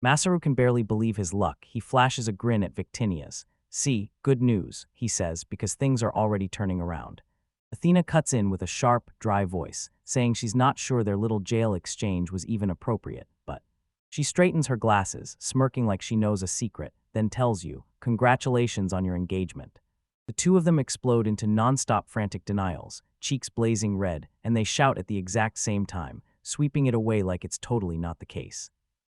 Masaru can barely believe his luck. He flashes a grin at Victinia's. "See, good news," he says, because things are already turning around. Athena cuts in with a sharp, dry voice, saying she's not sure their little jail exchange was even appropriate, but she straightens her glasses, smirking like she knows a secret, then tells you, "Congratulations on your engagement." The two of them explode into non-stop frantic denials, cheeks blazing red, and they shout at the exact same time, sweeping it away like it's totally not the case.